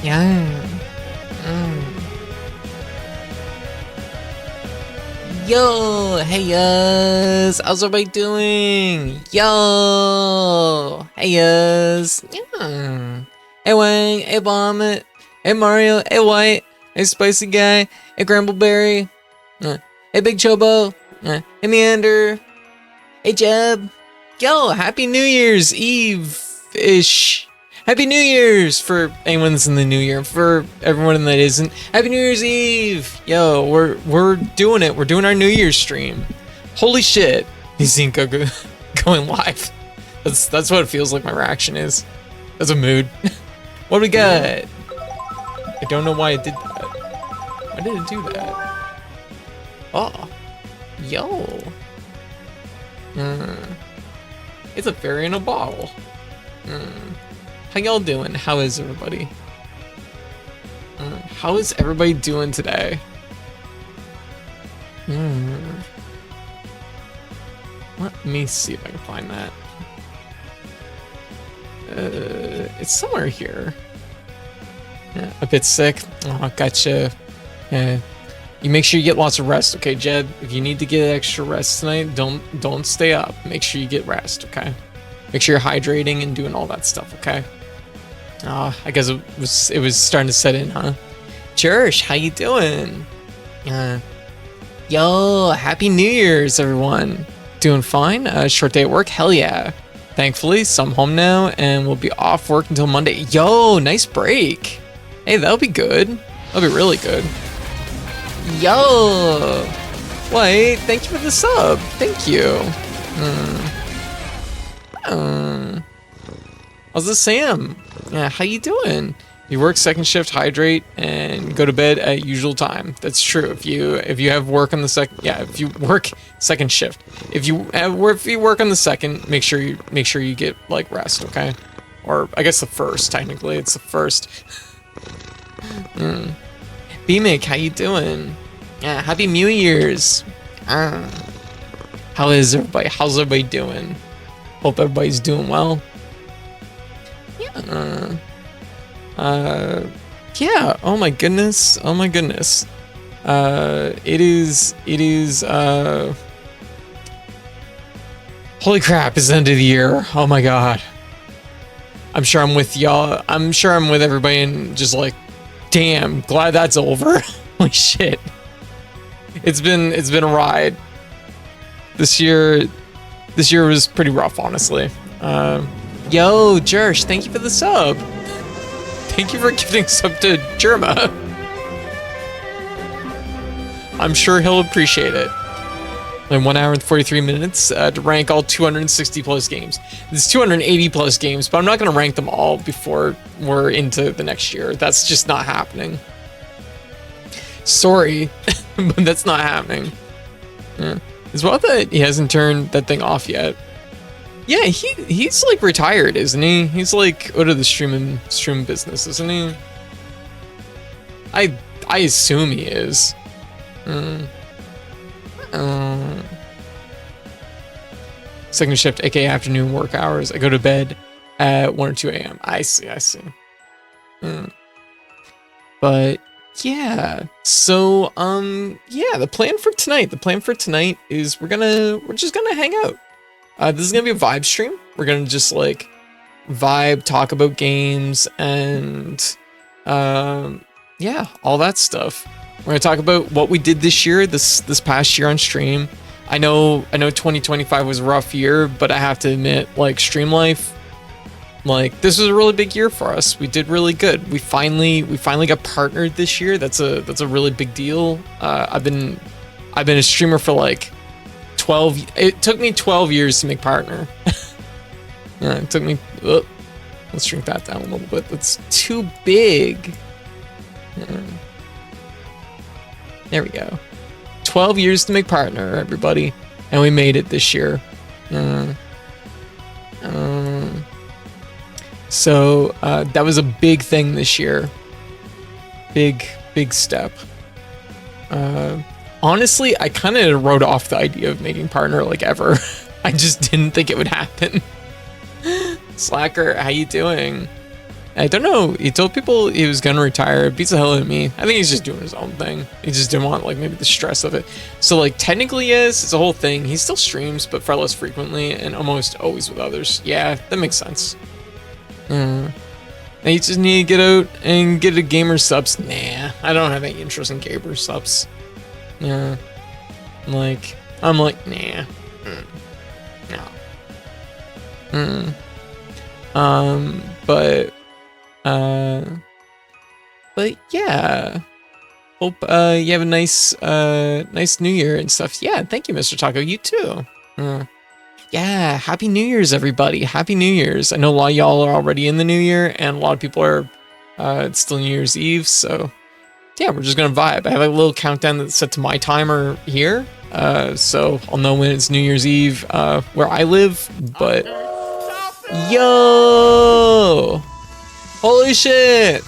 Yeah. Yo, hey yes, how's everybody doing? Yo, hey yes, yeah. Hey Wang, hey Bomb, hey Mario, hey White, hey Spicy Guy, hey Grambleberry, hey Big Chobo, hey Meander, hey Jeb. Yo, Happy New Year's Eve-ish. Happy New Year's for anyone that's in the new year. For everyone that isn't, Happy New Year's Eve! Yo, we're doing it. We're doing our New Year's stream. Holy shit! He's seen Goku going live. That's what it feels like my reaction is. That's a mood. What do we got? I don't know why it did that. Why did it do that? Oh. Yo. It's a fairy in a bottle. How y'all doing? How is everybody? How is everybody doing today? Let me see if I can find that. It's somewhere here. Yeah, a bit sick. Oh, gotcha. Yeah. You make sure you get lots of rest, okay, Jed? If you need to get extra rest tonight, don't stay up. Make sure you get rest, okay? Make sure you're hydrating and doing all that stuff, okay? I guess it was starting to set in, huh? Church, how you doing? Yo, Happy New Year's, everyone. Doing fine? Short day at work? Hell yeah. Thankfully, so I'm home now and we'll be off work until Monday. Yo, nice break. Hey, that'll be good. That'll be really good. Yo, wait, thank you for the sub. Thank you. How's this, Sam? Yeah, how you doing? You work second shift, hydrate, and go to bed at usual time. That's true. If you have work on the if you work second shift. If you work on the second, make sure you get like rest, okay? Or I guess the first. Technically, it's the first. B-Mick, how you doing? Yeah, Happy New Year's. How is everybody? How's everybody doing? Hope everybody's doing well. Yeah, oh my goodness, it is holy crap, it's the end of the year. Oh my god. I'm sure I'm with y'all, I'm sure I'm with everybody and just like, damn, glad that's over. Holy shit. It's been a ride. This year was pretty rough, honestly. Yo, Jersh, thank you for the sub. Thank you for giving sub to Jerma. I'm sure he'll appreciate it. In 1 hour and 43 minutes to rank all 260 plus games. There's 280 plus games, but I'm not going to rank them all before we're into the next year. That's just not happening. Sorry, but that's not happening. Yeah. It's well that he hasn't turned that thing off yet. Yeah, he's like retired, isn't he? He's like out of the stream business, isn't he? I assume he is. Second shift, aka afternoon work hours. I go to bed at 1 or 2 a.m. I see. But yeah, so yeah, the plan for tonight is we're just gonna hang out. This is gonna be a vibe stream. We're gonna just like vibe, talk about games, and yeah, all that stuff. We're gonna talk about what we did this year, this past year on stream. I know 2025 was a rough year, but I have to admit, like stream life, like this was a really big year for us. We did really good. We finally got partnered this year. That's a really big deal. I've been a streamer for like 12. It took me 12 years to make partner. Yeah, it took me. Let's shrink that down a little bit. That's too big. Yeah. There we go. 12 years to make partner, everybody, and we made it this year. So that was a big thing this year. Big step. Honestly, I kind of wrote off the idea of making partner like ever. I just didn't think it would happen. Slacker, how you doing? I don't know. He told people he was gonna retire. It beats the hell out of me. I think he's just doing his own thing. He just didn't want like maybe the stress of it. So like technically yes, it's a whole thing. He still streams, but far less frequently and almost always with others. Yeah, that makes sense. And you just need to get out and get a gamer subs. Nah, I don't have any interest in gamer subs. Yeah, like I'm like nah, no. But yeah, hope you have a nice New Year and stuff. Yeah, thank you, Mr. Taco. You too. Yeah, Happy New Year's, everybody. Happy New Year's. I know a lot of y'all are already in the New Year, and a lot of people are it's still New Year's Eve. So yeah, we're just gonna vibe. I have a little countdown that's set to my timer here, so I'll know when it's New Year's Eve where I live. But yo, holy shit!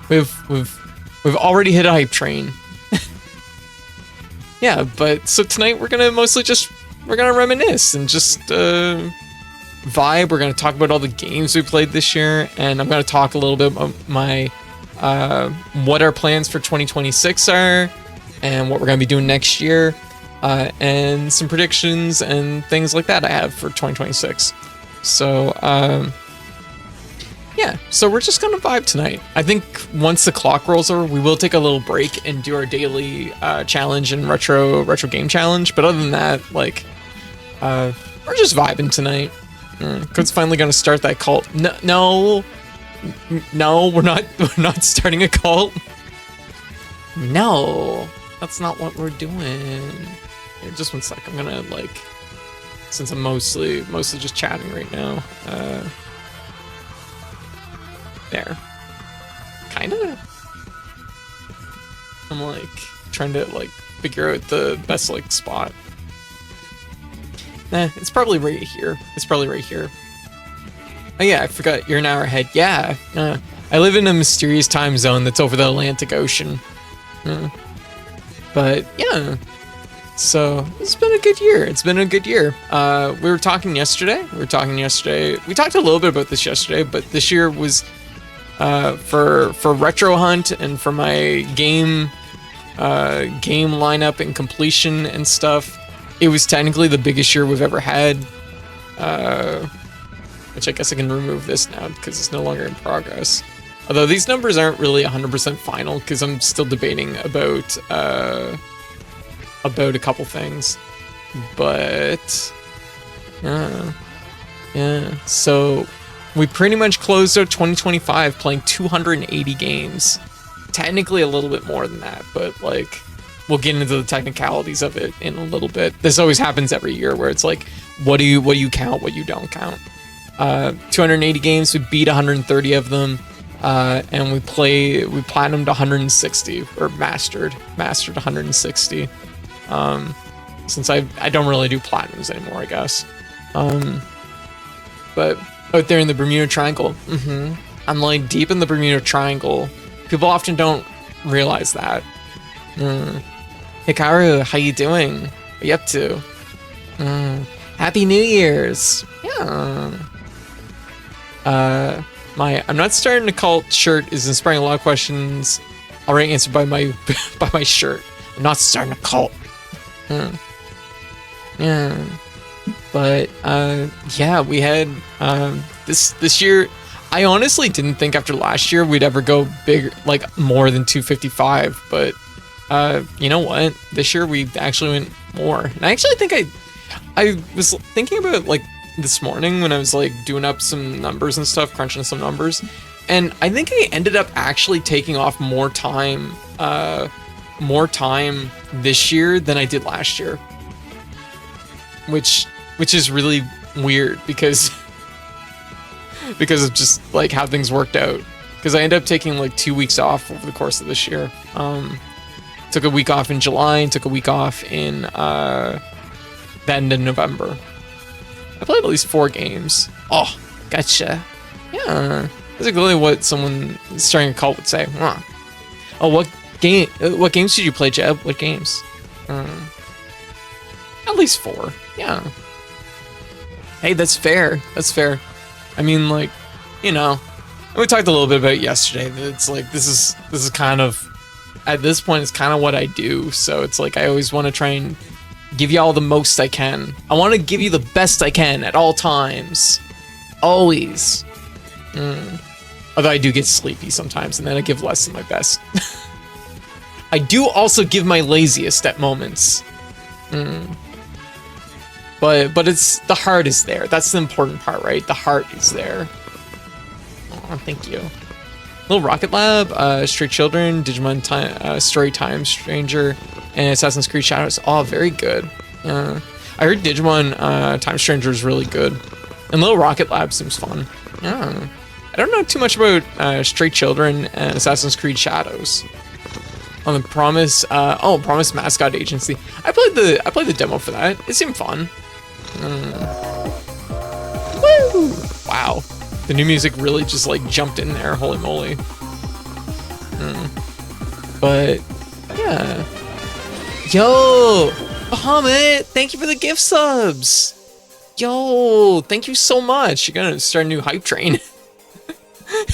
We've already hit a hype train. Yeah, but so tonight we're gonna reminisce and just vibe. We're gonna talk about all the games we played this year, and I'm gonna talk a little bit about my what our plans for 2026 are, and what we're gonna be doing next year, and some predictions and things like that I have for 2026. So yeah, so we're just gonna vibe tonight. I think once the clock rolls over, we will take a little break and do our daily challenge and retro game challenge. But other than that, like, we're just vibing tonight. Code's finally gonna start that cult. No, we're not starting a cult. No, that's not what we're doing. Here, just one sec. I'm gonna like, since I'm mostly just chatting right now. There. Kinda. I'm like trying to like figure out the best like spot. It's probably right here. Oh yeah, I forgot you're an hour ahead. Yeah. I live in a mysterious time zone that's over the Atlantic Ocean. But yeah. So it's been a good year. We were talking yesterday. We talked a little bit about this yesterday, but this year was for Retro Hunt and for my game lineup and completion and stuff. It was technically the biggest year we've ever had, which I guess I can remove this now because it's no longer in progress. Although these numbers aren't really 100% final because I'm still debating about a couple things. But yeah. So we pretty much closed out 2025 playing 280 games. Technically a little bit more than that, but like we'll get into the technicalities of it in a little bit. This always happens every year where it's like, what do you count, what you don't count. 280 games, we beat 130 of them, and we platinumed 160 or mastered 160. Since I don't really do platinums anymore, I guess. But out there in the Bermuda Triangle, I'm like deep in the Bermuda Triangle. People often don't realize that. Hikaru, how you doing? What are you up to? Happy New Year's. Yeah. I'm not starting a cult shirt is inspiring a lot of questions already answered by my shirt. I'm not starting a cult. Yeah. But yeah, we had this year. I honestly didn't think after last year we'd ever go bigger, like more than 255. But you know what? This year we actually went more. And I actually think I was thinking about like this morning when I was like doing up some numbers and stuff, crunching some numbers, and I think I ended up actually taking off more time this year than I did last year, which is really weird because of just like how things worked out. Because I ended up taking like 2 weeks off over the course of this year. Took a week off in July and took a week off in the end of November. I played at least 4 games. Oh, gotcha. Yeah, that's exactly what someone starting a cult would say. Huh. Oh, what games did you play, Jeb? What games? At least 4. Yeah. Hey, that's fair. I mean, like, you know, we talked a little bit about it yesterday. It's like, this is kind of, at this point, it's kind of what I do. So it's like, I always want to try and give you all the most I can. I want to give you the best I can at all times. Always. Although I do get sleepy sometimes, and then I give less than my best. I do also give my laziest at moments. But it's, the heart is there. That's the important part, right? The heart is there. Oh, thank you. Little Rocket Lab, Stray Children, Digimon Story Time Stranger, and Assassin's Creed Shadows. Oh, very good. I heard Digimon Time Stranger is really good. And Little Rocket Lab seems fun. Yeah. I don't know too much about Stray Children and Assassin's Creed Shadows. On the Promise, Promise Mascot Agency. I played the demo for that. It seemed fun. Woo! Wow. The new music really just like jumped in there, holy moly. But yeah. Yo, Bahamut, thank you for the gift subs. Yo, thank you so much. You're gonna start a new hype train.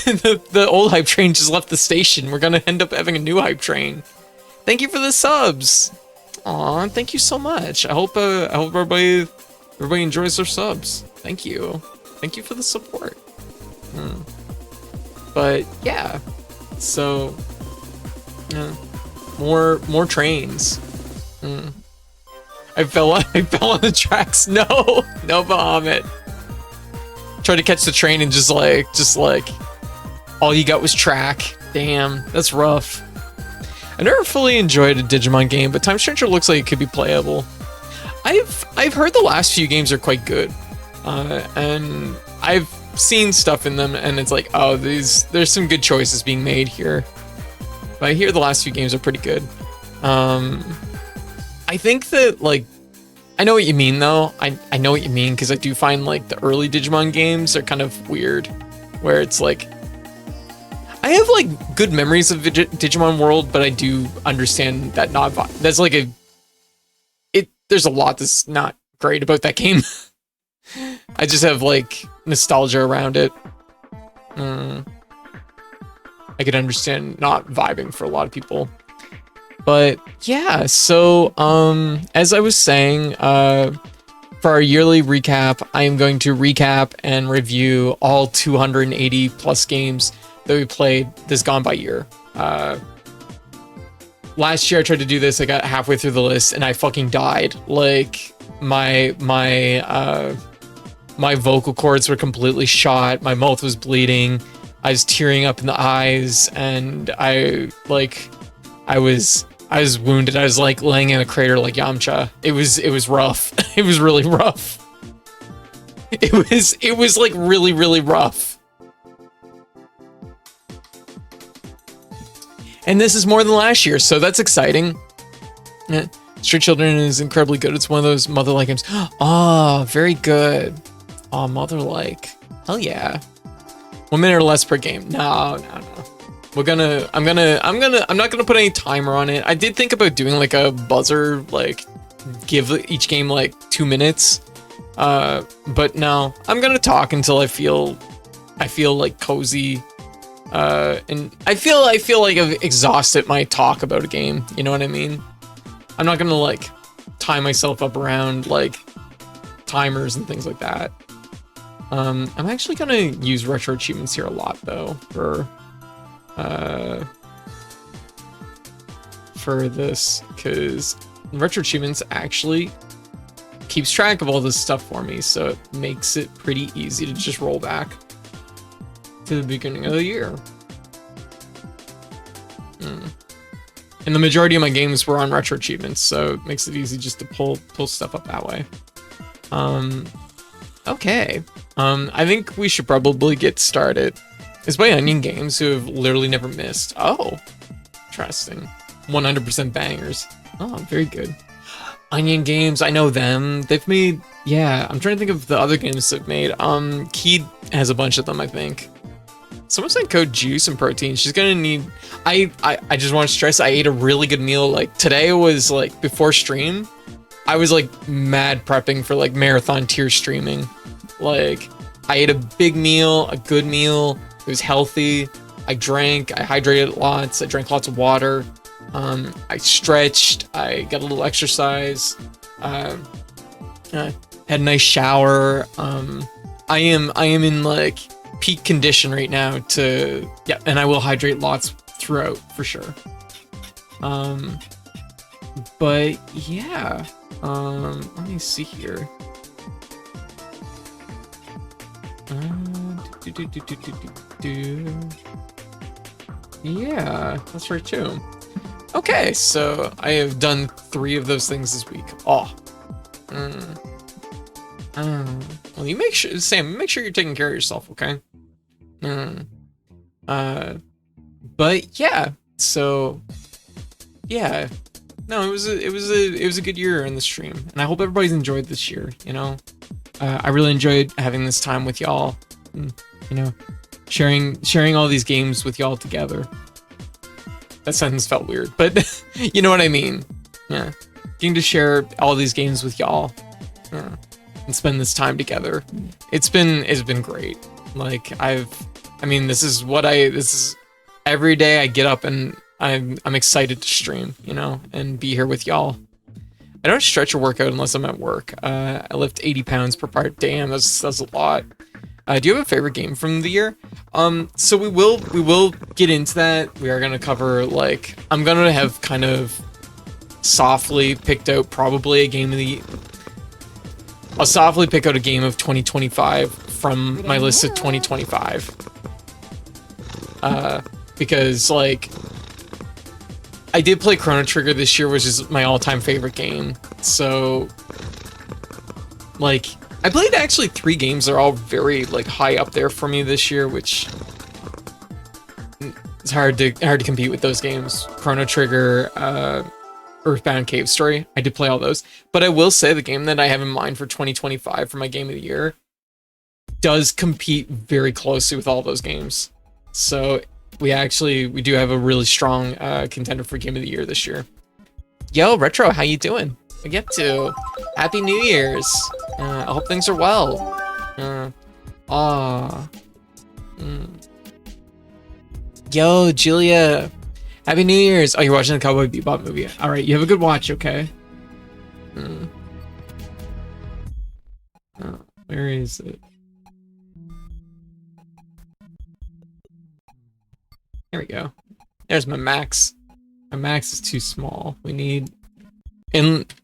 the old hype train just left the station. We're gonna end up having a new hype train. Thank you for the subs. Aw, thank you so much. I hope everybody enjoys their subs. Thank you. Thank you for the support. But yeah, so more trains. I fell on the tracks. No, Bahamut. Tried to catch the train and just like all you got was track. Damn, that's rough. I never fully enjoyed a Digimon game, but Time Stranger looks like it could be playable. I've heard the last few games are quite good, and I've seen stuff in them, and it's like, oh, there's some good choices being made here. But I hear the last few games are pretty good. I think that, like, I know what you mean though. I know what you mean, because I do find like the early Digimon games are kind of weird, where it's like, I have like good memories of Digimon World, but I do understand that that's like there's a lot that's not great about that game. I just have like nostalgia around it. I could understand not vibing for a lot of people. But yeah, so as I was saying, for our yearly recap, I am going to recap and review all 280 plus games that we played this gone by year. Last year I tried to do this, I got halfway through the list and I fucking died. Like my vocal cords were completely shot, my mouth was bleeding, I was tearing up in the eyes, and I was wounded. I was like laying in a crater like Yamcha. It was rough. It was really rough. It was like really, really rough. And this is more than last year, so that's exciting. Yeah. Stray Children is incredibly good. It's one of those mother-like games. Oh, very good. Oh, mother-like. Hell yeah. 1 minute or less per game. No. I'm not gonna put any timer on it. I did think about doing like a buzzer, like give each game like 2 minutes. But no, I'm gonna talk until I feel like cozy. And I feel like I've exhausted my talk about a game. You know what I mean? I'm not gonna like tie myself up around like timers and things like that. I'm actually gonna use retro achievements here a lot though for this, because retro achievements actually keeps track of all this stuff for me, so it makes it pretty easy to just roll back to the beginning of the year. And the majority of my games were on retro achievements, so it makes it easy just to pull stuff up that way. Okay. I think we should probably get started. It's by Onion Games, who have literally never missed. Oh, interesting. 100% bangers. Oh, very good. Onion Games, I know them. They've made, yeah, I'm trying to think of the other games they've made. Keed has a bunch of them, I think. Someone sent code juice and protein. She's gonna need, I just want to stress, I ate a really good meal. Like today was like before stream, I was like mad prepping for like marathon tier streaming. Like I ate a big meal, a good meal. It was healthy. I drank, I hydrated lots, I drank lots of water. I stretched, I got a little exercise. Had a nice shower. I am in like peak condition right now and I will hydrate lots throughout for sure. But yeah, let me see here. Yeah, that's right too. Okay, so I have done 3 of those things this week. Oh. Well, you make sure, Sam, make sure you're taking care of yourself, okay? But yeah, so yeah. No, it was a good year in the stream, and I hope everybody's enjoyed this year, you know? I really enjoyed having this time with y'all, you know, sharing all these games with y'all together. That sentence felt weird, but you know what I mean. Yeah, getting to share all these games with y'all, yeah, and spend this time together. It's been great. Like this is every day I get up and I'm excited to stream, you know, and be here with y'all. I don't stretch or work out unless I'm at work. I lift 80 pounds per part. Damn, that's a lot. Do you have a favorite game from the year? So we will get into that. We are gonna cover, like, I'm gonna have kind of softly picked out probably a game of the. I'll softly pick out a game of 2025 from my list of 2025. Because like, I did play Chrono Trigger this year, which is my all-time favorite game. So, like, I played actually 3 games that are all very like high up there for me this year, which it's hard to compete with those games. Chrono Trigger, Earthbound Cave Story. I did play all those, but I will say the game that I have in mind for 2025 for my game of the year does compete very closely with all those games. So we do have a really strong contender for game of the year this year. Yo, Retro, how you doing? I get to. Happy New Year's. I hope things are well. Yo, Julia. Happy New Year's. Oh, you're watching the Cowboy Bebop movie. All right, you have a good watch, okay? Oh, where is it? There we go. There's my max. My max is too small. We need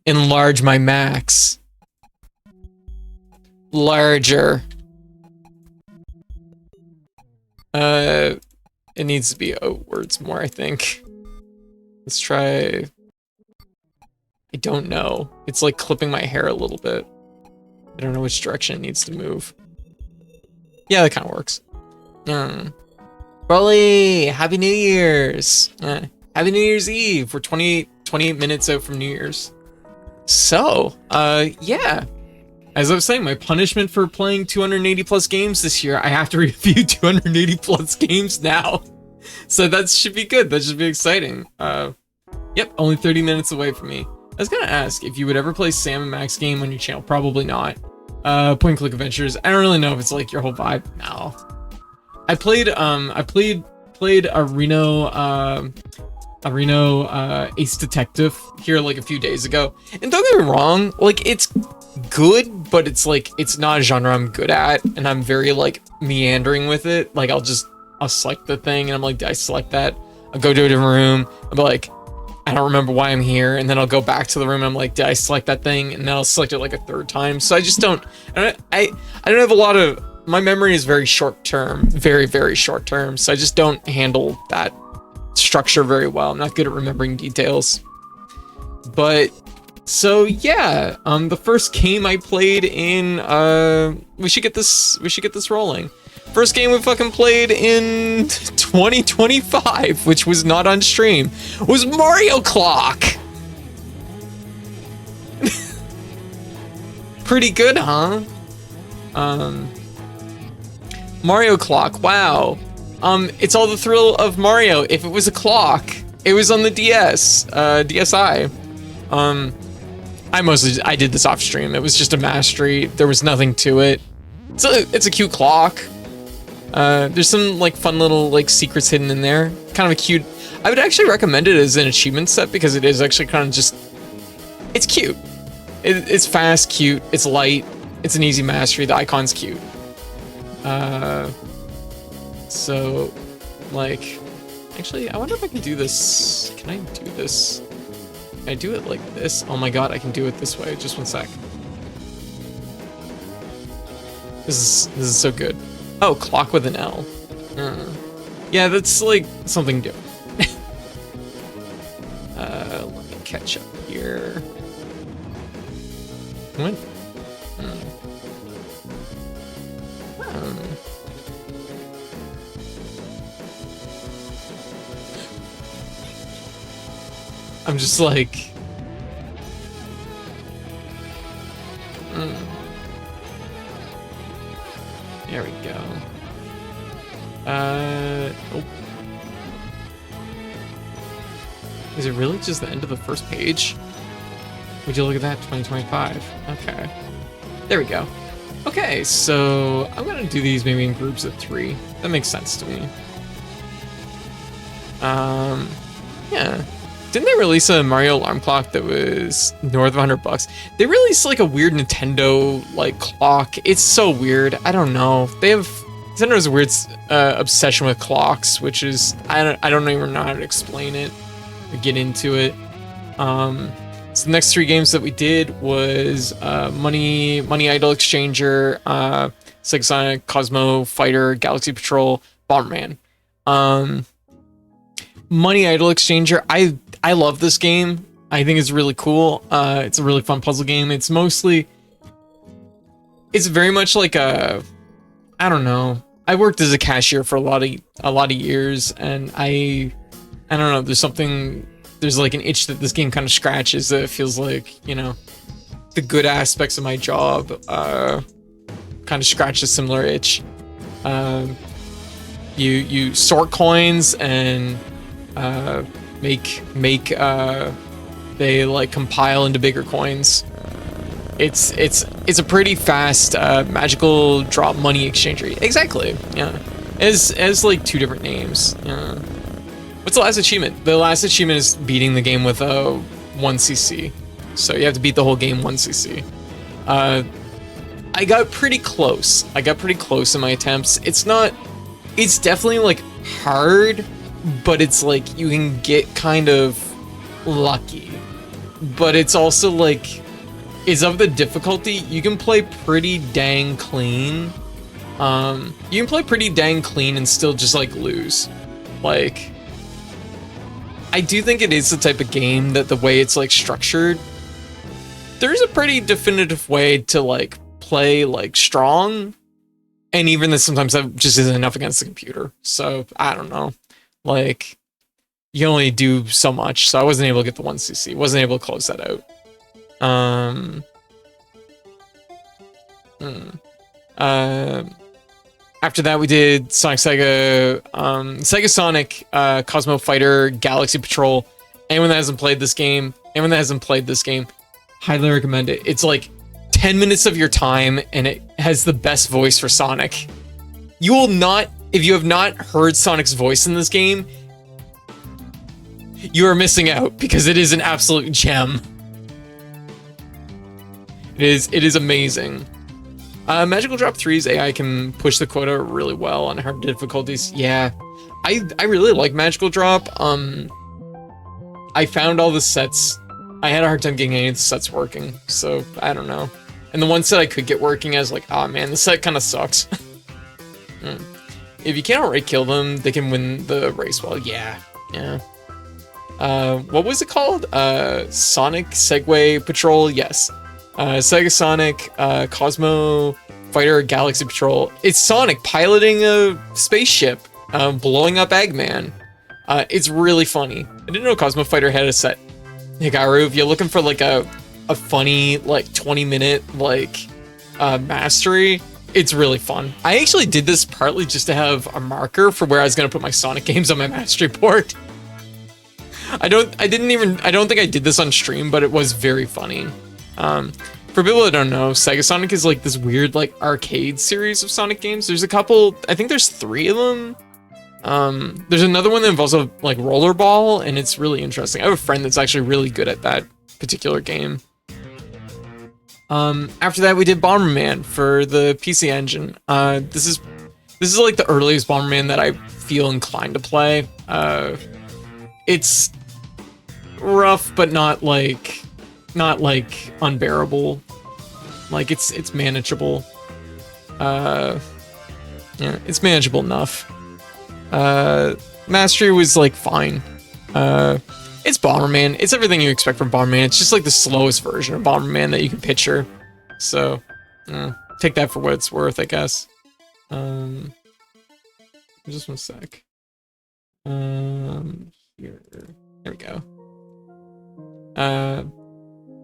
enlarge my max. Larger. It needs to be outwards more, I think. Let's try. I don't know. It's like clipping my hair a little bit. I don't know which direction it needs to move. Yeah, that kind of works. Broly, Happy New Year's. Happy New Year's Eve. We're 28 minutes out from New Year's. So, yeah. As I was saying, my punishment for playing 280 plus games this year, I have to review 280 plus games now. So that should be good. That should be exciting. Yep, only 30 minutes away from me. I was gonna ask if you would ever play Sam and Max game on your channel. Probably not. Point and click adventures. I don't really know if it's like your whole vibe. No. I played a Reno Ace Detective here like a few days ago. And don't get me wrong, like it's good, but it's like it's not a genre I'm good at, and I'm very like meandering with it. Like I'll select the thing and I'm like, did I select that? I'll go to a different room. I'll be like, I don't remember why I'm here, and then I'll go back to the room and I'm like, did I select that thing? And then I'll select it like a third time. So I just don't have a lot of, my memory is very short term, very, very short term. So I just don't handle that structure very well. I'm not good at remembering details. But so yeah, the first game I played in we should get this rolling. First game we fucking played in 2025, which was not on stream, was Mario Clock. Pretty good, huh? Mario Clock, wow. It's all the thrill of Mario. If it was a clock, it was on the DS, DSi. I did this off stream. It was just a mastery. There was nothing to it. It's a cute clock. There's some like fun little like secrets hidden in there. Kind of a cute. I would actually recommend it as an achievement set because it is actually kind of just. It's cute. It's fast, cute. It's light. It's an easy mastery. The icon's cute. So, like, actually, I wonder if I can do this. Can I do this? Can I do it like this? Oh my god, I can do it this way. Just one sec. This is so good. Oh, clock with an L. Yeah, that's like something new. Let me catch up here. What? I'm just like... There we go. Oh. Is it really just the end of the first page? Would you look at that? 2025. Okay. There we go. Okay, so I'm gonna do these maybe in groups of 3. That makes sense to me. Yeah. Didn't they release a Mario alarm clock that was north of $100? They released like a weird Nintendo like clock. It's so weird. I don't know. Nintendo has a weird obsession with clocks, which is I don't even know how to explain it or get into it. So the next 3 games that we did was Money Idol Exchanger, Sega Sonic, Cosmo Fighter, Galaxy Patrol, Bomberman. Money Idol Exchanger, I love this game. I think it's really cool. It's a really fun puzzle game. It's very much like I don't know. I worked as a cashier for a lot of years, and I don't know. There's like an itch that this game kind of scratches. That it feels like, you know, the good aspects of my job kind of scratch a similar itch. You sort coins and they like compile into bigger coins. It's a pretty fast magical drop money exchanger. Exactly. Yeah. As like 2 different names. Yeah. What's the last achievement? The last achievement is beating the game with 1cc. So you have to beat the whole game 1cc. I got pretty close. In my attempts. It's definitely like hard, but it's like you can get kind of lucky. But it's also like, it's of the difficulty, you can play pretty dang clean. You can play pretty dang clean and still just like lose. Like, I do think it is the type of game that the way it's like structured, there's a pretty definitive way to like play like strong, and even that sometimes that just isn't enough against the computer. So I don't know, like you only do so much. So I wasn't able to get the 1cc, wasn't able to close that out. After that, we did Sonic Sega Sonic, Cosmo Fighter, Galaxy Patrol. Anyone that hasn't played this game, highly recommend it. It's like 10 minutes of your time, and it has the best voice for Sonic. You will not, if you have not heard Sonic's voice in this game, you are missing out, because it is an absolute gem. It is amazing. Magical Drop 3's AI can push the quota really well on hard difficulties. Yeah, I really like Magical Drop. I found all the sets. I had a hard time getting any of the sets working, so I don't know. And the one set I could get working, I was like, oh man, the set kind of sucks. If you can't already kill them, they can win the race. Well, yeah. What was it called? Sonic Segway Patrol? Yes. Sega Sonic, Cosmo Fighter, Galaxy Patrol. It's Sonic piloting a spaceship, blowing up Eggman. It's really funny. I didn't know Cosmo Fighter had a set. Hikaru, if you're looking for like a funny like 20-minute like mastery, it's really fun. I actually did this partly just to have a marker for where I was gonna put my Sonic games on my mastery board. I don't think I did this on stream, but it was very funny. For people that don't know, Sega Sonic is like this weird like arcade series of Sonic games. There's a couple, I think there's 3 of them. There's another one that involves a like rollerball, and it's really interesting. I have a friend that's actually really good at that particular game. After that, we did Bomberman for the PC Engine. This is like the earliest Bomberman that I feel inclined to play. It's rough, but not like unbearable. Like it's manageable. Yeah, it's manageable enough. Mastery was like fine. It's Bomberman. It's everything you expect from Bomberman. It's just like the slowest version of Bomberman that you can picture. So, take that for what it's worth, I guess. Just one sec. Here. There we go.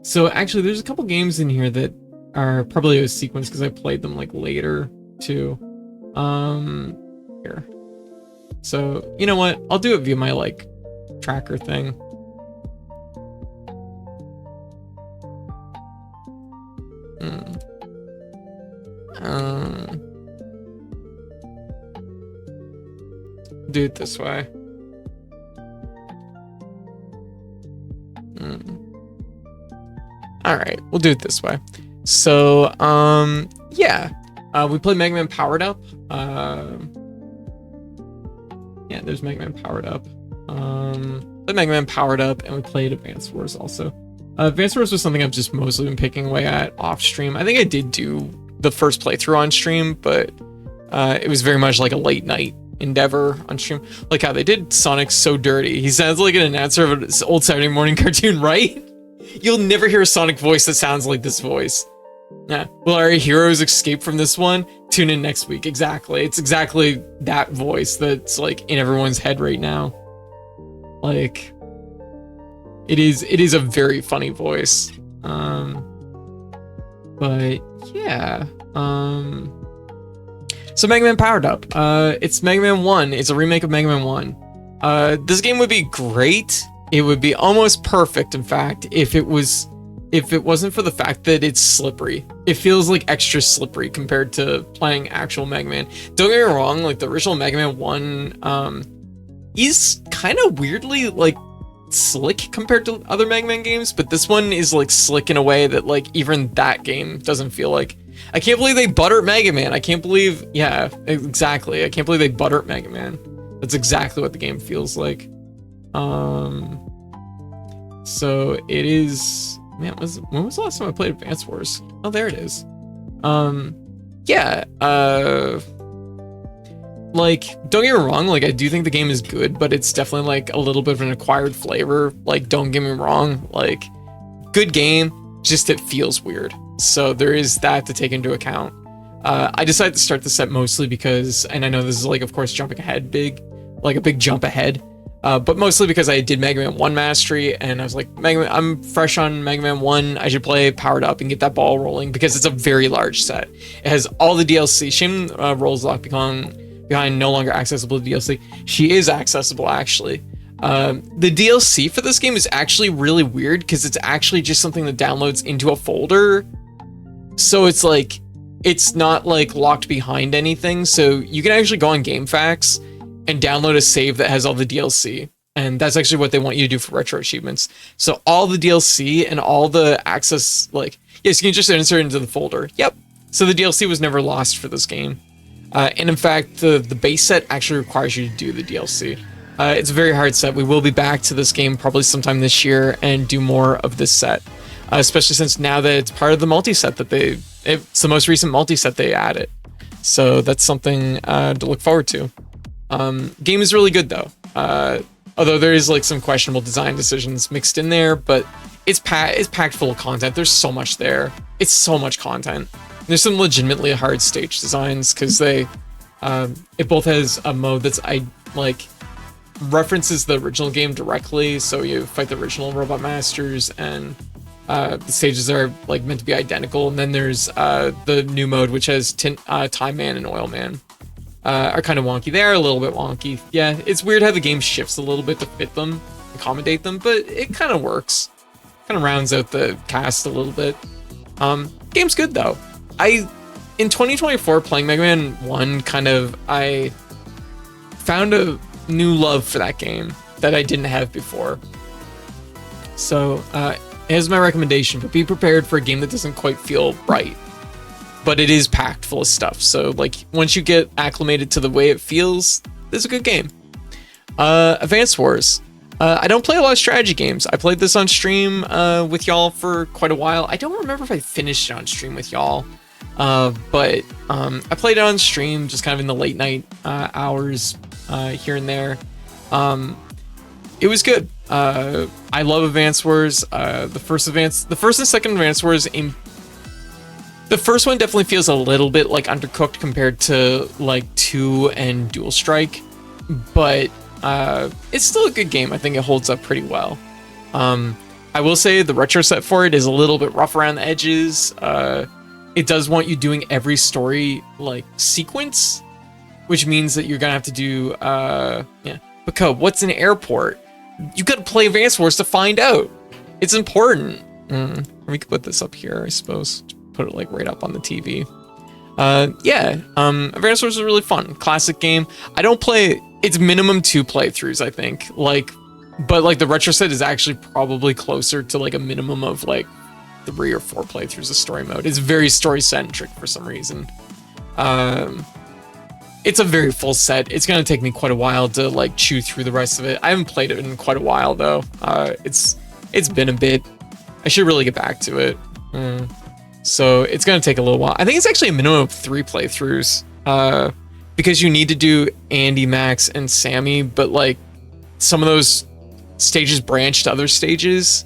So actually, there's a couple games in here that are probably a sequence because I played them like later too. Here. So you know what? I'll do it via my like tracker thing. Do it this way. All right, we'll do it this way. So, yeah, we played Mega Man Powered Up. Yeah, there's Mega Man Powered Up. Played Mega Man Powered Up, and we played Advance Wars also. Advance Wars was something I've just mostly been picking away at off stream. I think I did do the first playthrough on stream, but it was very much like a late night endeavor on stream. Like how they did Sonic so dirty. He sounds like an announcer of an old Saturday morning cartoon, right? You'll never hear a Sonic voice that sounds like this voice. Yeah. Will our heroes escape from this one? Tune in next week. Exactly. It's exactly that voice that's like in everyone's head right now. Like, it is a very funny voice. But yeah. So Mega Man Powered Up. It's Mega Man 1. It's a remake of Mega Man 1. This game would be great. It would be almost perfect, in fact, if it wasn't for the fact that it's slippery. It feels like extra slippery compared to playing actual Mega Man. Don't get me wrong, like the original Mega Man 1 is kind of weirdly like slick compared to other Mega Man games, but this one is like slick in a way that like even that game doesn't feel like. I can't believe they buttered Mega Man. I can't believe, yeah, exactly. I can't believe they buttered Mega Man. That's exactly what the game feels like. So it is, man, when was the last time I played Advance Wars? Oh, there it is. Yeah, like, don't get me wrong, like, I do think the game is good, but it's definitely, like, a little bit of an acquired flavor. Like, don't get me wrong, like, good game, just it feels weird. So there is that to take into account. I decided to start the set mostly because, and I know this is, like, of course, jumping ahead a big jump ahead, but mostly because I did Mega Man 1 Mastery, and I was like, I'm fresh on Mega Man 1, I should play Powered Up and get that ball rolling, because it's a very large set. It has all the DLC. Shame Rollslock behind no longer accessible DLC. She is accessible, actually. The DLC for this game is actually really weird, because it's actually just something that downloads into a folder. So it's like, it's not like locked behind anything. So you can actually go on GameFAQs and download a save that has all the DLC. And that's actually what they want you to do for retro achievements. So all the DLC and all the access, like, yes, you can just insert it into the folder. Yep. So the DLC was never lost for this game. And in fact, the base set actually requires you to do the DLC. It's a very hard set. We will be back to this game probably sometime this year and do more of this set. Especially since now that it's part of the multi-set that it's the most recent multi-set they added. So that's something to look forward to. Game is really good though. Although there is like some questionable design decisions mixed in there, but it's packed full of content. There's so much there. It's so much content. There's some legitimately hard stage designs because it both has a mode that's references the original game directly. So you fight the original Robot Masters, and the stages are like meant to be identical. And then there's the new mode, which has Time Man and Oil Man. Are kind of wonky. They are a little bit wonky. Yeah, it's weird how the game shifts a little bit to fit them, accommodate them, but it kind of works. Kind of rounds out the cast a little bit. Game's good though. In 2024 playing Mega Man 1, I found a new love for that game that I didn't have before. So here's my recommendation, but be prepared for a game that doesn't quite feel right. But it is packed full of stuff. So like once you get acclimated to the way it feels, it's a good game. Advance Wars. I don't play a lot of strategy games. I played this on stream with y'all for quite a while. I don't remember if I finished it on stream with y'all. But I played it on stream just kind of in the late night hours here and there. It was good. I love Advance Wars. The first and second Advance Wars, the first one definitely feels a little bit like undercooked compared to like 2 and Dual Strike, but it's still a good game. I think it holds up pretty well. I will say the retro set for it is a little bit rough around the edges. It does want you doing every story like sequence, which means that you're gonna have to do But Cobb, what's an airport? You gotta play Advance Wars to find out. It's important. We could put this up here, I suppose. Put it like right up on the TV. Advance Wars is really fun. Classic game. I don't play. It's minimum 2 playthroughs, I think. But the retro set is actually probably closer to like a minimum of like 3 or 4 playthroughs of story mode. It's very story centric for some reason. It's a very full set. It's gonna take me quite a while to like chew through the rest of it. I haven't played it in quite a while though. It's been a bit. I should really get back to it. So it's gonna take a little while. I think it's actually a minimum of 3 playthroughs. Because you need to do Andy, Max, and Sammy, but like some of those stages branch to other stages.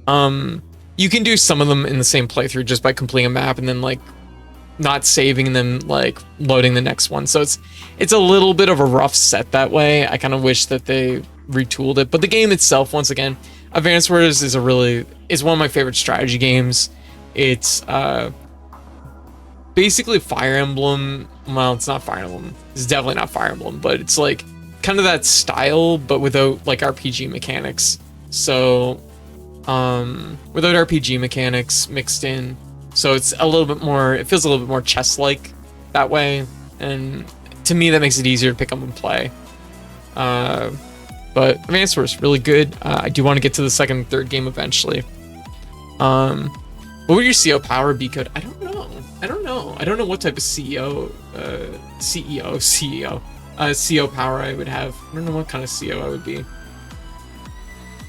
You can do some of them in the same playthrough just by completing a map and then like not saving and then like loading the next one. So it's a little bit of a rough set that way. I kind of wish that they retooled it, but the game itself, once again, Advance Wars is one of my favorite strategy games. It's basically Fire Emblem. Well, it's not Fire Emblem. It's definitely not Fire Emblem, but it's like kind of that style, but without like RPG mechanics. So without RPG mechanics mixed in. So it's a little bit more, it feels a little bit more chess-like that way. And to me, that makes it easier to pick up and play. But Advance Wars, really good. I do want to get to the second and third game eventually. What would your CO power be good? I don't know. I don't know what type of CO power I would have. I don't know what kind of CO I would be.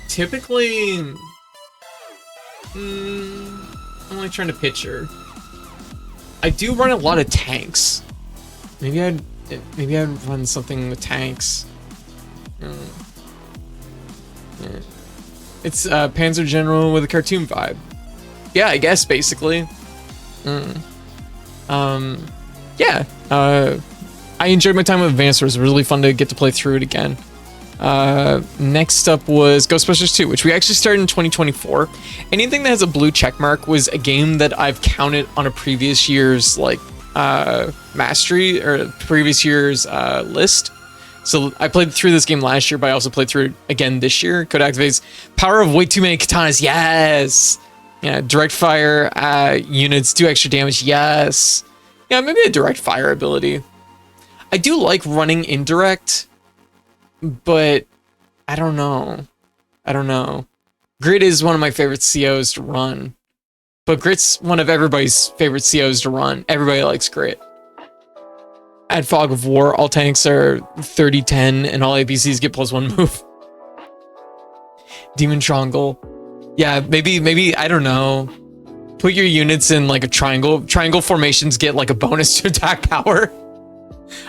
Typically, I'm like trying to picture. I do run a lot of tanks. Maybe I'd run something with tanks. It's Panzer General with a cartoon vibe. Yeah, I guess basically. I enjoyed my time with Advance Wars. It was really fun to get to play through it again. Next up was Ghostbusters 2, which we actually started in 2024. Anything that has a blue check mark was a game that I've counted on a previous year's like mastery or previous year's list. So I played through this game last year, but I also played through it again this year. Code activates power of way too many katanas. Yes. Yeah, direct fire units do extra damage. Yes. Yeah, maybe a direct fire ability. I do like running indirect, but I don't know. Grit is one of my favorite COs to run, but Grit's one of everybody's favorite COs to run. Everybody likes Grit. At Fog of War, all tanks are 30-10 and all APCs get +1 move. Demon Triangle. Yeah, maybe, I don't know. Put your units in like a triangle. Triangle formations get like a bonus to attack power.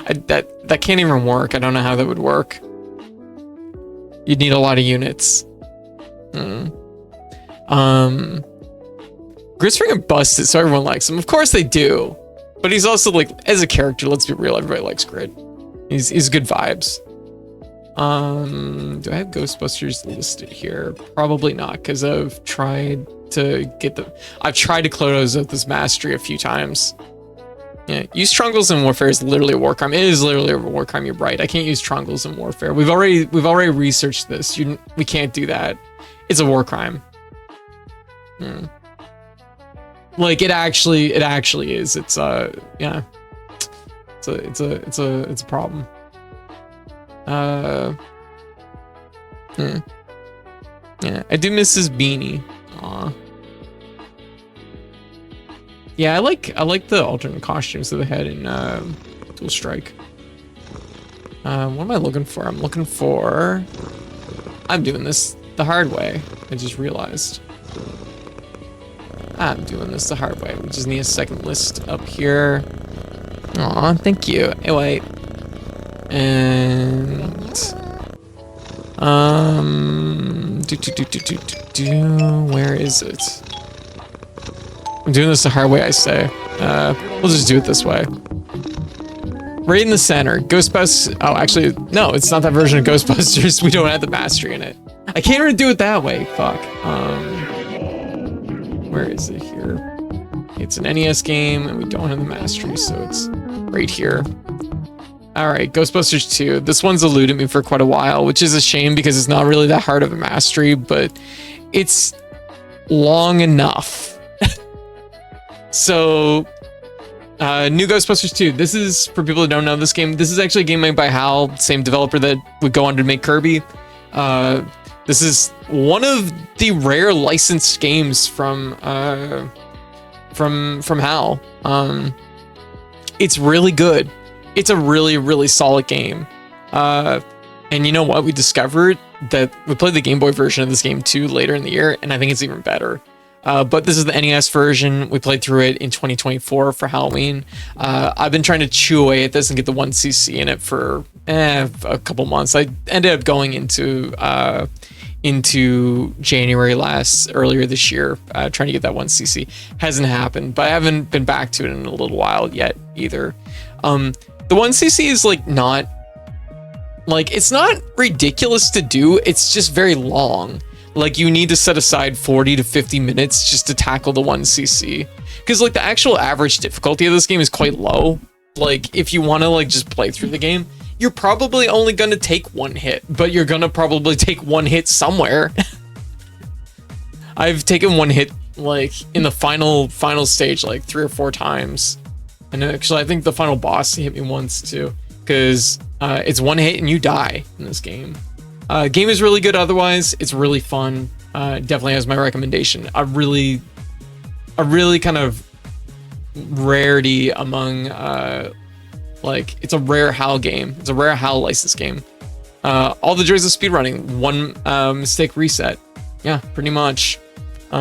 That can't even work. I don't know how that would work. You'd need a lot of units. Grit's freaking busted, so everyone likes him. Of course they do. But he's also like, as a character, let's be real, everybody likes Grit. He's good vibes. Do I have Ghostbusters listed here? Probably not, because I've tried to close out this mastery a few times. Yeah, use Trungles in Warfare is literally a war crime. It is literally a war crime, you're right. I can't use Trungles in Warfare. We've already researched this. We can't do that. It's a war crime. Like it actually is. It's yeah. It's a problem. Yeah, I do miss his beanie. Aw. Yeah, I like the alternate costumes that they had in Dual Strike. What am I looking for? I'm doing this the hard way. I just realized. I'm doing this the hard way. We just need a second list up here. Aw, thank you. Hey, wait. And where is it? I'm doing this the hard way, I say. We'll just do it this way. Right in the center, Ghostbusters. Oh, actually, no, it's not that version of Ghostbusters. We don't have the mastery in it. I can't really do it that way. Fuck. Where is it here? It's an NES game, and we don't have the mastery, so it's right here. All right, Ghostbusters 2. This one's eluded me for quite a while, which is a shame because it's not really that hard of a mastery, but it's long enough. So, new Ghostbusters 2. This is, for people who don't know this game, this is actually a game made by HAL, same developer that would go on to make Kirby. This is one of the rare licensed games from HAL. It's really good. It's a really, really solid game. And you know what? We discovered that we played the Game Boy version of this game too later in the year, and I think it's even better. But this is the NES version. We played through it in 2024 for Halloween. I've been trying to chew away at this and get the 1cc in it for a couple months. I ended up going into January earlier this year, trying to get that 1cc. Hasn't happened, but I haven't been back to it in a little while yet either. The 1cc is it's not ridiculous to do. It's just very long. Like you need to set aside 40 to 50 minutes just to tackle the 1cc. Because like the actual average difficulty of this game is quite low. Like if you want to like just play through the game, you're probably only going to take one hit, but you're going to probably take one hit somewhere. I've taken one hit like in the final stage like 3 or 4 times. And actually I think the final boss hit me once too, because it's one hit and you die in this game. Game is really good otherwise. It's really fun. Definitely has my recommendation. A really kind of rarity among it's a rare HAL game. It's a rare HAL licensed game. All the joys of speedrunning. One mistake reset. Yeah, pretty much. We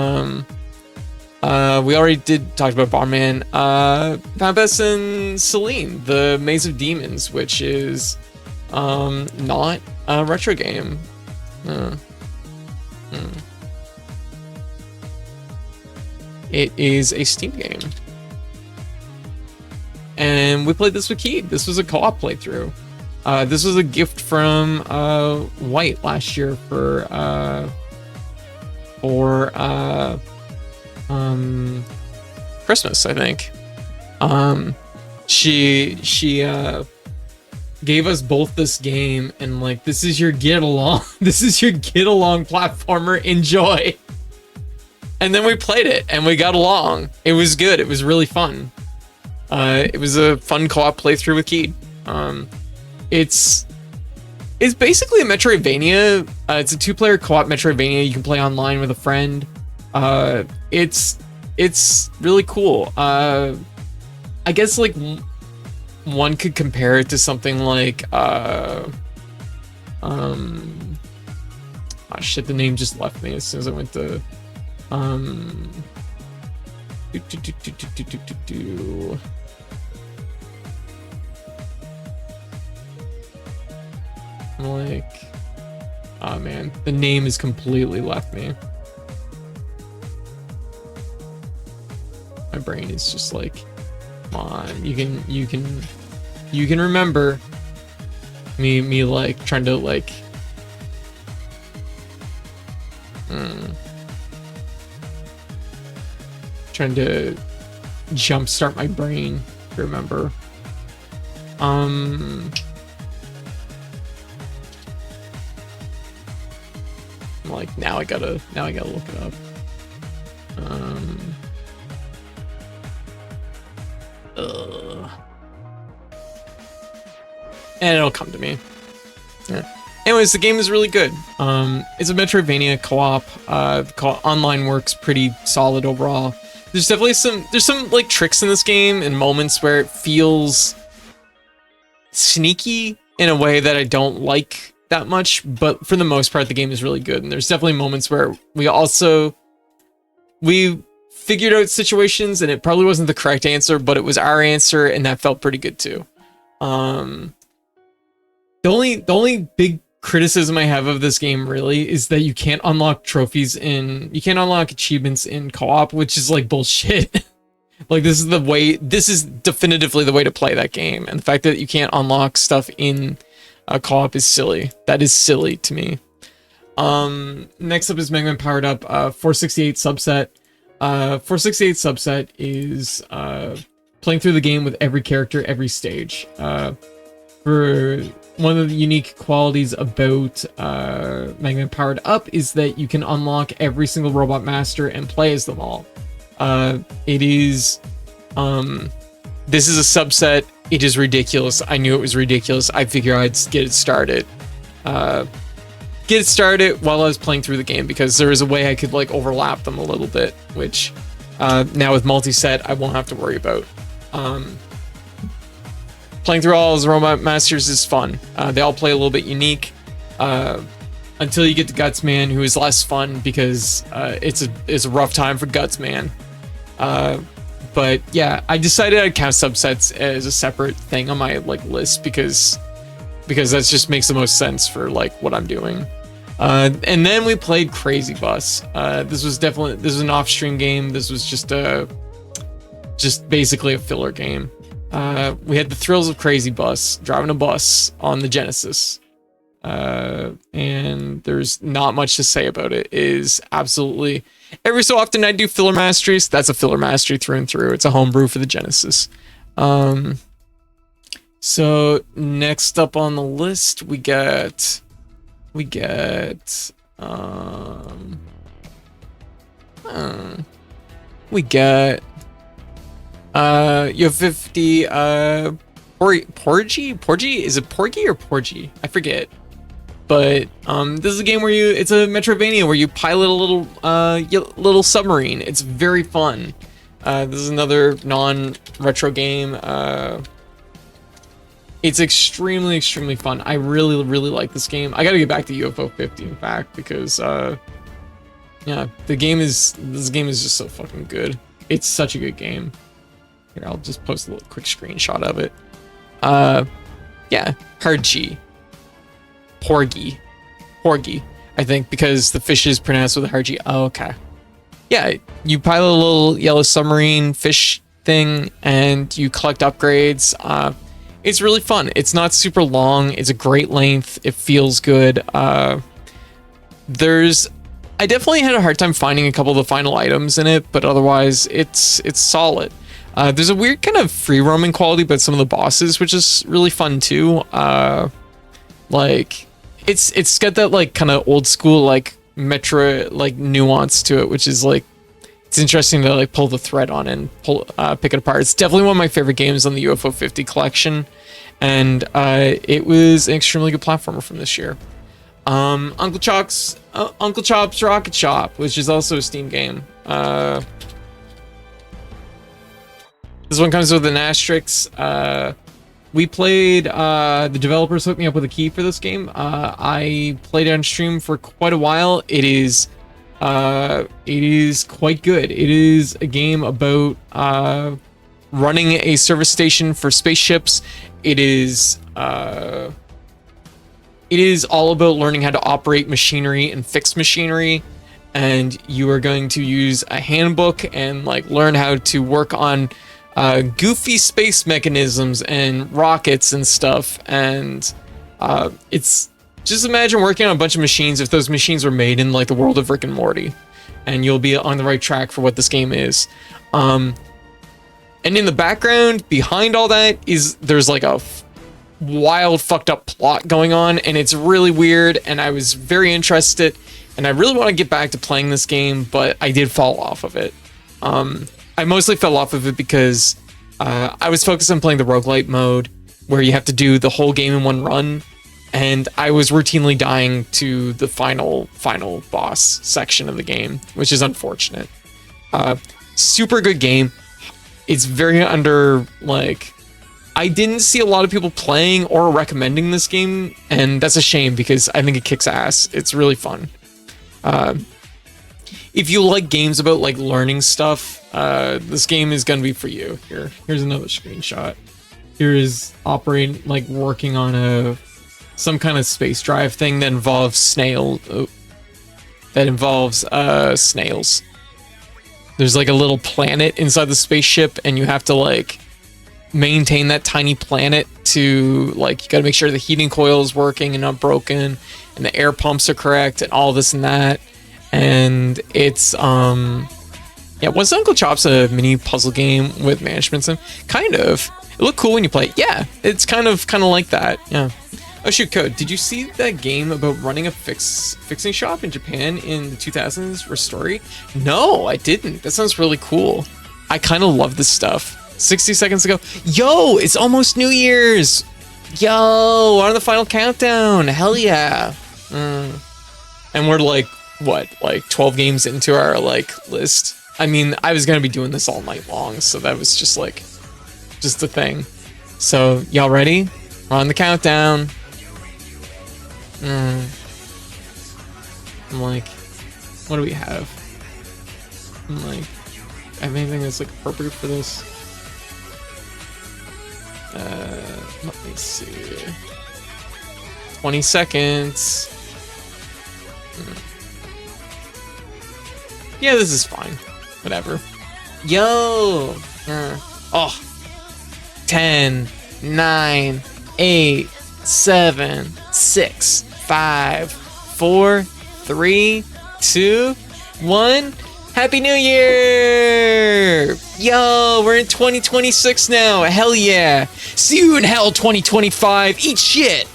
already talked about Barman. Pampus and Celine, the Maze of Demons, which is not a retro game. It is a Steam game. And we played this with Keith. This was a co-op playthrough. This was a gift from White last year for Christmas, I think. She gave us both this game and like, this is your get along platformer, enjoy. And then we played it and we got along. It was good. It was really fun. It was a fun co-op playthrough with Keith. It's basically a Metroidvania. It's a 2-player co-op Metroidvania. You can play online with a friend. It's really cool. I guess like one could compare it to something like shit, the name just left me as soon as I went to like, oh man, the name has completely left me. My brain is just like, come on, you can remember me like trying to like trying to jumpstart my brain to remember. Like now I gotta look it up. And it'll come to me. Yeah. Anyways, the game is really good. It's a Metroidvania co-op. Online works pretty solid overall. There's definitely some like tricks in this game and moments where it feels sneaky in a way that I don't like that much, but for the most part the game is really good. And there's definitely moments where we figured out situations and it probably wasn't the correct answer, but it was our answer and that felt pretty good too. The only big criticism I have of this game really is that you can't unlock achievements in co-op, which is like bullshit. Like this is definitively the way to play that game, and the fact that you can't unlock stuff in co-op is silly. That is silly to me. Next up is Mega Man Powered Up 468 subset. 468 subset is playing through the game with every character, every stage. For one of the unique qualities about Mega Man Powered Up is that you can unlock every single Robot Master and play as them all. This is a subset. It is ridiculous. I knew it was ridiculous. I figured I'd get it started. While I was playing through the game, because there is a way I could like overlap them a little bit, which now with multi-set I won't have to worry about. Playing through all those Robot Masters is fun. They all play a little bit unique until you get to Guts Man, who is less fun because it's a rough time for Guts Man. But yeah, I decided I'd count subsets as a separate thing on my like list because that just makes the most sense for like what I'm doing. And then we played Crazy Bus. This was an off-stream game. This was just basically a filler game. We had the thrills of Crazy Bus, driving a bus on the Genesis. And there's not much to say about it. It is absolutely, every so often I do filler masteries. That's a filler mastery through and through. It's a homebrew for the Genesis. So next up on the list, we get you have 50 Porgy? Is it Porgy or Porgy? I forget. But this is a game where it's a Metroidvania where you pilot a little submarine. It's very fun. This is another non-retro game. It's extremely, extremely fun. I really, really like this game. I gotta get back to UFO 50, in fact, because yeah, this game is just so fucking good. It's such a good game. Here, I'll just post a little quick screenshot of it. Yeah, hard G. Porgy, I think, because the fish is pronounced with a hard G. Oh, okay. Yeah, you pilot a little yellow submarine fish thing, and you collect upgrades. It's really fun. It's not super long. It's a great length. It feels good. I definitely had a hard time finding a couple of the final items in it, but otherwise, it's solid. There's a weird kind of free roaming quality about some of the bosses, which is really fun too. Like it's got that like kind of old school like Metro like nuance to it, which is like it's interesting to like pull the thread on and pick it apart. It's definitely one of my favorite games on the UFO 50 collection, and it was an extremely good platformer from this year. Uncle Chop's Rocket Shop, which is also a Steam game. This one comes with an asterisk. We played, the developers hooked me up with a key for this game. I played it on stream for quite a while. It is quite good. It is a game about running a service station for spaceships. It is all about learning how to operate machinery and fix machinery. And you are going to use a handbook and like learn how to work on goofy space mechanisms and rockets and stuff. And it's just imagine working on a bunch of machines if those machines were made in like the world of Rick and Morty, and you'll be on the right track for what this game is. And in the background behind all that is there's like a wild fucked up plot going on, and it's really weird, and I was very interested, and I really want to get back to playing this game, but I did fall off of it. I mostly fell off of it because I was focused on playing the roguelite mode, where you have to do the whole game in one run, and I was routinely dying to the final boss section of the game, which is unfortunate. Super good game. It's very under, like, I didn't see a lot of people playing or recommending this game, and that's a shame because I think it kicks ass. It's really fun. If you like games about like learning stuff, this game is gonna be for you. Here's another screenshot. Here is working on some kind of space drive thing that involves snails. There's like a little planet inside the spaceship, and you have to like maintain that tiny planet to like, you gotta make sure the heating coil is working and not broken, and the air pumps are correct, and all this and that. And it's yeah, was Uncle Chop's a mini puzzle game with management sim? Kind of. It looked cool when you play it. Yeah, it's kind of like that. Yeah. Oh shoot, Code, did you see that game about running a fixing shop in Japan in the 2000s, Restory? No, I didn't. That sounds really cool. I kind of love this stuff. 60 seconds ago. Yo, it's almost New Year's. Yo, we're on the final countdown. Hell yeah. And we're like, what, like 12 games into our like list. I mean, I was gonna be doing this all night long, so that was just a thing. So y'all ready? We're on the countdown. I'm like, what do we have? I'm like, have anything that's like appropriate for this? Let me see. 20 seconds. Yeah, this is fine. Whatever. Yo! Oh. 10, 9, 8, 7, 6, 5, 4, 3, 2, 1. Happy New Year! Yo, we're in 2026 now. Hell yeah. See you in hell 2025. Eat shit.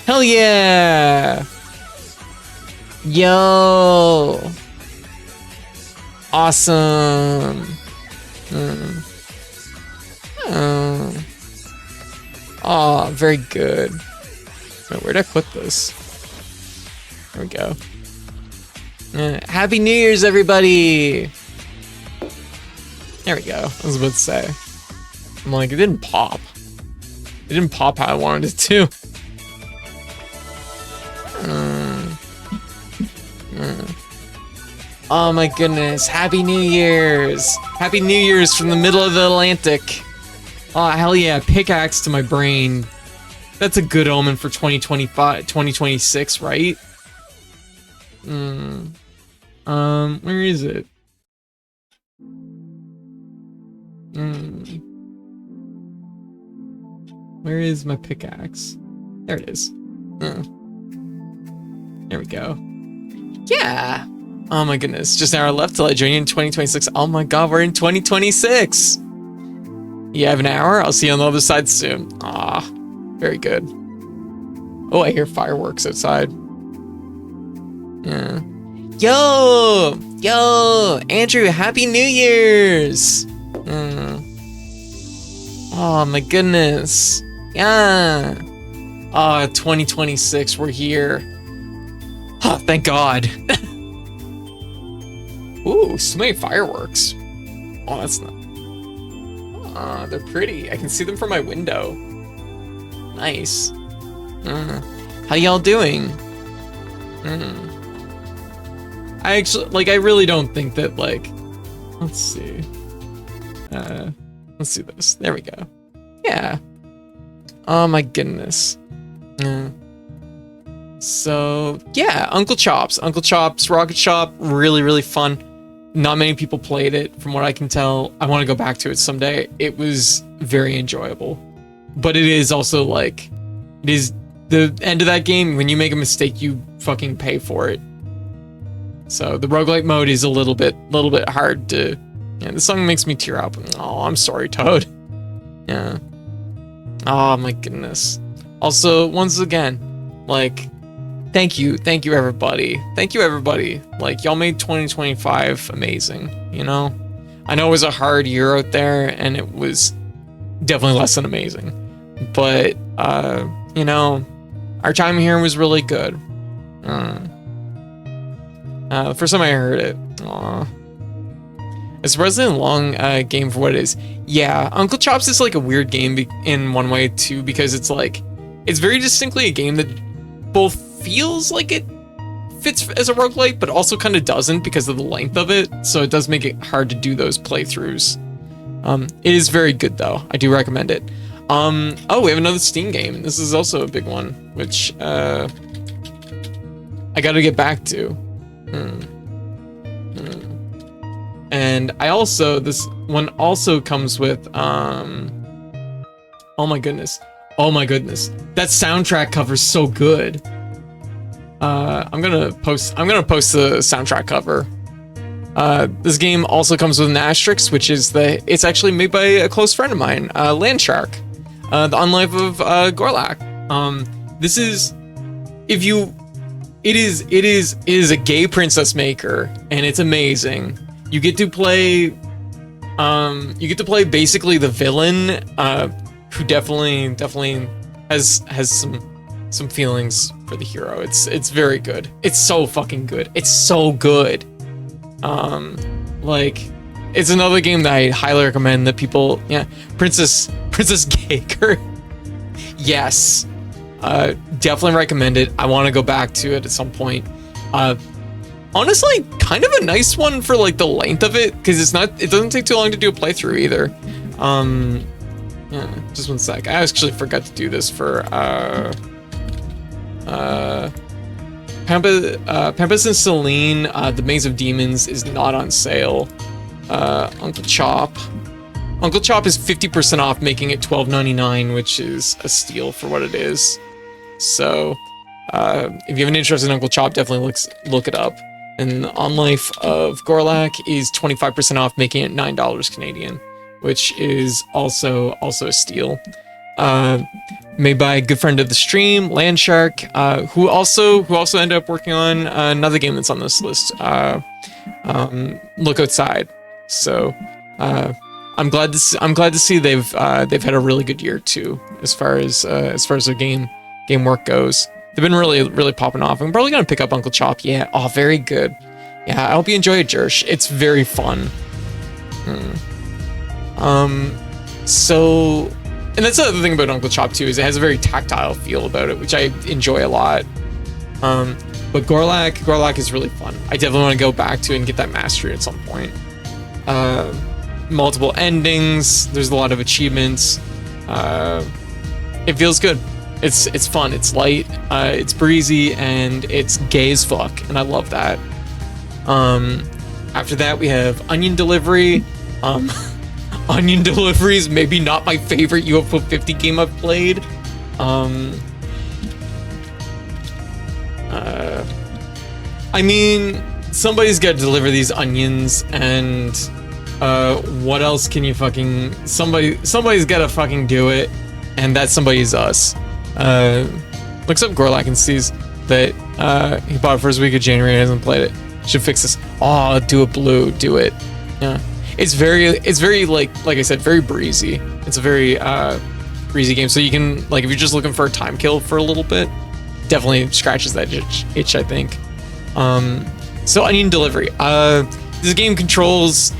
Hell yeah. Yo. Awesome. Oh, very good. Wait, where'd I put this? There we go. Happy New Year's, everybody! There we go. I was about to say. I'm like, it didn't pop. It didn't pop how I wanted it to. Oh my goodness. Happy New Year's! Happy New Year's from the middle of the Atlantic. Oh, hell yeah. Pickaxe to my brain. That's a good omen for 2025, 2026, right? Where is it? Where is my pickaxe? There it is. There we go. Yeah. Oh my goodness. Just an hour left till I join you in 2026. Oh my god, we're in 2026. You have an hour? I'll see you on the other side soon. Ah, very good. Oh, I hear fireworks outside. Yeah. Yo, Andrew, Happy New Year's. Oh my goodness. Yeah. 2026, we're here. Oh, thank God. Ooh, so many fireworks. Oh, that's not. They're pretty. I can see them from my window. Nice. How y'all doing? I actually, like, I really don't think that, like, let's see. Let's do this. There we go. Yeah. Oh my goodness. So, yeah, Uncle Chop's Rocket Shop, really, really fun. Not many people played it, from what I can tell. I want to go back to it someday. It was very enjoyable. But it is also, like, it is the end of that game. When you make a mistake, you fucking pay for it. So, the roguelike mode is a little bit hard to... Yeah, the song makes me tear up. Oh, I'm sorry, Toad. Yeah. Oh, my goodness. Also, once again, like... Thank you everybody. Thank you everybody. Like, y'all made 2025 amazing, you know? I know it was a hard year out there, and it was definitely less than amazing. But, you know, our time here was really good. The first time I heard it, it's a surprisingly long game for what it is. Yeah, Uncle Chops is like a weird game in one way too, because it's like, it's very distinctly a game that both feels like it fits as a roguelite, but also kind of doesn't because of the length of it, so it does make it hard to do those playthroughs. It is very good though, I do recommend it. Oh, we have another Steam game. This is also a big one, which I gotta get back to. And this one also comes with, oh my goodness, that soundtrack cover's so good. I'm gonna post the soundtrack cover. This game also comes with an asterisk, which is it's actually made by a close friend of mine, Landshark, the Unlife of Gorlak. It is a gay princess maker, and it's amazing. You get to play basically the villain, who definitely has some feelings for the hero. It's very good. It's so fucking good. It's so good. Like, it's another game that I highly recommend that people, yeah, Princess Gaker. Yes. Definitely recommend it. I want to go back to it at some point. Honestly, kind of a nice one for like the length of it, because it doesn't take too long to do a playthrough either. Yeah, just one sec. I actually forgot to do this for Pampas and Celine. The Maze of Demons is not on sale. Uncle Chop is 50% off, making it $12.99, which is a steal for what it is. So, if you have an interest in Uncle Chop, definitely look it up. And the On Life of Gorlak is 25% off, making it $9 Canadian, which is also a steal. Made by a good friend of the stream, Landshark, who also ended up working on another game that's on this list, Look Outside. So, I'm glad to see they've had a really good year too, as far as their game work goes. They've been really popping off. I'm probably gonna pick up Uncle Chop. Yeah. Oh, very good. Yeah, I hope you enjoy it, Jersh. It's very fun. So, and that's the other thing about Uncle Chop too, is it has a very tactile feel about it, which I enjoy a lot. But Gorlak is really fun. I definitely want to go back to it and get that mastery at some point. Multiple endings. There's a lot of achievements. It feels good. It's fun. It's light. It's breezy, and it's gay as fuck, and I love that. After that, we have Onion Delivery. Onion Delivery is maybe not my favorite UFO 50 game I've played. I mean, somebody's got to deliver these onions, and what else can you fucking... Somebody's got to fucking do it, and that somebody's us. Looks up Gorlak and sees that he bought it first week of January and hasn't played it. Should fix this. Oh, do it blue. Do it. Yeah. It's very like I said, very breezy. It's a very breezy game. So you can, like, if you're just looking for a time kill for a little bit, definitely scratches that itch, I think. So Onion Delivery. This game controls,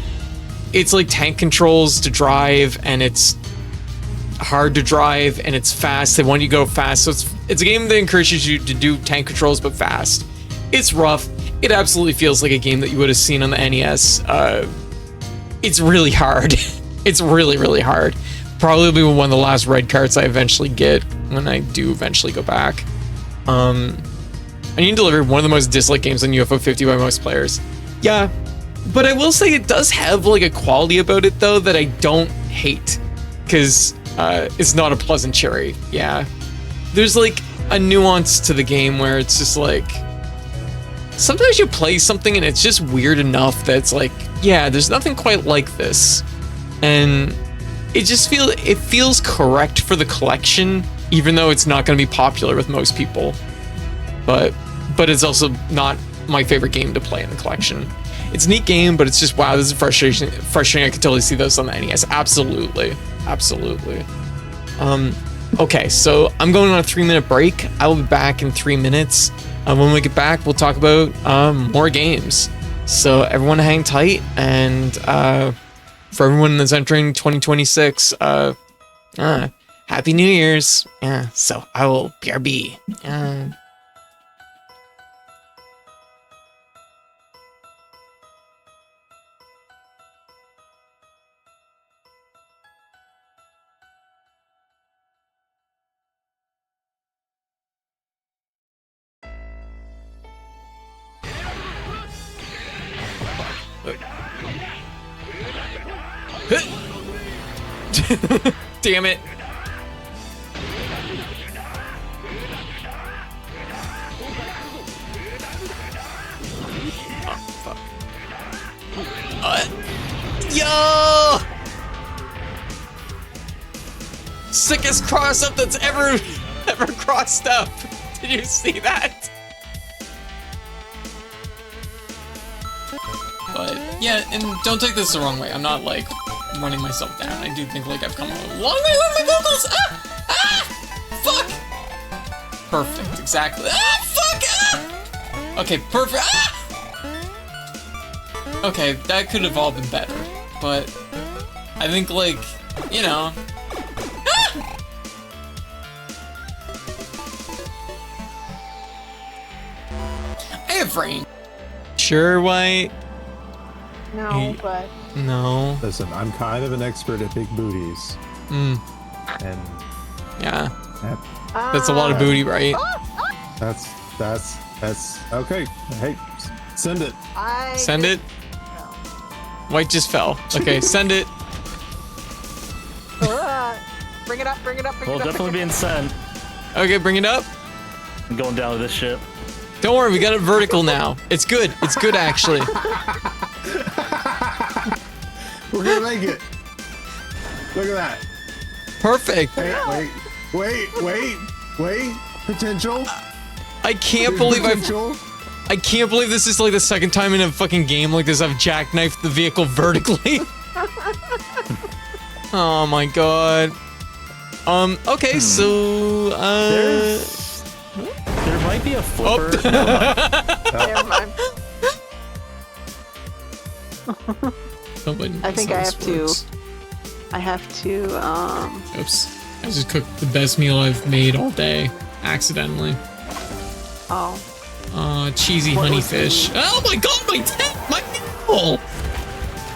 it's like tank controls to drive, and it's hard to drive, and it's fast. They want you to go fast. So it's a game that encourages you to do tank controls, but fast. It's rough. It absolutely feels like a game that you would have seen on the NES. It's really hard. It's really hard. Probably be one of the last red carts I eventually get when I do eventually go back. Onion Delivery, one of the most disliked games on UFO 50 by most players. Yeah, but I will say it does have like a quality about it though that I don't hate, because it's not a pleasant cherry. Yeah, there's like a nuance to the game where it's just like, sometimes you play something and it's just weird enough that it's like, yeah, there's nothing quite like this, and it just feels correct for the collection, even though it's not going to be popular with most people. But it's also not my favorite game to play in the collection. it's a neat game, but it's just, wow, this is frustrating. I could totally see those on the NES. Absolutely. Okay, so I'm going on a 3-minute break. I will be back in 3 minutes. When we get back, we'll talk about more games. So everyone hang tight, and for everyone that's entering 2026, Happy New Year's. Yeah, so I will BRB. Damn it. Oh, fuck. Yo! Sickest cross up that's ever crossed up. Did you see that? But yeah, and don't take this the wrong way. I'm not like running myself down. I do think like I've come a long way with my vocals. Fuck. Perfect. Exactly. Fuck. Okay. Perfect. Okay, that could have all been better, but I think like, you know. I have brain. Sure, White. No, but... No. Listen, I'm kind of an expert at big booties. And... Yeah. That's a lot of booty, right? That's... Okay. Hey, send it. Send it? White just fell. Okay, send it. Bring it up, bring it up, bring Well, it up. definitely being sent. Okay, bring it up. I'm going down with this shit. Don't worry, we got it vertical now. It's good. It's good, actually. We're gonna make it. Look at that. Perfect. Wait. Potential. I can't believe I can't believe this is like the second time in a fucking game like this I've jackknifed the vehicle vertically. Oh my god. Okay, so there might be a flipper. Never mind. I think I have to, Oops. I just cooked the best meal I've made all day. Accidentally. Oh. Cheesy honey fish. Oh my god, my nipple!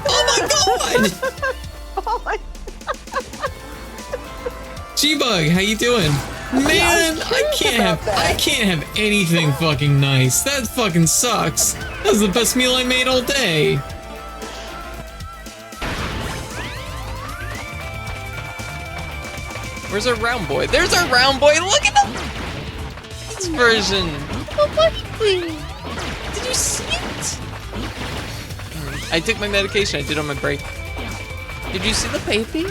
Oh my god! Oh my... G-Bug, how you doing? Man, I can't have anything fucking nice. That fucking sucks. That was the best meal I made all day. Where's our round boy? There's our round boy. Look at this version. Did you see it? I took my medication. I did on my break. Did you see the baby?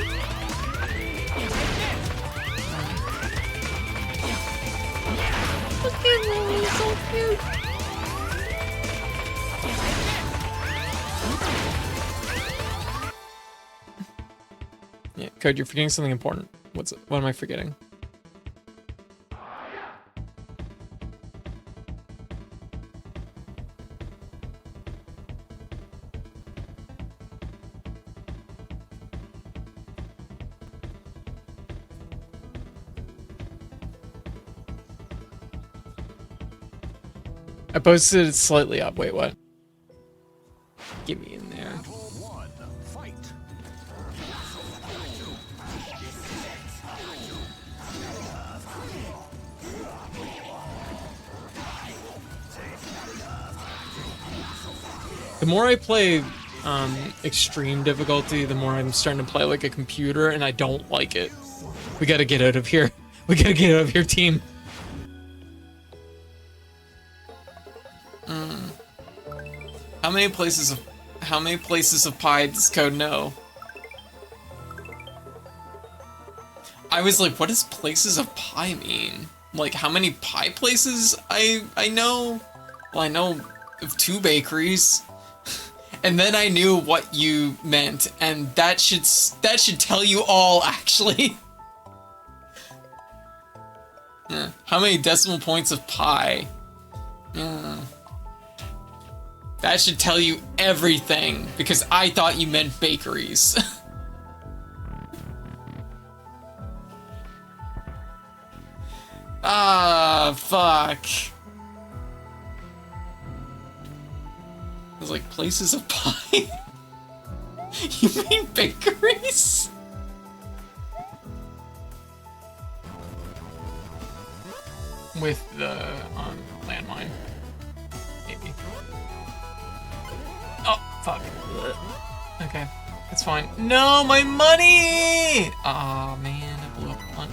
Look at him. He's so cute. Yeah, Code, you're forgetting something important. What am I forgetting? I posted it slightly up. Wait, what? Get me in there. The more I play extreme difficulty, the more I'm starting to play like a computer, and I don't like it. We gotta get out of here. We gotta get out of here, team. How many places of pie does Code know? I was like, what does places of pie mean? Like, how many pie places I know? Well, I know of 2 bakeries. and then I knew what you meant, and that should tell you all, actually. Yeah. How many decimal points of pi? Yeah. That should tell you everything, because I thought you meant bakeries. Ah, fuck. I was like, places of pie? You mean bakeries? With the landmine, maybe. Oh, fuck. Okay, that's fine. No, my money! Aw, man, I blew up one.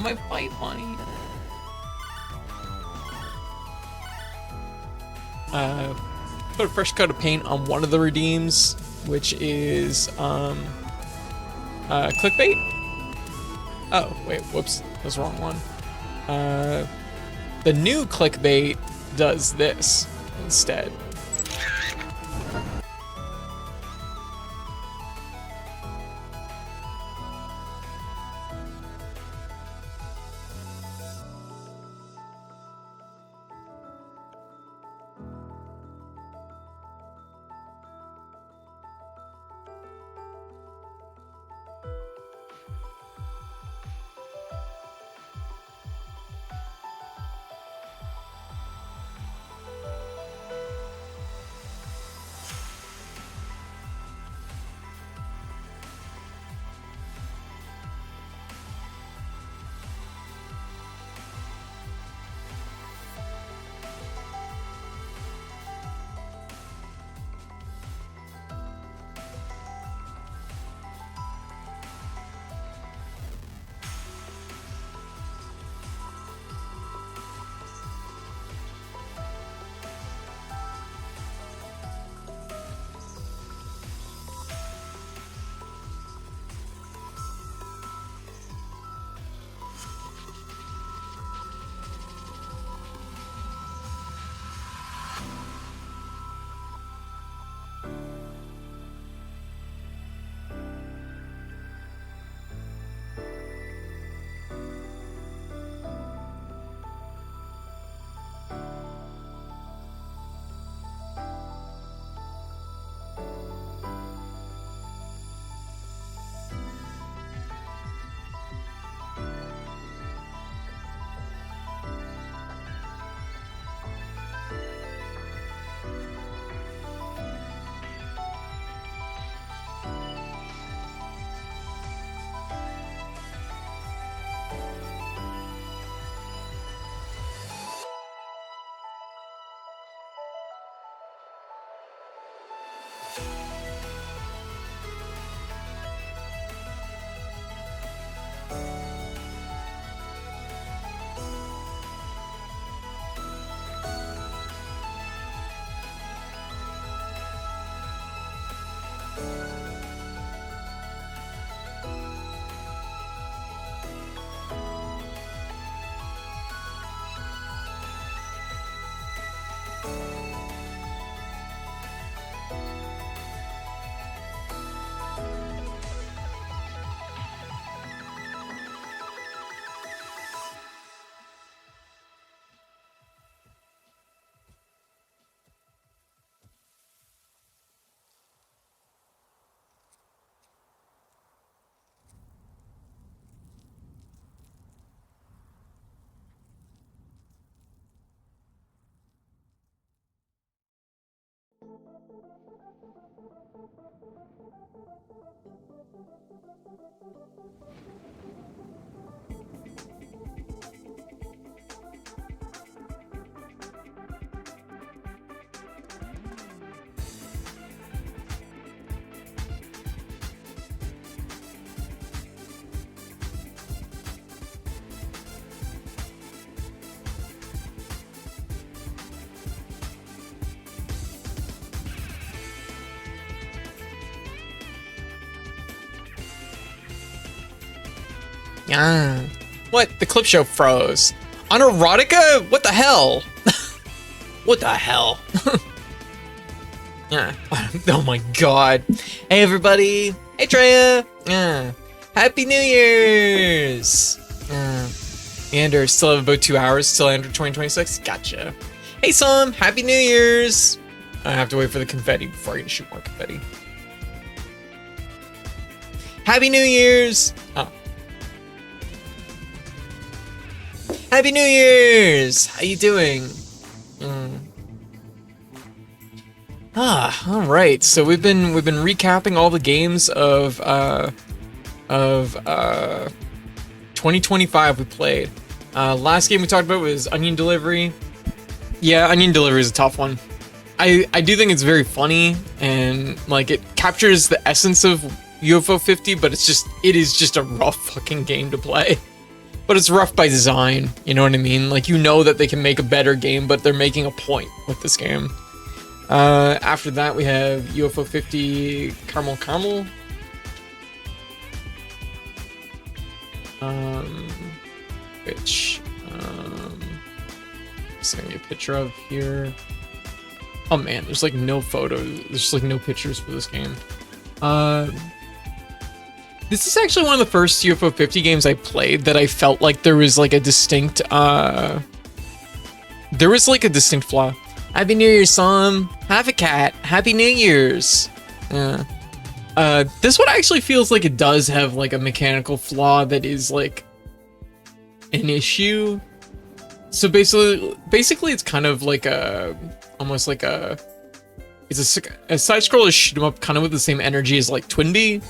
My fight money. Put a fresh coat of paint on one of the redeems, which is clickbait. Oh wait, whoops, that was the wrong one. The new clickbait does this instead. Ah. What? The clip show froze. On erotica? What the hell? What the hell? Yeah. Oh my god. Hey everybody. Hey Treya. Yeah. Happy New Year's. Ander, still have about 2 hours till Ander 2026. Gotcha. Hey Sam. Happy New Year's. I have to wait for the confetti before I can shoot more confetti. Happy New Year's. Oh. Happy New Year's. How you doing? All right. So we've been recapping all the games of 2025 we played. Last game we talked about was Onion Delivery. Yeah, Onion Delivery is a tough one. I do think it's very funny and like it captures the essence of UFO 50, but it is just a rough fucking game to play. But it's rough by design, you know what I mean? Like, you know that they can make a better game, but they're making a point with this game. After that, we have UFO 50 Caramel. Which, just gonna get a picture of here. Oh man, there's like no photos, there's just like no pictures for this game. This is actually one of the first UFO 50 games I played that I felt like there was like a distinct, flaw. Happy New Year's, Sam. Have a cat. Happy New Year's. Yeah. This one actually feels like it does have like a mechanical flaw that is like an issue. So basically it's kind of like almost like it's a side-scroller shoot 'em up kind of with the same energy as like Twinbee.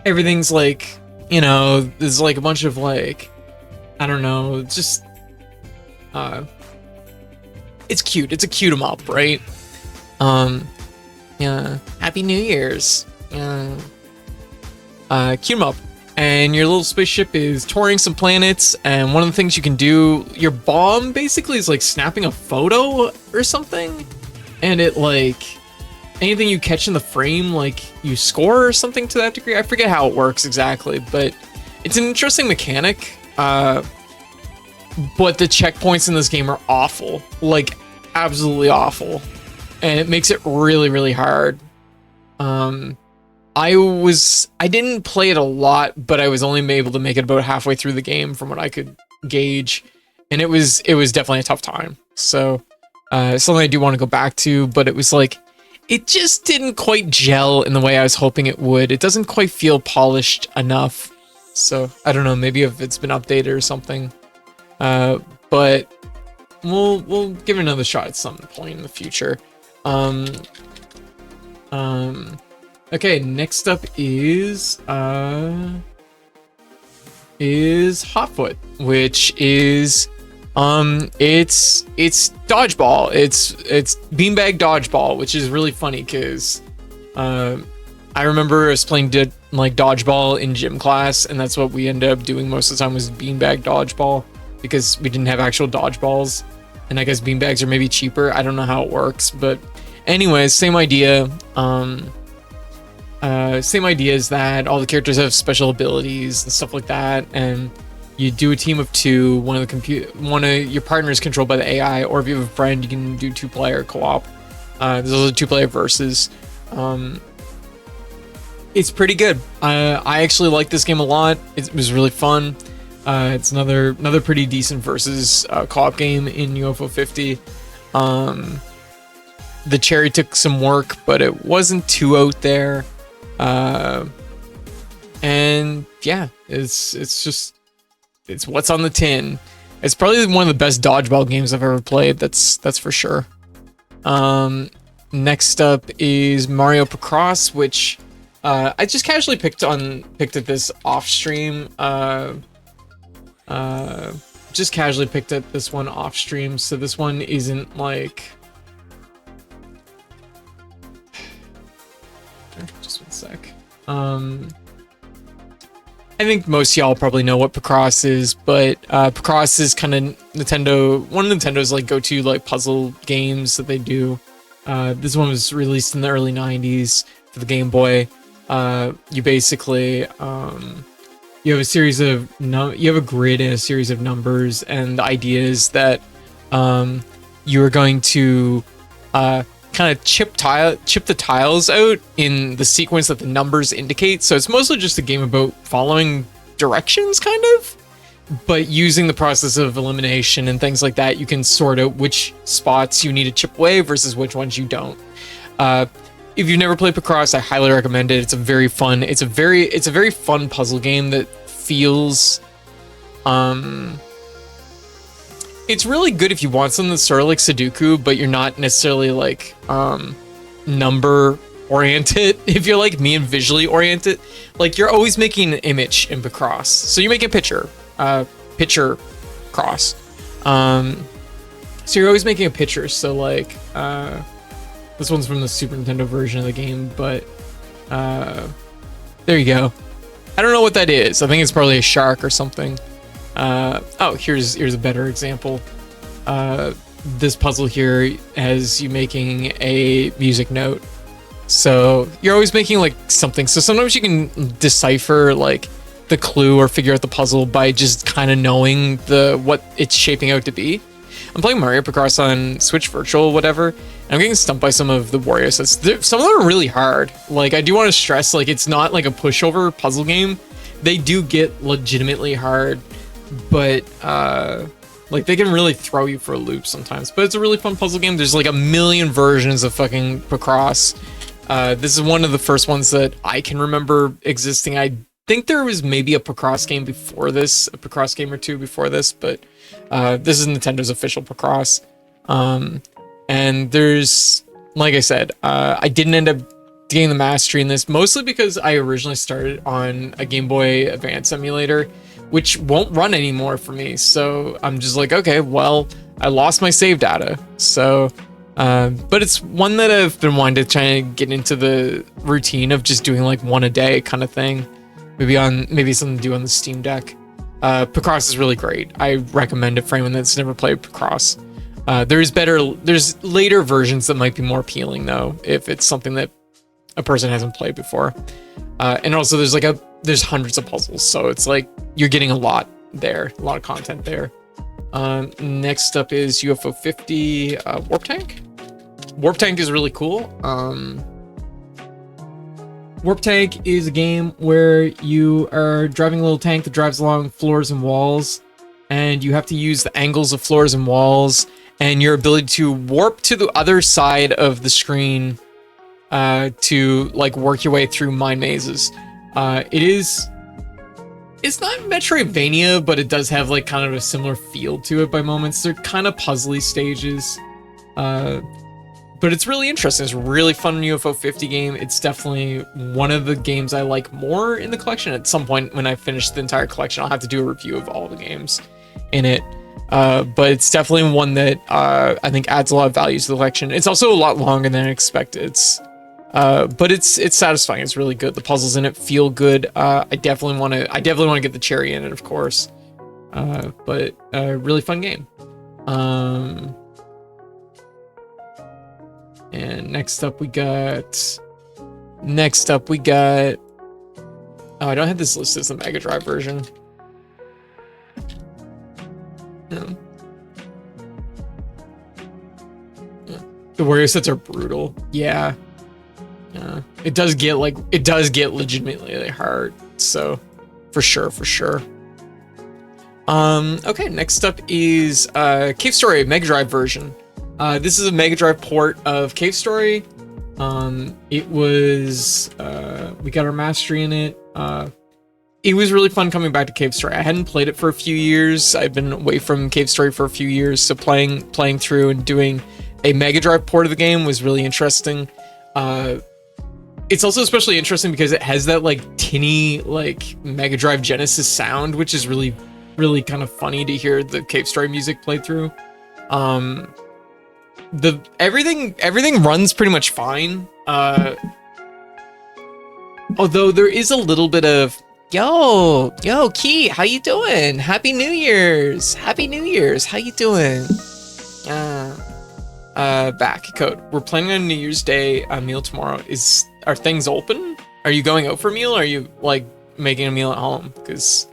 Everything's like, you know, there's like a bunch of like, I don't know, just, it's cute. It's a cute 'em up, right? Yeah. Happy New Year's. Yeah. Cute 'em up. And your little spaceship is touring some planets, and one of the things you can do, your bomb basically is like snapping a photo or something, and it like, anything you catch in the frame, like you score or something to that degree. I forget how it works exactly, but it's an interesting mechanic. But the checkpoints in this game are awful, like absolutely awful, and it makes it really, really hard. I didn't play it a lot, but I was only able to make it about halfway through the game from what I could gauge, and it was definitely a tough time. So something I do want to go back to, but it was like, it just didn't quite gel in the way I was hoping it would. It doesn't quite feel polished enough. So I don't know, maybe if it's been updated or something. But we'll give it another shot at some point in the future. Okay, next up is Hotfoot, which is it's dodgeball. It's beanbag dodgeball, which is really funny because I remember us playing like dodgeball in gym class, and that's what we ended up doing most of the time was beanbag dodgeball because we didn't have actual dodgeballs, and I guess beanbags are maybe cheaper. I don't know how it works, but anyways, same idea. Same idea is that all the characters have special abilities and stuff like that, and you do a team of two. One of your partners is controlled by the AI, or if you have a friend, you can do 2-player co-op. There's also 2-player versus. It's pretty good. I actually like this game a lot. It was really fun. It's another pretty decent versus co-op game in UFO 50. The cherry took some work, but it wasn't too out there. And yeah, it's what's on the tin. It's probably one of the best dodgeball games I've ever played. That's for sure. Next up is Mario Picross, which I just casually picked at this off stream. Just casually picked at this one off stream, so this one isn't like. Just one sec. I think most of y'all probably know what Picross is, but Picross is kind of one of Nintendo's like go-to like puzzle games that they do. This one was released in the early 90s for the Game Boy. You basically you have a series of you have a grid and a series of numbers, and the idea is that you are going to kind of chip the tiles out in the sequence that the numbers indicate. So it's mostly just a game about following directions, kind of, but using the process of elimination and things like that, you can sort out which spots you need to chip away versus which ones you don't. If you've never played Picross, I highly recommend it. It's a very fun puzzle game that feels it's really good if you want something that's sort of like Sudoku, but you're not necessarily like number oriented. If you're like me and visually oriented, like you're always making an image in Picross. So you make a picture cross. So you're always making a picture. So like this one's from the Super Nintendo version of the game, but there you go. I don't know what that is. I think it's probably a shark or something. Oh, here's a better example. This puzzle here has you making a music note. So you're always making like something. So sometimes you can decipher like the clue or figure out the puzzle by just kind of knowing what it's shaping out to be. I'm playing Mario Picross on Switch Virtual, whatever. And I'm getting stumped by some of the Wario sets. Some of them are really hard. Like, I do want to stress, like, it's not like a pushover puzzle game. They do get legitimately hard, but like they can really throw you for a loop sometimes. But it's a really fun puzzle game. There's like a million versions of fucking Picross. This is one of the first ones that I can remember existing. I think there was maybe a Picross game before this, a Picross game or two before this, but this is Nintendo's official Picross. And there's, like I said, I didn't end up getting the mastery in this, mostly because I originally started on a Game Boy Advance emulator, which won't run anymore for me. So I'm just like, okay, well, I lost my save data. So, but it's one that I've been wanting to try and get into the routine of just doing like one a day kind of thing. Maybe something to do on the Steam Deck. Picross is really great. I recommend it for anyone that's never played Picross. There's later versions that might be more appealing though, if it's something that a person hasn't played before. And also there's hundreds of puzzles, so it's like you're getting a lot of content there. Next up is UFO 50 Warp Tank. Warp Tank is really cool. Warp Tank is a game where you are driving a little tank that drives along floors and walls, and you have to use the angles of floors and walls and your ability to warp to the other side of the screen to like work your way through mine mazes. It's not Metroidvania, but it does have like kind of a similar feel to it by moments. They're kind of puzzly stages. But it's really interesting. It's a really fun UFO 50 game. It's definitely one of the games I like more in the collection. At some point when I finish the entire collection, I'll have to do a review of all the games in it. But it's definitely one that I think adds a lot of value to the collection. It's also a lot longer than I expected. But it's satisfying. It's really good. The puzzles in it feel good. I definitely want to get the cherry in it, of course. But a really fun game. And next up we got. Oh, I don't have this listed as the Mega Drive version. No. The Wario sets are brutal. Yeah. It does get legitimately hard. So, for sure. Okay, next up is Cave Story Mega Drive version. This is a Mega Drive port of Cave Story. It was we got our mastery in it. It was really fun coming back to Cave Story. I hadn't played it for a few years. I've been away from Cave Story for a few years, so playing through and doing a Mega Drive port of the game was really interesting. It's also especially interesting because it has that like tinny like Mega Drive Genesis sound, which is really, really kind of funny to hear the Cave Story music played through. Everything runs pretty much fine. Although there is a little bit of yo Key, how you doing? Happy New Year's, how you doing? Back code. We're planning on New Year's Day meal tomorrow. Are things open? Are you going out for a meal? Are you like making a meal at home, because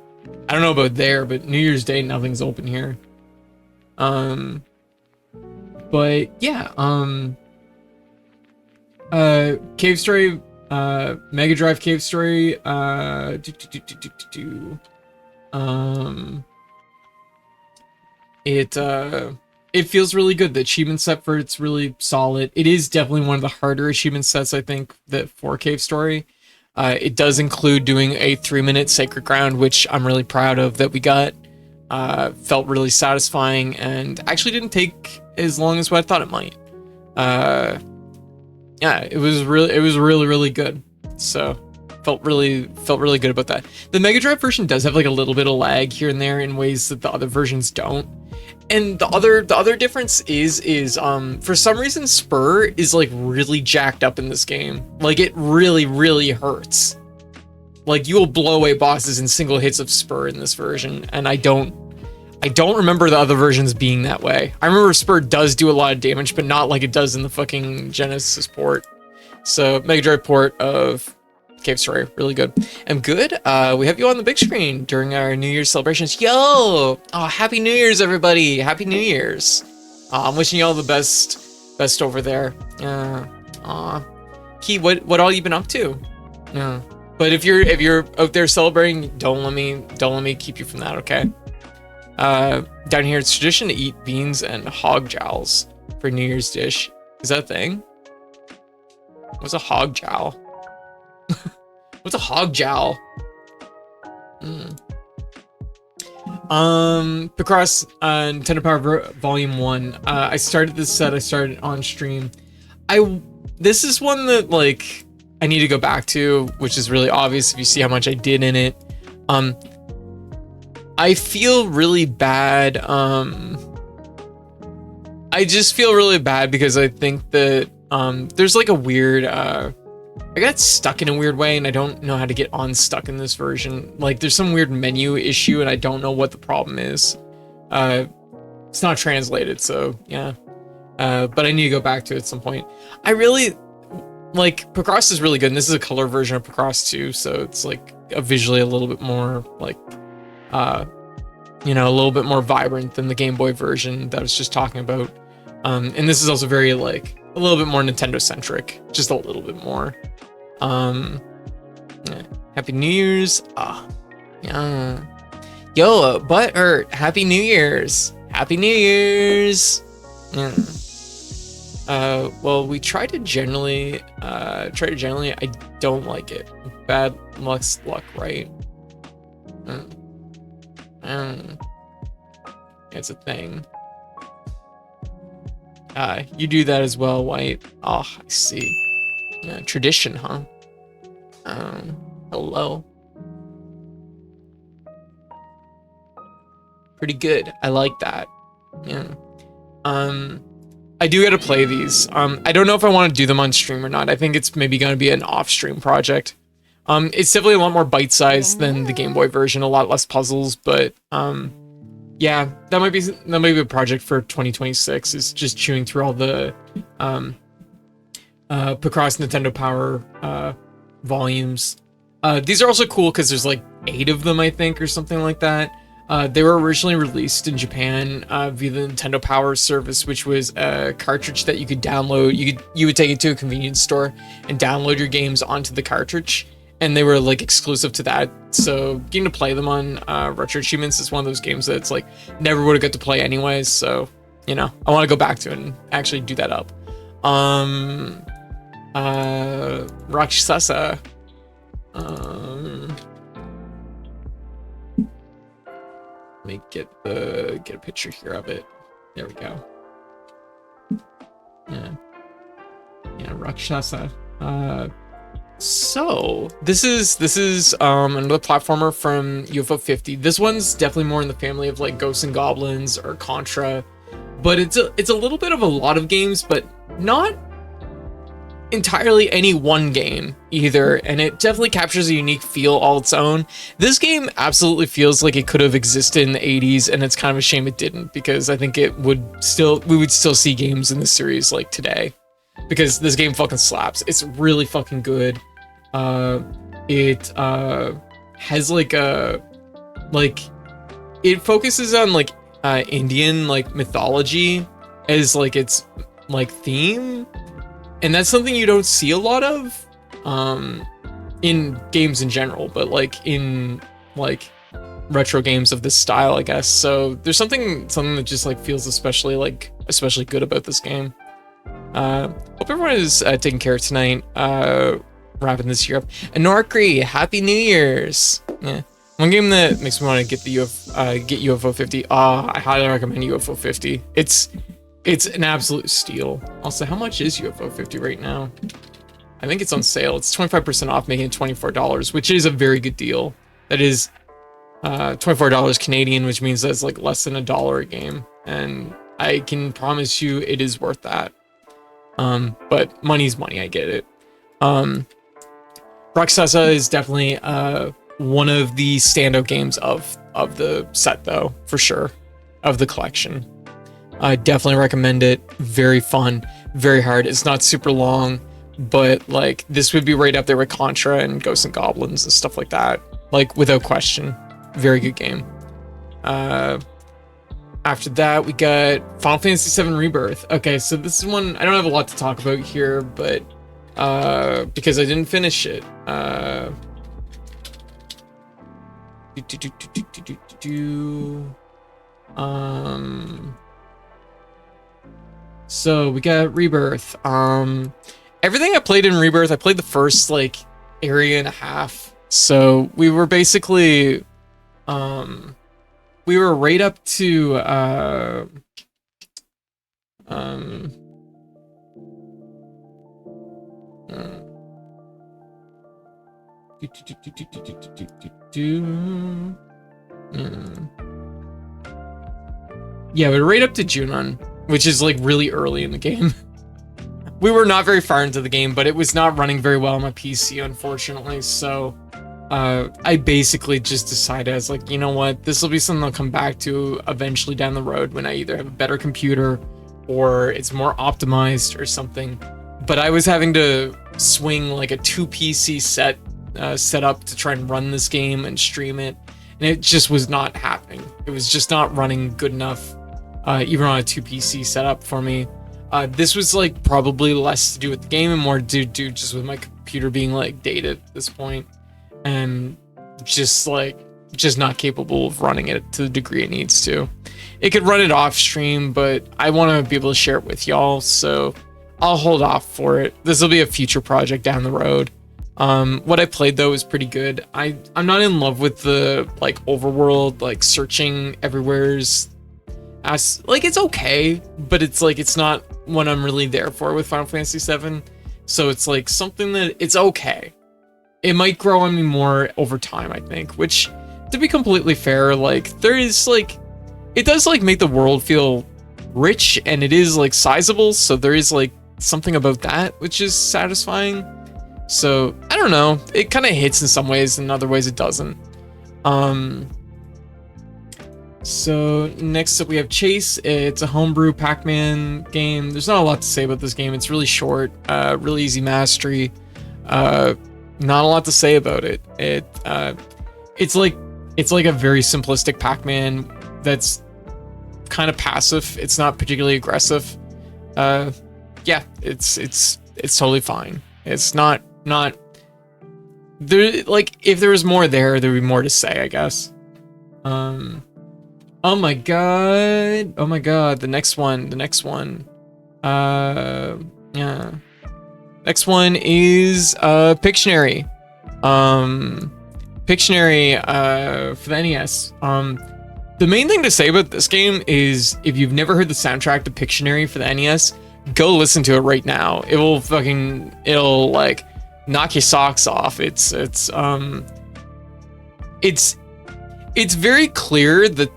I don't know about there, but New Year's Day nothing's open here. But yeah, Cave Story, Mega Drive Cave Story, it feels really good. The achievement set for it's really solid. It is definitely one of the harder achievement sets, I think, that for Cave Story. It does include doing a 3-minute Sacred Ground, which I'm really proud of that we got. Felt really satisfying and actually didn't take as long as what I thought it might. Yeah, it was really good. So felt really good about that. The Mega Drive version does have like a little bit of lag here and there in ways that the other versions don't. And the other difference is for some reason Spur is like really jacked up in this game. Like it really hurts. Like you will blow away bosses in single hits of Spur in this version, and I don't remember the other versions being that way. I remember Spur does do a lot of damage, but not like it does in the fucking Genesis port. So Mega Drive port of Cave Story, really good. And good, we have you on the big screen during our New Year's celebrations. Yo! Oh, Happy New Year's, everybody! Happy New Year's! I'm wishing you all the best over there. Key, what all you been up to? Yeah. But if you're out there celebrating, don't let me keep you from that, okay? Down here, it's tradition to eat beans and hog jowls for New Year's dish. Is that a thing? What's a hog jowl? What's a hog jowl? Picross, Nintendo Power Volume 1. I started this set. I started on stream. This is one that like I need to go back to, which is really obvious if you see how much I did in it. I feel really bad. I just feel really bad because I think that there's like a weird I got stuck in a weird way and I don't know how to get unstuck in this version. Like there's some weird menu issue and I don't know what the problem is. It's not translated, so yeah. But I need to go back to it at some point. I really like Picross is really good, and this is a color version of Picross too, so it's like visually a little bit more like you know, a little bit more vibrant than the Game Boy version that I was just talking about. And this is also very like a little bit more Nintendo centric, just a little bit more. Yeah. Happy New Year's. Yeah. Yo, butt hurt. Happy New Year's. Happy New Year's. Yeah. Well, we try to generally, I don't like it. Bad luck's luck, right? It's a thing. You do that as well, White. Oh, I see. Tradition, huh? Hello. Pretty good. I like that. Yeah. I do gotta play these. I don't know if I want to do them on stream or not. I think it's maybe gonna be an off-stream project. It's definitely a lot more bite-sized than the Game Boy version, a lot less puzzles, but yeah, that might be a project for 2026, is just chewing through all the Picross Nintendo Power volumes. These are also cool because there's like 8 of them, I think, or something like that. They were originally released in Japan via the Nintendo Power service, which was a cartridge that you could download. You would take it to a convenience store and download your games onto the cartridge, and they were like exclusive to that. So getting to play them on Retro Achievements is one of those games that it's like never would have got to play anyways. So you know, I want to go back to it and actually do that up. Rakshasa. Let me get a picture here of it. There we go. Yeah, Rakshasa. So this is another platformer from UFO 50. This one's definitely more in the family of like Ghosts and Goblins or Contra, but it's a little bit of a lot of games, but not entirely any one game either, and it definitely captures a unique feel all its own. This game absolutely feels like it could have existed in the 80s, and it's kind of a shame it didn't, because I think we would still see games in this series like today, because this game fucking slaps. It's really fucking good. It has like a it focuses on like Indian like mythology as like its like theme, and that's something you don't see a lot of in games in general, but like in like retro games of this style, I guess. So there's something that just like feels especially good about this game. Hope everyone is taking care of tonight. Wrapping this year up. Anorkri, Happy New Year's. Yeah. One game that makes me want to get the UFO 50. I highly recommend UFO 50. It's an absolute steal. Also, how much is UFO 50 right now? I think it's on sale. It's 25% off, making it $24, which is a very good deal. That is $24 Canadian, which means that's like less than $1 a game. And I can promise you it is worth that. But money's money, I get it. Rakshasa is definitely one of the standout games of the set, though, for sure, of the collection. I definitely recommend it. Very fun, very hard. It's not super long, but like this would be right up there with Contra and Ghosts and Goblins and stuff like that. Like without question, very good game. After that, we got Final Fantasy VII Rebirth. Okay, so this is one I don't have a lot to talk about here, but because I didn't finish it. So we got Rebirth. Everything I played in Rebirth, I played the first like area and a half. So we were basically we were right up to yeah, we're right up to Junon, which is like really early in the game. We were not very far into the game, but it was not running very well on my PC, unfortunately. So I basically just decided, I was like, you know what, this will be something I'll come back to eventually down the road when I either have a better computer or it's more optimized or something. But I was having to swing like a 2 PC set up to try and run this game and stream it, and it just was not happening. It was just not running good enough, even on a 2 PC setup for me. This was like probably less to do with the game and more to do just with my computer being like dated at this point, and just not capable of running it to the degree it needs to. It could run it off stream, but I want to be able to share it with y'all, so I'll hold off for it. This will be a future project down the road. What I played though was pretty good. I'm not in love with the like overworld, like searching everywhere's as like it's okay, but it's like it's not what I'm really there for with Final Fantasy VII. So it's like something that it's okay. It might grow on me more over time, I think, which, to be completely fair, like there is like it does like make the world feel rich, and it is like sizable, so there is like something about that which is satisfying. So I don't know, it kind of hits in some ways, in other ways it doesn't. So next up we have Chase. It's a homebrew Pac-Man game. There's not a lot to say about this game. It's really short, really easy mastery. Not a lot to say about it. It's like a very simplistic Pac-Man that's kind of passive. It's not particularly aggressive. Yeah, it's totally fine. It's not there. Like if there was more there would be more to say, I guess. Oh my god, the next one. Yeah. Next one is Pictionary. Pictionary for the NES. The main thing to say about this game is if you've never heard the soundtrack to Pictionary for the NES, go listen to it right now. It'll like knock your socks off. It's very clear that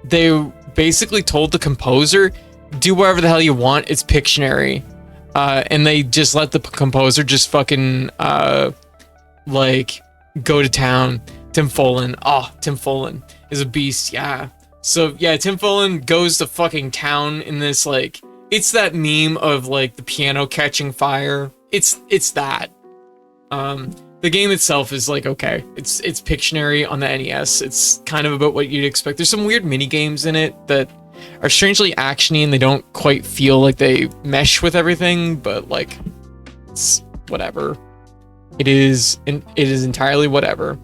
they basically told the composer, do whatever the hell you want, it's Pictionary. And they just let the composer just fucking like go to town. Tim Follin. Tim Follin is a beast, yeah. So yeah, Tim Follin goes to fucking town in this like, it's that meme of like the piano catching fire. It's that. the game itself is like okay. It's Pictionary on the NES. It's kind of about what you'd expect. There's some weird mini games in it that are strangely actiony and they don't quite feel like they mesh with everything, but like it's whatever. It is entirely whatever.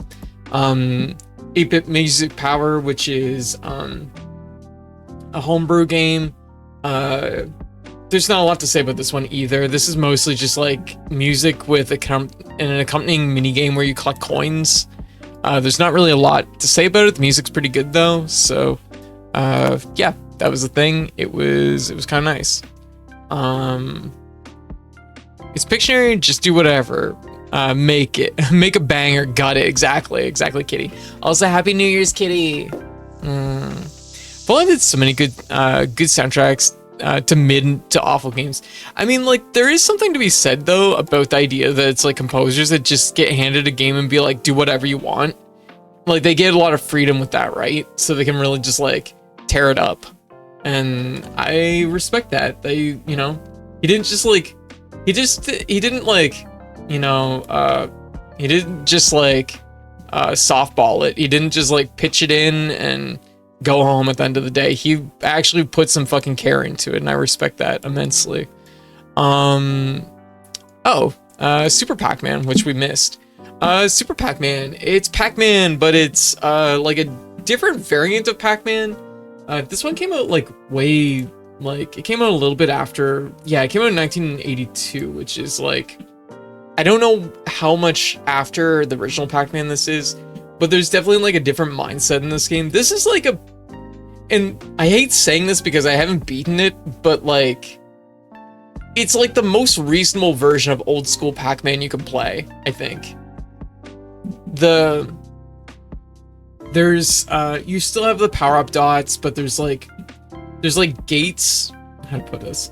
8-Bit Music Power, which is a homebrew game. There's not a lot to say about this one either. This is mostly just like music with an accompanying mini game where you collect coins. There's not really a lot to say about it. The music's pretty good though, so yeah, that was the thing. It was kind of nice. It's Pictionary. Just do whatever. Make a banger. Got it. Exactly, Kitty. Also, Happy New Year's, Kitty. Well, I did so many good soundtracks to mid to awful games. I mean, like, there is something to be said though about the idea that it's like composers that just get handed a game and be like, do whatever you want. Like, they get a lot of freedom with that, right? So they can really just like tear it up, and I respect that. He didn't softball it. He didn't just like pitch it in and go home at the end of the day. He actually put some fucking care into it, and I respect that immensely. Super Pac-Man, which we missed. Super Pac-Man. It's Pac-Man, but it's like a different variant of Pac-Man. This one came out like it came out a little bit after. Yeah, it came out in 1982, which is like, I don't know how much after the original Pac-Man this is, but there's definitely like a different mindset in this game. This is like and I hate saying this because I haven't beaten it, but like, it's like the most reasonable version of old school Pac-Man you can play, I think. There's you still have the power-up dots, but there's like gates. How to put this?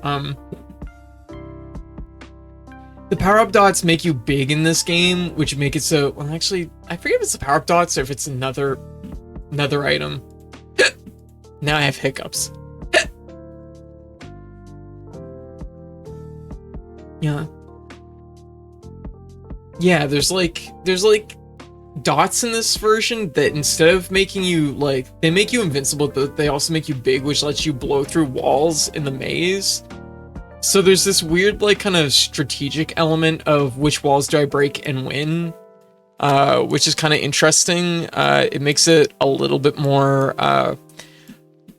The power-up dots make you big in this game, which make it so... Well, actually, I forget if it's the power-up dots or if it's another item. Now I have hiccups. Yeah, there's like dots in this version that instead of making you like... They make you invincible, but they also make you big, which lets you blow through walls in the maze. So there's this weird, like, kind of strategic element of which walls do I break and when, which is kind of interesting. It makes it a little bit more,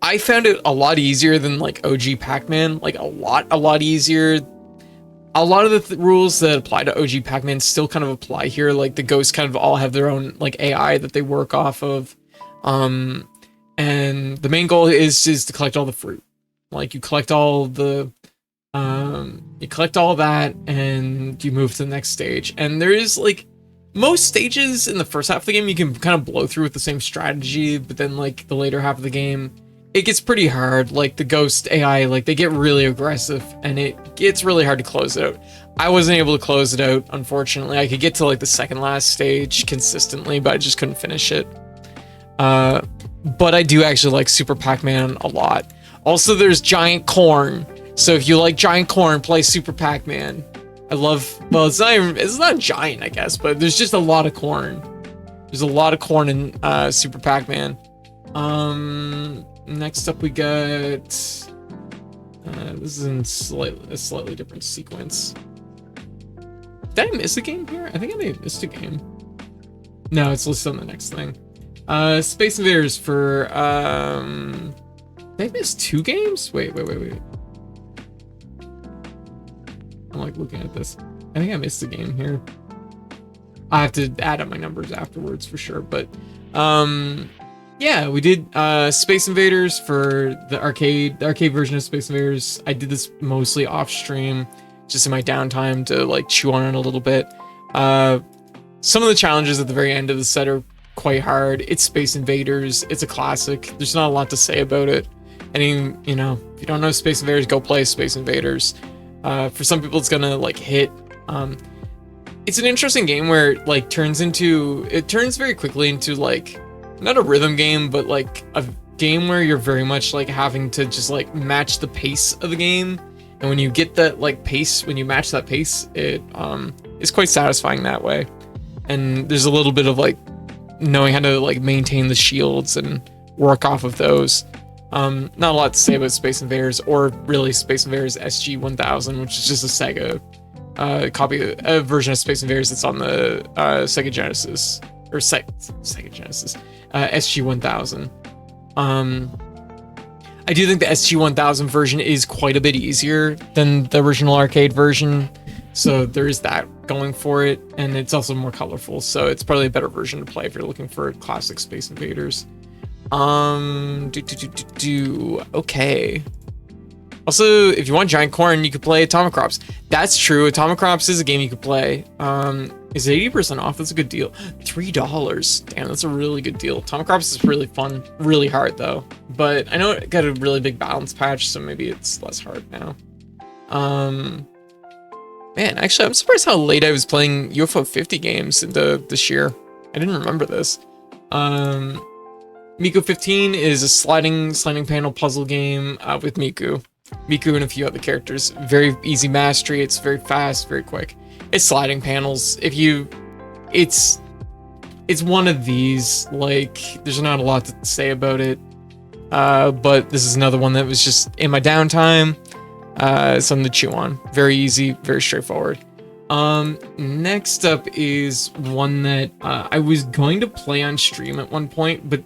I found it a lot easier than, like, OG Pac-Man, like, a lot easier. A lot of the rules that apply to OG Pac-Man still kind of apply here, like, the ghosts kind of all have their own, like, AI that they work off of, and the main goal is to collect all the fruit. Like, you collect all the... you collect all that and you move to the next stage, and there is like most stages in the first half of the game you can kind of blow through with the same strategy, but then like the later half of the game it gets pretty hard. Like the ghost AI, like they get really aggressive and it gets really hard to close it out. I wasn't able to close it out, unfortunately. I could get to like the second last stage consistently, but I just couldn't finish it. But I do actually like Super Pac-Man a lot. Also, there's giant corn. So if you like giant corn, play Super Pac-Man. Well, it's not giant, I guess, but there's just a lot of corn. There's a lot of corn in Super Pac-Man. Next up we got... this is in a slightly different sequence. Did I miss a game here? I think I may have missed a game. No, it's listed on the next thing. Space Invaders for... Did I miss 2 games? Wait. I'm like looking at this. I think I missed a game here. I have to add up my numbers afterwards for sure, but yeah, we did Space Invaders for the arcade version of Space Invaders. I did this mostly off stream, just in my downtime to like chew on it a little bit. Some of the challenges at the very end of the set are quite hard. It's Space Invaders. It's a classic. There's not a lot to say about it. I mean, you know, if you don't know Space Invaders, go play Space Invaders. For some people, it's gonna like hit. It's an interesting game where it like turns very quickly into like not a rhythm game, but like a game where you're very much like having to just like match the pace of the game. And when you get that like pace, when you match that pace, it is quite satisfying that way. and there's a little bit of like knowing how to like maintain the shields and work off of those. Not a lot to say about Space Invaders, or really Space Invaders SG-1000, which is just a Sega a version of Space Invaders that's on the Sega Genesis, or Sega Genesis, SG-1000. I do think the SG-1000 version is quite a bit easier than the original arcade version, so there is that going for it, and it's also more colorful, so it's probably a better version to play if you're looking for classic Space Invaders. Okay. Also, if you want Giant Corn, you could play Atomic Crops. That's true. Atomic Crops is a game you could play. Is it 80% off? That's a good deal. $3. Damn, that's a really good deal. Atomic Crops is really fun. Really hard, though. But I know it got a really big balance patch, so maybe it's less hard now. Man, actually, I'm surprised how late I was playing UFO 50 games this year. I didn't remember this. Miku 15 is a sliding panel puzzle game with Miku and a few other characters. Very easy mastery. It's very fast, very quick. It's sliding panels. It's one of these. Like, there's not a lot to say about it. But this is another one that was just in my downtime. Something to chew on. Very easy, very straightforward. Next up is one that I was going to play on stream at one point, but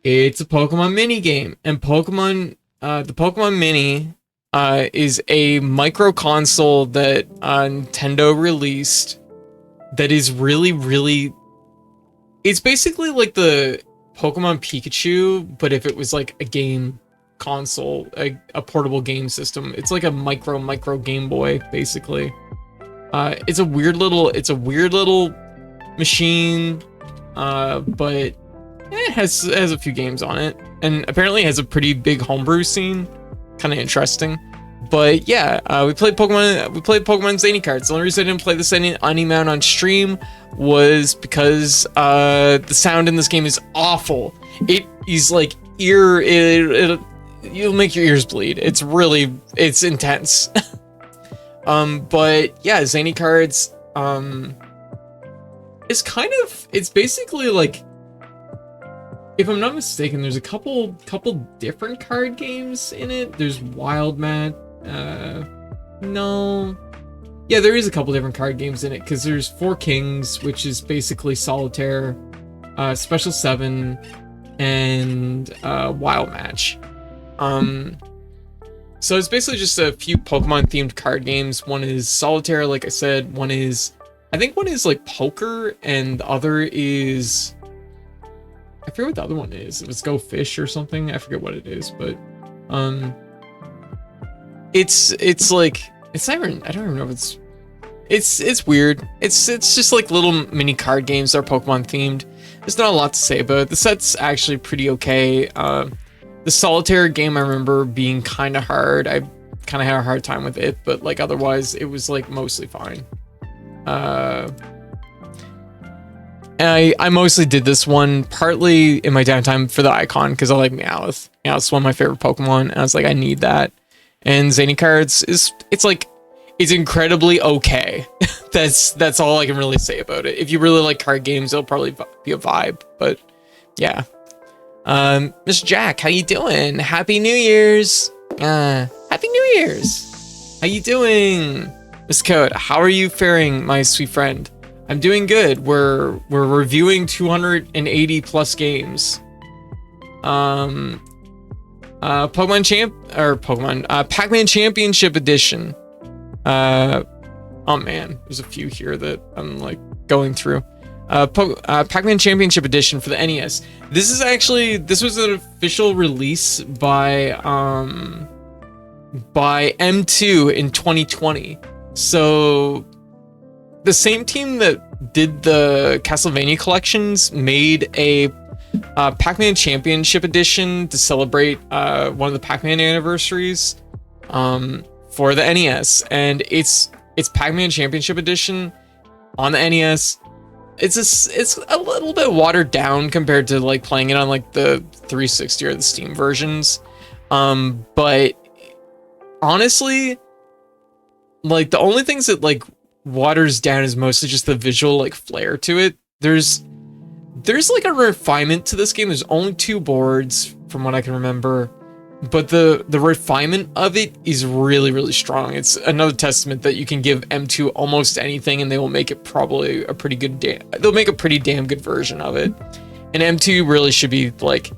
it's a Pokemon mini game, and the Pokemon Mini is a micro console that Nintendo released that is really, it's basically like the Pokemon Pikachu, but if it was like a game console, a portable game system. It's like a micro Game Boy, basically. It's a weird little machine, but it has a few games on it, and apparently has a pretty big homebrew scene. Kind of interesting. But yeah, we played Pokemon Zany Cards. The only reason I didn't play this any amount on stream was because the sound in this game is awful. It is like you'll make your ears bleed. It's intense. But yeah, Zany Cards it's basically like, if I'm not mistaken, there's a couple different card games in it. There's Wild Mat. No. Yeah, there is a couple different card games in it, because there's Four Kings, which is basically Solitaire, Special 7, and Wild Match. So it's basically just a few Pokemon themed card games. One is Solitaire, like I said. I think one is like poker, and the other is, I forget what the other one is. If it's Go Fish or something, I forget what it is, but it's like, it's not even, I don't even know if it's weird. It's just like little mini card games that are Pokemon themed. There's not a lot to say about it. The set's actually pretty okay. The Solitaire game, I remember being kind of hard. I kind of had a hard time with it, but like otherwise it was like mostly fine. And I mostly did this one partly in my downtime for the icon, because I like Meowth. Meowth's one of my favorite Pokemon, and I was like, I need that. And Zany Cards it's incredibly okay. That's all I can really say about it. If you really like card games, it'll probably be a vibe. But yeah. Mr. Jack, how you doing? Happy New Year's. Happy New Year's. How you doing? Miss Code, how are you faring, my sweet friend? I'm doing good. We're reviewing 280 plus games. Pac-Man Championship Edition. Oh man, there's a few here that I'm like going through. Pac-Man Championship Edition for the NES. This was an official release by M2 in 2020. So the same team that did the Castlevania collections made a Pac-Man Championship Edition to celebrate one of the Pac-Man anniversaries for the NES, and it's Pac-Man Championship Edition on the NES. It's a little bit watered down compared to like playing it on like the 360 or the Steam versions, but honestly, like the only things that like waters down is mostly just the visual like flair to it. There's like a refinement to this game. There's only 2 boards from what I can remember, but the refinement of it is really, really strong. It's another testament that you can give M2 almost anything and they will make it probably a pretty good they'll make a pretty damn good version of it. And M2 really should be like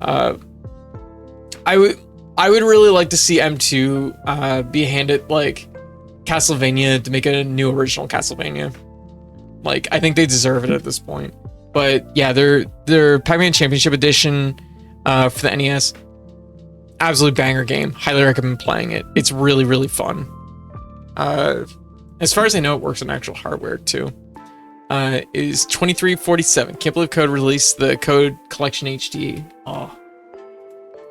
I would really like to see M2 be handed like Castlevania to make a new original Castlevania. Like, I think they deserve it at this point. But yeah, their Pac-Man Championship Edition for the NES, absolute banger game. Highly recommend playing it. It's really, really fun. As far as I know, it works on actual hardware too. Is 2347. Can't believe Code released the Code Collection HD. Oh,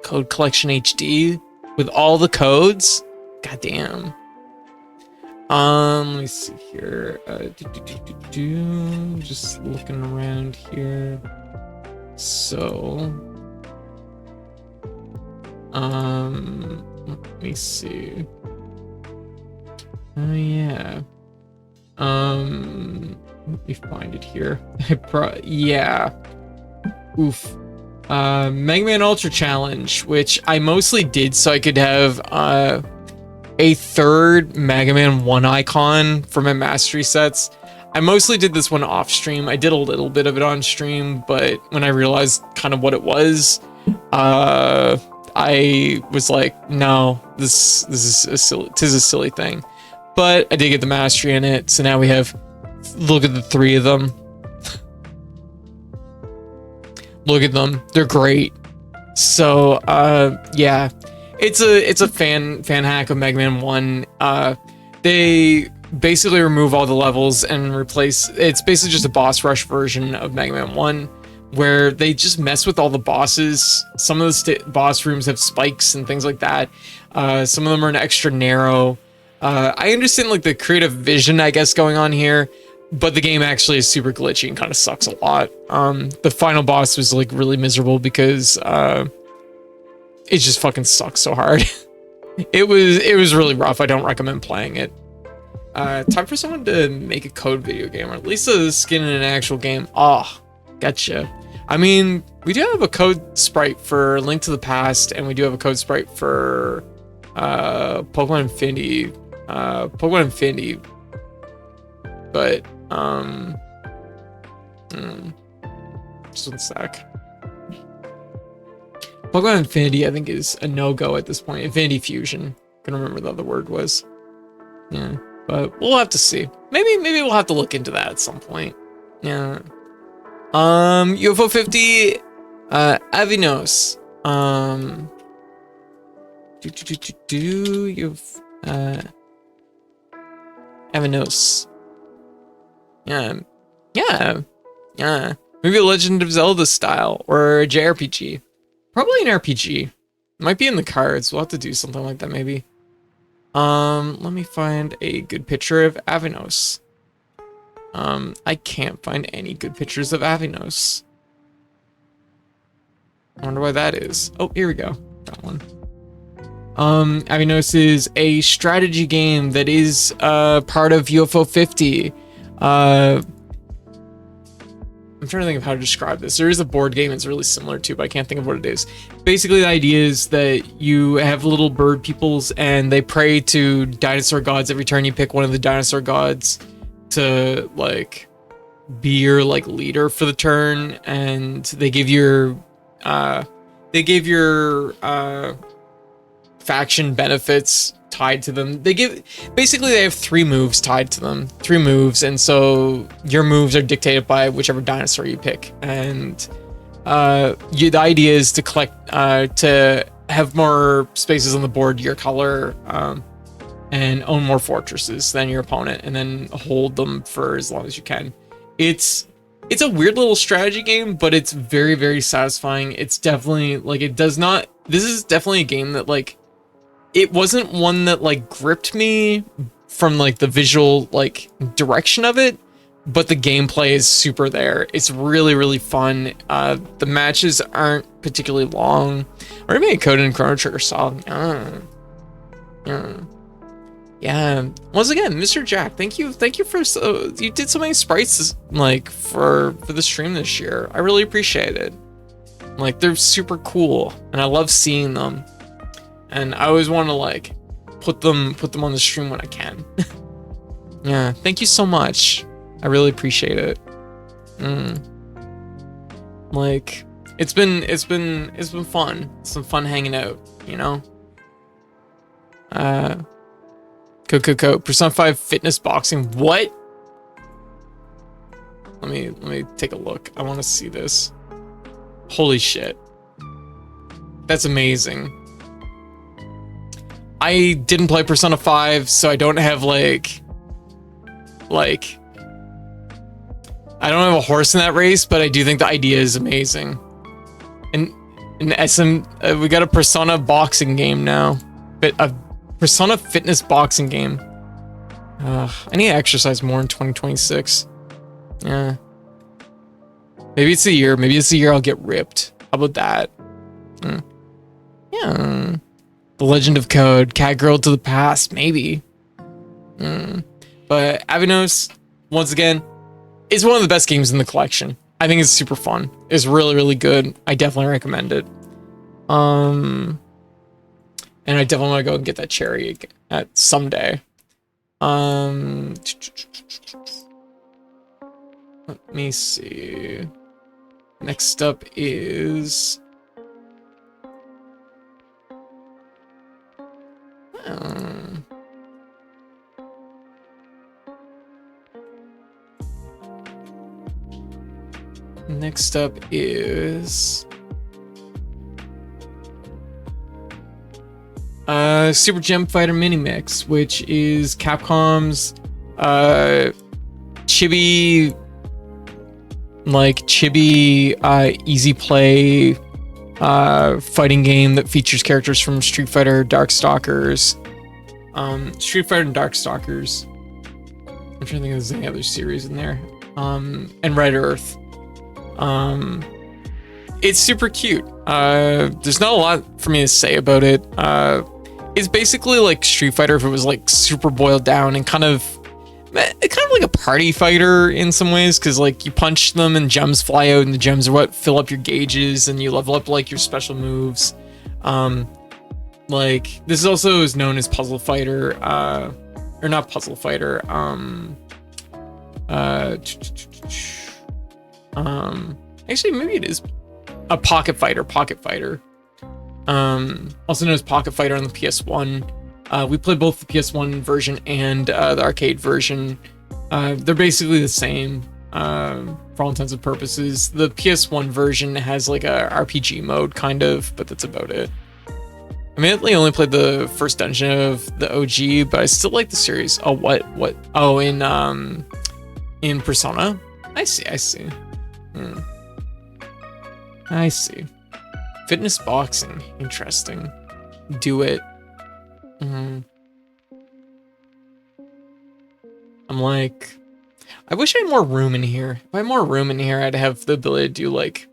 Code Collection HD with all the codes. Goddamn. Let me see here. Just looking around here. So, let me see. Oh yeah. Let me find it here. Yeah. Oof. Mega Man Ultra Challenge, which I mostly did so I could have a third Mega Man 1 icon for my mastery sets. I mostly did this one off stream. I did a little bit of it on stream, but when I realized kind of what it was, I was like, no, this is a silly thing. But I did get the mastery in it, so now we have, look at the 3 of them. Look at them, they're great. So yeah, it's a fan hack of Mega Man 1. They basically remove all the levels and replace, it's basically just a boss rush version of Mega Man 1, where they just mess with all the bosses. Some of the boss rooms have spikes and things like that. Some of them are an extra narrow. I understand like the creative vision, I guess, going on here, but the game actually is super glitchy and kind of sucks a lot. The final boss was like really miserable because it just fucking sucks so hard. It was really rough. I don't recommend playing it. Time for someone to make a Code video game, or at least a skin in an actual game. Oh, gotcha. I mean, we do have a Code sprite for Link to the Past, and we do have a Code sprite for Pokemon Infinity. But just one sec. Pokemon Infinity, I think, is a no-go at this point. Infinity Fusion. Couldn't remember what the other word was. Yeah, but we'll have to see. Maybe we'll have to look into that at some point. Yeah. UFO 50, Avinos. You've Avanos. Yeah. Maybe a Legend of Zelda style or a JRPG. Probably an RPG. Might be in the cards. We'll have to do something like that maybe. Let me find a good picture of Avanos. I can't find any good pictures of Avanos. I wonder why that is. Oh, here we go. Got one. Avanos is a strategy game that is part of UFO 50. I'm trying to think of how to describe this. There is a board game it's really similar to, but I can't think of what it is. Basically, the idea is that you have little bird peoples and they pray to dinosaur gods. Every turn you pick one of the dinosaur gods to like be your like leader for the turn, and they give your faction benefits tied to them. They have 3 moves tied to them. 3 moves, and so your moves are dictated by whichever dinosaur you pick. And the idea is to collect to have more spaces on the board your color, and own more fortresses than your opponent, and then hold them for as long as you can. It's a weird little strategy game, but it's very, very satisfying. It's definitely like, this is definitely a game that like, it wasn't one that like gripped me from like the visual like direction of it, but the gameplay is super there. It's really, really fun. The matches aren't particularly long. Or maybe a Code and Chrono Trigger song. Yeah. Once again, Mr. Jack, thank you for you did so many sprites like for the stream this year. I really appreciate it. Like they're super cool, and I love seeing them. And I always want to like put them on the stream when I can. Yeah, thank you so much. I really appreciate it. Like it's been fun. It's been fun hanging out, you know? Persona 5 fitness boxing. What? Let me take a look. I want to see this. Holy shit. That's amazing. I didn't play Persona 5, so I don't have like I don't have a horse in that race, but I do think the idea is amazing. And in SM, we got a Persona boxing game now, but a Persona fitness boxing game. I need to exercise more in 2026. Yeah. Maybe it's the year. Maybe it's the year I'll get ripped. How about that? Yeah. The Legend of Code, Cat Girl to the Past, maybe. But Avanos, once again, is one of the best games in the collection. I think it's super fun. It's really, really good. I definitely recommend it. And I definitely want to go and get that cherry at someday. Let me see. Next up is next up is Super Gem Fighter Mini Mix, which is Capcom's chibi easy play fighting game that features characters from Street Fighter, Darkstalkers, Street Fighter and Darkstalkers. I'm trying to think if there's any other series in there. And Red Earth. It's super cute. There's not a lot for me to say about it. It's basically like Street Fighter if it was like super boiled down and kind of like a party fighter in some ways, because like you punch them and gems fly out, and the gems are what fill up your gauges, and you level up like your special moves. Like this also is known as Puzzle Fighter, or not Puzzle Fighter. Actually, maybe it is a Pocket Fighter. Also known as Pocket Fighter on the PS1. We played both the PS1 version and the arcade version. They're basically the same for all intents and purposes. The PS1 version has like a RPG mode kind of, but that's about it. I mainly only played the first dungeon of the OG, but I still like the series. Oh, what? Oh, in Persona? I see. I see. Fitness boxing. Interesting. Do it. I'm like, I wish I had more room in here. If I had more room in here, I'd have the ability to do like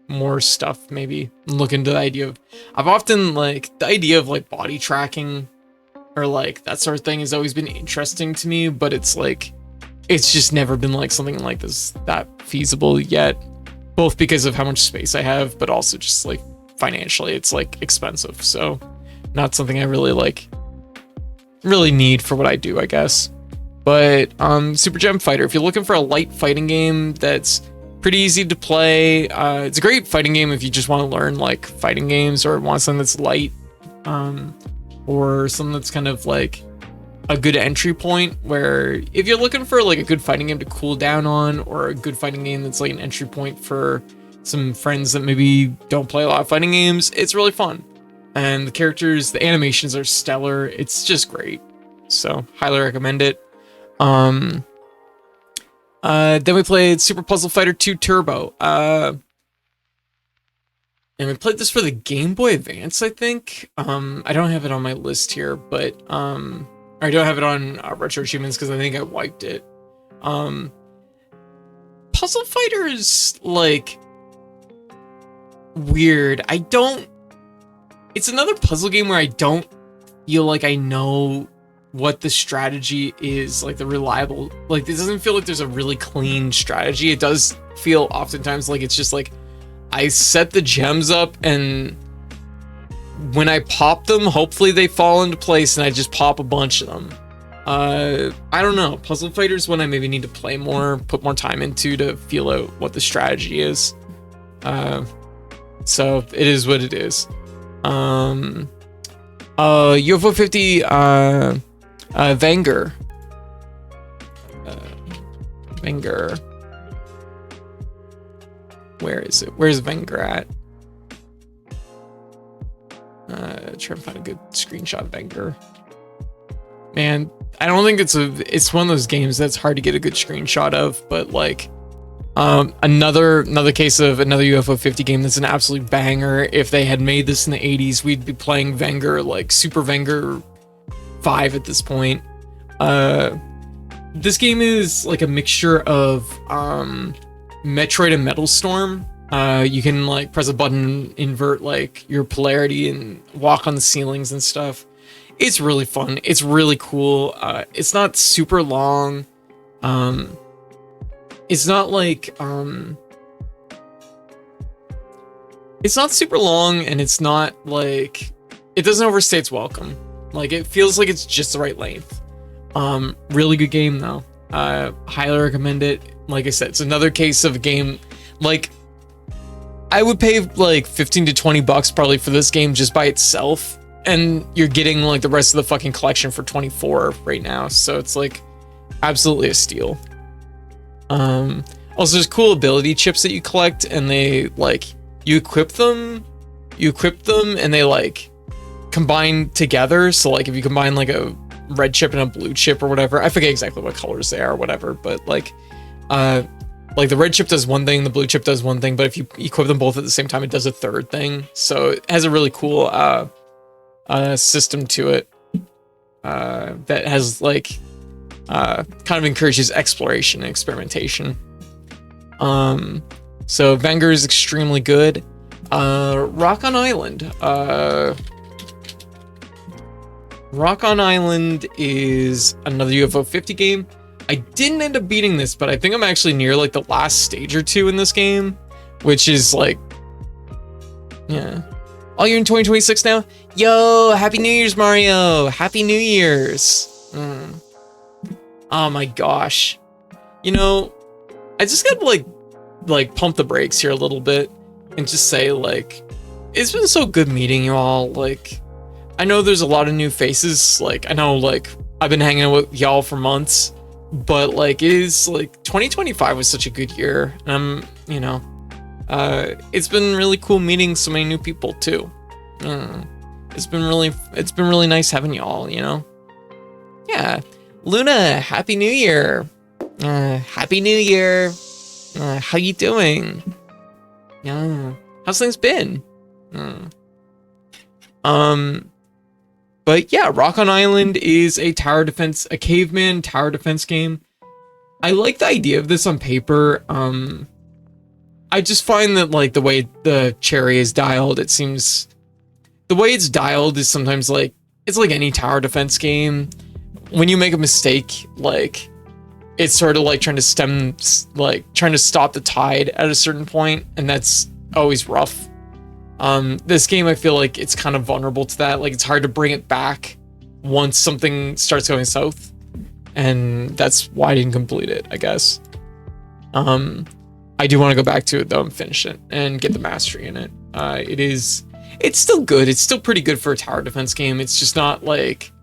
more stuff, maybe look into the idea of, I've often like the idea of like body tracking or like that sort of thing has always been interesting to me, but it's like, it's just never been like something like this that feasible yet, both because of how much space I have, but also just like financially it's like expensive. So not something I really need for what I do, I guess. But Super Gem Fighter, if you're looking for a light fighting game that's pretty easy to play, it's a great fighting game if you just want to learn like fighting games or want something that's light, or something that's kind of like a good entry point, where if you're looking for like a good fighting game to cool down on, or a good fighting game that's like an entry point for some friends that maybe don't play a lot of fighting games, it's really fun. And the characters, the animations are stellar. It's just great. So highly recommend it. Then we played Super Puzzle Fighter 2 Turbo. And we played this for the Game Boy Advance, I think. I don't have it on my list here, but I don't have it on Retro Achievements because I think I wiped it. Puzzle Fighter is like weird. It's another puzzle game where I don't feel like I know what the strategy is, like the reliable, like it doesn't feel like there's a really clean strategy. It does feel oftentimes like it's just like I set the gems up, and when I pop them, hopefully they fall into place, and I just pop a bunch of them. I don't know. Puzzle Fighter's one I maybe need to play more, put more time into to feel out what the strategy is. So it is what it is. UFO 50 Wenger. Wenger. Where is it? Where's Wenger at? Try and find a good screenshot of Wenger. Man, I don't think it's one of those games that's hard to get a good screenshot of, but like another case of another UFO 50 game that's an absolute banger. If they had made this in the 80s, we'd be playing Wenger, like Super Wenger 5 at this point. This game is like a mixture of Metroid and Metal Storm. You can like press a button, invert like your polarity, and walk on the ceilings and stuff. It's really fun. It's really cool. It's not super long. It's not like it's not super long, and it's not like it doesn't overstay its welcome. Like it feels like it's just the right length. Really good game though. Highly recommend it. Like I said, it's another case of a game like I would pay like 15 to 20 bucks probably for this game just by itself, and you're getting like the rest of the fucking collection for 24 right now. So it's like absolutely a steal. Also there's cool ability chips that you collect, and they like you equip them and they like combine together. So like if you combine like a red chip and a blue chip or whatever, I forget exactly what colors they are or whatever, but like the red chip does one thing, the blue chip does one thing, but if you equip them both at the same time, it does a third thing. So it has a really cool system to it that has like kind of encourages exploration and experimentation. So Wenger is extremely good. Rock on Island. Rock on Island is another UFO 50 game. I didn't end up beating this, but I think I'm actually near like the last stage or two in this game, which is like, yeah. Oh, you're in 2026 now? Yo, Happy New Year's, Mario. Happy New Year's. Oh my gosh. You know, I just gotta like pump the brakes here a little bit and just say like, it's been so good meeting you all. Like, I know there's a lot of new faces. Like, I know like I've been hanging out with y'all for months, but like it is like 2025 was such a good year. And you know, it's been really cool meeting so many new people too. It's been really nice having y'all, you know? Yeah. Luna, Happy New Year. Happy New Year. How you doing? Yeah. How's things been? But yeah, Rock on Island is a caveman tower defense game. I like the idea of this on paper. I just find that like the way the cherry is dialed, it seems the way it's dialed is sometimes like it's like any tower defense game. When you make a mistake, like it's sort of like trying to stop the tide at a certain point, and that's always rough. This game, I feel like it's kind of vulnerable to that. Like it's hard to bring it back once something starts going south, and that's why I didn't complete it, I guess. I do want to go back to it though and finish it and get the mastery in it. It's still good. It's still pretty good for a tower defense game. It's just not like,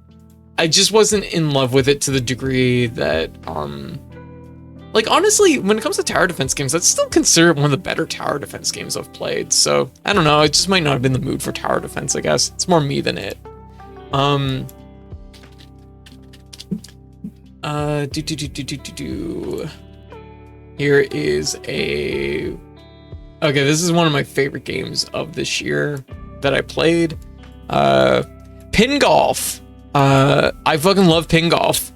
I just wasn't in love with it to the degree that, like honestly, when it comes to tower defense games, I'd still consider it one of the better tower defense games I've played. So I don't know. I just might not have been in the mood for tower defense, I guess. It's more me than it. Here is okay, this is one of my favorite games of this year that I played. Pin golf. I fucking love pin golf.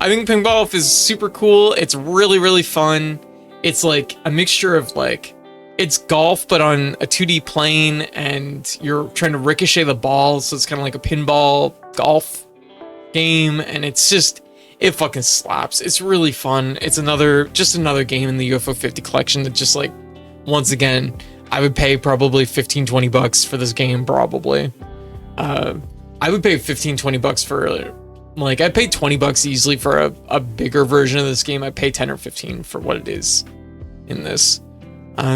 I think pin golf is super cool. It's really, really fun. It's like a mixture of like, it's golf, but on a 2D plane, and you're trying to ricochet the ball. So it's kind of like a pinball golf. game, and it fucking slaps. It's really fun. It's just another game in the UFO 50 collection that just like, once again, I would pay probably 15-20 bucks for this game, probably. I would pay 15-20 bucks for, like, I paid 20 bucks easily for a bigger version of this game. I pay 10 or 15 for what it is in this.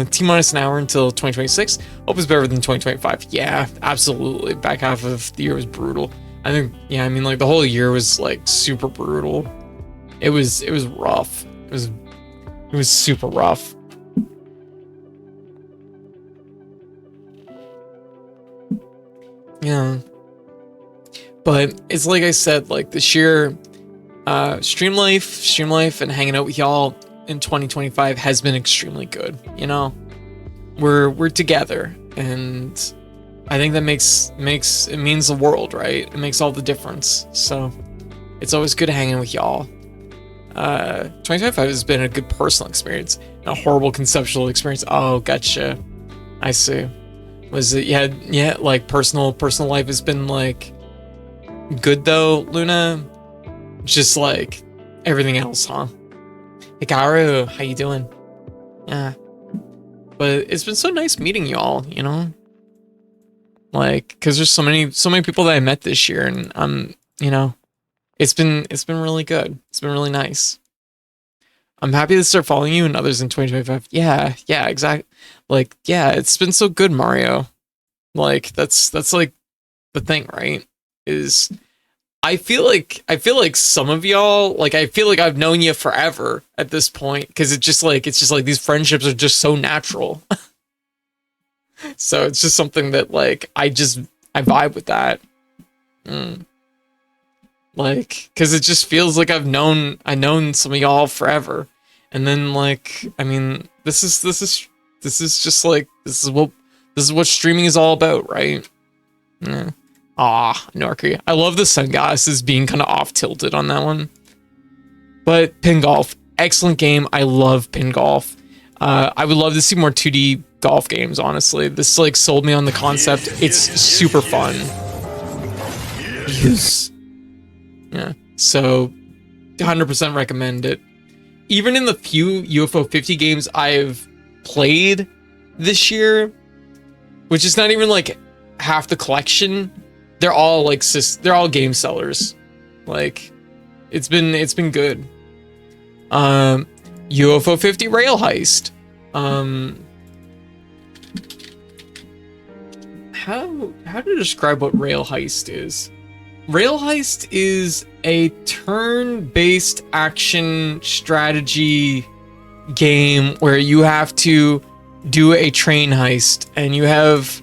T-minus an hour until 2026. Hope it's better than 2025. Yeah, absolutely. Back half of the year was brutal. I think, yeah, I mean, like, the whole year was, like, super brutal. It was rough. It was super rough. Yeah. But it's like I said, like, this year, stream life and hanging out with y'all in 2025 has been extremely good. You know, we're together, and I think that means the world, right? It makes all the difference. So it's always good hanging with y'all. 2025 has been a good personal experience, and a horrible conceptual experience. Oh, gotcha. I see. Was it, yeah, like personal life has been like good though, Luna? Just like everything else, huh? Hikaru, how you doing? Yeah. But it's been so nice meeting y'all, you know? Like, cause there's so many people that I met this year, and you know, it's been really good. It's been really nice. I'm happy to start following you and others in 2025. Yeah, exactly. Like, yeah, it's been so good, Mario. Like, that's like the thing, right? Is I feel like some of y'all, like, I feel like I've known you forever at this point, because it's just like these friendships are just so natural. So it's just something that, like, I vibe with that. Like, because it just feels like I've known some of y'all forever, and then, like, I mean, this is just like, this is what streaming is all about, right? Yeah. Norky. I love the sunglasses being kind of off tilted on that one. But Pin Golf, excellent game. I love Pin Golf. I would love to see more 2D golf games, honestly. This, like, sold me on the concept. It's super fun. Yeah, so 100% recommend it. Even in the few UFO 50 games I've played this year, which is not even like half the collection, they're all like they're all game sellers. Like, it's been good. UFO 50 Rail Heist. How to describe what Rail Heist is? Rail Heist is a turn-based action strategy game where you have to do a train heist, and you have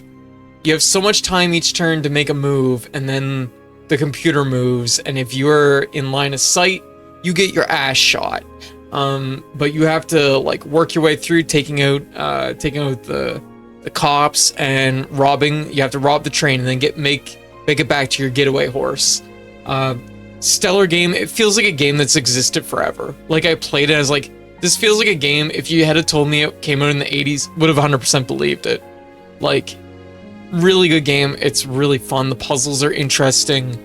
so much time each turn to make a move, and then the computer moves, and if you're in line of sight, you get your ass shot. But you have to, like, work your way through taking out the cops and robbing. You have to rob the train and then make it back to your getaway horse. Stellar game. It feels like a game that's existed forever. Like, I played it, I was like, this feels like a game, if you had told me it came out in the 80s, would have 100% believed it. Like, really good game. It's really fun. The puzzles are interesting.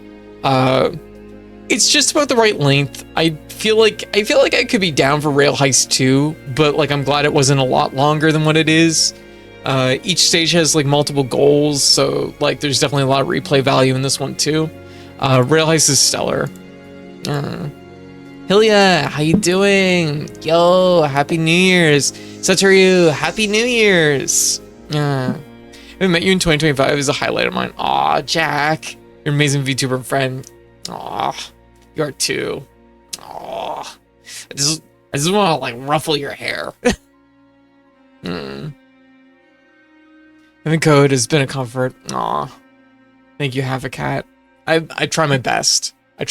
It's just about the right length. I feel like I could be down for Rail Heist 2, but, like, I'm glad it wasn't a lot longer than what it is. Each stage has, like, multiple goals, so, like, there's definitely a lot of replay value in this one too. Rail Heist is stellar. Hilya, how you doing? Yo, happy New Year's. Satoru, happy New Year's. I met you in 2025 is a highlight of mine. Aw, Jack, you're an amazing VTuber friend. Aw, you are too. Aw, I just want to, like, ruffle your hair. Having code has been a comfort. Aw, thank you, Have a Cat. I try my best. I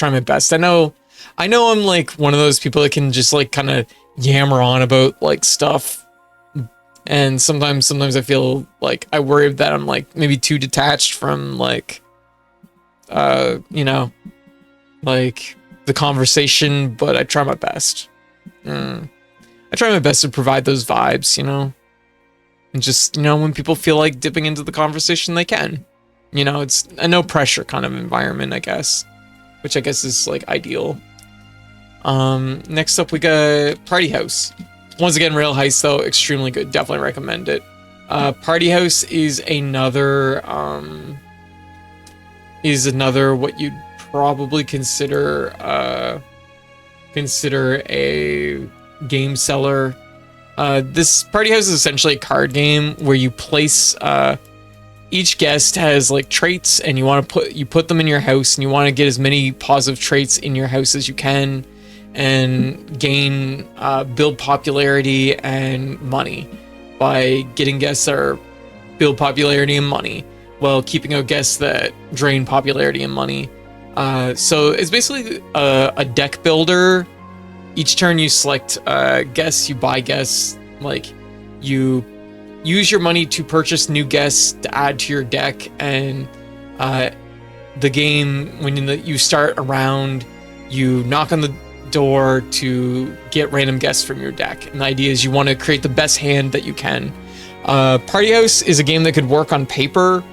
know I'm, like, one of those people that can just, like, kind of yammer on about, like, stuff, and sometimes I feel like I worry that I'm, like, maybe too detached from, like, you know, like, the conversation, but I try my best. I try my best to provide those vibes, you know, and just, you know, when people feel like dipping into the conversation, they can. You know, it's a no pressure kind of environment, I guess. which I guess is like ideal. Next up we got Party House. Once again, Rail Heist though, extremely good. Definitely recommend it. Party House is another what you'd probably consider a game seller. This Party House is essentially a card game where you place each guest has like traits, and you put them in your house, and you want to get as many positive traits in your house as you can, and build popularity and money by getting guests that are build popularity and money while keeping out guests that drain popularity and money. So it's basically a deck builder. Each turn you select guests, you buy guests, like you use your money to purchase new guests to add to your deck, and the game, when you start a round, you knock on the door to get random guests from your deck, and the idea is you want to create the best hand that you can. Party House is a game that could work on paper.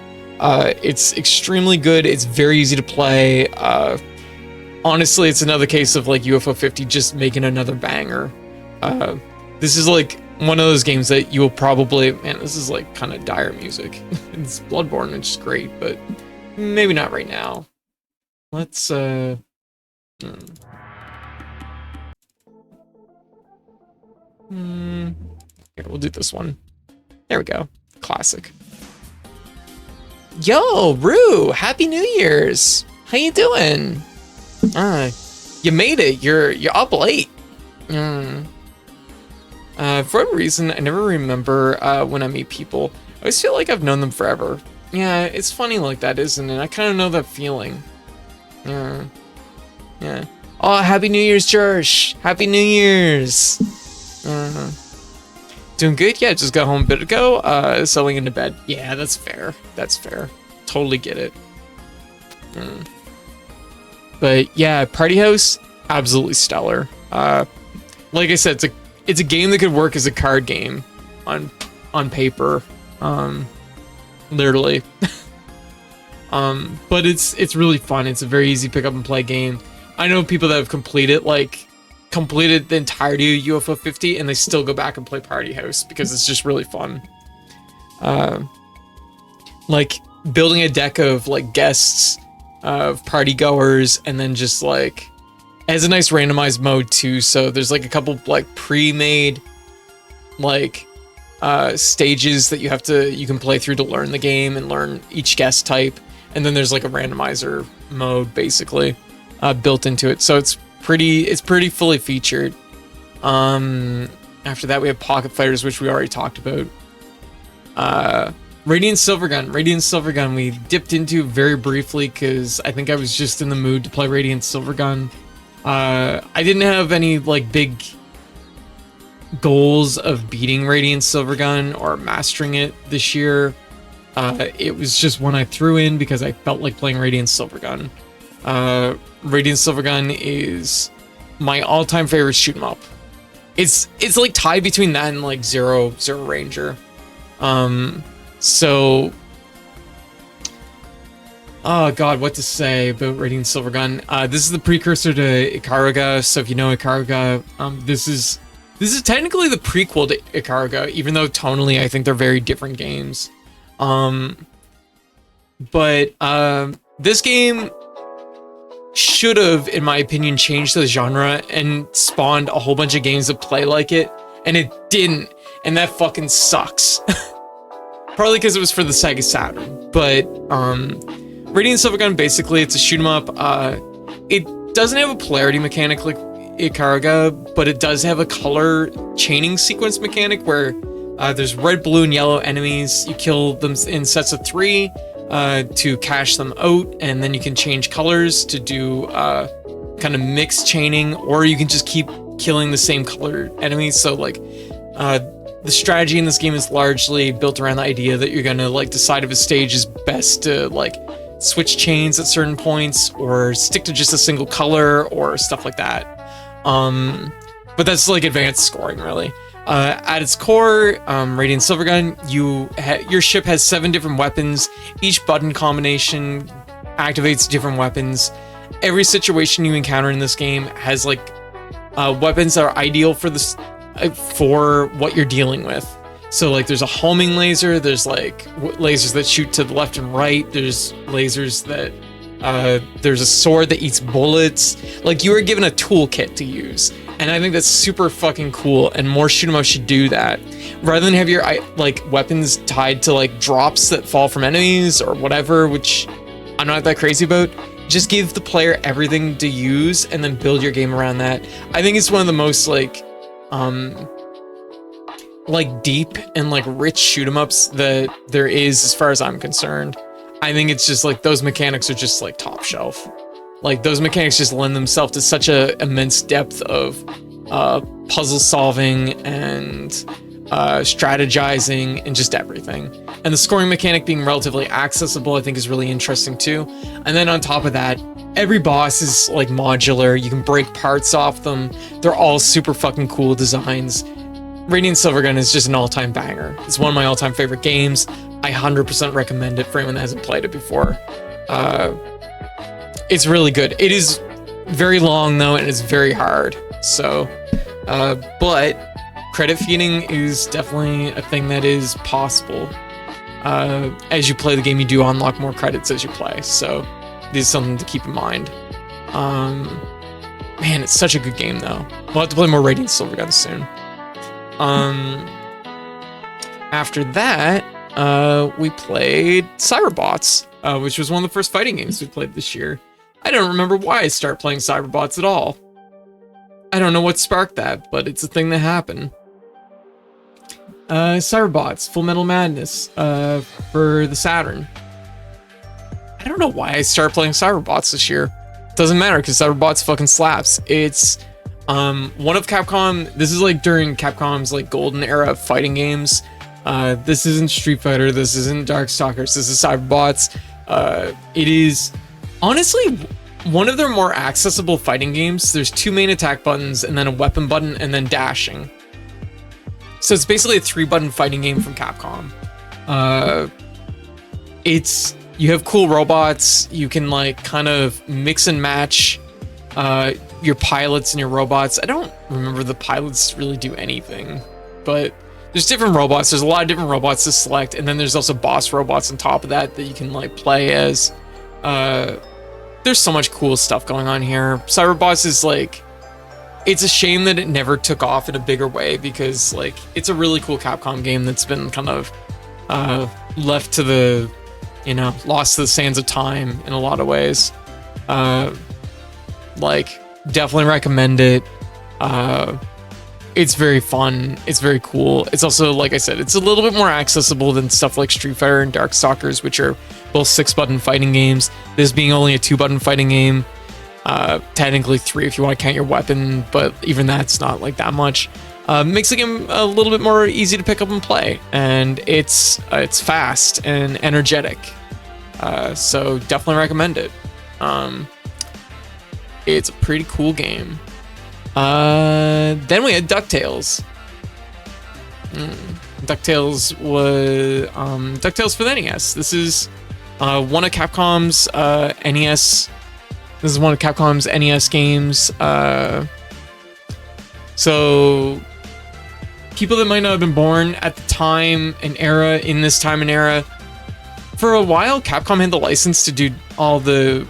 It's extremely good. It's very easy to play. Honestly, it's another case of like UFO 50 just making another banger. This is like one of those games that you will probably, man, this is like kind of dire music. It's Bloodborne, which is great, but maybe not right now. Let's here, we'll do this one. There we go. Classic. Yo, Rue, Happy New Year's. How you doing? You made it. You're up late. For whatever reason, I never remember when I meet people. I always feel like I've known them forever. Yeah, it's funny like that, isn't it? I kind of know that feeling. Yeah. Oh, Happy New Year's, Josh. Happy New Year's. Doing good? Yeah, just got home a bit ago. Settling into bed. Yeah, that's fair. That's fair. Totally get it. But yeah, Party House, absolutely stellar. Like I said, it's a game that could work as a card game on paper. Literally. But it's really fun. It's a very easy pick up and play game. I know people that have completed the entirety of UFO 50 and they still go back and play Party House because it's just really fun. Like building a deck of like guests, of party goers, and then just like it has a nice randomized mode too. So there's like a couple like pre-made like stages that you can play through to learn the game and learn each guest type, and then there's like a randomizer mode basically built into it. So it's pretty fully featured. After that we have Pocket Fighters, which we already talked about. Radiant Silvergun we dipped into very briefly because I think I was just in the mood to play Radiant Silvergun. I didn't have any like big goals of beating Radiant Silvergun or mastering it this year. It was just one I threw in because I felt like playing Radiant Silvergun. Radiant Silvergun is my all-time favorite shoot 'em up. It's like tied between that and like Zero Ranger. So oh god, what to say about Radiant Silvergun? This is the precursor to Ikaruga. So if you know Ikaruga, this is technically the prequel to Ikaruga, even though tonally I think they're very different games. But this game should have, in my opinion, changed the genre and spawned a whole bunch of games that play like it, and it didn't, and that fucking sucks. Partly because it was for the Sega Saturn, but Radiant Silvergun, basically it's a shoot 'em up. It doesn't have a polarity mechanic like Ikaruga, but it does have a color chaining sequence mechanic where there's red, blue, and yellow enemies. You kill them in sets of 3 to cash them out, and then you can change colors to do kind of mixed chaining, or you can just keep killing the same color enemies. So like the strategy in this game is largely built around the idea that you're gonna like decide if a stage is best to like switch chains at certain points or stick to just a single color or stuff like that. But that's like advanced scoring really. At its core, Radiant Silvergun, your ship has 7 different weapons. Each button combination activates different weapons, every situation you encounter in this game has like weapons that are ideal for this for what you're dealing with. So like there's a homing laser, there's like lasers that shoot to the left and right, there's lasers that there's a sword that eats bullets. Like you are given a toolkit to use, and I think that's super fucking cool, and more shoot 'em ups should do that rather than have your like weapons tied to like drops that fall from enemies or whatever, which I'm not that crazy about. Just give the player everything to use and then build your game around that. I think it's one of the most like deep and like rich shoot 'em ups that there is as far as I'm concerned. I think it's just like those mechanics are just like top shelf. Like those mechanics just lend themselves to such a immense depth of puzzle solving and strategizing and just everything. And the scoring mechanic being relatively accessible, I think is really interesting too. And then on top of that, every boss is like modular. You can break parts off them. They're all super fucking cool designs. Radiant Silvergun is just an all-time banger. It's one of my all-time favorite games. I 100% recommend it for anyone that hasn't played it before. It's really good. It is very long though, and it's very hard. So, but credit feeding is definitely a thing that is possible. As you play the game, you do unlock more credits as you play. So this is something to keep in mind. Man, it's such a good game though. We'll have to play more Radiant Silvergun soon. After that, we played Cyberbots, which was one of the first fighting games we played this year. I don't remember why I started playing Cyberbots at all. I don't know what sparked that, but it's a thing that happened. Cyberbots, Full Metal Madness, for the Saturn. I don't know why I started playing Cyberbots this year. Doesn't matter, because Cyberbots fucking slaps. It's one of Capcom. This is like during Capcom's like golden era of fighting games. This isn't Street Fighter, this isn't Darkstalkers, this is Cyberbots. It is honestly one of their more accessible fighting games. There's 2 main attack buttons and then a weapon button and then dashing. So it's basically a 3-button fighting game from Capcom. You have cool robots, you can like kind of mix and match your pilots and your robots. I don't remember the pilots really do anything, but there's different robots. There's a lot of different robots to select, and then there's also boss robots on top of that you can like play as. There's so much cool stuff going on here. Cyberbots is like, it's a shame that it never took off in a bigger way, because like it's a really cool Capcom game that's been kind of left to the, lost to the sands of time in a lot of ways. Like definitely recommend it. It's very fun. It's very cool. It's also, like I said, it's a little bit more accessible than stuff like Street Fighter and Darkstalkers, which are both 6-button fighting games. This being only a 2-button fighting game. Technically 3 if you want to count your weapon, but even that's not like that much. Makes the game a little bit more easy to pick up and play, and it's fast and energetic. So definitely recommend it. It's a pretty cool game. Then we had DuckTales. DuckTales was DuckTales for the NES. This is one of Capcom's NES. This is one of Capcom's NES games. So people that might not have been born at the time and era, in this time and era, for a while Capcom had the license to do all the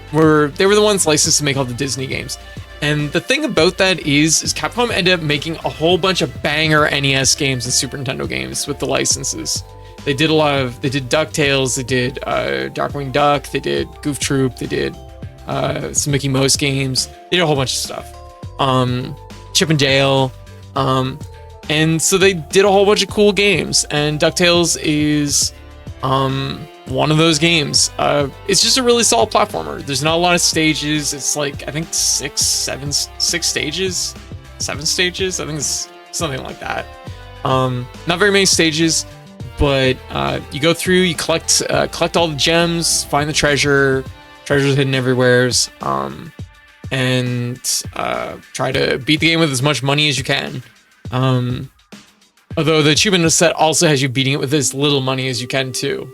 they were the ones licensed to make all the Disney games. And the thing about that is Capcom ended up making a whole bunch of banger NES games and Super Nintendo games with the licenses. They did DuckTales, they did Darkwing Duck, they did Goof Troop, they did some Mickey Mouse games. They did a whole bunch of stuff. Chip and Dale. And so they did a whole bunch of cool games, and DuckTales is one of those games. It's just a really solid platformer. There's not a lot of stages. It's like, I think 6 stages, 7 stages. I think it's something like that. Not very many stages, but you go through, you collect all the gems, find the treasures hidden everywhere, and try to beat the game with as much money as you can. Although the achievement set also has you beating it with as little money as you can too.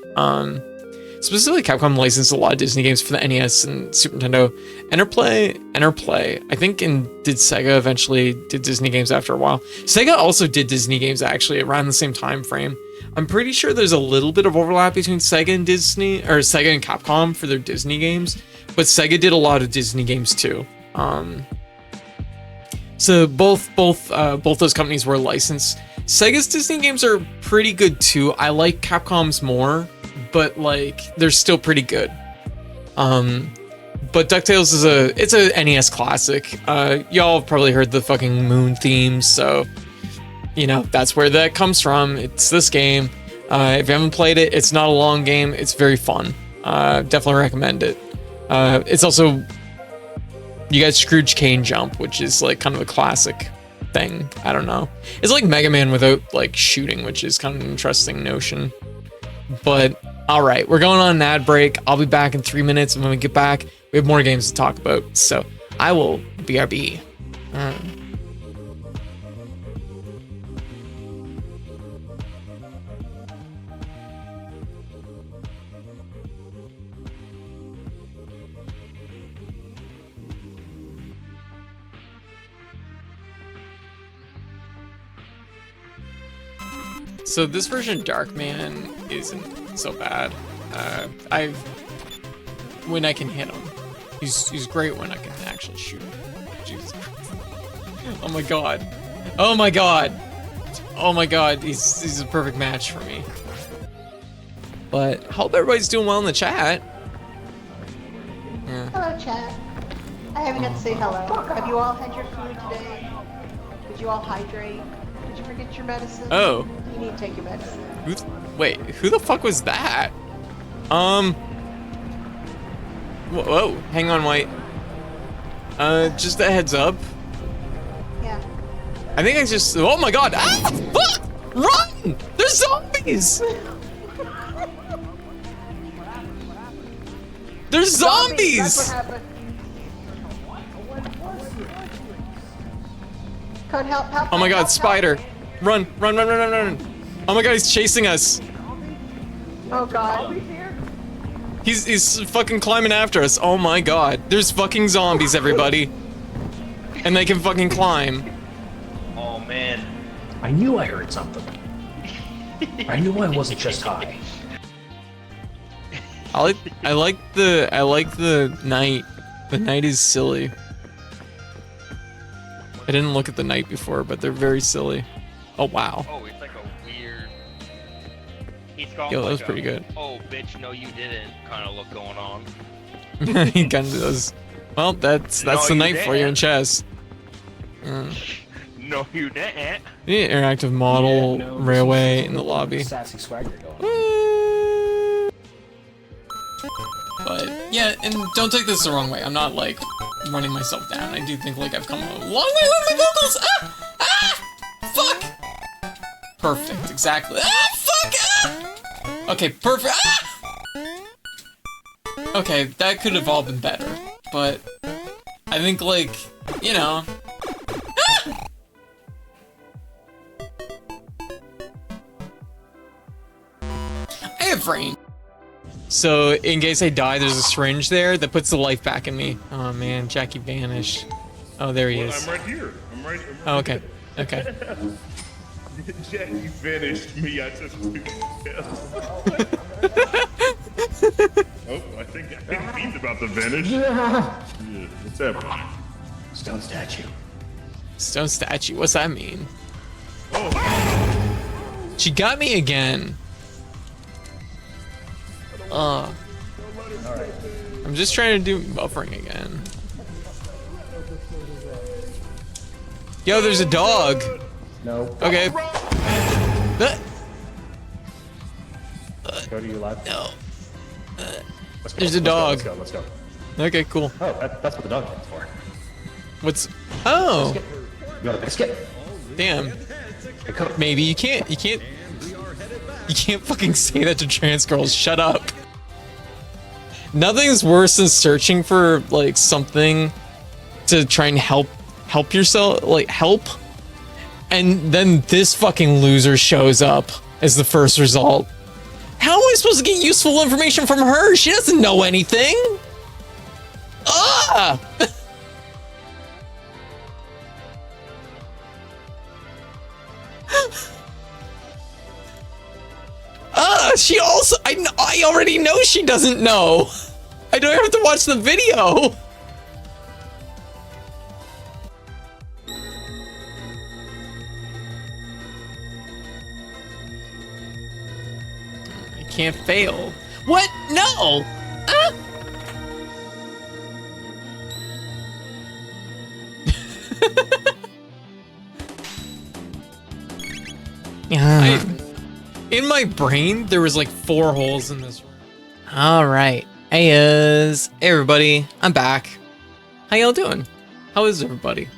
specifically Capcom licensed a lot of Disney games for the NES and Super Nintendo. Interplay, I think, and did Sega eventually did Disney games after a while. Sega also did Disney games actually around the same time frame. I'm pretty sure there's a little bit of overlap between Sega and Disney, or Sega and Capcom for their Disney games, but Sega did a lot of Disney games too. So both those companies were licensed. Sega's Disney games are pretty good too. I like Capcom's more, but like they're still pretty good. But DuckTales is it's a NES classic. Y'all have probably heard the fucking moon theme, so you know that's where that comes from. It's this game. If you haven't played it, it's not a long game. It's very fun. Definitely recommend it. It's also, you got Scrooge Cane Jump, which is like kind of a classic thing. I don't know. It's like Mega Man without like shooting, which is kind of an interesting notion. But all right, we're going on an ad break. I'll be back in 3 minutes, and when we get back, we have more games to talk about. So I will BRB. So this version of Darkman isn't so bad. When I can hit him, he's great when I can actually shoot him. Jesus Christ. Oh my god. Oh my god. Oh my god. He's a perfect match for me. But hope everybody's doing well in the chat. Yeah. Hello, chat. I haven't got to say hello. Have you all had your food today? Did you all hydrate? Did you forget your medicine? Oh. You need to take your medicine. Wait, who the fuck was that? Whoa, hang on, White. Just a heads up. Yeah. I think I just, oh my god, ah, fuck! Run! There's zombies! There's zombies! That's what happened. Code, help. Oh my god, help. spider. Run. Oh my god, he's chasing us. Oh god. He's fucking climbing after us. Oh my god. There's fucking zombies, everybody. And they can fucking climb. Oh man. I knew I heard something. I knew I wasn't just high. I like the knight. The knight is silly. I didn't look at the knight before, but they're very silly. Oh wow. Oh, it's like a weird. He's got Yo, that like was pretty good. Oh, bitch, no, you didn't. Kind of look going on. He kind of does. Well, that's No, the you knight for you in didn't. chess. No, you didn't. The interactive model Yeah, no, railway in the lobby. Sassy swagger going. But yeah, and don't take this the wrong way. I'm not like running myself down. I do think like I've come a long way with my vocals. Fuck. Perfect. Exactly. Fuck. Okay. Perfect. Okay, that could have all been better, but I think like you know. I have brain. So in case I die, there's a syringe there that puts the life back in me. Oh man, Jackie vanished. Oh, there he is. I'm right here. I'm right. Oh, okay. Okay. Jackie finished me. I just Oh, I think he's about to vanish. Yeah, what's happening? Stone statue. Stone statue. What's that mean? Oh, She got me again. I'm just trying to do buffering again. Yo, there's a dog. No. Okay. Go to your left. No. Let's go, There's a dog. Let's go. Okay, cool. Oh, that's what the dog stands for. What's? Oh, You got a biscuit? damn. Maybe you can't fucking say that to trans girls. Shut up. Nothing's worse than searching for like something to try and help yourself, like help, and then this fucking loser shows up as the first result. How am I supposed to get useful information from her? She doesn't know anything. Ah! She also, I already know she doesn't know. I don't have to watch the video. I can't fail. What? No. Ah. Yeah. In my brain, there was like 4 holes in this room. All right. Hey, hey everybody. I'm back. How y'all doing? How is everybody?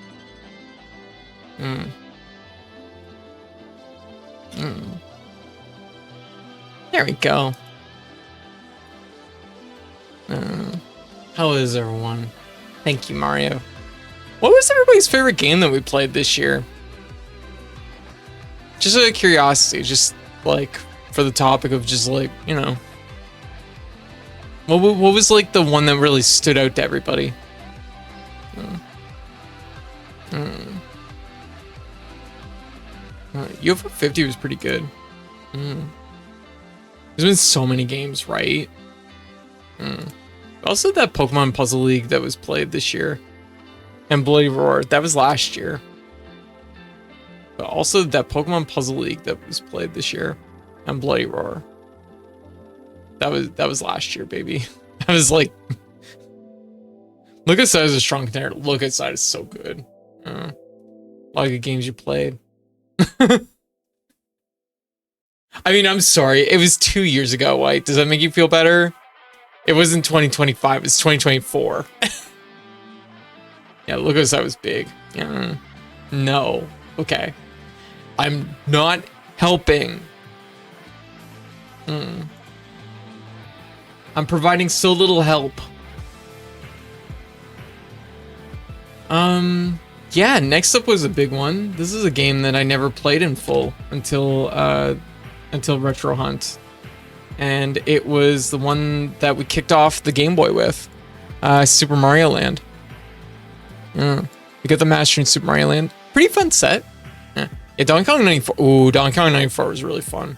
There we go. How is everyone? Thank you, Mario. What was everybody's favorite game that we played this year? Just out of curiosity, just like for the topic of just like, you know, what was like the one that really stood out to everybody? UFO 50 was pretty good. There's been so many games, right? Also that Pokemon Puzzle League that was played this year. And Bloody Roar, that was last year. But also that Pokemon Puzzle League that was played this year. And Bloody Roar. That was last year, baby. I was like, Look Outside is a strong contender. Look Outside is so good. A lot of good games you played. I mean, I'm sorry. It was 2 years ago, White. Does that make you feel better? It wasn't 2025. It's 2024. Yeah, Look Outside was big. Yeah. No. Okay. I'm not helping. I'm providing so little help. Yeah, next up was a big one. This is a game that I never played in full until Retro Hunt. And it was the one that we kicked off the Game Boy with. Super Mario Land. Yeah. We got the Master in Super Mario Land. Pretty fun set. Yeah, Donkey Kong 94. Ooh, Donkey Kong 94 was really fun.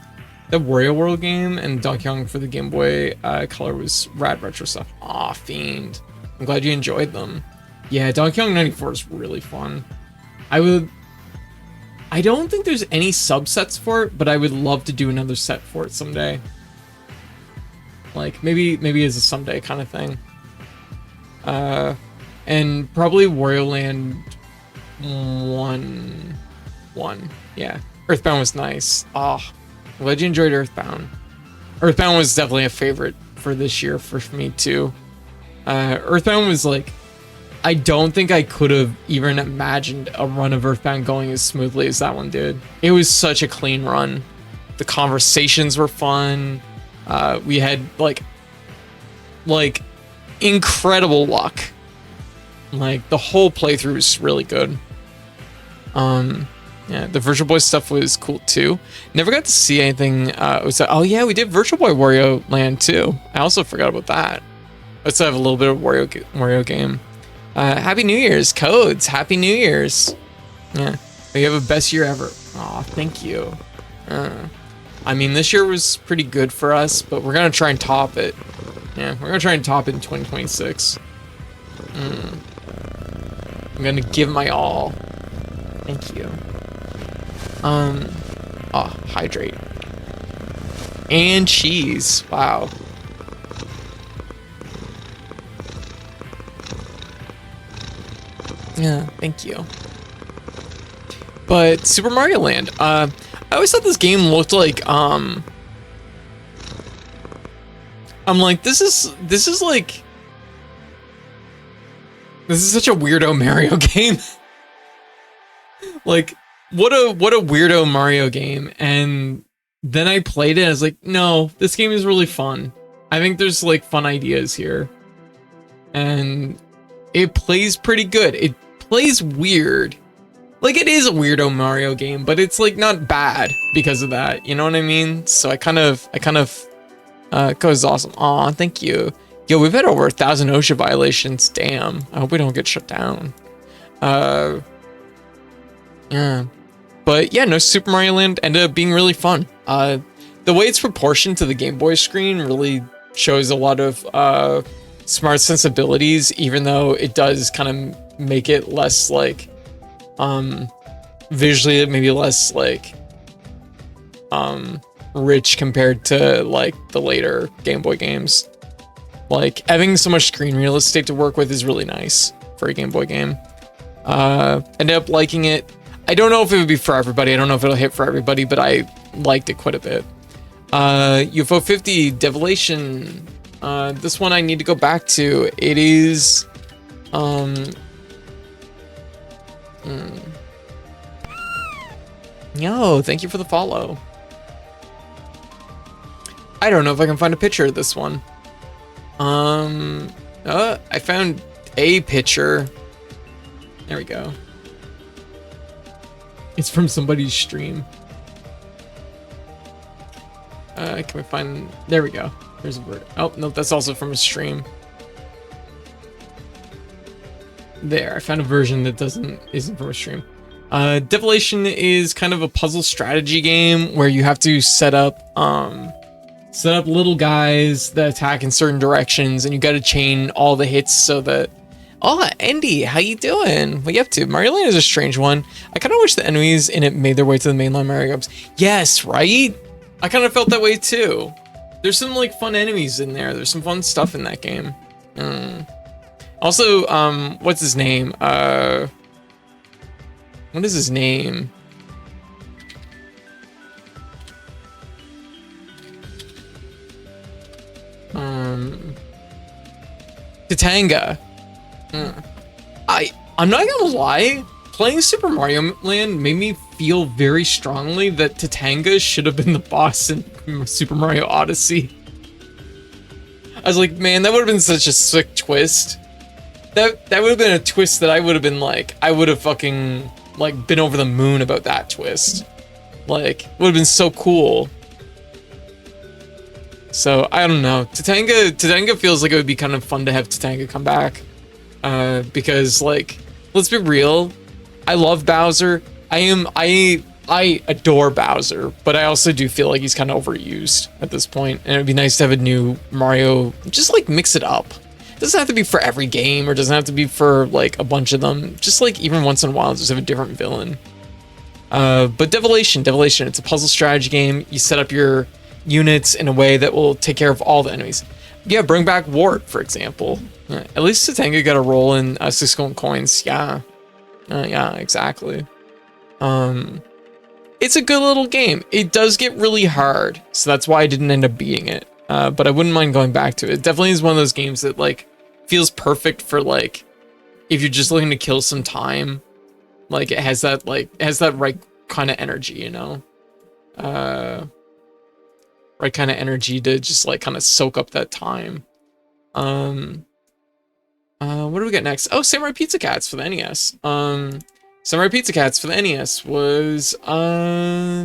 The Wario World game and Donkey Kong for the Game Boy Color was rad retro stuff. Aw, fiend. I'm glad you enjoyed them. Yeah, Donkey Kong 94 is really fun. I don't think there's any subsets for it, but I would love to do another set for it someday. Like, maybe as a someday kind of thing. And probably Wario Land 1. Yeah. Earthbound was nice. Oh, I'm glad you enjoyed Earthbound. Earthbound was definitely a favorite for this year for me too. Earthbound was like, I don't think I could have even imagined a run of Earthbound going as smoothly as that one did. It was such a clean run. The conversations were fun. We had like incredible luck. Like the whole playthrough was really good. Yeah, the Virtual Boy stuff was cool too. Never got to see anything. Oh yeah, we did Virtual Boy Wario Land too. I also forgot about that. Let's have a little bit of Wario game. Happy New Year's, Codes. Happy New Year's. Yeah, you have a best year ever. Aw, thank you. I mean, this year was pretty good for us, but we're gonna try and top it. Yeah, we're gonna try and top it in 2026. I'm gonna give my all. Thank you. Hydrate. And cheese. Wow. Yeah, thank you. But Super Mario Land, I always thought this game looked like, I'm like, this is such a weirdo Mario game. Like, what a weirdo Mario game. And then I played it and I was like, no, this game is really fun. I think there's like fun ideas here. And it plays pretty good. It plays weird. Like, it is a weirdo Mario game, but it's like not bad because of that. You know what I mean? So I kind of Code is awesome. Aw, thank you. Yo, we've had over 1,000 OSHA violations. Damn. I hope we don't get shut down. Yeah. But yeah, no, Super Mario Land ended up being really fun. The way it's proportioned to the Game Boy screen really shows a lot of smart sensibilities, even though it does kind of make it less like visually maybe less like rich compared to like the later Game Boy games. Like having so much screen real estate to work with is really nice for a Game Boy game. Ended up liking it. I don't know if it would be for everybody. I don't know if it'll hit for everybody, but I liked it quite a bit. UFO 50 Devilation. This one I need to go back to. It is Yo, thank you for the follow. I don't know if I can find a picture of this one. I found a picture. There we go. It's from somebody's stream. Can we find... There we go. There's a bird. Oh, no, that's also from a stream. There, I found a version that isn't from a stream. Devilation is kind of a puzzle strategy game where you have to set up little guys that attack in certain directions, and you got to chain all the hits so that... Oh, Andy, how you doing? What you up to? Mario Land is a strange one. I kind of wish the enemies in it made their way to the mainline Mario games. Yes, right? I kind of felt that way too. There's some like fun enemies in there. There's some fun stuff in that game. Also, what's his name? What is his name? Tatanga. I'm not gonna lie, playing Super Mario Land made me feel very strongly that Tatanga should have been the boss in Super Mario Odyssey. I was like, man, that would have been such a sick twist. That would have been a twist that I would have been like, I would have fucking like been over the moon about that twist. Like, would have been so cool. So I don't know. Tatanga feels like it would be kind of fun to have Tatanga come back. Because like, let's be real, I love Bowser. I adore Bowser, but I also do feel like he's kind of overused at this point, and it'd be nice to have a new Mario, just like mix it up. It doesn't have to be for every game, or doesn't have to be for like a bunch of them. Just like even once in a while, just have a different villain. But Devilation, it's a puzzle strategy game. You set up your units in a way that will take care of all the enemies. Yeah, bring back Wart, for example. At least Tatanga got a role in 6 Golden Coins. Yeah. Yeah, exactly. It's a good little game. It does get really hard, so that's why I didn't end up beating it. But I wouldn't mind going back to it. It definitely is one of those games that like feels perfect for like if you're just looking to kill some time. Like it has that right kind of energy, you know? Right kind of energy to just like kind of soak up that time. What do we got next? Oh, Samurai Pizza Cats for the NES. Samurai Pizza Cats for the NES was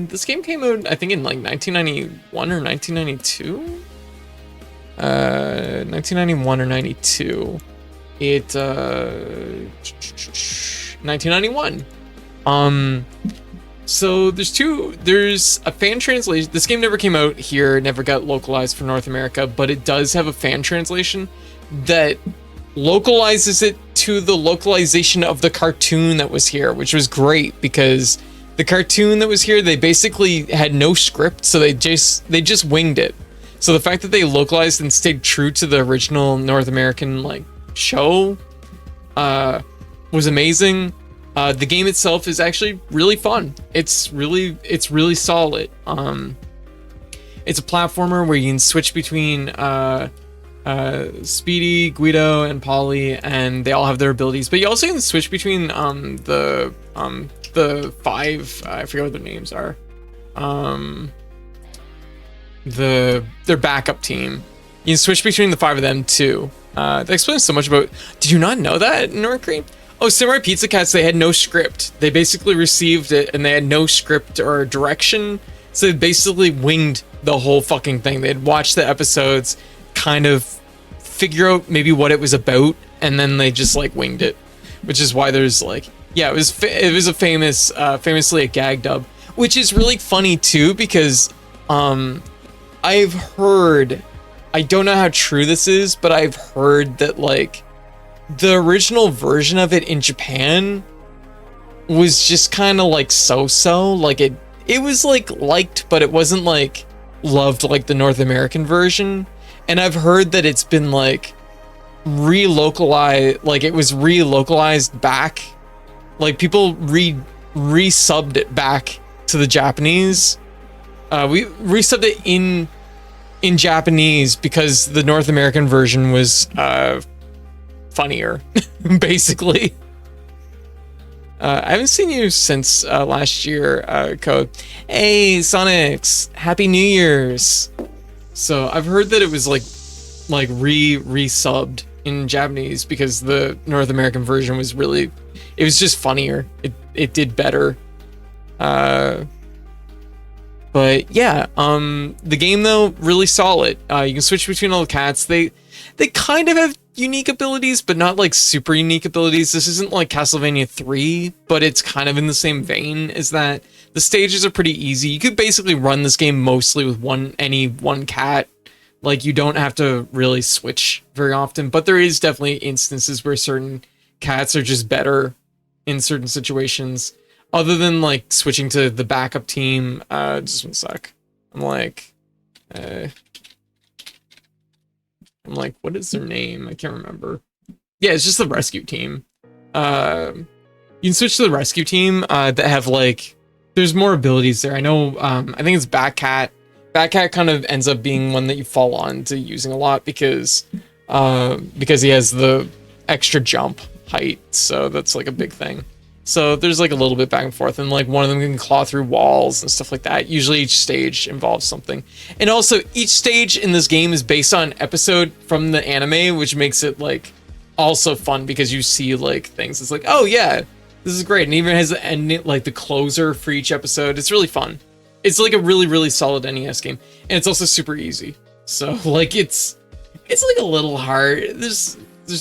this game came out I think in like 1991 or 1992. 1991 or 92. It 1991. So there's a fan translation. This game never came out here, never got localized for North America, but it does have a fan translation that localizes it to the localization of the cartoon that was here, which was great because the cartoon that was here, they basically had no script, so they just winged it. So the fact that they localized and stayed true to the original North American like show was amazing. The game itself is actually really fun. It's really solid. It's a platformer where you can switch between Speedy, Guido, and Polly, and they all have their abilities. But you also can switch between the 5. I forget what their names are. Their backup team. You can switch between the 5 of them too. That explains so much about. Did you not know that, North Korea? Oh, Samurai Pizza Cats, they had no script. They basically received it and they had no script or direction. So they basically winged the whole fucking thing. They'd watch the episodes, kind of figure out maybe what it was about, and then they just like winged it, which is why there's like, yeah, it was a famously a gag dub, which is really funny too, because I've heard, I don't know how true this is, but I've heard that like the original version of it in Japan was just kind of like so-so, like it was like liked, but it wasn't like loved like the North American version. And I've heard that it's been like relocalized, like it was relocalized back, like people resubbed it back to the Japanese. We resubbed it in Japanese because the North American version was funnier, basically. I haven't seen you since last year, Code. Hey, Sonics, Happy New Year's. So I've heard that it was like resubbed in Japanese because the North American version was really, it was just funnier. It did better. But yeah, the game though, really solid. You can switch between all the cats. They kind of have unique abilities, but not like super unique abilities. This isn't like Castlevania 3, but it's kind of in the same vein as that. The stages are pretty easy. You could basically run this game mostly with any one cat. Like you don't have to really switch very often, but there is definitely instances where certain cats are just better in certain situations. Other than like switching to the backup team, just one sec. I'm like, what is their name? I can't remember. Yeah, it's just the rescue team. You can switch to the rescue team that have like, there's more abilities there. I know, I think it's Batcat. Batcat kind of ends up being one that you fall on to using a lot because he has the extra jump height. So that's like a big thing. So there's like a little bit back and forth, and like one of them can claw through walls and stuff like that. Usually each stage involves something. And also each stage in this game is based on episode from the anime, which makes it like also fun because you see like things. It's like, oh yeah, this is great. And even has the end, like the closer for each episode. It's really fun. It's like a really, really solid NES game. And it's also super easy. So like it's like a little hard. There's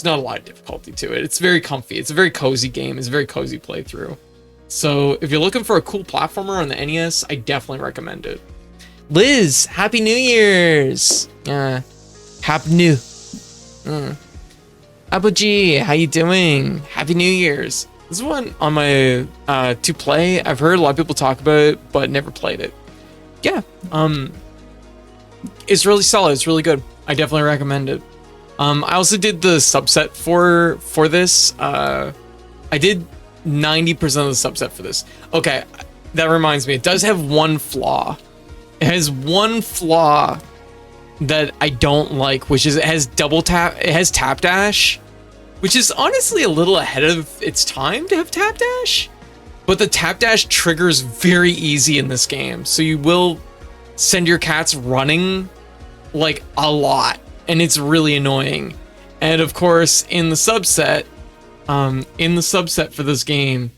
not a lot of difficulty to it. It's very comfy. It's a very cozy game. It's a very cozy playthrough. So if you're looking for a cool platformer on the NES, I definitely recommend it. Liz, Happy New Year's. Happy New. Apple G, how you doing? Happy New Year's. This is one on my to play. I've heard a lot of people talk about it, but never played it. Yeah, it's really solid. It's really good. I definitely recommend it. I also did the subset for this. I did 90% of the subset for this. Okay, that reminds me. It does have one flaw. It has one flaw that I don't like, which is it has double tap. It has tap dash, which is honestly a little ahead of its time to have tap dash. But the tap dash triggers very easy in this game, so you will send your cats running like a lot. And it's really annoying. And of course, in the subset for this game,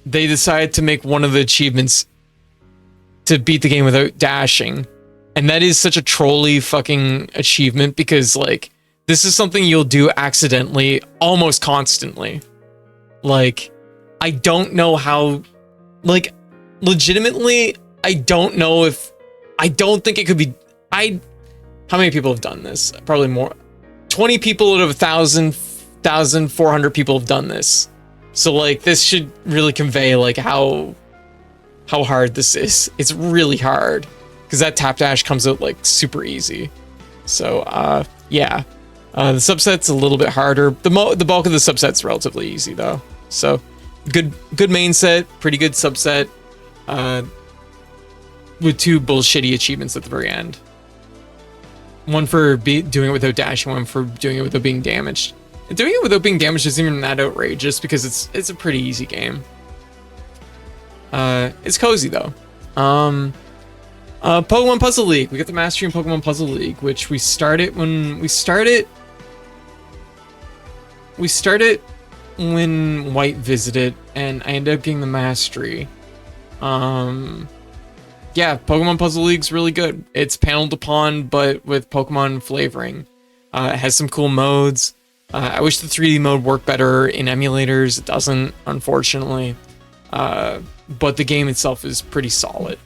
they decided to make one of the achievements to beat the game without dashing. And that is such a trolly fucking achievement because like, this is something you'll do accidentally almost constantly. Like, I don't know how, like, legitimately, I don't know if, I don't think it could be, how many people have done this? Probably more. 20 people out of 1,400 people have done this. So like this should really convey like how hard this is. It's really hard because that tap dash comes out like super easy. So yeah, the subset's a little bit harder. The bulk of the subset's relatively easy though. So good main set, pretty good subset, with two bullshitty achievements at the very end. One for doing it without dashing, one for doing it without being damaged. And doing it without being damaged isn't even that outrageous because it's a pretty easy game. It's cozy though. Pokemon Puzzle League. We got the Mastery in Pokemon Puzzle League, which we started when White visited, and I ended up getting the Mastery. yeah, Pokemon Puzzle League's really good. It's paneled upon, but with Pokemon flavoring. It has some cool modes. I wish the 3D mode worked better in emulators. It doesn't, unfortunately. But the game itself is pretty solid.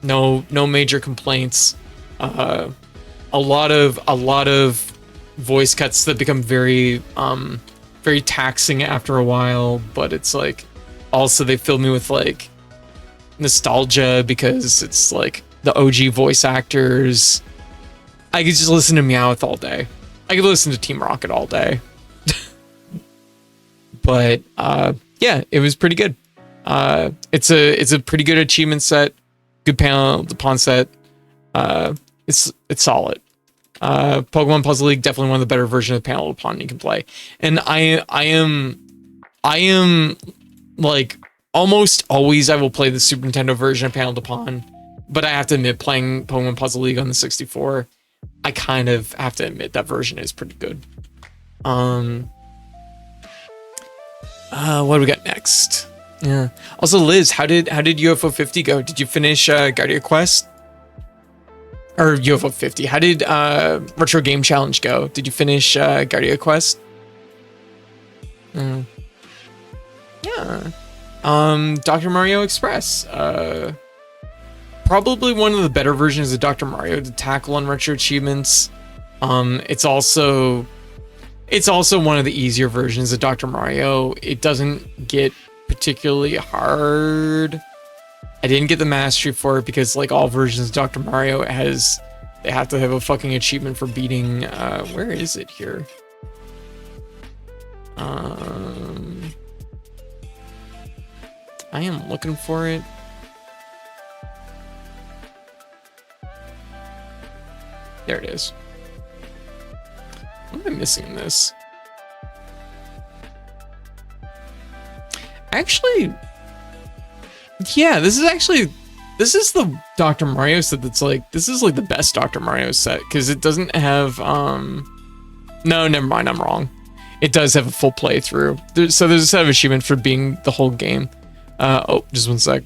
No major complaints. A lot of voice cuts that become very taxing after a while, but it's like also they fill me with like nostalgia because it's like the OG voice actors. I could just listen to Meowth all day. I could listen to Team Rocket all day. But yeah, it was pretty good. It's a pretty good achievement set, good panel upon set. It's solid. Pokemon Puzzle League, definitely one of the better versions of panel upon you can play. And I am like almost always I will play the Super Nintendo version of panel upon, but I have to admit playing Pokemon Puzzle League on the 64, I kind of have to admit that version is pretty good. What do we got next? Yeah. Also, Liz, how did UFO 50 go? Did you finish Guardia Quest? Or UFO 50. How did Retro Game Challenge go? Did you finish Guardia Quest? Yeah. Dr. Mario Express. Probably one of the better versions of Dr. Mario to tackle on retro achievements. It's also one of the easier versions of Dr. Mario. It doesn't get particularly hard. I didn't get the mastery for it because like all versions of Dr. Mario they have to have a fucking achievement for beating, where is it here? I am looking for it. There it is. What am I missing in this? Actually, yeah, this is the Dr. Mario set that's like, this is like the best Dr. Mario set because it doesn't have, no, never mind, I'm wrong. It does have a full playthrough. So there's a set of achievements for being the whole game. Oh, just one sec.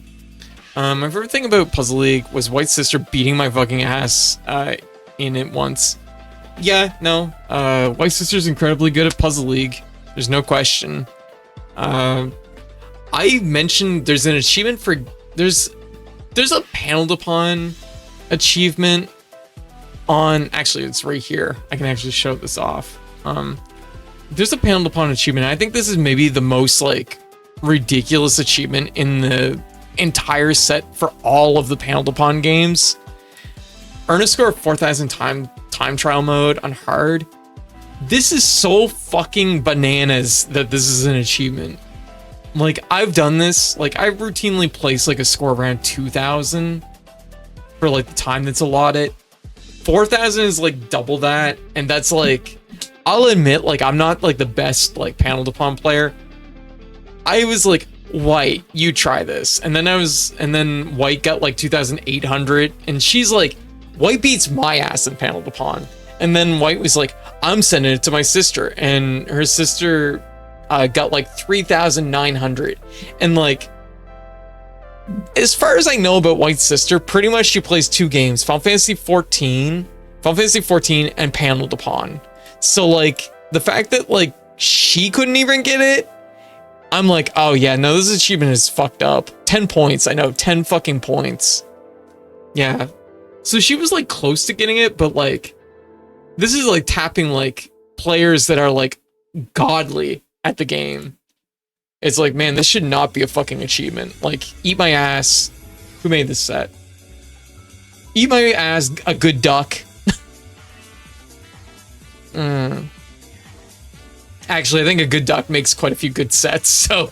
My favorite thing about Puzzle League was White Sister beating my fucking ass in it once. Yeah, no, White Sister's incredibly good at Puzzle League. There's no question. I mentioned there's an achievement for there's a paneled upon achievement on, actually it's right here. I can actually show this off. There's a paneled upon achievement. I think this is maybe the most like ridiculous achievement in the entire set for all of the paneled upon games. Earn a score of 4,000 time trial mode on hard. This is so fucking bananas that this is an achievement. Like, I've done this. Like, I routinely place like a score around 2,000 for like the time that's allotted. 4,000 is like double that, and that's like, I'll admit, like, I'm not like the best like paneled upon player. I was like, White, you try this, and then White got like 2,800, and she's like, White beats my ass in paneled upon, and then White was like, I'm sending it to my sister, and her sister got like 3,900, and like, as far as I know about White's sister, pretty much she plays two games, Final Fantasy 14, and paneled upon. So like, the fact that like she couldn't even get it, I'm like, oh yeah, no, this achievement is fucked up. 10 points, I know, 10 fucking points. Yeah. So she was like close to getting it, but like, this is like tapping like players that are like godly at the game. It's like, man, this should not be a fucking achievement. Like, eat my ass. Who made this set? Eat my ass, a good duck. Actually, I think a good duck makes quite a few good sets, so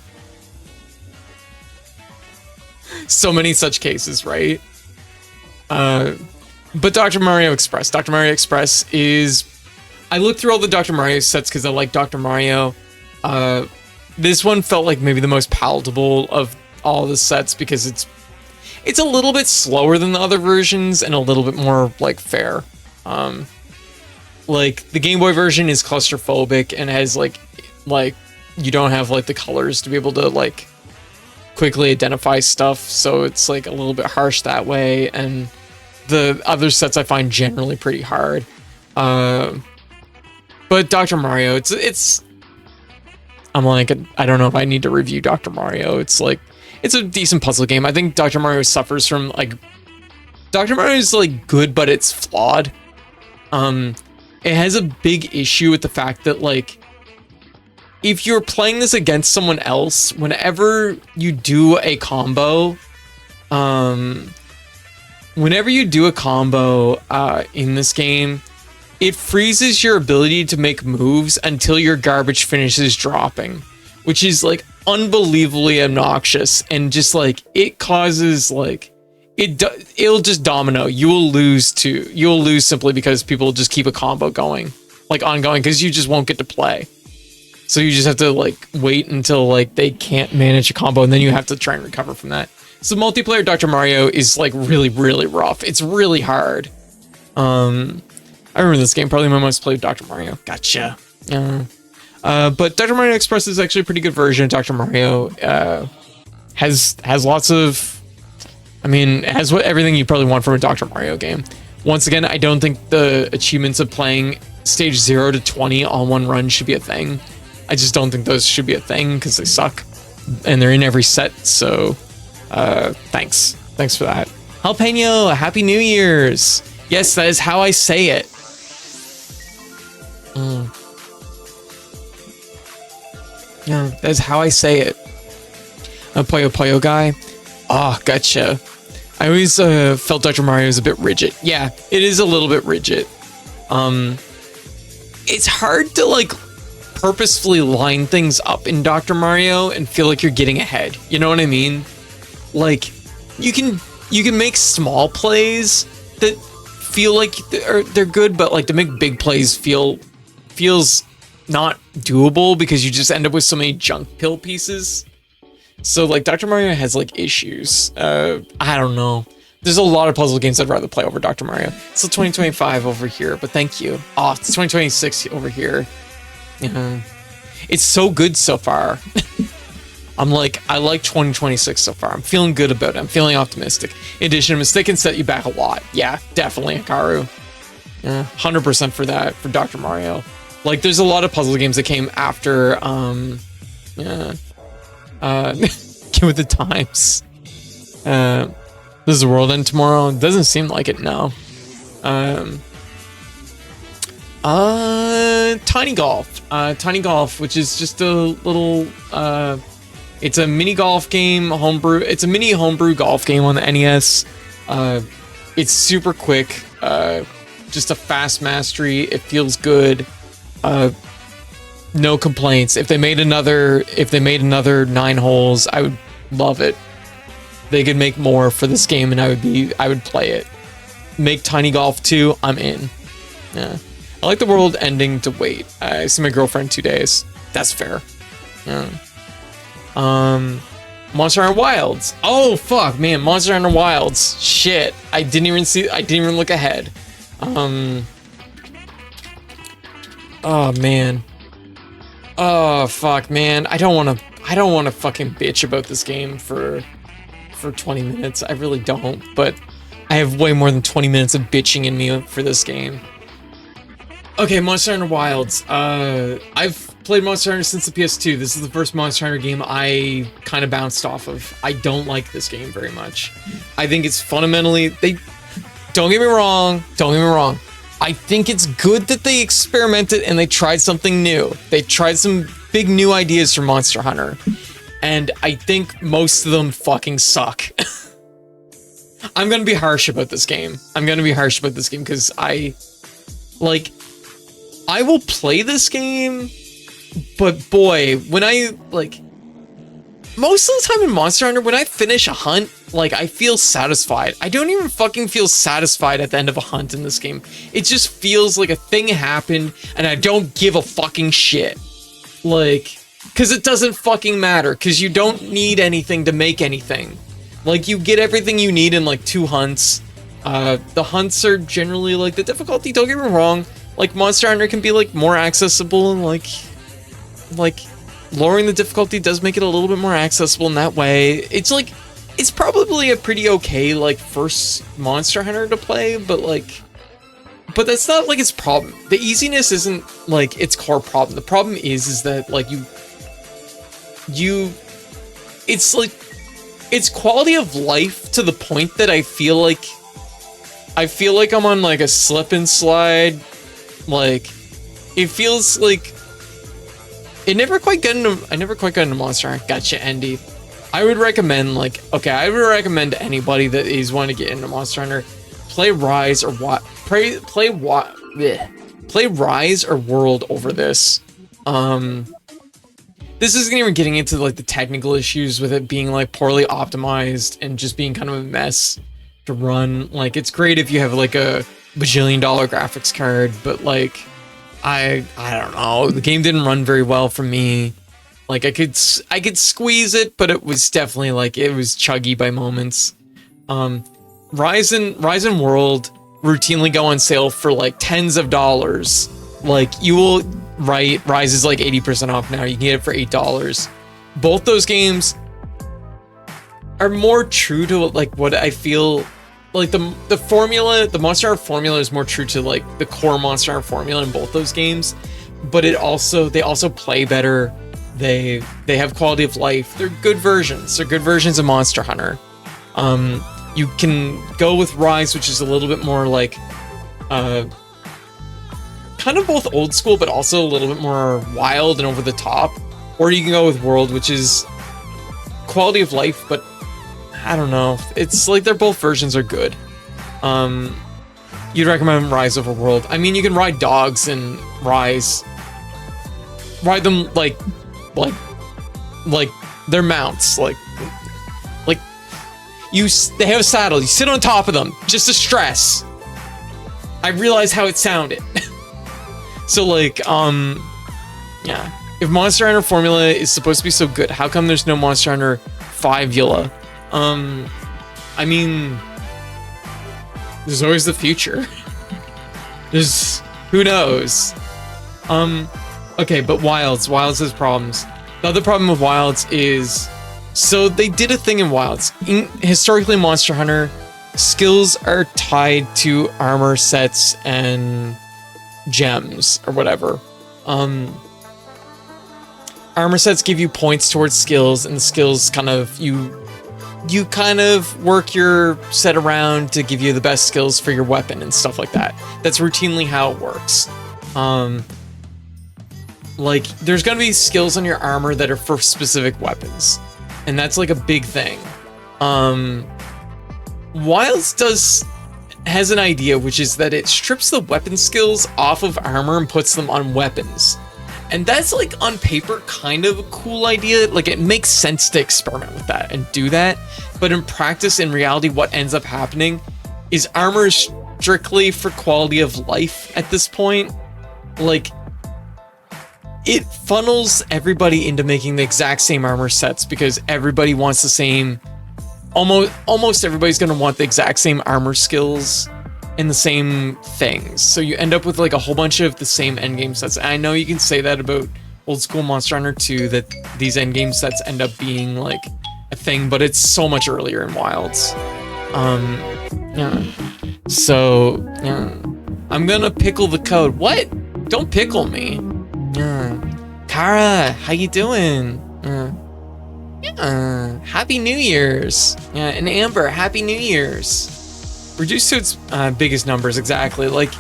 many such cases, right? But Dr. Mario Express. Dr. Mario Express is... I looked through all the Dr. Mario sets because I like Dr. Mario. This one felt like maybe the most palatable of all the sets because it's a little bit slower than the other versions and a little bit more like fair. Like the Game Boy version is claustrophobic and has like you don't have like the colors to be able to like quickly identify stuff, so it's like a little bit harsh that way, and the other sets I find generally pretty hard. But Dr. Mario, it's I'm like, I don't know if I need to review Dr. Mario. It's like, it's a decent puzzle game. I think Dr. Mario suffers from like, Dr. Mario is like good, but it's flawed. It has a big issue with the fact that like, if you're playing this against someone else, whenever you do a combo, in this game, it freezes your ability to make moves until your garbage finishes dropping, which is like unbelievably obnoxious, and just like it causes like it'll just domino. You'll lose simply because people just keep a combo going, like ongoing, because you just won't get to play. So you just have to like wait until like they can't manage a combo, and then you have to try and recover from that. So multiplayer Dr. Mario is like really, really rough. It's really hard. I remember this game, probably my most played Dr. Mario. Gotcha. But Dr. Mario Express is actually a pretty good version of Dr. Mario. Has lots of, it has everything you probably want from a Dr. Mario game. Once again, I don't think the achievements of playing stage 0 to 20 on one run should be a thing. I just don't think those should be a thing because they suck, and they're in every set. So, thanks for that. Jalapeno, Happy New Year's. Yes, that is how I say it. Yeah, that's how I say it. A Puyo Puyo guy. Ah, gotcha. I always felt Dr. Mario was a bit rigid. Yeah, it is a little bit rigid. It's hard to like purposefully line things up in Dr. Mario and feel like you're getting ahead. You know what I mean? Like you can make small plays that feel like they're good, but like to make big plays feels not doable because you just end up with so many junk pill pieces. So like Dr. Mario has like issues. I don't know. There's a lot of puzzle games I'd rather play over Dr. Mario. It's still 2025 over here, but thank you. Oh, it's 2026 over here. Yeah. It's so good so far. I like 2026 so far. I'm feeling good about it. I'm feeling optimistic. In addition, mistake can set you back a lot. Yeah, definitely, Hikaru. Yeah, 100% for that, for Dr. Mario. Like, there's a lot of puzzle games that came after, get with the times. Does the world end tomorrow? It doesn't seem like it, no. Tiny Golf. Tiny Golf, which is just a little, it's a mini golf game, homebrew. It's a mini homebrew golf game on the NES. It's super quick, just a fast mastery. It feels good. No complaints. If they made another 9 holes, I would love it. They could make more for this game, and I would play it. Make Tiny Golf 2, I'm in. Yeah. I like the world ending to wait. I see my girlfriend in 2 days. That's fair. Yeah. Monster Hunter Wilds. Oh fuck, man, Monster Hunter Wilds. Shit. I didn't even look ahead. Oh man. Oh fuck, man. I don't want to fucking bitch about this game for 20 minutes. I really don't, but I have way more than 20 minutes of bitching in me for this game. Okay, Monster Hunter Wilds. I've played Monster Hunter since the PS2. This is the first Monster Hunter game I kind of bounced off of. I don't like this game very much. I think it's fundamentally... Don't get me wrong. I think it's good that they experimented and they tried something new. They tried some big new ideas for Monster Hunter. And I think most of them fucking suck. I'm gonna be harsh about this game. Because I will play this game, but boy, when most of the time in Monster Hunter, when I finish a hunt, like, I feel satisfied. I don't even fucking feel satisfied at the end of a hunt in this game. It just feels like a thing happened, and I don't give a fucking shit. Like, because it doesn't fucking matter, because you don't need anything to make anything. Like, you get everything you need in, like, 2 hunts. The hunts are generally, like, the difficulty, don't get me wrong. Like, Monster Hunter can be, like, more accessible and, like, lowering the difficulty does make it a little bit more accessible in that way. It's like, it's probably a pretty okay, like, first Monster Hunter to play, but that's not, like, its problem. The easiness isn't, like, its core problem. The problem is that, like, it's, like, it's quality of life to the point that I feel like I'm on, like, a slip and slide. Like, it feels like I never quite got into Monster Hunter. Gotcha, Andy. I would recommend, like, okay, I would recommend to anybody that is wanting to get into Monster Hunter, play Rise or play Rise or World over this. This isn't even getting into, like, the technical issues with it being, like, poorly optimized and just being kind of a mess to run. Like, it's great if you have, like, a bajillion-dollar graphics card, but, like, I don't know, the game didn't run very well for me. Like, I could squeeze it, but it was definitely, like, it was chuggy by moments. Rise and World routinely go on sale for, like, tens of dollars. Like, you will, right, Rise is, like, 80% off now. You can get it for $8. Both those games are more true to, like, what I feel, like, the formula, the Monster Hunter formula is more true to, like, the core Monster Hunter formula in both those games, but they also play better. They have quality of life. They're good versions. They're good versions of Monster Hunter. You can go with Rise, which is a little bit more like, kind of both old school, but also a little bit more wild and over the top. Or you can go with World, which is quality of life, but I don't know. It's like both versions are good. You'd recommend Rise over World. I mean, you can ride dogs in Rise. Ride them like they're mounts. Like they have a saddle. You sit on top of them just to stress. I realized how it sounded. So, like, yeah. If Monster Hunter formula is supposed to be so good, how come there's no Monster Hunter 5 Eula? I mean, there's always the future. Who knows? Okay, but Wilds has problems. The other problem with Wilds is, so they did a thing in Wilds. Historically, Monster Hunter skills are tied to armor sets and gems or whatever. Armor sets give you points towards skills, and the skills kind of you kind of work your set around to give you the best skills for your weapon and stuff like that. That's routinely how it works. Like, there's gonna be skills on your armor that are for specific weapons, and that's like a big thing. Wilds has an idea, which is that it strips the weapon skills off of armor and puts them on weapons. And that's, like, on paper, kind of a cool idea. Like, it makes sense to experiment with that and do that. But in practice, in reality, what ends up happening is armor is strictly for quality of life at this point. Like, it funnels everybody into making the exact same armor sets because everybody wants the same... Almost everybody's going to want the exact same armor skills and the same things. So you end up with, like, a whole bunch of the same endgame sets. And I know you can say that about old school Monster Hunter 2, that these endgame sets end up being, like, a thing, but it's so much earlier in Wilds. Yeah. So, yeah. I'm gonna pickle the code. What? Don't pickle me. Yeah. Kara, how you doing? Yeah. Happy New Year's. Yeah, and Amber, Happy New Year's. Reduced to its biggest numbers, exactly. Like,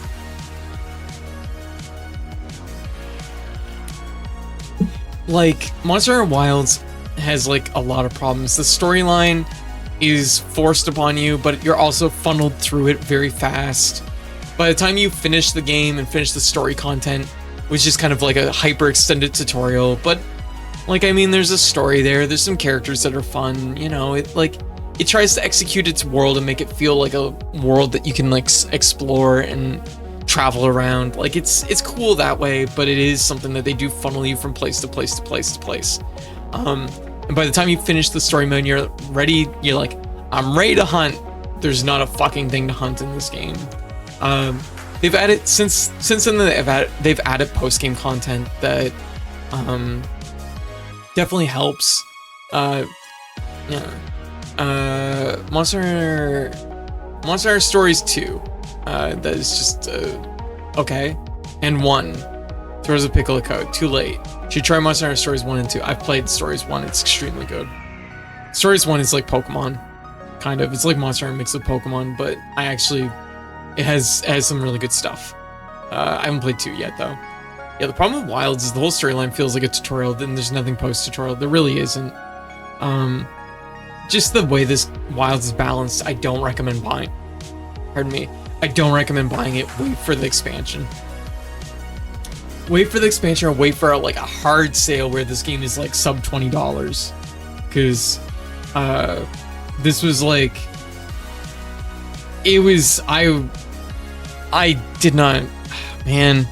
Monster Hunter Wilds has, like, a lot of problems. The storyline is forced upon you, but you're also funneled through it very fast. By the time you finish the game and finish the story content, which is kind of like a hyper extended tutorial, but, like, I mean, there's a story there, there's some characters that are fun, you know, it tries to execute its world and make it feel like a world that you can, like, explore and travel around. Like, it's cool that way, but it is something that they do funnel you from place to place to place to place. And by the time you finish the story mode, you're like, I'm ready to hunt. There's not a fucking thing to hunt in this game. They've added, since then they've added post-game content that, definitely helps. Yeah. Monster Hunter Stories 2. That is just okay. And 1. Throws a pickle code. Too late. Should try Monster Hunter Stories 1 and 2. I've played Stories 1. It's extremely good. Stories 1 is like Pokemon. Kind of. It's like Monster Hunter mixed with Pokemon, but it has some really good stuff. I haven't played 2 yet, though. Yeah, the problem with Wilds is the whole storyline feels like a tutorial, then there's nothing post-tutorial. There really isn't. Just the way this Wilds is balanced, I don't recommend buying. Pardon me. I don't recommend buying it. Wait for the expansion. Wait for the expansion, or wait for like a hard sale where this game is like sub $20. Because this was like, it was, I did not, man.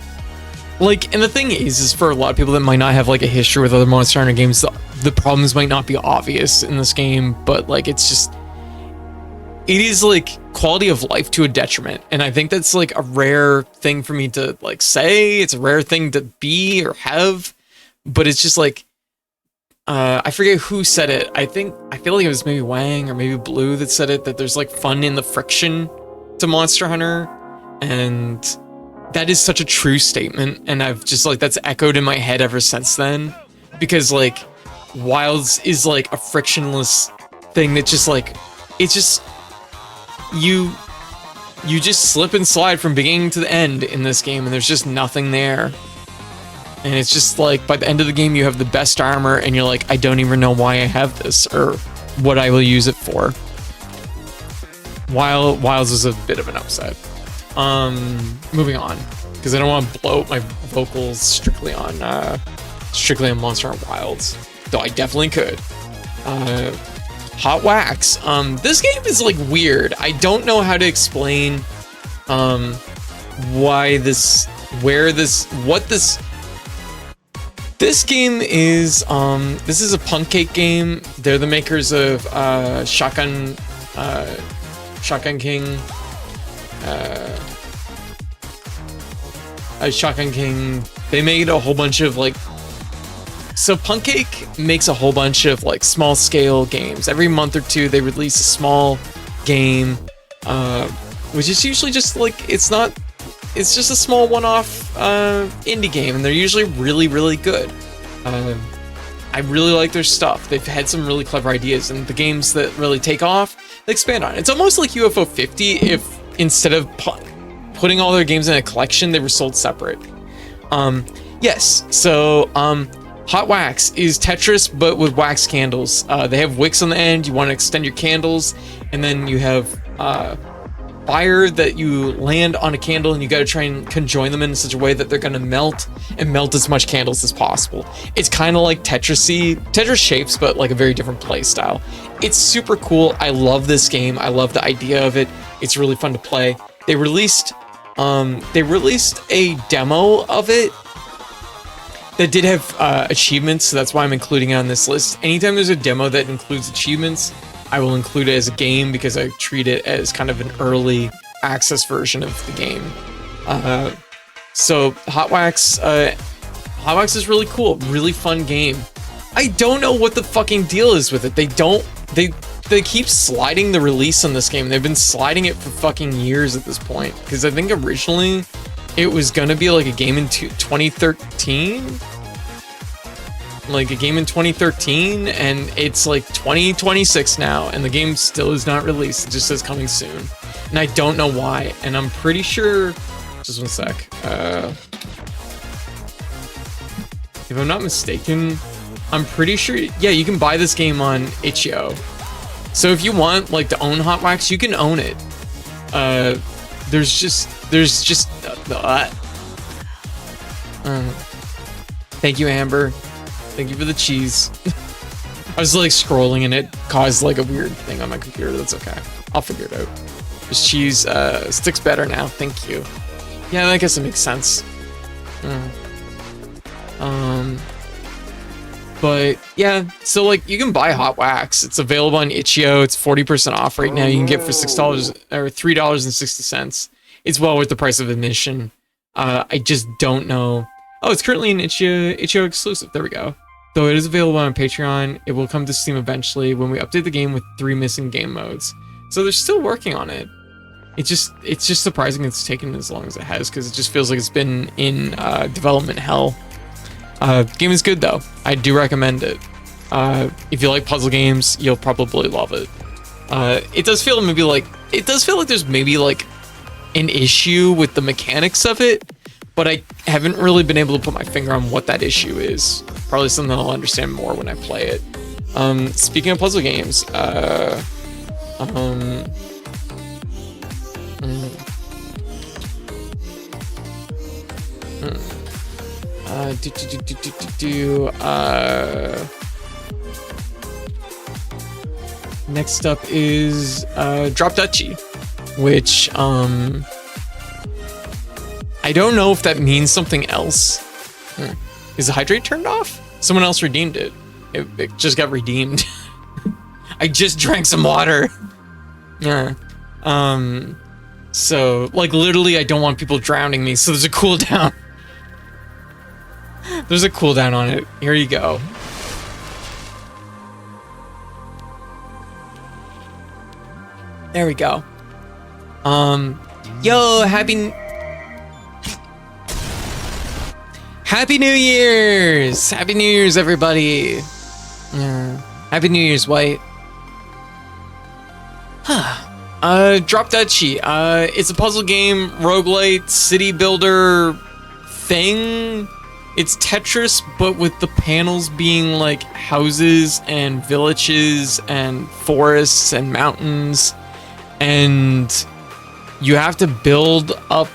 Like, and the thing is for a lot of people that might not have like a history with other Monster Hunter games, the problems might not be obvious in this game, but like it's just, it is like quality of life to a detriment. And I think that's like a rare thing for me to like say. It's a rare thing to be or have, but it's just like, I forget who said it. I feel like it was maybe Wang or maybe Blue that said it, that there's like fun in the friction to Monster Hunter. And that is such a true statement. And I've just like, that's echoed in my head ever since then, because like Wilds is like a frictionless thing that just like, it's just, you just slip and slide from beginning to the end in this game, and there's just nothing there. And it's just like, by the end of the game, you have the best armor, and you're like, I don't even know why I have this, or what I will use it for. Wilds is a bit of an upset. Moving on, because I don't want to bloat my vocals strictly on Monster Hunter Wilds, though I definitely could. Hot Wax. This game is like weird. I don't know how to explain why this, where this, what this. This game is this is a punk cake game. They're the makers of Shotgun King. Shotgun King. They made a whole bunch of like, so Punk Cake makes a whole bunch of like small scale games. Every month or two they release a small game, which is usually just like, it's just a small one-off indie game, and they're usually really, really good. I really like their stuff. They've had some really clever ideas, and the games that really take off, they expand on it. It's almost like UFO 50 if instead of putting all their games in a collection, they were sold separate. Yes, so Hot Wax is Tetris, but with wax candles. They have wicks on the end. You want to extend your candles, and then you have fire that you land on a candle, and you got to try and conjoin them in such a way that they're going to melt as much candles as possible. It's kind of like Tetris shapes, but like a very different play style. It's super cool. I love this game. I love the idea of it. It's really fun to play. They released a demo of it that did have achievements, so that's why I'm including it on this list. Anytime there's a demo that includes achievements, I will include it as a game, because I treat it as kind of an early access version of the game. So Hot Wax is really cool, really fun game. I don't know what the fucking deal is with it. They keep sliding the release on this game. They've been sliding it for fucking years at this point, because I think originally it was gonna be like a game in 2013, like a game in 2013, and it's like 2026 now, and the game still is not released. It just says coming soon, and I don't know why. And I'm pretty sure, just one sec, if I'm not mistaken, I'm pretty sure, yeah, you can buy this game on itch.io. So if you want like to own Hot Wax, you can own it. There's just thank you, Amber. Thank you for the cheese. I was like scrolling and it caused like a weird thing on my computer. That's okay. I'll figure it out. This cheese sticks better now. Thank you. Yeah, I guess it makes sense. But yeah, so like you can buy Hot Wax. It's available on itch.io. It's 40% off right now. You can get it for $6 or $3.60. It's well worth the price of admission. I just don't know. Oh, it's currently an itch.io exclusive. There we go. Though it is available on Patreon, it will come to Steam eventually when we update the game with 3 missing game modes. So they're still working on it. It's just surprising it's taken as long as it has, because it just feels like it's been in development hell. The game is good though. I do recommend it. If you like puzzle games, you'll probably love it. It does feel like there's maybe like an issue with the mechanics of it, but I haven't really been able to put my finger on what that issue is. Probably something I'll understand more when I play it. Speaking of puzzle games, next up is Drop Duchy, which I don't know if that means something else. Is the hydrate turned off? Someone else redeemed it. It just got redeemed. I just drank some water. Yeah. So like literally I don't want people drowning me, so there's a cooldown. There's a cooldown on it. Here you go. There we go. Yo, Happy New Year's! Happy New Year's, everybody! Yeah. Happy New Year's, White. Drop Duchy. It's a puzzle game, roguelite, city builder thing. It's Tetris, but with the panels being like houses and villages and forests and mountains. And you have to build up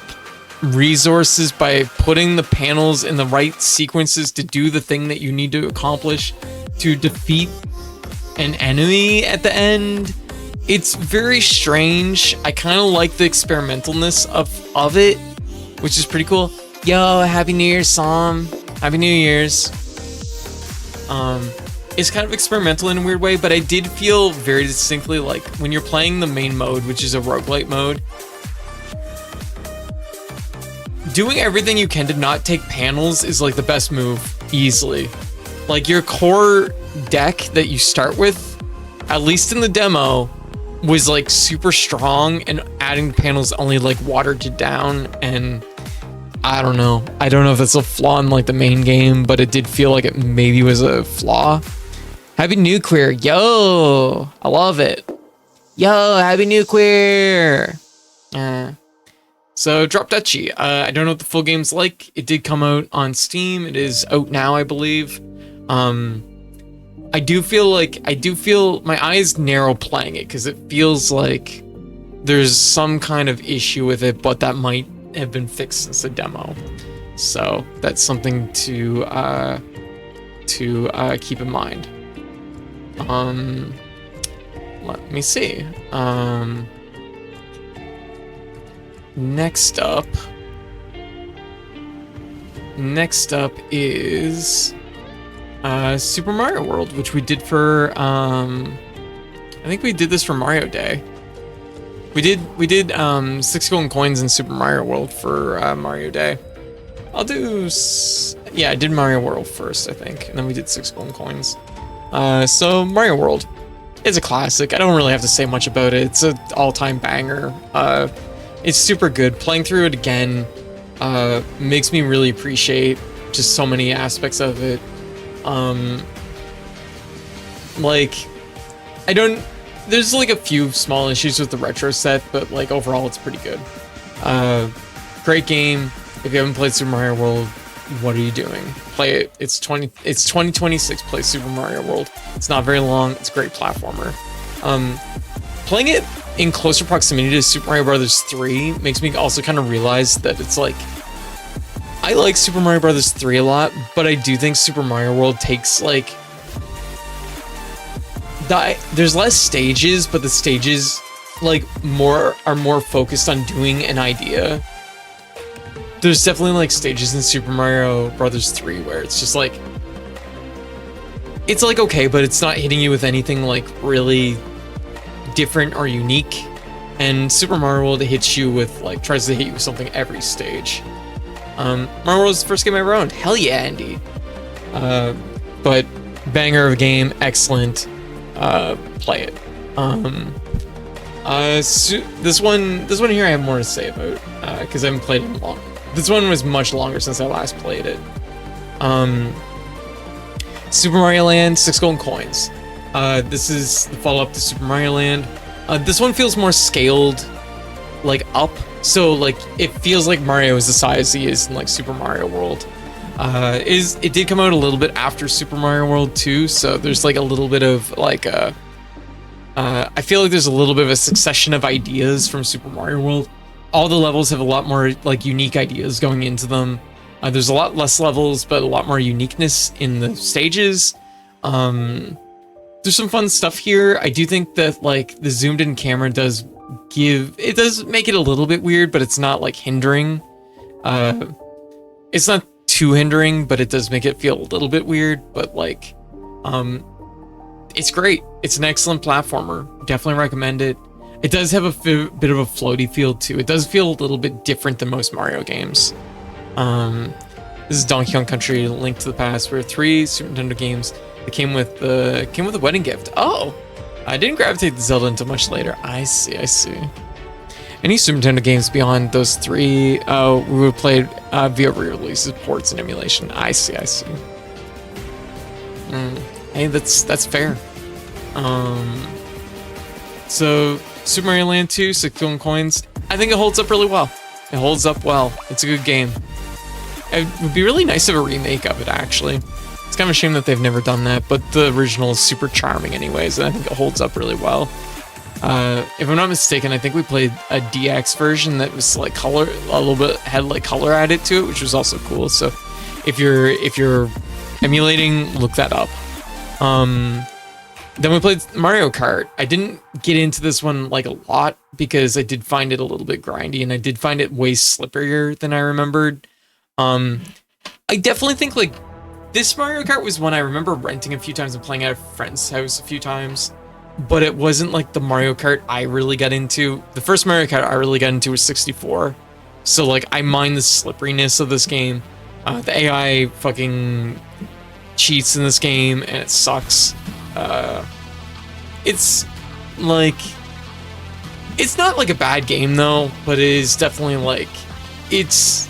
resources by putting the panels in the right sequences to do the thing that you need to accomplish to defeat an enemy at the end. It's very strange. I kind of like the experimentalness of it, which is pretty cool. Yo, Happy New Year's, Sam. Happy New Year's. It's kind of experimental in a weird way, but I did feel very distinctly like when you're playing the main mode, which is a roguelite mode, doing everything you can to not take panels is like the best move, easily. Like your core deck that you start with, at least in the demo, was like super strong, and adding panels only like watered it down. And I don't know if that's a flaw in like the main game, but it did feel like it maybe was a flaw. Happy New Queer. Yo, I love it. Yo, Happy New Queer. So Drop Duchy. I don't know what the full game's like. It did come out on Steam. It is out now, I believe. I do feel my eyes narrow playing it, because it feels like there's some kind of issue with it, but that might have been fixed since the demo. So that's something to keep in mind. Let me see. Next up is Super Mario World, which we did for I think we did this for Mario Day. We did 6 golden coins in Super Mario World for Mario Day. I did Mario World first, I think, and then we did 6 golden coins. So Mario World, it's a classic. I don't really have to say much about it. It's an all-time banger. It's super good. Playing through it again makes me really appreciate just so many aspects of it. There's like a few small issues with the retro set, but like overall it's pretty good. Great game. If you haven't played Super Mario World, what are you doing? Play it. It's 2026. Play Super Mario World. It's not very long. It's a great platformer. Playing it in closer proximity to Super Mario Bros. 3 makes me also kind of realize that it's like, I like Super Mario Bros. 3 a lot, but I do think Super Mario World takes like, there's less stages, but the stages like are more focused on doing an idea. There's definitely like stages in Super Mario Bros. 3 where it's just like, it's like okay, but it's not hitting you with anything like really different or unique. And Super Mario World hits you with like, tries to hit you with something every stage. Mario World is the first game I ever owned. Hell yeah, Andy. but banger of a game, excellent. Play it. This one here I have more to say about, because I haven't played it long. This one was much longer since I last played it. Super Mario Land, 6 golden coins. This is the follow-up to Super Mario Land. This one feels more scaled, like up. So like it feels like Mario is the size he is in like Super Mario World. It did come out a little bit after Super Mario World 2, so there's like a little bit of like I feel like there's a little bit of a succession of ideas from Super Mario World. All the levels have a lot more like unique ideas going into them. There's a lot less levels, but a lot more uniqueness in the stages. There's some fun stuff here. I do think that like the zoomed in camera does make it a little bit weird, but it's not like hindering. It's not too hindering, but it does make it feel a little bit weird, but like, it's great. It's an excellent platformer. Definitely recommend it. It does have a bit of a floaty feel too. It does feel a little bit different than most Mario games. This is Donkey Kong Country: Link to the Past, where 3 Super Nintendo games that came with a wedding gift. Oh, I didn't gravitate to Zelda until much later. I see. Any Super Nintendo games beyond those 3, we would have played via re-releases, ports, and emulation. I see. Hey, that's fair. So Super Mario Land 2, 6 golden coins. I think it holds up really well. It holds up well. It's a good game. It would be really nice to have a remake of it, actually. It's kind of a shame that they've never done that, but the original is super charming anyways, and I think it holds up really well. If I'm not mistaken, I think we played a DX version that was like color, a little bit, had like color added to it, which was also cool. So if you're emulating, look that up. Then we played Mario Kart. I didn't get into this one like a lot because I did find it a little bit grindy, and I did find it way slipperier than I remembered. I definitely think like this Mario Kart was one I remember renting a few times and playing at a friend's house a few times, but it wasn't like the Mario Kart I really got into. The first Mario Kart I really got into was 64. So like I mind the slipperiness of this game. The AI fucking cheats in this game and it sucks. It's like, it's not like a bad game though, but it is definitely like, it's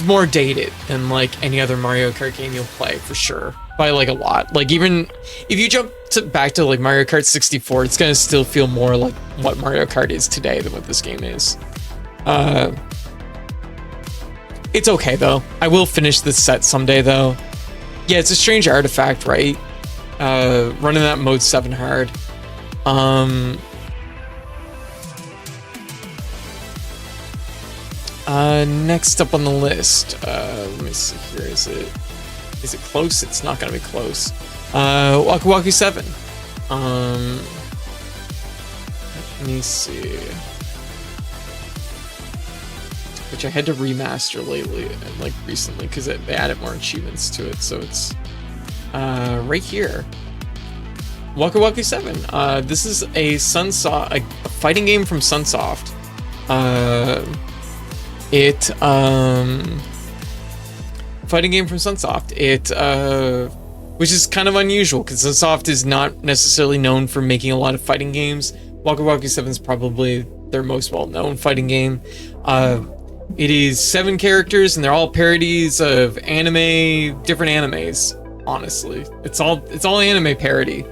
more dated than like any other Mario Kart game you'll play for sure, by like a lot. Like even if you jump back to like Mario Kart 64, it's gonna still feel more like what Mario Kart is today than what this game is. It's okay though. I will finish this set someday though. Yeah, it's a strange artifact, right? Running that mode 7 hard. Next up on the list, let me see here. Is it close? It's not gonna be close. Waku Waku 7. Let me see. Which I had to remaster lately, like recently, because they added more achievements to it. So it's right here. Waku Waku 7. This is a fighting game from Sunsoft. Fighting game from Sunsoft. Which is kind of unusual because Sunsoft is not necessarily known for making a lot of fighting games. Waku Waku 7 is probably their most well-known fighting game. It is 7 characters and they're all parodies of different animes. Honestly, it's all anime parody.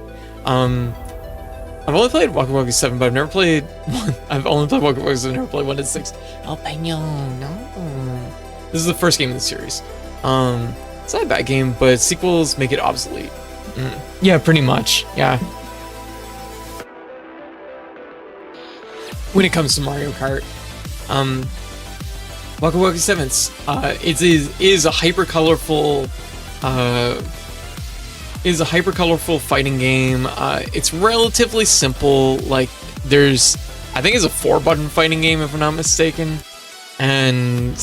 I've only played Waku Waku 7, but I've never played one. I've only played Waku Waku 7, I've never played 1 to 6. Oh, no. This is the first game in the series. It's not a bad game, but sequels make it obsolete. Yeah, pretty much. Yeah. When it comes to Mario Kart, Waku Waku 7 is a hyper colorful fighting game. It's relatively simple. Like I think it's a 4-button fighting game if I'm not mistaken, and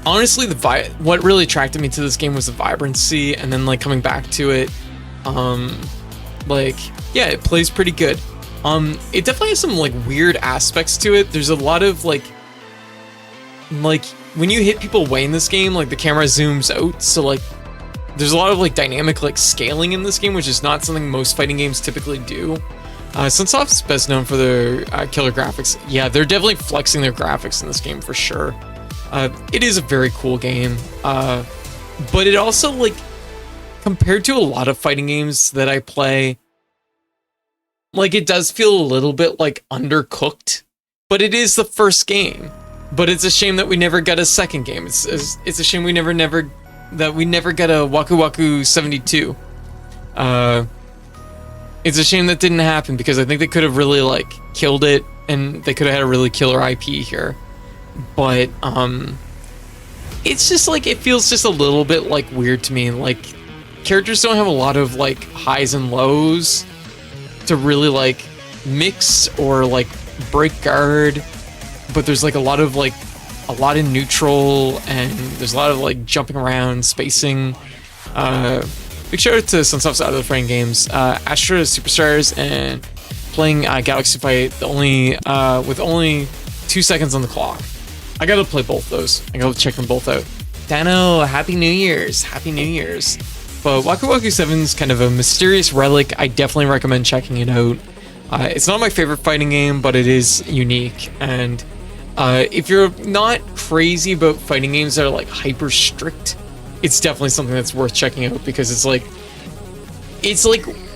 honestly, what really attracted me to this game was the vibrancy, and then like coming back to it, yeah, it plays pretty good. It definitely has some like weird aspects to it. There's a lot of like like when you hit people away in this game, like the camera zooms out, so like there's a lot of like dynamic like scaling in this game, which is not something most fighting games typically do. Sunsoft's best known for their killer graphics. Yeah, they're definitely flexing their graphics in this game for sure. It is a very cool game, but it also, like, compared to a lot of fighting games that I play, like, it does feel a little bit like undercooked. But it is the first game. But it's a shame that we never got a second game. It's a shame we never got a Waku Waku 72. It's a shame that didn't happen because I think they could have really like killed it and they could have had a really killer IP here. But it's just like it feels just a little bit like weird to me. Like characters don't have a lot of like highs and lows to really like mix or like break guard, but there's like a lot of neutral and there's a lot of like jumping around, spacing. Big shout out to Sunsoft's Out of the Frame games, Astra Superstars, and playing Galaxy Fight with only 2 seconds on the clock. I gotta play both those. I gotta check them both out. Dano, Happy New Year's! Happy New Year's! But Waku Waku 7 is kind of a mysterious relic. I definitely recommend checking it out. It's not my favorite fighting game, but it is unique. And if you're not crazy about fighting games that are like hyper strict, it's definitely something that's worth checking out because it's like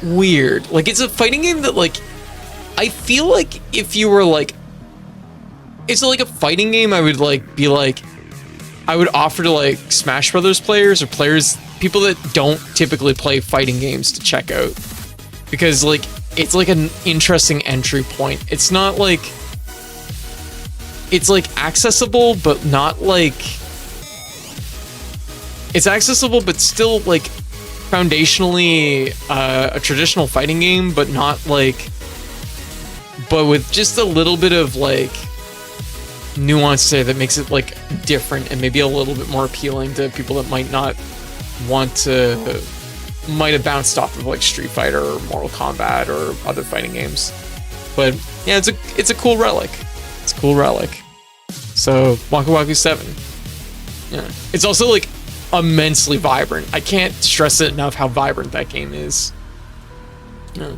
weird. Like it's a fighting game that like I feel like if you were like it's like a fighting game I would like be like I would offer to like Smash Brothers players or people that don't typically play fighting games to check out because like it's like an interesting entry point. It's not like it's like accessible but not like it's accessible, but still like foundationally a traditional fighting game, but not like, but with just a little bit of like nuance there that makes it like different and maybe a little bit more appealing to people that might have bounced off of like Street Fighter or Mortal Kombat or other fighting games. But yeah, it's a cool relic. It's a cool relic. So Waku Waku 7. Yeah, it's also like immensely vibrant. I can't stress it enough how vibrant that game is. Yeah.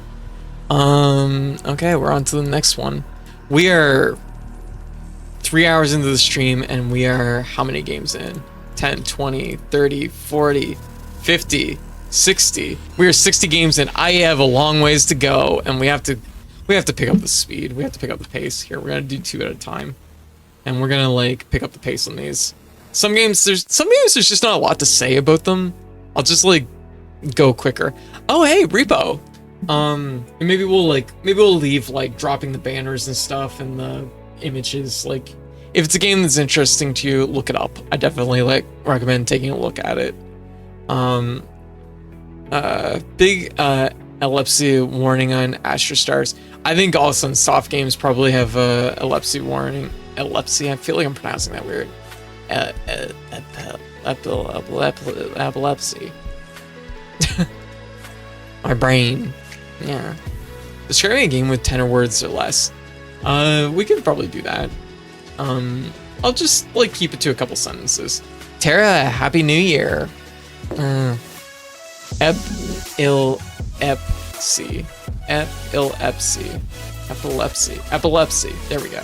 Okay, we're on to the next one. We are 3 hours into the stream and we are how many games in? 10, 20, 30, 40, 50, 60. We are 60 games in. I have a long ways to go and we have to pick up the speed. We have to pick up the pace here. We're gonna do 2 at a time. And we're gonna like pick up the pace on these. Some games there's just not a lot to say about them. I'll just like go quicker. Oh hey, Repo. And maybe we'll leave like dropping the banners and stuff and the images. Like if it's a game that's interesting to you, look it up. I definitely like recommend taking a look at it. Big epilepsy warning on Astra Stars. I think all Sunsoft games probably have a epilepsy warning. Epilepsy. I feel like I'm pronouncing that weird. Epilepsy. My brain. Yeah. Describing a game with 10 words or less. We could probably do that. I'll just like keep it to a couple sentences. Tara, Happy New Year. Epilepsy. Epilepsy. There we go.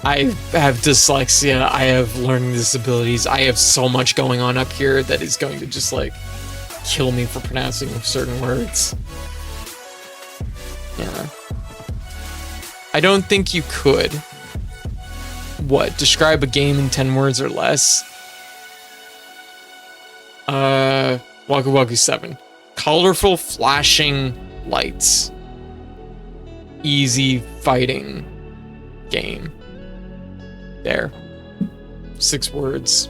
I have dyslexia, I have learning disabilities, I have so much going on up here that is going to just like kill me for pronouncing certain words. Yeah. I don't think you could. What? Describe a game in 10 words or less? Waku Waku 7. Colorful flashing lights. Easy fighting game. There. 6 words.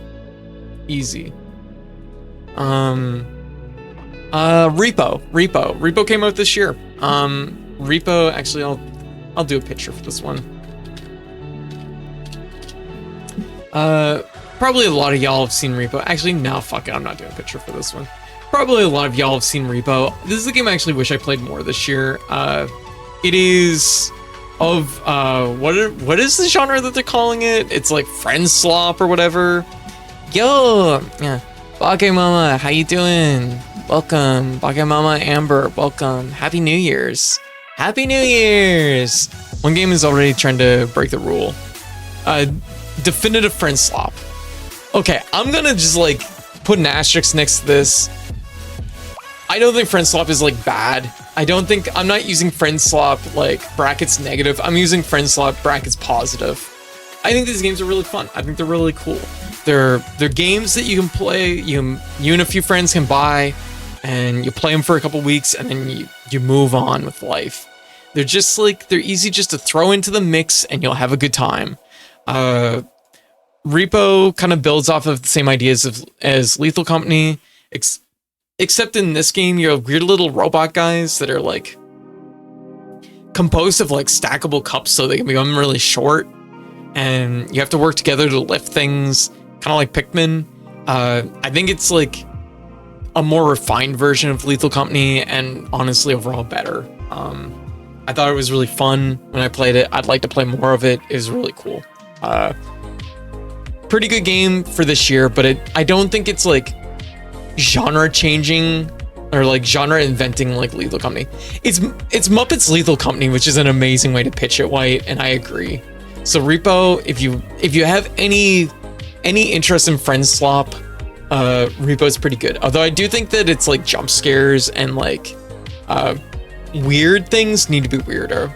Easy. Repo came out this year. Repo, actually I'll do a picture for this one. Probably a lot of y'all have seen Repo. Actually, no, fuck it, I'm not doing a picture for this one. Probably a lot of y'all have seen Repo. This is a game I actually wish I played more this year. It is of what is the genre that they're calling it? It's like friend slop or whatever. Yo, yeah, Bake Mama, how you doing? Welcome, Bake Mama Amber. Welcome. Happy New Year's. Happy New Year's. One game is already trying to break the rule. Definitive friend slop. Okay, I'm gonna just like put an asterisk next to this. I don't think friend slop is like bad. I'm not using friend slop like brackets negative. I'm using friend slop brackets positive. I think these games are really fun. I think they're really cool. They're games that you can play, you and a few friends can buy, and you play them for a couple weeks, and then you move on with life. They're just like, they're easy just to throw into the mix, and you'll have a good time. Repo kind of builds off of the same ideas as Lethal Company, except in this game, you have weird little robot guys that are like composed of like stackable cups so they can become really short, and you have to work together to lift things, kind of like Pikmin. I think it's like a more refined version of Lethal Company, and honestly overall better. I thought it was really fun when I played it. I'd like to play more of it. It was really cool. Pretty good game for this year, but I don't think it's like genre changing or like genre inventing like Lethal Company. It's Muppets Lethal Company, which is an amazing way to pitch it, White, and I agree. So Repo, if you have any interest in friend slop, Repo's pretty good. Although I do think that it's like jump scares and like weird things need to be weirder.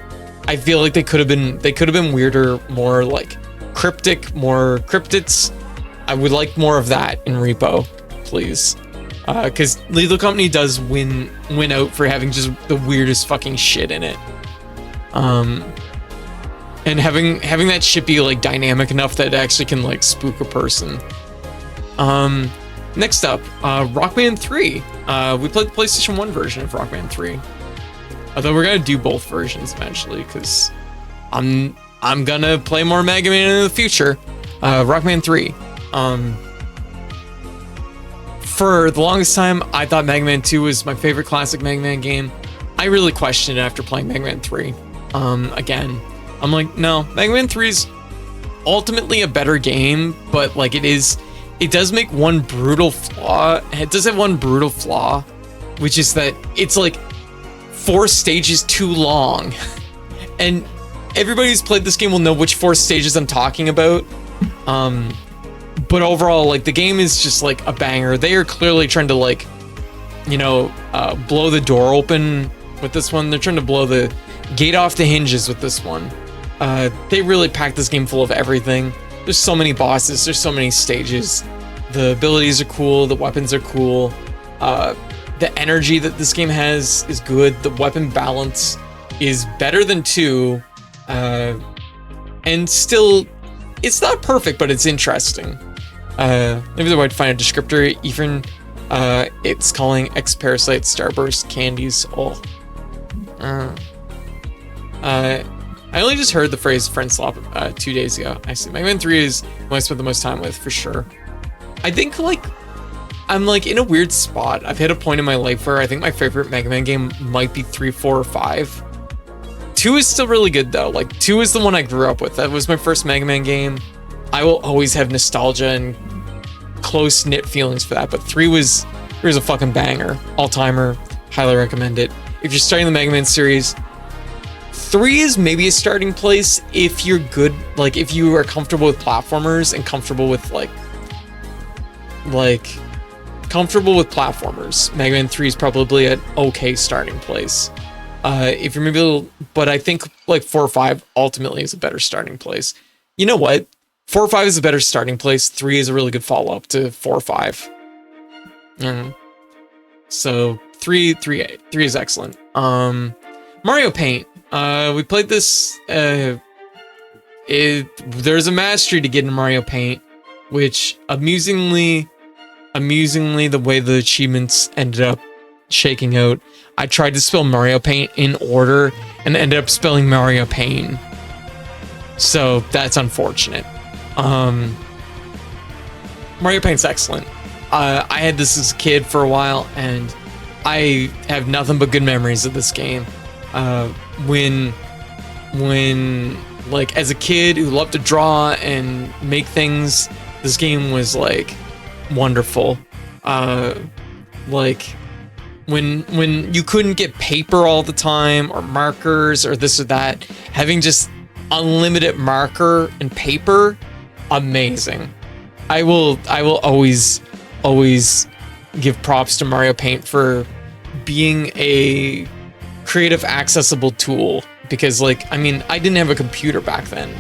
I feel like they could have been weirder, more like cryptic, more cryptids. I would like more of that in Repo, please. Because Lethal Company does win out for having just the weirdest fucking shit in it. And having that shit be like dynamic enough that it actually can like spook a person. Next up, Rockman 3. We played the PlayStation 1 version of Rockman 3. Although we're gonna do both versions eventually, because I'm gonna play more Mega Man in the future. Rockman 3. For the longest time, I thought Mega Man 2 was my favorite classic Mega Man game. I really questioned it after playing Mega Man 3. Again, I'm like, no, Mega Man 3 is ultimately a better game, but like it does make one brutal flaw. It does have one brutal flaw, which is that it's like 4 stages too long. And everybody who's played this game will know which 4 stages I'm talking about. But overall, like, the game is just like a banger. They are clearly trying to like, blow the door open with this one. They're trying to blow the gate off the hinges with this one. They really packed this game full of everything. There's so many bosses, there's so many stages. The abilities are cool, the weapons are cool. The energy that this game has is good. The weapon balance is better than 2. And still, it's not perfect, but it's interesting. Maybe the way to find a descriptor, even it's calling X-Parasite Starburst candies. Oh. I only just heard the phrase friend slop 2 days ago. I see. Mega Man 3 is what I spent the most time with, for sure. I think like I'm like in a weird spot. I've hit a point in my life where I think my favorite Mega Man game might be 3, 4, or 5. 2 is still really good though. Like 2 is the one I grew up with. That was my first Mega Man game. I will always have nostalgia and close-knit feelings for that. But 3 was a fucking banger. All-timer. Highly recommend it. If you're starting the Mega Man series, 3 is maybe a starting place if you're good, like if you are comfortable with platformers and comfortable with comfortable with platformers. Mega Man 3 is probably an okay starting place. If you're maybe a little, but I think like 4 or 5 ultimately is a better starting place. You know what? 4 or 5 is a better starting place. 3 is a really good follow-up to 4 or 5. So 3 is excellent. Mario Paint. We played this. There's a mastery to get in Mario Paint, which amusingly, the way the achievements ended up shaking out, I tried to spell Mario Paint in order and ended up spelling Mario Pain. So that's unfortunate. Mario Paint's excellent. I had this as a kid for a while, and I have nothing but good memories of this game. When when, like, as a kid who loved to draw and make things, this game was, like, wonderful. Like, when you couldn't get paper all the time, or markers, or this or that, having just unlimited marker and paper, amazing. I will always give props to Mario Paint for being a creative, accessible tool, because, like, I mean, I didn't have a computer back then.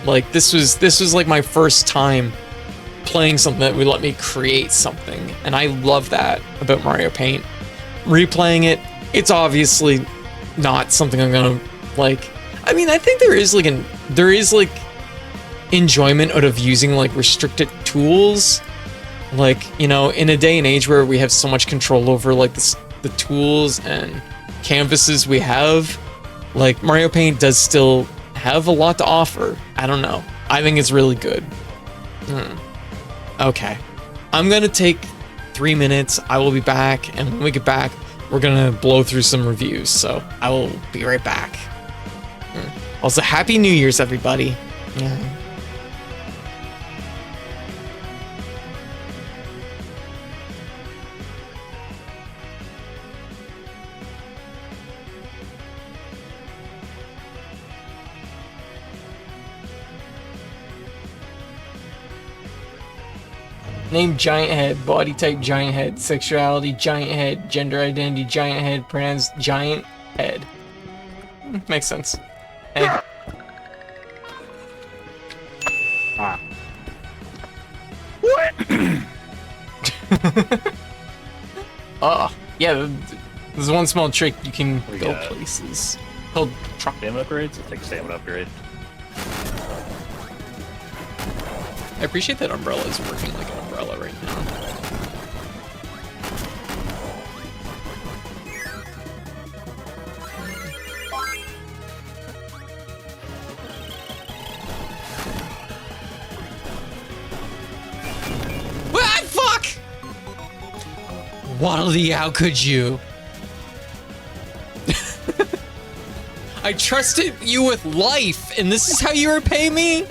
Like, this was like my first time playing something that would let me create something, and I love that about Mario Paint. Replaying it, it's obviously not something I'm gonna, like, I mean, I think there is enjoyment out of using, like, restricted tools, like, you know, in a day and age where we have so much control over, like, the tools and canvases we have. Like, Mario Paint does still have a lot to offer. I don't know, I think it's really good. Okay, I'm gonna take 3 minutes. I will be back, and when we get back, we're gonna blow through some reviews, so I will be right back. Also, Happy New Year's, everybody. Yeah. Name giant head, body type giant head, sexuality giant head, gender identity giant head, pronouns giant head. Makes sense. Hey. What? Oh, yeah, there's one small trick you can We go got- places. Called truck. Stamina upgrades? I'll take stamina upgrade. I appreciate that umbrella is working like an umbrella right now. Ah, fuck! Waddle-dee, how could you? I trusted you with life, and this is how you repay me?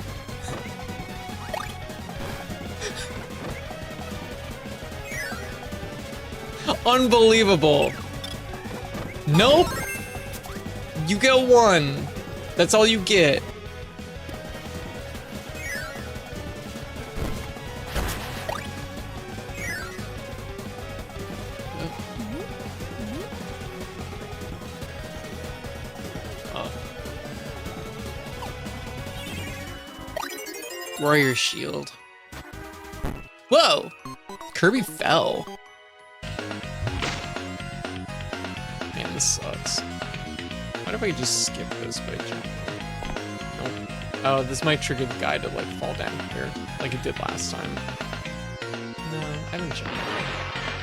Unbelievable. Nope. You get one. That's all you get. Warrior shield. Whoa! Kirby fell. Man, this sucks. What if I could just skip this by jumping? Nope. Oh, this might trigger the guy to, like, fall down here, like it did last time. No, I haven't jumped.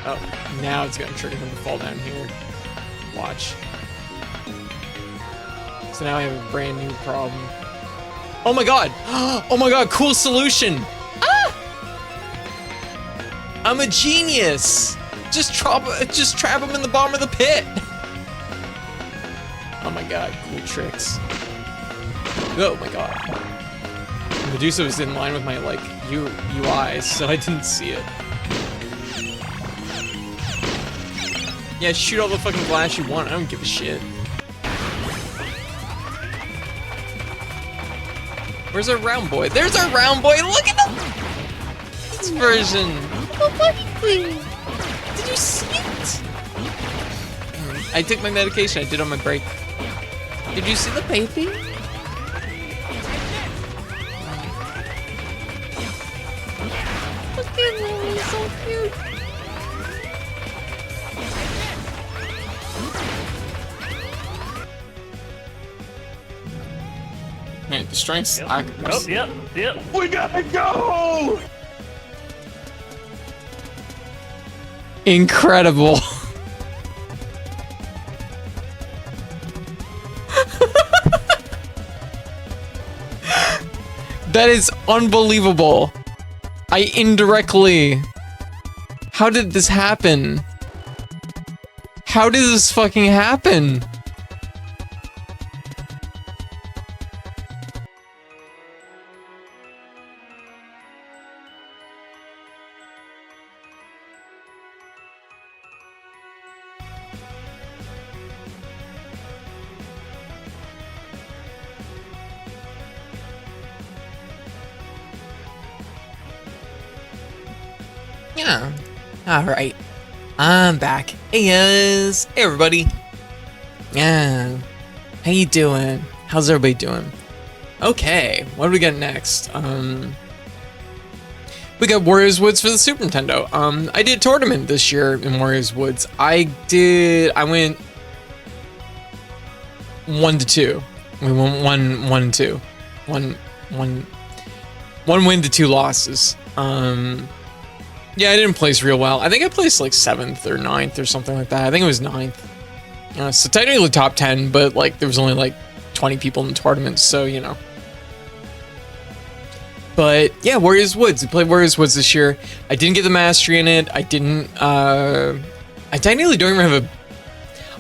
Oh, now it's gonna trigger him to fall down here. Watch. So now I have a brand new problem. Oh my god! Oh my god, cool solution! Ah! I'm a genius! Just trap him in the bottom of the pit! Oh my god, cool tricks. Oh my god. Medusa was in line with my, like, UI, so I didn't see it. Yeah, shoot all the fucking glass you want, I don't give a shit. Where's our round boy? There's our round boy! Look at this version! Oh, buddy! Did you see it? I took my medication I did on my break. Did you see the baby? Look at him, he's so cute. Man, the strength's slack. Oh, yep, yep. We gotta go! Incredible. That is unbelievable. I indirectly... How did this happen? How did this fucking happen? Yeah. Alright. I'm back. Hey guys. Hey everybody. Yeah. How you doing? How's everybody doing? Okay, what do we got next? We got Warriors Woods for the Super Nintendo. I did a tournament this year in Warriors Woods. I went 1-2. We won 1-2. One win to 2 losses. Yeah, I didn't place real well. I think I placed like 7th or 9th or something like that. I think it was 9th. So technically top 10, but like there was only like 20 people in the tournament, so you know. But yeah, Warriors Woods. We played Warriors Woods this year. I didn't get the mastery in it. I technically don't even have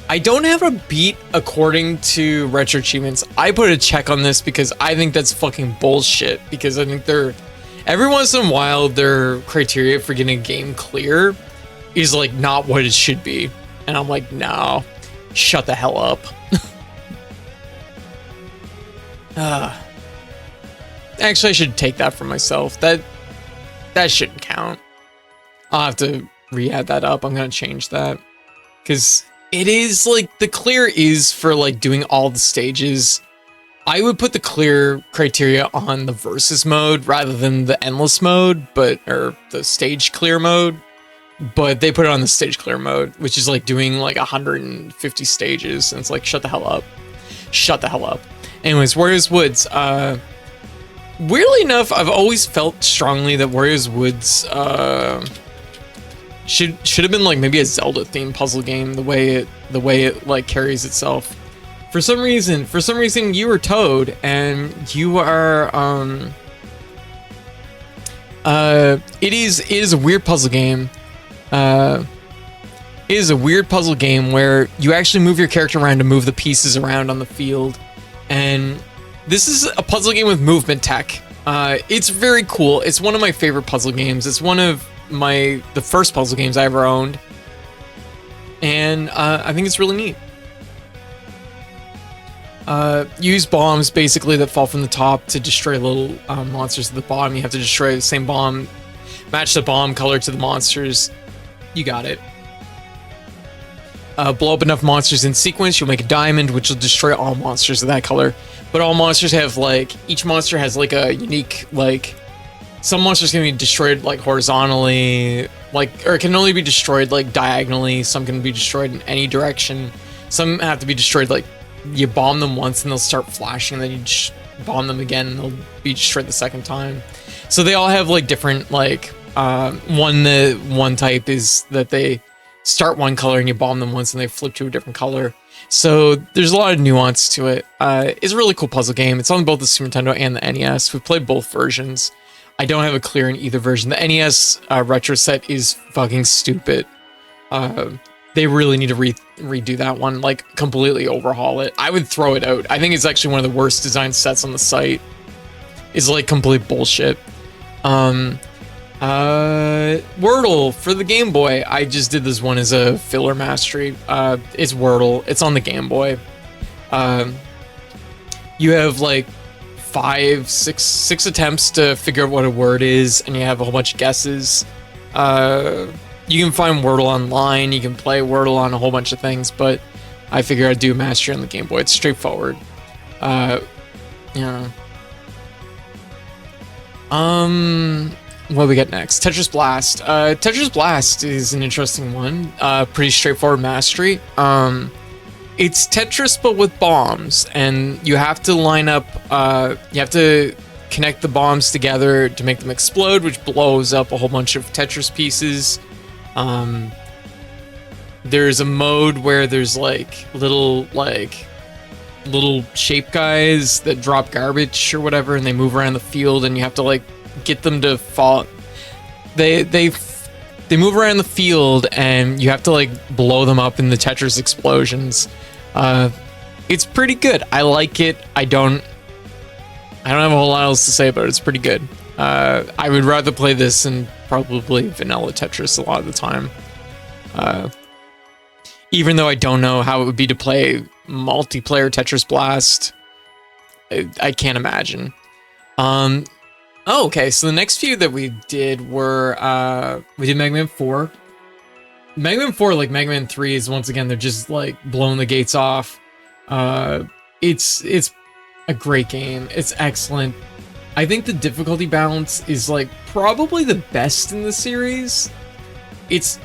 I don't have a beat according to Retro Achievements. I put a check on this because I think that's fucking bullshit. Because I think every once in a while, their criteria for getting a game clear is like not what it should be. And I'm like, no, shut the hell up. Actually, I should take that for myself. That shouldn't count. I'll have to re-add that up. I'm gonna change that. Because it is like, the clear is for like doing all the stages. I would put the clear criteria on the versus mode rather than the endless mode, or the stage clear mode. But they put it on the stage clear mode, which is like doing like 150 stages. And it's like, shut the hell up. Shut the hell up. Anyways, Warriors Woods. Weirdly enough, I've always felt strongly that Warriors Woods should have been like maybe a Zelda themed puzzle game, the way it like carries itself. For some reason you were Toad and you are it is a weird puzzle game. It is a weird puzzle game where you actually move your character around to move the pieces around on the field. And this is a puzzle game with movement tech. It's very cool. It's one of my favorite puzzle games. It's one of the first puzzle games I ever owned. And I think it's really neat. Use bombs basically that fall from the top to destroy little monsters at the bottom. You have to destroy the same bomb, match the bomb color to the monsters. You got it. Blow up enough monsters in sequence, you'll make a diamond, which will destroy all monsters of that color. But all monsters have like, each monster has like a unique, like, some monsters can be destroyed like horizontally, like, or it can only be destroyed like diagonally. Some can be destroyed in any direction. Some have to be destroyed like, you bomb them once and they'll start flashing, and then you just bomb them again and they'll be destroyed the second time. So they all have like different, like, one type is that they start one color and you bomb them once and they flip to a different color. So there's a lot of nuance to it. It's a really cool puzzle game. It's on both the Super Nintendo and the NES. We played both versions. I don't have a clear in either version. The NES retro set is fucking stupid. They really need to redo that one, like completely overhaul it. I would throw it out. I think it's actually one of the worst design sets on the site. It's like complete bullshit. Wordle for the Game Boy. I just did this one as a filler mastery. It's Wordle. It's on the Game Boy. You have like 6 attempts to figure out what a word is, and you have a whole bunch of guesses. You can find Wordle online. You can play Wordle on a whole bunch of things, but I figured I'd do a mastery on the Game Boy. It's straightforward. Yeah. What do we get next? Tetris Blast. Tetris Blast is an interesting one. Pretty straightforward mastery. It's Tetris but with bombs, and you have to line up, you have to connect the bombs together to make them explode, which blows up a whole bunch of Tetris pieces. There's a mode where there's like little shape guys that drop garbage or whatever, and they move around the field, and you have to like get them to fall. They move around the field, and you have to like blow them up in the Tetris explosions. It's pretty good. I like it. I don't have a whole lot else to say about it. It's pretty good. I would rather play this than probably vanilla Tetris a lot of the time. Even though I don't know how it would be to play multiplayer Tetris Blast, I can't imagine. Oh, okay. So the next few that we did were we did Mega Man 4. Mega Man 4, like Mega Man 3, is once again they're just like blowing the gates off. It's a great game. It's excellent. I think the difficulty balance is like probably the best in the series. It's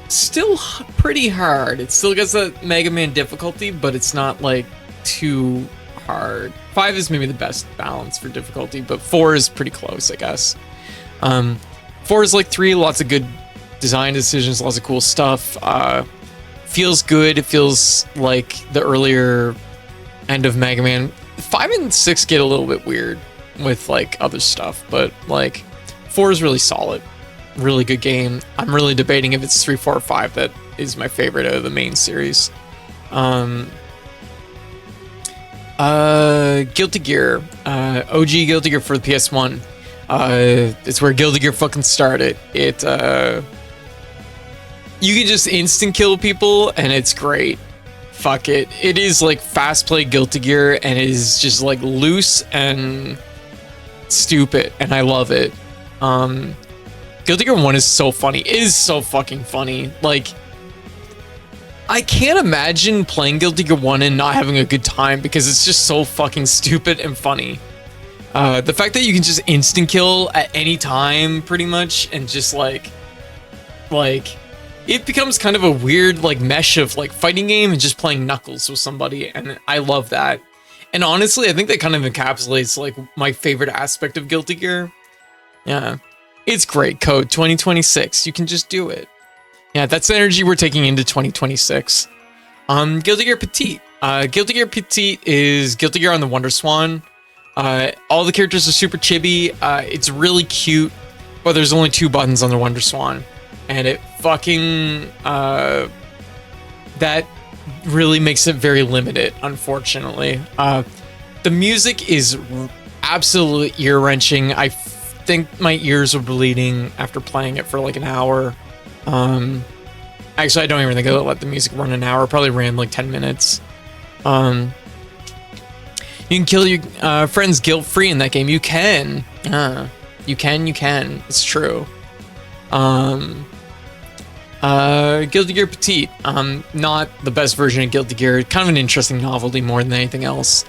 still pretty hard. It still gets that Mega Man difficulty, but it's not like too hard. 5 is maybe the best balance for difficulty, but 4 is pretty close, I guess. 4 is like 3, lots of good design decisions, lots of cool stuff. Feels good. It feels like the earlier end of Mega Man. 5 and 6 get a little bit weird with like other stuff, but like 4 is really solid. Really good game. I'm really debating if it's 3, 4, or 5 that is my favorite out of the main series. Guilty Gear. OG Guilty Gear for the PS1. It's where Guilty Gear fucking started. It, you can just instant kill people and it's great. Fuck it. It is like fast play Guilty Gear and it is just like loose and stupid and I love it. Guilty Gear 1 is so funny. It is so fucking funny. Like, I can't imagine playing Guilty Gear 1 and not having a good time because it's just so fucking stupid and funny. The fact that you can just instant kill at any time, pretty much, and just like, it becomes kind of a weird like mesh of like fighting game and just playing Knuckles with somebody, and I love that. And honestly, I think that kind of encapsulates like my favorite aspect of Guilty Gear. Yeah, it's great. Code 2026. You can just do it. Yeah, that's the energy we're taking into 2026. Guilty Gear Petite. Guilty Gear Petite is Guilty Gear on the Wonder Swan. All the characters are super chibi. It's really cute, but there's only 2 buttons on the Wonder Swan. And it fucking, that really makes it very limited, unfortunately. The music is absolutely ear-wrenching. I think my ears were bleeding after playing it for like an hour. Actually, I don't even think I let the music run an hour. It probably ran like 10 minutes. You can kill your friends guilt-free in that game. You can. You can. It's true. Guilty Gear Petite. Not the best version of Guilty Gear. Kind of an interesting novelty more than anything else.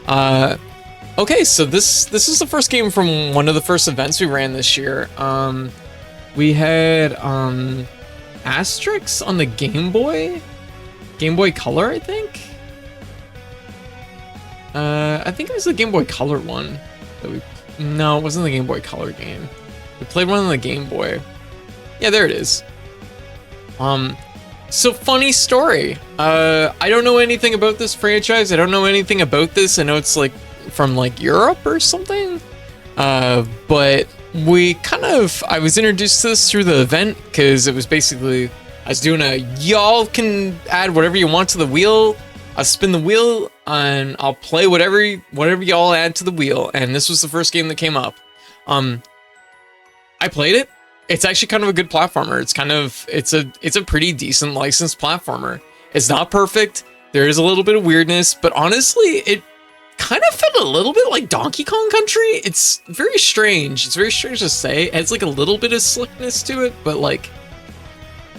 Okay, so this is the first game from one of the first events we ran this year. We had Asterix on the Game Boy Color, I think. I think it was the Game Boy Color one that no, it wasn't the Game Boy Color game. We played one on the Game Boy. Yeah, there it is. So funny story. I don't know anything about this franchise. I don't know anything about this. I know it's like from like Europe or something. But I was introduced to this through the event because it was basically, I was doing y'all can add whatever you want to the wheel. I'll spin the wheel and I'll play whatever y'all add to the wheel. And this was the first game that came up. I played it. It's actually kind of a good platformer. It's a pretty decent licensed platformer. It's not perfect. There is a little bit of weirdness, but honestly, it kind of felt a little bit like Donkey Kong Country. It's very strange. It's very strange to say. It has like a little bit of slickness to it, but like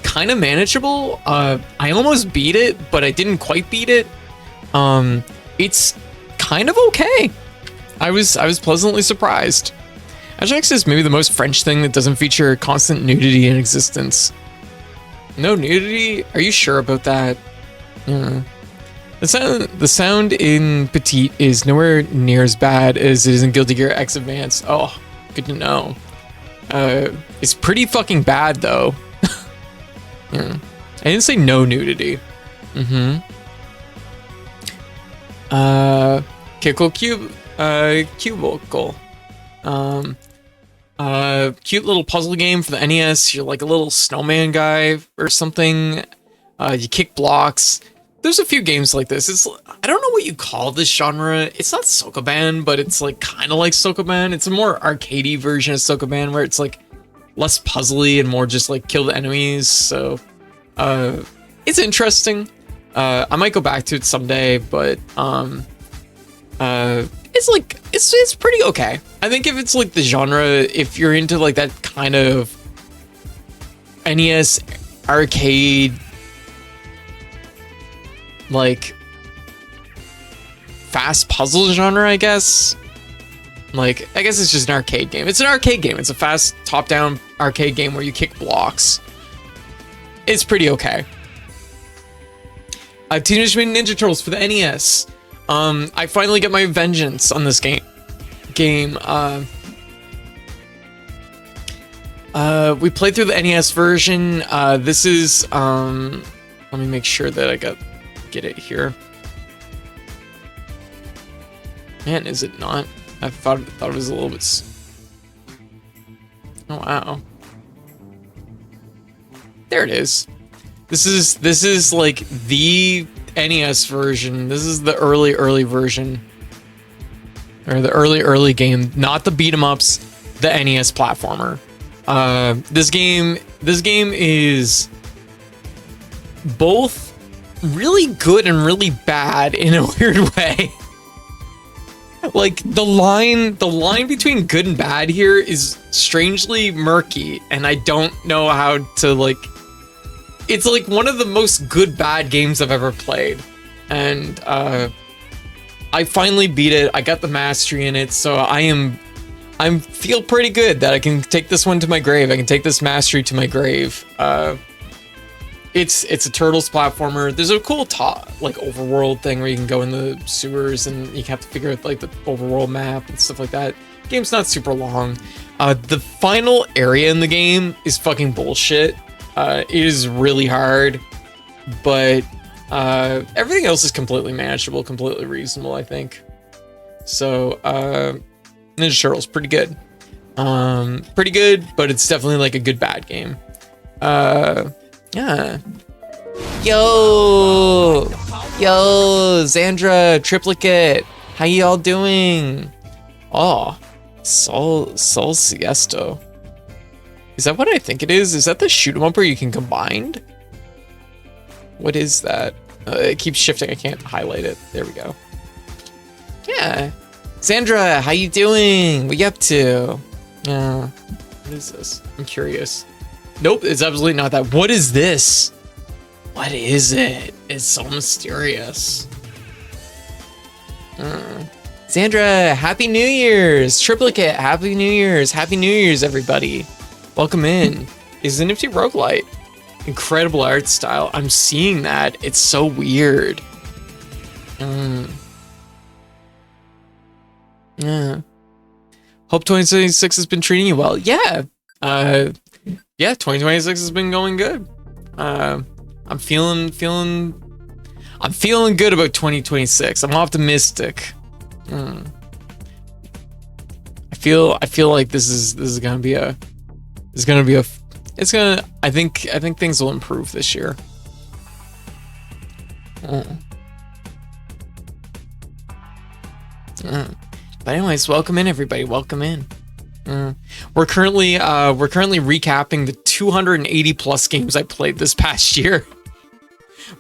kind of manageable. I almost beat it, but I didn't quite beat it. It's kind of okay. I was pleasantly surprised. Ajax is maybe the most French thing that doesn't feature constant nudity in existence. No nudity? Are you sure about that? Yeah. The sound in Petite is nowhere near as bad as it is in Guilty Gear X Advance. Oh, good to know. It's pretty fucking bad though. Yeah. I didn't say no nudity. Cubicle. Cute little puzzle game for the NES. You're like a little snowman guy or something. You kick blocks. There's a few games like this. I don't know what you call this genre. It's not Sokoban, but it's like kind of like Sokoban. It's a more arcadey version of Sokoban where it's like less puzzly and more just like kill the enemies. So it's interesting. I might go back to it someday, but it's pretty okay. I think if it's like the genre, if you're into like that kind of NES arcade, like fast puzzle genre, I guess. Like, I guess it's just an arcade game. It's an arcade game. It's a fast top-down arcade game where you kick blocks. It's pretty okay. Teenage Mutant Ninja Turtles for the NES. I finally get my vengeance on this game. We played through the NES version. This is, let me make sure that I get it here. Man, is it not? I thought it was a little bit. Oh wow! There it is. This is like the NES version. This is the early version, or the early game, not the beat 'em ups, the NES platformer. This game is both really good and really bad in a weird way. Like the line between good and bad here is strangely murky, and I don't know how to like. It's like one of the most good bad games I've ever played, and I finally beat it. I got the mastery in it, so I feel pretty good that I can take this one to my grave. I can take this mastery to my grave. It's a Turtles platformer. There's a cool like overworld thing where you can go in the sewers and you have to figure out like the overworld map and stuff like that. Game's not super long. The final area in the game is fucking bullshit. It is really hard, but everything else is completely manageable, completely reasonable, I think. So Ninja Turtles, pretty good. Pretty good, but it's definitely like a good bad game. Yeah. Yo, Xandra, Triplicate, how you all doing? Oh, Sol Siesto. Is that what I think it is? Is that the shoot 'em up where you can combine? What is that? It keeps shifting. I can't highlight it. There we go. Yeah. Xandra, how you doing? What you up to? Yeah. What is this? I'm curious. Nope, it's absolutely not that. What is this? What is it? It's so mysterious. Xandra, Happy New Year's! Triplicate, Happy New Year's! Happy New Year's, everybody! Welcome in. Is a nifty roguelite. Incredible art style. I'm seeing that. It's so weird. Yeah. Hope 2026 has been treating you well. Yeah. Yeah, 2026 has been going good. I'm feeling good about 2026. I'm optimistic. I feel like this is gonna be a I think things will improve this year. But anyways, welcome in, everybody. Welcome in. We're currently recapping the 280 plus games I played this past year.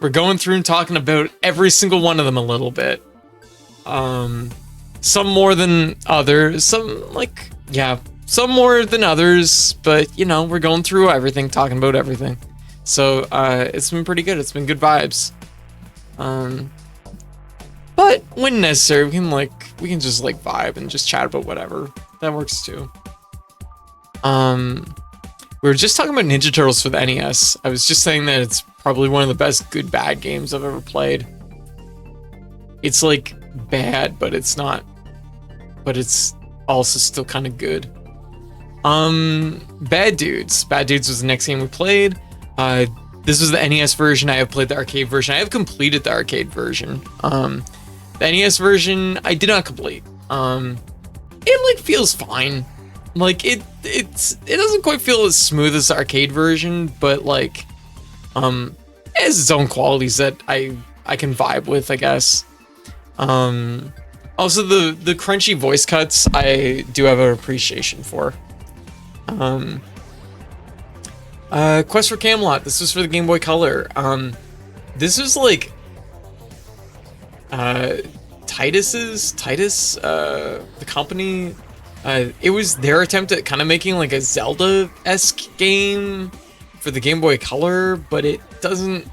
We're going through and talking about every single one of them a little bit. Some more than others. Some more than others. But you know, we're going through everything, talking about everything. So it's been pretty good. It's been good vibes. But when necessary, we can just like vibe and just chat about whatever. That works too. We were just talking about Ninja Turtles for the NES. I was just saying that it's probably one of the best good bad games I've ever played. It's like bad, but it's not. But it's also still kind of good. Bad Dudes. Bad Dudes was the next game we played. This was the NES version. I have played the arcade version. I have completed the arcade version. The NES version I did not complete. It like feels fine. Like it doesn't quite feel as smooth as the arcade version, but like it has its own qualities that I can vibe with, I guess. Also the crunchy voice cuts I do have an appreciation for. Quest for Camelot. This was for the Game Boy Color. This was like Titus, the company. It was their attempt at kind of making like a Zelda-esque game for the Game Boy Color, but it doesn't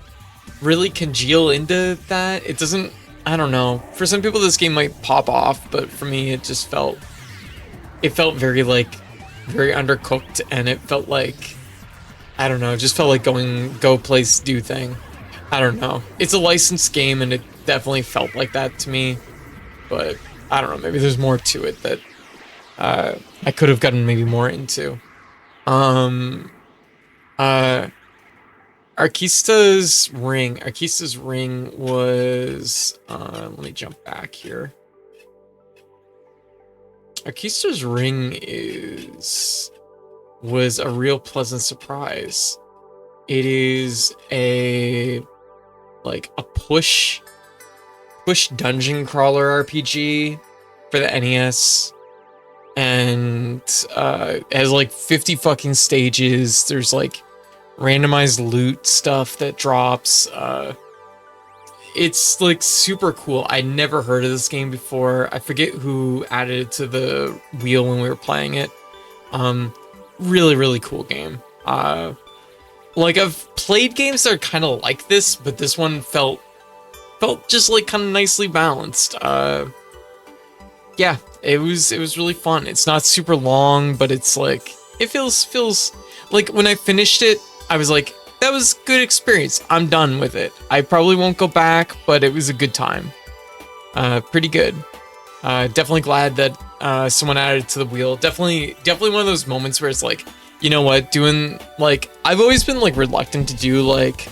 really congeal into that. It doesn't, I don't know. For some people this game might pop off, but for me it just felt very very undercooked, and it felt like, I don't know, it just felt like go place do thing. I don't know. It's a licensed game and it definitely felt like that to me, but I don't know, maybe there's more to it that I could have gotten maybe more into. Arkista's ring was, let me jump back here. Arkista's ring was a real pleasant surprise. It is a push dungeon crawler RPG for the NES, and it has like 50 fucking stages. There's like randomized loot stuff that drops. It's like super cool. I never heard of this game before. I forget who added it to the wheel when we were playing it. Really, really cool game. Like, I've played games that are kind of like this, but this one felt just like kind of nicely balanced. Yeah, it was really fun. It's not super long, but it's like, it feels like when I finished it, I was like, that was good experience. I'm done with it. I probably won't go back, but it was a good time. Pretty good. Definitely glad that someone added it to the wheel. Definitely one of those moments where it's like, you know what, doing like, I've always been like reluctant to do like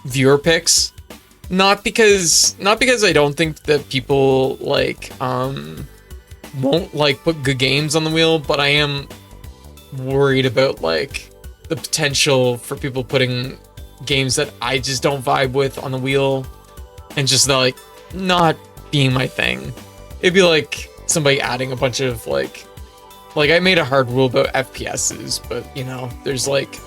viewer picks. Not because I don't think that people like won't like put good games on the wheel, but I am worried about like the potential for people putting games that I just don't vibe with on the wheel and just like not being my thing. It'd be like somebody adding a bunch of like I made a hard rule about FPSs, but you know, there's like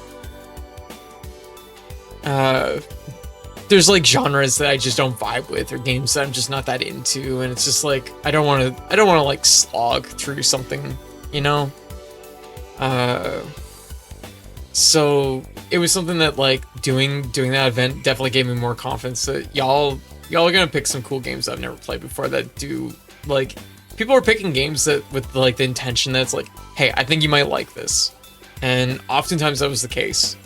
genres that I just don't vibe with, or games that I'm just not that into, and it's just like I don't want to like slog through something, you know. So it was something that like doing that event definitely gave me more confidence that y'all are gonna pick some cool games I've never played before that do like, people are picking games that with like the intention that's like, hey, I think you might like this, and oftentimes that was the case.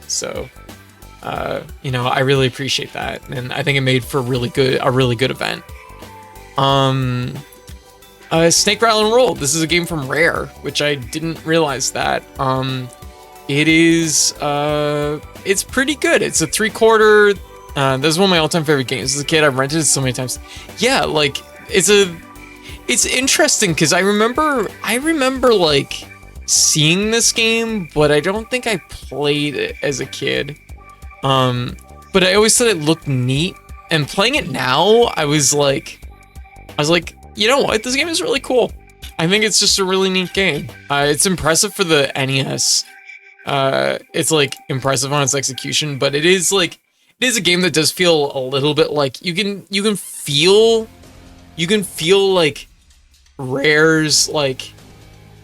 So you know, I really appreciate that, and I think it made for a really good event. Snake Rattle and Roll. This is a game from Rare, which I didn't realize that. It is it's pretty good. It's a 3/4. This is one of my all-time favorite games. As a kid, I've rented it so many times. Yeah, like it's interesting because I remember like seeing this game, but I don't think I played it as a kid. But I always thought it looked neat, and playing it now, I was like, you know what? This game is really cool. I think it's just a really neat game. It's impressive for the NES. It's like impressive on its execution, but it is a game that does feel a little bit like you can feel like Rare's like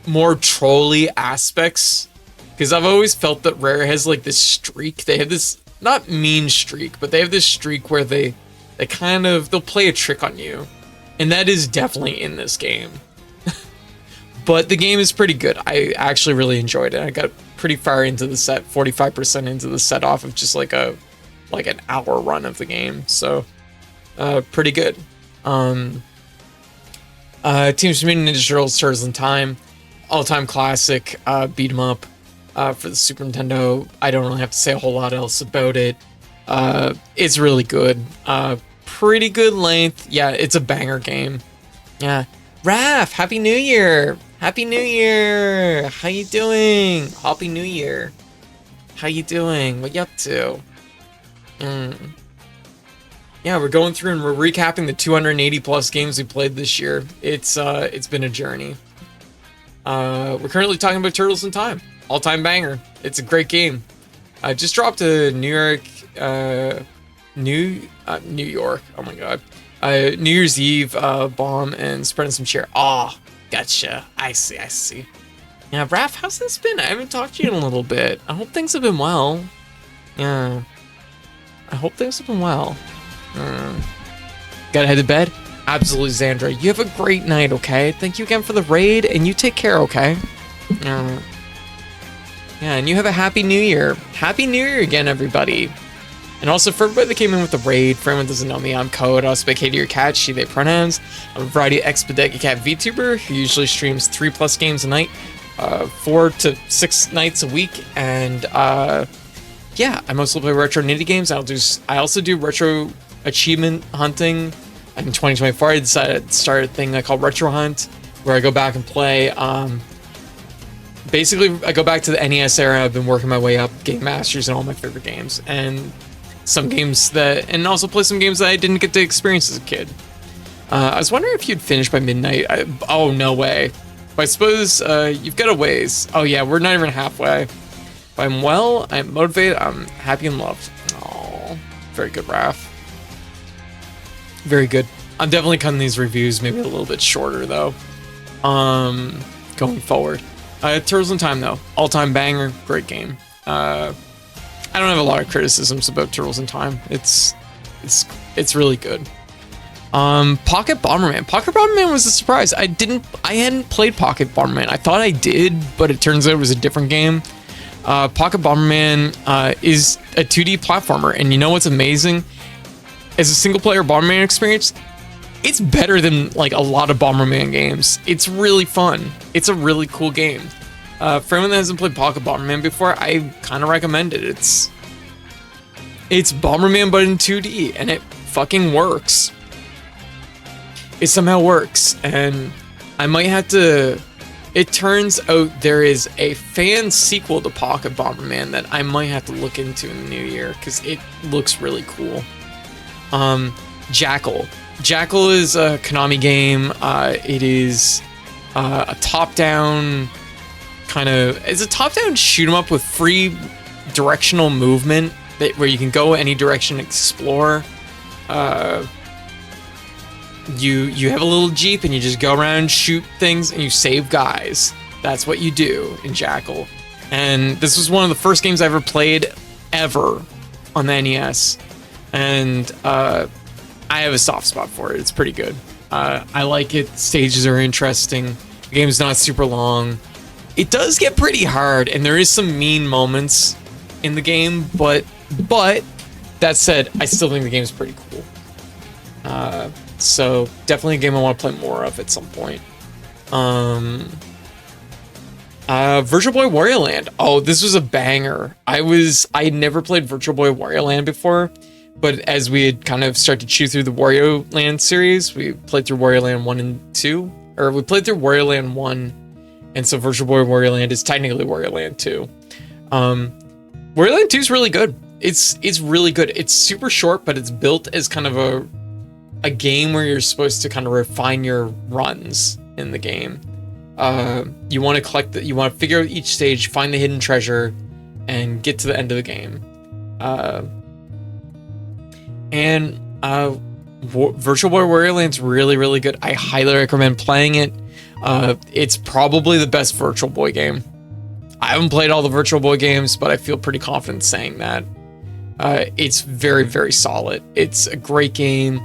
more trolly aspects, because I've always felt that Rare has like this streak. They have this not mean streak, but they have this streak where they'll play a trick on you, and that is definitely in this game. But the game is pretty good. I actually really enjoyed it. I got pretty far into the set, 45% into the set off of just like an hour run of the game. So pretty good. Teenage Mutant Ninja Turtles: Turtles in Time, all-time classic beat 'em up for the Super Nintendo. I don't really have to say a whole lot else about it. It's really good. Pretty good length. Yeah, it's a banger game. Yeah. Raph, Happy New Year! Happy New Year! How you doing? Happy New Year. How you doing? What you up to? Yeah, we're going through and we're recapping the 280 plus games we played this year. It's been a journey. We're currently talking about Turtles in Time. All-time banger. It's a great game. I just dropped to New York. New York. Oh my god. New Year's Eve bomb and spreading some cheer. Oh, gotcha. I see. Yeah, Raph, how's this been? I haven't talked to you in a little bit. I hope things have been well. Yeah. I hope things have been well. Gotta head to bed? Absolutely, Xandra. You have a great night, okay? Thank you again for the raid, and you take care, okay? Yeah, and you have a happy new year. Happy new year again, everybody. And also, for everybody that came in with the raid, for anyone who doesn't know me, I'm Code. I also Katie your cat, she, they pronouns. I'm a variety expedite cat VTuber who usually streams 3+ games a night, 4 to 6 nights a week, and yeah, I mostly play retro nitty games. I also do retro achievement hunting. In 2024, I decided to start a thing I call Retro Hunt, where I go back and play. Basically, I go back to the NES era. I've been working my way up, Game Masters, and all my favorite games, and some games and also play some games that I didn't get to experience as a kid. I was wondering if you'd finish by midnight. Oh, no way. But I suppose you've got a ways. Oh yeah, we're not even halfway. But I'm well, I'm motivated, I'm happy and loved. Oh, very good, Raph. Very good. I'm definitely cutting these reviews maybe a little bit shorter though. Going forward. Turtles in Time though, all-time banger, great game. I don't have a lot of criticisms about Turtles in Time. It's really good. Pocket Bomberman. Pocket Bomberman was a surprise. I hadn't played Pocket Bomberman. I thought I did, but it turns out it was a different game. Pocket Bomberman is a 2D platformer, and you know what's amazing? As a single-player Bomberman experience, it's better than like a lot of Bomberman games. It's really fun. It's a really cool game. For anyone that hasn't played Pocket Bomberman before, I kind of recommend it. It's Bomberman but in 2D, and it fucking works. It somehow works, and I might have to... It turns out there is a fan sequel to Pocket Bomberman that I might have to look into in the new year, because it looks really cool. Jackal. Jackal is a Konami game. It is a top-down kind of... It's a top-down shoot-'em-up with free directional movement where you can go any direction, explore. You have a little Jeep and you just go around, shoot things, and you save guys. That's what you do in Jackal. And this was one of the first games I ever played ever on the NES. And I have a soft spot for it. It's pretty good. I like it. Stages are interesting. The game's not super long. It does get pretty hard, and there is some mean moments in the game, but that said, I still think the game's pretty cool. So definitely a game I want to play more of at some point. Virtual Boy Wario Land. Oh, this was a banger. I had never played Virtual Boy Wario Land before, but as we had kind of started to chew through the Wario Land series, we played through Wario Land 1 and 2, or we played through Wario Land 1, and so Virtual Boy Wario Land is technically Wario Land 2. Wario Land 2 is really good. It's really good. It's super short, but it's built as kind of a game where you're supposed to kind of refine your runs in the game. You want to you want to figure out each stage, find the hidden treasure, and get to the end of the game. Virtual Boy Wario Land's really, really good. I highly recommend playing it. It's probably the best Virtual Boy game. I haven't played all the Virtual Boy games, but I feel pretty confident saying that. It's very, very solid. It's a great game.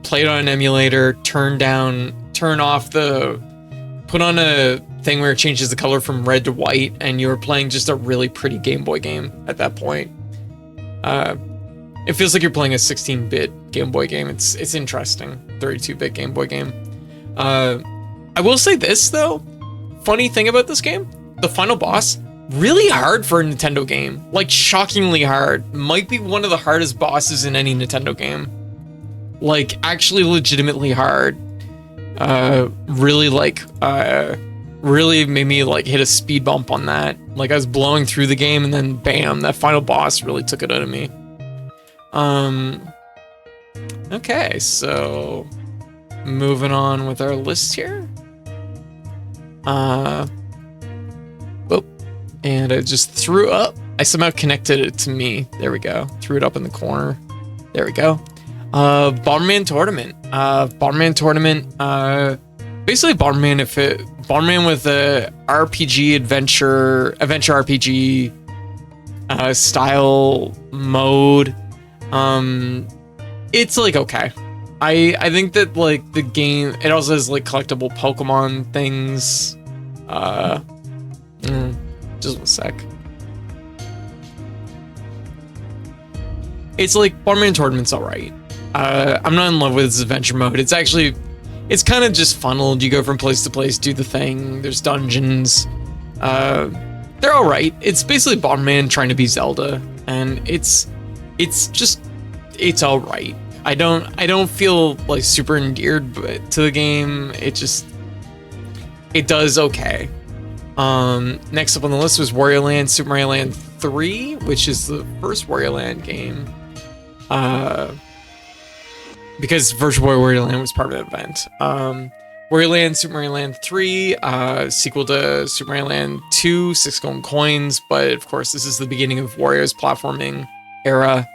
Play it on an emulator, turn off put on a thing where it changes the color from red to white, and you're playing just a really pretty Game Boy game at that point. It feels like you're playing a 16-bit Game Boy game. It's interesting. 32-bit Game Boy game. I will say this, though. Funny thing about this game, the final boss, really hard for a Nintendo game. Like, shockingly hard. Might be one of the hardest bosses in any Nintendo game. Like, actually legitimately hard. Really made me, like, hit a speed bump on that. Like, I was blowing through the game, and then, bam, that final boss really took it out of me. Okay, so moving on with our list here. And I just threw up. I somehow connected it to me. There we go. Threw it up in the corner. There we go. Bomberman Tournament. Bomberman Tournament. Basically Bomberman with a RPG adventure RPG style mode. It's like okay. I think that like the game, it also has like collectible Pokemon things. Just one sec. It's like Bomberman Tournament's alright. I'm not in love with this adventure mode. It's kind of just funneled. You go from place to place, do the thing. There's dungeons. They're alright. It's basically Bomberman trying to be Zelda, and it's alright. I don't feel like super endeared to the game. It does okay. Next up on the list was Wario Land, Super Mario Land 3, which is the first Wario Land game. Because Virtual Wario Land was part of the event. Wario Land, Super Mario Land 3, sequel to Super Mario Land 2, 6 golden coins, but of course this is the beginning of Wario's platforming era.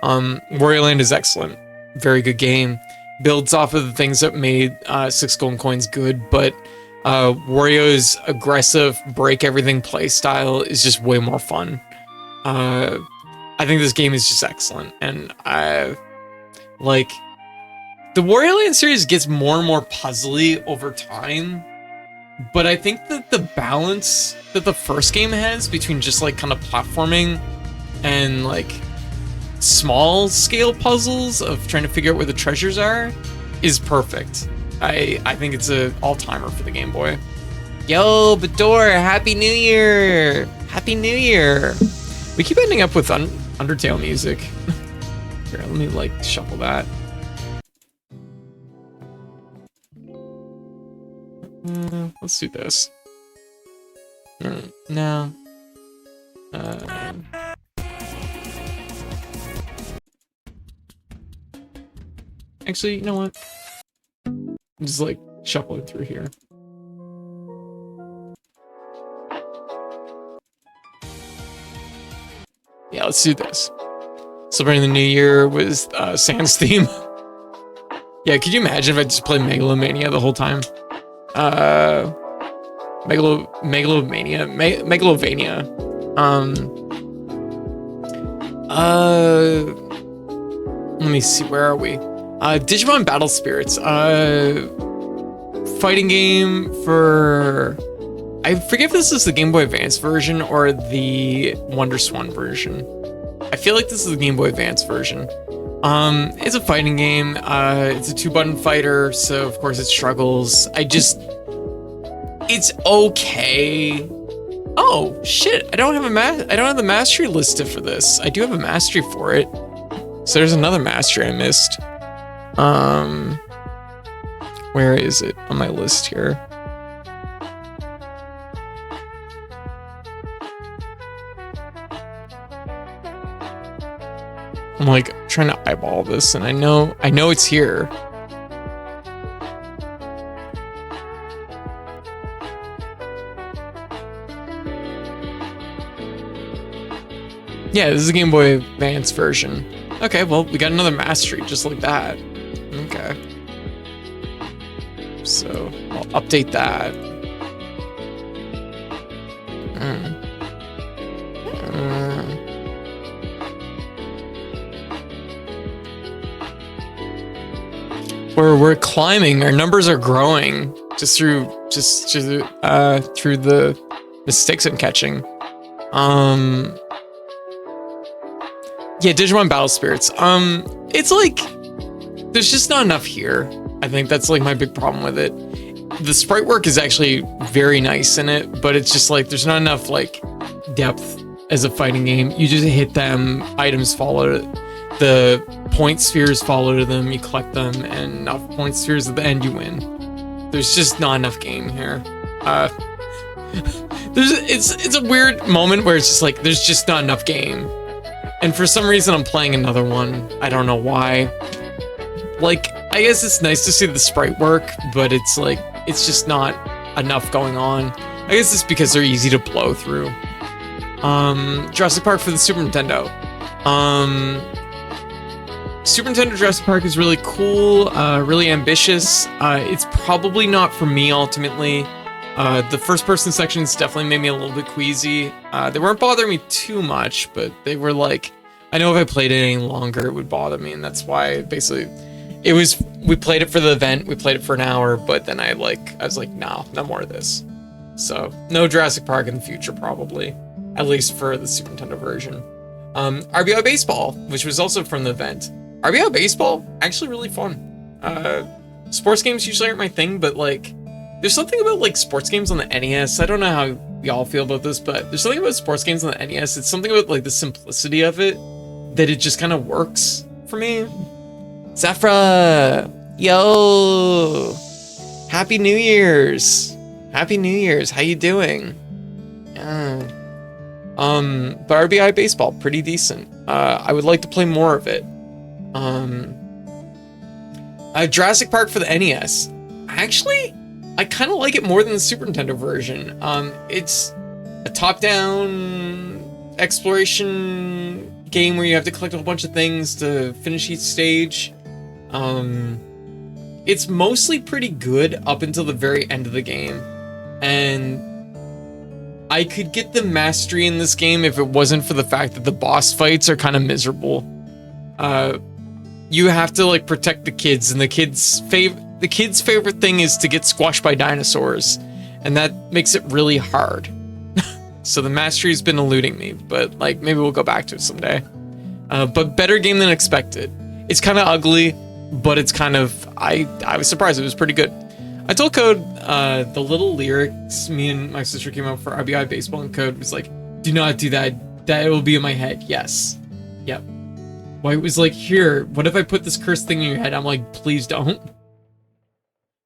Wario Land is excellent. Very good game. Builds off of the things that made 6 golden coins good, but Wario's aggressive break everything play style is just way more fun. I think this game is just excellent, and I like the Wario Land series gets more and more puzzly over time, but I think that the balance that the first game has between just like kind of platforming and like small scale puzzles of trying to figure out where the treasures are is perfect. I think it's an all-timer for the Game Boy. Yo, Bador, Happy New Year! Happy New Year! We keep ending up with Undertale music. Here, let me like shuffle that. Let's do this. No. Actually, you know what? Just like shuffling through here. Yeah, let's do this. Celebrating the New Year was Sans theme. Yeah, could you imagine if I just played Megalomania the whole time? Megalovania. Let me see, where are we? Digimon Battle Spirits. Fighting game for... I forget if this is the Game Boy Advance version or the Wonder Swan version. I feel like this is the Game Boy Advance version. It's a fighting game. It's a 2-button fighter, so of course it struggles. It's okay. Oh shit! I don't have the mastery listed for this. I do have a mastery for it. So there's another mastery I missed. Where is it on my list here? I'm like trying to eyeball this, and I know it's here. Yeah, this is a Game Boy Advance version. Okay, well, we got another mastery just like that. Okay. So, I'll update that. We're climbing. Our numbers are growing just through the mistakes I'm catching. Yeah, Digimon Battle Spirits. It's like there's just not enough here. I think that's like my big problem with it. The sprite work is actually very nice in it, but it's just like there's not enough like depth as a fighting game. You just hit them, items follow, the point spheres follow to them, you collect them, and enough point spheres at the end you win. There's just not enough game here. It's a weird moment where it's just like there's just not enough game. And for some reason I'm playing another one. I don't know why. Like, I guess it's nice to see the sprite work, but it's like, it's just not enough going on. I guess it's because they're easy to blow through. Jurassic Park for the Super Nintendo. Super Nintendo Jurassic Park is really cool, really ambitious. It's probably not for me ultimately. The first person sections definitely made me a little bit queasy. They weren't bothering me too much, but they were like, I know if I played it any longer, it would bother me, and that's why basically we played it for the event, we played it for an hour, but then I was like, no more of this. So no Jurassic Park in the future, probably, at least for the Super Nintendo version. RBI Baseball, which was also from the event. RBI Baseball, actually really fun. Sports games usually aren't my thing, but like, there's something about like sports games on the NES. I don't know how y'all feel about this, but there's something about sports games on the NES. It's something about like the simplicity of it that it just kind of works for me. Zafra, yo, Happy New Year's. Happy New Year's. How you doing? But RBI Baseball, pretty decent. I would like to play more of it. Jurassic Park for the NES. Actually, I kind of like it more than the Super Nintendo version. It's a top-down exploration game where you have to collect a whole bunch of things to finish each stage. It's mostly pretty good up until the very end of the game. And I could get the mastery in this game if it wasn't for the fact that the boss fights are kind of miserable. You have to like protect the kids, and the kids' favorite thing is to get squashed by dinosaurs, and that makes it really hard. So the mastery's been eluding me, but like maybe we'll go back to it someday. But better game than expected. It's kind of ugly, but it's kind of I was surprised. It was pretty good. I told Code the little lyrics me and my sister came up for RBI Baseball, and Code was like, "Do not do that. That will be in my head." Yes. Yep. Well, it was like, here, what if I put this cursed thing in your head? I'm like, please don't.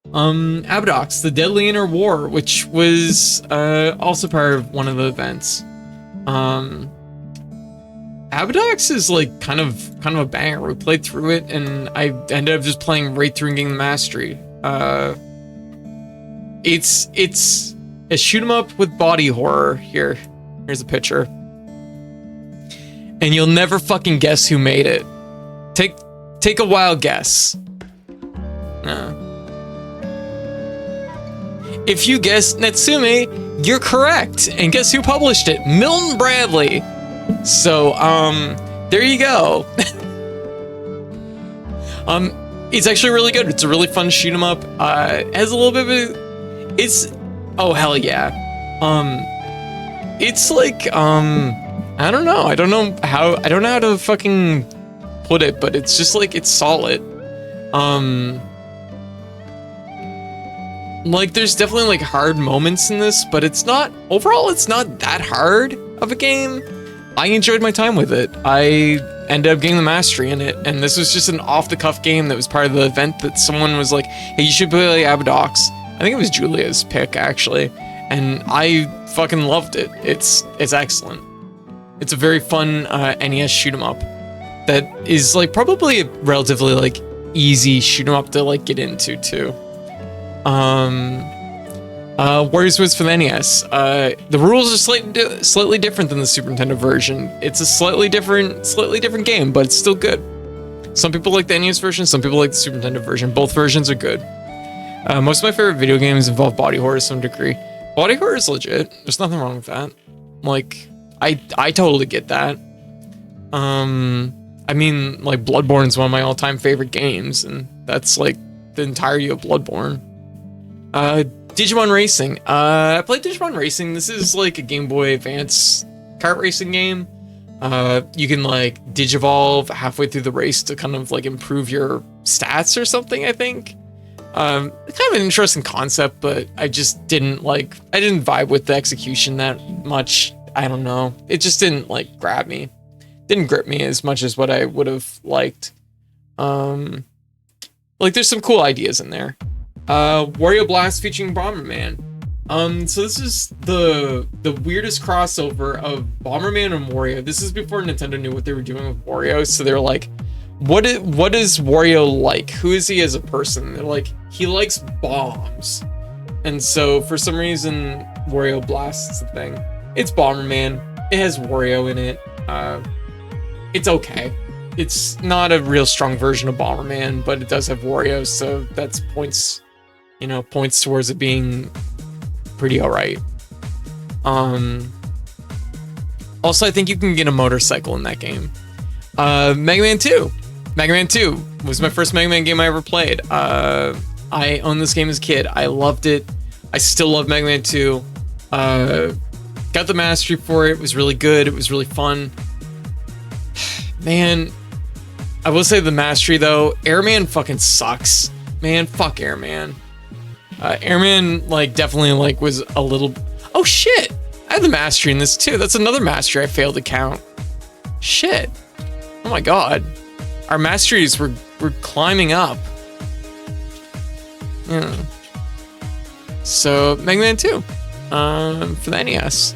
Abadox, the Deadly Inner War, which was also part of one of the events. Abadox is like kind of a banger. We played through it, and I ended up just playing right through and getting the mastery. It's a shoot 'em up with body horror. Here's a picture. And you'll never fucking guess who made it. Take a wild guess. If you guessed Natsume, you're correct. And guess who published it? Milton Bradley. So, there you go. It's actually really good. It's a really fun shoot 'em up. It has a little bit of oh hell yeah. It's like I don't know how to fucking put it, but it's just like, it's solid. Like there's definitely like hard moments in this, but overall it's not that hard of a game. I enjoyed my time with it. I ended up getting the mastery in it, and this was just an off-the-cuff game that was part of the event that someone was like, hey, you should play Abadox. I think it was Julia's pick, actually, and I fucking loved it. It's excellent. It's a very fun NES shoot 'em up that is like probably a relatively like easy shoot 'em up to like get into too. Warriors was for the NES. The rules are slightly different than the Super Nintendo version. It's a slightly different game, but it's still good. Some people like the NES version, some people like the Super Nintendo version. Both versions are good. Most of my favorite video games involve body horror to some degree. Body horror is legit. There's nothing wrong with that. Like, I totally get that. I mean, like, Bloodborne is one of my all-time favorite games, and that's like the entirety of Bloodborne. Digimon Racing. I played Digimon Racing. This is like a Game Boy Advance kart racing game. You can like digivolve halfway through the race to kind of like improve your stats or something, I think. Kind of an interesting concept, but I just didn't vibe with the execution that much. I don't know. It just didn't like grab me. Didn't grip me as much as what I would have liked. Like there's some cool ideas in there. Wario Blast featuring Bomberman. So this is the weirdest crossover of Bomberman and Wario. This is before Nintendo knew what they were doing with Wario, so they're like, what is Wario like? Who is he as a person? They're like, he likes bombs. And so for some reason, Wario Blast is the thing. It's Bomberman. It has Wario in it. It's okay. it's not a real strong version of Bomberman, but it does have Wario, so that's points, you know, points towards it being pretty alright. Also, I think you can get a motorcycle in that game. Mega Man 2. Mega Man 2 was my first Mega Man game I ever played. I owned this game as a kid. I loved it. I still love Mega Man 2. Got the mastery for it. It was really good. It was really fun. Man, I will say the mastery though, Airman fucking sucks. Man, fuck Airman. Airman like definitely like was a little. Oh shit! I had the mastery in this too. That's another mastery I failed to count. Shit. Oh my god. Our masteries were climbing up. Yeah. So Mega Man 2, for the NES,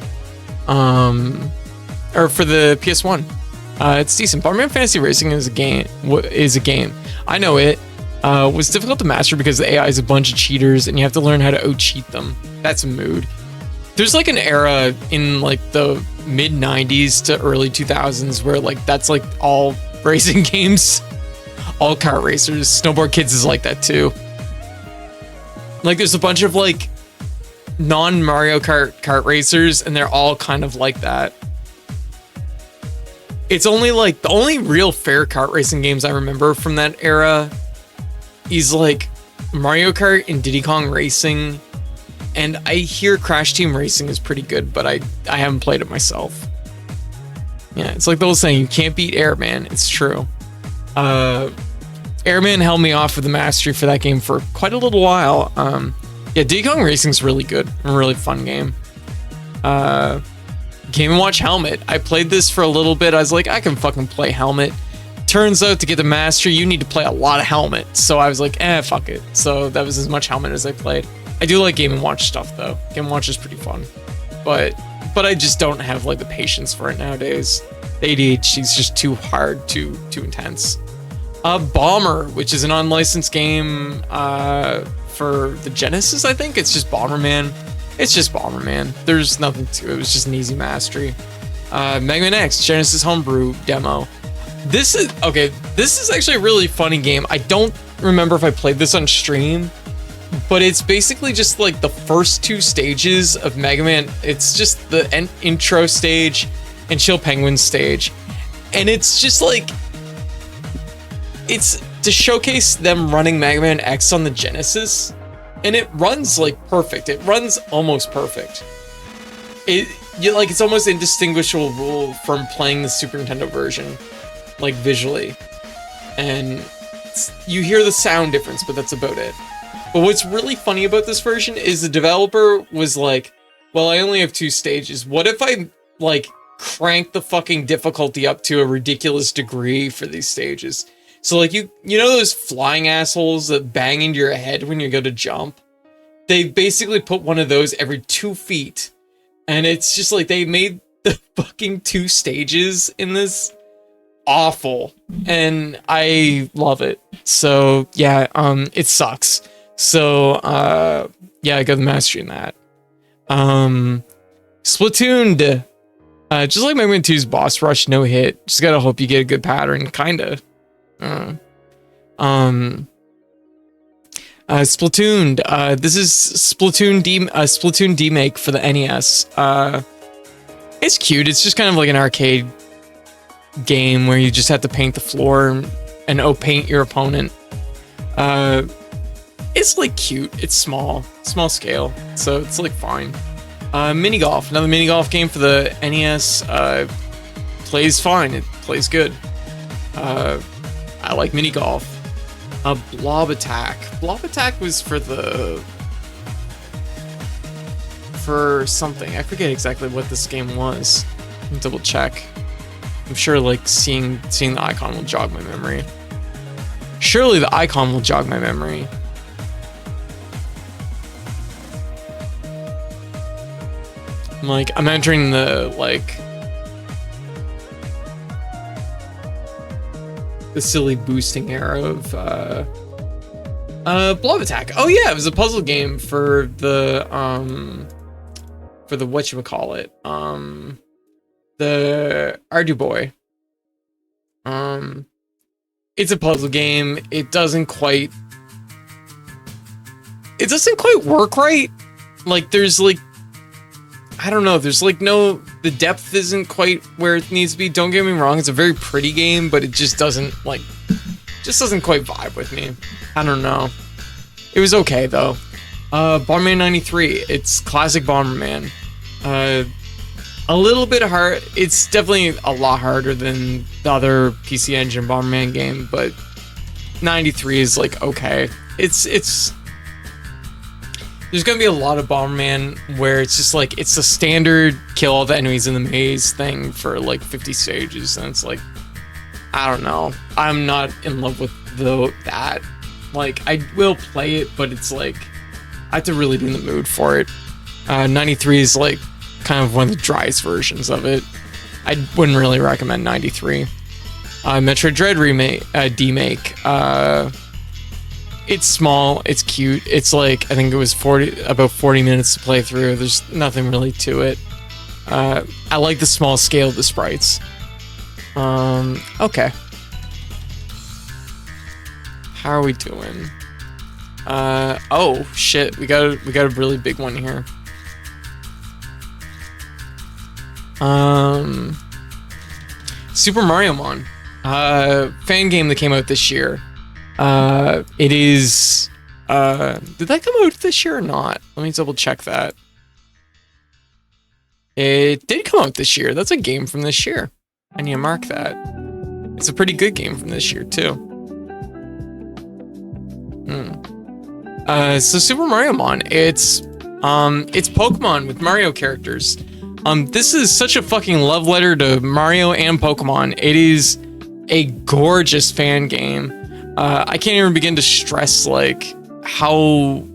or for the PS1. It's decent. Bomberman Fantasy Racing is a game. I know it was difficult to master because the AI is a bunch of cheaters and you have to learn how to out-cheat them. That's a mood. There's like an era in like the mid 90s to early 2000s where like that's like all racing games, all kart racers. Snowboard Kids is like that too. Like there's a bunch of like non-Mario Kart racers and they're all kind of like that. It's only like the only real fair kart racing games I remember from that era is like Mario Kart and Diddy Kong Racing, and I hear Crash Team Racing is pretty good, but I haven't played it myself. Yeah, it's like the old saying, you can't beat Airman. It's true. Airman held me off with the mastery for that game for quite a little while. Yeah, Diddy Kong Racing's really good. A really fun game. Game & Watch Helmet. I played this for a little bit. I was like, I can fucking play Helmet. Turns out to get the mastery, you need to play a lot of Helmet. So I was like, fuck it. So that was as much Helmet as I played. I do like Game & Watch stuff though. Game & Watch is pretty fun. But I just don't have like the patience for it nowadays. The ADHD is just too hard, too intense. Bomber, which is an unlicensed game for the Genesis, I think. It's just Bomberman. It's just Bomberman. There's nothing to it. It was just an easy mastery. Mega Man X, Genesis homebrew demo. This is actually a really funny game. I don't remember if I played this on stream, but it's basically just like the first two stages of Mega Man. It's just the intro stage and Chill Penguin stage. And it's just like, it's to showcase them running Mega Man X on the Genesis. And it runs like perfect. It runs almost perfect. It's almost indistinguishable from playing the Super Nintendo version, like visually. And you hear the sound difference, but that's about it. But what's really funny about this version is the developer was like, well, I only have two stages. What if I like crank the fucking difficulty up to a ridiculous degree for these stages? So like you know those flying assholes that bang into your head when you go to jump? They basically put one of those every 2 feet. And it's just like they made the fucking two stages in this awful. And I love it. So yeah, it sucks. So yeah, I got the mastery in that. Splatoon, just like Mega Man 2's boss rush, no hit. Just gotta hope you get a good pattern, kinda. Splatoon. This is Splatoon D-Make for the NES. It's cute. It's just kind of like an arcade game where you just have to paint the floor and paint your opponent. It's like cute. It's small scale, so it's like fine. Mini golf, another mini golf game for the NES. Plays fine. It plays good. I like mini golf. Blob Attack. Blob Attack was for something. I forget exactly what this game was. Let me double check. I'm sure like seeing the icon will jog my memory. Surely the icon will jog my memory. I'm entering the silly boosting era of Blob Attack. Oh yeah, it was a puzzle game for the whatchamacallit, the Ardu Boy. it's a puzzle game. It doesn't quite work right. Like there's like, I don't know, there's like the depth isn't quite where it needs to be. Don't get me wrong, it's a very pretty game, but it just doesn't quite vibe with me. I don't know. It was okay though. Bomberman 93, it's classic Bomberman. A little bit hard. It's definitely a lot harder than the other PC Engine Bomberman game, but 93 is like okay. It's there's gonna be a lot of Bomberman where it's just like it's a standard kill all the enemies in the maze thing for like 50 stages, and it's like I don't know. I'm not in love with that. Like I will play it, but it's like I have to really be in the mood for it. 93 is like kind of one of the driest versions of it. I wouldn't really recommend 93. Metroid Dread remake, demake. It's small, it's cute. It's like I think it was about 40 minutes to play through. There's nothing really to it. I like the small scale of the sprites. Okay. How are we doing? Oh shit, we got a really big one here. Super Mario Mon, fan game that came out this year. It is, did that come out this year or not? Let me double check that. It did come out this year. That's a game from this year. I need to mark that. It's a pretty good game from this year too. So Super Mario Mon, it's Pokemon with Mario characters. This is such a fucking love letter to Mario and Pokemon. It is a gorgeous fan game. I can't even begin to stress like how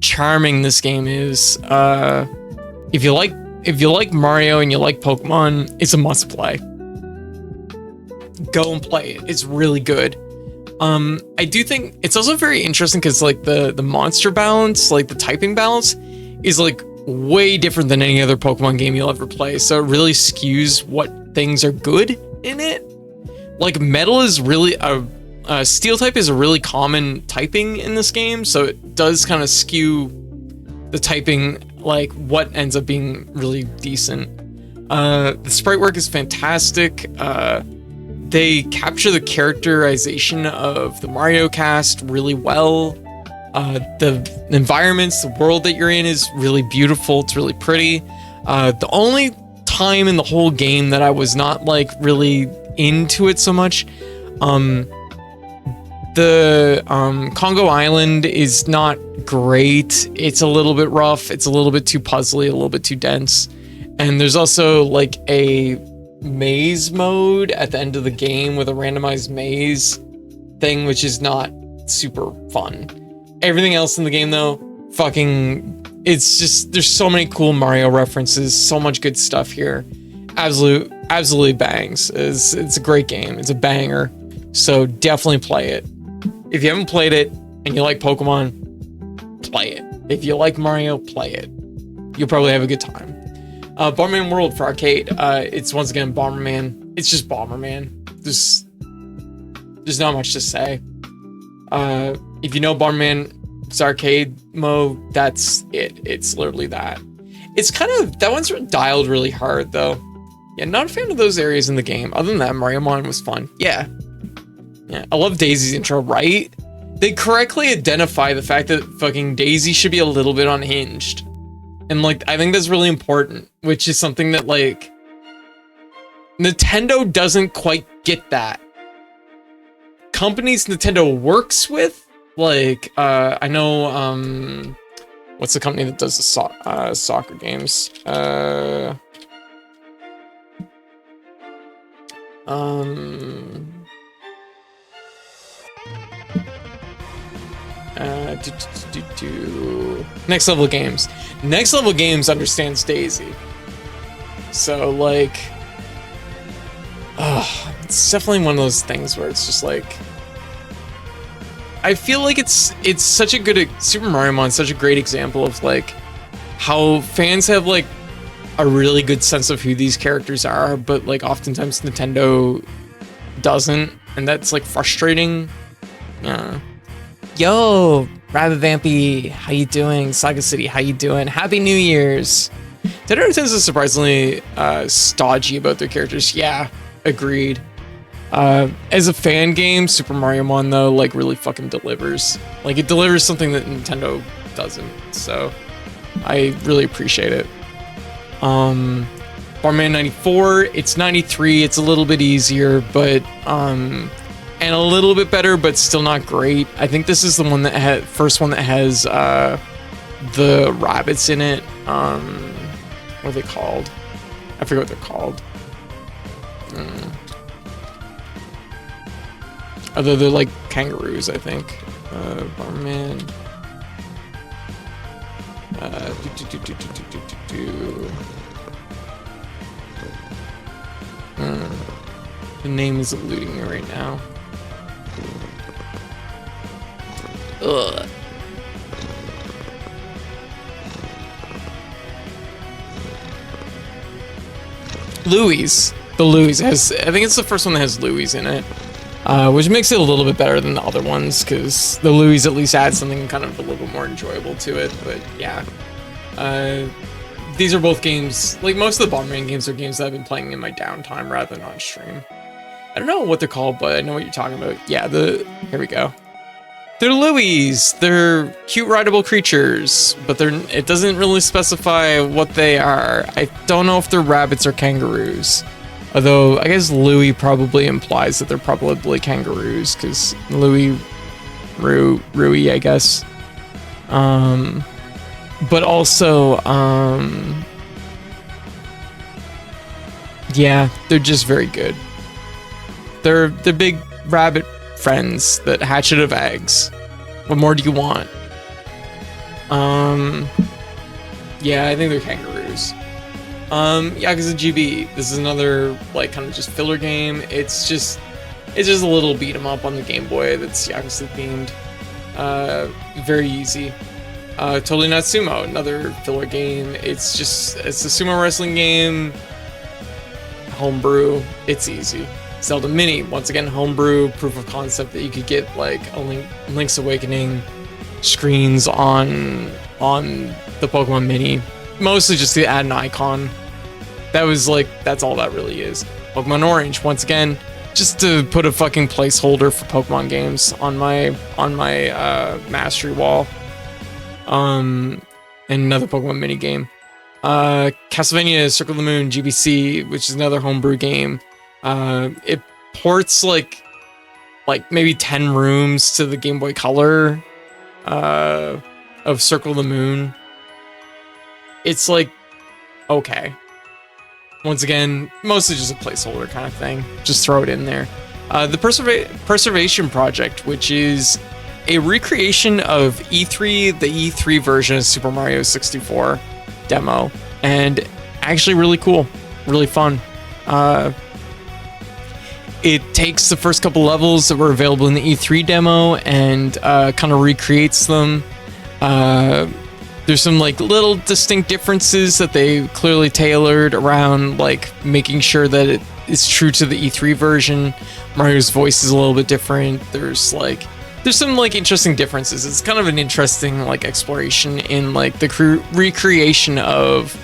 charming this game is. If you like Mario and you like Pokemon, it's a must play. Go and play it. It's really good. I do think it's also very interesting because like the monster balance, like the typing balance, is like way different than any other Pokemon game you'll ever play. So it really skews what things are good in it. Like Metal is really Steel type is a really common typing in this game, so it does kind of skew the typing, like what ends up being really decent. The sprite work is fantastic. They capture the characterization of the Mario cast really well. The environments, the world that you're in is really beautiful. It's really pretty. The only time in the whole game that I was not like really into it so much, the Congo Island is not great. It's a little bit rough. It's a little bit too puzzly, a little bit too dense. And there's also like a maze mode at the end of the game with a randomized maze thing, which is not super fun. Everything else in the game though, it's just, there's so many cool Mario references, so much good stuff here. Absolutely bangs. It's a great game. It's a banger. So definitely play it. If you haven't played it and you like Pokemon, play it. If you like Mario, play it. You'll probably have a good time. Bomberman World for arcade. It's once again Bomberman. It's just Bomberman. There's not much to say. If you know Bomberman's arcade mode, that's it. It's literally that. It's kind of, that one's dialed really hard though. Yeah, not a fan of those areas in the game. Other than that, Mario Mon was fun. Yeah, I love Daisy's intro, right? They correctly identify the fact that fucking Daisy should be a little bit unhinged. And like, I think that's really important, which is something that like, Nintendo doesn't quite get that. Companies Nintendo works with, like, I know, what's the company that does the soccer games? Next Level Games. Next Level Games understands Daisy. So like, it's definitely one of those things where it's just like, I feel like it's such a good, Super Mario Mon, such a great example of like how fans have like a really good sense of who these characters are, but like oftentimes Nintendo doesn't, and that's like frustrating. Yeah. Yo, Rabbit Vampy, how you doing? Saga City, how you doing? Happy New Year's. Nintendo is surprisingly stodgy about their characters. Yeah, agreed. As a fan game, Super Mario 1 though, like really fucking delivers. Like it delivers something that Nintendo doesn't. So I really appreciate it. Bomberman 94, it's 93, it's a little bit easier, but and a little bit better, but still not great. I think this is the one that first one that has the rabbits in it. What are they called? I forget what they're called. Although they're like kangaroos, I think. Bomberman. The name is eluding me right now. Ugh. Louis. The Louis has, I think it's the first one that has Louis in it. Which makes it a little bit better than the other ones, because the Louis at least adds something kind of a little bit more enjoyable to it, but yeah. These are both games, like most of the Bomberman games are games that I've been playing in my downtime rather than on stream. I don't know what they're called, but I know what you're talking about. Yeah, here we go. They're Louis. They're cute rideable creatures, but it doesn't really specify what they are. I don't know if they're rabbits or kangaroos. Although, I guess Louis probably implies that they're probably kangaroos, because Louis, Rui, I guess. But also, yeah, they're just very good. They're big rabbit friends that hatch out of eggs. What more do you want? Yeah, I think they're kangaroos. Yakuza GB. This is another like kind of just filler game. It's just a little beat 'em up on the Game Boy that's Yakuza themed. Very easy. Totally Not Sumo, another filler game. It's a sumo wrestling game. Homebrew. It's easy. Zelda Mini, once again, homebrew, proof of concept that you could get like Link's Awakening screens on the Pokemon Mini. Mostly just to add an icon. That's all that really is. Pokemon Orange, once again, just to put a fucking placeholder for Pokemon games on my mastery wall. And another Pokemon mini game. Castlevania Circle of the Moon GBC, which is another homebrew game. It ports like maybe 10 rooms to the Game Boy Color of Circle of the Moon. It's like okay. Once again, mostly just a placeholder kind of thing. Just throw it in there. The Preservation Project, which is a recreation of E3, the E3 version of Super Mario 64 demo, and actually really cool, really fun. It takes the first couple levels that were available in the E3 demo and kind of recreates them. There's some like little distinct differeces that they clearly tailored around like making sure that it is true to the E3 version. Mario's voice is a little bit different. There's some like interesting differences. It's kind of an interesting like exploration in like the recreation of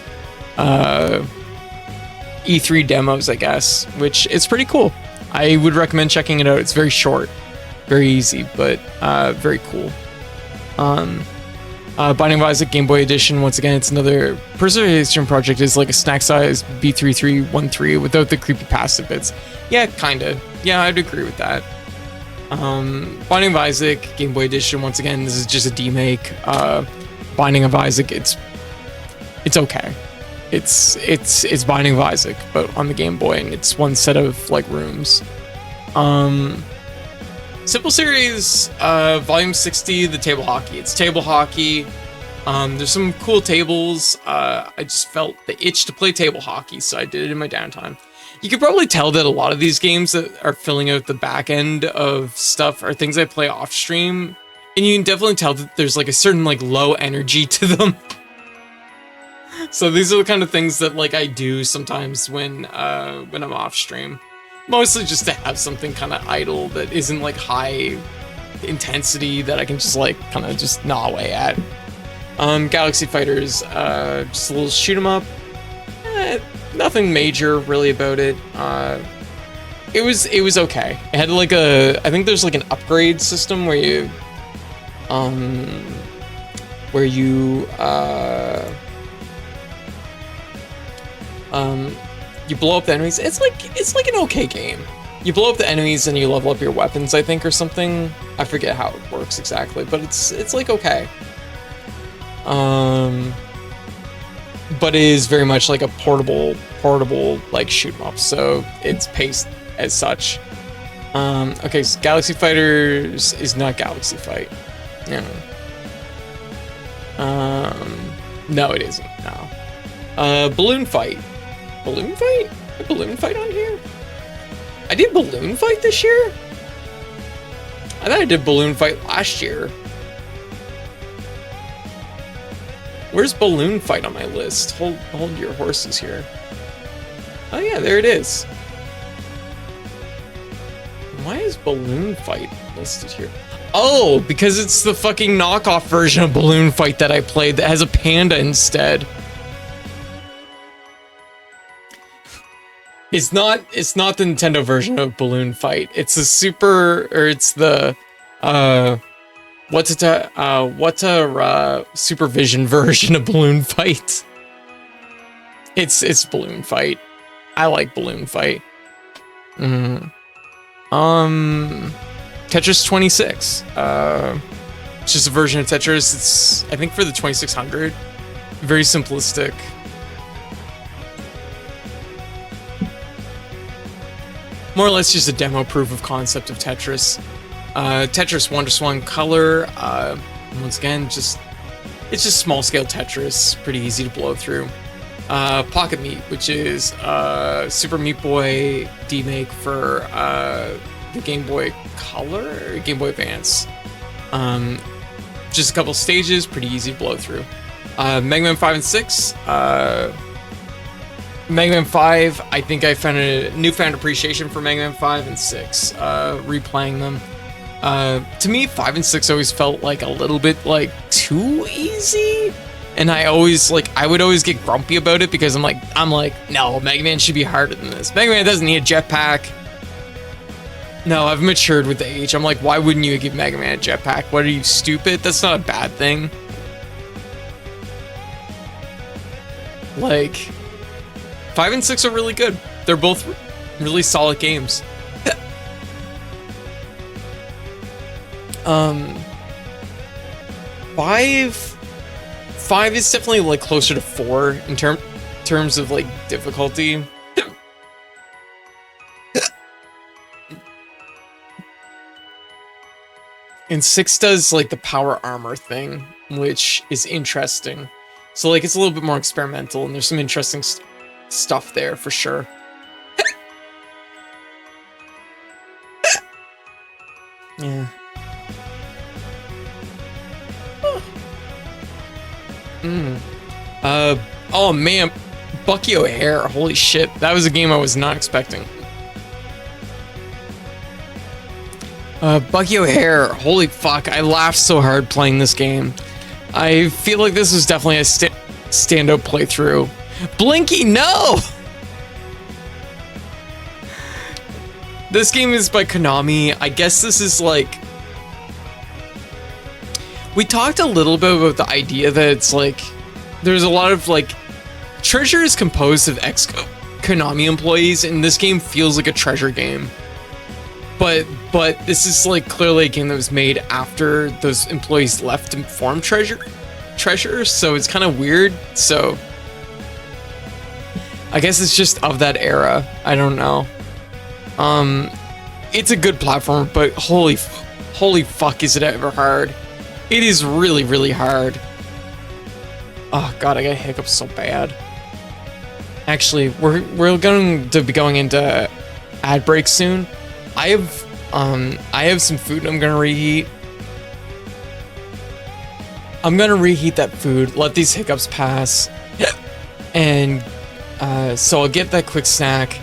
E3 demos, I guess, which is pretty cool. I would recommend checking it out. It's very short, very easy, but very cool. Binding of Isaac Game Boy Edition, once again, it's another Preservation Project. Is like a snack-sized B3313 without the creepypasta bits. Yeah, kinda. Yeah, I'd agree with that. Binding of Isaac Game Boy Edition, once again, this is just a demake. Binding of Isaac, it's okay. It's Binding of Isaac, but on the Game Boy, and it's one set of like rooms. Simple Series, Volume 60, the table hockey. It's table hockey. There's some cool tables. I just felt the itch to play table hockey, so I did it in my downtime. You can probably tell that a lot of these games that are filling out the back end of stuff are things I play off stream, and you can definitely tell that there's like a certain like low energy to them. So these are the kind of things that like I do sometimes when I'm off stream. Mostly just to have something kind of idle that isn't like high intensity that I can just like kind of just gnaw away at. Galaxy Fighters, just a little shoot 'em up. Nothing major really about it. It was okay. It had like I think there's like an upgrade system where you you blow up the enemies. It's like an okay game. You blow up the enemies and you level up your weapons, I think, or something. I forget how it works exactly, but it's like okay. But it is very much like a portable like shoot 'em up, so it's paced as such. Okay, so Galaxy Fighters is not Galaxy Fight. No. No, it isn't. No. Balloon Fight. Balloon Fight? A Balloon Fight on here? I did Balloon Fight this year? I thought I did Balloon Fight last year. Where's Balloon Fight on my list? Hold your horses here. Oh yeah, there it is. Why is Balloon Fight listed here? Oh, because it's the fucking knockoff version of Balloon Fight that I played that has a panda instead. It's not the Nintendo version of Balloon Fight. It's the Supervision version of Balloon Fight. It's Balloon Fight. I like Balloon Fight. Tetris 26. It's just a version of Tetris. It's, I think, for the 2600. Very simplistic. More or less just a demo proof of concept of Tetris. Tetris Wonderswan Color. Once again, it's just small scale Tetris. Pretty easy to blow through. Pocket Meat, which is Super Meat Boy demake for the Game Boy Color or Game Boy Advance. Just a couple stages, pretty easy to blow through. Mega Man 5 and 6. Mega Man 5, I think I found a newfound appreciation for Mega Man 5 and 6, replaying them. To me, 5 and 6 always felt like a little bit like too easy. And I would always get grumpy about it because I'm like, no, Mega Man should be harder than this. Mega Man doesn't need a jetpack. No, I've matured with age. I'm like, why wouldn't you give Mega Man a jetpack? What, are you stupid? That's not a bad thing. Like, 5 and 6 are really good. They're both really solid games. Five is definitely like closer to 4 in terms of like difficulty. And 6 does like the power armor thing, which is interesting. So like it's a little bit more experimental, and there's some interesting stuff there for sure. Yeah. Oh man, Bucky O'Hare, holy shit, that was a game I was not expecting. Bucky O'Hare, holy fuck, I laughed so hard playing this game. I feel like this was definitely a standout playthrough. Blinky, no! This game is by Konami. I guess this is like... We talked a little bit about the idea that it's like... There's a lot of like... Treasure is composed of ex-Konami employees, and this game feels like a Treasure game. But this is like clearly a game that was made after those employees left to form Treasure, so it's kind of weird. So I guess it's just of that era. I don't know. It's a good platform, but holy fuck, is it ever hard? It is really, really hard. Oh god, I got hiccups so bad. Actually, we're going to be going into ad break soon. I have some food I'm gonna reheat. I'm gonna reheat that food, let these hiccups pass, and so I'll get that quick snack,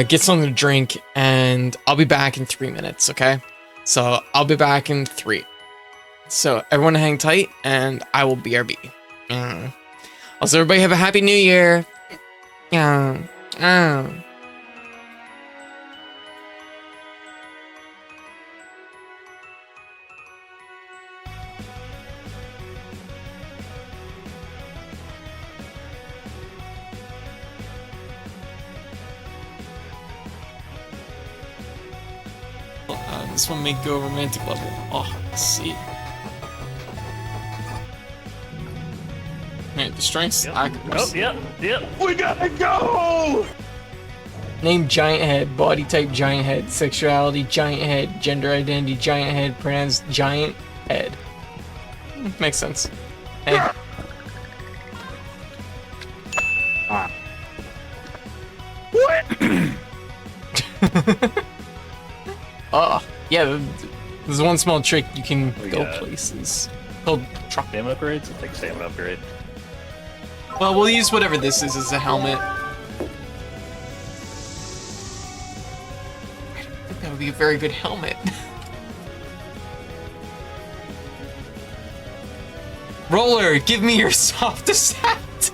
get something to drink, and I'll be back in 3 minutes, okay? So I'll be back in 3. So everyone hang tight, and I will BRB. Also, everybody have a happy new year. Yeah. This one may go romantic level. Oh, let's see. Man, the strength's Oh, yep. We gotta go! Name giant head, body type giant head, sexuality giant head, gender identity giant head, pronouns giant head. Makes sense. Hey. What? Oh, yeah, there's one small trick you can We go got- places. Called truck. Stamina upgrades? I'll take stamina upgrade. Well, we'll use whatever this is as a helmet. I think that would be a very good helmet. Roller, give me your softest hat.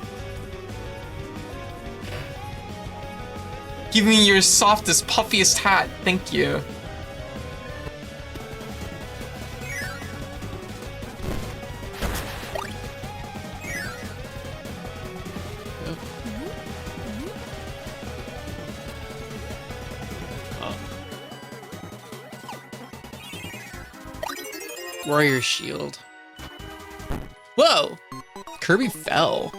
Give me your softest, puffiest hat. Thank you. Warrior shield. Whoa! Kirby fell.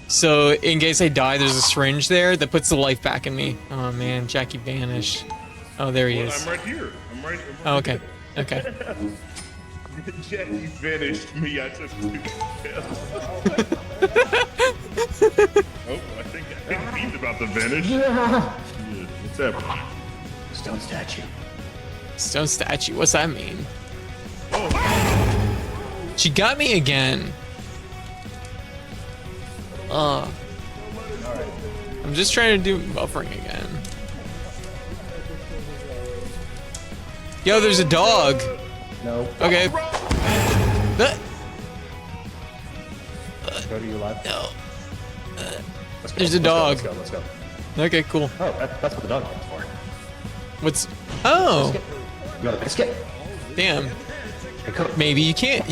So in case I die, there's a syringe there that puts the life back in me. Oh man, Jackie vanished. Oh, there he is. I'm right here. I'm right Oh, okay. Okay. Jackie finished me. I took 2 kills. Oh, I think he's about to finish. Yeah, what's happening? Stone statue. Stone statue, what's that mean? Oh, She got me again. I'm just trying to do buffering again. Yo, there's a dog. No. Okay. Go to your left. No. Let's go, There's a dog. Let's go. Okay, cool. Oh, that's what the dog wants for. What's... Oh, You got a biscuit? damn. Hey, come. Maybe you can't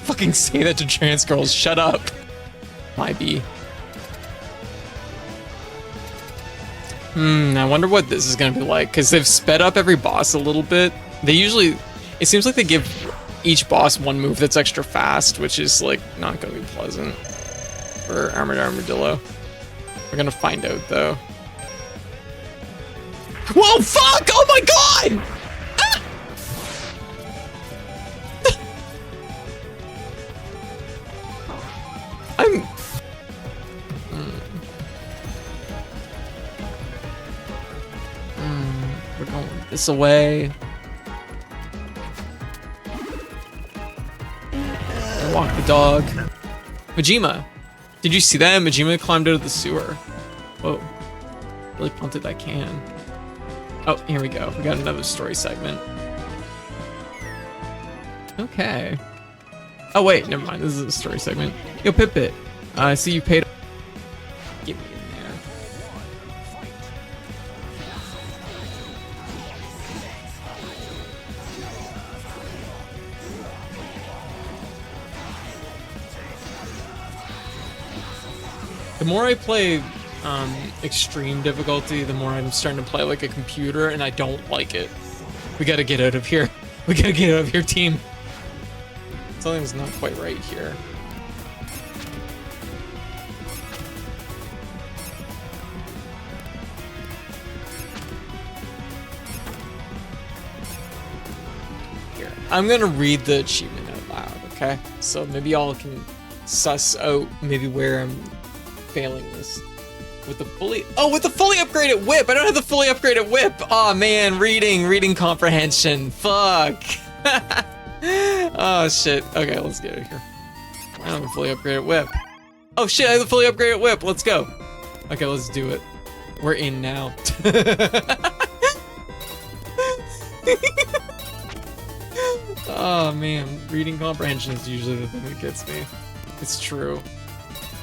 fucking say that to trans girls. Shut up. Might be. I wonder what this is gonna be like, because they've sped up every boss a little bit. They usually, it seems like they give each boss one move that's extra fast, which is like not gonna be pleasant for Armored Armadillo. We're gonna find out though. Whoa, fuck! Oh my god! I'm... We're going this away. And walk the dog. Majima. Did you see that? Majima climbed out of the sewer. Whoa. Really punted that can. Oh, here we go. We got another story segment. Okay. Oh wait, never mind. This is a story segment. Yo, Pip-Pit. I see you paid. Get me in there. The more I play extreme difficulty, the more I'm starting to play like a computer, and I don't like it. We gotta get out of here. We gotta get out of here, team. Something's not quite right here. Here, I'm gonna read the achievement out loud, okay? So maybe y'all can suss out maybe where I'm failing this. With the fully upgraded whip. I don't have the fully upgraded whip. Oh man, reading comprehension. Fuck. Oh shit. Okay, let's get out of here. I don't have a fully upgraded whip. Oh shit, I have the fully upgraded whip. Let's go. Okay, let's do it. We're in now. Oh man, reading comprehension is usually the thing that gets me. It's true.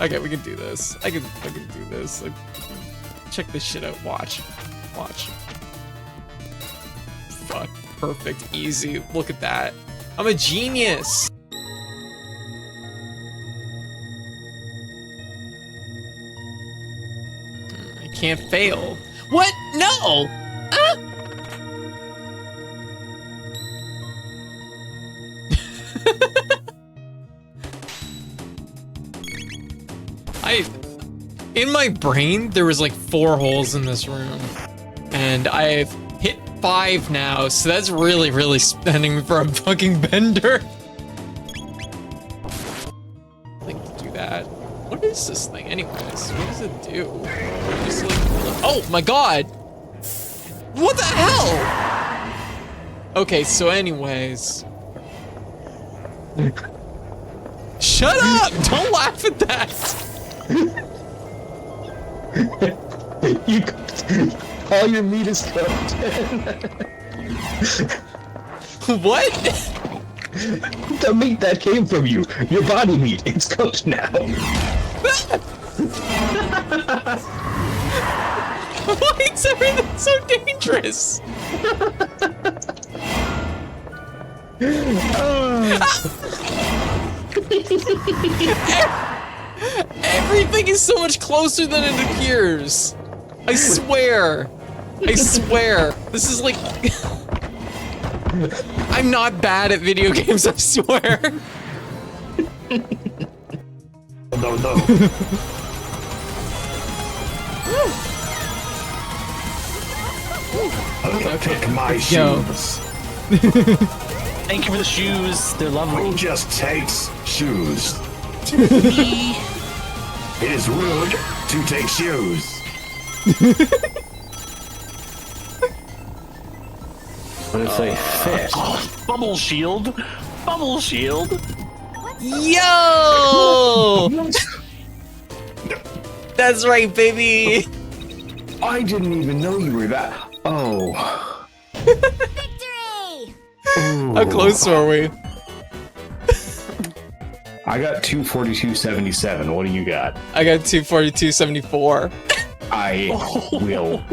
Okay, we can do this. I can do this. Like, check this shit out. Watch. Fuck. Perfect. Easy. Look at that. I'm a genius. I can't fail. What? No! Ah! In my brain, there was like 4 holes in this room. And I've hit 5 now, so that's really, really spending me for a fucking bender. I think to do that. What is this thing anyways? What does it do? Just like, oh my god! What the hell? Okay, so anyways. Shut up! Don't laugh at that! You, all your meat is cooked. What? The meat that came from you, your body meat, it's cooked now. Why is everything so dangerous? Everything is so much closer than it appears. I swear. This is like... I'm not bad at video games, I swear. No. Pick my Yo. shoes. Thank you for the shoes. They're lovely. Who just takes shoes? It is rude to take shoes. But if they fit. Bubble shield. Bubble shield. Yo! That's right, baby. I didn't even know you were that. Oh. How close are we? I got 242.77. What do you got? I got 242.74. I will.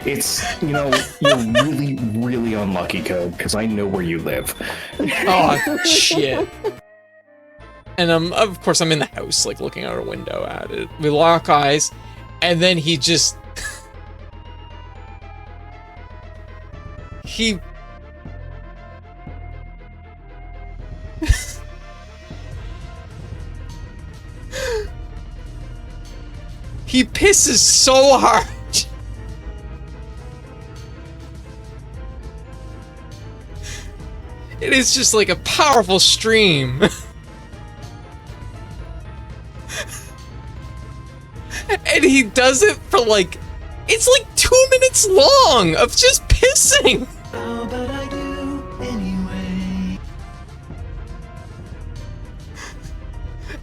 It's, you're really, really unlucky, Code, because I know where you live. Oh, shit. And of course, I'm in the house, like, looking out a window at it. We lock eyes, and then he just... he pisses so hard. It is just like a powerful stream. And he does it for like, it's like 2 minutes long of just pissing. Oh, but I do anyway.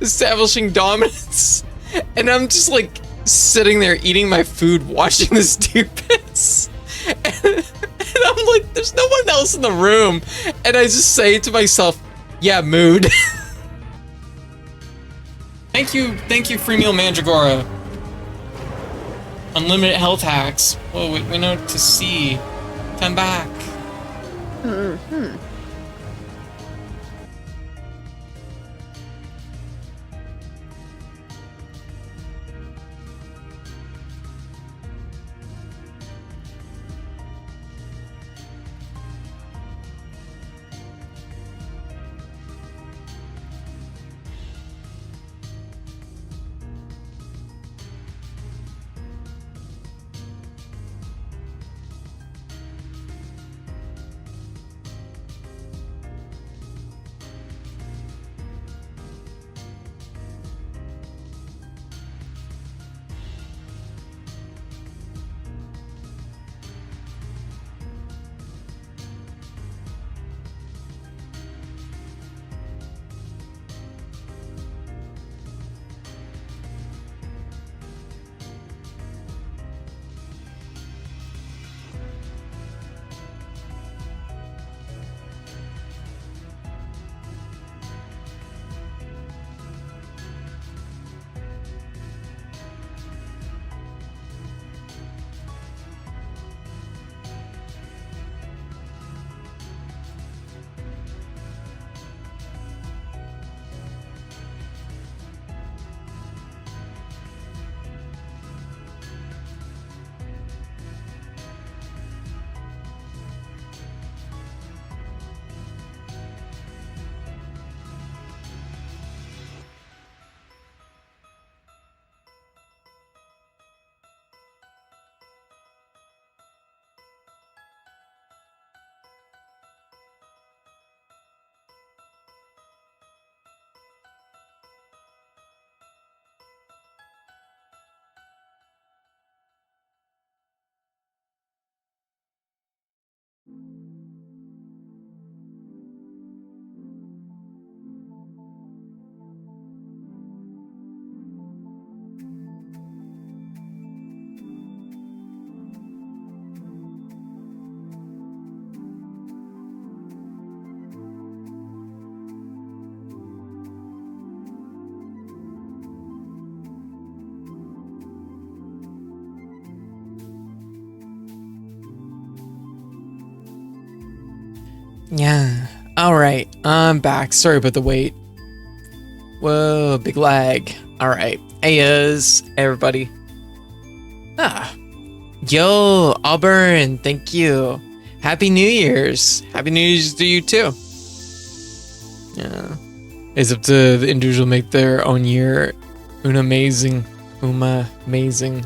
Establishing dominance. And I'm just like sitting there eating my food, watching this dude piss. And I'm like, there's no one else in the room. And I just say to myself, yeah, mood. Thank you, Free Meal Mandragora. Unlimited health hacks. Whoa, we know to see. Come back. Mm-hmm. Yeah. Alright, I'm back. Sorry about the wait. Whoa, big lag. Alright. Hey, everybody. Ah. Yo, Auburn, thank you. Happy New Year's. Happy New Year's to you too. Yeah. It's up to the individual to make their own year. Amazing. Amazing.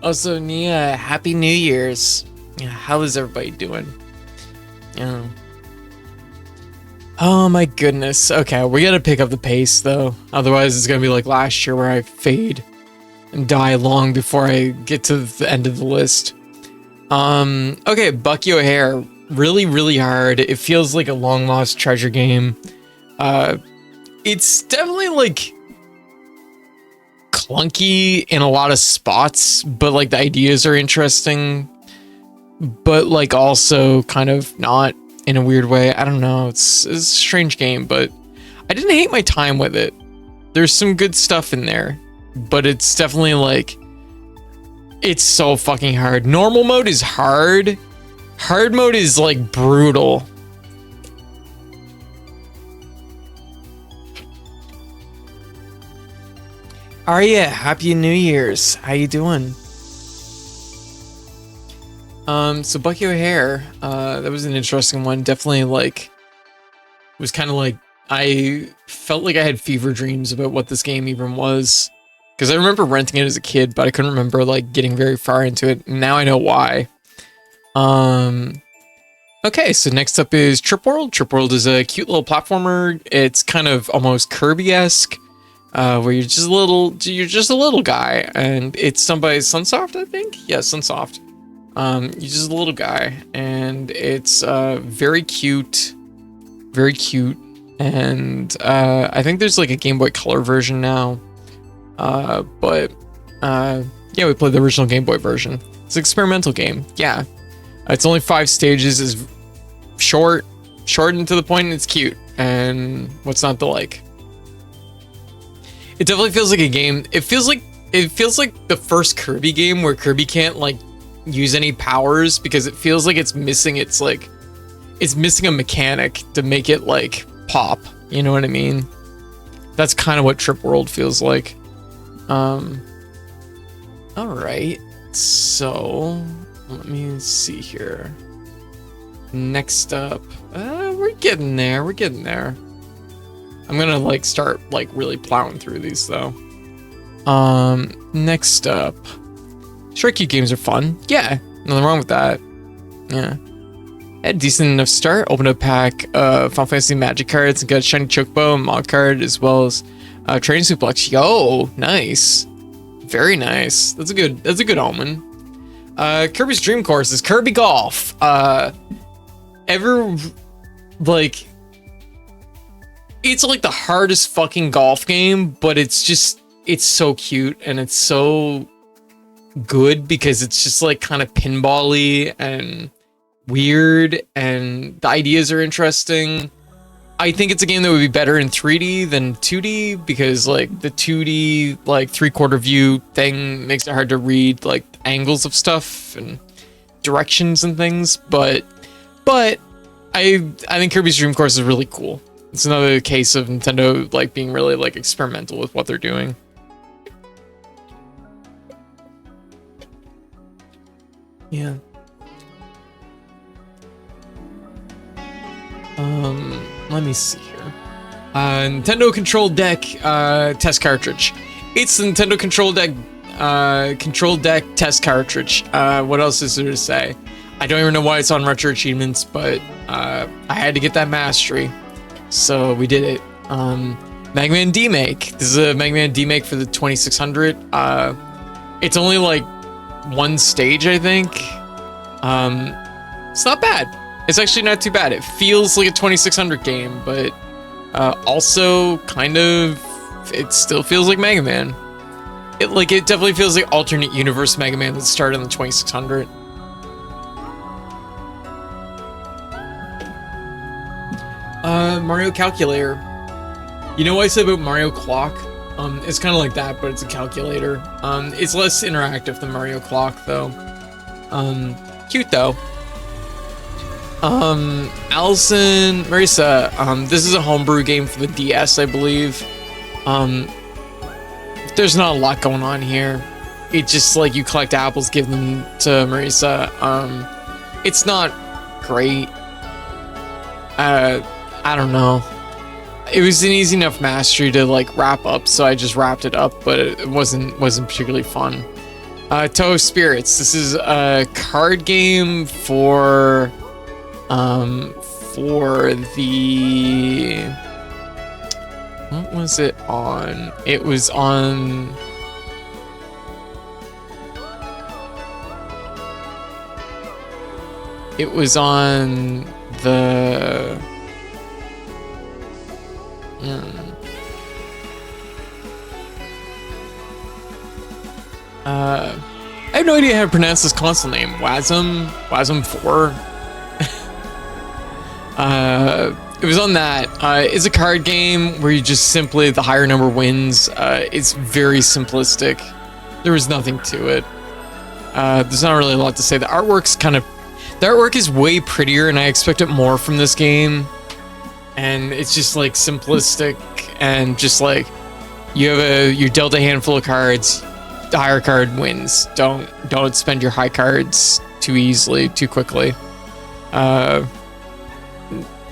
Also, Nia, Happy New Year's. Yeah, how is everybody doing? Yeah. Oh my goodness. Okay, we gotta pick up the pace though. Otherwise, it's gonna be like last year where I fade and die long before I get to the end of the list. Okay, Bucky O'Hare. Really hard. It feels like a long lost treasure game. It's definitely like clunky in a lot of spots, but like the ideas are interesting, but like also kind of not in a weird way. I don't know. It's a strange game, but I didn't hate my time with it. There's some good stuff in there, but it's definitely like, it's so fucking hard. Normal mode is hard. Hard mode is like brutal. Arya, Happy New Year's. How you doing? So Bucky O'Hare, that was an interesting one. Definitely like, was kind of like, I felt like I had fever dreams about what this game even was. Because I remember renting it as a kid, but I couldn't remember like getting very far into it. Now I know why. Okay, so next up is Trip World. Trip World is a cute little platformer. It's kind of almost Kirby-esque, where you're just a little guy, and it's done by Sunsoft, I think. Yeah, Sunsoft. You're just a little guy, and it's very cute, and I think there's like a Game Boy Color version now. Yeah, we played the original Game Boy version. It's an experimental game. Yeah. It's only 5 stages, is short and to the point, and it's cute. And what's not to like? It definitely feels like a game. It feels like the first Kirby game where Kirby can't like use any powers because it feels like it's missing a mechanic to make it like pop. You know what I mean? That's kind of what Trip World feels like. All right. So let me see here. Next up, we're getting there. I'm gonna like start like really plowing through these though. Next up, Shrek Cute games are fun. Yeah, nothing wrong with that. Yeah, had a decent enough start. Opened a pack of Final Fantasy Magic cards and got a shiny Chocobo and Mod card as well as Training Suplex. Yo, nice, very nice. That's a good omen. Kirby's Dream Course is Kirby Golf. It's like the hardest fucking golf game, but it's so cute and it's so good because it's just like kind of pinball-y and weird and the ideas are interesting. I think it's a game that would be better in 3D than 2D because like the 2D like 3/4 view thing makes it hard to read like angles of stuff and directions and things, but I think Kirby's Dream Course is really cool. It's another case of Nintendo like being really like experimental with what they're doing. Yeah. Let me see here. Nintendo Control Deck test cartridge. It's the Nintendo Control Deck test cartridge. What else is there to say? I don't even know why it's on Retro Achievements, but I had to get that mastery, so we did it. Mega Man D-Make. This is a Mega Man D-Make for the 2600. It's only like 1 stage, I think. It's not bad. It's actually not too bad. It feels like a 2600 game, but also kind of, it still feels like Mega Man. It definitely feels like alternate universe Mega Man that started on the 2600. Mario Calculator. You know what I said about Mario Clock? It's kind of like that, but it's a calculator. It's less interactive than Mario Clock, though. Cute, though. Allison, Marisa, this is a homebrew game for the DS, I believe. There's not a lot going on here. It's just like you collect apples, give them to Marisa. It's not great. I don't know. It was an easy enough mastery to like wrap up, so I just wrapped it up, but it wasn't particularly fun. Toe of Spirits. This is a card game for the, what was it on? It was on the I have no idea how to pronounce this console name. Wasm 4. It was on that. It's a card game where you just simply, the higher number wins. It's very simplistic. There was nothing to it. There's not really a lot to say. The artwork is way prettier, and I expected more from this game. And it's just like simplistic, and just like you're dealt a handful of cards. The higher card wins. Don't spend your high cards too easily, too quickly. Could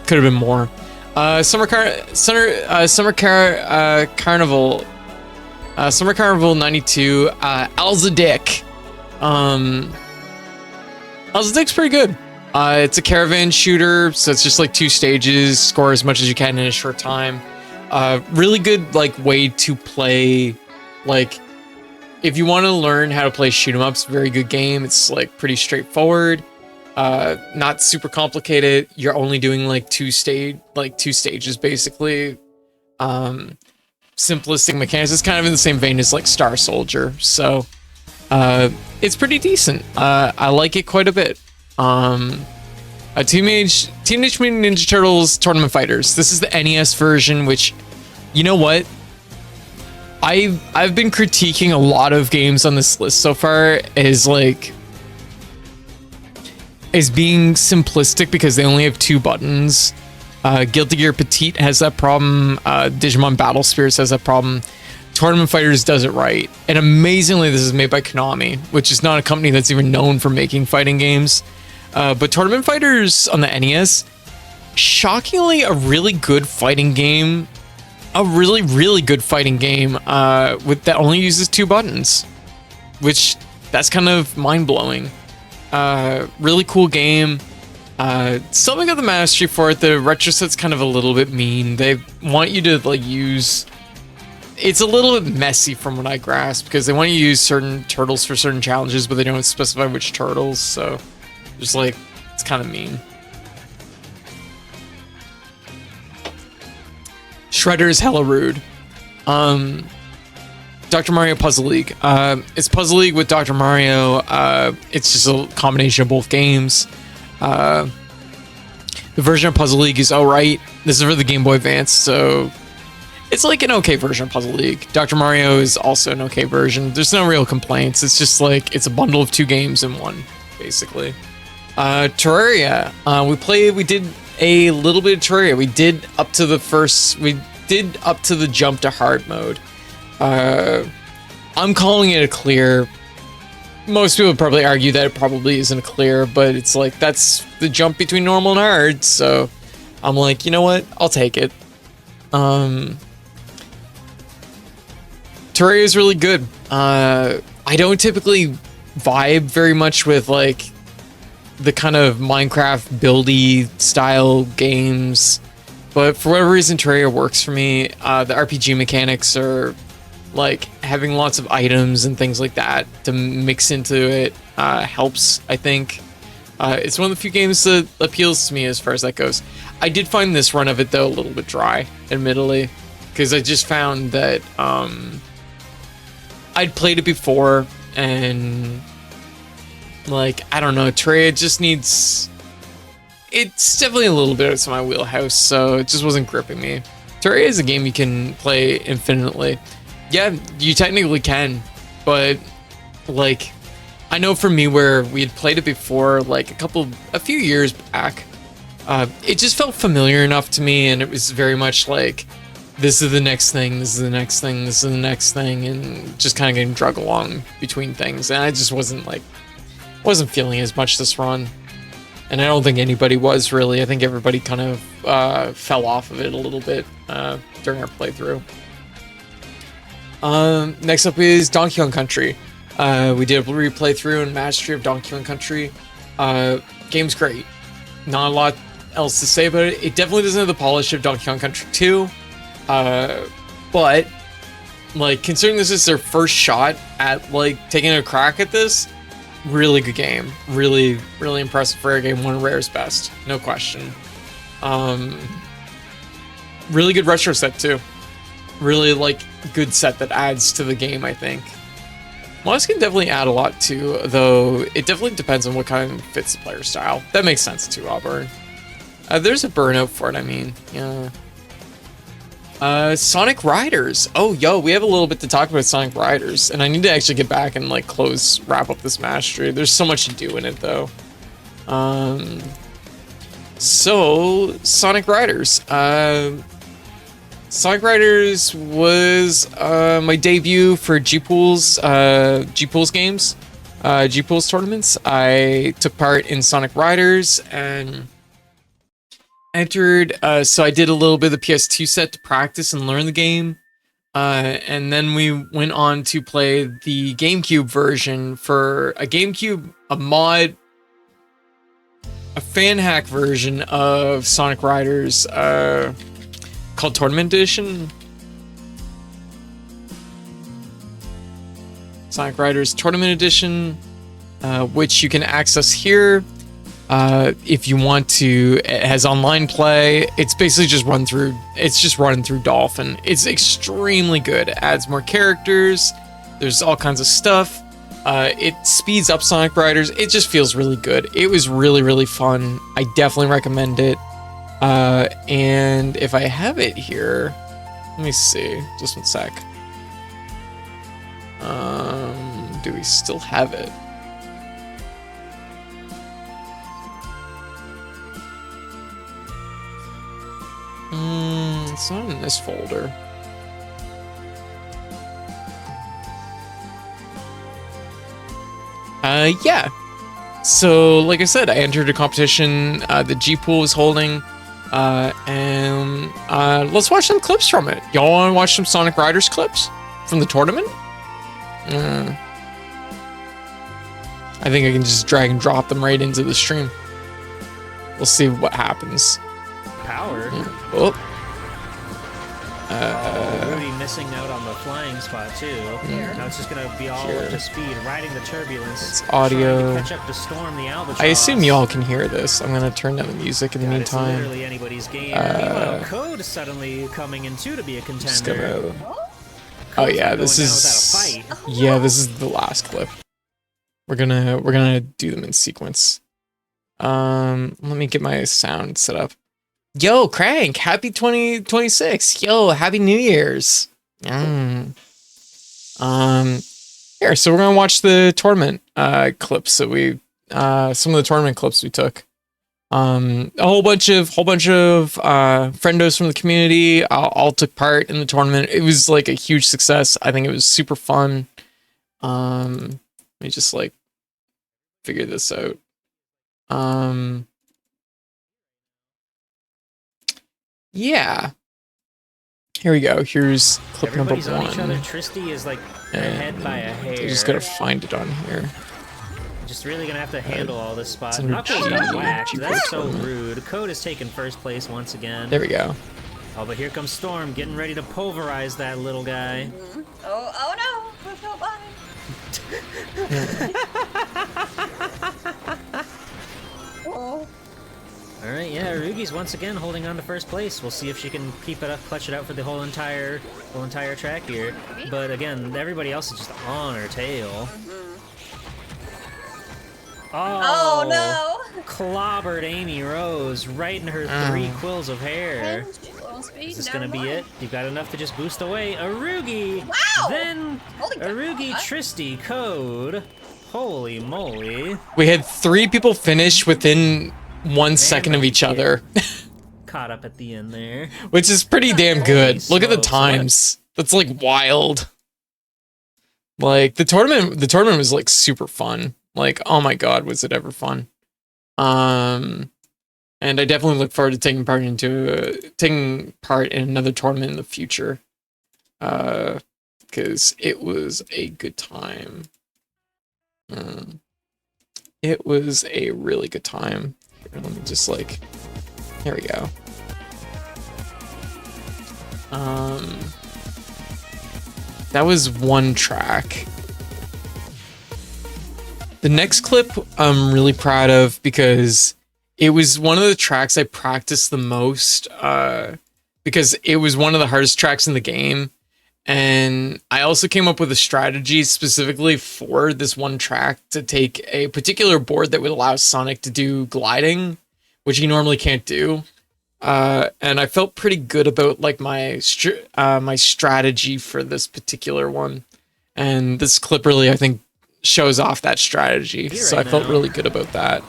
have been more. Summer Carnival 92. Alza-Dick. Alza-Dick's pretty good. It's a caravan shooter, so it's just like 2 stages. Score as much as you can in a short time. Really good like way to play. Like, if you want to learn how to play shoot 'em ups, very good game. It's like pretty straightforward. Not super complicated. You're only doing like 2 stages basically. Simplistic mechanics. It's kind of in the same vein as like Star Soldier. So it's pretty decent. I like it quite a bit. Teenage Mutant Ninja Turtles Tournament Fighters. This is the NES version, which, you know what? I've been critiquing a lot of games on this list so far as being simplistic because they only have 2 buttons. Guilty Gear Petite has that problem. Digimon Battle Spirits has that problem. Tournament Fighters does it right. And amazingly, this is made by Konami, which is not a company that's even known for making fighting games. But Tournament Fighters on the NES, shockingly a really good fighting game. A really, really good fighting game that only uses 2 buttons. Which, that's kind of mind-blowing. Really cool game. Still got the mastery for it. The retro set's kind of a little bit mean. They want you to like use... It's a little bit messy from what I grasp, because they want you to use certain turtles for certain challenges, but they don't specify which turtles, so... Just like, it's kind of mean. Shredder is hella rude. Dr. Mario Puzzle League. It's Puzzle League with Dr. Mario. It's just a combination of both games. The version of Puzzle League is alright. This is for the Game Boy Advance, so it's like an okay version of Puzzle League. Dr. Mario is also an okay version. There's no real complaints. It's just like, it's a bundle of 2 games in one, basically. Terraria. We did a little bit of Terraria. We did up to the jump to hard mode. I'm calling it a clear. Most people would probably argue that it probably isn't a clear, but it's like, that's the jump between normal and hard, so I'm like, you know what? I'll take it. Terraria is really good. I don't typically vibe very much with like the kind of Minecraft buildy style games, but for whatever reason Terraria works for me. The RPG mechanics are like having lots of items and things like that to mix into it helps, I think. It's one of the few games that appeals to me as far as that goes. I did find this run of it though a little bit dry, admittedly, because I just found that I'd played it before, and like, I don't know, Terraria just needs... It's definitely a little bit outside my wheelhouse, so it just wasn't gripping me. Terraria is a game you can play infinitely. Yeah, you technically can, but like, I know for me where we had played it before, like a few years back, it just felt familiar enough to me, and it was very much like, this is the next thing, this is the next thing, this is the next thing, and just kind of getting drug along between things. And I just wasn't feeling as much this run. And I don't think anybody was really. I think everybody kind of fell off of it a little bit during our playthrough. Next up is Donkey Kong Country. We did a replay through and mastery of Donkey Kong Country. Game's great. Not a lot else to say about it. It definitely doesn't have the polish of Donkey Kong Country 2. But like, considering this is their first shot at like taking a crack at this, really good game. Really, really impressive Rare game. One of Rare's best, no question. Really good retro set too. Really like good set that adds to the game, I think. Mods can definitely add a lot too, though it definitely depends on what kind of fits the player style. That makes sense too, Auburn. There's a burnout for it, I mean, yeah. Sonic Riders. Oh, yo, we have a little bit to talk about Sonic Riders, and I need to actually get back and like wrap up this mastery. There's so much to do in it though. So Sonic Riders. Sonic Riders was my debut for G-Pools games, G-Pools tournaments. I took part in Sonic Riders and entered, so I did a little bit of the PS2 set to practice and learn the game, and then we went on to play the GameCube version for a fan hack version of Sonic Riders, called Tournament Edition. Sonic Riders Tournament Edition, which you can access here. If you want to. It has online play. It's basically just running through Dolphin. It's extremely good. It adds more characters. There's all kinds of stuff. It speeds up Sonic Riders. It just feels really good. It was really, really fun. I definitely recommend it. And if I have it here, let me see, just one sec. Do we still have it? It's not in this folder. Yeah. So, like I said, I entered a competition that G-Pool was holding, and let's watch some clips from it. Y'all want to watch some Sonic Riders clips from the tournament? I think I can just drag and drop them right into the stream. We'll see what happens. Power. Oh. Rudy missing out on the flying spot too. Now it's just gonna be all up to speed, riding the turbulence. It's audio. To catch up to Storm the Albatross. I assume y'all can hear this. I'm gonna turn down the music in the meantime. It's literally anybody's game. Meanwhile, Code suddenly coming in too to be a contender. Oh yeah, this is this is the last clip. We're gonna do them in sequence. Let me get my sound set up. Yo, Crank, happy 2026. Yo, happy New Year's. Here, so we're gonna watch the tournament clips that we some of the tournament clips we took. A whole bunch of friendos from the community all took part in the tournament. It was like a huge success. I think it was super fun. Let me just like figure this out. Yeah. Here we go. Here's clip Everybody's number on each other. 1. Tristy is like ahead by a hair. I just gotta find it on here. Just really gonna have to handle all this spot. It's under Knuckles G, got whacked. G That's so tournament. rude. Code has taken first place once again. There we go. Oh, but here comes Storm, getting ready to pulverize that little guy. Oh no! Let's go by. Oh. All right, yeah, Arugi's once again holding on to first place. We'll see if she can keep it up, clutch it out for the whole entire track here. But again, everybody else is just on her tail. Oh no! Clobbered Amy Rose right in her 3 quills of hair. Is this gonna be it? You've got enough to just boost away. Arugi! Wow! Then Arugi, Tristy, Code. Holy moly. We had 3 people finish within 1 second of each other, Caught up at the end there. which is pretty damn good. Holy Look at the smokes, times. That's like wild. Like the tournament was like super fun. Like, oh my god, was it ever fun? And I definitely look forward to taking part in another tournament in the future. Because it was a good time. It was a really good time. Here, let me just like, here we go. That was one track. The next clip I'm really proud of because it was one of the tracks I practiced the most, because it was one of the hardest tracks in the game. And I also came up with a strategy specifically for this one track to take a particular board that would allow Sonic to do gliding, which he normally can't do. And I felt pretty good about like my strategy for this particular one. And this clip really, I think, shows off that strategy. So I felt really good about that.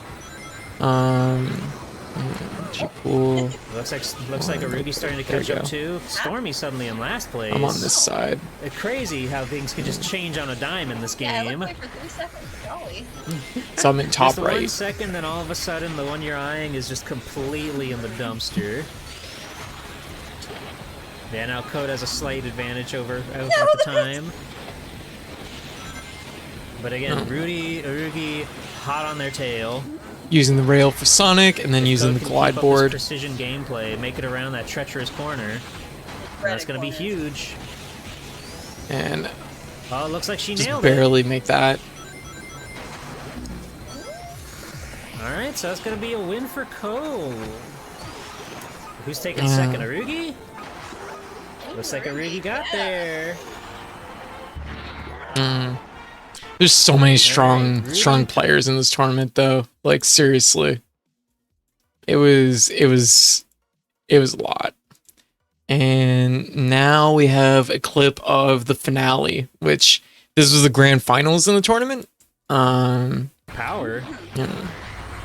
Cool. Looks like Arugi's starting to catch up too. Stormy suddenly in last place. I'm on this side. It's crazy how things can just change on a dime in this Yeah, game. it looked like for 3 seconds. Golly. So I'm in top Just right. 1 second, then all of a sudden the one you're eyeing is just completely in the dumpster. Yeah, now Code has a slight advantage over at the time. But again, Arugi, hot on their tail. Using the rail for Sonic, and then using the Code can glide keep up board. his precision gameplay, make it around that treacherous corner. That's gonna be huge. And Oh, it looks like she just nailed it. barely make that. Alright, so that's gonna be a win for Code. Who's taking second? Arugi? Looks like Arugi got there. There's so many strong players in this tournament, though. Like seriously, it was a lot. And now we have a clip of the finale, which this was the grand finals in the tournament. Power. Yeah.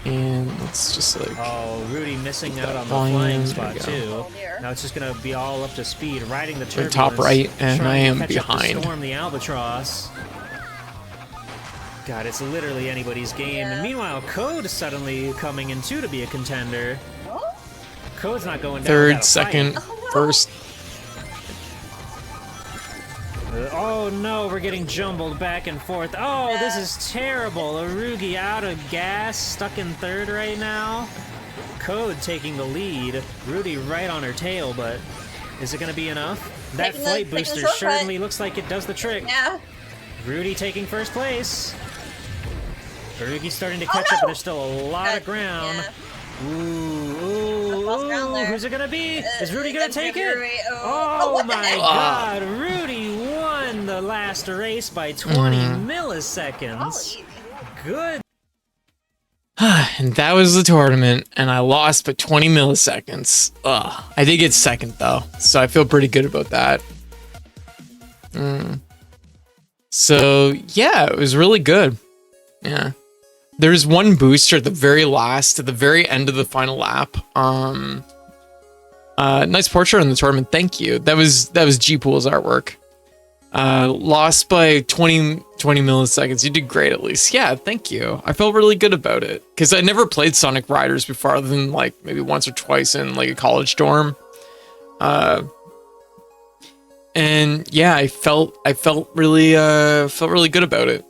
And it's just like, Oh, Rudy missing out on the volume, flying there spot we go. too. Oh, dear. Now it's just gonna be all up to speed, riding the turbulence. top right, and trying I to am catch up to behind. Storm the Albatross. God, it's literally anybody's game. Yeah. And meanwhile, Code suddenly coming in too to be a contender. Oh, Code's not going down third, without a second, fight. first. Oh no, we're getting jumbled back and forth. Oh, this is terrible. Arugi out of gas, stuck in third right now. Code taking the lead. Rudy right on her tail, but is it going to be enough? That Taking flight the booster shortcut. certainly looks like it does the trick. yeah. Rudy taking first place. Arugi's starting to catch up, but there's still a lot of ground. Yeah. Ooh, Lost ground there. who's it gonna be? Is Rudy gonna That's take gonna be it? Rudy. Oh, what the my heck? god, Rudy won the last race by 20 milliseconds. Golly. Good. And that was the tournament, and I lost by 20 milliseconds. Ugh. I did get second, though, so I feel pretty good about that. So, yeah, it was really good. Yeah. There's one booster at the very last, at the very end of the final lap. Nice portrait in the tournament, thank you. That was G-Pool's artwork. Lost by 20 milliseconds. You did great, at least. Yeah, thank you. I felt really good about it because I never played Sonic Riders before, other than like maybe once or twice in like a college dorm. And yeah, I felt really good about it.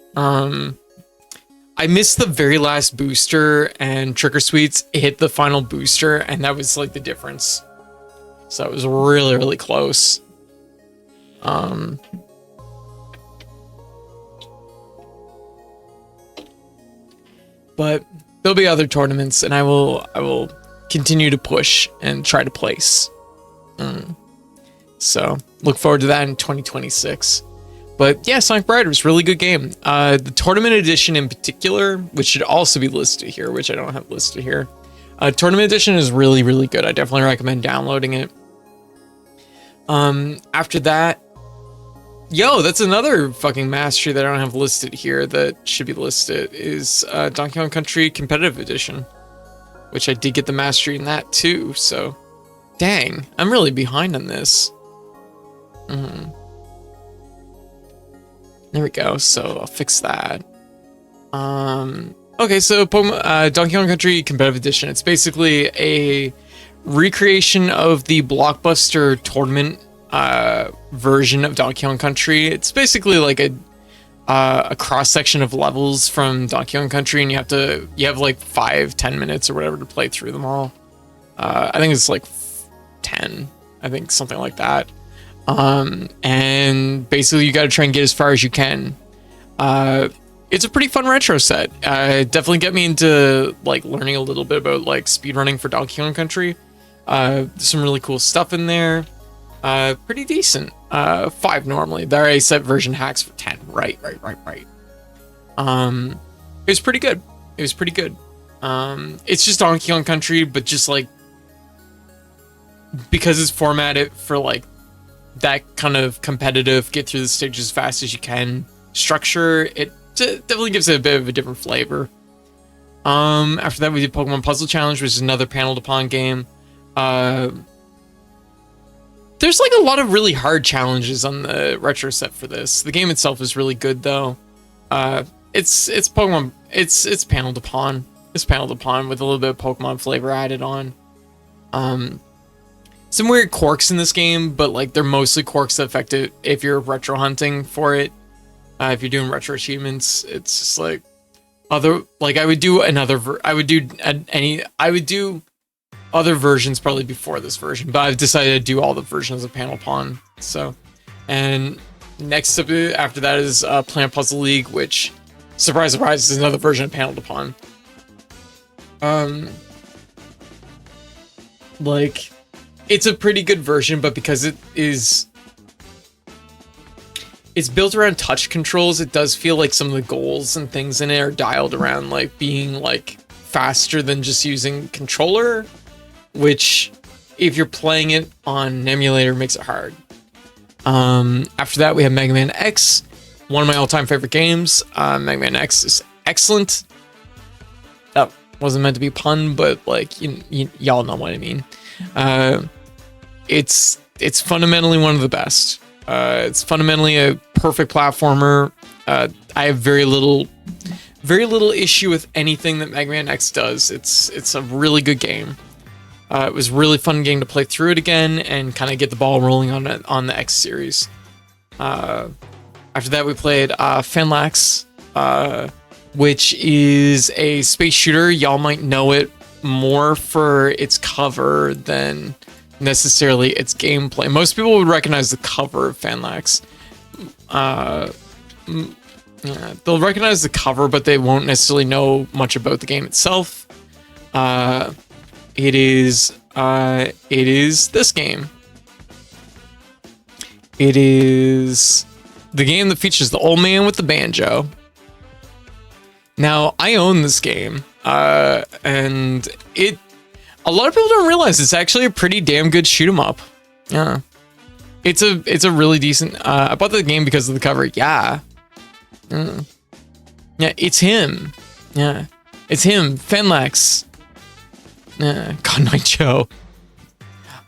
I missed the very last booster, and Trick or Sweets hit the final booster, and that was like the difference. So it was really, really close. But there'll be other tournaments, and I will continue to push and try to place. So look forward to that in 2026. But yeah, Sonic Riders, really good game. The tournament edition in particular, which should also be listed here, which I don't have listed here. Tournament edition is really, really good. I definitely recommend downloading it. After that, yo, that's another fucking mastery that I don't have listed here that should be listed, is Donkey Kong Country Competitive Edition. which I did get the mastery in that too. So, dang, I'm really behind on this. There we go. So I'll fix that. Okay, so Pokemon, Donkey Kong Country Competitive Edition. It's basically a recreation of the Blockbuster tournament version of Donkey Kong Country. It's basically like a cross section of levels from Donkey Kong Country, and you have like 5-10 minutes or whatever to play through them all. I think it's like 10. I think something like that. And basically you got to try and get as far as you can. It's a pretty fun retro set. Definitely get me into like learning a little bit about like speedrunning for Donkey Kong Country. There's some really cool stuff in there. Pretty decent. 5 normally. There I set version hacks for 10. Right. It was pretty good. It's just Donkey Kong Country, but just like because it's formatted for like that kind of competitive, get through the stage as fast as you can structure, it definitely gives it a bit of a different flavor. After that, we did Pokemon Puzzle Challenge, which is another panel to pawn game. There's like a lot of really hard challenges on the retro set for this. The game itself is really good though. It's Pokemon. It's panel to pawn. It's panel to pawn with a little bit of Pokemon flavor added on. Some weird quirks in this game, but like they're mostly quirks that affect it if you're retro hunting for it. If you're doing retro achievements, it's just like I would do other versions probably before this version, but I've decided to do all the versions of Panel Pawn. So, and next up after that is Planet Puzzle League, which, surprise, surprise, is another version of Panel to Pawn. Like, it's a pretty good version, but because it's built around touch controls, it does feel like some of the goals and things in it are dialed around like being like faster than just using controller, which if you're playing it on an emulator makes it hard. After that, we have Mega Man X, one of my all-time favorite games. Mega Man X is excellent. That wasn't meant to be a pun, but like y'all know what I mean. It's fundamentally one of the best. It's fundamentally a perfect platformer. I have very little issue with anything that Mega Man X does. It's a really good game. It was a really fun game to play through it again and kind of get the ball rolling on the X series. After that, we played Fenlax, which is a space shooter. Y'all might know it more for its cover than necessarily its gameplay. Most people would recognize the cover of Fenlax. They'll recognize the cover, but they won't necessarily know much about the game itself. It is this game. It is the game that features the old man with the banjo. Now, I own this game, and a lot of people don't realize it's actually a pretty damn good shoot 'em up. Yeah. It's a really decent, I bought the game because of the cover. Yeah. Yeah, it's him. Yeah. It's him, Fenlax. God Night Joe.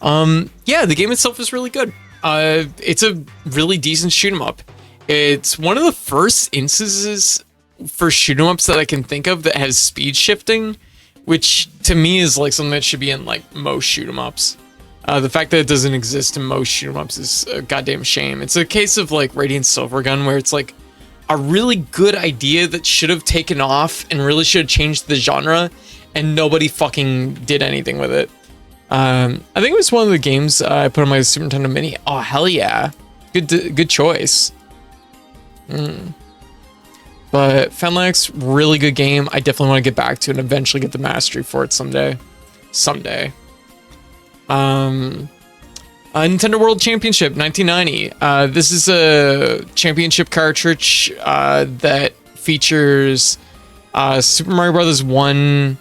Yeah, the game itself is really good. It's a really decent shoot 'em up. It's one of the first instances for shoot 'em ups that I can think of that has speed shifting, which to me is like something that should be in like most shoot 'em ups. The fact that it doesn't exist in most shoot 'em ups is a goddamn shame. It's a case of like Radiant Silvergun, where it's like a really good idea that should have taken off and really should have changed the genre, and nobody fucking did anything with it. I think it was one of the games I put on my Super Nintendo Mini. Oh, hell yeah. Good choice. But Fenlax, really good game. I definitely want to get back to it and eventually get the mastery for it someday. Nintendo World Championship 1990. This is a championship cartridge that features Super Mario Brothers 1.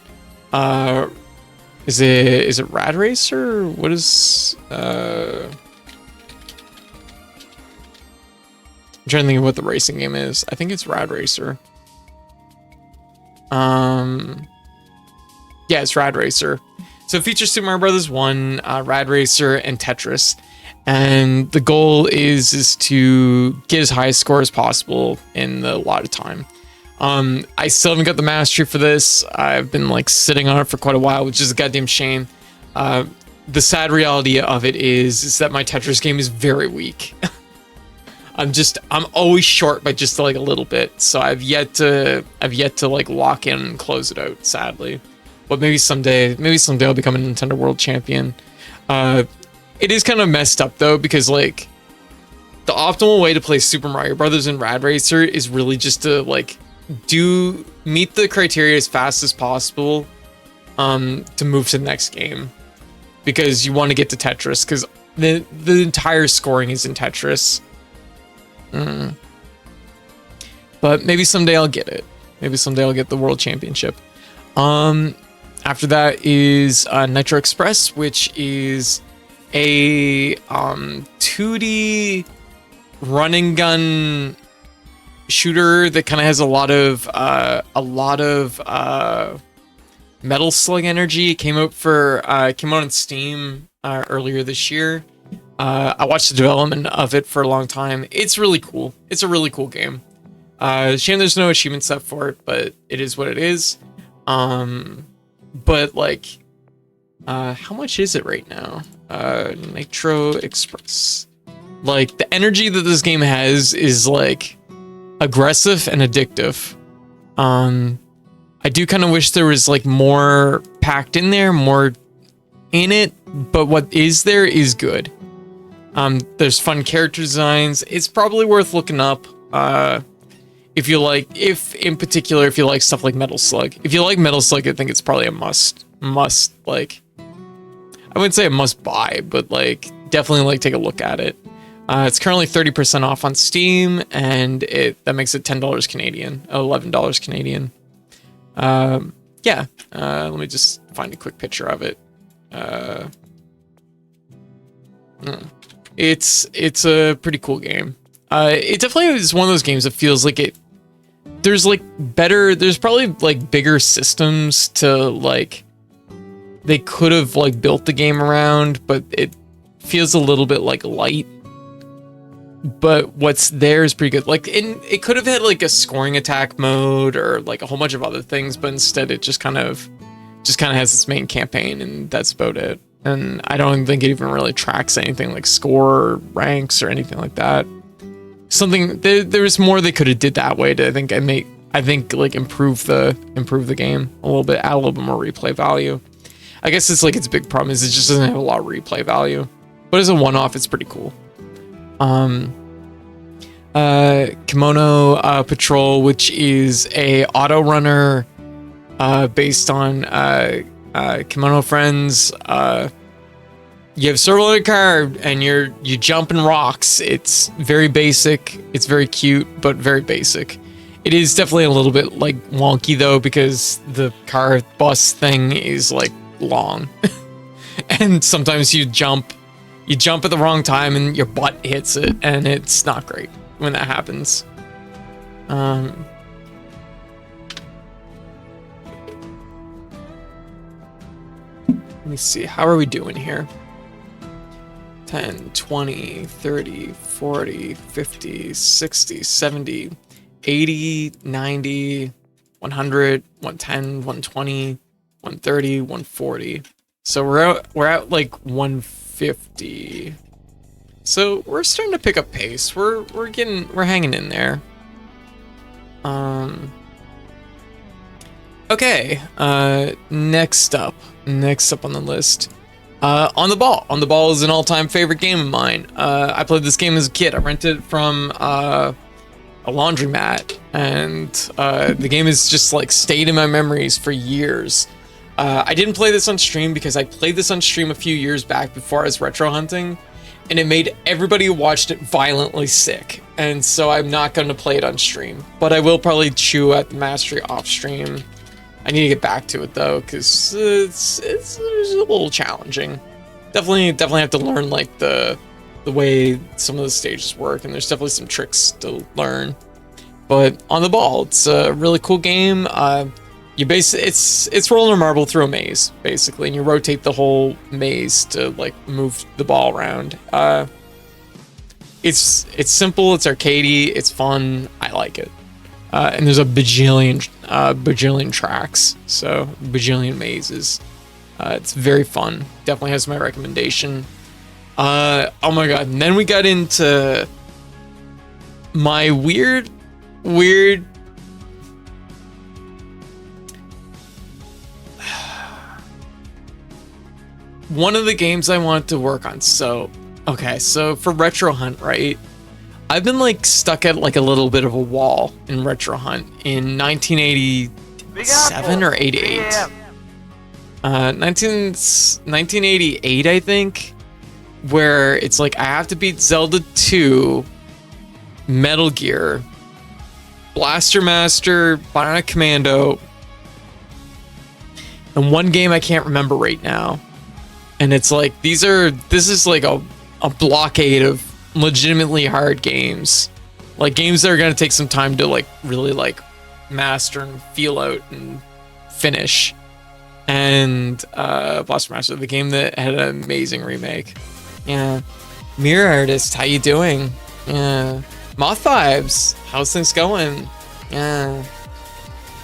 Is it Rad Racer? What is I'm trying to think of what the racing game is. I think it's Rad Racer. Yeah, it's Rad Racer. So it features Super Mario Brothers 1, Rad Racer, and Tetris. And the goal is to get as high a score as possible in the allotted time. I still haven't got the mastery for this. I've been like sitting on it for quite a while, which is a goddamn shame. The sad reality of it is that my Tetris game is very weak. I'm always short by just like a little bit. So I've yet to like lock in and close it out, sadly. But maybe someday I'll become a Nintendo World Champion. It is kind of messed up though, because like the optimal way to play Super Mario Brothers and Rad Racer is really just to like meet the criteria as fast as possible to move to the next game, because you want to get to Tetris, because the entire scoring is in Tetris. But maybe someday I'll get it. Maybe someday I'll get the World Championship. After that is Nitro Express, which is a 2D run and gun shooter that kind of has a lot of Metal Slug energy. It came out on Steam earlier this year. I watched the development of it for a long time. It's really cool. It's a really cool game. Shame there's no achievement set for it, but it is what it is. But like, how much is it right now? Nitro Express. Like, the energy that this game has is like aggressive and addictive. I do kind of wish there was like more packed in there, more in it, but what is there is good. There's fun character designs. It's probably worth looking up. If you like stuff like Metal Slug. If you like Metal Slug, I think it's probably a must, like, I wouldn't say a must buy, but like, definitely like take a look at it. It's currently 30% off on Steam, and that makes it $10 Canadian, $11 Canadian. Yeah, let me just find a quick picture of it. It's a pretty cool game. It definitely is one of those games that feels like there's probably like bigger systems to like, they could have like built the game around, but it feels a little bit like light. But what's there is pretty good. Like, it could have had like a scoring attack mode or like a whole bunch of other things, but instead it just kind of has its main campaign, and that's about it. And I don't think it even really tracks anything like score or ranks or anything like that. There's more they could have did that way to I think like improve the game a little bit, add a little bit more replay value. I guess it's like its big problem is it just doesn't have a lot of replay value. But as a one-off, it's pretty cool. Kimono Patrol, which is a auto runner based on Kimono Friends. You have several in a car and you jump in rocks. It's very basic. It's very cute, but very basic. It is definitely a little bit like wonky though, because the car bus thing is like long. And sometimes you jump at the wrong time and your butt hits it, and it's not great when that happens. Let me see, how are we doing here? 10, 20, 30, 40, 50, 60, 70, 80, 90, 100, 110, 120, 130, 140. So we're at like 150. So we're starting to pick up pace. We're hanging in there. Okay. Next up on the list. On the Ball. On the Ball is an all-time favorite game of mine. I played this game as a kid. I rented it from a laundromat, and the game has just like stayed in my memories for years. I didn't play this on stream because I played this on stream a few years back before I was retro hunting, and it made everybody who watched it violently sick. And so I'm not going to play it on stream, but I will probably chew at the mastery off stream. I need to get back to it though, because it's a little challenging. Definitely have to learn like the way some of the stages work, and there's definitely some tricks to learn. But On the Ball, it's a really cool game. it's rolling a marble through a maze basically, and you rotate the whole maze to like move the ball around. It's simple, it's arcadey, it's fun. I like it. And there's a bajillion tracks, so bajillion mazes. It's very fun. Definitely has my recommendation. Oh my god! And then we got into my weird. One of the games I wanted to work on. So, okay, so for Retro Hunt, right? I've been like stuck at like a little bit of a wall in Retro Hunt in 1987 or 88. 1988, I think, where it's like I have to beat Zelda 2, Metal Gear, Blaster Master, Bionic Commando, and one game I can't remember right now. And it's like this is like a blockade of legitimately hard games, like games that are gonna take some time to like really like master and feel out and finish. And Blaster Master, the game that had an amazing remake. Yeah. Mirror Artist, how you doing? Yeah. Moth Vibes, how's things going? Yeah.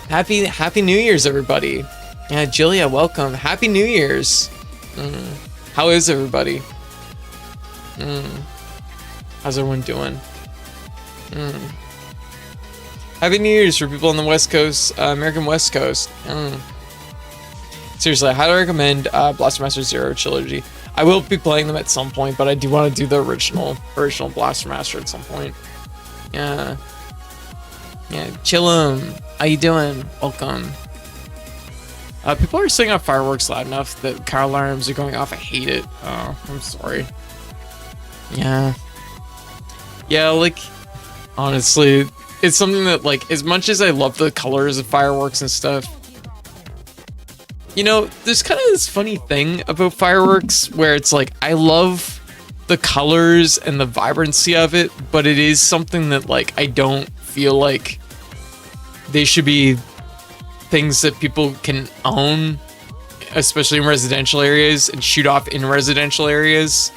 Happy New Year's, everybody. Yeah, Julia, welcome. Happy New Year's. How is everybody? How's everyone doing? Happy New Year's for people on the West Coast, American West Coast. Seriously, I highly recommend Blaster Master Zero Trilogy. I will be playing them at some point, but I do want to do the original Blaster Master at some point. Yeah. Chillum, how you doing? Welcome. People are setting off fireworks loud enough that car alarms are going off. I hate it. Oh, I'm sorry. Yeah, like, honestly, it's something that, like, as much as I love the colors of fireworks and stuff, you know, there's kind of this funny thing about fireworks where it's like, I love the colors and the vibrancy of it, but it is something that, like, I don't feel like they should be things that people can own, especially in residential areas, and shoot off in residential areas.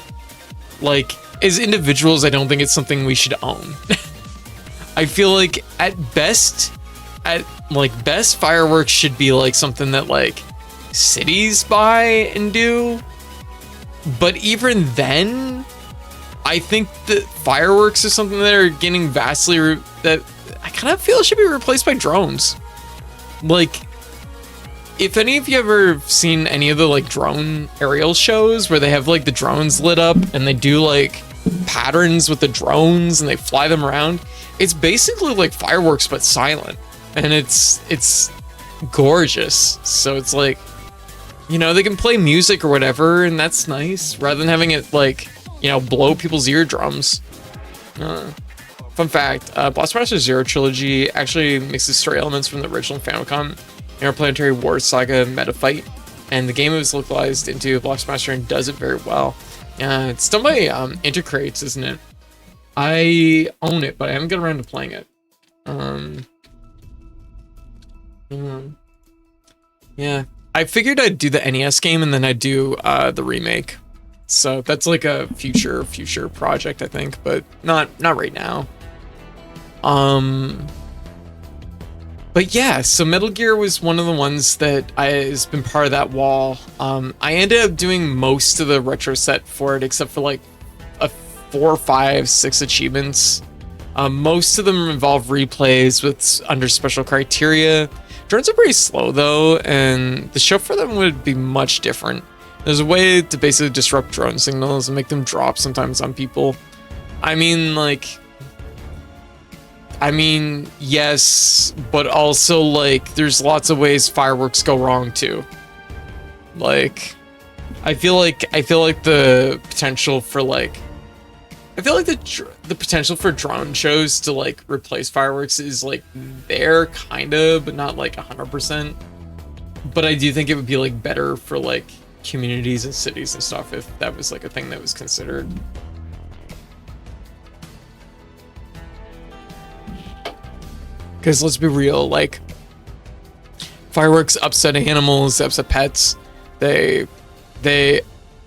Like, as individuals, I don't think it's something we should own. I feel like at best, fireworks should be like something that like cities buy and do. But even then, I think that fireworks is something that are getting vastly that I kind of feel should be replaced by drones. Like, if any of you ever seen any of the like drone aerial shows where they have like the drones lit up and they do like patterns with the drones and they fly them around, it's basically like fireworks but silent, and it's gorgeous. So it's like, you know, they can play music or whatever, and that's nice, rather than having it like, you know, blow people's eardrums. Fun fact, Blaster Master Zero Trilogy actually mixes story elements from the original Famicom Interplanetary War Saga meta fight, and the game is localized into Blaster Master and does it very well. It's done by Intercrates, isn't it? I own it, but I haven't got around to playing it. Yeah, I figured I'd do the NES game and then I'd do the remake. So that's like a future project, I think, but not right now. But yeah, so Metal Gear was one of the ones that has been part of that wall. I ended up doing most of the retro set for it, except for like 4, 5, 6 achievements. Most of them involve replays with under special criteria. Drones are pretty slow though, and the show for them would be much different. There's a way to basically disrupt drone signals and make them drop sometimes on people. I mean, yes, but also, like, there's lots of ways fireworks go wrong, too. Like, I feel like the potential for, like... I feel like the potential for drone shows to, like, replace fireworks is, like, there, kinda, but not, like, 100%. But I do think it would be, like, better for, like, communities and cities and stuff if that was, like, a thing that was considered. Because let's be real, like, Fireworks upset animals, upset pets. They,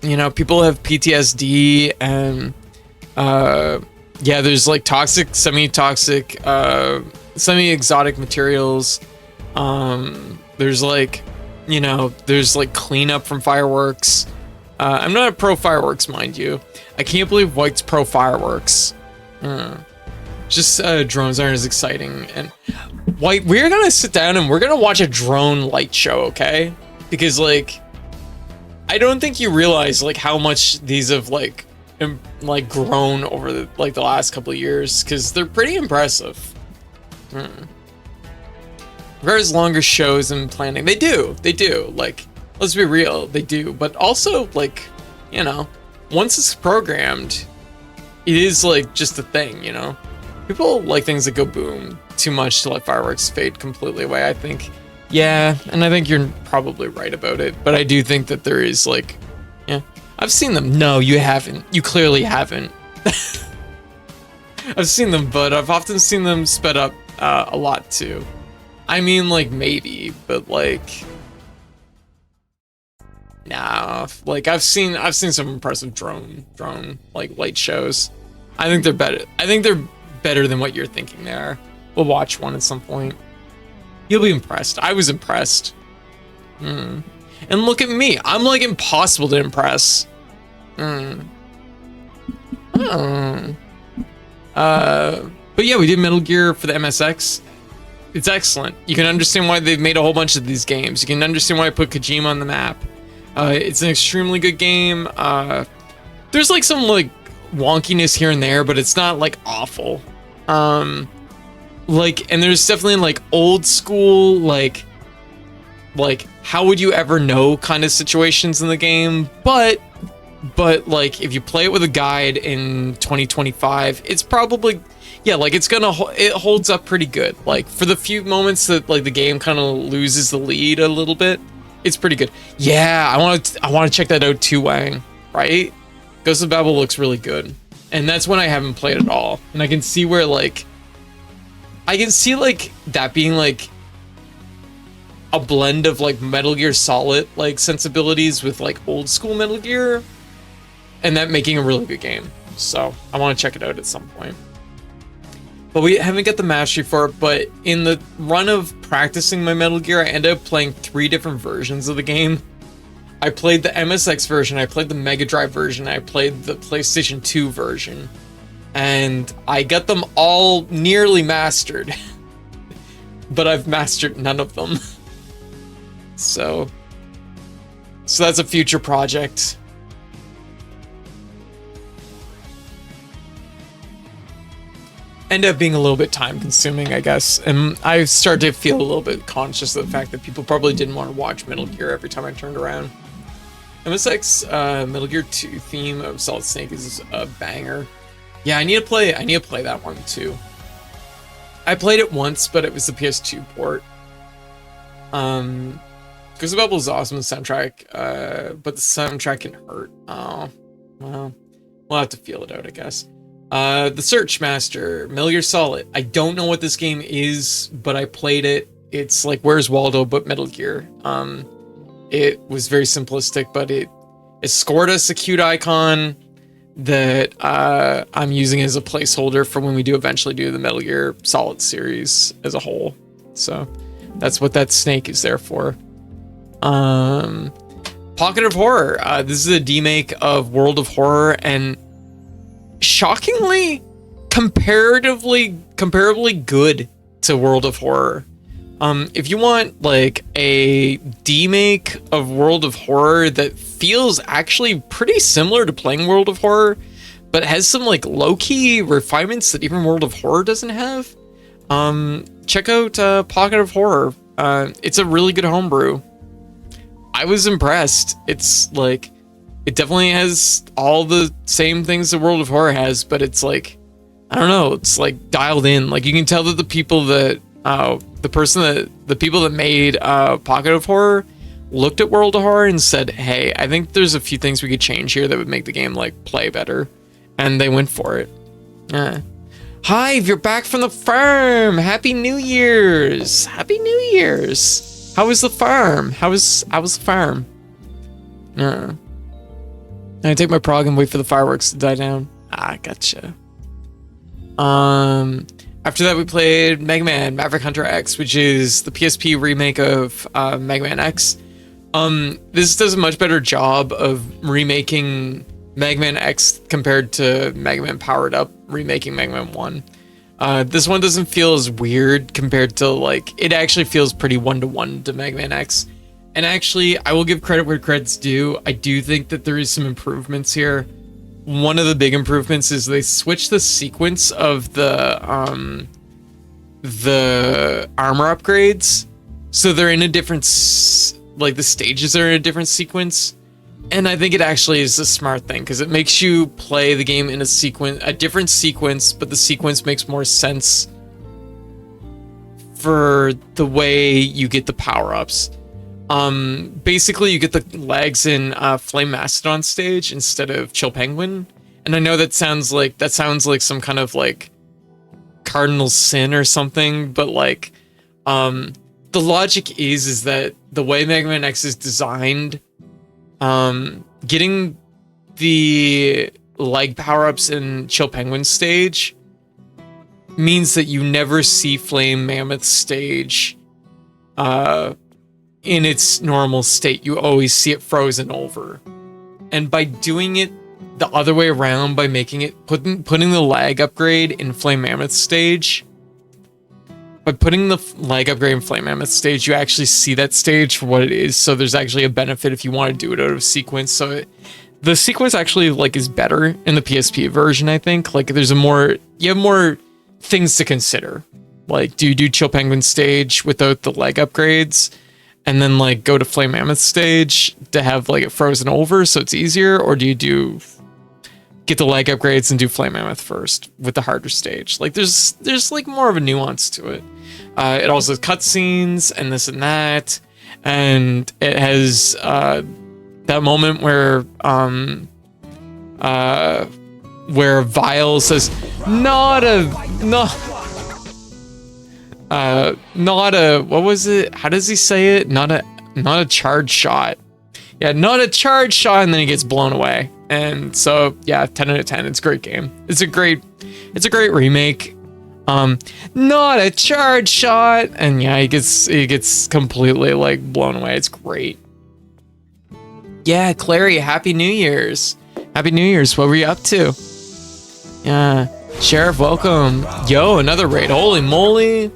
you know, people have PTSD and, yeah, there's like toxic, semi-toxic, semi-exotic materials. There's like, you know, there's like cleanup from fireworks. I'm not a pro fireworks, mind you. I can't believe White's pro fireworks. Just drones aren't as exciting. And White, we're gonna sit down and we're gonna watch a drone light show, okay? Because like, I don't think you realize like how much these have like grown over the last couple of years, because they're pretty impressive. Requires longer shows and planning. They do. Like, let's be real, they do. But also, like, you know, once it's programmed, it is like just a thing, you know? People like things that go boom too much to let fireworks fade completely away, I think. Yeah, and I think you're probably right about it. But I do think that there is like, yeah. I've seen them. No, you haven't. You clearly haven't. I've seen them, but I've often seen them sped up a lot too. I mean, like, maybe, but like, nah. Like, I've seen some impressive drone like light shows. I think they're better. I think they're better than what you're thinking they are. We'll watch one at some point. You'll be impressed. I was impressed. And look at me. I'm like impossible to impress. But yeah, we did Metal Gear for the MSX. It's excellent. You can understand why they've made a whole bunch of these games. You can understand why I put Kojima on the map. It's an extremely good game. There's like some like wonkiness here and there, but it's not like awful. Like, and there's definitely like old school, like how would you ever know kind of situations in the game, but like if you play it with a guide in 2025, it's probably, yeah, like it holds up pretty good. Like for the few moments that like the game kind of loses the lead a little bit, it's pretty good. Yeah, I want to check that out too, Wang. Right? Ghost of Babel looks really good, and that's when I haven't played at all, and I can see where like that being like a blend of like Metal Gear Solid like sensibilities with like old school Metal Gear, and that making a really good game. So I want to check it out at some point. But we haven't got the mastery for it. But in the run of practicing my Metal Gear, I ended up playing 3 different versions of the game. I played the MSX version, I played the Mega Drive version, I played the PlayStation 2 version, and I got them all nearly mastered. But I've mastered none of them. So that's a future project. Ended up being a little bit time consuming, I guess. And I started to feel a little bit conscious of the fact that people probably didn't want to watch Metal Gear every time I turned around. MSX Metal Gear 2 theme of Solid Snake is a banger. Yeah, I need to play that one too. I played it once, but it was the PS2 port. Ghost of Babel is awesome, the soundtrack, but the soundtrack can hurt. Oh, well, we'll have to feel it out, I guess. The Search Master, Metal Gear Solid. I don't know what this game is, but I played it. It's like Where's Waldo, but Metal Gear. It was very simplistic, but it scored us a cute icon that I'm using as a placeholder for when we do eventually do the Metal Gear Solid series as a whole. So that's what that snake is there for. Pocket of Horror. This is a demake of World of Horror, and shockingly, comparably good to World of Horror. If you want like a demake of World of Horror that feels actually pretty similar to playing World of Horror, but has some like low-key refinements that even World of Horror doesn't have, check out Pocket of Horror. It's a really good homebrew. I was impressed. It's like, it definitely has all the same things that World of Horror has, but it's like, I don't know, it's like dialed in. Like you can tell that the people that made Pocket of Horror looked at World of Horror and said, hey, I think there's a few things we could change here that would make the game like play better. And they went for it. Hive, you're back from the farm. Happy New Year's. Happy New Year's. How was the farm? How was the farm? I take my prog and wait for the fireworks to die down. Ah, gotcha. After that we played Mega Man Maverick Hunter X, which is the PSP remake of Mega Man X. This does a much better job of remaking Mega Man X compared to Mega Man Powered Up remaking Mega Man 1. This one doesn't feel as weird compared to, like, it actually feels pretty one-to-one to Mega Man X. And actually, I will give credit where credit's due. I do think that there is some improvements here. One of the big improvements is they switched the sequence of the armor upgrades. So they're in a different, like, the stages are in a different sequence. And I think it actually is a smart thing, because it makes you play the game in a different sequence, but the sequence makes more sense for the way you get the power-ups. Basically you get the legs in Flame Mastodon stage instead of Chill Penguin. And I know that sounds like some kind of like cardinal sin or something, but like the logic is that the way Mega Man X is designed, getting the leg power-ups in Chill Penguin stage means that you never see Flame Mammoth stage in its normal state. You always see it frozen over. And by doing it the other way around, by making it putting the leg upgrade in Flame Mammoth stage, by putting the leg upgrade in Flame Mammoth stage, you actually see that stage for what it is. So there's actually a benefit if you want to do it out of sequence. So the sequence actually like is better in the PSP version, I think. Like you have more things to consider. Like, do you do Chill Penguin stage without the leg upgrades and then like go to Flame Mammoth stage to have like it frozen over so it's easier? Or do you get the leg upgrades and do Flame Mammoth first with the harder stage? Like there's like more of a nuance to it. It also has cutscenes and this and that, and it has that moment where Vile says not a what was it? How does he say it? Not a charge shot. Yeah, not a charge shot, and then he gets blown away. And so yeah, 10 out of 10. It's a great game. It's a great remake. Not a charge shot, and yeah, he gets completely like blown away. It's great. Yeah, Clary, Happy New Year's. Happy New Year's. What were you up to? Yeah, Sheriff, welcome. Yo, another raid. Holy moly.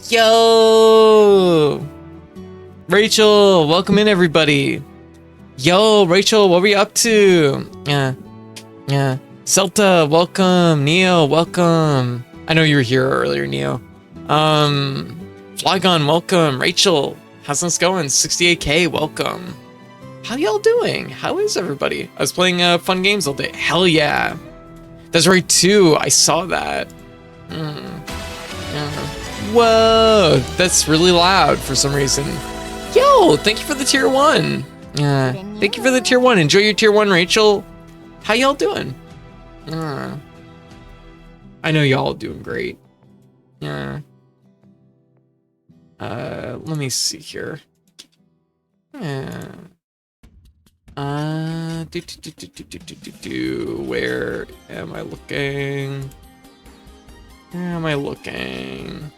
Yo, Rachel, welcome in, everybody. Yo, Rachel, what were you up to? Yeah. Celta, welcome. Neo, welcome. I know you were here earlier, Neo. Flygon, welcome. Rachel, how's this going? 68K, welcome. How y'all doing? How is everybody? I was playing fun games all day. Hell yeah. That's right, too. I saw that. Whoa, that's really loud for some reason. Yo, thank you for the tier 1. Thank you for the tier 1. Enjoy your tier 1, Rachel. How y'all doing? I know y'all doing great. Let me see here. Where am I looking? Where am I looking?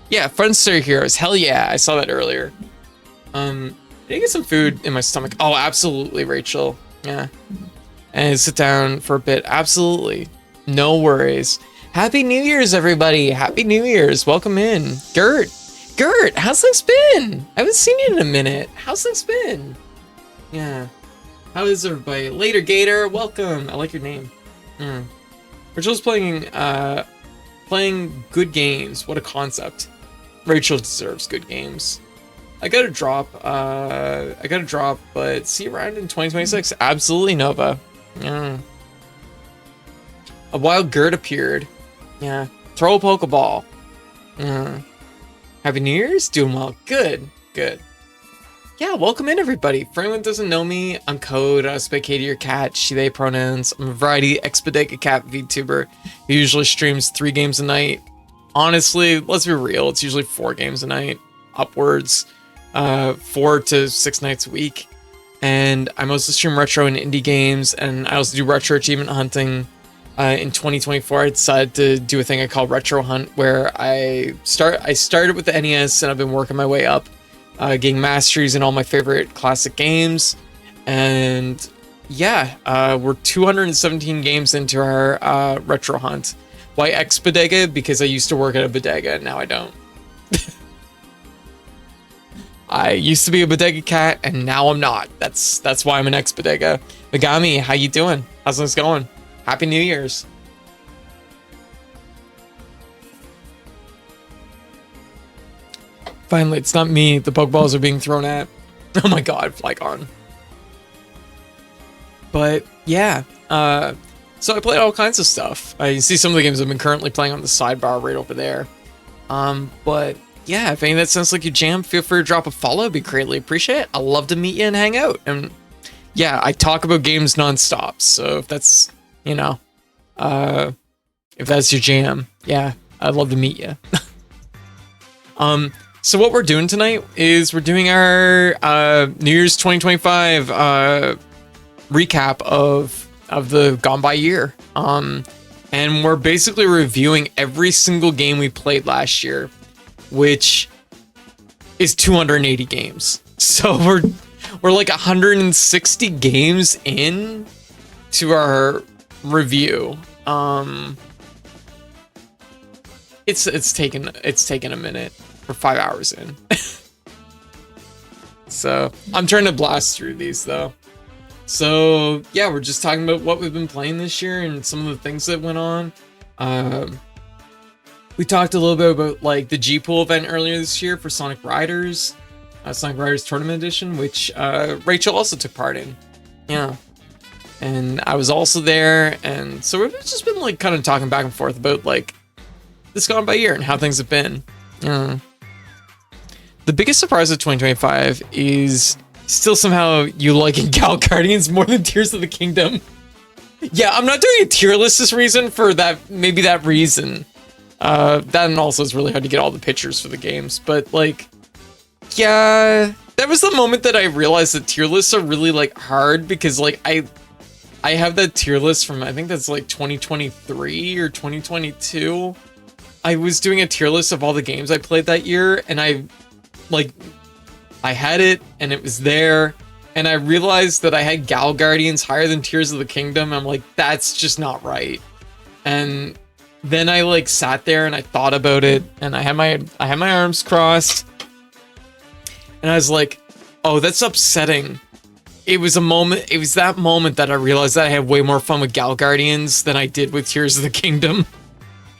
Yeah, Friendster Heroes. Hell yeah, I saw that earlier. Did I get some food in my stomach? Oh, absolutely, Rachel. Yeah. And sit down for a bit. Absolutely. No worries. Happy New Year's, everybody. Happy New Year's. Welcome in. Gert, how's things been? I haven't seen you in a minute. How's things been? Yeah. How is everybody? Later, Gator. Welcome. I like your name. Rachel's playing good games. What a concept. Rachel deserves good games. I gotta drop, but see you around in 2026. Absolutely, Nova. Yeah. A wild Gert appeared. Yeah. Throw a Pokeball. Yeah. Happy New Year's? Doing well. Good. Yeah, welcome in, everybody. For anyone who doesn't know me, I'm Code, Spectator Cat, she, they pronouns. I'm a variety expedite cat VTuber who usually streams 3 games a night. Honestly, let's be real, it's usually 4 games a night, upwards. 4 to 6 nights a week. And I mostly stream retro and indie games, and I also do retro achievement hunting. In 2024, I decided to do a thing I call Retro Hunt, where I started with the NES, and I've been working my way up, getting masteries in all my favorite classic games. And yeah, we're 217 games into our Retro Hunt. Why ex-bodega? Because I used to work at a bodega, and now I don't. I used to be a bodega cat, and now I'm not. That's why I'm an ex-bodega. Megami, how you doing? How's things going? Happy New Year's. Finally, it's not me. The Pokeballs are being thrown at. Oh my god, Flygon. But yeah, so I played all kinds of stuff. You see some of the games I've been currently playing on the sidebar right over there. But yeah, if any of that sounds like your jam, feel free to drop a follow. It'd be greatly appreciated. I'd love to meet you and hang out. And yeah, I talk about games nonstop. So if that's, you know, if that's your jam, yeah, I'd love to meet you. So what we're doing tonight is we're doing our New Year's 2025 recap of the gone by year. And we're basically reviewing every single game we played last year, which is 280 games. So we're like 160 games in to our review. It's taken a minute. We're 5 hours in. So I'm trying to blast through these though. So yeah, we're just talking about what we've been playing this year and some of the things that went on. We talked a little bit about like the G-Pool event earlier this year for Sonic Riders, Sonic Riders Tournament Edition, which Rachel also took part in. Yeah. And I was also there, and so we've just been like kind of talking back and forth about like this gone by year and how things have been. Yeah. The biggest surprise of 2025 is still somehow you liking Gal Guardians more than Tears of the Kingdom. Yeah, I'm not doing a tier list this reason for that, maybe that reason. That and also it's really hard to get all the pictures for the games, but like, yeah, that was the moment that I realized that tier lists are really like hard because like I have that tier list from, I think that's like 2023 or 2022. I was doing a tier list of all the games I played that year, and I had it, and it was there, and I realized that I had Gal Guardians higher than Tears of the Kingdom. I'm like, that's just not right. And then I like sat there and I thought about it, and I had my arms crossed, and I was like, oh, that's upsetting. It was that moment that I realized that I had way more fun with Gal Guardians than I did with Tears of the Kingdom,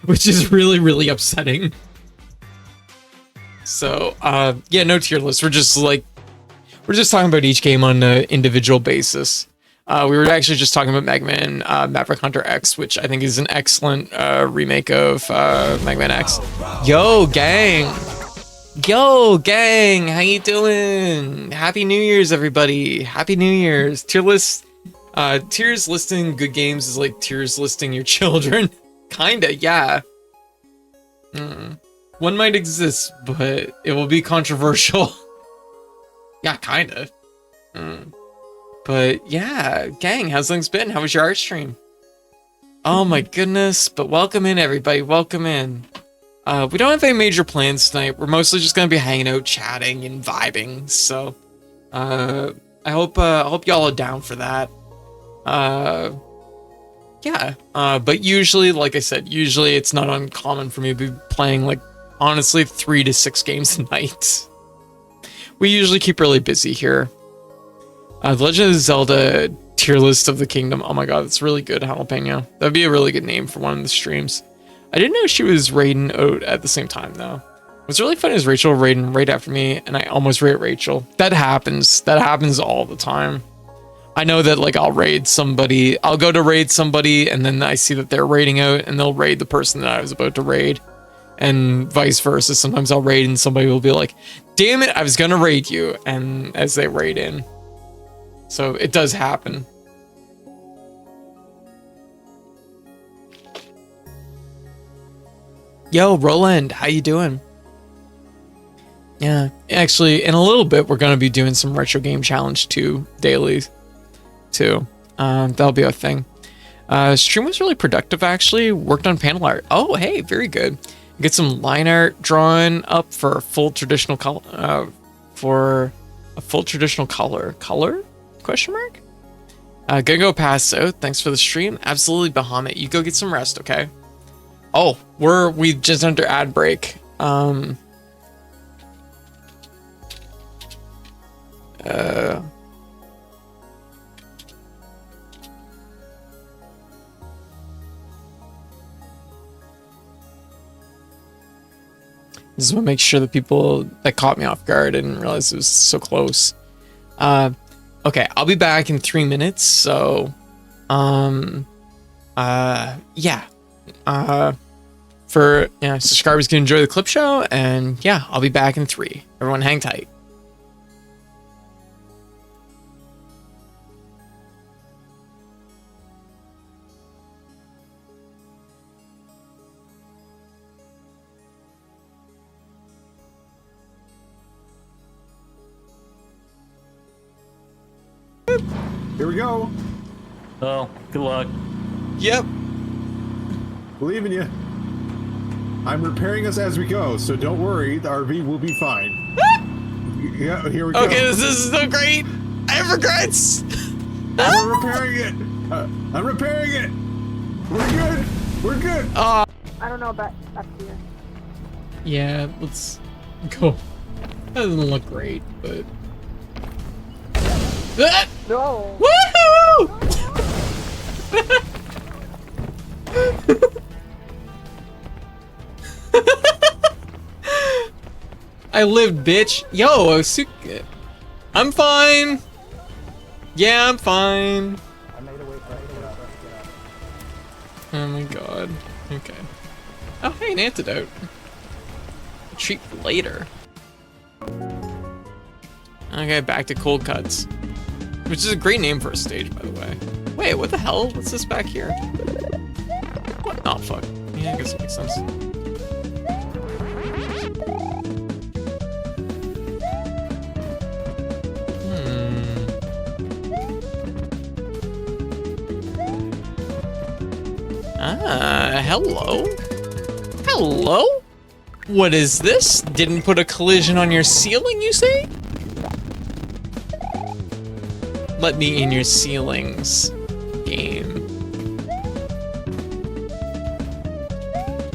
which is really, really upsetting. So, yeah, no tier list. We're just talking about each game on an individual basis. We were actually just talking about Mega Man Maverick Hunter X, which I think is an excellent remake of Mega Man X. Yo, gang! Yo, gang! How you doing? Happy New Year's, everybody! Happy New Year's! Tier list, tiers listing good games is like tiers listing your children. Kinda, yeah. One might exist, but it will be controversial. Yeah, kinda. But yeah, gang, how's things been? How was your art stream? Oh my goodness, but welcome in, everybody. Welcome in. We don't have any major plans tonight. We're mostly just gonna be hanging out, chatting, and vibing. So, I hope y'all are down for that. Yeah. But usually, like I said, usually it's not uncommon for me to be playing like honestly 3 to 6 games a night. We usually keep really busy here. The Legend of Zelda tier list of the kingdom. Oh my god, that's really good, Jalapeno. That'd be a really good name for one of the streams. I didn't know she was raiding out at the same time though. What's really funny is Rachel raiding right after me, and I almost raid Rachel. That happens. That happens all the time. I know that like I'll raid somebody. I'll go to raid somebody, and then I see that they're raiding out, and they'll raid the person that I was about to raid. And vice versa. Sometimes I'll raid and somebody will be like, damn it, I was gonna raid you, and as they raid in. So it does happen. Yo, Roland, how you doing? Yeah, actually, in a little bit, we're going to be doing some Retro Game Challenge 2 daily, too. That'll be our thing. Stream was really productive, actually. Worked on panel art. Oh, hey, very good. Get some line art drawn up for a full traditional color. Color? Question mark? Gonna go pass out. Thanks for the stream. Absolutely, Bahamut. You go get some rest, okay? Oh, we just under ad break. Just want to make sure the people that caught me off guard didn't realize it was so close. Okay, I'll be back in 3 minutes. So, yeah. Subscribers can enjoy the clip show, and yeah, I'll be back in 3. Everyone, hang tight. Here we go. Oh, good luck. Yep. Believe in you. I'm repairing us as we go, so don't worry. The RV will be fine. Yeah, here we go. Okay, this is so great. I have regrets. We're repairing it. I'm repairing it. We're good. We're good. I don't know about up here. Yeah, let's go. That doesn't look great, but. No. Woohoo! I lived, bitch. Yo, I'm fine. Yeah, I'm fine. Oh my god. Okay. Oh, hey, an antidote. Treat for later. Okay, back to cold cuts. Which is a great name for a stage, by the way. Wait, what the hell? What's this back here? What? Oh, fuck. Yeah, I guess it makes sense. Hello? Hello? What is this? Didn't put a collision on your ceiling, you say? Let me in your ceilings, game.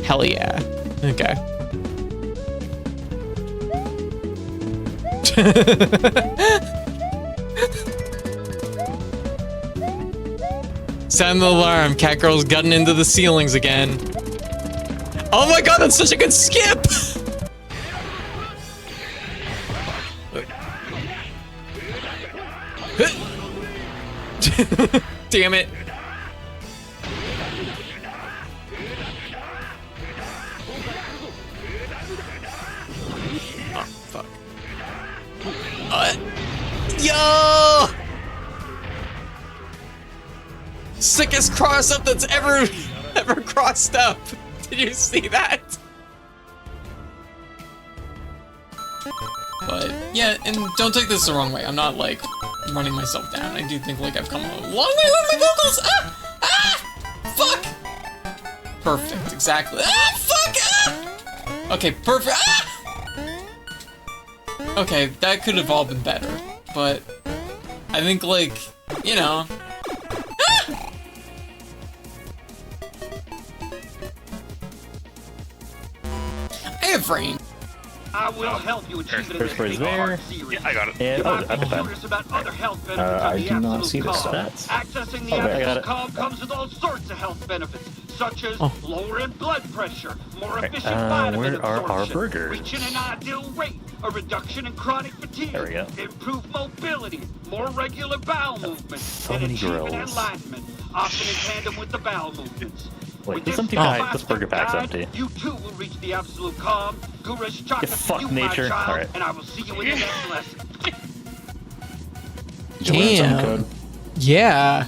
Hell yeah. Okay. Sound the alarm. Catgirl's gutting into the ceilings again. Oh my god, that's such a good skip! Damn it. Oh, fuck. Yo! Sickest cross up that's ever crossed up. Did you see that? But yeah, and don't take this the wrong way. I'm not like running myself down. I do think like I've come a long way with my vocals. Fuck. Perfect. Exactly. Fuck. Okay. Perfect. Okay, that could have all been better, but I think like you know. I have rain. I will help you achieve it. First prize there. Yeah, I got it. And I do not see the stats. Accessing the absolute calm comes with all sorts of health benefits, such as lowering blood pressure, more efficient vitamin where are absorption, our burgers? reaching an ideal weight, a reduction in chronic fatigue, There we go. improved mobility, more regular bowel movements, So and many achieving grills. enlightenment, often in tandem with the bowel movements. Wait, With this this empty guy, this step-by-step burger pack's guide, empty. You too will reach the absolute calm, gurish chocolate fuck you, nature. my child, All right. and I will see you in the next lesson. Did you learn some Damn. code? Yeah.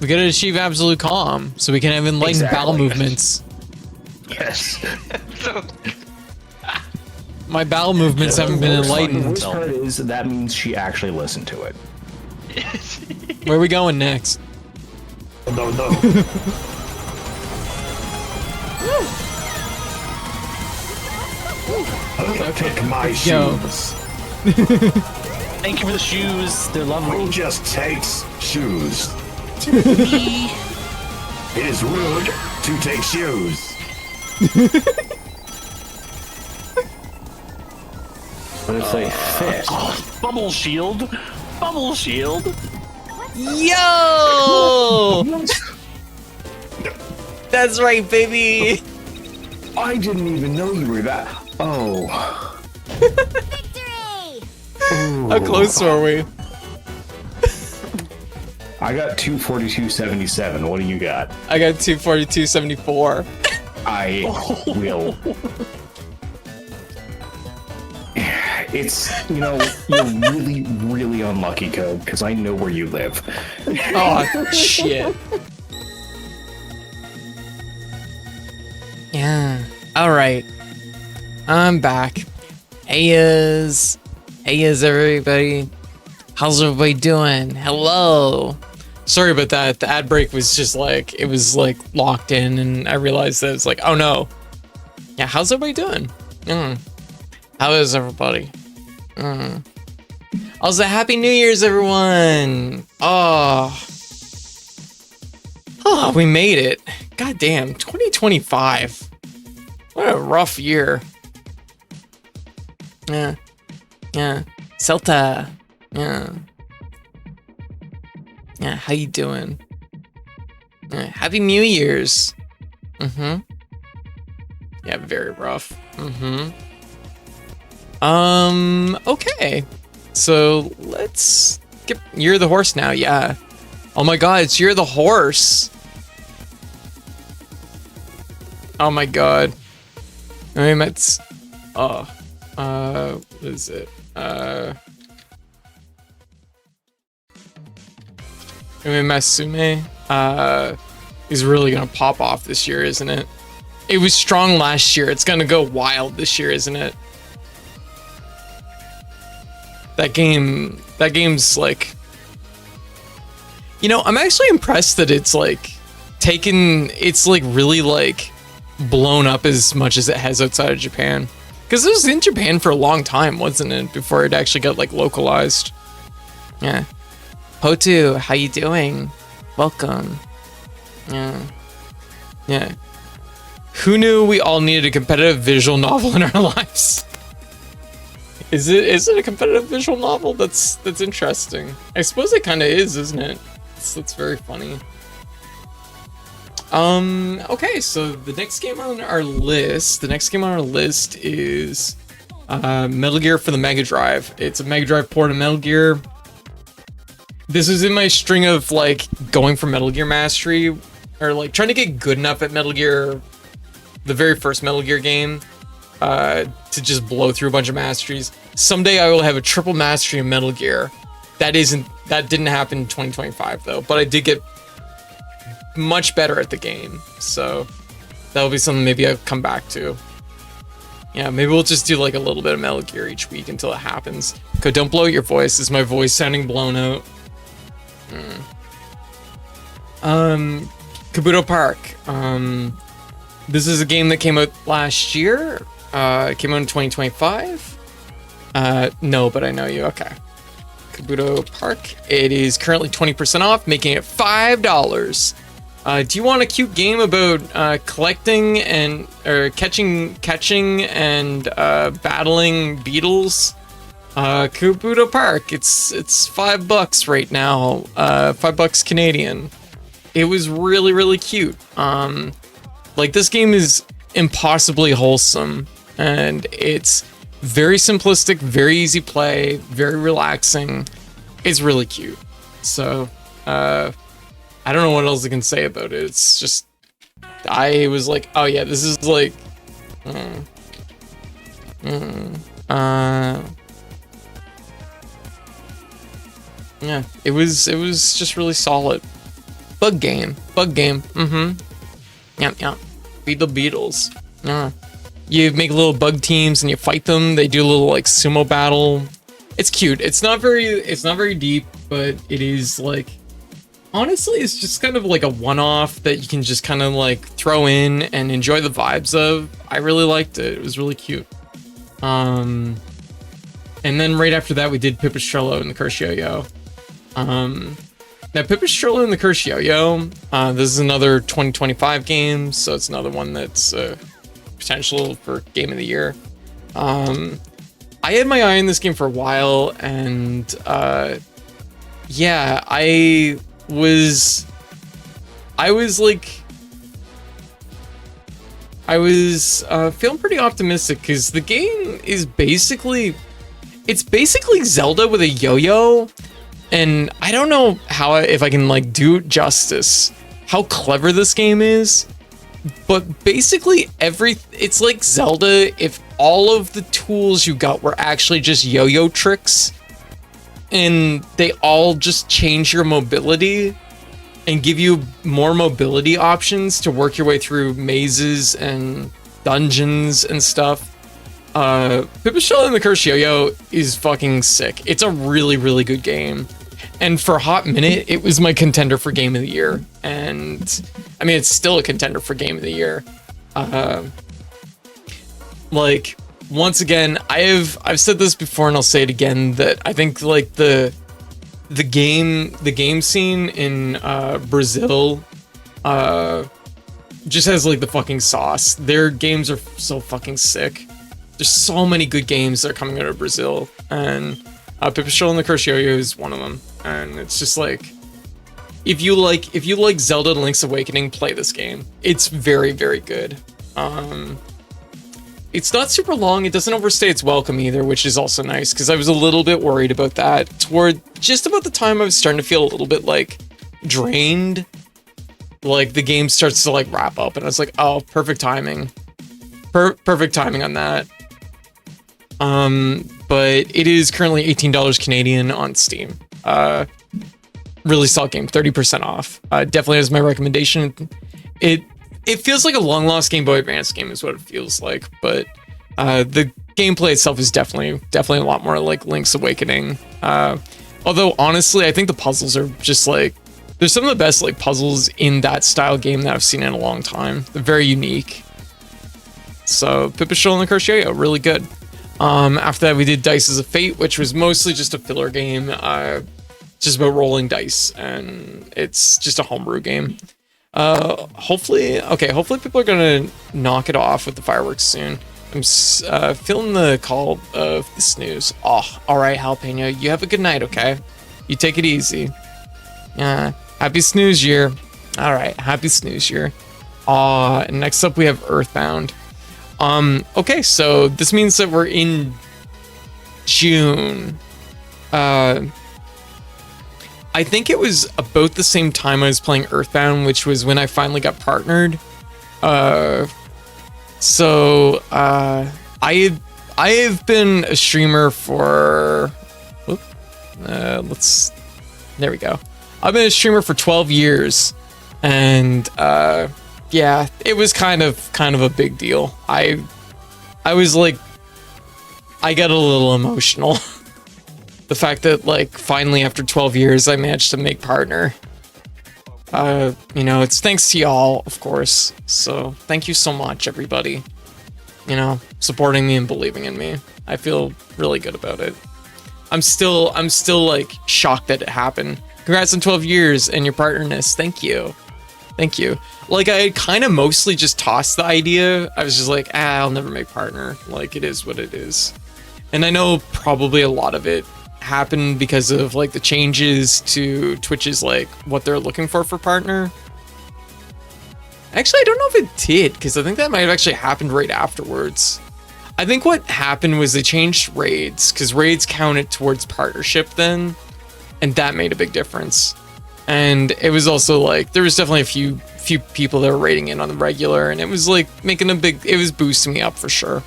We gotta achieve absolute calm so we can have enlightened bowel Exactly. movements. Yes. So, My bowel movements haven't been The enlightened. worst part is that means she actually listened to it. Where are we going next? No. Pick my Yo. shoes. Thank you for the shoes. They're lovely. Who just takes shoes? It is rude to take shoes. What if they fit? Bubble shield. Bubble shield. Yo! That's right, baby. I didn't even know you were that. Oh. How close are we? I got 242.77. What do you got? I got 242.74. I will. It's, you're really, really unlucky, Code, because I know where you live. Oh, shit. Yeah. Alright. I'm back. Hey, everybody. How's everybody doing? Hello. Sorry about that. The ad break was just like, it was like locked in, and I realized that it's like, oh no. Yeah, how's everybody doing? How is everybody? Also, Happy New Year's, everyone. Oh, we made it. God damn, 2025. What a rough year. Yeah. Celta. Yeah, how you doing? Happy New Year's. Yeah, very rough. Okay. So let's get You're the Horse now, yeah. Oh my god, it's You're the Horse. Oh my god. I mean, it's what is it? Masume is really gonna pop off this year, isn't it? It was strong last year. It's gonna go wild this year, isn't it? That game's like, I'm actually impressed that it's like really like blown up as much as it has outside of Japan. Because it was in Japan for a long time, wasn't it? Before it actually got like localized. Yeah. Hotu, how you doing? Welcome. Yeah. Who knew we all needed a competitive visual novel in our lives? Is it a competitive visual novel? That's interesting. I suppose it kind of is, isn't it? That's very funny. Okay, so the next game on our list is Metal Gear for the Mega Drive. It's a Mega Drive port of Metal Gear. This is in my string of like going for Metal Gear mastery, or like trying to get good enough at Metal Gear, the very first Metal Gear game, to just blow through a bunch of masteries. Someday I will have a triple mastery in Metal Gear. That didn't happen in 2025 though, but I did get much better at the game, so that'll be something maybe I'll come back to. Yeah, maybe we'll just do like a little bit of Metal Gear each week until it happens. Okay, don't blow out your voice. Is my voice sounding blown out? Kabuto Park. This is a game that came out last year. It came out in 2025. No, but I know you. Okay. Kabuto Park. It is currently 20% off, making it $5. Do you want a cute game about collecting and catching and battling beetles? Kabuto Park. It's $5 right now. $5 Canadian. It was really, really cute. Like, this game is impossibly wholesome, and it's very simplistic, very easy play, very relaxing. It's really cute. So, I don't know what else I can say about it. It's just, I was like, oh yeah, this is like, yeah, it was just really solid. Bug game. Yeah. Feed the Beatles. Yeah. You make little bug teams and you fight them. They do a little like sumo battle. It's cute. It's not very deep, but it is like, honestly, it's just kind of like a one-off that you can just kind of like throw in and enjoy the vibes of. I really liked it. It was really cute. And then right after that, we did Pipistrello and the Curse Yo-Yo. Now, Pipistrello and the Curse Yo-Yo, this is another 2025 game, so it's another one that's potential for Game of the Year. I had my eye on this game for a while, and yeah, I was feeling pretty optimistic because the game is basically Zelda with a yo-yo, and I don't know if I can like do justice how clever this game is, but basically it's like Zelda if all of the tools you got were actually just yo-yo tricks, and they all just change your mobility and give you more mobility options to work your way through mazes and dungeons and stuff. Pipistrello and the Curse Yo-Yo is fucking sick. It's a really, really good game. And for a hot minute, it was my contender for Game of the Year. And I mean, it's still a contender for Game of the Year. Like, once again, I've said this before and I'll say it again, that I think like the game scene in Brazil just has like the fucking sauce. Their games are so fucking sick. There's so many good games that are coming out of Brazil, and Pipistrello and the Curse Yo-Yo is one of them. And it's just like, if you like Zelda Link's Awakening, play this game. It's very, very good. It's not super long. It doesn't overstay its welcome either, which is also nice, because I was a little bit worried about that toward just about the time I was starting to feel a little bit like drained. Like the game starts to like wrap up, and I was like, oh, perfect timing. Perfect timing on that. But it is currently $18 Canadian on Steam. Really solid game, 30% off. Definitely is my recommendation. It feels like a long lost Game Boy Advance game is what it feels like, but the gameplay itself is definitely a lot more like Link's Awakening. Although honestly, I think the puzzles are just like, there's some of the best like puzzles in that style game that I've seen in a long time. They're very unique. So Pipistrello and the Curse Yo-Yo, really good. After that, we did Dice of Fate, which was mostly just a filler game, just about rolling dice, and it's just a homebrew game. Hopefully people are gonna knock it off with the fireworks soon. I'm feeling the call of the snooze. Oh, all right, Jalapeno, you have a good night, okay? You take it easy. Happy snooze year. All right, happy snooze year. Next up we have Earthbound. Okay, so this means that we're in June. I think it was about the same time I was playing Earthbound, which was when I finally got partnered. I have been a streamer for, there we go. I've been a streamer for 12 years, and yeah, it was kind of a big deal. I was like, I got a little emotional. The fact that like finally after 12 years I managed to make partner. You know, it's thanks to y'all, of course. So thank you so much, everybody. You know, supporting me and believing in me. I feel really good about it. I'm still like shocked that it happened. Congrats on 12 years and your partnerness. Thank you. Thank you. Like, I kind of mostly just tossed the idea. I was just like, I'll never make partner. Like, it is what it is. And I know probably a lot of it happened because of like the changes to Twitch's like what they're looking for partner. Actually, I don't know if it did, because I think that might have actually happened right afterwards. I think what happened was they changed raids, because raids counted towards partnership then, and that made a big difference. And it was also like, there was definitely a few people that were raiding in on the regular, and it was like making it was boosting me up for sure.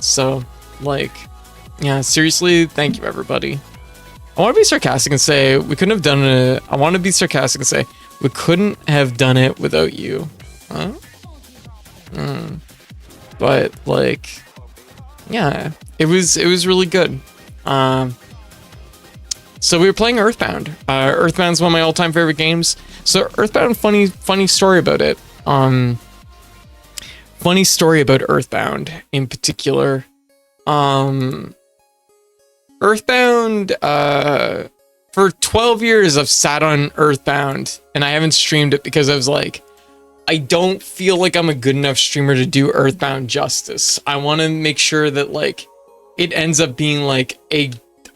So like, yeah, seriously, thank you everybody. I want to be sarcastic and say we couldn't have done it. I want to be sarcastic and say we couldn't have done it without you. Huh? but like, yeah, it was really good. So we were playing Earthbound. Earthbound's one of my all-time favorite games. So Earthbound, funny story about it. Funny story about Earthbound in particular. Earthbound, for 12 years I've sat on Earthbound and I haven't streamed it because I was like, I don't feel like I'm a good enough streamer to do Earthbound justice. I want to make sure that like it ends up being like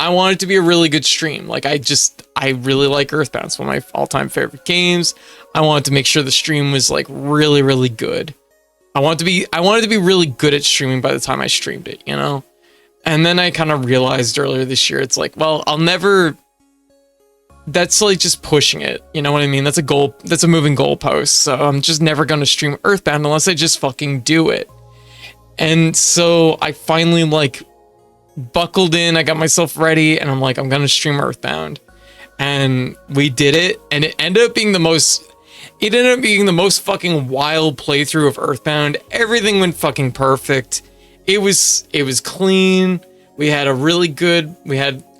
I want it to be a really good stream. Like I really like Earthbound. It's one of my all-time favorite games. I wanted to make sure the stream was like really, really good. I wanted to be really good at streaming by the time I streamed it, you know? And then I kind of realized earlier this year, it's like, well, that's like just pushing it. You know what I mean? That's a goal. That's a moving goalpost. So I'm just never going to stream Earthbound unless I just fucking do it. And so I finally like buckled in. I got myself ready and I'm like, I'm going to stream Earthbound. And we did it. And it ended up being the most fucking wild playthrough of Earthbound. Everything went fucking perfect. It was clean. We had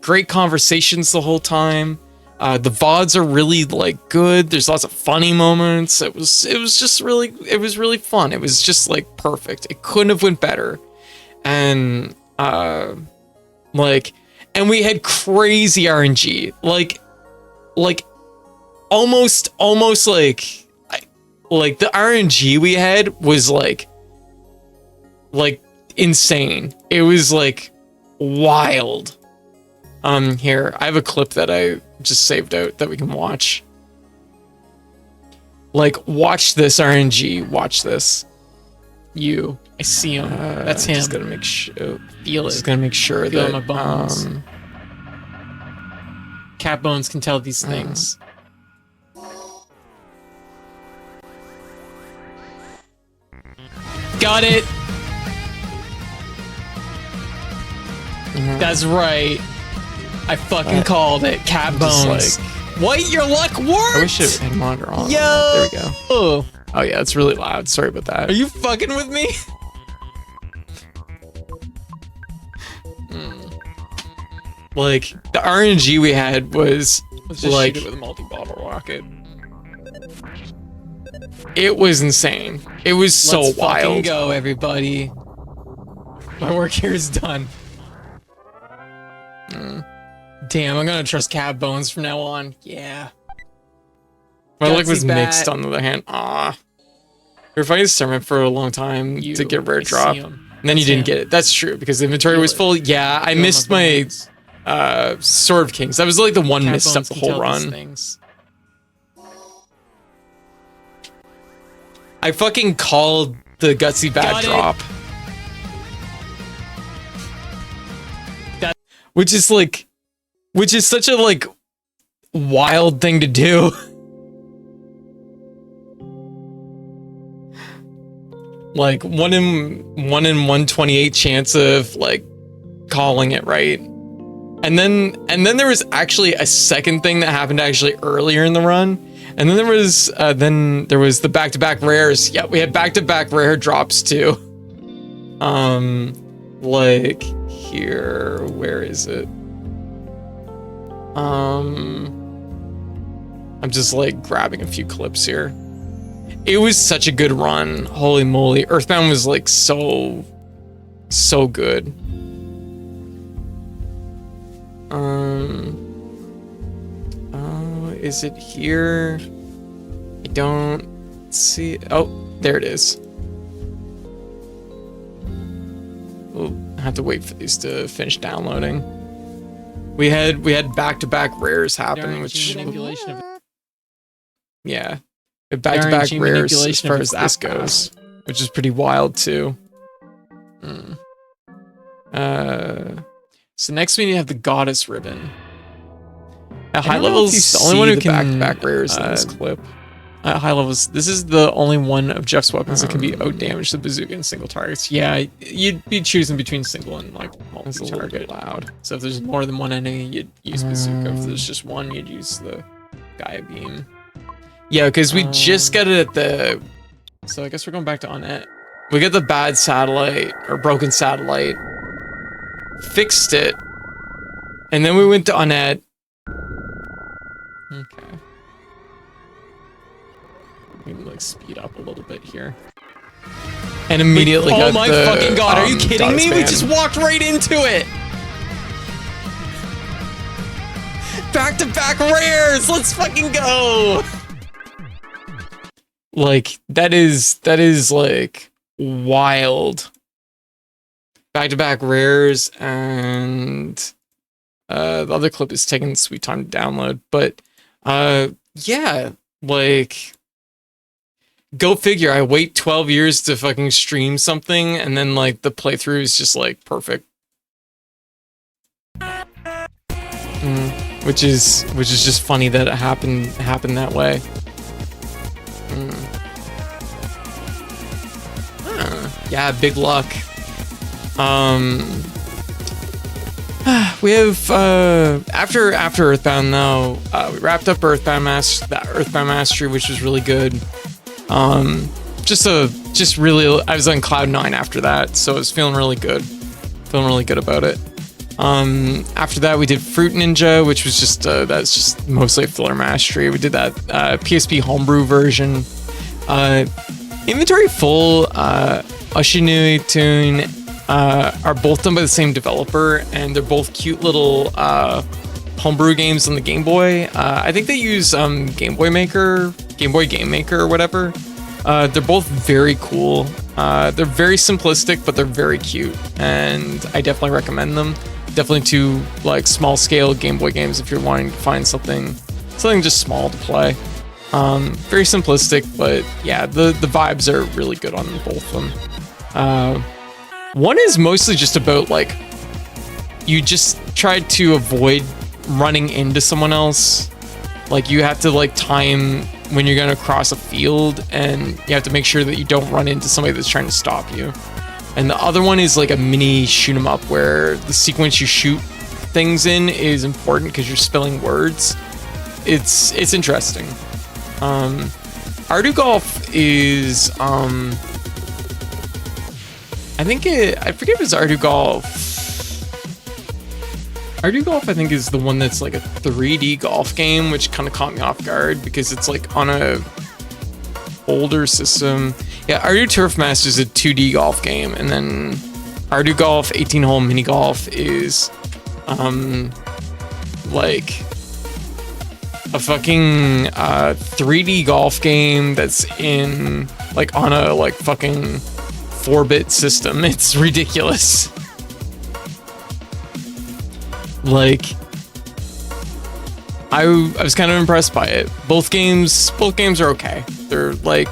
great conversations the whole time. The VODs are really like good. There's lots of funny moments. It was really fun. It was just like perfect. It couldn't have went better. And and we had crazy RNG. Like almost like the RNG we had was like insane. It was like wild. Here, I have a clip that I just saved out that we can watch. Like, watch this RNG. Watch this. I see him. That's him. Just gotta make sure. Feel it. Just gotta make sure Feel that my bones. Cat Bones can tell these things. Got it. That's right. I fucking called it. Cat Bones. What? Your luck worked? I wish it had monitor on. Yo! There we go. Oh yeah, it's really loud. Sorry about that. Are you fucking with me? Like the RNG we had was Let's just like shoot it with a multi-bottle rocket. it was insane. It was so Let's wild. fucking go, everybody. My work here is done. Damn, I'm gonna trust Cat Bones from now on. Yeah. My luck was Gutsy bat. mixed on the other hand. We were fighting Sermon for a long time to get rare drop. And then you didn't get it. That's true, because the inventory was full. Yeah, I missed my Sword of Kings. That was like the one Cat misstep Bones the can whole tell these run. things. I fucking called the Gutsy Bat Got it. drop. Which is such a like wild thing to do. Like 1 in 128 chance of like calling it right. And then there was actually a second thing that happened actually earlier in the run. And then there was the back-to-back rares. Yeah, we had back-to-back rare drops too. Like here, where is it? I'm just like grabbing a few clips here. It was such a good run. Holy moly. Earthbound was like so good. Is it here? I don't see it. Oh, there it is. We'll have to wait for these to finish downloading. We had back-to-back rares happen, which yeah, back-to-back rares as far as this goes, which is pretty wild too. So next we need to have the Goddess Ribbon. At high levels, the only one who can back-to-back rares in this clip. At high levels, this is the only one of Jeff's weapons that can be out-damage the bazooka in single targets. Yeah, you'd be choosing between single and like multi-target. Loud. So if there's more than one enemy, you'd use bazooka. If there's just one, you'd use the Gaia beam. Yeah, because we just got it at the. So I guess we're going back to We got the bad satellite, or broken satellite, fixed it, and then we went to Uned. Okay. Maybe like speed up a little bit here. And immediately got oh my the, fucking god, are you kidding me? We spam. just walked right into it! Back-to-back rares! Let's fucking go! Like, that is like wild. Back-to-back rares, and the other clip is taking sweet time to download, but yeah, like, go figure. I wait 12 years to fucking stream something, and then like the playthrough is just like perfect. Which is just funny that it happened that way. Yeah, big luck. We have after Earthbound though, we wrapped up Earthbound Mastery, which was really good. Just really, I was on cloud 9 after that, so I was feeling really good about it. After that, we did Fruit Ninja, which was just that's just mostly a filler mastery. We did that PSP homebrew version. Inventory Full, Oshinui Tune are both done by the same developer, and they're both cute little homebrew games on the Game Boy. I think they use Game Boy Game Maker or whatever. They're both very cool. They're very simplistic, but they're very cute, and I definitely recommend them. Definitely two like small scale Game Boy games if you're wanting to find something just small to play. Very simplistic, but yeah, the vibes are really good on both of them. One is mostly just about like, you just try to avoid running into someone else. Like you have to like time when you're gonna cross a field, and you have to make sure that you don't run into somebody that's trying to stop you. And the other one is like a mini shoot 'em up where the sequence you shoot things in is important because you're spelling words. It's interesting. Ardu Golf is I forget if it's Ardu Golf. Ardu Golf, I think, is the one that's like a 3D golf game, which kind of caught me off guard because it's like on a older system. Yeah, Ardu Turf Master is a 2D golf game, and then Ardu Golf 18-hole mini golf is like a fucking 3D golf game that's in like on a like fucking 4-bit system. It's ridiculous. Like, I was kind of impressed by it. Both games are okay. They're like,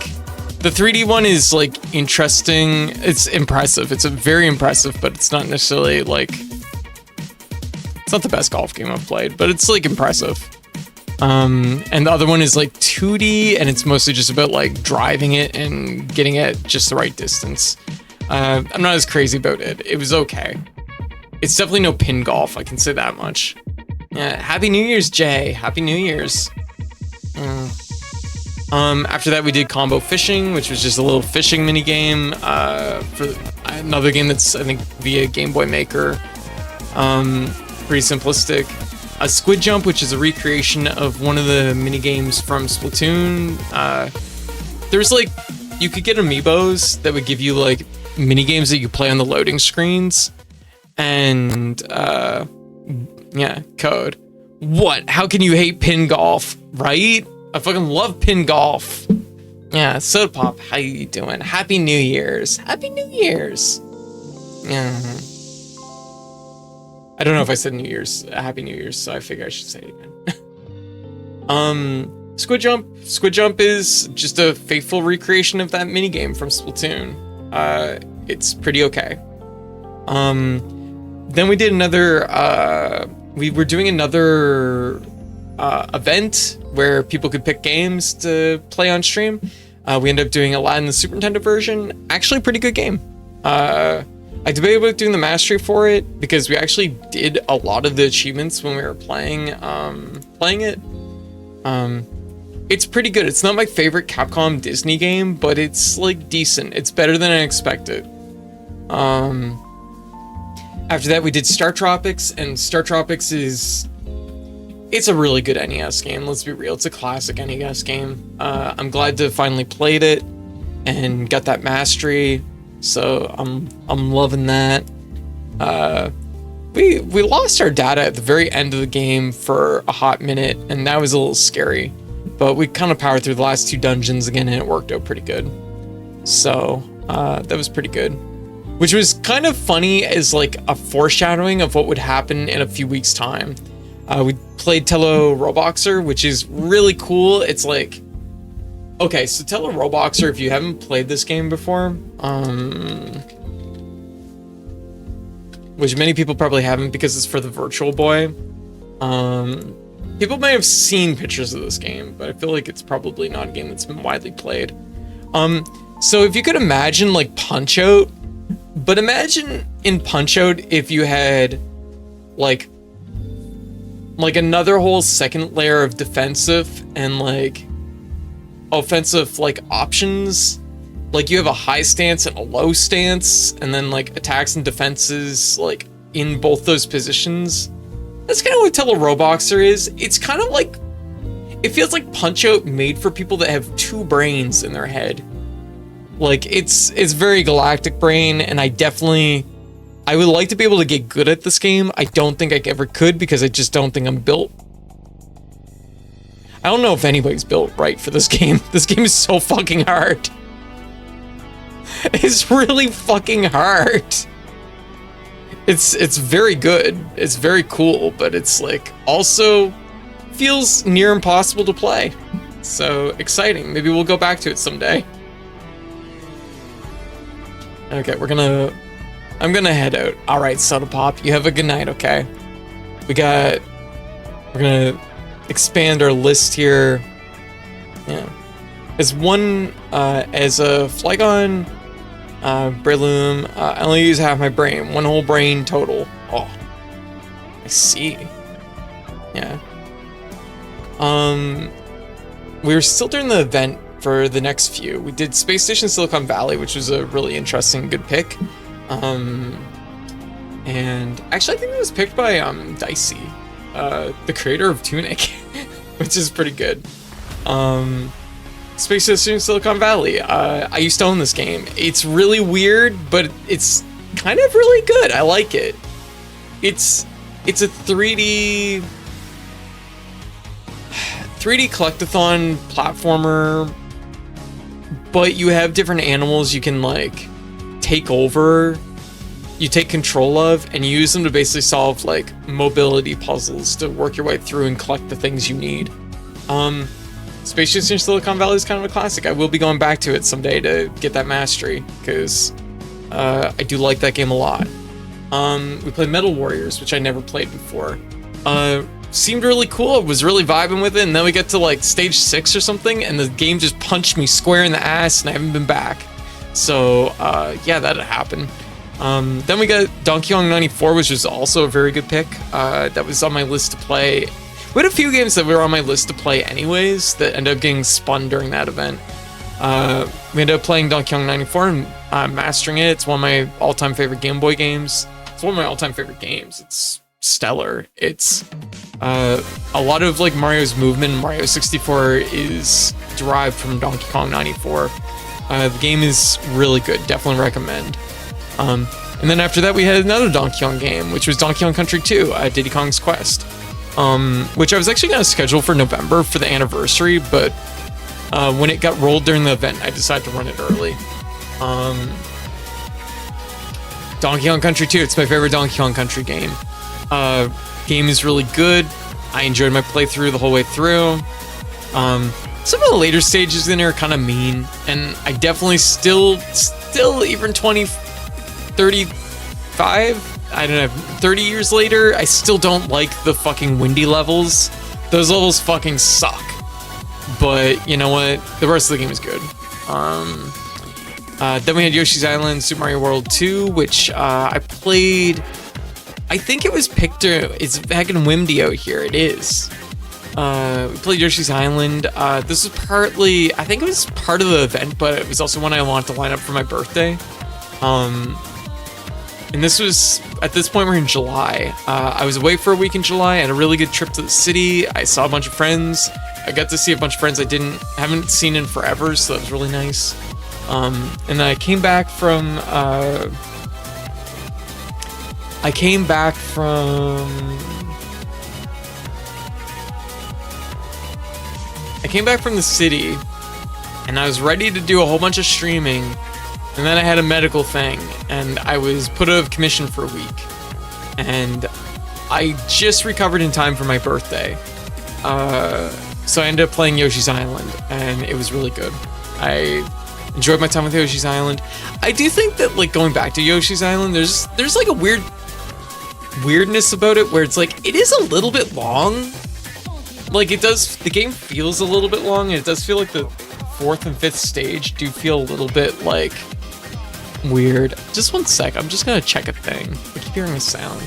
the 3D one is like interesting. It's impressive. It's very impressive, but it's not necessarily like, it's not the best golf game I've played, but it's like impressive. And the other one is like 2D, and it's mostly just about like driving it and getting it just the right distance. I'm not as crazy about it. It was okay. It's definitely no pin golf, I can say that much. Yeah, Happy New Year's, Jay. Happy New Year's. After that, we did Combo Fishing, which was just a little fishing mini game for another game that's, I think, via Game Boy Maker. Pretty simplistic. Squid Jump, which is a recreation of one of the mini games from Splatoon. There's like, you could get amiibos that would give you like mini games that you play on the loading screens. And yeah, code. What? How can you hate pin golf, right? I fucking love pin golf. Yeah, Soda Pop, how you doing? Happy New Year's. Happy New Year's. Yeah. I don't know if I said New Year's, Happy New Year's, so I figure I should say it again. Squid Jump. Squid Jump is just a faithful recreation of that minigame from Splatoon. It's pretty okay. Then we did another, we were doing another event where people could pick games to play on stream. We ended up doing Aladdin the Super Nintendo version. Actually, pretty good game. I debated about doing the mastery for it because we actually did a lot of the achievements when we were playing it. it's pretty good. It's not my favorite Capcom Disney game, but it's like decent. It's better than I expected. After that, we did Star Tropics, and Star Tropics it's a really good NES game. Let's be real. It's a classic NES game. I'm glad to finally played it and got that mastery. So I'm loving that. We lost our data at the very end of the game for a hot minute, and that was a little scary. But we kind of powered through the last 2 dungeons again, and it worked out pretty good. So that was pretty good. Which was kind of funny as like a foreshadowing of what would happen in a few weeks' time. We played Tello Roboxer, which is really cool. It's like, okay, so Tello Roboxer, if you haven't played this game before, which many people probably haven't because it's for the Virtual Boy. People may have seen pictures of this game, but I feel like it's probably not a game that's been widely played. So if you could imagine like Punch-Out, but imagine in Punch-Out if you had like another whole second layer of defensive and like offensive like options. Like you have a high stance and a low stance, and then like attacks and defenses like in both those positions. That's kind of what Tello Roboxer is. It's kind of like, it feels like Punch-Out made for people that have 2 brains in their head. Like it's very galactic brain, and I would like to be able to get good at this game. I don't think I ever could because I just don't think I'm built. I don't know if anybody's built right for this game. This game is so fucking hard. It's really fucking hard. It's very good. It's very cool, but it's like also feels near impossible to play. So exciting. Maybe we'll go back to it someday. Okay, I'm gonna head out. All right, Soda Pop, you have a good night, okay? We're gonna expand our list here. Yeah. As a Flygon, Breloom, I only use half my brain. 1 whole brain total. Oh, I see. Yeah. We were still doing the event for the next few. We did Space Station Silicon Valley, which was a really interesting, good pick. And actually I think it was picked by Dicey, the creator of Tunic, which is pretty good. Space Station Silicon Valley. I used to own this game. It's really weird, but it's kind of really good. I like it. It's a 3D collectathon platformer, but you have different animals you can like take over, you take control of, and you use them to basically solve like mobility puzzles to work your way through and collect the things you need. Space Station Silicon Valley is kind of a classic. I will be going back to it someday to get that mastery, because I do like that game a lot. We played Metal Warriors, which I never played before. Seemed really cool. I was really vibing with it, and then we get to like stage 6 or something, and the game just punched me square in the ass, and I haven't been back. So yeah, that happened. Then we got Donkey Kong 94, which was also a very good pick. That was on my list to play. We had a few games that were on my list to play anyways that ended up getting spun during that event. We ended up playing Donkey Kong 94 and mastering it. It's one of my all-time favorite Game Boy games. It's one of my all-time favorite games. It's stellar. It's a lot of like Mario's movement in Mario 64 is derived from Donkey Kong 94. The game is really good. Definitely recommend. And then after that, we had another Donkey Kong game, which was Donkey Kong Country 2, Diddy Kong's Quest, which I was actually going to schedule for November for the anniversary, but when it got rolled during the event, I decided to run it early. Donkey Kong Country 2, it's my favorite Donkey Kong Country game. Game is really good. I enjoyed my playthrough the whole way through. Some of the later stages in there are kind of mean, and I definitely still even 35, I don't know, 30 years later, I still don't like the fucking windy levels. Those levels fucking suck. But you know what? The rest of the game is good. Then we had Yoshi's Island, Super Mario World 2, which I played. I think it was picked. It's back in Whimdio here. It is. We played Yoshi's Island. This was partly, I think it was part of the event, but it was also one I wanted to line up for my birthday. And this was, at this point, we're in July. I was away for a week in July. I had a really good trip to the city. I saw a bunch of friends. I got to see a bunch of friends I haven't seen in forever, so that was really nice. And then I came back from, the city, and I was ready to do a whole bunch of streaming, and then I had a medical thing, and I was put out of commission for a week, and I just recovered in time for my birthday. So I ended up playing Yoshi's Island, and it was really good. I enjoyed my time with Yoshi's Island. I do think that, like, going back to Yoshi's Island, there's like a weirdness about it where it's like, it is a little bit long. Like, the game feels a little bit long, and it does feel like the 4th and 5th stage do feel a little bit, like, weird. Just one sec, I'm just gonna check a thing. I keep hearing a sound.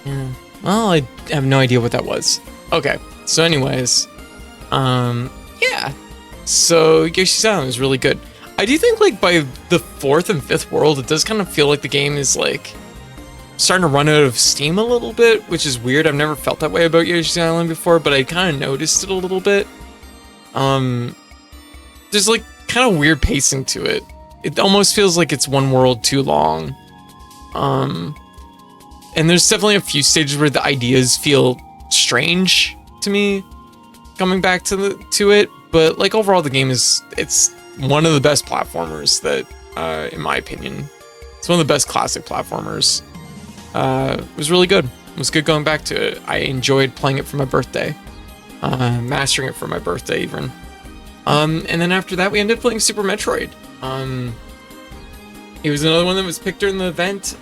Yeah. Well, I have no idea what that was. Okay. So anyways, yeah. So Yoshi's Island is really good. I do think, like, by the 4th and 5th world, it does kind of feel like the game is, like, starting to run out of steam a little bit, which is weird. I've never felt that way about Yoshi's Island before, but I kind of noticed it a little bit. There's, like, kind of weird pacing to it. It almost feels like it's one world too long. And there's definitely a few stages where the ideas feel strange to me coming back to it, but, like, overall the game it's one of the best platformers that, in my opinion, it's one of the best classic platformers. It was really good. It was good going back to it. I enjoyed playing it for my birthday, mastering it for my birthday even. And then after that we ended up playing Super Metroid. It was another one that was picked during the event.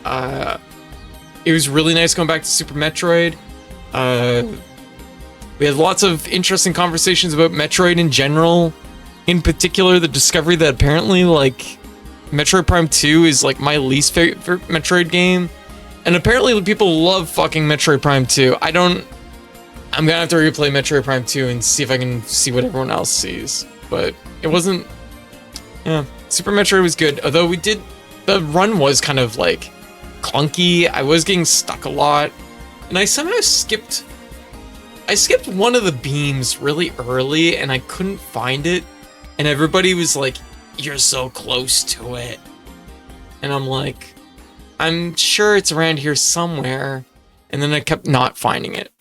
It was really nice going back to Super Metroid. We had lots of interesting conversations about Metroid in general. In particular, the discovery that apparently, like, Metroid Prime 2 is, like, my least favorite Metroid game. And apparently people love fucking Metroid Prime 2. I'm gonna have to replay Metroid Prime 2 and see if I can see what everyone else sees. But it wasn't... Yeah, Super Metroid was good. Although the run was kind of, like, clunky. I was getting stuck a lot. And I somehow skipped one of the beams really early, and I couldn't find it. And everybody was like, "You're so close to it." And I'm like, I'm sure it's around here somewhere. And then I kept not finding it.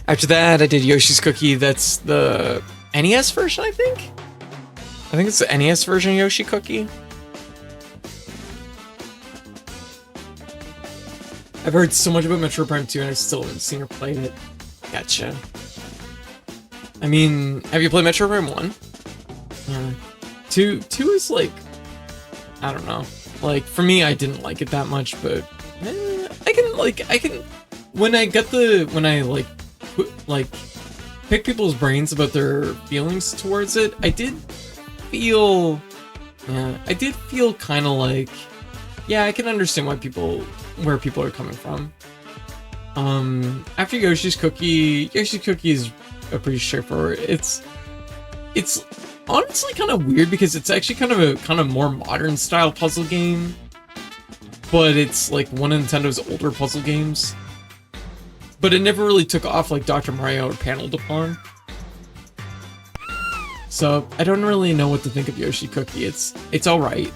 After that, I did Yoshi's Cookie. That's the NES version, I think. I think it's the NES version of Yoshi Cookie. I've heard so much about Metroid Prime 2 and I still haven't seen or played it. Gotcha. I mean, have you played Metroid Prime 1? Yeah. 2 is like, I don't know. Like, for me, I didn't like it that much, but when I pick people's brains about their feelings towards it, I did feel kind of like, yeah, I can understand where people are coming from. After Yoshi's Cookie is a pretty straightforward. It's honestly kind of weird because it's actually kind of more modern style puzzle game, but it's like one of Nintendo's older puzzle games. But it never really took off like Dr. Mario or Paneled Upon. So I don't really know what to think of Yoshi Cookie. It's all right.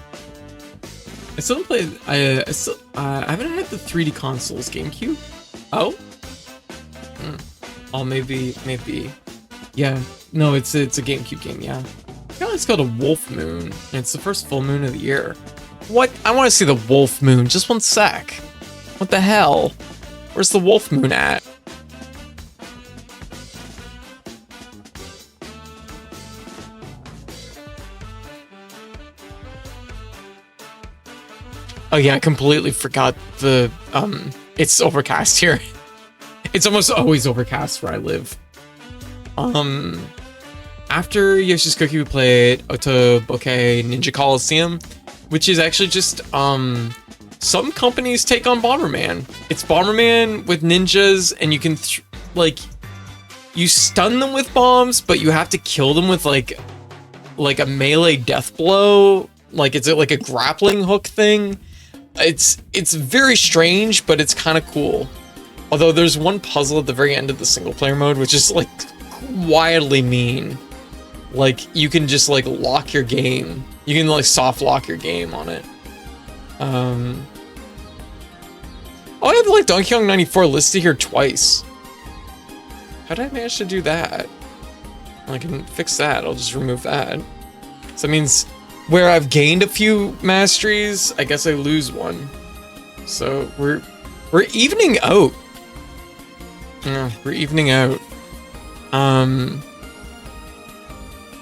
I still haven't played. I haven't had the 3D consoles. GameCube. Oh. Oh, maybe Yeah. No, it's a GameCube game, yeah. I feel like it's called a Wolf Moon, and it's the first full moon of the year. What? I want to see the Wolf Moon. Just one sec. What the hell? Where's the Wolf Moon at? Oh yeah, I completely forgot the, it's overcast here. It's almost always overcast where I live. After Yoshi's Cookie, we played Otoboke Ninja Coliseum, which is actually just, some companies take on Bomberman. It's Bomberman with ninjas, and you can, you stun them with bombs, but you have to kill them with, like a melee death blow. Like, it's like a grappling hook thing. It's very strange, but it's kind of cool. Although there's one puzzle at the very end of the single player mode, which is like wildly mean. Like you can just like lock your game. You can like soft lock your game on it. Oh, I have like Donkey Kong 94 listed here twice. How did I manage to do that? I can fix that. I'll just remove that. So that means where I've gained a few masteries, I guess I lose one. So we're evening out. Yeah, we're evening out.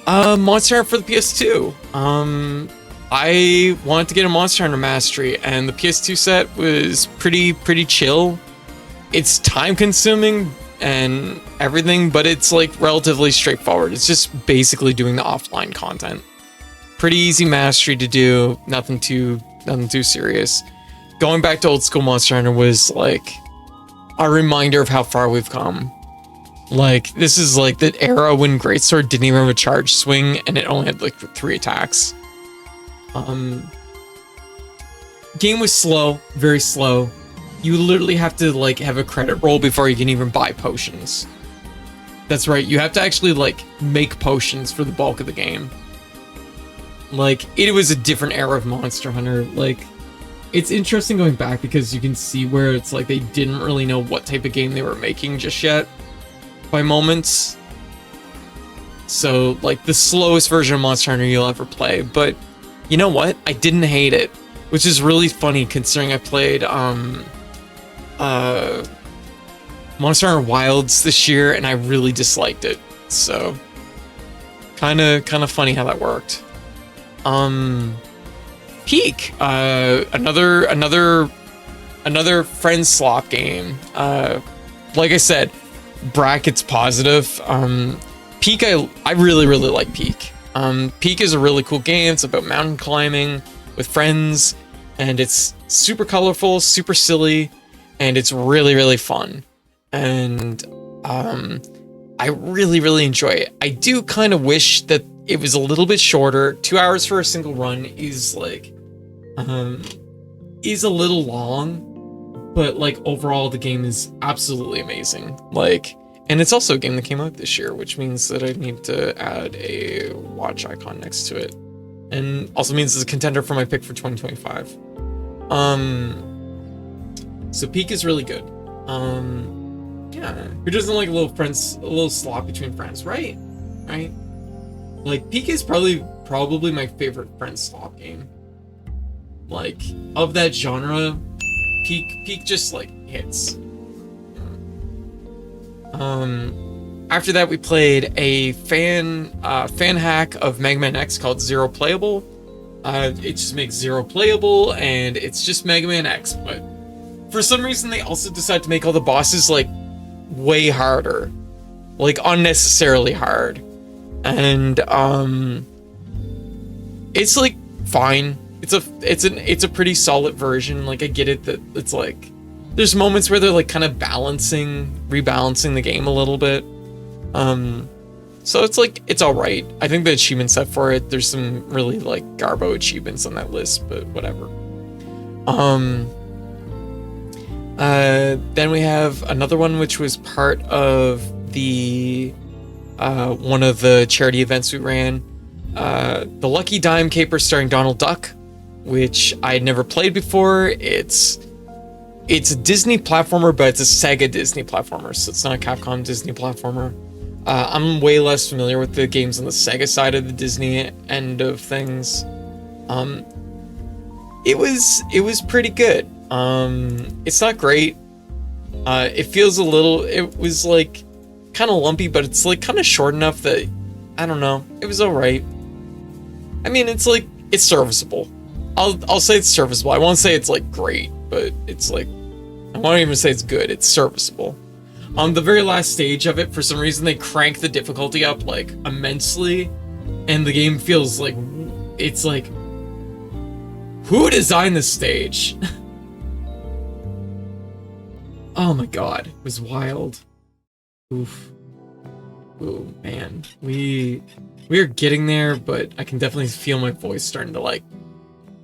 Monster Hunter for the PS2. I wanted to get a Monster Hunter mastery, and the PS2 set was pretty chill. It's time consuming and everything, but it's like relatively straightforward. It's just basically doing the offline content. Pretty easy mastery to do, nothing too serious. Going back to old school Monster Hunter was like a reminder of how far we've come. Like, this is like the era when Greatsword didn't even have a charge swing and it only had like 3 attacks. Game was slow, very slow. You literally have to like have a credit roll before you can even buy potions. That's right, you have to actually like make potions for the bulk of the game. Like, it was a different era of Monster Hunter. Like, it's interesting going back because you can see where it's like they didn't really know what type of game they were making just yet. By moments. So, like, the slowest version of Monster Hunter you'll ever play. But, you know what? I didn't hate it. Which is really funny considering I played, Monster Hunter Wilds this year and I really disliked it. So, kind of funny how that worked. Peak, another friend slop game. Like I said, brackets positive. Peak, I really like Peak. Peak is a really cool game. It's about mountain climbing with friends, and it's super colorful, super silly, and it's really fun. And I really enjoy it. I do kind of wish that it was a little bit shorter. 2 hours for a single run is like, is a little long, but like overall the game is absolutely amazing. Like, and it's also a game that came out this year, which means that I need to add a watch icon next to it. And also means it's a contender for my pick for 2025. So Peak is really good. Yeah, who doesn't like a little slop between friends, right? Right? Like, Peak is probably my favorite friend slop game. Like, of that genre, Peak just like hits. After that, we played a fan hack of Mega Man X called Zero Playable. It just makes Zero playable, and it's just Mega Man X, but for some reason they also decided to make all the bosses like way harder, like unnecessarily hard, and it's like fine. It's a pretty solid version. Like, I get it that it's like there's moments where they're like kind of rebalancing the game a little bit. So it's like, it's all right. I think the achievement set for it, there's some really like garbo achievements on that list, but whatever. Then we have another one which was part of the one of the charity events we ran, the Lucky Dime Caper starring Donald Duck, which I had never played before. It's a Disney platformer, but it's a Sega Disney platformer, so it's not a Capcom Disney platformer. I'm way less familiar with the games on the Sega side of the Disney end of things. It was pretty good. It's not great. It feels a little, it was like kind of lumpy, but it's like kind of short enough that, I don't know, it was alright. I mean, it's like, it's serviceable. I'll say it's serviceable. I won't say it's like great, but it's like, I won't even say it's good. It's serviceable. On the very last stage of it, for some reason, they crank the difficulty up like immensely, and the game feels like, it's like, who designed this stage? Oh my god, it was wild. Oof. Ooh, man. We are getting there, but I can definitely feel my voice starting to like...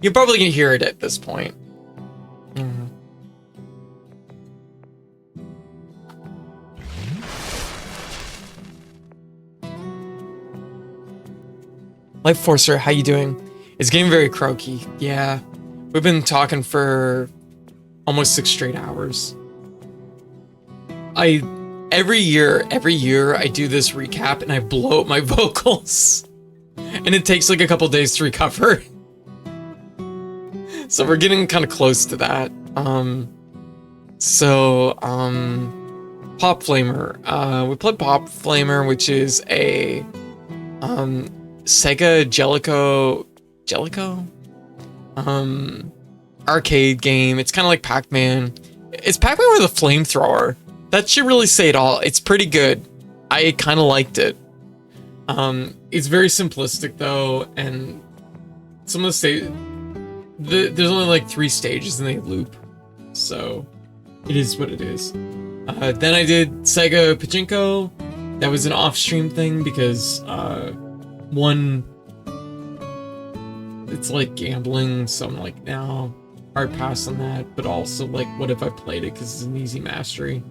You're probably gonna hear it at this point. Life Forcer, how you doing? It's getting very croaky. Yeah. We've been talking for almost 6 straight hours. Every year I do this recap and I blow up my vocals. And it takes like a couple days to recover. So we're getting kind of close to that. Pop Flamer. We played Pop Flamer, which is a Sega Jellico arcade game. It's kind of like Pac-Man. It's Pac-Man with a flamethrower. That should really say it all. It's pretty good. I kind of liked it. It's very simplistic though, and some of the stages, there's only like 3 stages and they loop. So it is what it is. Then I did Sega Pachinko. That was an off-stream thing because one, it's like gambling, so I'm like, no, hard pass on that. But also like, what if I played it because it's an easy mastery?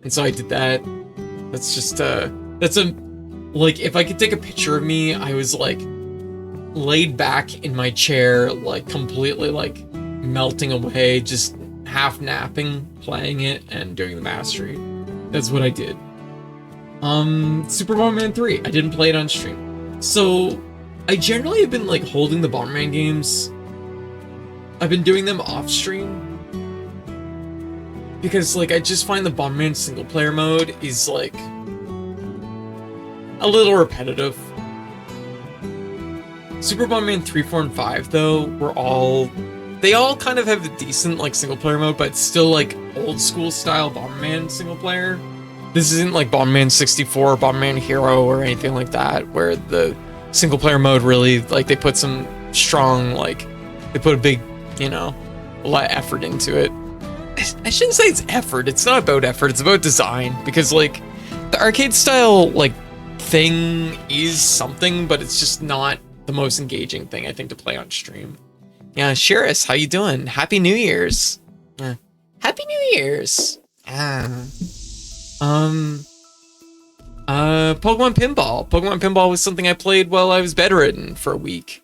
And so I did that. That's just that's a, like, if I could take a picture of me, I was like laid back in my chair, like completely like melting away, just half napping, playing it and doing the mastery. That's what I did. Super Bomberman 3, I didn't play it on stream. So I generally have been like holding the Bomberman games. I've been doing them off stream because like I just find the Bomberman single player mode is like a little repetitive. Super Bomberman 3, 4, and 5 though they all kind of have a decent like single player mode, but it's still like old school style Bomberman single player. This isn't like Bomberman 64 or Bomberman Hero or anything like that, where the single player mode really, like, they put some strong, like, they put a big, you know, a lot of effort into it. I shouldn't say it's effort. It's not about effort. It's about design. Because, like, the arcade style, like, thing is something, but it's just not the most engaging thing, I think, to play on stream. Yeah, Shiris, how you doing? Happy New Year's. Happy New Year's. Pokemon Pinball. Pokemon Pinball was something I played while I was bedridden for a week.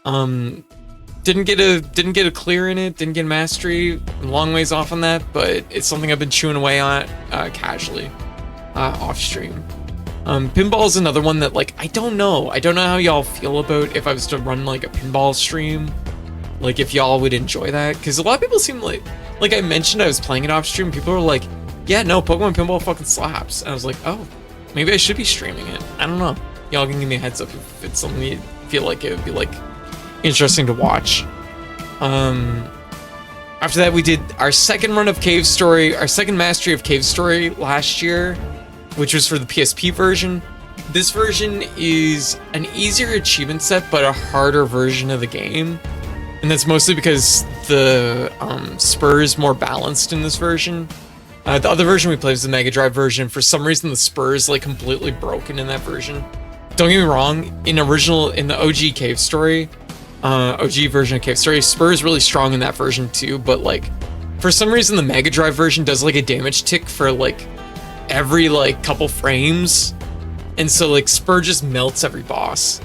Didn't get a clear in it, didn't get mastery. I'm a long ways off on that, but it's something I've been chewing away on casually, off stream. Pinball is another one that, like, I don't know how y'all feel about if I was to run like a pinball stream, like if y'all would enjoy that, because a lot of people seem like I mentioned I was playing it off stream, people were like, yeah, no, Pokemon Pinball fucking slaps. And I was like, oh, maybe I should be streaming it. I don't know. Y'all can give me a heads up if it's something you feel like it would be, like, interesting to watch. After that, we did our second run of Cave Story, our second mastery of Cave Story last year, which was for the PSP version. This version is an easier achievement set, but a harder version of the game. And that's mostly because the spur is more balanced in this version. The other version we played was the Mega Drive version. For some reason, the spur is like completely broken in that version. Don't get me wrong, in the OG Cave Story, OG version of Cave Story, spur is really strong in that version too, but like, for some reason the Mega Drive version does like a damage tick for like every like couple frames, and so like spur just melts every boss.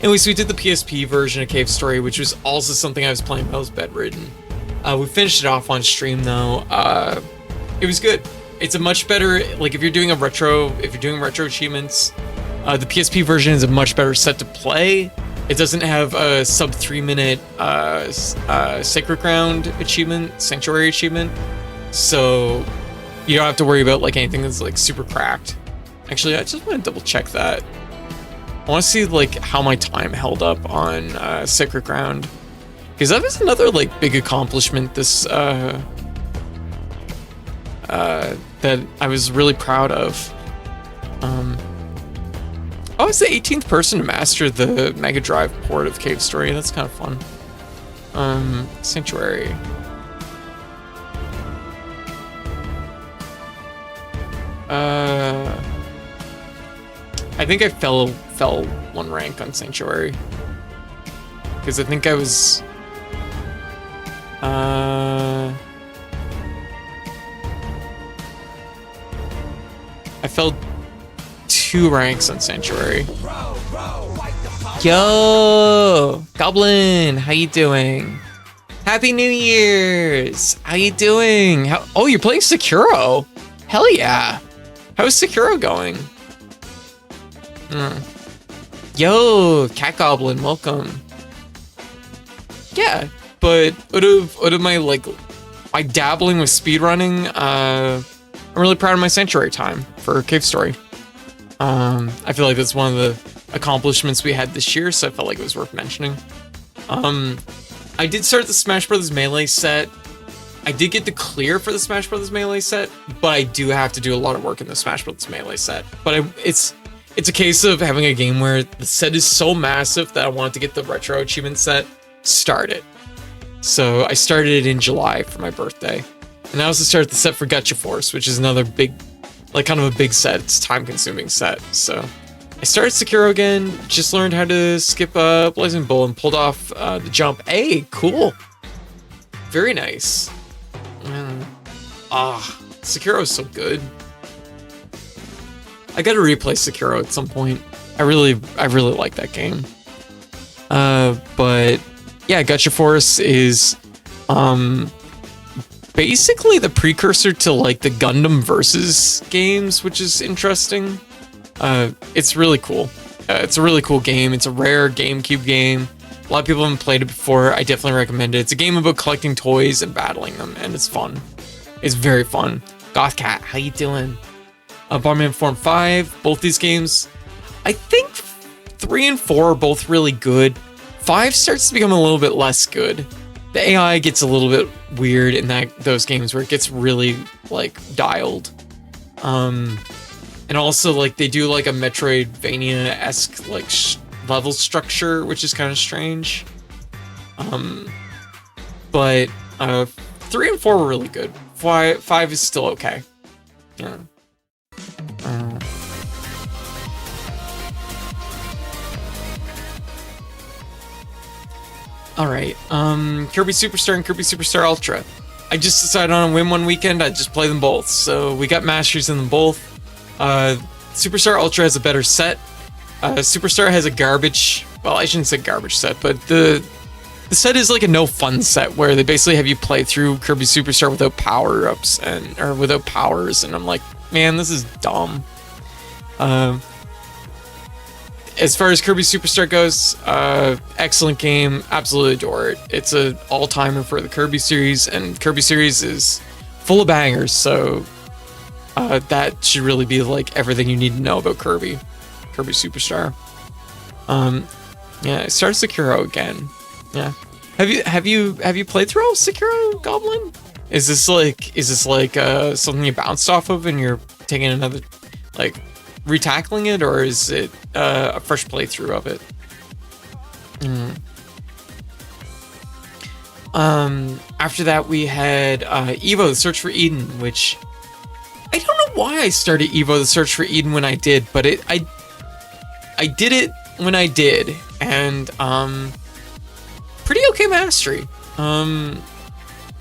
Anyways, we did the PSP version of Cave Story, which was also something I was playing while I was bedridden. We finished it off on stream though. It was good. it's a much better, like if you're doing retro achievements, the PSP version is a much better set to play. It doesn't have a sub 3 minute Sacred Ground achievement, Sanctuary achievement, so you don't have to worry about like anything that's like super cracked. Actually, I just want to double check that. I want to see like how my time held up on Sacred Ground, because that was another like big accomplishment this that I was really proud of. I was the 18th person to master the Mega Drive port of Cave Story. That's kind of fun. Sanctuary. I think I fell 1 rank on Sanctuary, because I think I was I fell 2 ranks on Sanctuary. Yo, Goblin, how you doing? Happy New Year's! How you doing? Oh, you're playing Sekiro? Hell yeah! How's Sekiro going? Yo, Cat Goblin, welcome. Yeah, but out of my my dabbling with speedrunning, I'm really proud of my Sanctuary time for Cave Story. I feel like that's one of the accomplishments we had this year, so I felt like it was worth mentioning. I did start the Smash Bros. Melee set. I did get the clear for the Smash Bros. Melee set, but I do have to do a lot of work in the Smash Bros. Melee set. But it's a case of having a game where the set is so massive that I wanted to get the retro achievement set started. So I started it in July for my birthday. And I also started the set for Gacha Force, which is another big, like kind of a big set. It's a time-consuming set. So I started Sekiro again, just learned how to skip Blazing Bull and pulled off the jump. Hey, cool. Very nice. Sekiro is so good. I gotta replay Sekiro at some point. I really like that game. But yeah, Gacha Force is basically the precursor to like the Gundam Versus games, which is interesting. It's really cool. It's a really cool game. It's a rare GameCube game. A lot of people haven't played it before. I definitely recommend it. It's a game about collecting toys and battling them, and it's fun. It's very fun. Gothcat, how you doing? Bomberman Form 5, both these games. I think 3 and 4 are both really good. 5 starts to become a little bit less good. The AI gets a little bit weird in those games where it gets really like dialed. And also like they do like a Metroidvania-esque like level structure, which is kind of strange. But 3 and 4 were really good. 5 is still okay. Yeah. Alright, Kirby Superstar and Kirby Superstar Ultra. I just decided on a whim one weekend, I'd just play them both. So we got masters in them both. Superstar Ultra has a better set. Superstar has a garbage, well, I shouldn't say garbage set, but the set is like a no fun set where they basically have you play through Kirby Superstar without power-ups or without powers, and I'm like, man, this is dumb. As far as Kirby Superstar goes, excellent game, absolutely adore it. It's an all-timer for the Kirby series, and Kirby series is full of bangers, so that should really be like everything you need to know about Kirby Superstar. Yeah, start Sekiro again. Yeah, have you played through all Sekiro, Goblin? Is this like something you bounced off of and you're taking another like retackling it, or is it a fresh playthrough of it? After that we had Evo: The Search for Eden, which I don't know why I started Evo: The Search for Eden when I did, but I did it when I did, and pretty okay mastery.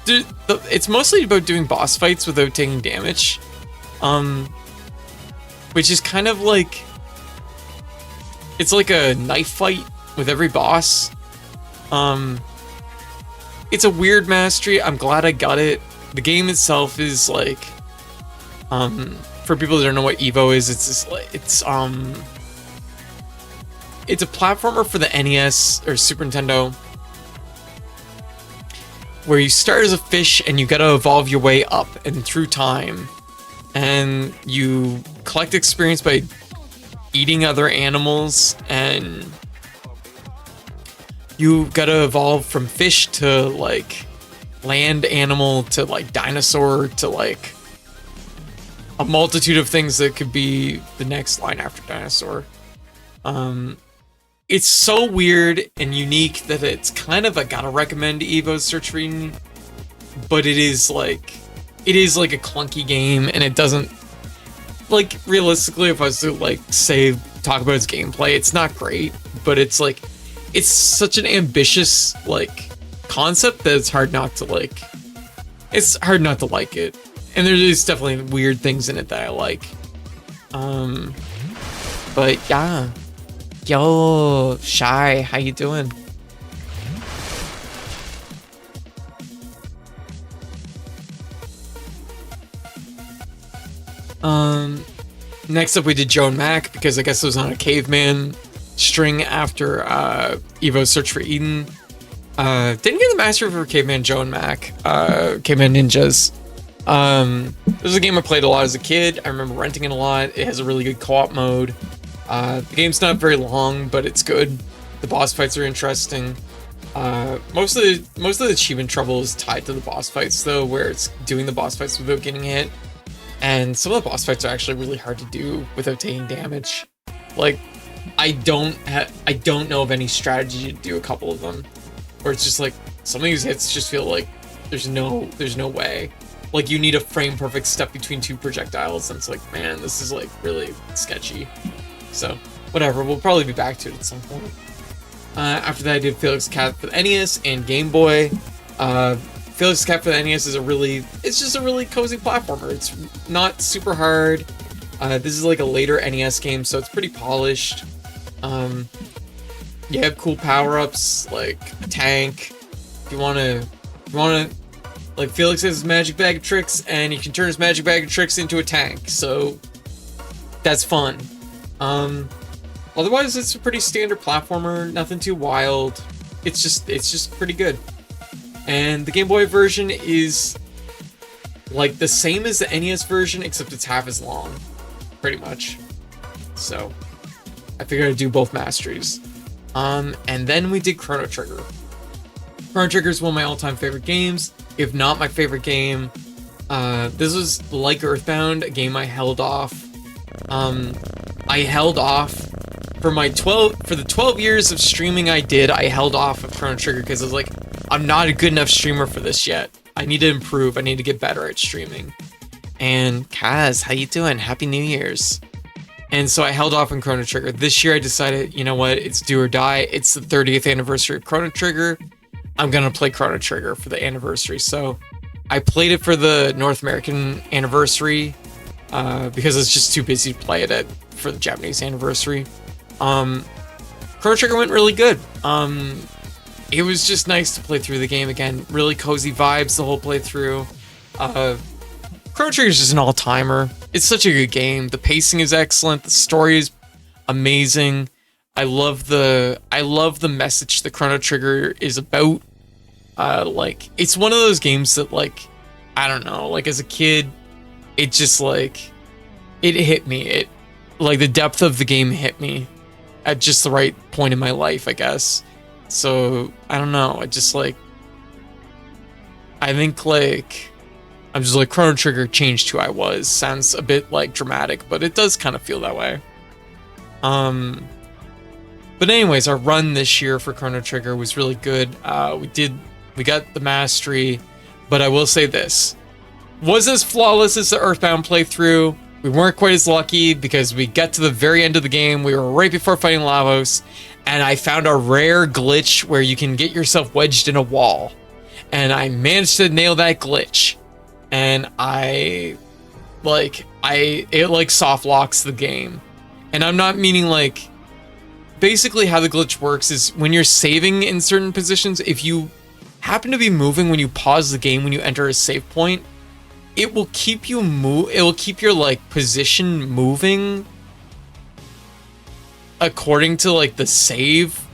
It's mostly about doing boss fights without taking damage, which is kind of like, it's like a knife fight with every boss. It's a weird mastery. I'm glad I got it. The game itself is like, For people that don't know what Evo is, it's a platformer for the NES or Super Nintendo, where you start as a fish and you gotta evolve your way up and through time, and you collect experience by eating other animals, and you gotta evolve from fish to like land animal to like dinosaur to like a multitude of things that could be the next line after dinosaur. It's so weird and unique that it's kind of, I gotta recommend Evo's Search for Eden, but it is like a clunky game, and it doesn't, like, realistically, if I was to like talk about its gameplay, it's not great, but it's like, it's such an ambitious like concept that it's hard not to like it. And there's definitely weird things in it that I like. But yeah. Yo, Shy, how you doing? Next up we did Joe and Mac, because I guess it was on a caveman string after Evo's Search for Eden. Didn't get the mastery for Caveman Joe and Mac, Caveman Ninjas. This was a game I played a lot as a kid. I remember renting it a lot. It has a really good co-op mode. The game's not very long, but it's good. The boss fights are interesting. Most of the achievement trouble is tied to the boss fights, though, where it's doing the boss fights without getting hit. And some of the boss fights are actually really hard to do without taking damage. Like, I don't know of any strategy to do a couple of them, where it's just like some of these hits just feel like there's no way. Like, you need a frame perfect step between two projectiles, and it's like, man, this is like really sketchy. So whatever, we'll probably be back to it at some point. After that, I did Felix Cat for the NES and Game Boy. Felix Cat for the NES is it's just a really cozy platformer. It's not super hard. This is like a later NES game, so it's pretty polished. You have cool power-ups like a tank. If you wanna, like, Felix has his magic bag of tricks, and you can turn his magic bag of tricks into a tank. So that's fun. Otherwise, it's a pretty standard platformer. Nothing too wild. It's just pretty good. And the Game Boy version is like the same as the NES version, except it's half as long, pretty much. So I figured I'd do both masteries. And then we did Chrono Trigger. Chrono Trigger is one of my all-time favorite games, if not my favorite game. This was like Earthbound, a game I held off. I held off for the 12 years of streaming I held off of Chrono Trigger because I was like, I'm not a good enough streamer for this yet. I need to improve. I need to get better at streaming. And Kaz, how you doing? Happy New Year's. And so I held off on Chrono Trigger. This year I decided, you know what? It's do or die. It's the 30th anniversary of Chrono Trigger. I'm going to play Chrono Trigger for the anniversary. So I played it for the North American anniversary because I was just too busy to play it for the Japanese anniversary. Chrono Trigger went really good. It was just nice to play through the game again. Really cozy vibes the whole playthrough. Chrono Trigger is just an all-timer. It's such a good game. The pacing is excellent. The story is amazing. I love the message the Chrono Trigger is about. Like, it's one of those games that, like, I don't know, like, as a kid, it just, like, it hit me. Like, the depth of the game hit me at just the right point in my life, I guess. So, I don't know, I just, like, I think, like, I'm just like, Chrono Trigger changed who I was. Sounds a bit, like, dramatic, but it does kind of feel that way. But anyways, our run this year for Chrono Trigger was really good. We got the mastery, but I will say this. Wasn't as flawless as the Earthbound playthrough. We weren't quite as lucky because we got to the very end of the game. We were right before fighting Lavos, and I found a rare glitch where you can get yourself wedged in a wall. And I managed to nail that glitch. And it soft locks the game. And I'm not meaning like, basically how the glitch works is when you're saving in certain positions, if you happen to be moving when you pause the game, when you enter a save point, it will keep you it will keep your like position moving according to like the save.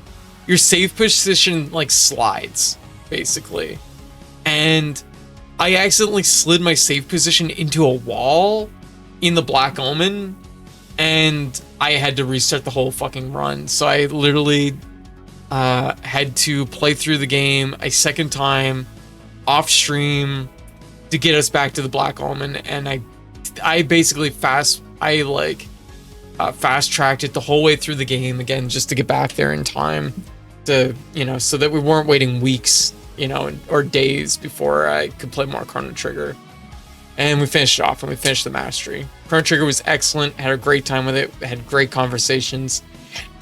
Your save position like slides basically, and I accidentally slid my save position into a wall in the Black Omen, and I had to restart the whole fucking run. So I literally had to play through the game a second time off stream to get us back to the Black Omen, and I basically fast tracked it the whole way through the game again just to get back there in time to, you know, so that we weren't waiting weeks, you know, or days before I could play more Chrono Trigger. And we finished it off, and we finished the mastery. Chrono Trigger was excellent, had a great time with it, had great conversations.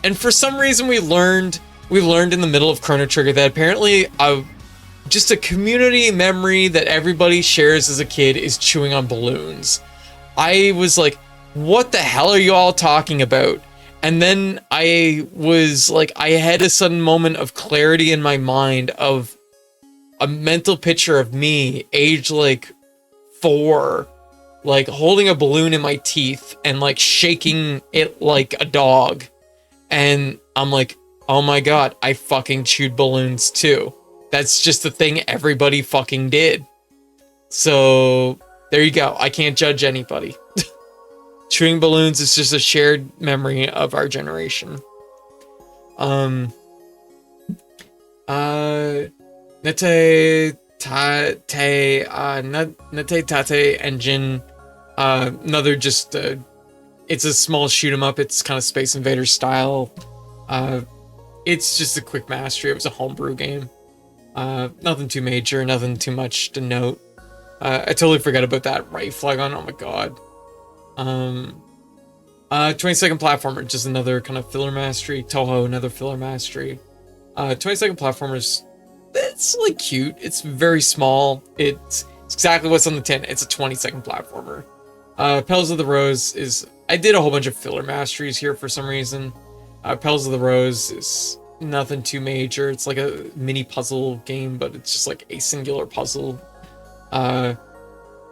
And for some reason we learned in the middle of Chrono Trigger that apparently just a community memory that everybody shares as a kid is chewing on balloons. I was like, what the hell are you all talking about? And then I was like, I had a sudden moment of clarity in my mind of a mental picture of me, age like 4, like holding a balloon in my teeth and like shaking it like a dog. And I'm like, oh my god, I fucking chewed balloons too. That's just the thing everybody fucking did. So there you go. I can't judge anybody. Chewing balloons is just a shared memory of our generation. Nete Tate Engine. Another just it's a small shoot 'em up. It's kind of Space Invader style. It's just a quick mastery. It was a homebrew game. Nothing too major, nothing too much to note. I totally forgot about that right flag on. Oh my god. 20-second platformer, just another kind of filler mastery. Toho, another filler mastery. 20-second platformers, it's like cute. It's very small. It's exactly what's on the tin. It's a 20-second platformer. Petals of the Rose is, I did a whole bunch of filler masteries here for some reason. Petals of the Rose is nothing too major. It's like a mini puzzle game, but it's just like a singular puzzle.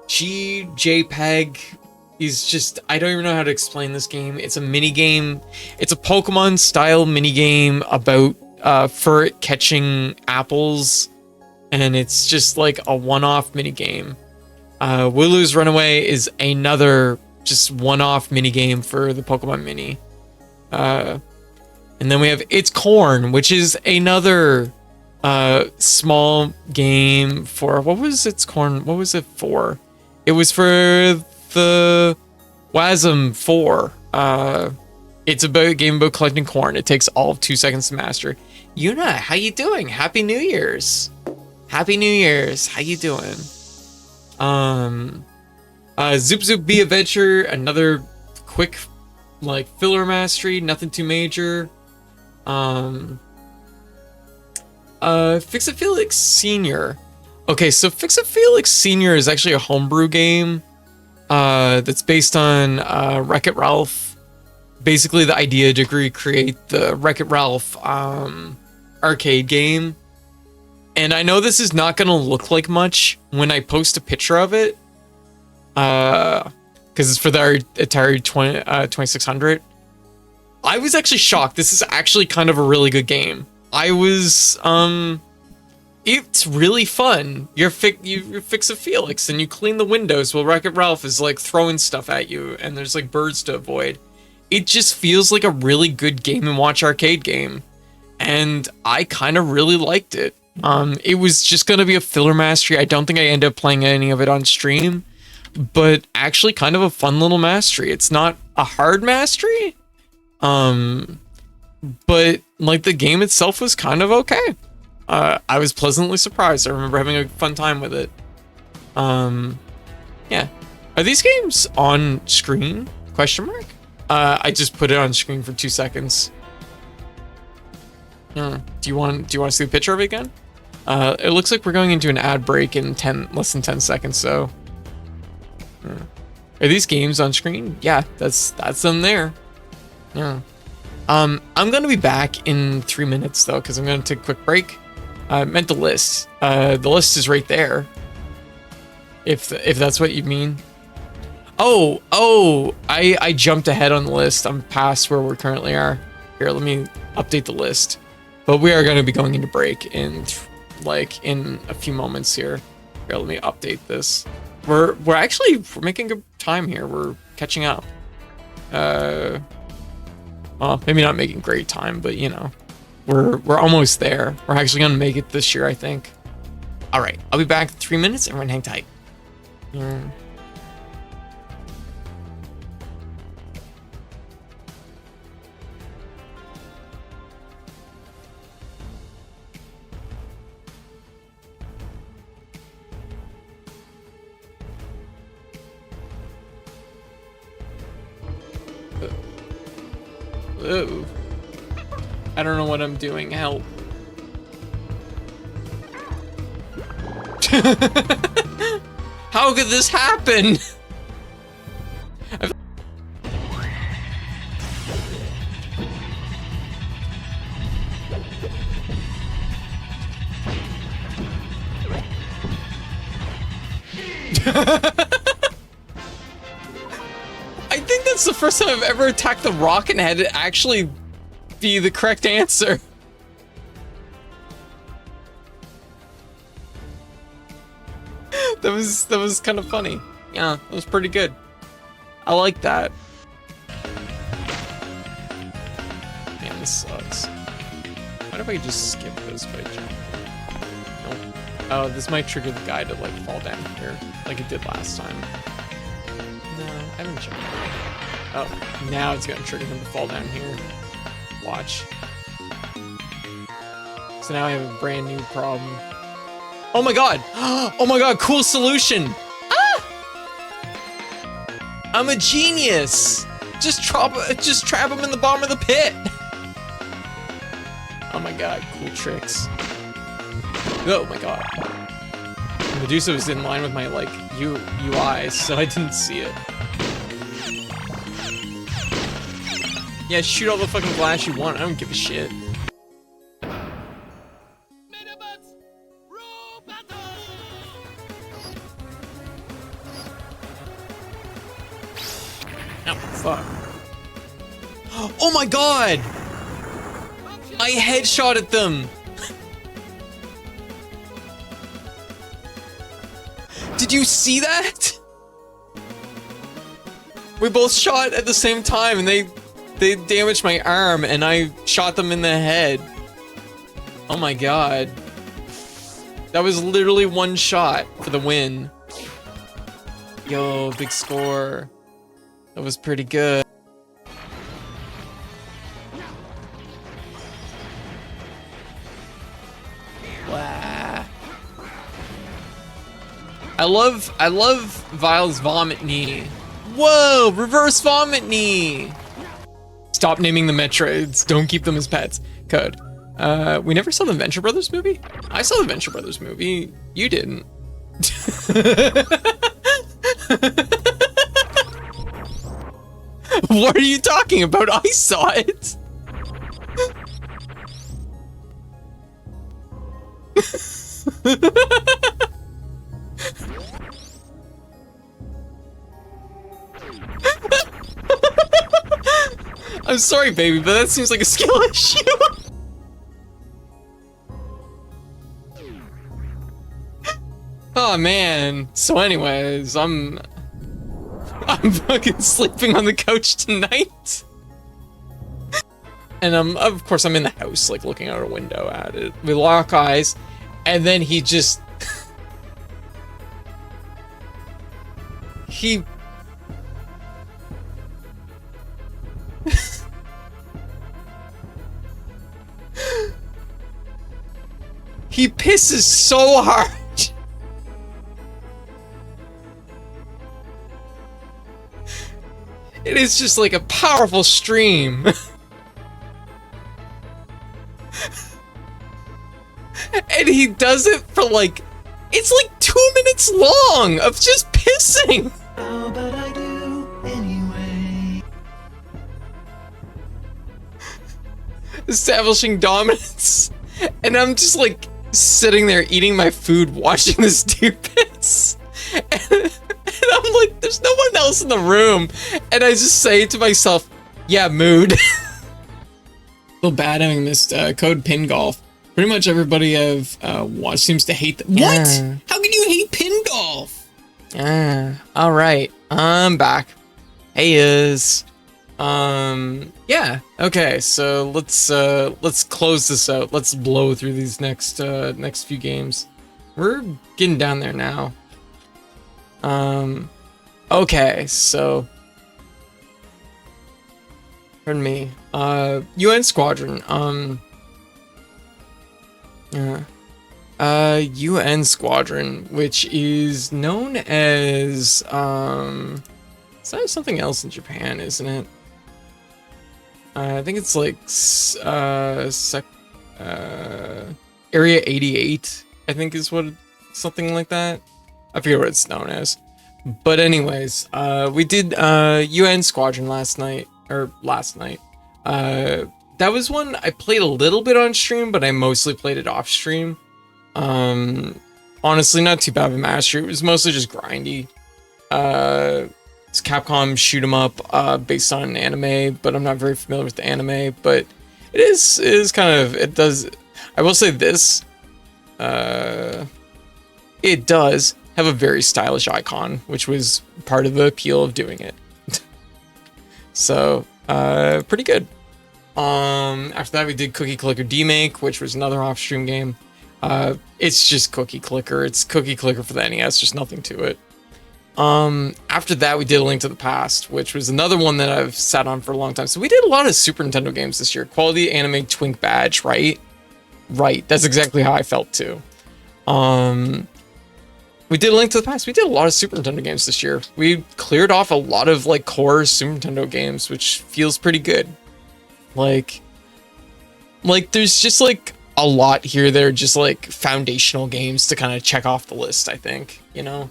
JPEG is just, I don't even know how to explain this game. It's a mini game. It's a Pokemon style mini game about for catching apples, and it's just like a one-off mini game. Wooloo's Runaway is another just one-off mini game for the Pokemon Mini. And then we have It's Corn, which is another small game for, what was It's Corn? What was it for? It was for the WASM 4. It's a game about collecting corn. It takes all of 2 seconds to master. Yuna, how you doing? Happy New Year's. Happy New Year's. How you doing? Zoop Zoop Bee Adventure, another quick like filler mastery, nothing too major. Fix-It Felix Senior. Okay, so Fix-It Felix Senior is actually a homebrew game that's based on Wreck-It Ralph. Basically, the idea to recreate the Wreck-It Ralph arcade game. And I know this is not going to look like much when I post a picture of it, because it's for the Atari 2600. I was actually shocked. This is actually kind of a really good game. I was, it's really fun. You fix a Felix and you clean the windows while Wreck-It Ralph is like throwing stuff at you and there's like birds to avoid. It just feels like a really good Game & Watch arcade game. And I kind of really liked it. It was just going to be a filler mastery. I don't think I ended up playing any of it on stream, but actually kind of a fun little mastery. It's not a hard mastery, but like the game itself was kind of okay. I was pleasantly surprised. I remember having a fun time with it. Yeah. Are these games on screen? Question mark? I just put it on screen for 2 seconds. Yeah. Do you want to see the picture of it again? It looks like we're going into an ad break in less than 10 seconds, so. Are these games on screen? Yeah, that's them there. Yeah. I'm gonna be back in 3 minutes though, because I'm gonna take a quick break. I meant the list. The list is right there. If that's what you mean. Oh, I jumped ahead on the list. I'm past where we currently are. Here, let me update the list. But we are going to be going into break in a few moments here. Here, let me update this. We're making good time here. We're catching up. Well, maybe not making great time, but you know, we're almost there. We're actually going to make it this year, I think. All right, I'll be back in 3 minutes. Everyone hang tight. Ooh. I don't know what I'm doing. Help. How could this happen? I think that's the first time I've ever attacked the rock and had it actually be the correct answer. That was kind of funny. Yeah, that was pretty good. I like that. Man, this sucks. What if I just skip this by jumping? Nope. Oh, this might trigger the guy to like fall down here, like it did last time. No, I haven't jumped. Oh, now it's gonna trigger him to fall down here. Watch. So now I have a brand new problem. Oh my god! Oh my god, cool solution! Ah! I'm a genius! Just trap him in the bottom of the pit! Oh my god, cool tricks. Oh my god. Medusa was in line with my, like, UI, so I didn't see it. Yeah, shoot all the fucking glass you want, I don't give a shit. Oh, fuck. Oh my god! I headshotted them! Did you see that? We both shot at the same time and they damaged my arm and I shot them in the head. Oh my god. That was literally one shot for the win. Yo, big score. That was pretty good. Wow. I love Vile's vomit knee. Whoa, reverse vomit knee. Stop naming the Metroids. Don't keep them as pets. Code. We never saw the Venture Brothers movie? I saw the Venture Brothers movie. You didn't. What are you talking about? I saw it. I'm sorry, baby, but that seems like a skill issue. Oh man. So anyways, I'm fucking sleeping on the couch tonight. And of course I'm in the house, like looking out a window at it. We lock eyes, and then he just he pisses so hard. It is just like a powerful stream. And he does it for like, it's like 2 minutes long of just pissing. How about I do anyway? Establishing dominance. And I'm just like sitting there eating my food, watching this dude piss. And I'm like, there's no one else in the room. And I just say to myself, yeah, mood. Feel bad having missed Code Pin Golf. Pretty much everybody I've watched seems to hate What? How can you hate Pin Golf? All right, I'm back. Hey, yeah. Okay, so let's close this out. Let's blow through these next few games. We're getting down there now. Okay, so pardon me. UN Squadron. UN Squadron, which is known as it's not something else in Japan, isn't it? I think it's like Area 88, I think is what, something like that. I forget what it's known as. But anyways, we did UN Squadron last night. That was one I played a little bit on stream, but I mostly played it off stream. Honestly, not too bad of a mastery. It was mostly just grindy. It's Capcom shoot 'em up based on an anime, but I'm not very familiar with the anime. But it is kind of, it does. I will say this. It does have a very stylish icon, which was part of the appeal of doing it. So pretty good. After that we did Cookie Clicker Demake, which was another off-stream game. It's just Cookie Clicker. It's Cookie Clicker for the NES. There's nothing to it. After that we did A Link to the Past, which was another one that I've sat on for a long time. So we did a lot of Super Nintendo games this year. Quality Anime Twink Badge, right? Right. That's exactly how I felt too. We did A Link to the Past. We did a lot of Super Nintendo games this year. We cleared off a lot of like core Super Nintendo games, which feels pretty good. Like there's just like a lot here that are just like foundational games to kind of check off the list, I think, you know.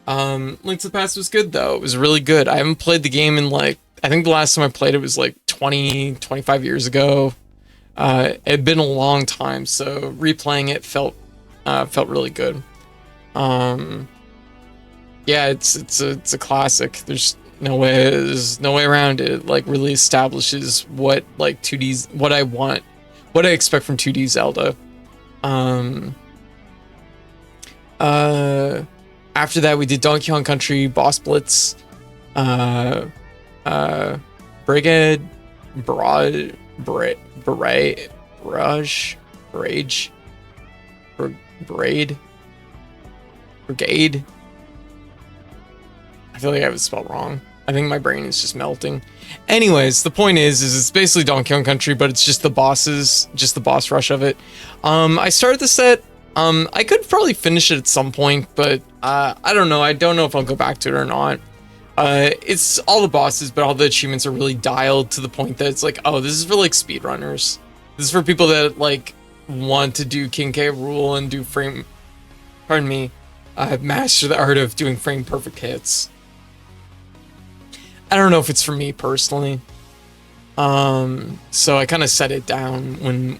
Link to the Past was good though. It was really good. I haven't played the game in like, I think the last time I played it was like 25 years ago. It had been a long time, so replaying it felt really good. Yeah, it's a classic. There's no way around it. It like really establishes what like 2D's, what I want, what I expect from 2D Zelda. After that we did Donkey Kong Country Boss Blitz, Brigade, Barrage, Brigade. I feel like I have it spelled wrong. I think my brain is just melting. Anyways, the point is it's basically Donkey Kong Country, but it's just the bosses, just the boss rush of it. I started the set. I could probably finish it at some point, but I don't know. I don't know if I'll go back to it or not. It's all the bosses, but all the achievements are really dialed to the point that it's like, oh, this is for like speedrunners. This is for people that like want to do King K. Rool and do master the art of doing frame perfect hits. I don't know if it's for me personally. So I kind of set it down when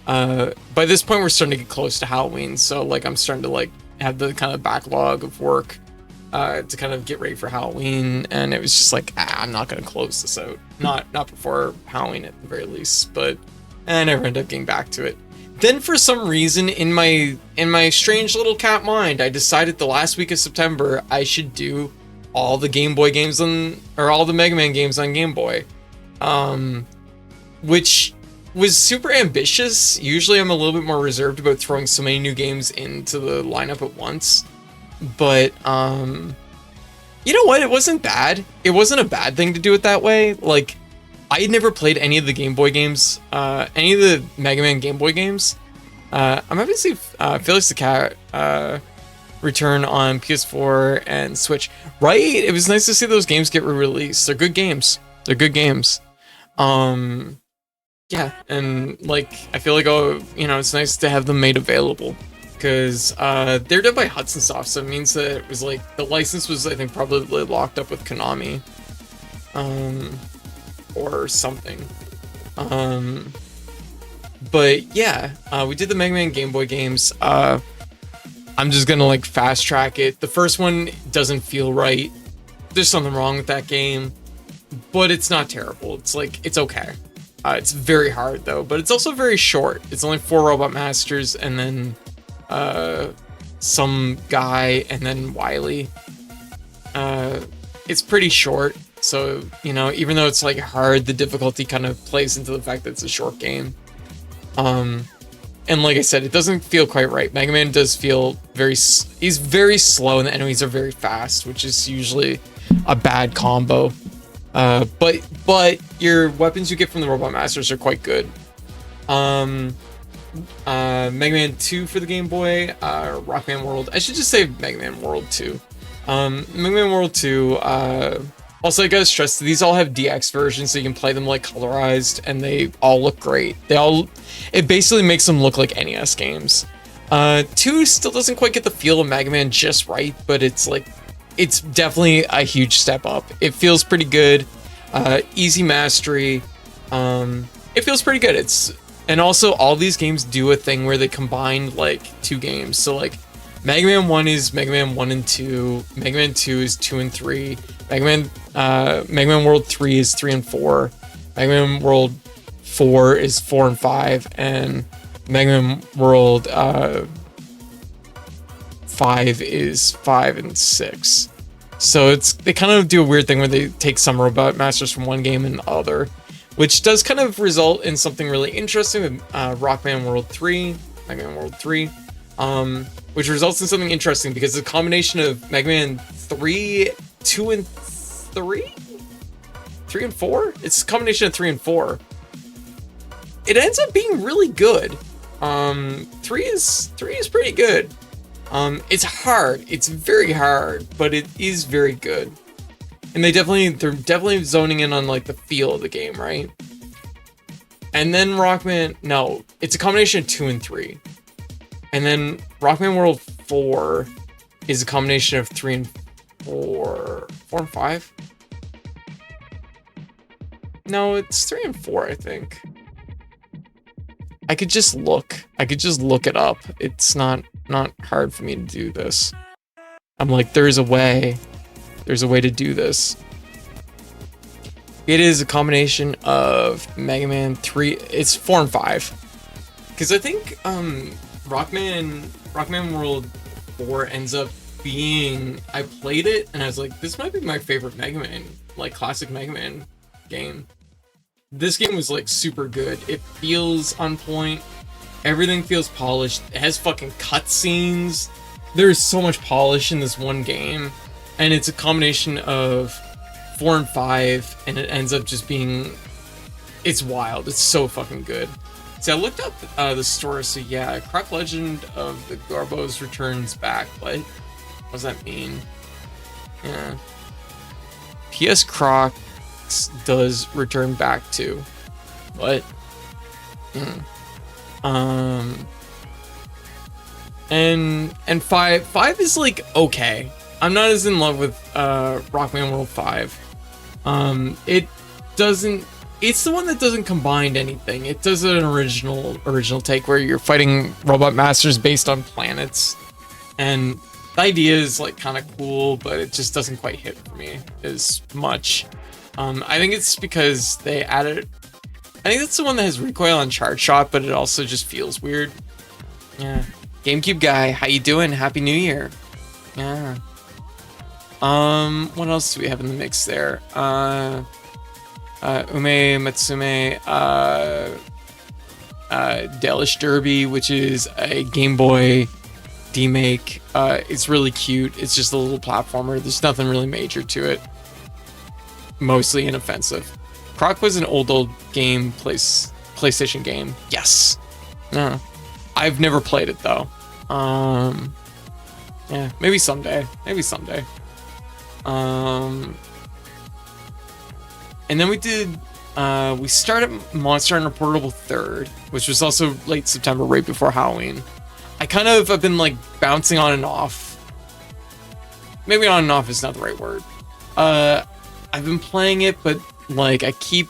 by this point we're starting to get close to Halloween, so like I'm starting to like have the kind of backlog of work to kind of get ready for Halloween, and it was just like, I'm not gonna close this out, not before Halloween at the very least. But I never ended up getting back to it. Then for some reason in my strange little cat mind, I decided the last week of September I should do all the Game Boy games or all the Mega Man games on Game Boy, which was super ambitious. Usually I'm a little bit more reserved about throwing so many new games into the lineup at once, but you know what, it wasn't bad. It wasn't a bad thing to do it that way. Like, I had never played any of the Game Boy games, any of the Mega Man Game Boy games. I'm happy to see Felix the Cat return on PS4 and Switch. Right? It was nice to see those games get re-released. They're good games. Yeah, and like I feel like, oh, you know, it's nice to have them made available, because they're done by Hudson Soft, so it means that it was like the license was, I think, probably locked up with Konami, or something. But yeah, we did the Mega Man Game Boy games. I'm just gonna like fast track it. The first one doesn't feel right. There's something wrong with that game, but it's not terrible. It's like, it's okay. It's very hard though, but it's also very short. It's only 4 Robot Masters and then some guy and then Wily. It's pretty short, so you know, even though it's like hard, the difficulty kind of plays into the fact that it's a short game. And like I said, it doesn't feel quite right. Mega Man does feel he's very slow and the enemies are very fast, which is usually a bad combo. But your weapons you get from the Robot Masters are quite good. Mega Man 2 for the Game Boy, Rockman World. I should just say Mega Man World 2. Mega Man World 2, also I gotta stress, these all have DX versions, so you can play them like colorized, and they all look great. It basically makes them look like NES games. 2 still doesn't quite get the feel of Mega Man just right, but it's definitely a huge step up. It feels pretty good. Easy mastery. It feels pretty good. And also all these games do a thing where they combine like 2 games. So like Mega Man 1 is Mega Man 1 and 2. Mega Man 2 is 2 and 3. Mega Man World 3 is 3 and 4. Mega Man World 4 is 4 and 5. And Mega Man World 5 is 5 and 6. So they kind of do a weird thing where they take some Robot Masters from one game and the other, which does kind of result in something really interesting with Rockman World 3, Mega Man World 3, which results in something interesting because it's a combination of Mega Man 3, 2 and 3? 3 and 4? It's a combination of 3 and 4. It ends up being really good. 3 is pretty good. It's hard. It's very hard, but it is very good. And they're definitely zoning in on like the feel of the game, right? And then Rockman, no, it's a combination of 2 and 3. And then Rockman World 4 is a combination of 3 and 4. 4 and 5? No, it's 3 and 4, I think. I could just look it up. It's not hard for me to do this. I'm like, there's a way to do this. It is a combination of Mega Man 3, it's 4 and 5. Because I think Rockman World 4 ends up being, I played it and I was like, this might be my favorite Mega Man, like classic Mega Man game. This game was like super good. It feels on point. Everything feels polished. It has fucking cutscenes. There's so much polish in this one game. And it's a combination of 4 and 5. And it ends up just being... It's wild. It's so fucking good. See, I looked up the store. So yeah, Croc Legend of the Garbos returns back. What does that mean? Yeah. PS Croc does return back to what? And 5 is like okay. I'm not as in love with Rockman World 5. It's the one that doesn't combine anything. It does an original take where you're fighting Robot Masters based on planets, and the idea is like kind of cool, but it just doesn't quite hit for me as much. I think it's because they added... I think that's the one that has recoil on charge shot, but it also just feels weird. Yeah. GameCube guy, how you doing? Happy New Year. Yeah. What else do we have in the mix there? Ume Matsume, Delish Derby, which is a Game Boy demake. It's really cute. It's just a little platformer. There's nothing really major to it. Mostly inoffensive. Croc was an old game, PlayStation game. Yes. No. I've never played it though. Yeah, maybe someday. And then we started Monster Hunter Portable 3rd, which was also late September, right before Halloween. I kind of have been like bouncing on and off. Maybe on and off is not the right word. I've been playing it, but like I keep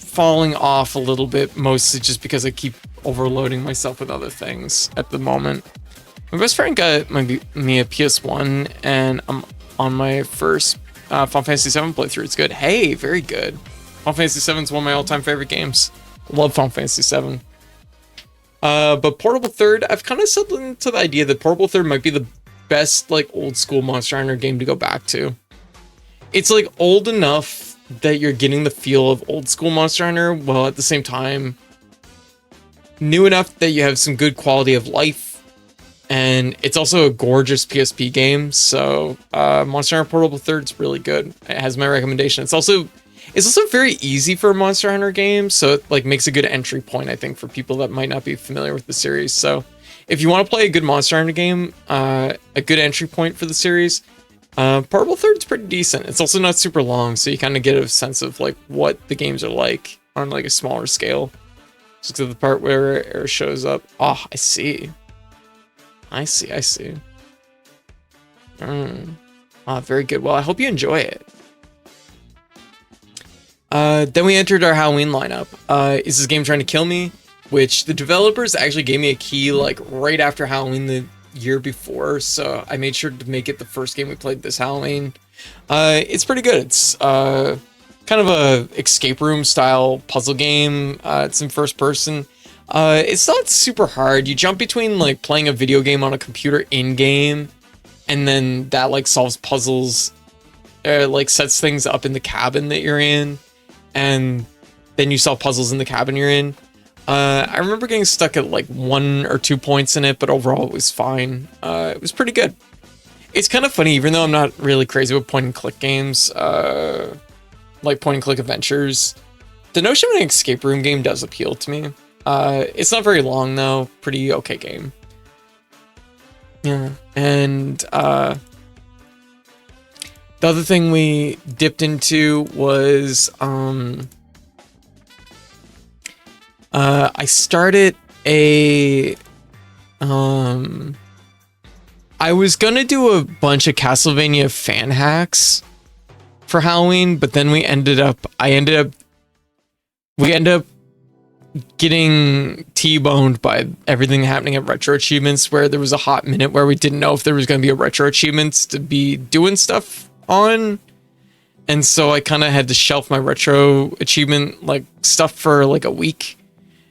falling off a little bit, mostly just because I keep overloading myself with other things at the moment. My best friend got me a PS1, and I'm on my first Final Fantasy VII playthrough. It's good. Hey, very good. Final Fantasy VII is one of my all-time favorite games. Love Final Fantasy VII. But Portable Third, I've kind of settled into the idea that Portable Third might be the best like old school Monster Hunter game to go back to. It's like old enough that you're getting the feel of old school Monster Hunter, while at the same time new enough that you have some good quality of life. And it's also a gorgeous PSP game, so Monster Hunter Portable Third is really good. It has my recommendation. It's also very easy for a Monster Hunter game, so it like makes a good entry point, I think, for people that might not be familiar with the series. So if you want to play a good Monster Hunter game, a good entry point for the series, Portable Third's pretty decent. It's also not super long, so you kind of get a sense of like what the games are like on like a smaller scale. Just to the part where Air shows up. Oh, I see. I see. Oh, very good. Well, I hope you enjoy it. Then we entered our Halloween lineup. Is this game trying to kill me? Which the developers actually gave me a key like right after Halloween the year before, so I made sure to make it the first game we played this Halloween. It's pretty good. It's kind of a escape room style puzzle game. It's in first person. It's not super hard. You jump between like playing a video game on a computer in game, and then that like solves puzzles, like sets things up in the cabin that you're in, and then you solve puzzles in the cabin you're in. I remember getting stuck at like 1 or 2 points in it, but overall it was fine. It was pretty good. It's kind of funny, even though I'm not really crazy with point and click games, like point and click adventures, the notion of an escape room game does appeal to me. It's not very long though, pretty okay game. Yeah, and the other thing we dipped into was I started a I was gonna do a bunch of Castlevania fan hacks for Halloween, but then we ended up getting T-boned by everything happening at Retro Achievements, where there was a hot minute where we didn't know if there was going to be a Retro Achievements to be doing stuff on. And so I kind of had to shelf my Retro Achievement like stuff for like a week.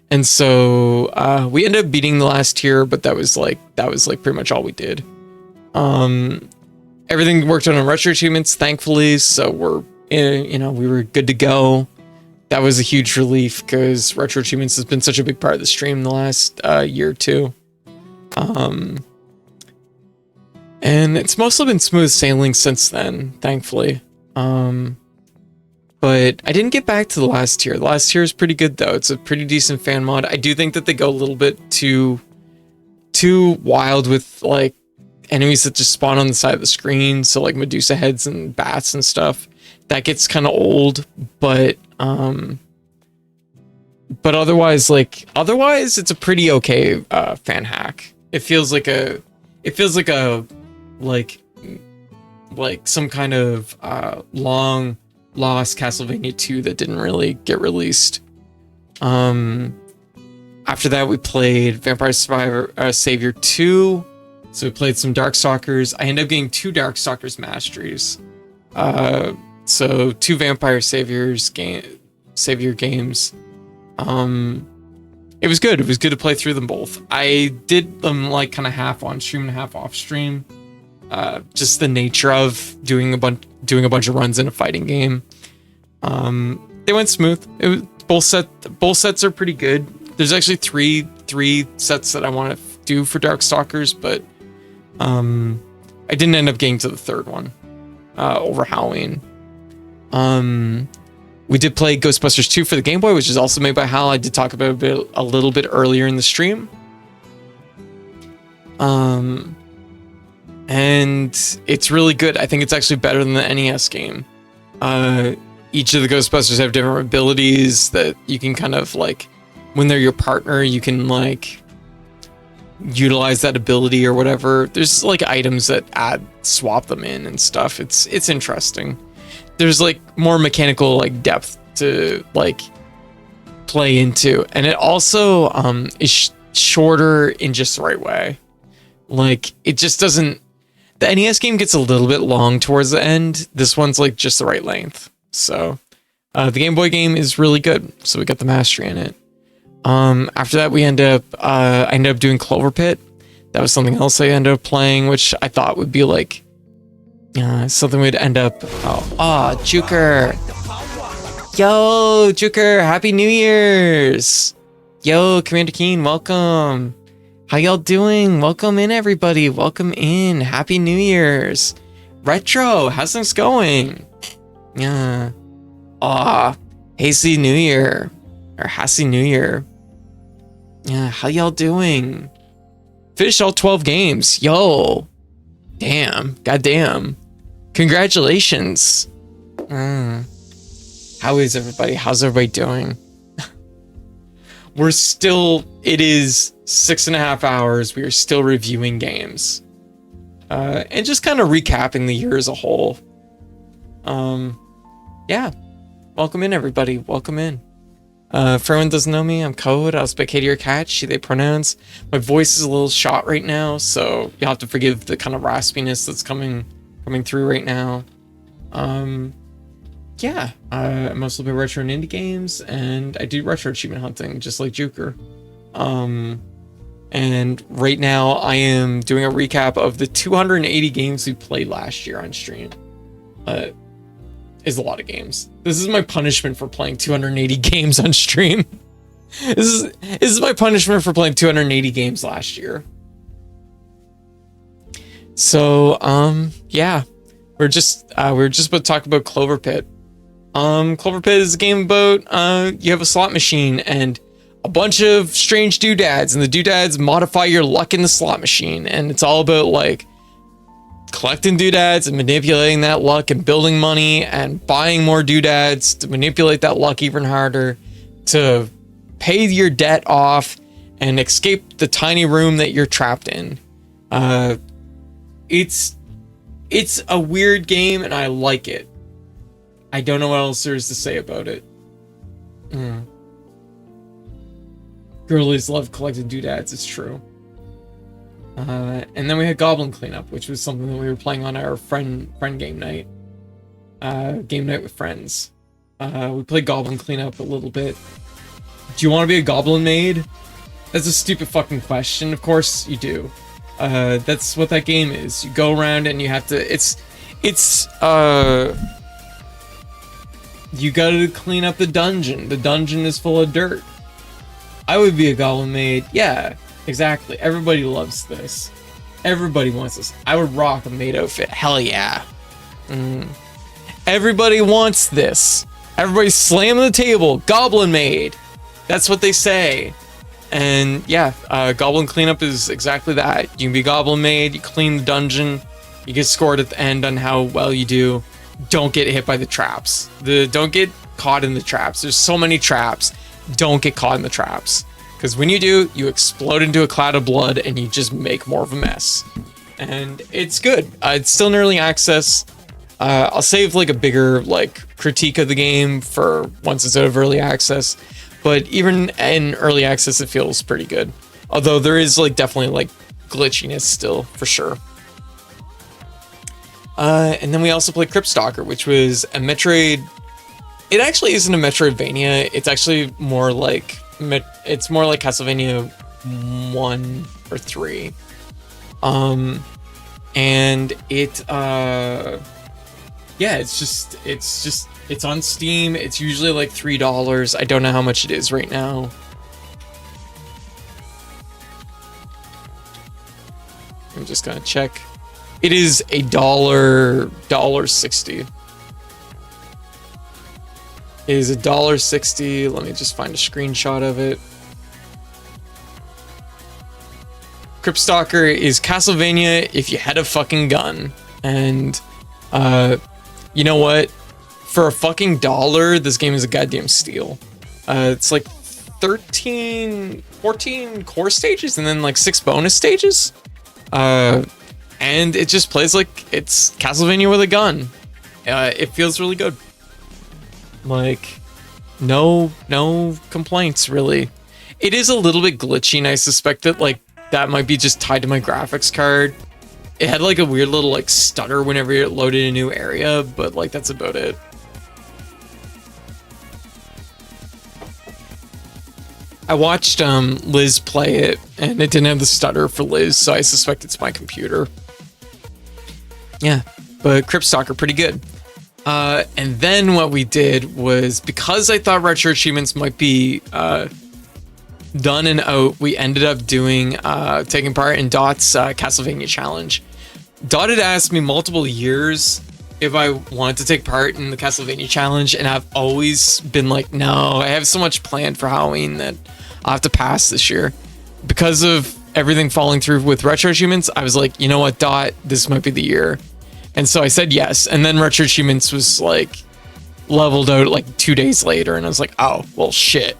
And so we ended up beating the last tier, but that was like pretty much all we did. Everything worked on Retro Achievements, thankfully, so we were good to go. That was a huge relief because Retro Achievements has been such a big part of the stream the last year or two. And it's mostly been smooth sailing since then, thankfully. But I didn't get back to the last tier. The last tier is pretty good though. It's a pretty decent fan mod. I do think that they go a little bit too wild with like enemies that just spawn on the side of the screen. So like Medusa heads and bats and stuff. That gets kind of old, but otherwise it's a pretty okay fan hack. It feels like some kind of long lost Castlevania 2 that didn't really get released. After that we played Vampire Savior 2. So we played some Darkstalkers. I ended up getting 2 Darkstalkers masteries. So 2 Vampire Savior games. It was good. It was good to play through them both. I did them like kind of half on stream and half off stream. Just the nature of doing a bunch of runs in a fighting game. They went smooth. It was both sets are pretty good. There's actually three sets that I want to do for Darkstalkers, but I didn't end up getting to the third one over Halloween. We did play Ghostbusters 2 for the Game Boy, which is also made by Hal. I did talk about it a little bit earlier in the stream. And it's really good. I think it's actually better than the NES game. Each of the Ghostbusters have different abilities that you can kind of like, when they're your partner, you can like utilize that ability or whatever. There's like items that swap them in and stuff. It's interesting. There's like more mechanical like depth to like play into, and it also is shorter in just the right way. Like, it just doesn't... The NES game gets a little bit long towards the end. This one's like just the right length. So, the Game Boy game is really good. So we got the mastery in it. After that, I ended up doing Clover Pit. That was something else I ended up playing, which I thought would be like, something we'd end up... Oh, Juker. Yo, Juker, Happy New Year's. Yo, Commander Keen, welcome. How y'all doing? Welcome in, everybody. Welcome in. Happy New Year's. Retro, how's things going? Yeah. Hasty New Year. Or Happy New Year. Yeah, how y'all doing? Finished all 12 games. Yo. Damn. Goddamn. Congratulations. How is everybody? How's everybody doing? It is 6.5 hours. We are still reviewing games. And just kind of recapping the year as a whole. Yeah. Welcome in, everybody. Welcome in. For anyone who doesn't know me, I'm Code. I was by Katie or Cat, she, they pronouns. My voice is a little shot right now, so you'll have to forgive the kind of raspiness that's coming through right now. Yeah, I mostly play retro and indie games, and I do retro achievement hunting, just like Juker. And right now I am doing a recap of the 280 games we played last year on stream. Is a lot of games. This is my punishment for playing 280 games on stream. This is my punishment for playing 280 games last year. So, yeah, we're just about to talk about Clover Pit. Clover Pit is a game about, you have a slot machine and a bunch of strange doodads, and the doodads modify your luck in the slot machine, and it's all about, like, collecting doodads and manipulating that luck and building money and buying more doodads to manipulate that luck even harder to pay your debt off and escape the tiny room that you're trapped in. It's a weird game, and I like it. I don't know what else there is to say about it. Girlies love collecting doodads, it's true. And then we had Goblin Cleanup, which was something that we were playing on our friend game night. Game night with friends. We played Goblin Cleanup a little bit. Do you want to be a goblin maid? That's a stupid fucking question. Of course you do. That's what that game is. You go around and you have to... You gotta clean up the dungeon. The dungeon is full of dirt. I would be a goblin maid. Yeah, exactly. Everybody loves this. Everybody wants this. I would rock a maid outfit. Hell yeah. Everybody wants this. Everybody slam the table. Goblin maid. That's what they say. And yeah, Goblin Cleanup is exactly that. You can be Goblin maid. You clean the dungeon. You get scored at the end on how well you do. Don't get hit by the traps. Don't get caught in the traps. There's so many traps. Don't get caught in the traps. Because when you do, you explode into a cloud of blood and you just make more of a mess. And it's good. It's still in early access. I'll save like a bigger critique of the game for once it's out of early access. But even in early access, it feels pretty good. Although there is definitely glitchiness still, for sure. And then we also played Crypt Stalker, which was a Metroid. It actually isn't a Metroidvania. It's actually more like Castlevania 1 or 3. And it yeah, it's on Steam. It's usually like $3. I don't know how much it is right now. I'm just gonna check. It is $1.60. It is $1.60. Let me just find a screenshot of it. Crypt Stalker is Castlevania if you had a fucking gun. And you know what? For a fucking $1, this game is a goddamn steal. It's like 14 core stages and then 6 bonus stages. And it just plays like it's Castlevania with a gun. It feels really good. No complaints, really. It is a little bit glitchy, and I suspect that that might be just tied to my graphics card. It had like a weird little like stutter whenever it loaded a new area, but like that's about it. I watched Liz play it, and it didn't have the stutter for Liz, so I suspect it's my computer. Yeah, but Crypt Stalker, pretty good. And then what we did was, because I thought Retro Achievements might be done and out, we ended up doing taking part in Dot's Castlevania challenge. Dot had asked me multiple years if I wanted to take part in the Castlevania challenge, and I've always been like, no, I have so much planned for Halloween that I'll have to pass this year. Because of everything falling through with Retro Achievements, I was like, you know what, Dot, this might be the year. And so I said yes, and then Retro Achievements was like leveled out like 2 days later, and I was like, oh, well, shit.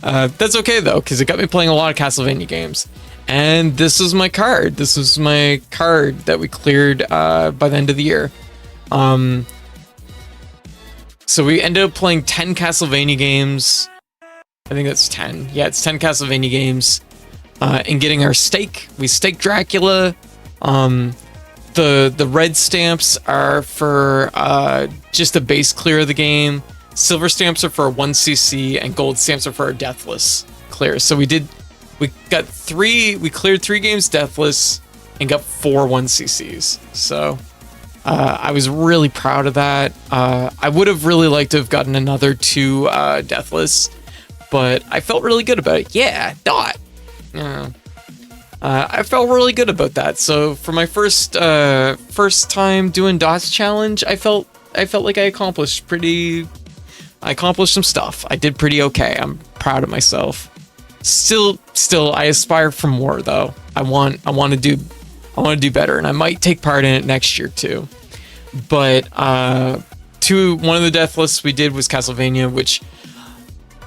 That's okay though, because it got me playing a lot of Castlevania games. And this is my card. This is my card that we cleared by the end of the year. So we ended up playing 10 Castlevania games. I think that's 10. Yeah, it's 10 Castlevania games. And getting our stake. We staked Dracula. The red stamps are for just a base clear of the game. Silver stamps are for a 1cc, and gold stamps are for a deathless clear. So we cleared 3 games deathless and got 4 1ccs. So I was really proud of that. I would have really liked to have gotten another 2 deathless, but I felt really good about it. Yeah, Dot. Yeah. I felt really good about that. So for my first time doing Dot's challenge, I felt like I accomplished some stuff. I did pretty okay. I'm proud of myself. Still, I aspire for more though. I want to do better, and I might take part in it next year too. But one of the deathless we did was Castlevania, which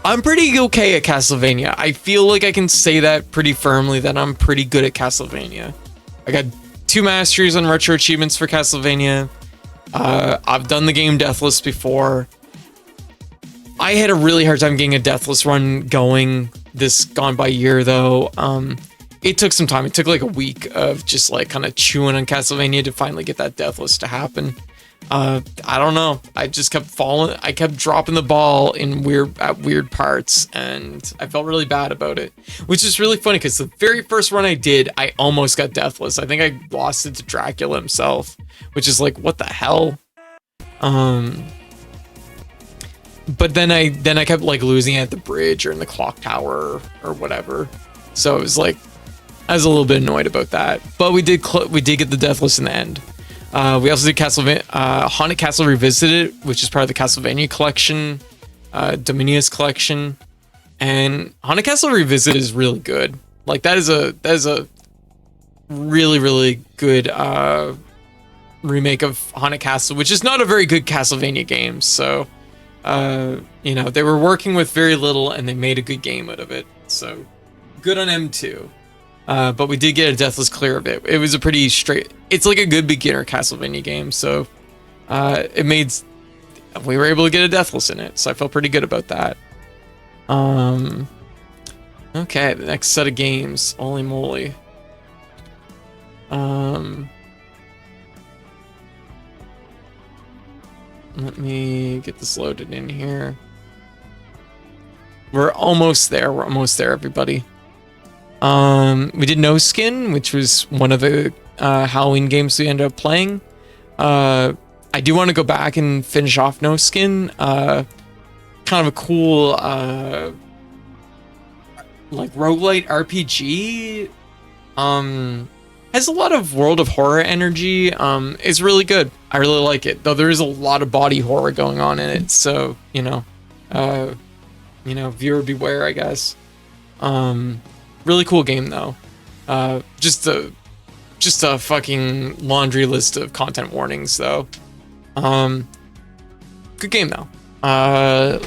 I'm pretty okay at Castlevania. I feel like I can say that pretty firmly, that I'm pretty good at Castlevania. I got 2 masteries on Retro Achievements for Castlevania. I've done the game deathless before. I had a really hard time getting a deathless run going this gone by year though. It took some time. It took like a week of just like kind of chewing on Castlevania to finally get that deathless to happen. I don't know. I just kept falling. I kept dropping the ball at weird parts, and I felt really bad about it, which is really funny because the very first run I did, I almost got deathless. I think I lost it to Dracula himself, which is like, what the hell? But then I kept like losing at the bridge or in the clock tower or whatever. So it was like, I was a little bit annoyed about that. But we did get the deathless in the end. We also did Haunted Castle Revisited, which is part of the Castlevania collection, Dominia's collection, and Haunted Castle Revisited is really good. Like that is a really, really good remake of Haunted Castle, which is not a very good Castlevania game. So, they were working with very little, and they made a good game out of it. So, good on M2. But we did get a deathless clear of it. It was a pretty straight. It's like a good beginner Castlevania game, so we were able to get a deathless in it, so I felt pretty good about that. Okay, the next set of games. Holy moly. Let me get this loaded in here. We're almost there. We're almost there, everybody. We did No Skin, which was one of the Halloween games we ended up playing. I do want to go back and finish off No Skin. Kind of a cool like roguelite RPG. Has a lot of World of Horror energy. It's really good. I really like it, though there is a lot of body horror going on in it. So viewer beware, I guess. Really cool game though. Just a fucking laundry list of content warnings though. Good game though.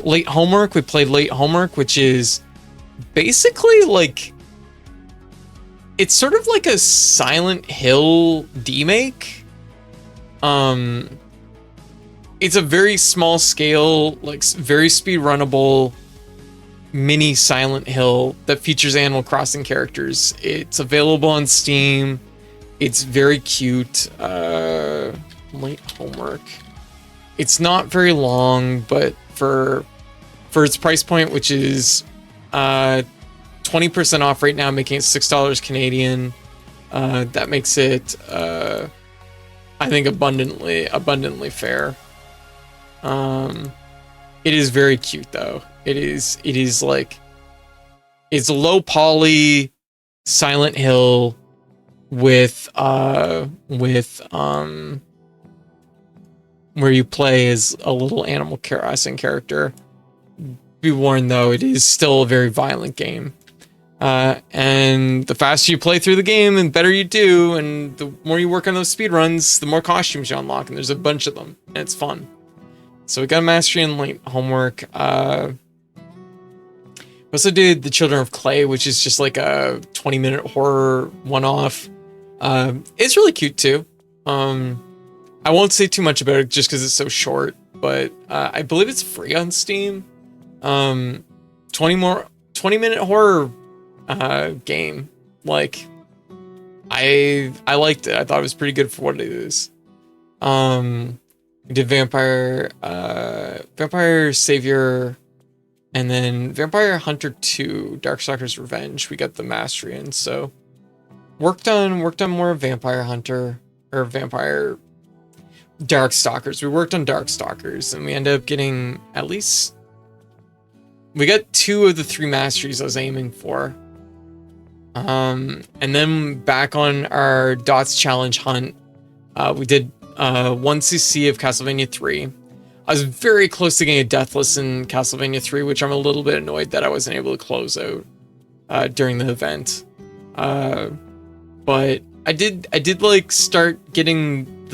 Late Homework. We played Late Homework, which is basically like, it's sort of like a Silent Hill demake. It's a very small scale, like very speed runnable mini Silent Hill that features Animal Crossing characters. It's available on Steam. It's very cute. Late homework. It's not very long, but for its price point, which is 20% off right now, making it $6 Canadian, that makes it I think abundantly fair. It is very cute though. It is like, it's a low poly Silent Hill with where you play as a little Animal Crossing character. Be warned though, it is still a very violent game. And the faster you play through the game, and better you do, and the more you work on those speed runs, the more costumes you unlock, and there's a bunch of them, and it's fun. So we got a mastery in late homework. We also did The Children of Clay, which is just like a 20-minute horror one-off. It's really cute too. I won't say too much about it just because it's so short, but I believe it's free on Steam. 20-minute horror game. Like, I liked it. I thought it was pretty good for what it is. We did Vampire Savior, and then Vampire Hunter 2, Darkstalker's Revenge. We got the mastery in, so worked on more Vampire Hunter or Vampire Darkstalkers. We worked on Darkstalkers, and we ended up getting at least, we got 2 of the 3 masteries I was aiming for. And then back on our Dots Challenge hunt, we did 1cc of Castlevania 3. I was very close to getting a Deathless in Castlevania 3, which I'm a little bit annoyed that I wasn't able to close out during the event. But I did like start getting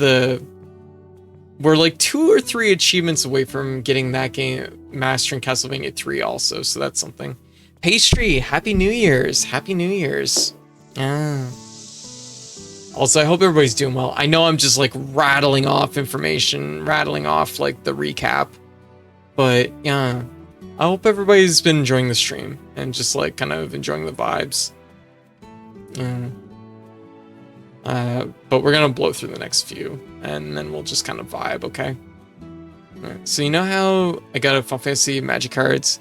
we're like 2 or 3 achievements away from getting that game, mastering Castlevania 3 also, so that's something. Pastry, Happy New Year's. Happy New Year's. Yeah. Also, I hope everybody's doing well. I know I'm just like rattling off information, rattling off like the recap, but yeah, I hope everybody's been enjoying the stream and just like kind of enjoying the vibes. Yeah. But we're gonna blow through the next few, and then we'll just kind of vibe, okay? Alright, so you know how I got a Final Fantasy Magic cards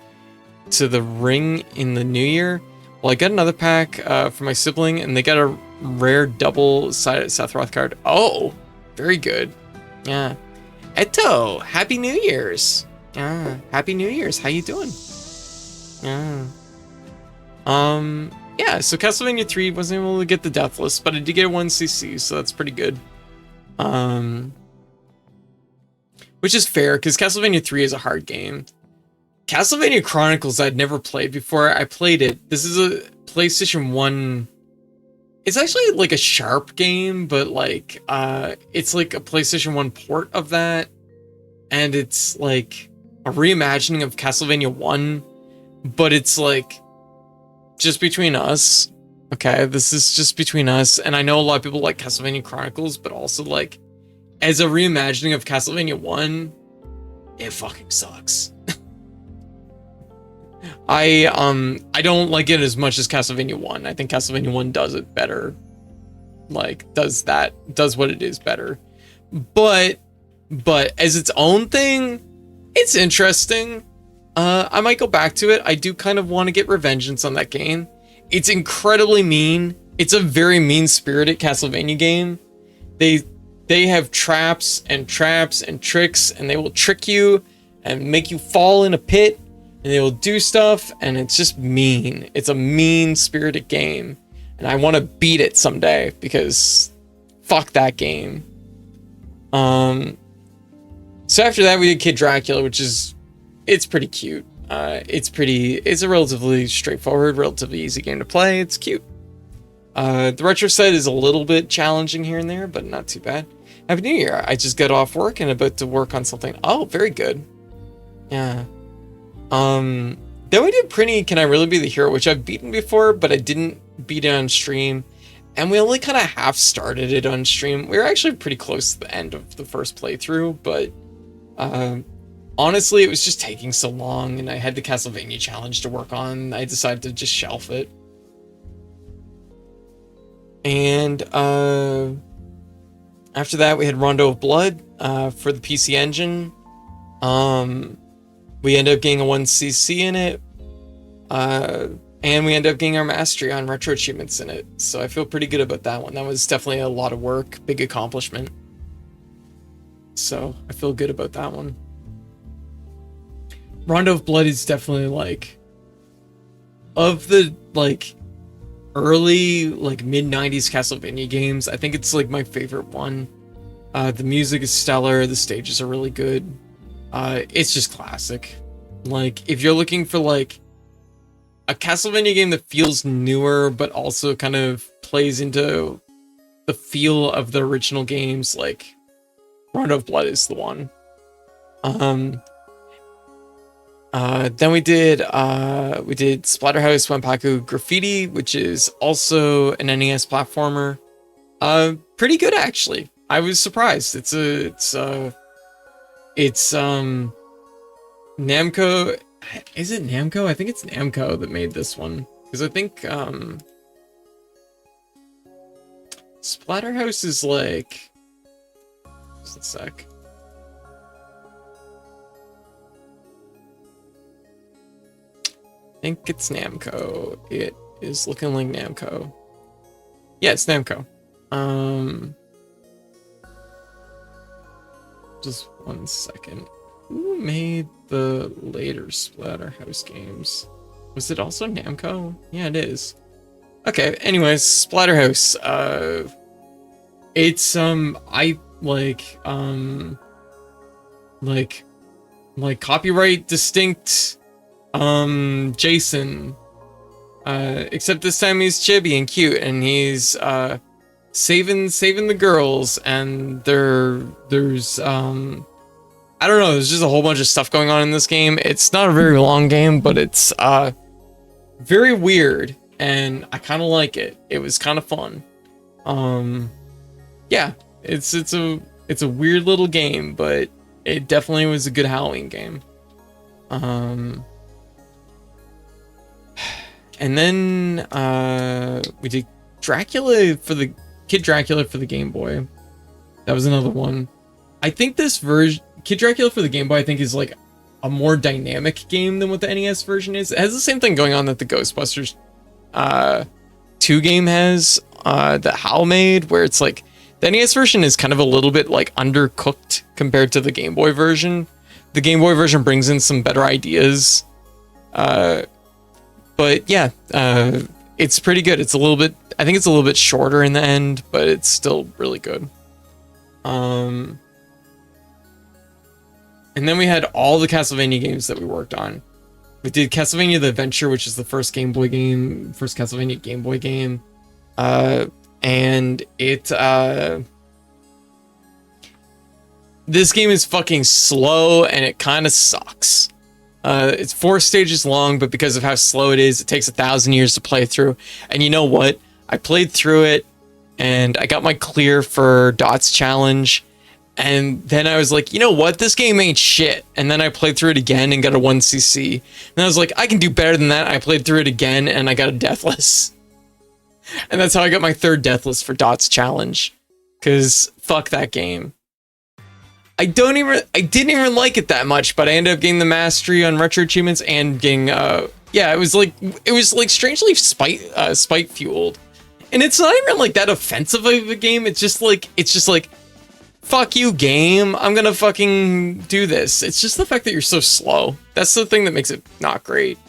to the ring in the new year? Well, I got another pack for my sibling, and they got a rare double-sided Sephiroth card. Oh, very good. Yeah. Eto, Happy New Year's. Yeah, Happy New Year's. How you doing? Yeah. Yeah, so Castlevania 3 wasn't able to get the Deathless, but I did get 1cc, so that's pretty good. Which is fair, because Castlevania 3 is a hard game. Castlevania Chronicles I'd never played before. I played it. This is a PlayStation 1... It's actually like a Sharp game, but like, it's like a PlayStation 1 port of that. And it's like a reimagining of Castlevania 1, but it's like just between us. Okay, this is just between us. And I know a lot of people like Castlevania Chronicles, but also like, as a reimagining of Castlevania 1, it fucking sucks. I don't like it as much as Castlevania 1. I think Castlevania 1 does it better. Like, does what it is better. But as its own thing, it's interesting. I might go back to it. I do kind of want to get revengeance on that game. It's incredibly mean. It's a very mean-spirited Castlevania game. They have traps and tricks, and they will trick you and make you fall in a pit, and they will do stuff, and it's just mean. It's a mean-spirited game, and I want to beat it someday, because fuck that game. So after that, we did Kid Dracula, which is, it's pretty cute. It's a relatively straightforward, relatively easy game to play. It's cute. The retro set is a little bit challenging here and there, but not too bad. Happy New Year. I just got off work and about to work on something. Oh, very good. Yeah. Then we did Prinny Can I Really Be the Hero, which I've beaten before, but I didn't beat it on stream. And we only kind of half started it on stream. We were actually pretty close to the end of the first playthrough, but honestly, it was just taking so long, and I had the Castlevania challenge to work on. I decided to just shelf it. And after that, we had Rondo of Blood for the PC Engine. We ended up getting a 1cc in it. And we ended up getting our mastery on retro achievements in it. So I feel pretty good about that one. That was definitely a lot of work, big accomplishment. So I feel good about that one. Rondo of Blood is definitely like, of the like early like mid 90s Castlevania games, I think it's like my favorite one. The music is stellar, the stages are really good. It's just classic. Like if you're looking for like a Castlevania game that feels newer but also kind of plays into the feel of the original games, like Rondo of Blood is the one. Then we did Splatterhouse Wanpaku Graffiti, which is also an NES platformer. Pretty good actually. I was surprised. It's Namco. Is it Namco? I think it's Namco that made this one, because I think Splatterhouse is like, just a sec. I think it's Namco. It is looking like Namco. Yeah, it's Namco. Just one second. Who made the later Splatterhouse games? Was it also Namco? Yeah, it is. Okay, anyways, Splatterhouse. It's I like copyright distinct Jason. Except this time he's chibi and cute, and he's saving the girls, and there's I don't know, there's just a whole bunch of stuff going on in this game. It's not a very long game, but it's very weird, and I kind of like it. It was kind of fun. Yeah, it's a weird little game, but it definitely was a good Halloween game. And then we did Kid Dracula for the Game Boy. That was another one. I think this version, Kid Dracula for the Game Boy, I think is like a more dynamic game than what the NES version is. It has the same thing going on that the Ghostbusters 2 game has, that HAL made, where it's like the NES version is kind of a little bit like undercooked compared to the Game Boy version. The Game Boy version brings in some better ideas. But yeah, it's pretty good. It's a little bit, I think it's a little bit shorter in the end, but it's still really good. And then we had all the Castlevania games that we worked on. We did Castlevania The Adventure, which is the first Castlevania Game Boy game. And it, this game is fucking slow, and it kind of sucks. It's 4 stages long, but because of how slow it is, it takes 1,000 years to play through. And you know what? I played through it, and I got my clear for Dot's challenge. And then I was like, you know what? This game ain't shit. And then I played through it again and got a 1cc. And I was like, I can do better than that. I played through it again, and I got a Deathless. And that's how I got my 3rd Deathless for Dot's challenge. Because fuck that game. I didn't even like it that much, but I ended up getting the mastery on retro achievements and getting yeah, it was like strangely spite fueled. And it's not even like that offensive of a game. It's just like fuck you, game. I'm gonna fucking do this. It's just the fact that you're so slow. That's the thing that makes it not great.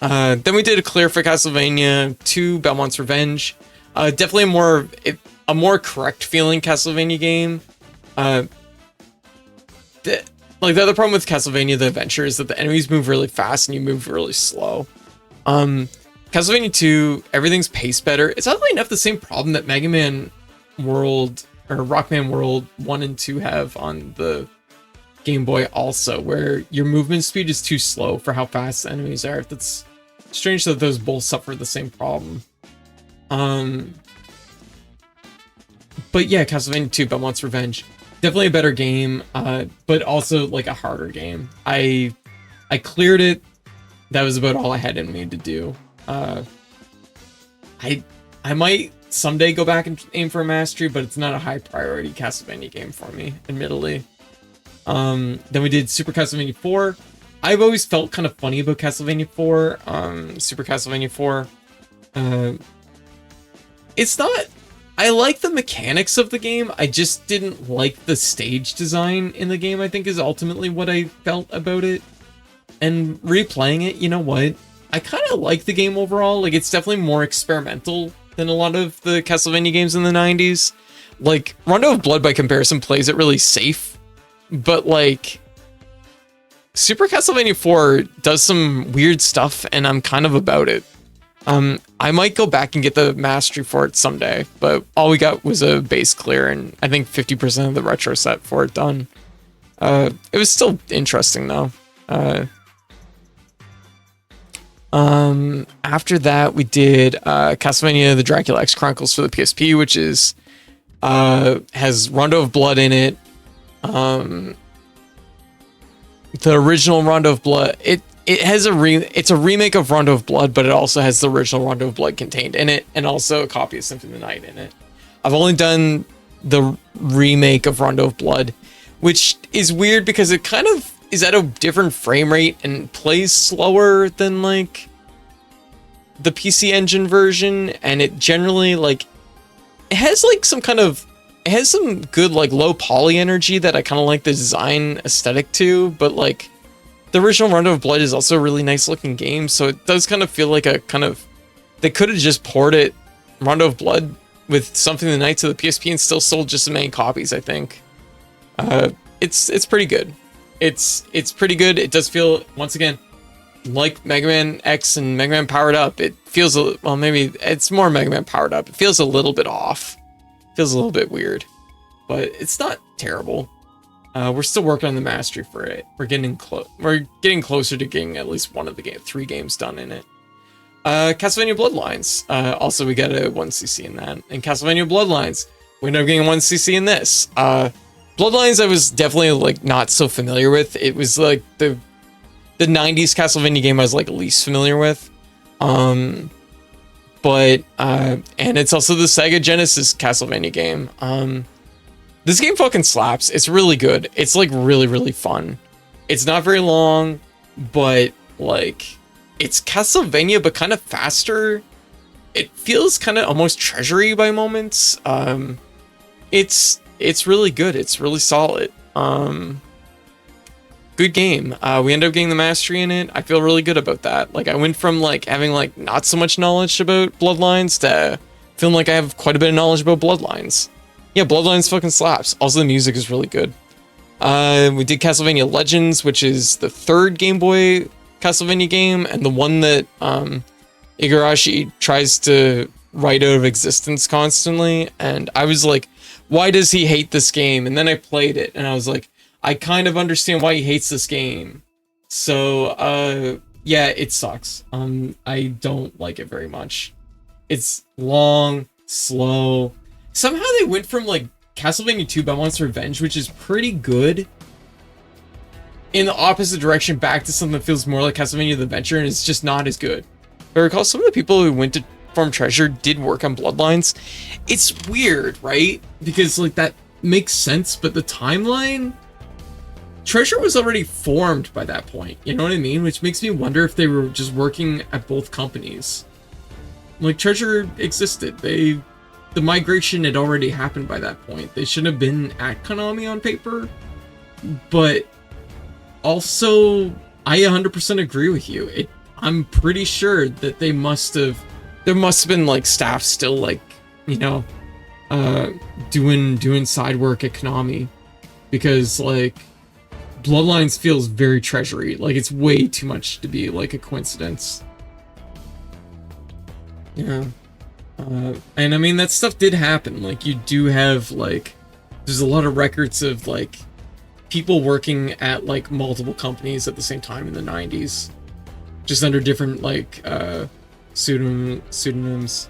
Then we did a clear for Castlevania 2 Belmont's Revenge. Definitely a more correct feeling Castlevania game. The other problem with Castlevania The Adventure is that the enemies move really fast and you move really slow. Castlevania 2, everything's paced better. It's oddly enough the same problem that Mega Man World or Rockman World 1 and 2 have on the Game Boy also, where your movement speed is too slow for how fast the enemies are. That's strange that those both suffer the same problem. But yeah, Castlevania 2 Belmont's Revenge. Definitely a better game, but also like a harder game. I cleared it. That was about all I had in me to do. I might someday go back and aim for a mastery, but it's not a high priority Castlevania game for me, admittedly. Then we did Super Castlevania 4. I've always felt kind of funny about Castlevania 4. Super Castlevania 4. It's not... I like the mechanics of the game. I just didn't like the stage design in the game, I think is ultimately what I felt about it. And replaying it, you know what? I kind of like the game overall. Like, it's definitely more experimental than a lot of the Castlevania games in the 90s. Like, Rondo of Blood, by comparison, plays it really safe. But, like, Super Castlevania 4 does some weird stuff, and I'm kind of about it. I might go back and get the mastery for it someday, but all we got was a base clear, and I think 50% of the retro set for it done. It was still interesting, though. After that, we did Castlevania The Dracula X Chronicles for the PSP, which is has Rondo of Blood in it. The original Rondo of Blood, it has it's a remake of Rondo of Blood, but it also has the original Rondo of Blood contained in it, and also a copy of Symphony of the Night in it. I've only done the remake of Rondo of Blood, which is weird because it kind of is at a different frame rate and plays slower than like the PC Engine version, and it generally like it has like some kind of it has some good like low poly energy that I kind of like the design aesthetic to, but like the original Rondo of Blood is also a really nice looking game, so it does kind of feel like a kind of they could have just ported Rondo of Blood with Symphony of the Night to the PSP and still sold just as many copies, I think. It's pretty good. It's pretty good. It does feel, once again, like Mega Man X and Mega Man Powered Up. It feels, well, maybe it's more Mega Man Powered Up. It feels a little bit off. Feels a little bit weird. But it's not terrible. We're still working on the mastery for it. We're getting closer to getting at least one of the 3 games done in it. Castlevania Bloodlines. Also, we got a 1cc in that. And Castlevania Bloodlines, we ended up getting 1cc in this. Bloodlines I was definitely like not so familiar with. It was like the 90s Castlevania game I was like least familiar with. And it's also the Sega Genesis Castlevania game. This game fucking slaps. It's really good. It's like really, really fun. It's not very long, but like it's Castlevania but kind of faster. It feels kind of almost treasury by moments. It's really good. It's really solid. Good game. We ended up getting the mastery in it. I feel really good about that. Like I went from like having like not so much knowledge about Bloodlines to feeling like I have quite a bit of knowledge about Bloodlines. Yeah, Bloodlines fucking slaps. Also, the music is really good. We did Castlevania Legends, which is the 3rd Game Boy Castlevania game, and the one that Igarashi tries to write out of existence constantly. And I was like, why does he hate this game? And then I played it, and I was like, I kind of understand why he hates this game. So, yeah, it sucks. I don't like it very much. It's long, slow. Somehow they went from like Castlevania 2 Belmont's Revenge, which is pretty good, in the opposite direction back to something that feels more like Castlevania The Adventure, and it's just not as good. If I recall, some of the people who went to Farm Treasure did work on Bloodlines. It's weird, right? Because like that makes sense, but the timeline, Treasure was already formed by that point, you know what I mean? Which makes me wonder if they were just working at both companies. Like Treasure existed, the migration had already happened by that point. They shouldn't have been at Konami on paper. But also, I 100% agree with you. I'm pretty sure that there must have been like staff still like, you know, doing side work at Konami, because like Bloodlines feels very treasury. Like it's way too much to be like a coincidence. Yeah. And I mean, that stuff did happen. Like, you do have, like, there's a lot of records of, like, people working at, like, multiple companies at the same time in the 90s. Just under different, like, pseudonyms.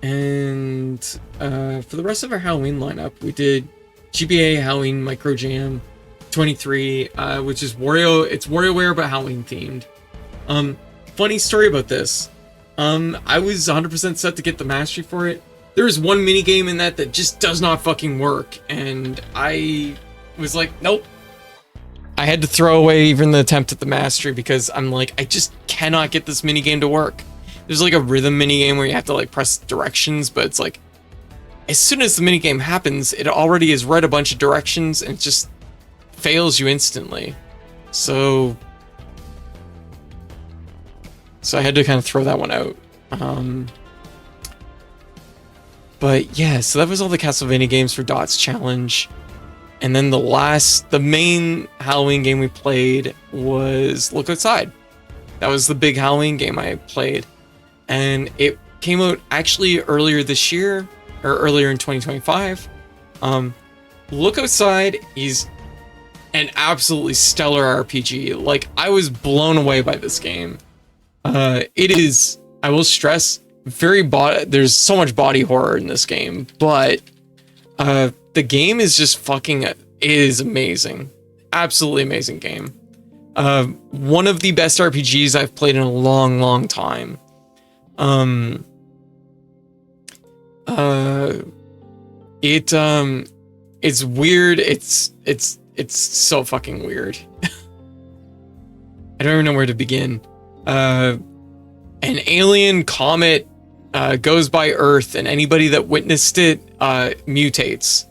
And for the rest of our Halloween lineup, we did GBA Halloween Micro Jam 23, which is it's WarioWare but Halloween themed. Funny story about this. I was 100% set to get the mastery for it. There was one mini game in that just does not fucking work, and I was like, nope. I had to throw away even the attempt at the mastery because I'm like, I just cannot get this mini game to work. There's like a rhythm mini game where you have to like press directions, but it's like, as soon as the mini game happens, it already has read a bunch of directions and it just fails you instantly. So I had to kind of throw that one out. But yeah, so that was all the Castlevania games for Dot's challenge. And then the main Halloween game we played was Look Outside. That was the big Halloween game I played. And it came out actually earlier this year, or earlier in 2025. Look Outside is an absolutely stellar RPG. Like, I was blown away by this game. It is, I will stress, there's so much body horror in this game, but the game is just is amazing. Absolutely amazing game. One of the best RPGs I've played in a long, long time. It's weird. It's so fucking weird. I don't even know where to begin. An alien comet goes by Earth, and anybody that witnessed it mutates.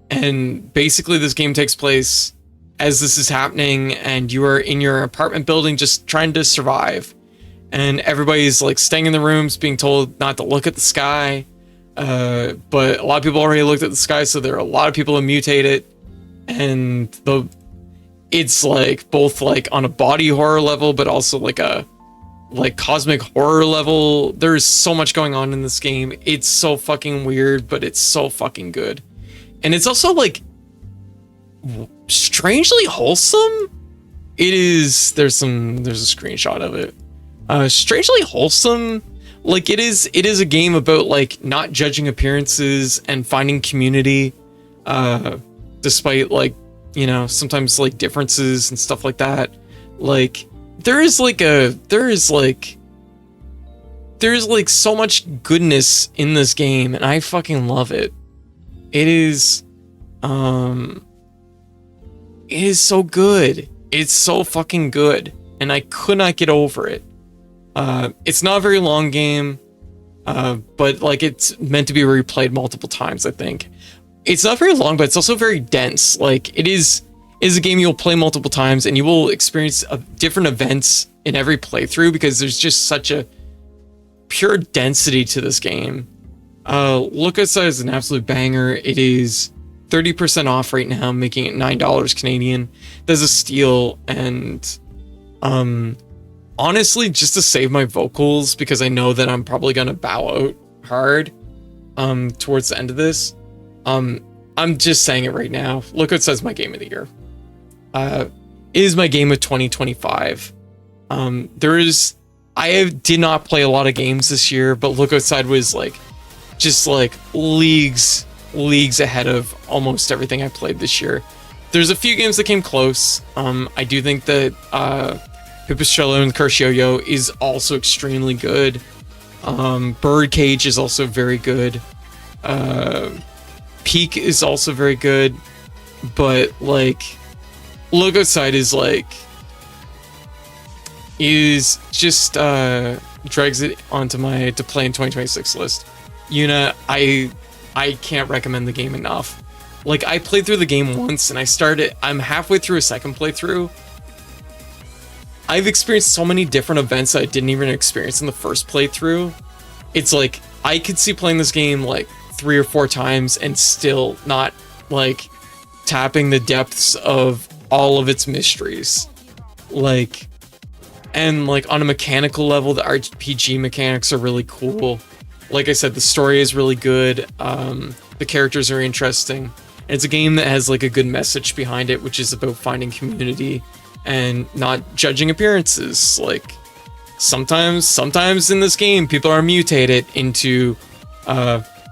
And basically this game takes place as this is happening, and you are in your apartment building just trying to survive. And everybody's like staying in the rooms, being told not to look at the sky. But a lot of people already looked at the sky, so there are a lot of people who mutate it. And it's like both like on a body horror level, but also like a cosmic horror level. There's so much going on in this game. It's so fucking weird, but it's so fucking good. And it's also like strangely wholesome. It is, there's a screenshot of it. Strangely wholesome. Like it is a game about like not judging appearances and finding community, despite like, you know, sometimes like differences and stuff like that. Like there is so much goodness in this game, and I fucking love it. It is so good. It's so fucking good, and I could not get over it. It's not a very long game, but like it's meant to be replayed multiple times, I think. It's not very long, but it's also very dense. Like it is a game you'll play multiple times, and you will experience different events in every playthrough because there's just such a pure density to this game. Look Outside is an absolute banger. It is 30% off right now, making it $9 Canadian. There's a steal, and honestly, just to save my vocals, because I know that I'm probably gonna bow out hard towards the end of this, I'm just saying it right now. Look Outside is my game of the year. It is my game of 2025. I did not play a lot of games this year, but Look Outside was like just like leagues ahead of almost everything I played this year. There's a few games that came close. I do think that Pipistrello and Curse Yo-Yo is also extremely good. Birdcage is also very good. Peak is also very good, but like Look Outside is just drags it onto my to play in 2026 list. Yuna, I can't recommend the game enough. Like I played through the game once, and I'm halfway through a second playthrough. I've experienced so many different events that I didn't even experience in the first playthrough. It's like I could see playing this game like 3 or 4 times and still not like tapping the depths of all of its mysteries. Like, and like on a mechanical level, the RPG mechanics are really cool. Like I said, the story is really good. The characters are interesting. And it's a game that has like a good message behind it, which is about finding community and not judging appearances. Like sometimes in this game, people are mutated into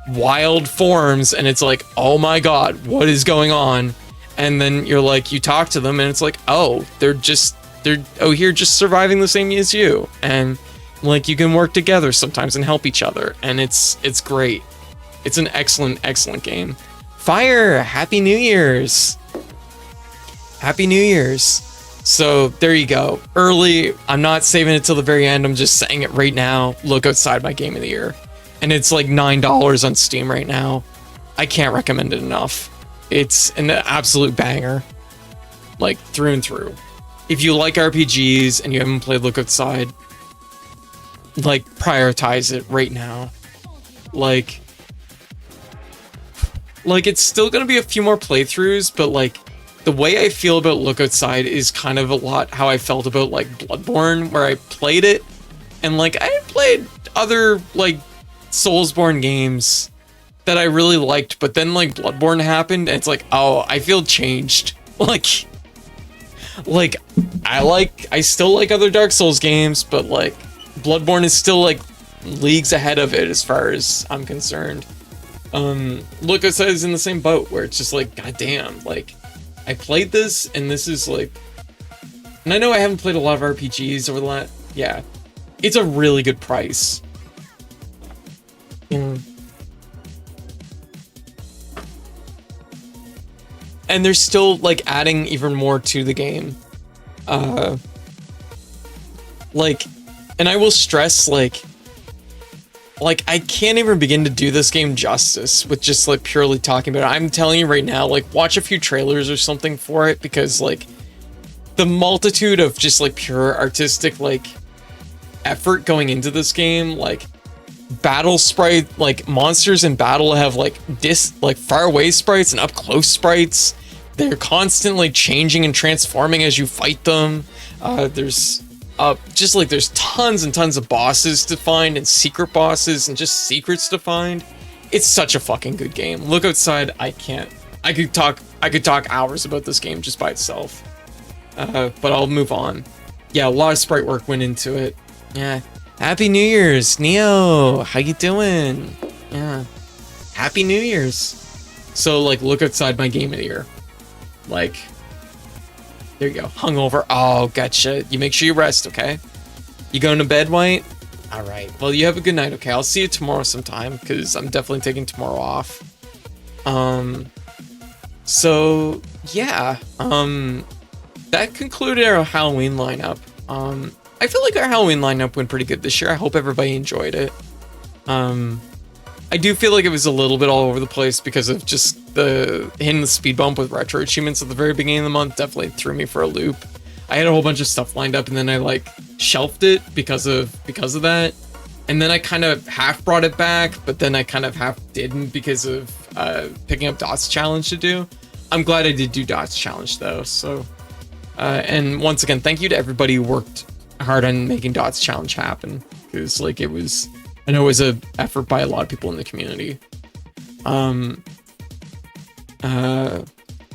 wild forms, and it's like, oh my god, what is going on? And then you're like, you talk to them and it's like, oh, they're here just surviving the same as you, and like you can work together sometimes and help each other, and it's great. It's an excellent game. Fire, happy New Year's. Happy New Year's. So there you go. Early, I'm not saving it till the very end, I'm just saying it right now. Look Outside, my game of the year. And it's like $9 on Steam right now. I can't recommend it enough. It's an absolute banger. Like, through and through. If you like RPGs and you haven't played Look Outside, like, prioritize it right now. Like, it's still gonna be a few more playthroughs, but like, the way I feel about Look Outside is kind of a lot how I felt about like Bloodborne, where I played it, and like, I played other like Soulsborne games that I really liked, but then like Bloodborne happened, and it's like, oh, I feel changed. Like I still like other Dark Souls games, but like Bloodborne is still like leagues ahead of it as far as I'm concerned. Look Outside is in the same boat, where it's just like, goddamn, like I played this, and this is like, and I know I haven't played a lot of RPGs over the last, yeah, it's a really good price. And they're still like adding even more to the game. Like, and I will stress, like I can't even begin to do this game justice with just like purely talking about it. I'm telling you right now, like, watch a few trailers or something for it, because like the multitude of just like pure artistic like effort going into this game, like battle sprite, like monsters in battle have like far away sprites and up close sprites. They're constantly changing and transforming as you fight them. There's tons and tons of bosses to find, and secret bosses, and just secrets to find. It's such a fucking good game. Look Outside, I could talk hours about this game just by itself. But I'll move on. Yeah, a lot of sprite work went into it. Yeah. Happy New Year's, Neo. How you doing? Yeah. Happy New Year's. So like, Look Outside, my game of the year. Like, there you go. Hungover. Oh, gotcha. You make sure you rest, okay? You going to bed, White? All right. Well, you have a good night, okay? I'll see you tomorrow sometime, because I'm definitely taking tomorrow off. So yeah. That concluded our Halloween lineup. I feel like our Halloween lineup went pretty good this year. I hope everybody enjoyed it. I do feel like it was a little bit all over the place because of just hitting the speed bump with retro achievements at the very beginning of the month. Definitely threw me for a loop. I had a whole bunch of stuff lined up, and then I like shelved it because of that. And then I kind of half brought it back, but then I kind of half didn't because of picking up Dot's challenge to do. I'm glad I did do Dot's challenge though. So, and once again, thank you to everybody who worked hard on making Dot's challenge happen, because like I know it was an effort by a lot of people in the community.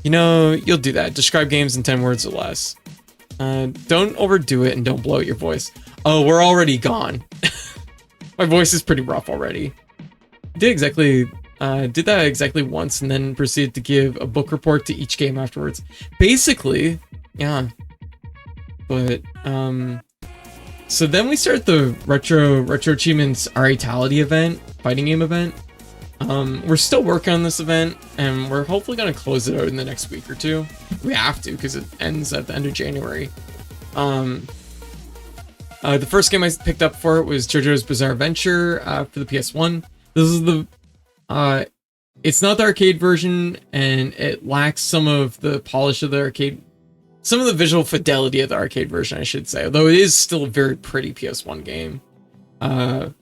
You know, you'll do that. Describe games in 10 words or less. Don't overdo it, and don't blow out your voice. Oh, we're already gone. My voice is pretty rough already. Did that exactly once, and then proceeded to give a book report to each game afterwards. Basically, yeah. But, so then we start the Retro Achievements Aritality event, fighting game event. We're still working on this event, and we're hopefully going to close it out in the next week or two. We have to, because it ends at the end of January. The first game I picked up for it was JoJo's Bizarre Adventure for the PS1. This is it's not the arcade version, and it lacks some of the polish of the arcade, some of the visual fidelity of the arcade version, I should say, although it is still a very pretty PS1 game. But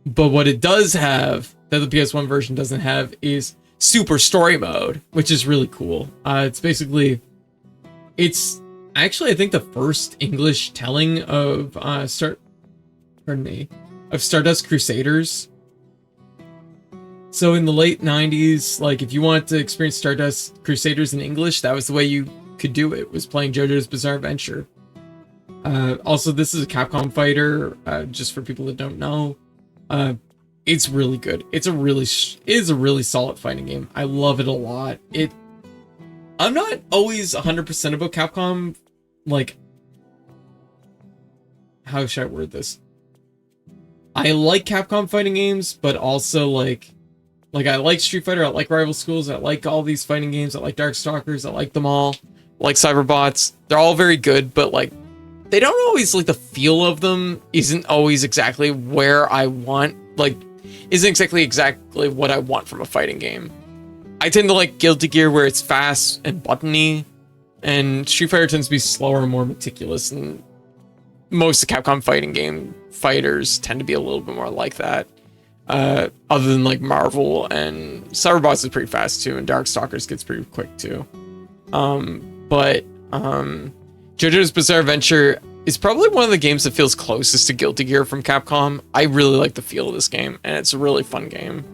what it does have that the PS1 version doesn't have is Super Story Mode, which is really cool. It's actually, I think, the first English telling of Stardust Crusaders. So in the late 90s, like, if you wanted to experience Stardust Crusaders in English, that was the way you could do it, was playing JoJo's Bizarre Adventure. Also, this is a Capcom fighter, just for people that don't know. It's really good. It is a really solid fighting game. I love it a lot. I'm not always 100% about Capcom. Like, how should I word this? I like Capcom fighting games, but also like I like Street Fighter, I like Rival Schools, I like all these fighting games, I like Darkstalkers, I like them all. I like Cyberbots. They're all very good, but like, they don't always, like, the feel of them isn't always exactly where I want, like, isn't exactly what I want from a fighting game. I tend to like Guilty Gear where it's fast and buttony, and Street Fighter tends to be slower and more meticulous, and most of Capcom fighting game fighters tend to be a little bit more like that. Other than like Marvel, and Cyberbots is pretty fast too, and Darkstalkers gets pretty quick too. But JoJo's Bizarre Adventure is probably one of the games that feels closest to Guilty Gear from Capcom. I really like the feel of this game, and it's a really fun game.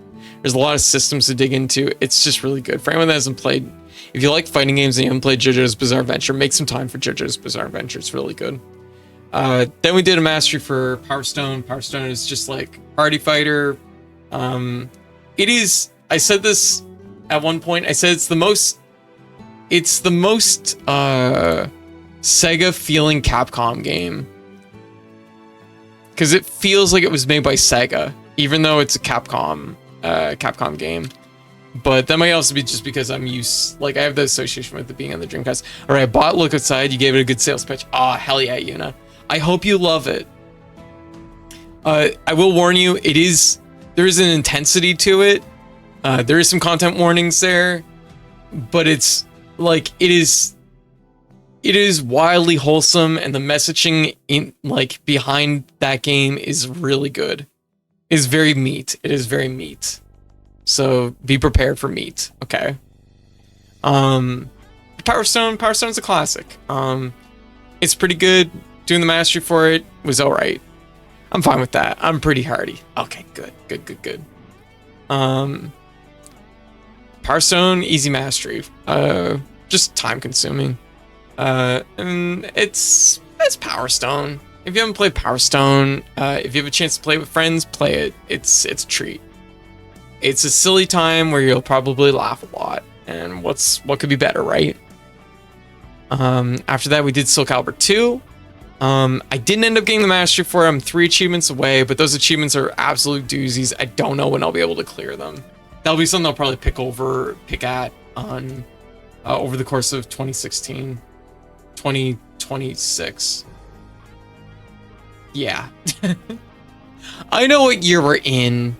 There's a lot of systems to dig into. It's just really good. For anyone that hasn't played, if you like fighting games and you haven't played JoJo's Bizarre Adventure, make some time for JoJo's Bizarre Adventure. It's really good. Then we did a mastery for Power Stone. Power Stone is just like Party Fighter. It is, I said this at one point, I said it's the most Sega feeling Capcom game. Because it feels like it was made by Sega, even though it's a Capcom game. But that might also be just because I'm used, like, I have the association with it being on the Dreamcast. All right, I bought Look Outside. You gave it a good sales pitch. Ah, hell yeah, Yuna. I hope you love it. I will warn you, there is an intensity to it. There is some content warnings there, but it's like, it is wildly wholesome, and the messaging behind that game is really good. It is very meat. It is very meat. So be prepared for meat, okay? Power Stone's a classic. It's pretty good. Doing the mastery for it was alright. I'm fine with that. I'm pretty hardy. Okay, good. Power Stone, easy mastery. Just time consuming. And it's Power Stone. If you haven't played Power Stone, if you have a chance to play it with friends, play it. It's a treat. It's a silly time where you'll probably laugh a lot. And what could be better, right? After that, we did Soul Calibur 2. I didn't end up getting the mastery for it. I'm 3 achievements away, but those achievements are absolute doozies. I don't know when I'll be able to clear them. That'll be something I'll probably pick at on over the course of 2026. Yeah. I know what year we're in.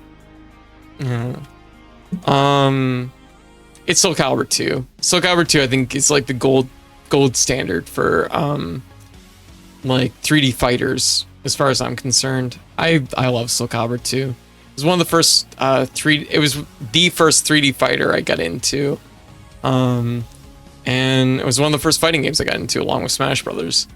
It's Soul Calibur 2. Soul Calibur 2, I think, is like the gold standard for like 3D fighters, as far as I'm concerned. I love Soul Calibur 2. It was one of the first it was the first 3D fighter I got into. And it was one of the first fighting games I got into, along with Smash Brothers.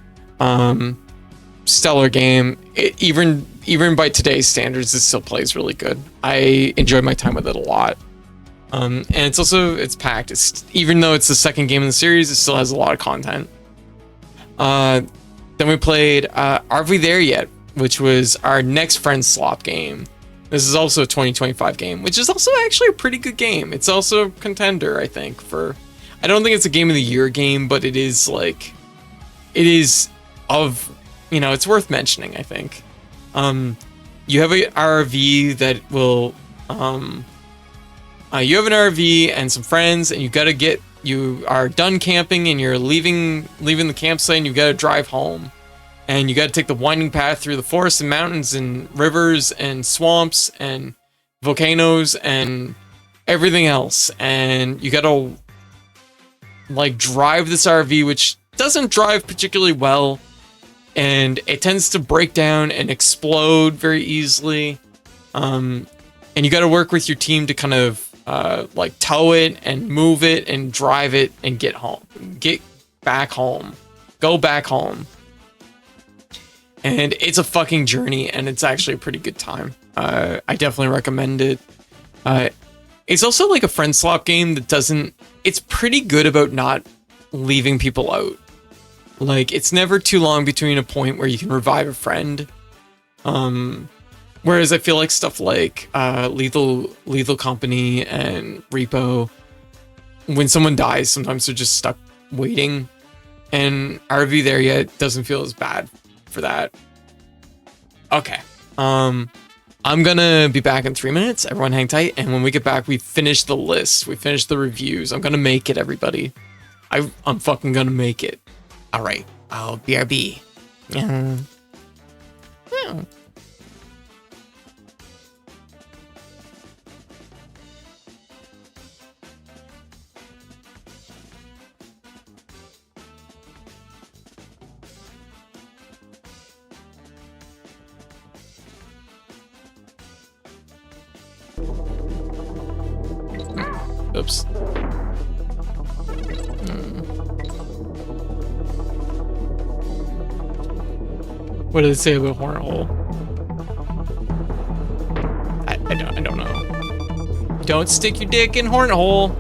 Stellar game. Even by today's standards, it still plays really good. I enjoyed my time with it a lot. And it's packed. Even though it's the second game in the series, it still has a lot of content. Then we played Are We There Yet?, which was our next Friend Slop game. This is also a 2025 game, which is also actually a pretty good game. It's also a contender, I think, for... I don't think it's a Game of the Year game, but it is, like... It is of... You know, it's worth mentioning, I think. You have an RV that will... you have an RV and some friends, and you are done camping, and you're leaving the campsite, and you got to drive home. And you got to take the winding path through the forests and mountains and rivers and swamps and volcanoes and everything else. And you got to like drive this RV, which doesn't drive particularly well. And it tends to break down and explode very easily. And you got to work with your team to kind of like tow it and move it and drive it and get back home. Go back home. And it's a fucking journey, and it's actually a pretty good time. I definitely recommend it. It's also like a friend slop game that doesn't... It's pretty good about not leaving people out. Like, it's never too long between a point where you can revive a friend. Whereas I feel like stuff like Lethal Company and Repo, when someone dies, sometimes they're just stuck waiting. And RV there yet doesn't feel as bad for that. Okay. I'm gonna be back in 3 minutes. Everyone hang tight. And when we get back, we finish the list. We finish the reviews. I'm gonna make it, everybody. I'm fucking gonna make it. All right. I'll BRB. Yeah. Yeah. Oops. What did it say about horn hole? I don't know. Don't stick your dick in horn hole.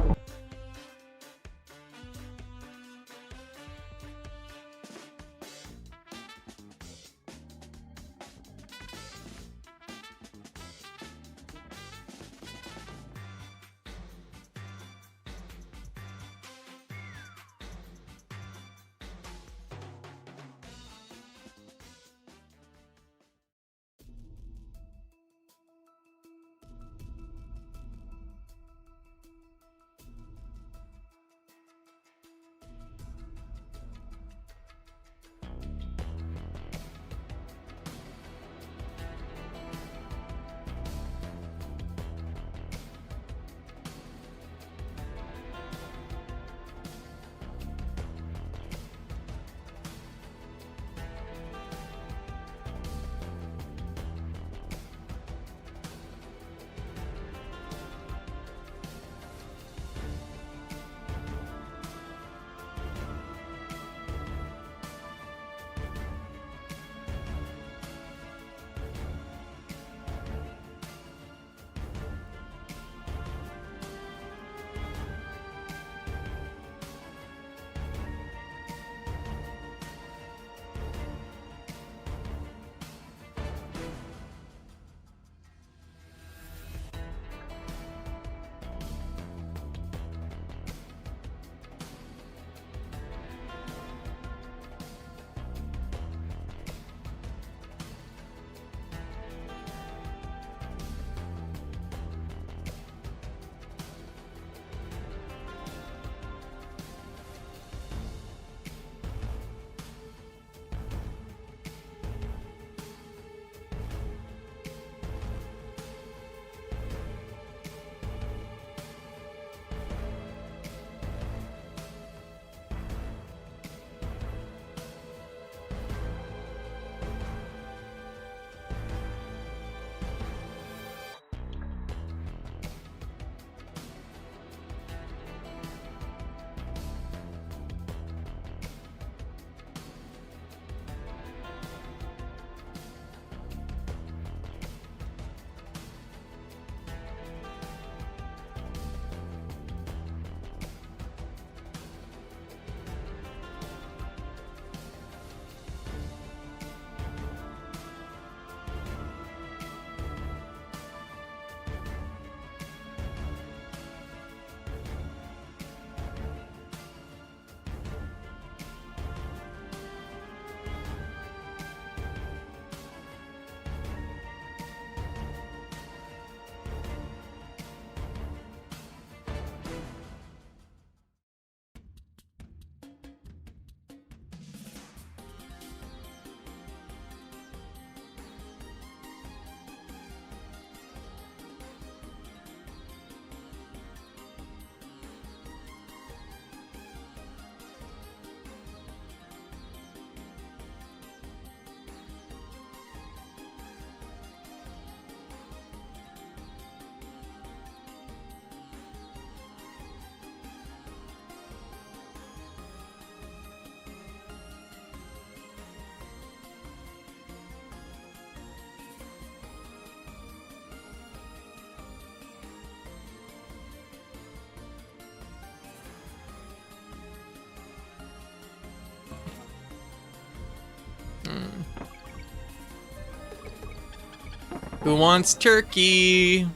Who wants turkey?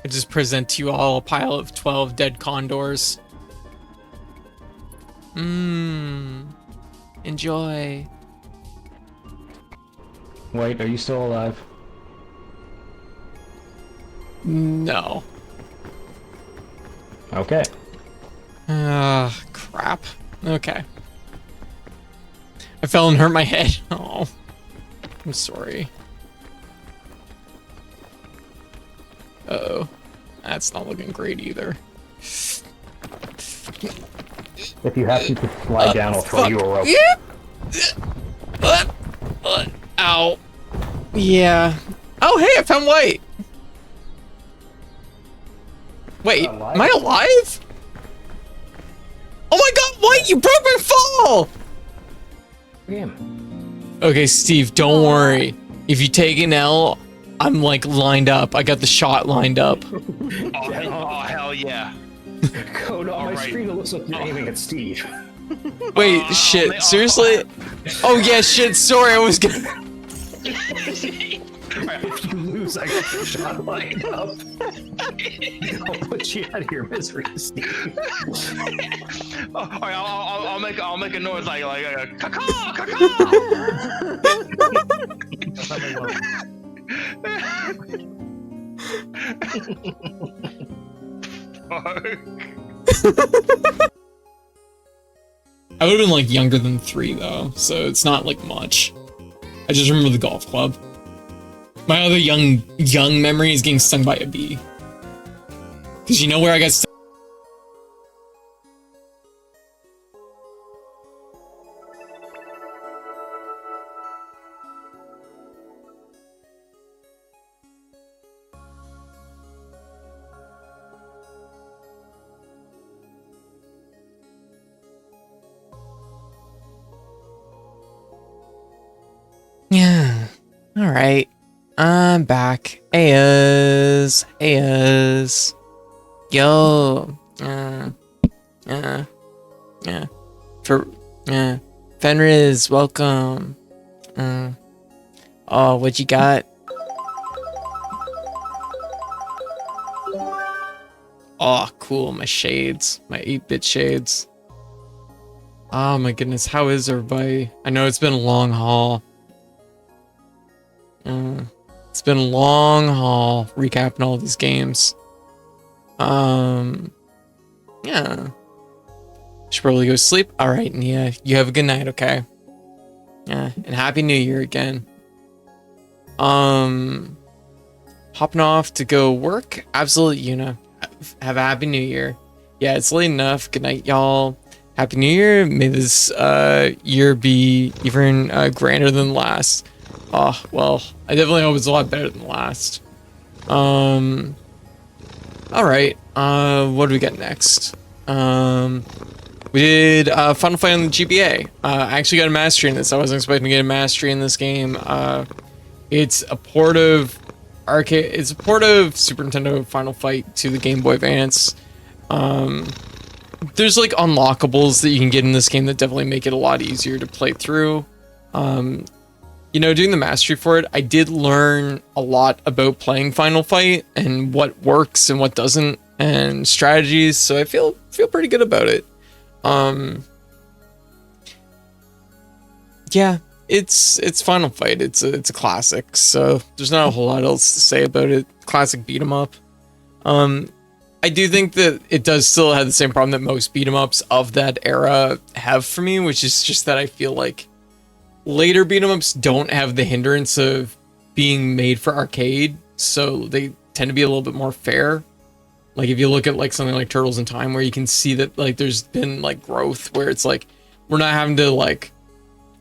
I just present to you all a pile of 12 dead condors. Enjoy. Wait, are you still alive? No. Okay. Crap. Okay. I fell and hurt my head. Oh, I'm sorry. Uh-oh. That's not looking great either. If you have to slide down, I'll throw you a rope. Ow. Yeah. Oh, hey, I found White. Wait, am I alive? Oh my god, White, you broke my fall! Damn. Okay, Steve, don't worry. If you take an L, I'm like lined up. I got the shot lined up. Oh, hell yeah. Code on my screen, it looks like you're aiming at Steve. Wait, shit, seriously? Oh yeah, shit, sorry, I was gonna... If you lose, I got the shot lined up. I'll put you out of your misery, Steve. Alright, I'll make a noise like caw caw. I would've been like younger than 3 though, so it's not like much. I just remember the golf club. My other young memory is getting stung by a bee. Cause you know where I got stung? Yeah. Alright. I'm back. Ayaz. Yo. Fenris, welcome. Oh, what you got? Oh, cool. My shades. My 8-bit shades. Oh my goodness. How is everybody? I know it's been a long haul. It's been a long haul recapping all these games. Yeah. Should probably go sleep. All right, Nia. You have a good night, okay? Yeah, and Happy New Year again. Hopping off to go work. Absolutely, Yuna. Have a Happy New Year. Yeah, it's late enough. Good night, y'all. Happy New Year. May this year be even grander than last. Oh, well, I definitely hope it's a lot better than last. Alright, what do we got next? We did Final Fight on the GBA. I actually got a mastery in this. I wasn't expecting to get a mastery in this game. It's a port of arcade. It's a port of Super Nintendo Final Fight to the Game Boy Advance. There's like unlockables that you can get in this game that definitely make it a lot easier to play through. You know, doing the mastery for it, I did learn a lot about playing Final Fight and what works and what doesn't, and strategies. So I feel pretty good about it. Yeah, it's Final Fight. It's a classic. So there's not a whole lot else to say about it. Classic beat 'em up. I do think that it does still have the same problem that most beat 'em ups of that era have for me, which is just that I feel like later beat 'em ups don't have the hindrance of being made for arcade, so they tend to be a little bit more fair. Like if you look at like something like Turtles in Time, where you can see that like there's been like growth, where it's like we're not having to like,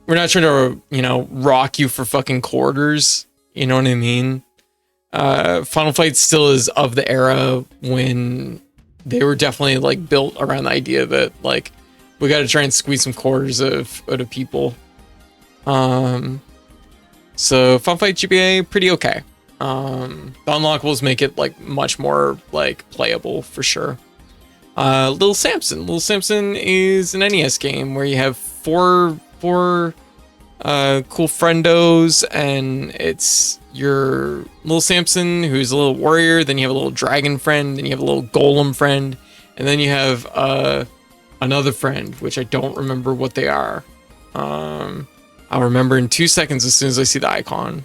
we're not trying to, you know, rock you for fucking quarters, you know what I mean? Final Fight still is of the era when they were definitely like built around the idea that like we got to try and squeeze some quarters out of people. So Final Fight GBA, pretty okay. The unlockables make it like much more like playable for sure. Little Samson is an NES game where you have four cool friendos, and it's your little Samson, who's a little warrior, then you have a little dragon friend, then you have a little golem friend, and then you have another friend, which I don't remember what they are. I'll remember in 2 seconds as soon as I see the icon.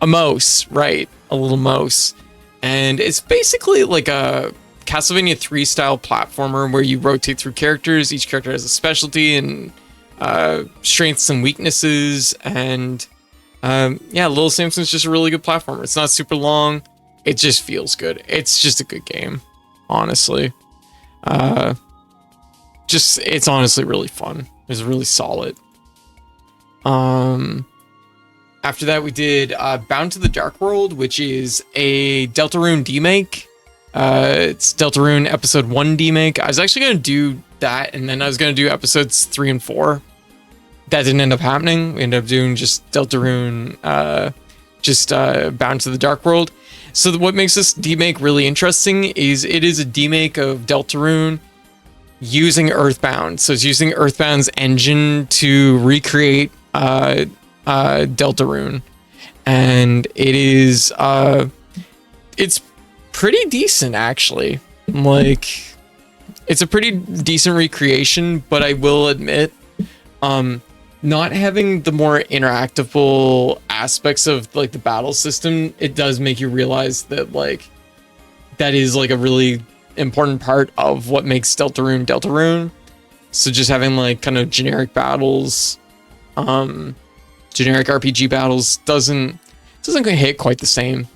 A mouse, right, a little mouse. And it's basically like a Castlevania 3 style platformer where you rotate through characters. Each character has a specialty and strengths and weaknesses, and yeah, Little Samson's just a really good platformer. It's not super long, it just feels good. It's just a good game, honestly. It's honestly really fun. It's really solid. After that, we did Bound to the Dark World, which is a Deltarune demake. It's Deltarune Episode 1 demake. I was actually going to do that, and then I was going to do Episodes 3 and 4. That didn't end up happening. We ended up doing just Deltarune, Bound to the Dark World. So what makes this demake really interesting is it is a demake of Deltarune using Earthbound. So it's using Earthbound's engine to recreate Deltarune, and it is it's pretty decent, actually. Like, it's a pretty decent recreation, but I will admit, not having the more interactable aspects of like the battle system, it does make you realize that like that is like a really important part of what makes Deltarune Deltarune. So just having like kind of generic battles, generic RPG battles doesn't hit quite the same.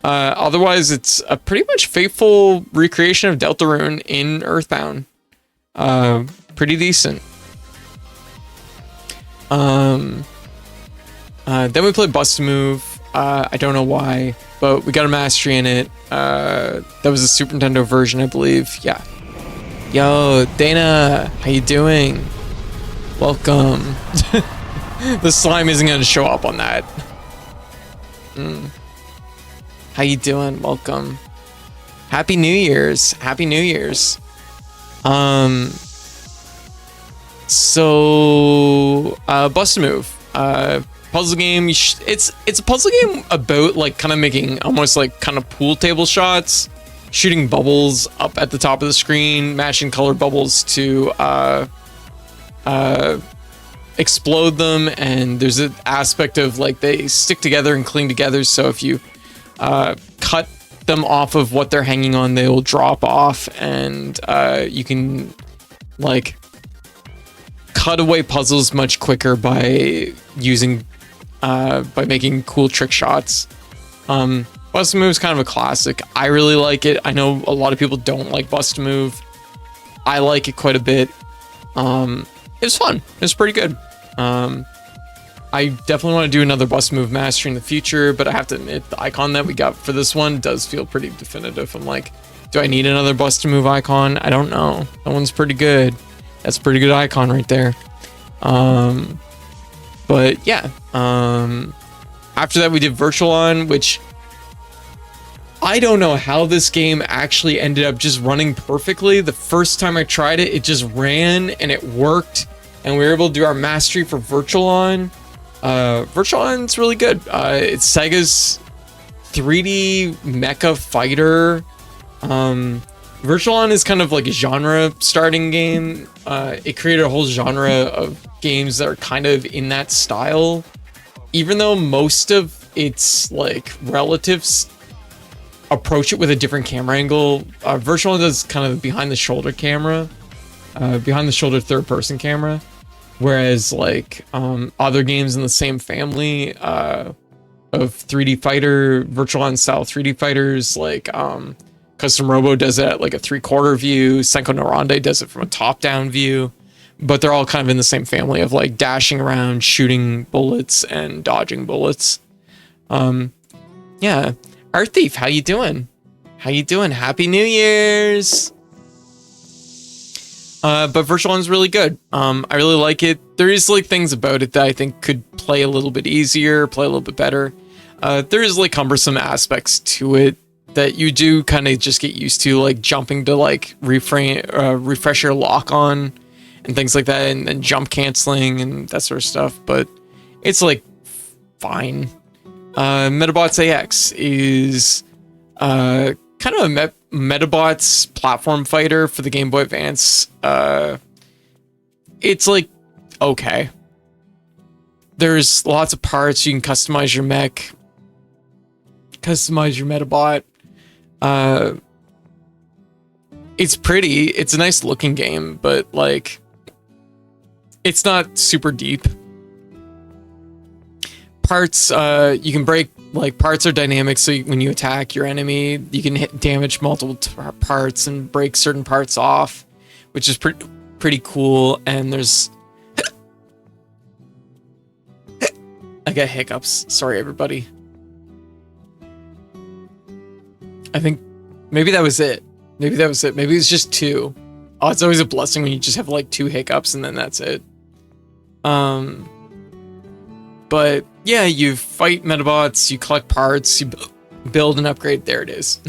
Otherwise, it's a pretty much faithful recreation of Deltarune in Earthbound. Pretty decent. Then we played Bust a Move. I don't know why, but we got a mastery in it. That was a Super Nintendo version, I believe. Yeah. Yo, Dana, how you doing? Welcome. The slime isn't going to show up on that. How you doing? Welcome. Happy New Year's. Happy New Year's. So Bust a Move. Puzzle game. It's a puzzle game about like kind of making almost like kind of pool table shots, shooting bubbles up at the top of the screen, matching colored bubbles to explode them, and there's an aspect of like they stick together and cling together, so if you cut them off of what they're hanging on, they will drop off, and you can like cut away puzzles much quicker by making cool trick shots. Bust a Move is kind of a classic. I really like it. I know a lot of people don't like Bust a Move. I like it quite a bit. It was fun. It was pretty good. I definitely want to do another Bust a Move mastery in the future, but I have to admit the icon that we got for this one does feel pretty definitive. I'm like, do I need another Bust a Move icon? I don't know. That one's pretty good. That's a pretty good icon right there. But yeah, after that we did Virtual On, which I don't know how this game actually ended up just running perfectly. The first time I tried it, it just ran and it worked, and we were able to do our mastery for Virtual On. Virtual On's really good. It's Sega's 3D mecha fighter. Virtual On is kind of like a genre starting game. It created a whole genre of games that are kind of in that style, even though most of its like relatives approach it with a different camera angle. Virtual On does kind of behind the shoulder camera, behind the shoulder third person camera, whereas like other games in the same family of 3D fighter, Virtual On style 3D fighters, like Custom Robo does it at like a 3/4 view. Senko no Rande does it from a top-down view, but they're all kind of in the same family of like dashing around, shooting bullets, and dodging bullets. Yeah, Art Thief, how you doing? How you doing? Happy New Year's! But Virtual On's really good. I really like it. There is like things about it that I think could play a little bit easier, play a little bit better. There is like cumbersome aspects to it that you do kind of just get used to, like jumping to like refresh your lock on, and things like that, and jump canceling and that sort of stuff. But it's like fine. Metabots AX is kind of a Metabots platform fighter for the Game Boy Advance. It's like okay. There's lots of parts. You can customize your mech, customize your Metabot. It's pretty. It's a nice looking game, but like, it's not super deep. Parts, you can break, like, parts are dynamic, so when you attack your enemy, you can hit damage multiple parts and break certain parts off, which is pretty cool. And there's I got hiccups. Sorry, everybody. I think maybe that was it. Maybe that was it. Maybe it's just 2. Oh, it's always a blessing when you just have like 2 hiccups and then that's it. But yeah, you fight Metabots, you collect parts, you build and upgrade. There it is.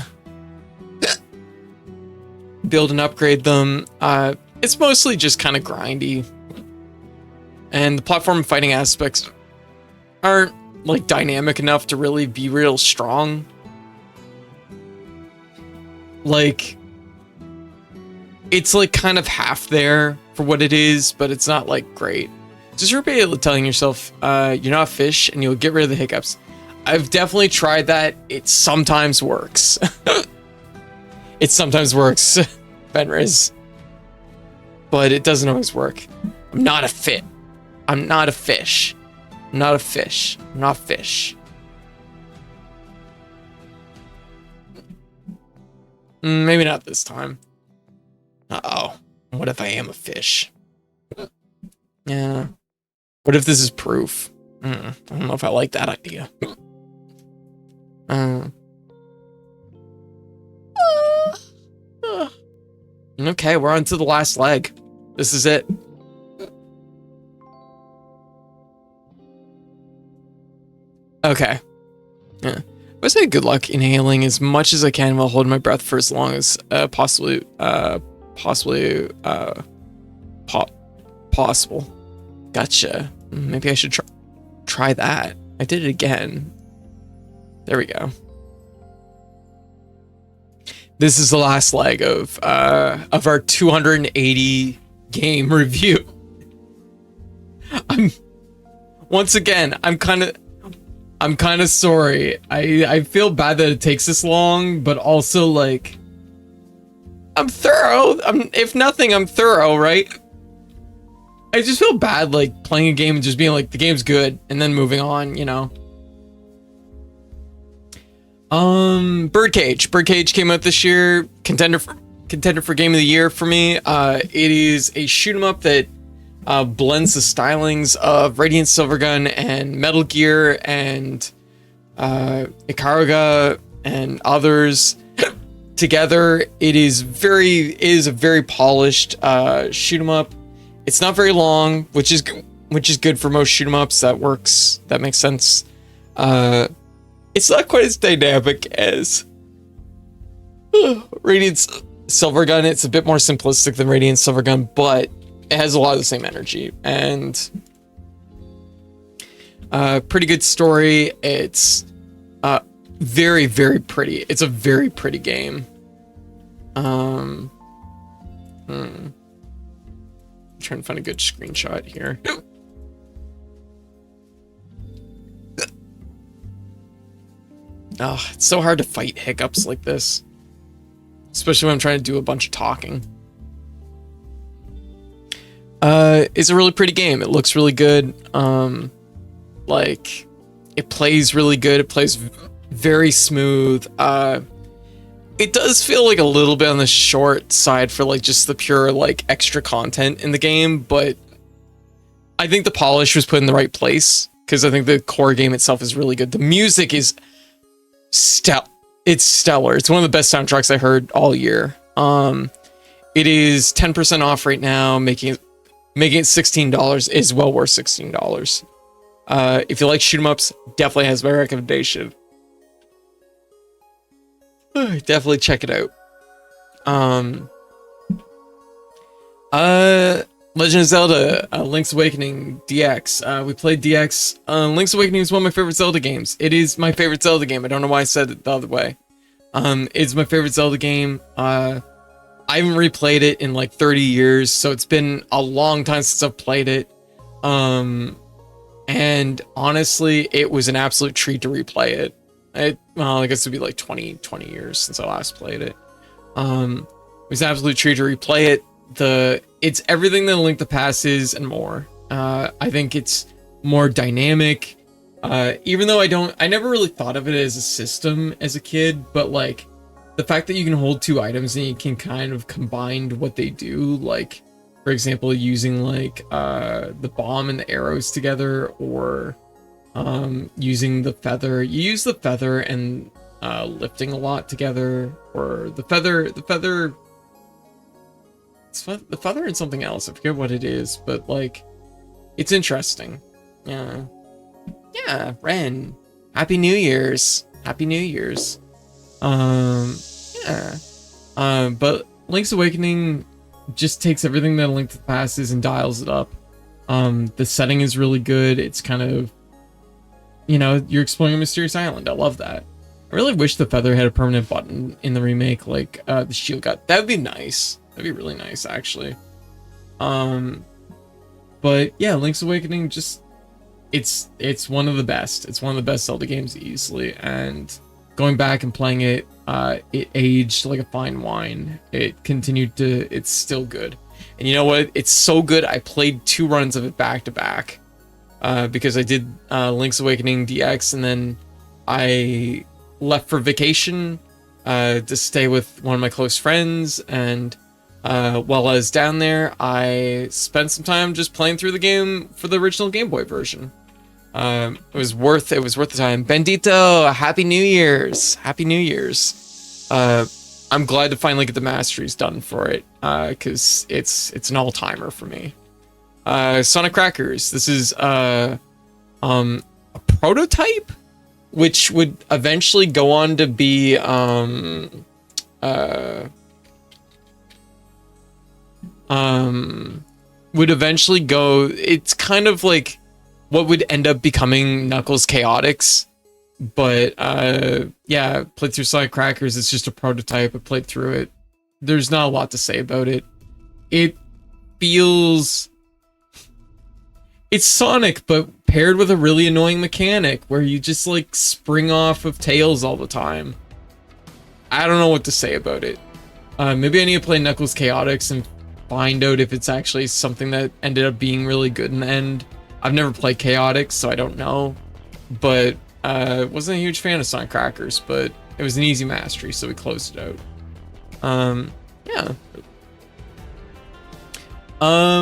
Build and upgrade them. It's mostly just kind of grindy. And the platform fighting aspects aren't like dynamic enough to really be real strong. Like, it's like kind of half there for what it is, but it's not like great. Just repeatedly telling yourself, you're not a fish and you'll get rid of the hiccups. I've definitely tried that. It sometimes works. It sometimes works, Benriz. But it doesn't always work. I'm not a fit. I'm not a fish. I'm not a fish. I'm not a fish. Maybe not this time. Uh-oh. What if I am a fish? Yeah. What if this is proof? I don't know if I like that idea. Okay, we're on to the last leg. This is it. Okay. Yeah. I say good luck inhaling as much as I can while holding my breath for as long as possible. Gotcha. Maybe I should try that. I did it again. There we go. This is the last leg of our 280 game review. I'm kind of sorry. I feel bad that it takes this long, but also like I'm thorough. If nothing, I'm thorough, right? I just feel bad like playing a game and just being like the game's good and then moving on, you know. Birdcage came out this year. Contender for game of the year for me. It is a shoot 'em up that blends the stylings of Radiant Silvergun and Metal Gear and Ikaruga and others together. It is a very polished shoot 'em up. It's not very long, which is good for most shoot 'em ups. That works. That makes sense. It's not quite as dynamic as Radiant Silvergun. It's a bit more simplistic than Radiant Silvergun, but it has a lot of the same energy and pretty good story. It's very, very pretty. It's a very pretty game. I'm trying to find a good screenshot here. Oh, it's so hard to fight hiccups like this, especially when I'm trying to do a bunch of talking. It's a really pretty game. It looks really good. Like, it plays really good. It plays very smooth. It does feel like a little bit on the short side for like just the pure like extra content in the game, but I think the polish was put in the right place because I think the core game itself is really good. The music is it's stellar. It's one of the best soundtracks I heard all year. It is 10% off right now, making it $16 is well worth $16. If you like shoot 'em ups, definitely has my recommendation. Definitely check it out. Legend of Zelda, Link's Awakening DX. We played DX. Link's Awakening is one of my favorite Zelda games. It is my favorite Zelda game. I don't know why I said it the other way. It's my favorite Zelda game. I haven't replayed it in like 30 years, so it's been a long time since I've played it. And honestly, it was an absolute treat to replay it. Well, I guess it'd be like 20 years since I last played it. It was an absolute treat to replay it. It's everything that A Link to the Past is and more. I think it's more dynamic. Even though I never really thought of it as a system as a kid, but like the fact that you can hold two items and you can kind of combine what they do, like for example, using like the bomb and the arrows together, or using the feather. You use the feather and lifting a lot together, or the feather and something else. I forget what it is, but like it's interesting. Yeah, Ren. Happy New Year's. Happy New Year's. Yeah. But Link's Awakening just takes everything that A Link to the Past is and dials it up. The setting is really good. It's kind of, you're exploring a mysterious island. I love that. I really wish the feather had a permanent button in the remake, like the shield got. That'd be nice. That'd be really nice, actually. But yeah, Link's Awakening just it's one of the best. It's one of the best Zelda games easily, and going back and playing it, it aged like a fine wine. It's still good. And you know what? It's so good. I played 2 runs of it back to back, because I did Link's Awakening DX, and then I left for vacation to stay with one of my close friends, and while I was down there, I spent some time just playing through the game for the original Game Boy version. It was worth the time. Bendito, Happy New Year's. Happy New Year's. I'm glad to finally get the masteries done for it, because it's an all-timer for me. Sonic Crackers. This is a prototype, which would eventually go on to be it's kind of like what would end up becoming Knuckles Chaotix, but yeah, played through Sonic Crackers. It's just a prototype. I played through it. There's not a lot to say about it. It's Sonic, but paired with a really annoying mechanic where you just like spring off of tails all the time. I don't know what to say about it. Maybe I need to play Knuckles Chaotix and find out if it's actually something that ended up being really good in the end. I've never played Chaotix, so I don't know. But wasn't a huge fan of Sonic Crackers, but it was an easy mastery, so we closed it out. Yeah.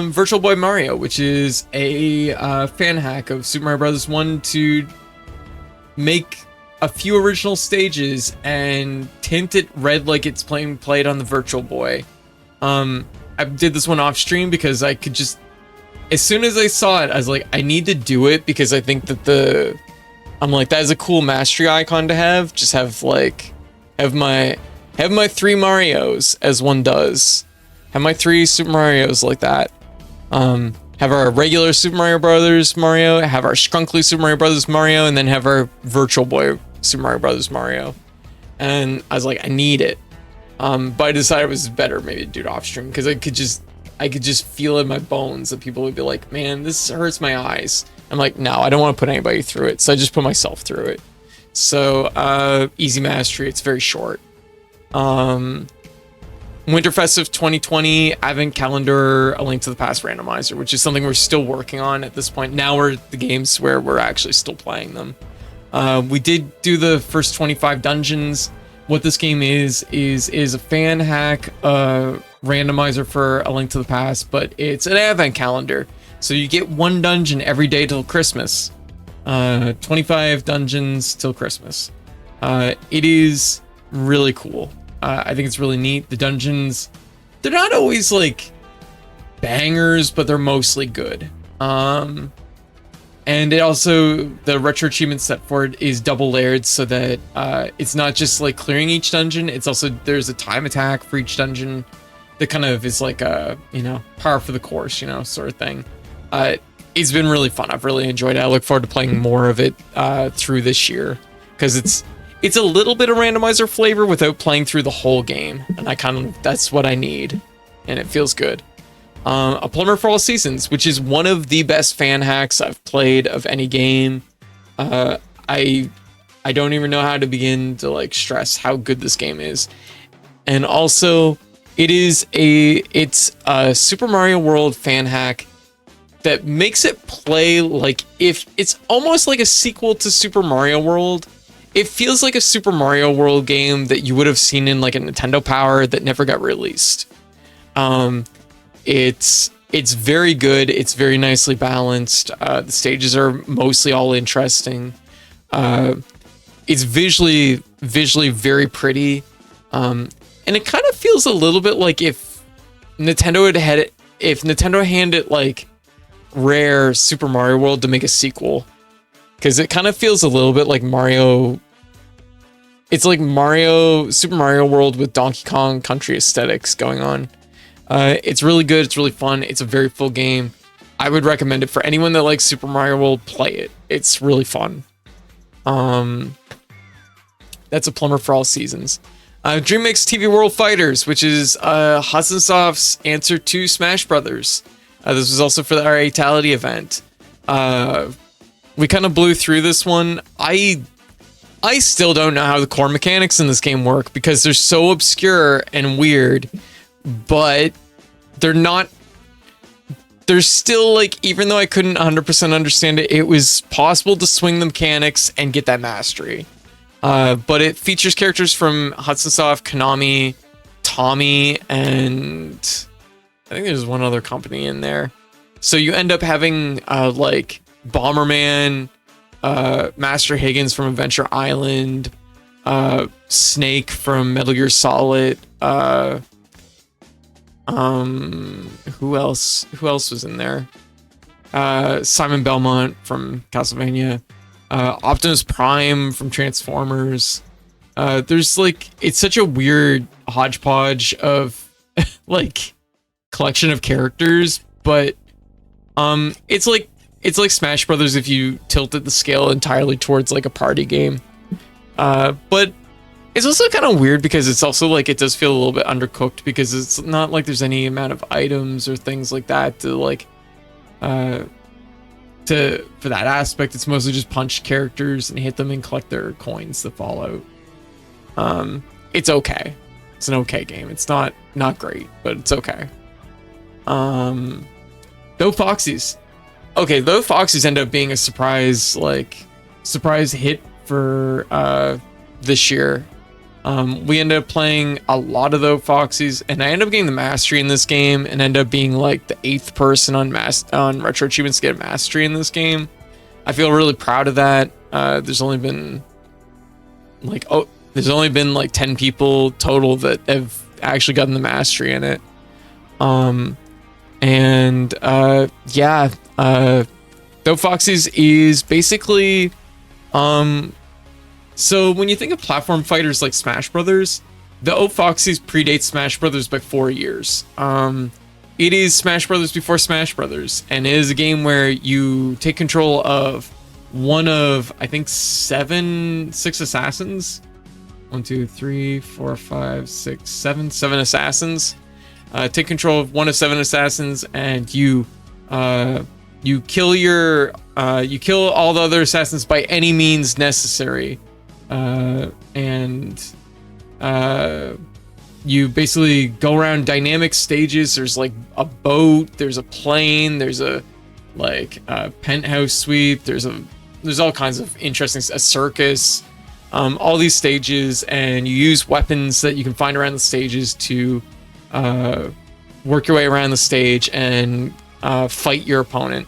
Virtual Boy Mario, which is a fan hack of Super Mario Bros. 1 to make a few original stages and tint it red like it's played on the Virtual Boy. I did this one off stream because I could just, as soon as I saw it, I was like, I need to do it because I think that I'm like, that is a cool mastery icon to have. Just have my 3 Marios as one does. Have my 3 Super Marios like that. Have our regular Super Mario Brothers Mario, have our Skrunkly Super Mario Brothers Mario, and then have our Virtual Boy Super Mario Brothers Mario. And I was like, I need it. But I decided it was better maybe to do it off stream because I could just feel in my bones that people would be like, man, this hurts my eyes. I'm like, no, I don't want to put anybody through it, so I just put myself through it. So easy mastery. It's very short. Winterfest of 2020 Advent Calendar, A Link to the Past randomizer, which is something we're still working on at this point. Now we're at the games where we're actually still playing them. We did do the first 25 dungeons. What this game is a fan hack randomizer for A Link to the Past, but it's an Advent Calendar. So you get 1 dungeon every day till Christmas. 25 dungeons till Christmas. It is really cool. I think it's really neat. The dungeons, they're not always like bangers, but they're mostly good. And it also, the retro achievement set for it is double layered so that it's not just like clearing each dungeon. It's also, there's a time attack for each dungeon. that kind of is like a, par for the course, sort of thing. It's been really fun. I've really enjoyed it. I look forward to playing more of it through this year, because it's a little bit of randomizer flavor without playing through the whole game, and that's what I need, and it feels good. A Plumber for All Seasons, which is one of the best fan hacks I've played of any game. I don't even know how to begin to like stress how good this game is. And also, it's a Super Mario World fan hack that makes it play like if it's almost like a sequel to Super Mario World. It feels like a Super Mario World game that you would have seen in like a Nintendo Power that never got released. It's very good. It's very nicely balanced. The stages are mostly all interesting. It's visually very pretty. And it kind of feels a little bit like if Nintendo handed like Rare Super Mario World to make a sequel, because it kind of feels a little bit like Mario. It's like Super Mario World with Donkey Kong Country aesthetics going on. It's really good. It's really fun. It's a very full game. I would recommend it for anyone that likes Super Mario World. Play it. It's really fun. That's a Plumber for All Seasons. Dream Mix TV World Fighters, which is Hudson Soft's answer to Smash Brothers. This was also for our Itality event. We kind of blew through this one. I still don't know how the core mechanics in this game work, because they're so obscure and weird, but they're still like, even though I couldn't 100% understand it, it was possible to swing the mechanics and get that mastery. But it features characters from Hudson Soft, Konami, Tommy, and I think there's one other company in there. So you end up having like Bomberman, Master Higgins from Adventure Island, Snake from Metal Gear Solid. Who else was in there? Simon Belmont from Castlevania. Optimus Prime from Transformers. There's like, it's such a weird hodgepodge of like collection of characters, but it's like Smash Brothers if you tilted the scale entirely towards like a party game. But it's also kind of weird because it's also like, it does feel a little bit undercooked, because it's not like there's any amount of items or things like that to like for that aspect. It's mostly just punch characters and hit them and collect their coins that fall out. It's okay. It's an okay game. It's not great, but it's okay. Though Foxies. Okay, though Foxies end up being a surprise hit for this year. We ended up playing a lot of those Foxies, and I ended up getting the mastery in this game, and ended up being like the 8th person on Retro Achievements to get mastery in this game. I feel really proud of that. There's only been like 10 people total that have actually gotten the mastery in it. Though Foxies is basically so when you think of platform fighters like Smash Brothers, the Foxies predates Smash Brothers by 4 years. It is Smash Brothers before Smash Brothers, and it is a game where you take control of one of, I think, six assassins. 1, 2, 3, 4, 5, 6, 7 assassins. Take control of one of 7 assassins, and you kill all the other assassins by any means necessary. You basically go around dynamic stages. There's like a boat, there's a plane, there's a penthouse suite, there's all kinds of interesting, a circus, all these stages, and you use weapons that you can find around the stages to work your way around the stage and fight your opponent.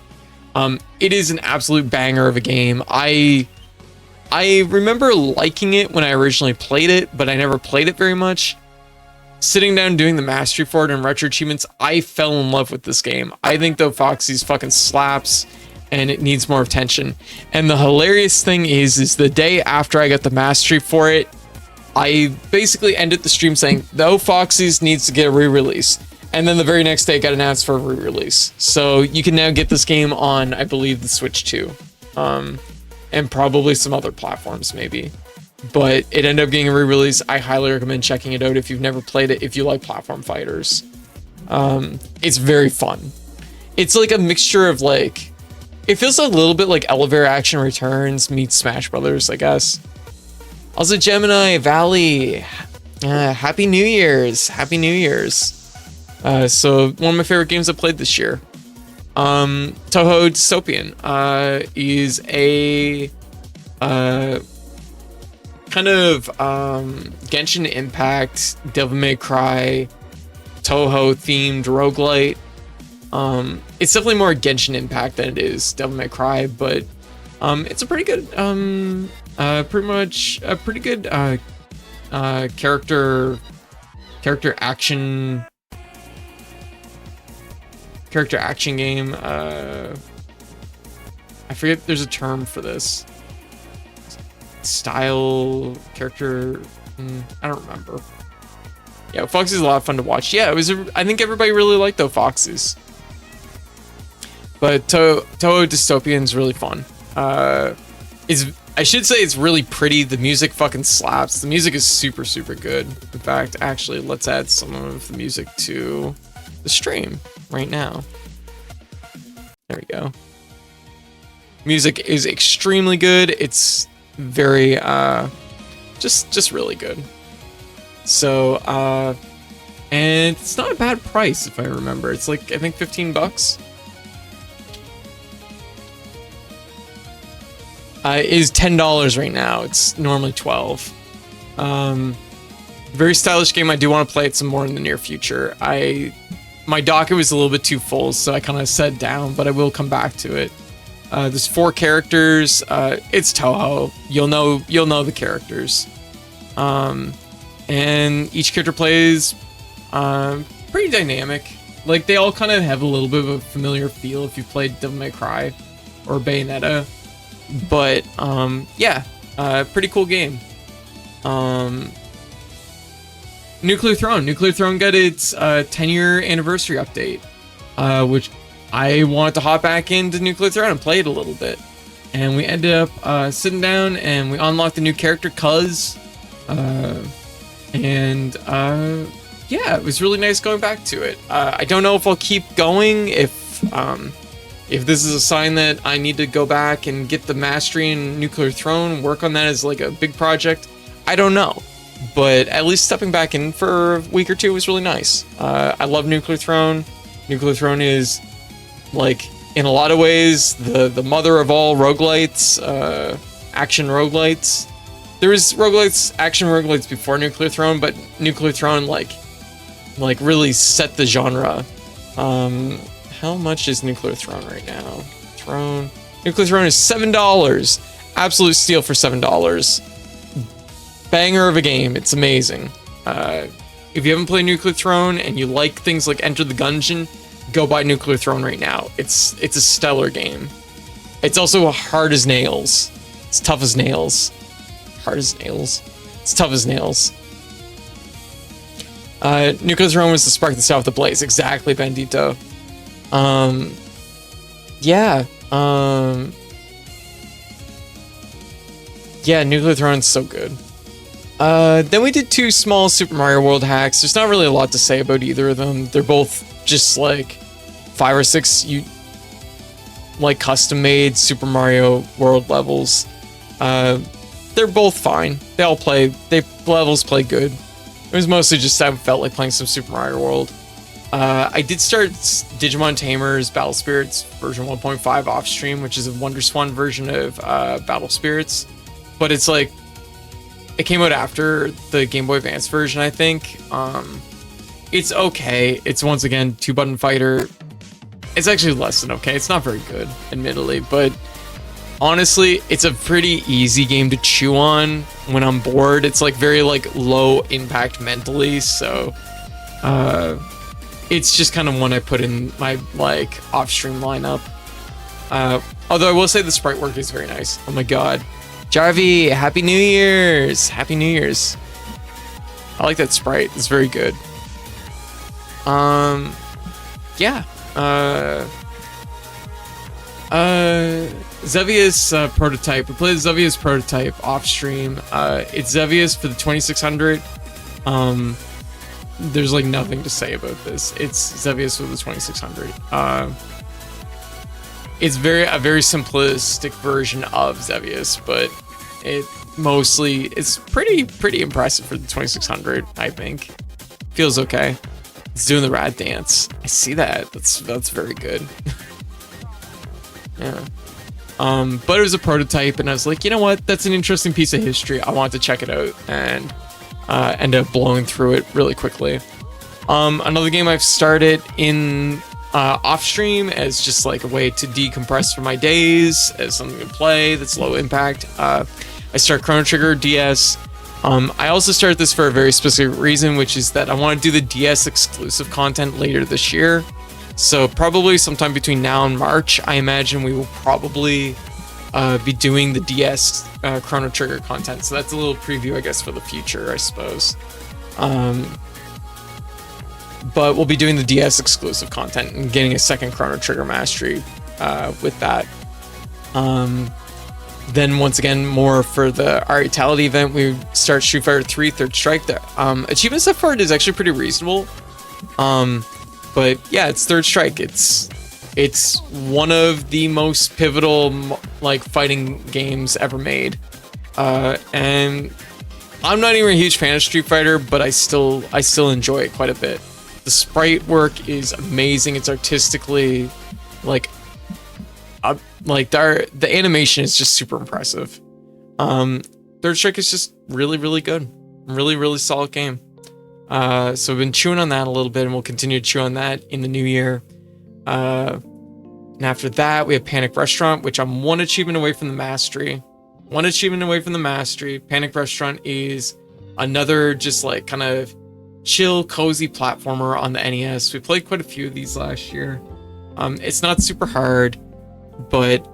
It is an absolute banger of a game. I remember liking it when I originally played it, but I never played it very much. Sitting down doing the mastery for it in Retro Achievements, I fell in love with this game. I think though Foxy's fucking slaps, and it needs more attention. And the hilarious thing is the day after I got the mastery for it, I basically ended the stream saying, "No, Foxes needs to get a re-release." And then the very next day it got announced for a re-release. So you can now get this game on, I believe, the Switch too. And probably some other platforms maybe. But it ended up getting a re-release. I highly recommend checking it out if you've never played it, if you like platform fighters. It's very fun. It's like a mixture of like, it feels a little bit like Elevator Action Returns meets Smash Brothers, I guess. Also, Gemini Valley, Happy New Year's. Happy New Year's. So one of my favorite games I played this year. Touhou Dystopian is a kind of Genshin Impact, Devil May Cry, Touhou themed roguelite. It's definitely more Genshin Impact than it is Devil May Cry, but it's a pretty good pretty good character action game. I forget, there's a term for this. Style character, I don't remember. Yeah, Foxes is a lot of fun to watch. Yeah, it was. I think everybody really liked those Foxes. But Touhou Dystopian is really fun. I should say it's really pretty. The music fucking slaps. The music is super, super good. In fact, actually, let's add some of the music to the stream right now. There we go. Music is extremely good. It's very just really good. So and it's not a bad price if I remember. It's like, I think $15. It is $10 right now. It's normally $12. Very stylish game. I do want to play it some more in the near future. My docket was a little bit too full, so I kind of set down, but I will come back to it. There's 4 characters. It's Touhou. You'll know the characters. And each character plays pretty dynamic. Like, they all kind of have a little bit of a familiar feel if you've played Devil May Cry or Bayonetta. But yeah, pretty cool game. Nuclear Throne got its 10-year anniversary update, which I wanted to hop back into Nuclear Throne and play it a little bit. And we ended up sitting down and we unlocked a new character, Cuz. Yeah, it was really nice going back to it. I don't know if I'll keep going, if this is a sign that I need to go back and get the mastery in Nuclear Throne, work on that as like a big project. I don't know. But at least stepping back in for a week or two was really nice. I love Nuclear Throne. Nuclear Throne is, like, in a lot of ways, the mother of all roguelites, action roguelites. There was action roguelites before Nuclear Throne, but Nuclear Throne, like really set the genre. How much is Nuclear Throne right now? Nuclear Throne is $7. Absolute steal for $7. Banger of a game. It's amazing. If you haven't played Nuclear Throne and you like things like Enter the Gungeon, go buy Nuclear Throne right now. It's a stellar game. It's also hard as nails. It's tough as nails. Hard as nails. It's tough as nails. Nuclear Throne was the spark that set off the blaze. Exactly, Bandito. Yeah. Yeah, Nuclear Throne's so good. Then we did 2 small Super Mario World hacks. There's not really a lot to say about either of them. They're both just like 5 or 6 like custom-made Super Mario World levels. They're both fine. Levels play good. It was mostly just I felt like playing some Super Mario World. I did start Digimon Tamers Battle Spirits version 1.5 off stream, which is a WonderSwan version of Battle Spirits, but it's like, it came out after the Game Boy Advance version, I think. It's okay. It's once again 2-button fighter. It's actually less than okay. It's not very good, admittedly, but honestly, it's a pretty easy game to chew on when I'm bored. It's like very like low impact mentally, so it's just kind of one I put in my like off-stream lineup. Although I will say the sprite work is very nice. Oh my god. Jarvie, Happy New Year's! Happy New Year's. I like that sprite. It's very good. Yeah. Xevious prototype. We played Xevious prototype off stream. It's Xevious for the 2600. There's like nothing to say about this. It's Xevious for the 2600. It's a very simplistic version of Xevious, but it's pretty impressive for the 2600. I think feels okay. It's doing the rad dance. I see that. That's very good. Yeah. But it was a prototype, and I was like, you know what? That's an interesting piece of history. I wanted to check it out, and ended up blowing through it really quickly. Another game I've started in off stream as just like a way to decompress from my days, as something to play that's low impact. I start Chrono Trigger DS. I also started this for a very specific reason, which is that I want to do the DS exclusive content later this year. So probably sometime between now and March, I imagine we will probably be doing the DS Chrono Trigger content. So that's a little preview, I guess, for the future, I suppose. But we'll be doing the DS exclusive content and getting a second Chrono Trigger mastery with that. Then once again, more for the Aritality event, we start Street Fighter 3 Third Strike. The achievement set for it is actually pretty reasonable. But yeah, it's Third Strike. It's one of the most pivotal like fighting games ever made. And I'm not even a huge fan of Street Fighter, but I still enjoy it quite a bit. The sprite work is amazing. It's artistically like the animation is just super impressive. Third Strike is just really good. Really solid game. So we've been chewing on that a little bit, and we'll continue to chew on that in the new year. And after that, we have Panic Restaurant, which I'm one achievement away from the mastery. Panic Restaurant is another just like kind of chill, cozy platformer on the NES. We played quite a few of these last year. It's not super hard, but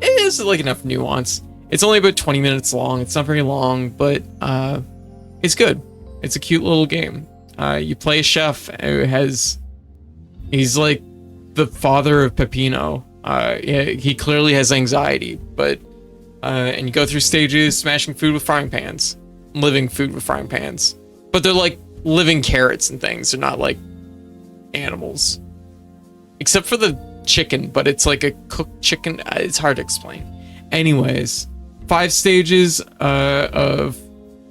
it is like enough nuance. It's only about 20 minutes long. It's not very long, but it's good. It's a cute little game. You play a chef who he's like the father of Peppino. He clearly has anxiety, but and you go through stages smashing food with frying pans, living food with frying pans, but they're like living carrots and things. They're not like animals, except for the chicken, but it's like a cooked chicken. It's hard to explain. Anyways, 5 stages of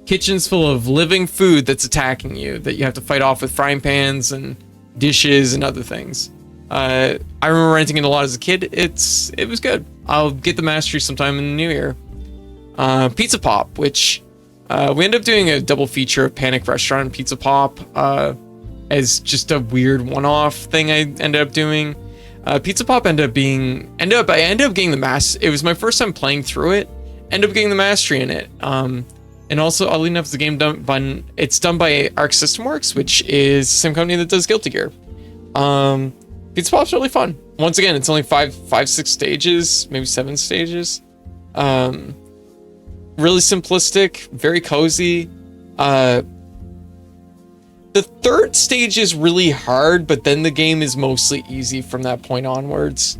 kitchens full of living food that's attacking you that you have to fight off with frying pans and dishes and other things. I remember renting it a lot as a kid. It was good. I'll get the mastery sometime in the new year. Pizza Pop, which we ended up doing a double feature of Panic Restaurant and Pizza Pop as just a weird one-off thing I ended up doing. Pizza Pop I ended up getting the master. It was my first time playing through it. Ended up getting the mastery in it. And also, oddly enough, the game done by Arc System Works, which is the same company that does Guilty Gear. Pizza Pop's really fun. Once again, it's only 6 stages, maybe 7 stages. Really simplistic, very cozy. The third stage is really hard, but then the game is mostly easy from that point onwards.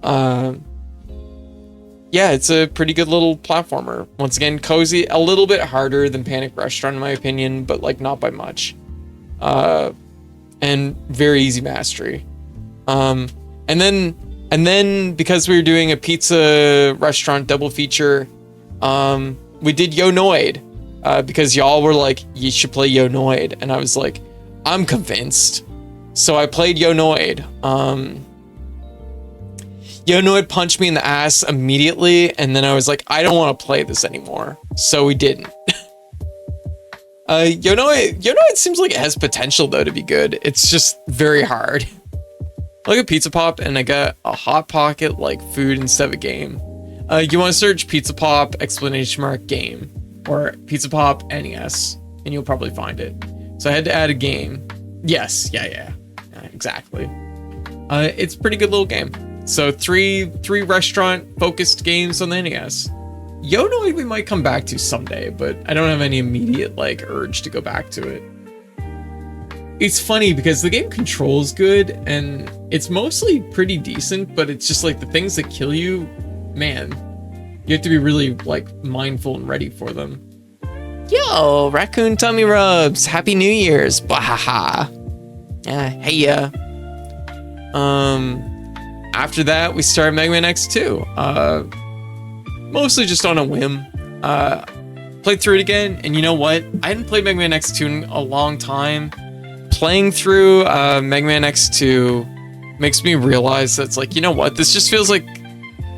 Yeah, it's a pretty good little platformer. Once again, cozy, a little bit harder than Panic Restaurant in my opinion, but like not by much. And very easy mastery. And then because we were doing a pizza restaurant double feature, we did Yo Noid, because y'all were like, you should play Yo Noid, and I was like, I'm convinced. So I played Yo Noid. Yo Noid punched me in the ass immediately, and then I was like, I don't want to play this anymore. So we didn't. Yo Noid seems like it has potential though to be good. It's just very hard. Look at Pizza Pop, and I got a Hot Pocket like food instead of a game. You want to search Pizza Pop !game or Pizza Pop NES, and you'll probably find it. So I had to add a game. Yes, yeah, exactly. It's a pretty good little game. So three restaurant focused games on the NES. Yonoid we might come back to someday, but I don't have any immediate like urge to go back to it. It's funny because the game controls good and it's mostly pretty decent, but it's just like the things that kill you, man, you have to be really like mindful and ready for them. Yo, Raccoon Tummy Rubs, Happy New Year's, bahaha. Hey ya. After that, we started Mega Man X2. Mostly just on a whim. Played through it again, and you know what? I hadn't played Mega Man X2 in a long time. Playing through Mega Man X2 makes me realize that's like, you know what? This just feels like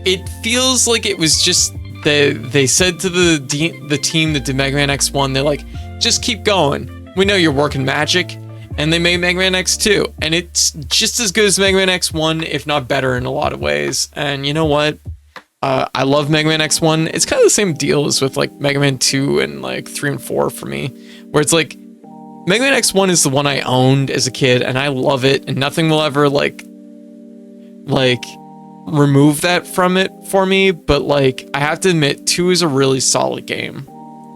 it was just they said to the team that did Mega Man X1, they're like, just keep going. We know you're working magic. And they made Mega Man X2, and it's just as good as Mega Man X1, if not better in a lot of ways. And you know what? I love Mega Man X1. It's kind of the same deal as with like Mega Man 2 and like 3 and 4 for me, where it's like Mega Man X1 is the one I owned as a kid, and I love it, and nothing will ever like remove that from it for me. But like, I have to admit, 2 is a really solid game,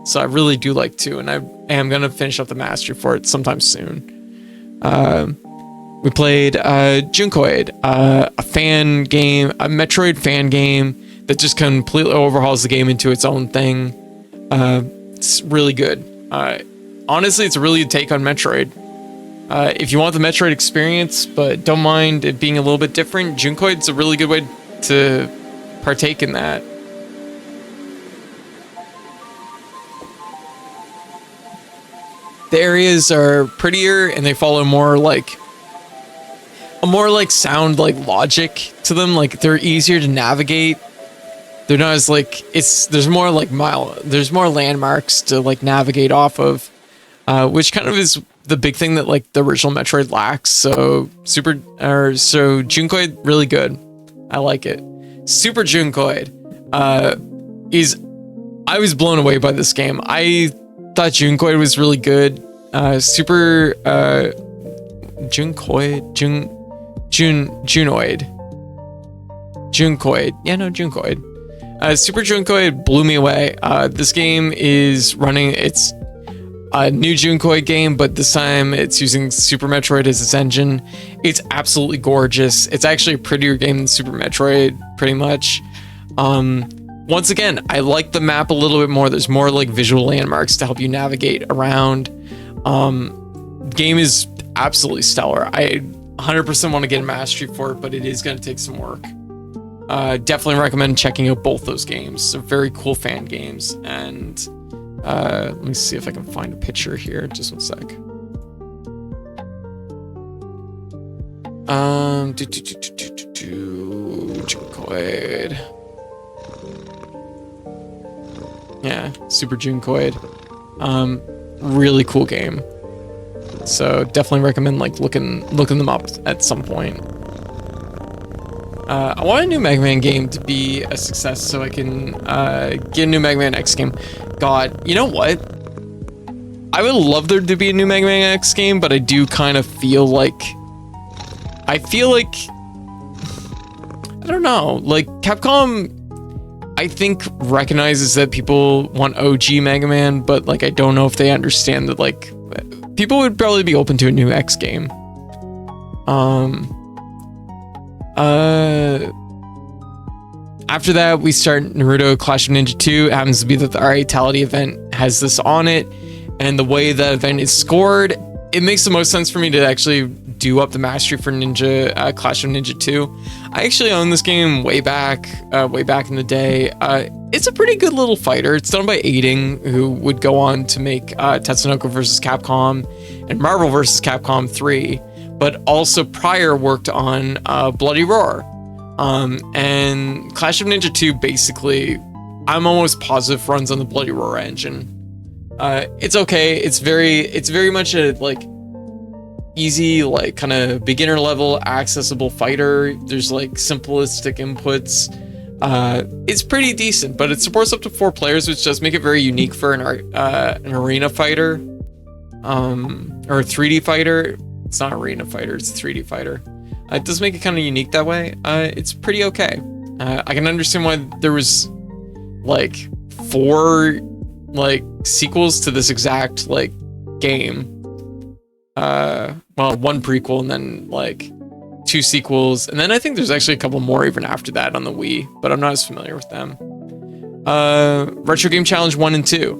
so I really do like 2, and I am gonna finish up the mastery for it sometime soon. We played Junkoid, a fan game, a Metroid fan game that just completely overhauls the game into its own thing. It's really good. Honestly, it's a really good take on Metroid. If you want the Metroid experience, but don't mind it being a little bit different, Junkoid's a really good way to partake in that. The areas are prettier and they follow more like sound like logic to them. Like they're easier to navigate. They're not as like there's more landmarks to like navigate off of, which kind of is the big thing that like the original Metroid lacks. So Junkoid really good. I like it. Super Junkoid I was blown away by this game. I thought Junkoid was really good. Junoid. Yeah, no, Junkoid. Super Junkoid blew me away. This game is running, it's a new Junkoid game, but this time it's using Super Metroid as its engine. It's absolutely gorgeous. It's actually a prettier game than Super Metroid, pretty much. Once again, I like the map a little bit more. There's more like visual landmarks to help you navigate around. Game is absolutely stellar. I 100% want to get a mastery for it, but it is going to take some work. Definitely recommend checking out both those games. They're very cool fan games. And let me see if I can find a picture here. Just one sec. Junkoid. Yeah, Super Junkoid. Really cool game. So definitely recommend like looking them up at some point. I want a new Mega Man game to be a success so I can get a new Mega Man X game. God, you know what? I would love there to be a new Mega Man X game, but I do kind of feel like I don't know, like Capcom I think recognizes that people want OG Mega Man, but like I don't know if they understand that like people would probably be open to a new X game. After that, we start Naruto Clash of Ninja 2. It happens to be that the R-Itality event has this on it, and the way that event is scored, it makes the most sense for me to actually do up the mastery for Clash of Ninja 2. I actually owned this game way back in the day. It's a pretty good little fighter. It's done by Aiding, who would go on to make Tatsunoko vs. Capcom and Marvel vs. Capcom 3, but also prior worked on Bloody Roar. And Clash of Ninja 2 basically, I'm almost positive runs on the Bloody Roar engine. It's okay. It's very much a like easy, like kind of beginner level accessible fighter. There's like simplistic inputs. It's pretty decent, but it supports up to 4 players, which does make it very unique for an arena fighter, or a 3D fighter. It's not arena fighter, it's a 3D fighter. It does make it kind of unique that way. It's pretty okay. I can understand why there was like 4 like sequels to this exact like game. Well, 1 prequel and then like 2 sequels, and then I think there's actually a couple more even after that on the Wii, but I'm not as familiar with them. Retro Game Challenge 1 and 2.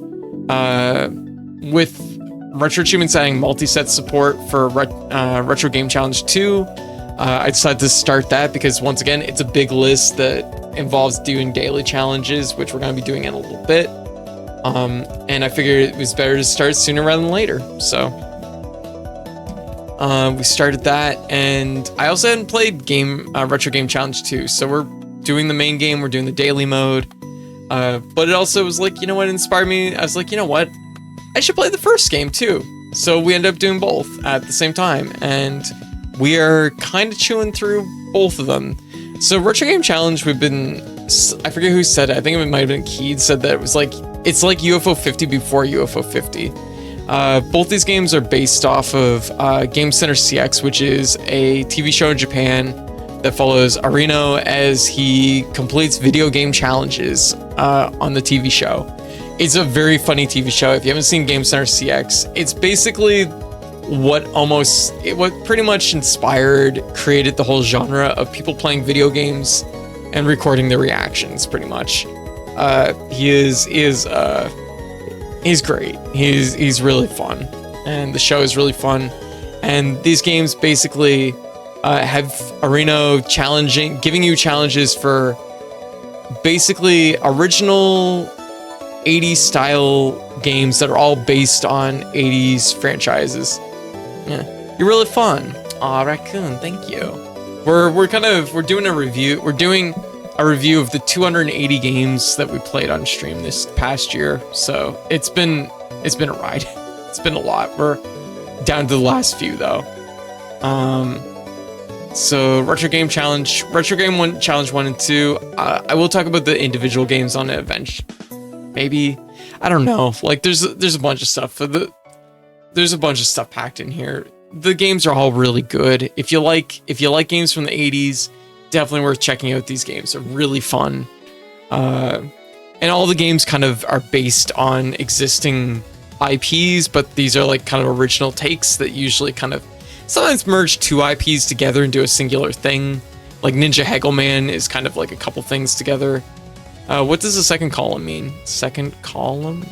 With Retro Achievements adding multi-set support for Retro Game Challenge 2, I decided to start that because once again, it's a big list that involves doing daily challenges, which we're going to be doing in a little bit. And I figured it was better to start sooner rather than later, so we started that, and I also hadn't played Retro Game Challenge 2, so we're doing the main game, we're doing the daily mode, but it also was like, you know what inspired me? I was like, you know what? I should play the first game too. So we ended up doing both at the same time, and we are kind of chewing through both of them. So Retro Game Challenge, I forget who said it, I think it might have been Keed said that it's like UFO 50 before UFO 50. Both these games are based off of Game Center CX, which is a TV show in Japan that follows Arino as he completes video game challenges on the TV show. It's a very funny TV show. If you haven't seen Game Center CX, it's basically what pretty much created the whole genre of people playing video games and recording their reactions, pretty much. He's great. He's really fun, and the show is really fun. And these games basically have Arino giving you challenges for basically original 80s style games that are all based on 80s franchises. Yeah, you're really fun. Aw, Raccoon, thank you. We're doing a review. We're doing a review of the 280 games that we played on stream this past year. So it's been a ride. It's been a lot. We're down to the last few though. So Retro Game Challenge 1 and 2. I will talk about the individual games on it eventually. Maybe, I don't know. Like there's a bunch of stuff. There's a bunch of stuff packed in here. The games are all really good. If you like games from the 80s, definitely worth checking out. These games are really fun. And all the games kind of are based on existing IPs, but these are like kind of original takes that usually kind of sometimes merge 2 IPs together and do a singular thing. Like Ninja Hegelman is kind of like a couple things together. What does the second column mean? Second column?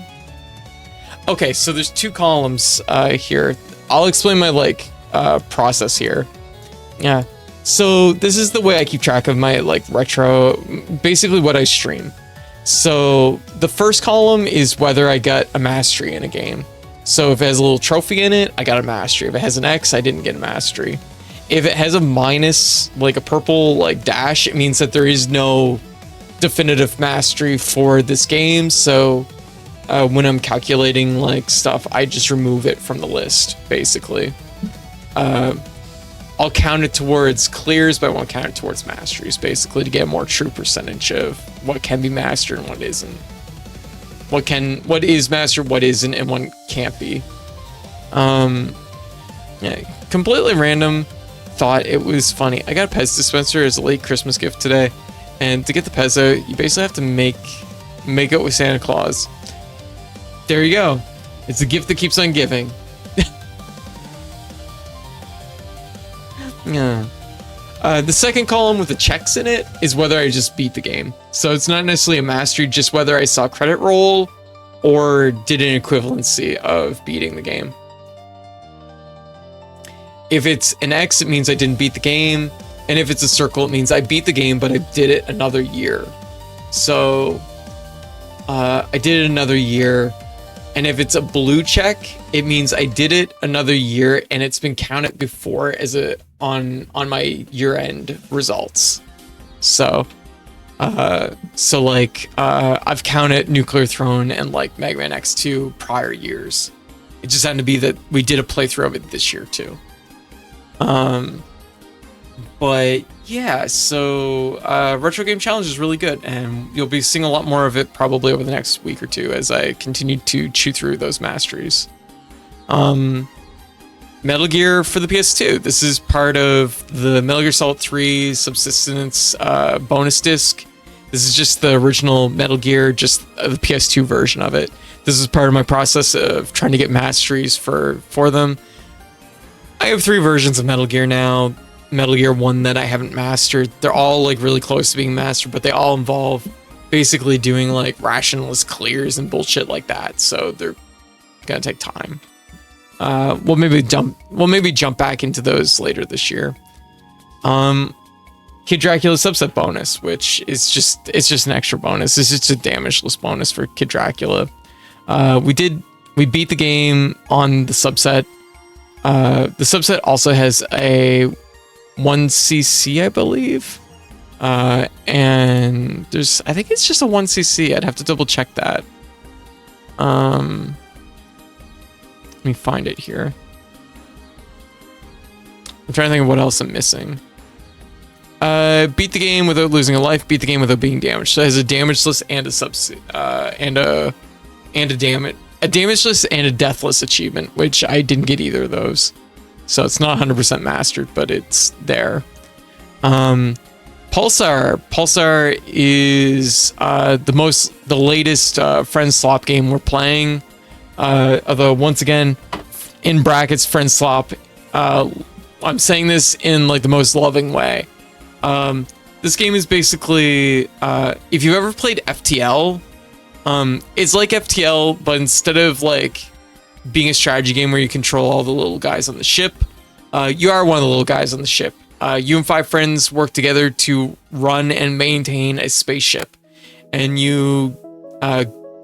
Okay, so there's 2 columns here. I'll explain my process here. Yeah. So this is the way I keep track of my retro, basically what I stream. So the first column is whether I got a mastery in a game. So if it has a little trophy in it, I got a mastery. If it has an X, I didn't get a mastery. If it has a minus, like a purple dash, it means that there is no definitive mastery for this game. So when I'm calculating stuff, I just remove it from the list, basically. I'll count it towards clears, but I won't count it towards masteries, basically, to get a more true percentage of what can be mastered and what isn't. What is mastered, what isn't, and what can't be. Yeah, completely random. Thought it was funny. I got a Pez dispenser as a late Christmas gift today, and to get the Pez out, you basically have to make it with Santa Claus. There you go. It's the gift that keeps on giving. Yeah. The second column with the checks in it is whether I just beat the game. So it's not necessarily a mastery, just whether I saw credit roll or did an equivalency of beating the game. If it's an X, it means I didn't beat the game. And if it's a circle, it means I beat the game, but I did it another year. So I did it another year. And if it's a blue check, it means I did it another year and it's been counted before as on my year-end results. So I've counted Nuclear Throne and Mega Man X2 prior years. It just happened to be that we did a playthrough of it this year too. But yeah, so Retro Game Challenge is really good, and you'll be seeing a lot more of it probably over the next week or two as I continue to chew through those masteries. Metal Gear for the PS2. This is part of the Metal Gear Solid 3 Subsistence bonus disc This is just the original Metal Gear, just the PS2 version of it. This is part of my process of trying to get masteries for them. I have 3 versions of Metal Gear now. Metal Gear 1 that I haven't mastered. They're all like really close to being mastered, but they all involve basically doing like rationalist clears and bullshit like that. So they're gonna take time. We'll maybe jump back into those later this year. Kid Dracula subset bonus, which is just an extra bonus. It's just a damageless bonus for Kid Dracula. We beat the game on the subset. The subset also has a 1cc, I believe. And I think it's just a 1cc. I'd have to double check that. Let me find it here. I'm trying to think of what else I'm missing. Beat the game without losing a life. Beat the game without being damaged. So it has a damageless and a damageless and a deathless achievement, which I didn't get either of those. So it's not 100% mastered, but it's there. Pulsar is the latest friend swap game we're playing. Although once again, in brackets, friend swap. I'm saying this in like the most loving way. This game is basically, if you've ever played FTL, it's like FTL, but instead of like being a strategy game where you control all the little guys on the ship, you are one of the little guys on the ship. You and 5 friends work together to run and maintain a spaceship, and you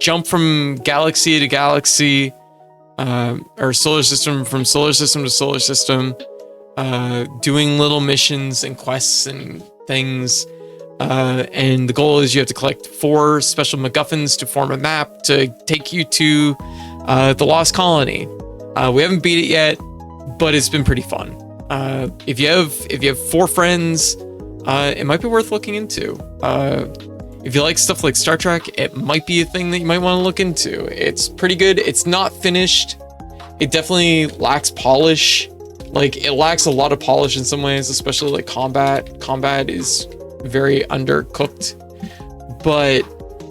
jump from galaxy to galaxy, or solar system from solar system to solar system, doing little missions and quests and things. And the goal is you have to collect 4 special MacGuffins to form a map to take you to the Lost Colony. We haven't beat it yet, but it's been pretty fun. If you have 4 friends, it might be worth looking into. If you like stuff like Star Trek, it might be a thing that you might want to look into. It's pretty good. It's not finished. It definitely lacks polish. Like, it lacks a lot of polish in some ways, especially like combat. Combat is very undercooked. But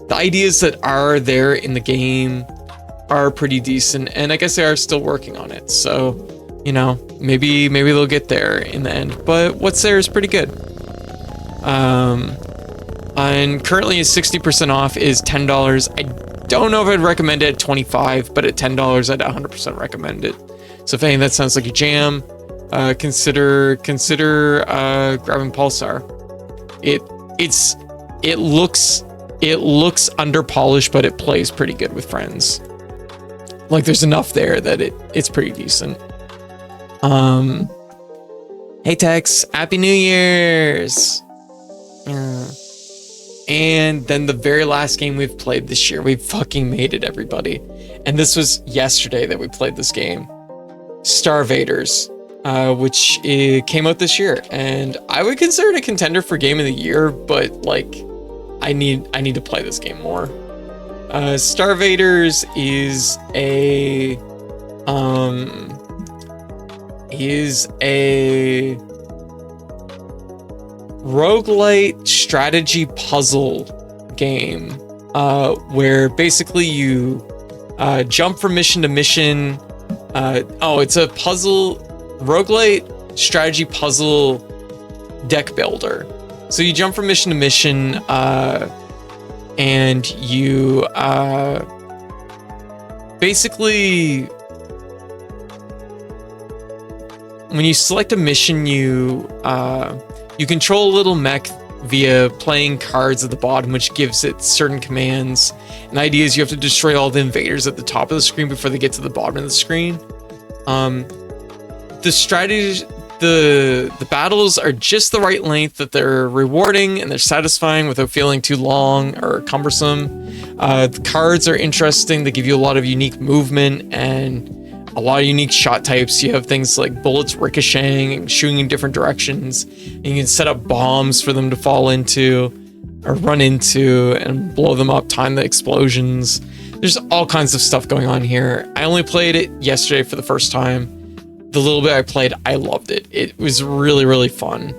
the ideas that are there in the game are pretty decent, and I guess they are still working on it. So, you know, maybe they'll get there in the end. But what's there is pretty good. And currently is 60% off is $10. I don't know if I'd recommend it at $25, but at $10 I'd 100% recommend it. So if any of that sounds like a jam, consider grabbing Pulsar. It looks under polished, but it plays pretty good with friends. Like, there's enough there that it's pretty decent. Hey Tex, Happy New Year's! And then the very last game we've played this year, we fucking made it, everybody. And this was yesterday that we played this game. Starvaders, which came out this year. And I would consider it a contender for Game of the Year, but like, I need to play this game more. Starvaders is a roguelite strategy puzzle game, where basically you jump from mission to mission. It's a roguelite strategy puzzle deck builder. So you jump from mission to mission, and you basically, when you select a mission, you control a little mech via playing cards at the bottom, which gives it certain commands. And the idea is you have to destroy all the invaders at the top of the screen before they get to the bottom of the screen. The strategy, the battles are just the right length that they're rewarding and they're satisfying without feeling too long or cumbersome. The cards are interesting. They give you a lot of unique movement and a lot of unique shot types. You have things like bullets ricocheting and shooting in different directions. And you can set up bombs for them to fall into or run into and blow them up, time the explosions. There's all kinds of stuff going on here. I only played it yesterday for the first time. The little bit I played, I loved it. It was really, really fun.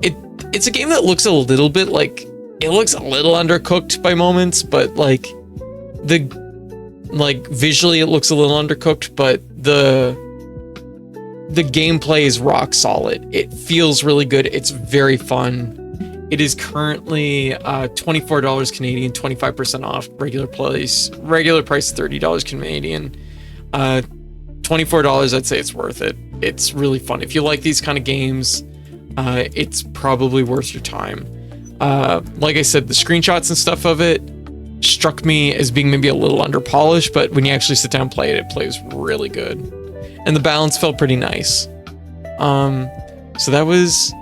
It's a game that looks a little bit like it looks a little undercooked by moments, but like visually it looks a little undercooked, but the gameplay is rock solid. It feels really good. It's very fun. It is currently $24 Canadian, 25% off. Regular price $30 Canadian. $24, I'd say it's worth it. It's really fun. If you like these kind of games, it's probably worth your time. Like I said, the screenshots and stuff of it struck me as being maybe a little underpolished, but when you actually sit down and play it, it plays really good. And the balance felt pretty nice. So that was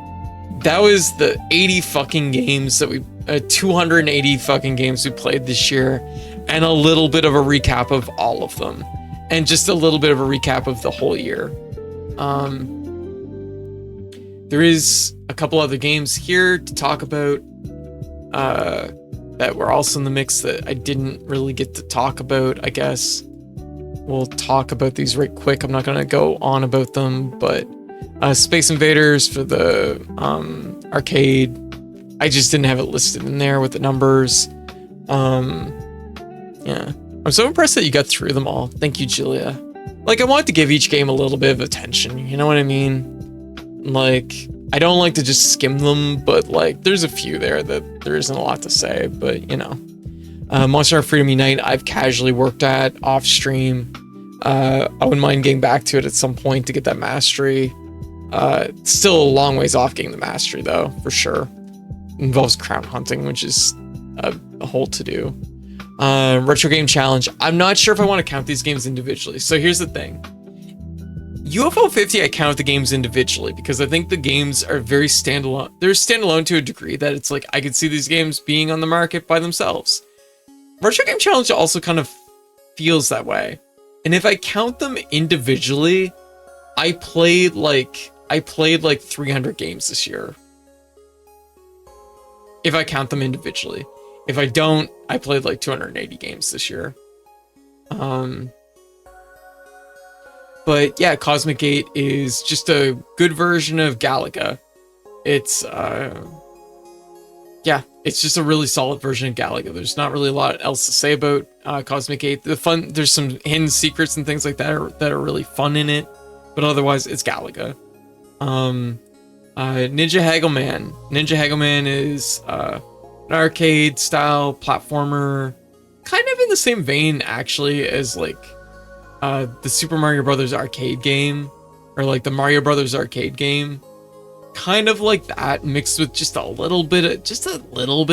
the 80 fucking games that 280 fucking games we played this year, and a little bit of a recap of all of them, and just a little bit of a recap of the whole year. There is a couple other games here to talk about that were also in the mix that I didn't really get to talk about, I guess. We'll talk about these right quick. I'm not going to go on about them, but Space Invaders for the arcade, I just didn't have it listed in there with the numbers. Yeah. I'm so impressed that you got through them all. Thank you, Julia. Like, I wanted to give each game a little bit of attention, you know what I mean? Like, I don't like to just skim them, but like, there's a few there that there isn't a lot to say, but you know. Monster Hunter Freedom Unite, I've casually worked at off stream. I wouldn't mind getting back to it at some point to get that mastery. It's still a long ways off getting the mastery though, for sure. Involves crown hunting, which is a whole to-do. Retro Game Challenge, I'm not sure if I want to count these games individually. So here's the thing. UFO 50, I count the games individually because I think the games are very standalone. They're standalone to a degree that it's like I could see these games being on the market by themselves. Retro Game Challenge also kind of feels that way. And if I count them individually, I played like 300 games this year. If I count them individually. If I don't, I played like 280 games this year. But yeah, Cosmic Gate is just a good version of Galaga. It's yeah, it's just a really solid version of Galaga. There's not really a lot else to say about Cosmic Gate. There's some hidden secrets and things like that that are really fun in it, but otherwise it's Galaga. Ninja Haggleman. Ninja Haggleman is an arcade style platformer, kind of in the same vein actually as like the Super Mario Brothers arcade game, or like the Mario Brothers arcade game, kind of like that mixed with just a little bit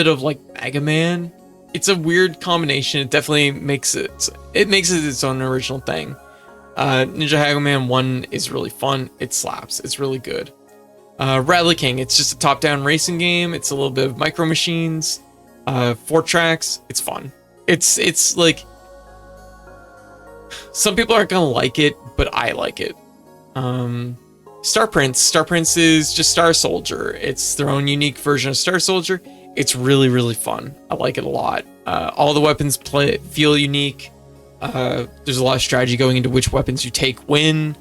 of like Mega Man. It's a weird combination. It definitely makes it its own original thing. Ninja Haggleman 1 is really fun. It slaps. It's really good. Rally King, it's just a top-down racing game. It's a little bit of Micro Machines, 4 tracks. It's fun. It's like, some people aren't gonna like it, but I like it. Star Prince is just Star Soldier. It's their own unique version of Star Soldier. It's really, really fun. I like it a lot. All the weapons feel unique. There's a lot of strategy going into which weapons you take when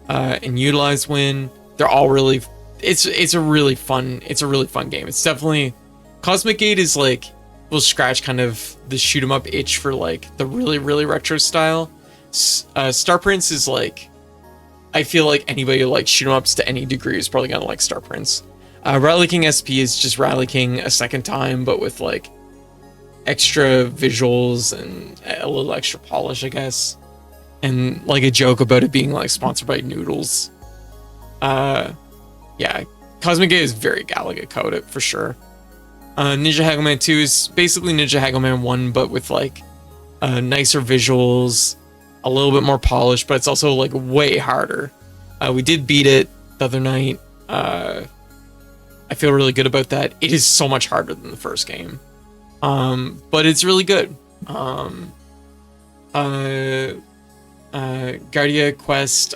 and utilize when. They're all really, it's a really fun game. It's definitely, Cosmic Gate is like, will scratch kind of the shoot 'em up itch for like the really, really retro style. Star Prince is like, I feel like anybody who likes shoot 'em ups to any degree is probably gonna like Star Prince. Rally King SP is just Rally King a second time, but with like extra visuals and a little extra polish, I guess, and like a joke about it being like sponsored by noodles. Yeah, Cosmic Gate is very Galaga coded for sure. Ninja Haggleman 2 is basically Ninja Haggleman 1, but with like nicer visuals, a little bit more polished, but it's also like way harder. We did beat it the other night. I feel really good about that. It is so much harder than the first game, but it's really good. Guardia Quest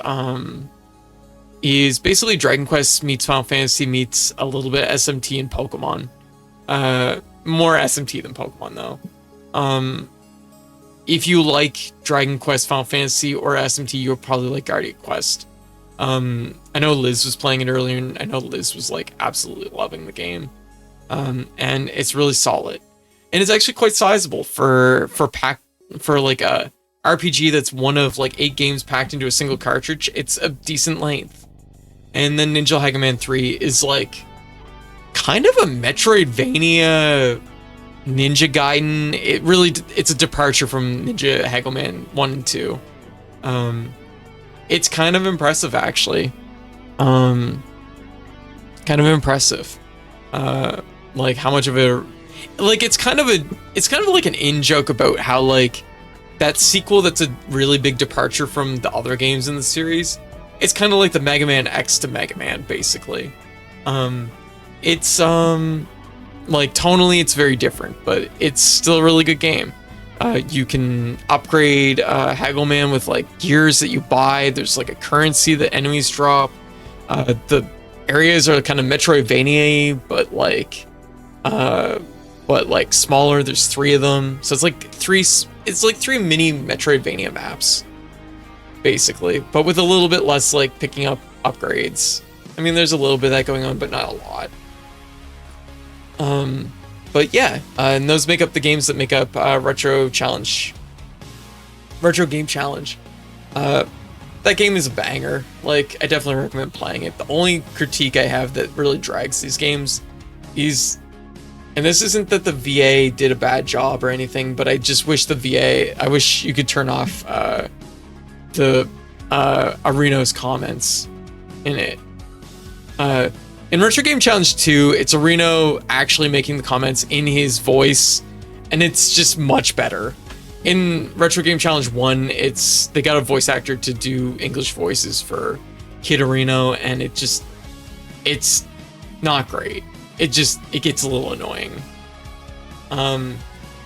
is basically Dragon Quest meets Final Fantasy meets a little bit SMT and Pokemon. More SMT than Pokemon though. If you like Dragon Quest, Final Fantasy, or SMT, you'll probably like Guardian Quest. I know Liz was playing it earlier, and I know Liz was like absolutely loving the game. and it's really solid, and it's actually quite sizable for like a RPG that's one of like 8 games packed into a single cartridge. It's a decent length. And then Ninja Mega Man 3 is like kind of a Metroidvania Ninja Gaiden. It's a departure from Ninja Mega Man 1 and 2. It's kind of impressive, actually. Kind of impressive. Like how much of a, like it's kind of like an in-joke about how like that sequel that's a really big departure from the other games in the series. It's kind of like the Mega Man X to Mega Man, basically. It's like tonally it's very different, but it's still a really good game. You can upgrade Haggleman with like gears that you buy. There's like a currency that enemies drop. The areas are kind of Metroidvania, but like smaller. There's 3 of them, so it's like 3 mini Metroidvania maps, basically, but with a little bit less like picking up upgrades. I mean, there's a little bit of that going on, but not a lot. But yeah, and those make up the games that make up Retro Game Challenge. That game is a banger. Like, I definitely recommend playing it. The only critique I have that really drags these games is, and this isn't that the VA did a bad job or anything, but I just wish I wish you could turn off the Areno's comments in it. In Retro Game Challenge 2, it's Areno actually making the comments in his voice, and it's just much better. In Retro Game Challenge 1, they got a voice actor to do English voices for Kid Areno, and it's not great. It gets a little annoying.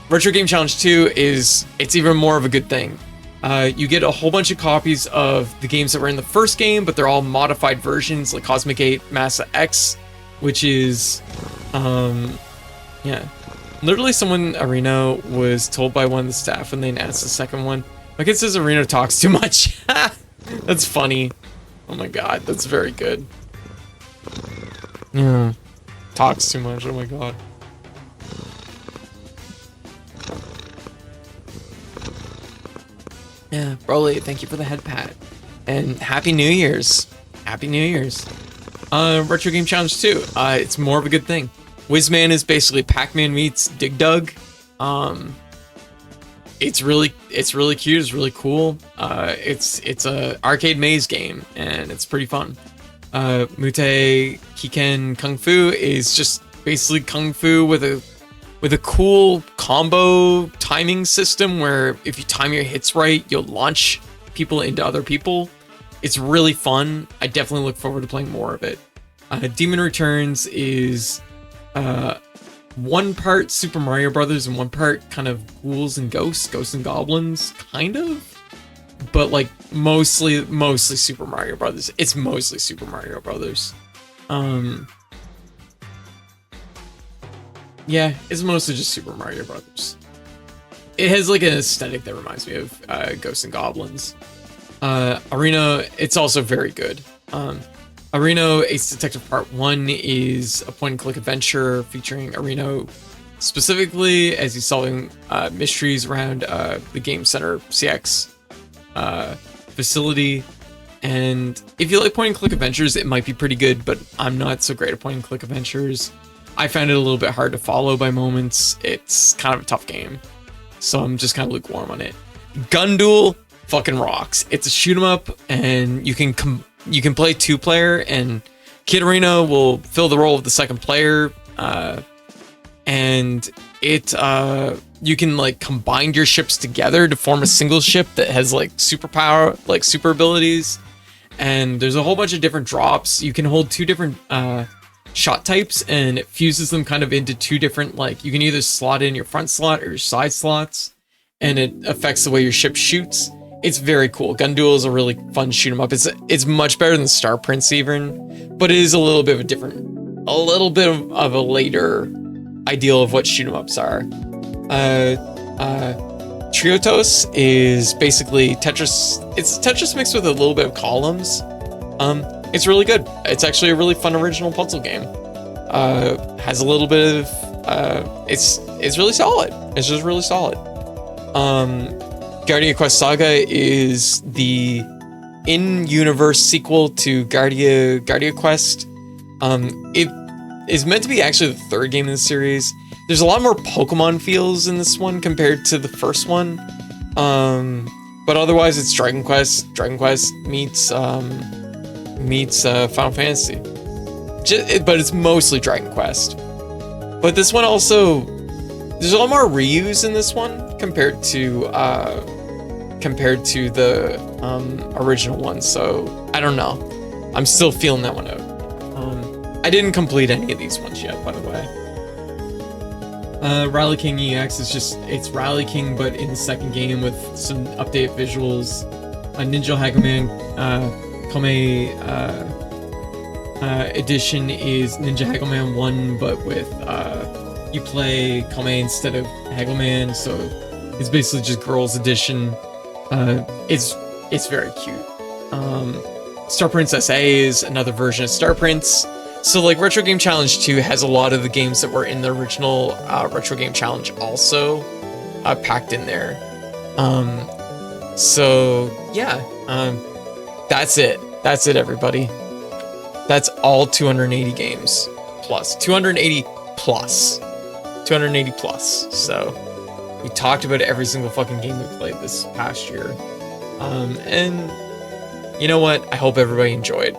Retro Game Challenge 2 it's even more of a good thing. You get a whole bunch of copies of the games that were in the first game, but they're all modified versions, like Cosmic 8 Massa X, which is, yeah. Literally someone, Areno, was told by one of the staff when they announced the second one, my kid says Areno talks too much. That's funny. Oh my god, that's very good. Yeah. Talks too much, oh my god. Yeah, Broly, thank you for the head pat. And Happy New Year's. Happy New Year's. Retro Game Challenge 2. It's more of a good thing. Whizman is basically Pac-Man meets Dig Dug. It's really cute, it's really cool. It's a arcade maze game, and it's pretty fun. Mute Kiken Kung Fu is just basically Kung Fu with a cool combo timing system where if you time your hits right, you'll launch people into other people. It's really fun. I definitely look forward to playing more of it. Demon Returns is 1 part Super Mario Brothers and 1 part kind of ghouls and ghosts and goblins, kind of. But like mostly Super Mario Brothers. It's mostly Super Mario Brothers. Yeah, it's mostly just Super Mario Brothers. It has like an aesthetic that reminds me of Ghosts and Goblins. Arena, it's also very good. Areno Ace Detective Part 1 is a point-and-click adventure featuring Areno specifically as he's solving mysteries around the Game Center CX facility. And if you like point-and-click adventures, it might be pretty good, but I'm not so great at point-and-click adventures. I found it a little bit hard to follow by moments. It's kind of a tough game, so I'm just kind of lukewarm on it. Gun Duel fucking rocks. It's a shoot 'em up, and you can play 2-player, and Kid Arena will fill the role of the second player, and you can like combine your ships together to form a single ship that has like superpower, like super abilities, and there's a whole bunch of different drops. You can hold 2 different shot types, and it fuses them kind of into 2 different, like you can either slot in your front slot or your side slots, and it affects the way your ship shoots. It's very cool. Gun Duel is a really fun shoot 'em up. It's much better than Star Prince even, but it is a little bit of a later ideal of what shoot 'em ups are. Triotos is basically Tetris. It's Tetris mixed with a little bit of columns. It's really good. It's actually a really fun original puzzle game. has a little bit of it's really solid. It's just really solid. Guardia Quest Saga is the in-universe sequel to Guardia Quest. It is meant to be actually the third game in the series. There's a lot more Pokemon feels in this one compared to the first one. But otherwise it's Dragon Quest. Dragon Quest meets Final Fantasy. But it's mostly Dragon Quest. But this one also, there's a lot more reuse in this one compared to the original one. So I don't know. I'm still feeling that one out. I didn't complete any of these ones yet, by the way. Rally King EX is it's Rally King, but in the second game with some updated visuals. Ninja Hagoman Kome edition is Ninja Hagoman 1, but with you play Kome instead of Hagoman, so it's basically just girls edition. It's very cute. Star Prince SA is another version of Star Prince. So like Retro Game Challenge 2 has a lot of the games that were in the original Retro Game Challenge also packed in there. So yeah, that's it. That's it, everybody. That's all 280 games plus. 280 plus. 280 plus. So we talked about every single fucking game we played this past year. And you know what? I hope everybody enjoyed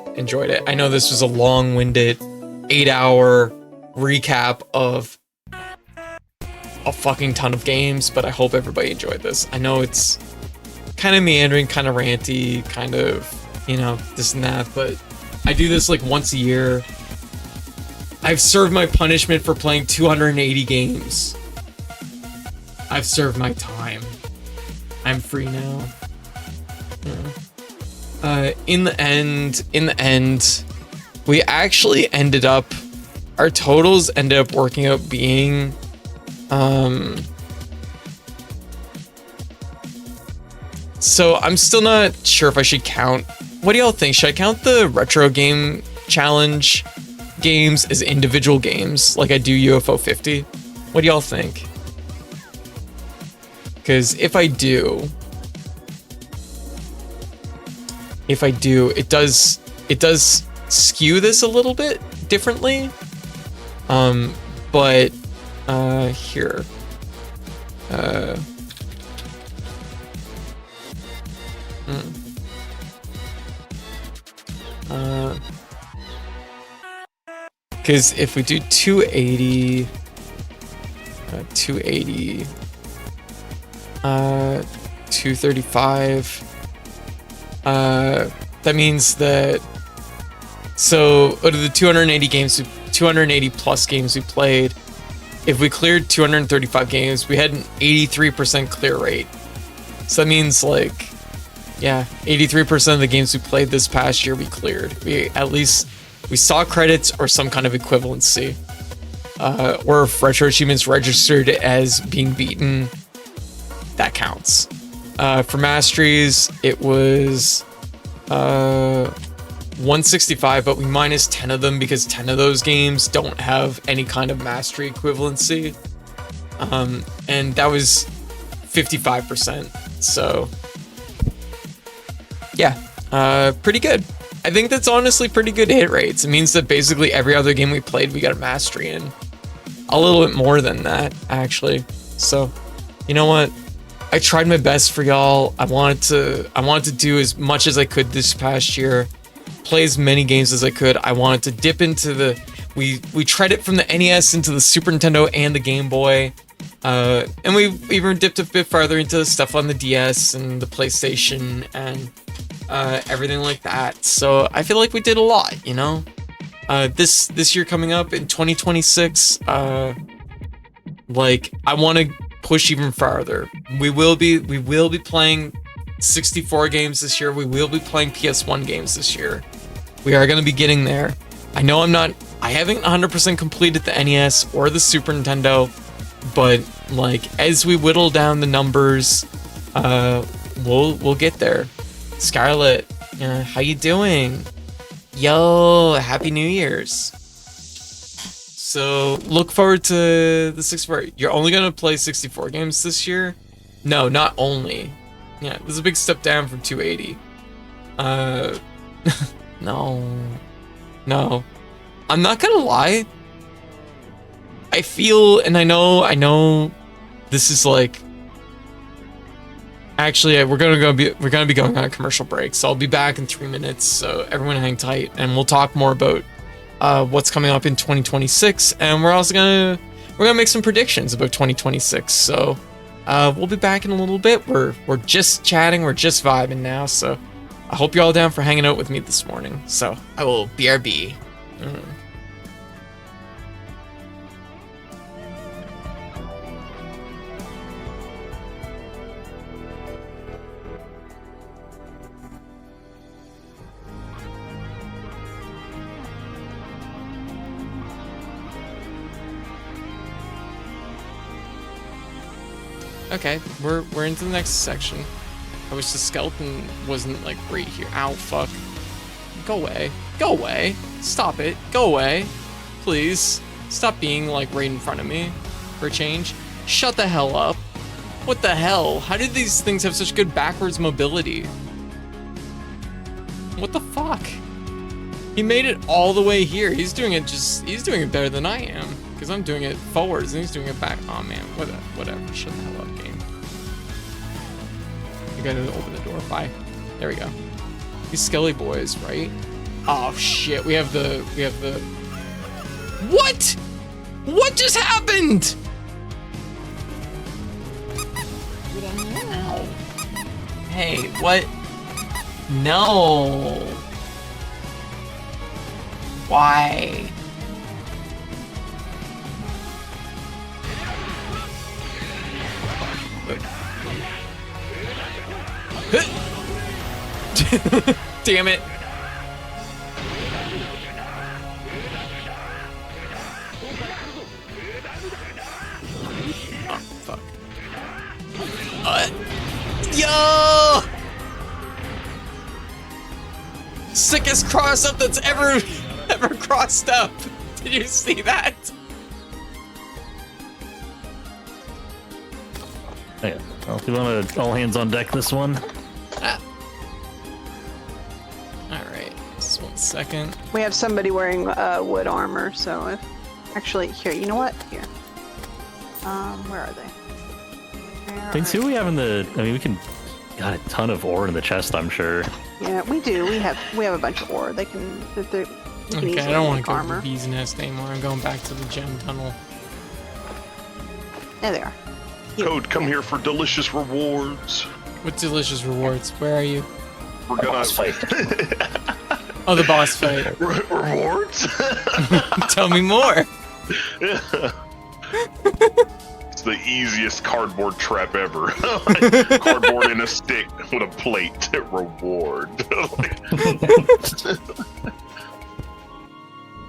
it. I know this was a long-winded 8-hour recap of a fucking ton of games, but I hope everybody enjoyed this. I know it's kind of meandering, kind of ranty, kind of, you know, this and that, but I do this like once a year. I've served my punishment for playing 280 games. I've served my time. I'm free now. Yeah. In the end, we actually ended up, our totals ended up working out being, so I'm still not sure if I should count. What do y'all think? Should I count the Retro Game Challenge games as individual games like I do UFO 50? What do y'all think? Because if I do, it does skew this a little bit differently. But here. Because if we do 280, 235, that means that, so out of the 280 plus games we played, if we cleared 235 games, we had an 83% clear rate. So that means like, yeah, 83% of the games we played this past year we cleared. We saw credits or some kind of equivalency. Or if retro achievements registered as being beaten, that counts. For masteries, it was 165, but we minus 10 of them because 10 of those games don't have any kind of mastery equivalency. And that was 55%. So yeah, pretty good. I think that's honestly pretty good hit rates. It means that basically every other game we played, we got a mastery in. A little bit more than that, actually. So, you know what? I tried my best for y'all. I wanted to do as much as I could this past year. Play as many games as I could. I wanted to dip into the... We tried it from the NES into the Super Nintendo and the Game Boy. And we even dipped a bit farther into the stuff on the DS and the PlayStation and everything like that. So I feel like we did a lot, you know? This year coming up in 2026, like I want to push even farther. We will be playing 64 games this year. We will be playing PS1 games this year. We are going to be getting there. I know I haven't 100% completed the NES or the Super Nintendo, but like as we whittle down the numbers, we'll get there. Scarlett, how you doing? Yo, Happy New Year's. So look forward to the 64. You're only gonna play 64 games this year? No, not only. Yeah, there's a big step down from 280. No. I'm not gonna lie. I feel, and I know this is like, actually we're gonna be going on a commercial break, so I'll be back in 3 minutes, so everyone hang tight, and we'll talk more about what's coming up in 2026, and we're gonna make some predictions about 2026. So we'll be back in a little bit. We're just chatting, we're just vibing now, so I hope you're all down for hanging out with me this morning. So I will BRB. Okay, we're into the next section. I wish the skeleton wasn't like right here. Ow, fuck. Go away. Go away. Stop it. Go away. Please. Stop being like right in front of me for a change. Shut the hell up. What the hell? How did these things have such good backwards mobility? What the fuck? He made it all the way here. He's doing it better than I am. Because I'm doing it forwards and he's doing it back. Oh man, whatever. Shut the hell up, game. You gotta open the door. Bye. There we go. These skelly boys, right? Oh shit, we have the What? What just happened? Hey, what? No. Why? Damn it. Oh, fuck. Yo! Sickest cross up that's ever crossed up. Did you see that? Yeah. Well, do you want to all hands on deck this one? Alright, just 1 second. We have somebody wearing wood armor, so if... Actually, here, you know what? Here. Where are they? Things who we have in the... I mean, we can... Got a ton of ore in the chest, I'm sure. Yeah, we do. We have a bunch of ore. They can... Okay, I don't want to go to the bee's nest anymore. I'm going back to the gem tunnel. There they are. Code, come here for delicious rewards. What delicious rewards? Where are you? We're gonna boss fight. Oh, the boss fight. Rewards? Tell me more. It's the easiest cardboard trap ever. Cardboard in a stick with a plate. Reward.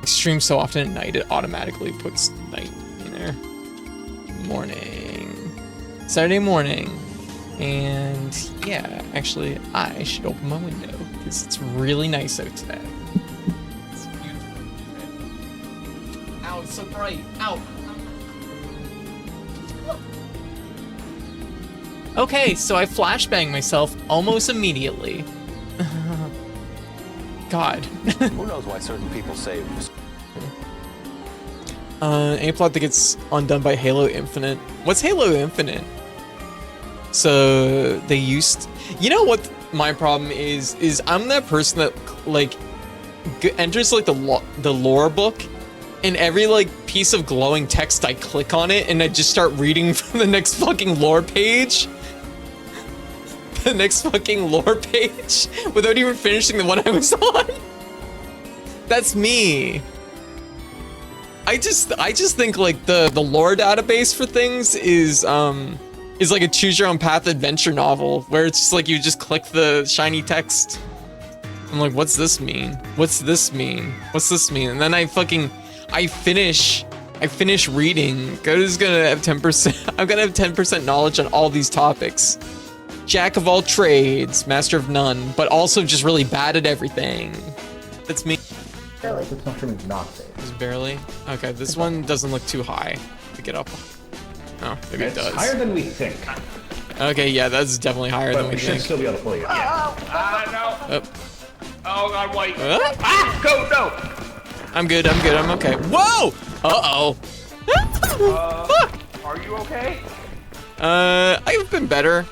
Stream so often at night, it automatically puts night in there. Morning. Saturday morning. And yeah, actually, I should open my window because it's really nice out today. It's beautiful. Ow, it's so bright. Ow. Okay, so I flashbang myself almost immediately. God. Who knows why certain people say A plot that gets undone by Halo Infinite. What's Halo Infinite? So they used, you know what my problem is I'm that person that like enters like the lore book, and every like piece of glowing text I click on it and I just start reading from the next fucking lore page. The next fucking lore page without even finishing the one I was on. That's me. I just think like the lore database for things is like a choose your own path adventure novel where it's just like you just click the shiny text. I'm like, what's this mean? What's this mean? What's this mean? And then I finish reading. Cody's gonna have 10%. I'm gonna have 10% knowledge on all these topics. Jack of all trades, master of none, but also just really bad at everything. That's me. Barely. This mushroom is not safe. Just barely. Okay, this one doesn't look too high to get up. Oh, maybe it does. Higher than we think. Okay, yeah, that's definitely higher than we But we should think. still be able to pull you. No. Oh. Oh, God, wait. Go, no. I'm good, I'm okay. Whoa! Uh-oh. Are you okay? I've been better.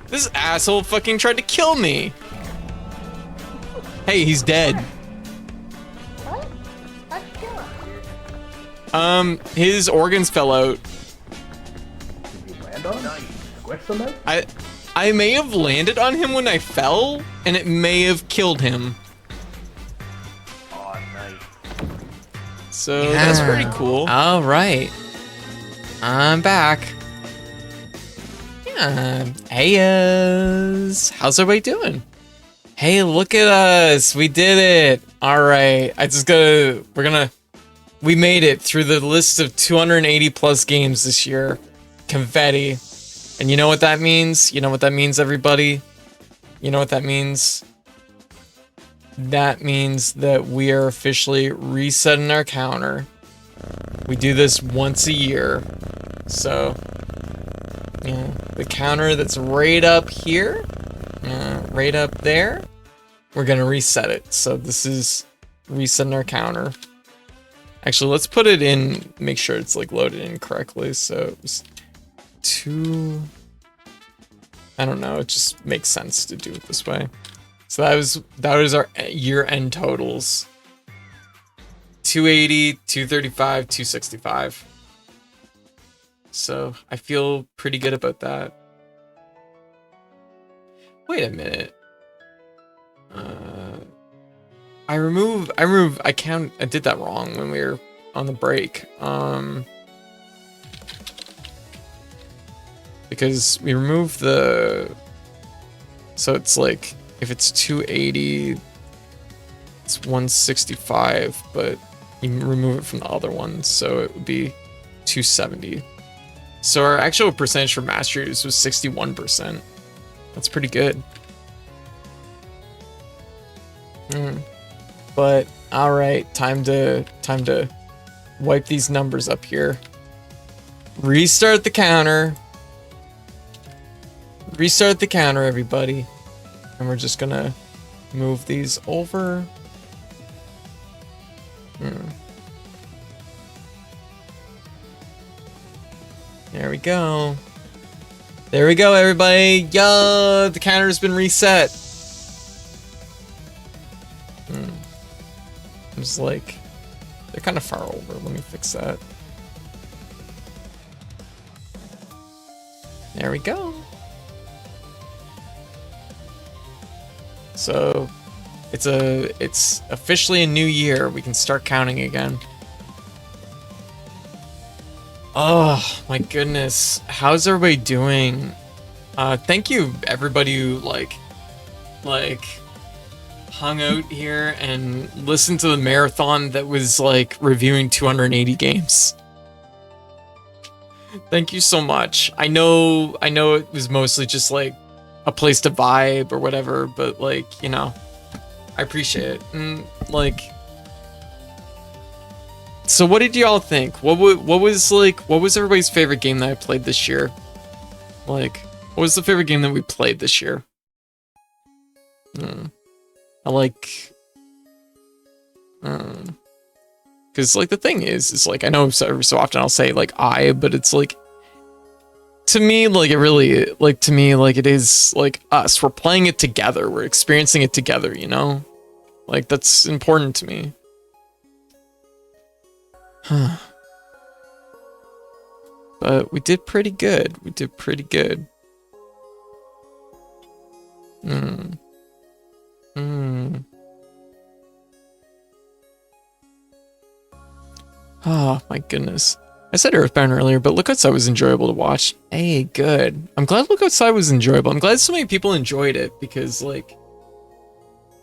This asshole fucking tried to kill me. Hey, he's dead. What? How'd you kill him? His organs fell out. Did you land on him? Squish them out? I may have landed on him when I fell, and it may have killed him. Oh, nice. So that's pretty cool. All right, I'm back. Yeah. Hey, how's everybody doing? Hey, look at us. We did it. All right. We made it through the list of 280 plus games this year. Confetti. And you know what that means? You know what that means, everybody? You know what that means? That means that we are officially resetting our counter. We do this once a year. So, yeah, the counter that's right up here, right up there, we're gonna reset it. So this is resetting our counter. Actually, let's put it in, make sure it's like loaded in correctly. So it was 2, I don't know, it just makes sense to do it this way. So that was our year-end totals. 280, 235, 265. So I feel pretty good about that. Wait a minute. I did that wrong when we were on the break. Because we removed so it's like, if it's 280, it's 165, but you remove it from the other one, so it would be 270. So our actual percentage for mastery was 61%. That's pretty good. But all right, time to wipe these numbers up here. Restart the counter. Restart the counter, everybody. And we're just gonna move these over. There we go. There we go, everybody. Yo, the counter's been reset. I'm just like, they're kind of far over. Let me fix that. There we go. So it's officially a new year. We can start counting again. Oh my goodness. How's everybody doing? Thank you everybody who like hung out here and listened to the marathon that was like reviewing 280 games. Thank you so much. I know it was mostly just like a place to vibe or whatever, but like, you know, I appreciate it. And like, so what did y'all think? What was everybody's favorite game that I played this year? Like, what was the favorite game that we played this year? I like, because like the thing is like, I know so often I'll say like but it's like, to me, like it really, like to me, like it is like us. We're playing it together. We're experiencing it together, you know? Like that's important to me. Huh. But we did pretty good. We did pretty good. Oh my goodness. I said Earthbound earlier, but Look Outside was enjoyable to watch. Hey, good. I'm glad Look Outside was enjoyable. I'm glad so many people enjoyed it because like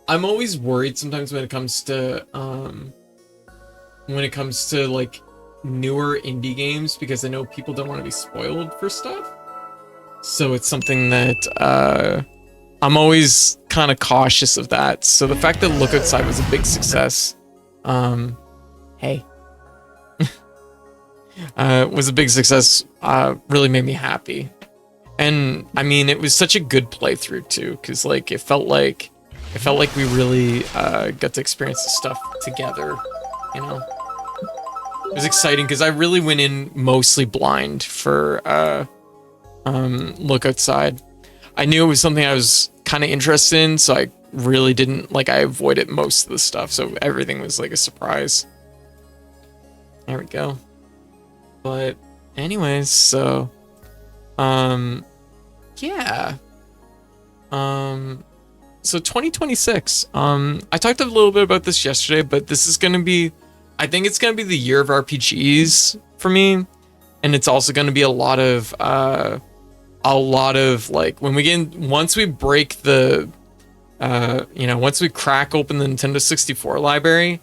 I'm always worried sometimes when it comes to like newer indie games because I know people don't want to be spoiled for stuff. So it's something that I'm always kind of cautious of that. So the fact that Look Outside was a big success Hey. Was a big success. Really made me happy. And I mean, it was such a good playthrough too, because like it felt like we really got to experience this stuff together, you know. It was exciting because I really went in mostly blind for Look Outside. I knew it was something I was kind of interested in, so I really didn't, like, I avoided most of the stuff, so everything was like a surprise. There we go. But anyways, so yeah. So 2026. I talked a little bit about this yesterday, but this is gonna be, I think it's gonna be the year of RPGs for me, and it's also gonna be a lot of like when we get in, once we break the, you know, once we crack open the Nintendo 64 library,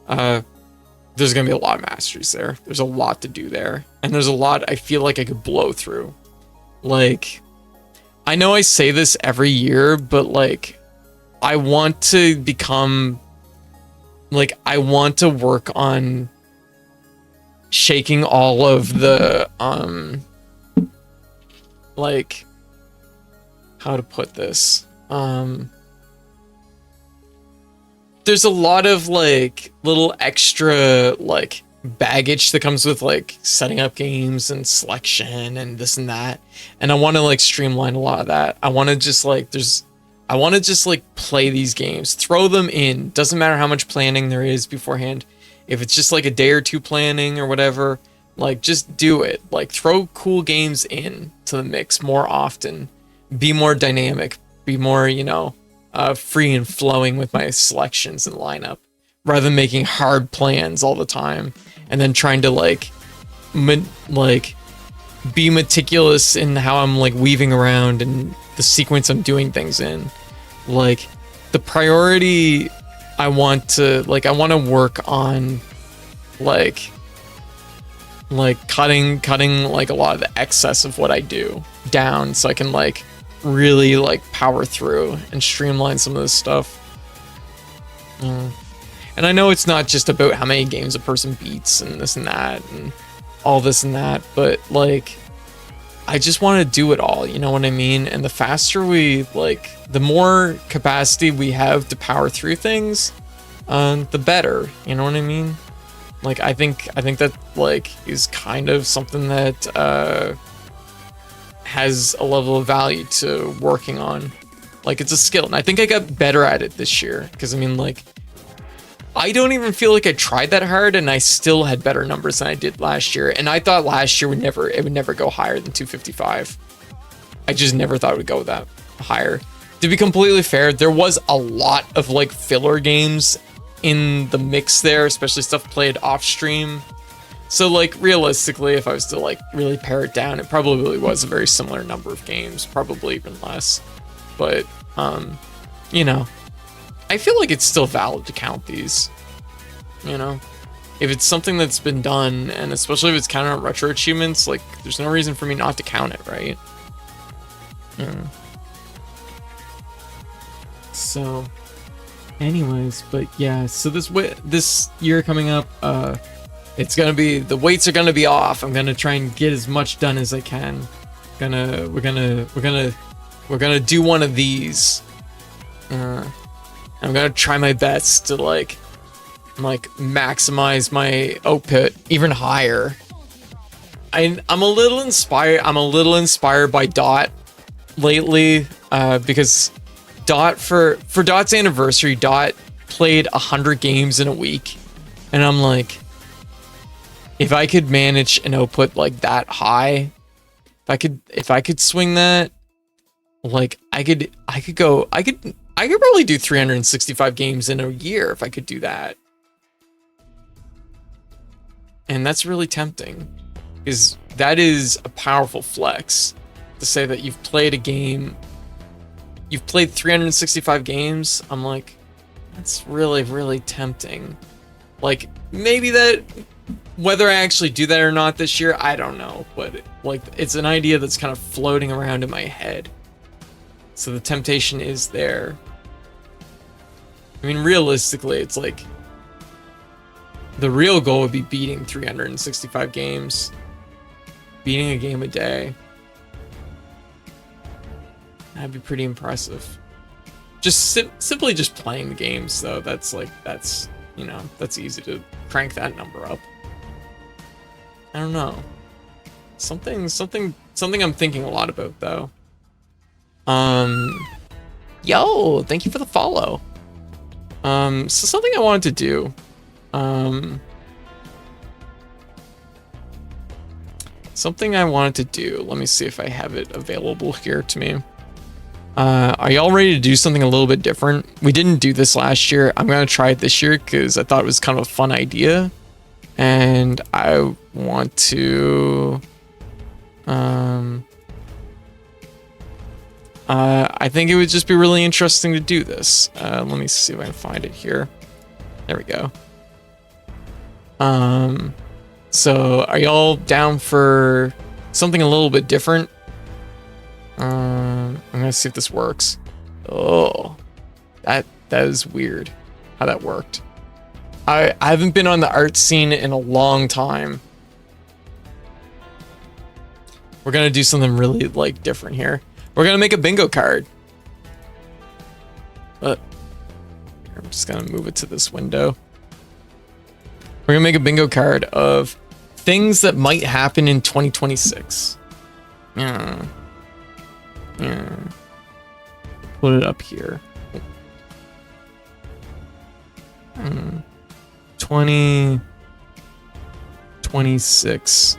there's gonna be a lot of masteries there. There's a lot to do there, and there's a lot I feel like I could blow through. Like, I know I say this every year, but like, I want to become, like, I want to work on shaking all of the, like, how to put this, there's a lot of like little extra like baggage that comes with like setting up games and selection and this and that, and I want to like streamline a lot of that. I want to just like play these games, throw them in, doesn't matter how much planning there is beforehand. If it's just like a day or two planning or whatever, like just do it. Like throw cool games in to the mix more often, be more dynamic, be more, you know, free and flowing with my selections and lineup, rather than making hard plans all the time and then trying to like be meticulous in how I'm like weaving around and the sequence I'm doing things in. Like the priority, I want to work on like cutting like a lot of the excess of what I do down, so I can like really like power through and streamline some of this stuff. And I know it's not just about how many games a person beats and this and that and all this and that, but like I just want to do it all, you know what I mean? And the faster we like, the more capacity we have to power through things, the better, you know what I mean? Like I think that like is kind of something that has a level of value to working on. Like it's a skill, and I think I got better at it this year, because I mean, like, I don't even feel like I tried that hard and I still had better numbers than I did last year. And I thought last year it would never go higher than 255. I just never thought it would go that higher. To be completely fair, there was a lot of like filler games in the mix there, especially stuff played off stream. So like realistically, if I was to like really pare it down, it probably was a very similar number of games, probably even less. But you know, I feel like it's still valid to count these, you know? If it's something that's been done, and especially if it's counted on retro achievements, like, there's no reason for me not to count it, right? So, anyways, but yeah, so this year coming up, it's gonna be, the weights are gonna be off. I'm gonna try and get as much done as I can. We're gonna do one of these. I'm gonna try my best to like maximize my output even higher. I'm a little inspired by Dot lately, because Dot for Dot's anniversary, Dot played 100 games in a week, and I'm like, if I could manage an output like that high, if I could swing that, like I could probably do 365 games in a year if I could do that. And that's really tempting, because that is a powerful flex to say that you've played a game, you've played 365 games. I'm like, that's really, really tempting. Like, maybe that, whether I actually do that or not this year, I don't know, but like, it's an idea that's kind of floating around in my head. So the temptation is there. I mean, realistically, it's like, The real goal would be beating 365 games. Beating a game a day. That'd be pretty impressive. Just simply just playing the games, though. That's you know, that's easy to crank that number up. I don't know. Something I'm thinking a lot about, though. Yo, thank you for the follow. So something I wanted to do. Something I wanted to do. Let me see if I have it available here to me. Are y'all ready to do something a little bit different? We didn't do this last year. I'm gonna try it this year because I thought it was kind of a fun idea, and I want to. I think it would just be really interesting to do this. Let me see if I can find it here. There we go. So are y'all down for something a little bit different? I'm gonna see if this works. Oh, that is weird how that worked. I haven't been on the art scene in a long time. We're gonna do something really like different here. We're gonna make a bingo card. But I'm just gonna move it to this window. We're gonna make a bingo card of things that might happen in 2026. Yeah. Put it up here. 2026.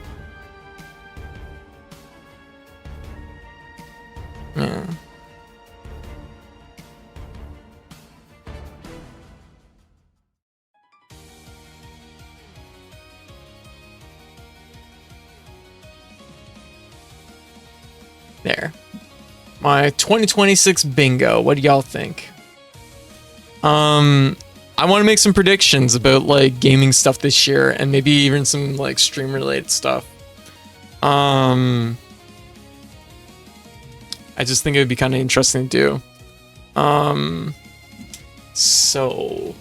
Yeah. There. My 2026 bingo. What do y'all think? I want to make some predictions about like gaming stuff this year and maybe even some like stream related stuff. I just think it would be kind of interesting to do. So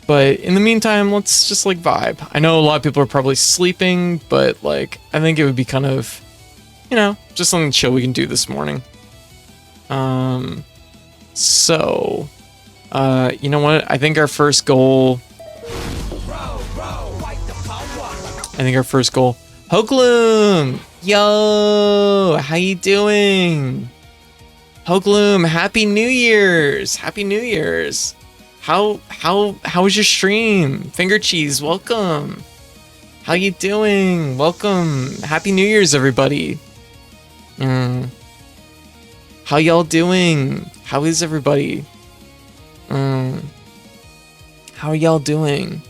But in the meantime, let's just like vibe. I know a lot of people are probably sleeping, but like I think it would be kind of, you know, just something chill we can do this morning. So you know what? I think our first goal. Hoagloom! Yo! How you doing? Hoagloom, Happy New Year's! Happy New Year's! How was your stream? Finger Cheese, welcome! How you doing? Welcome! Happy New Year's, everybody! How y'all doing? How is everybody? How are y'all doing?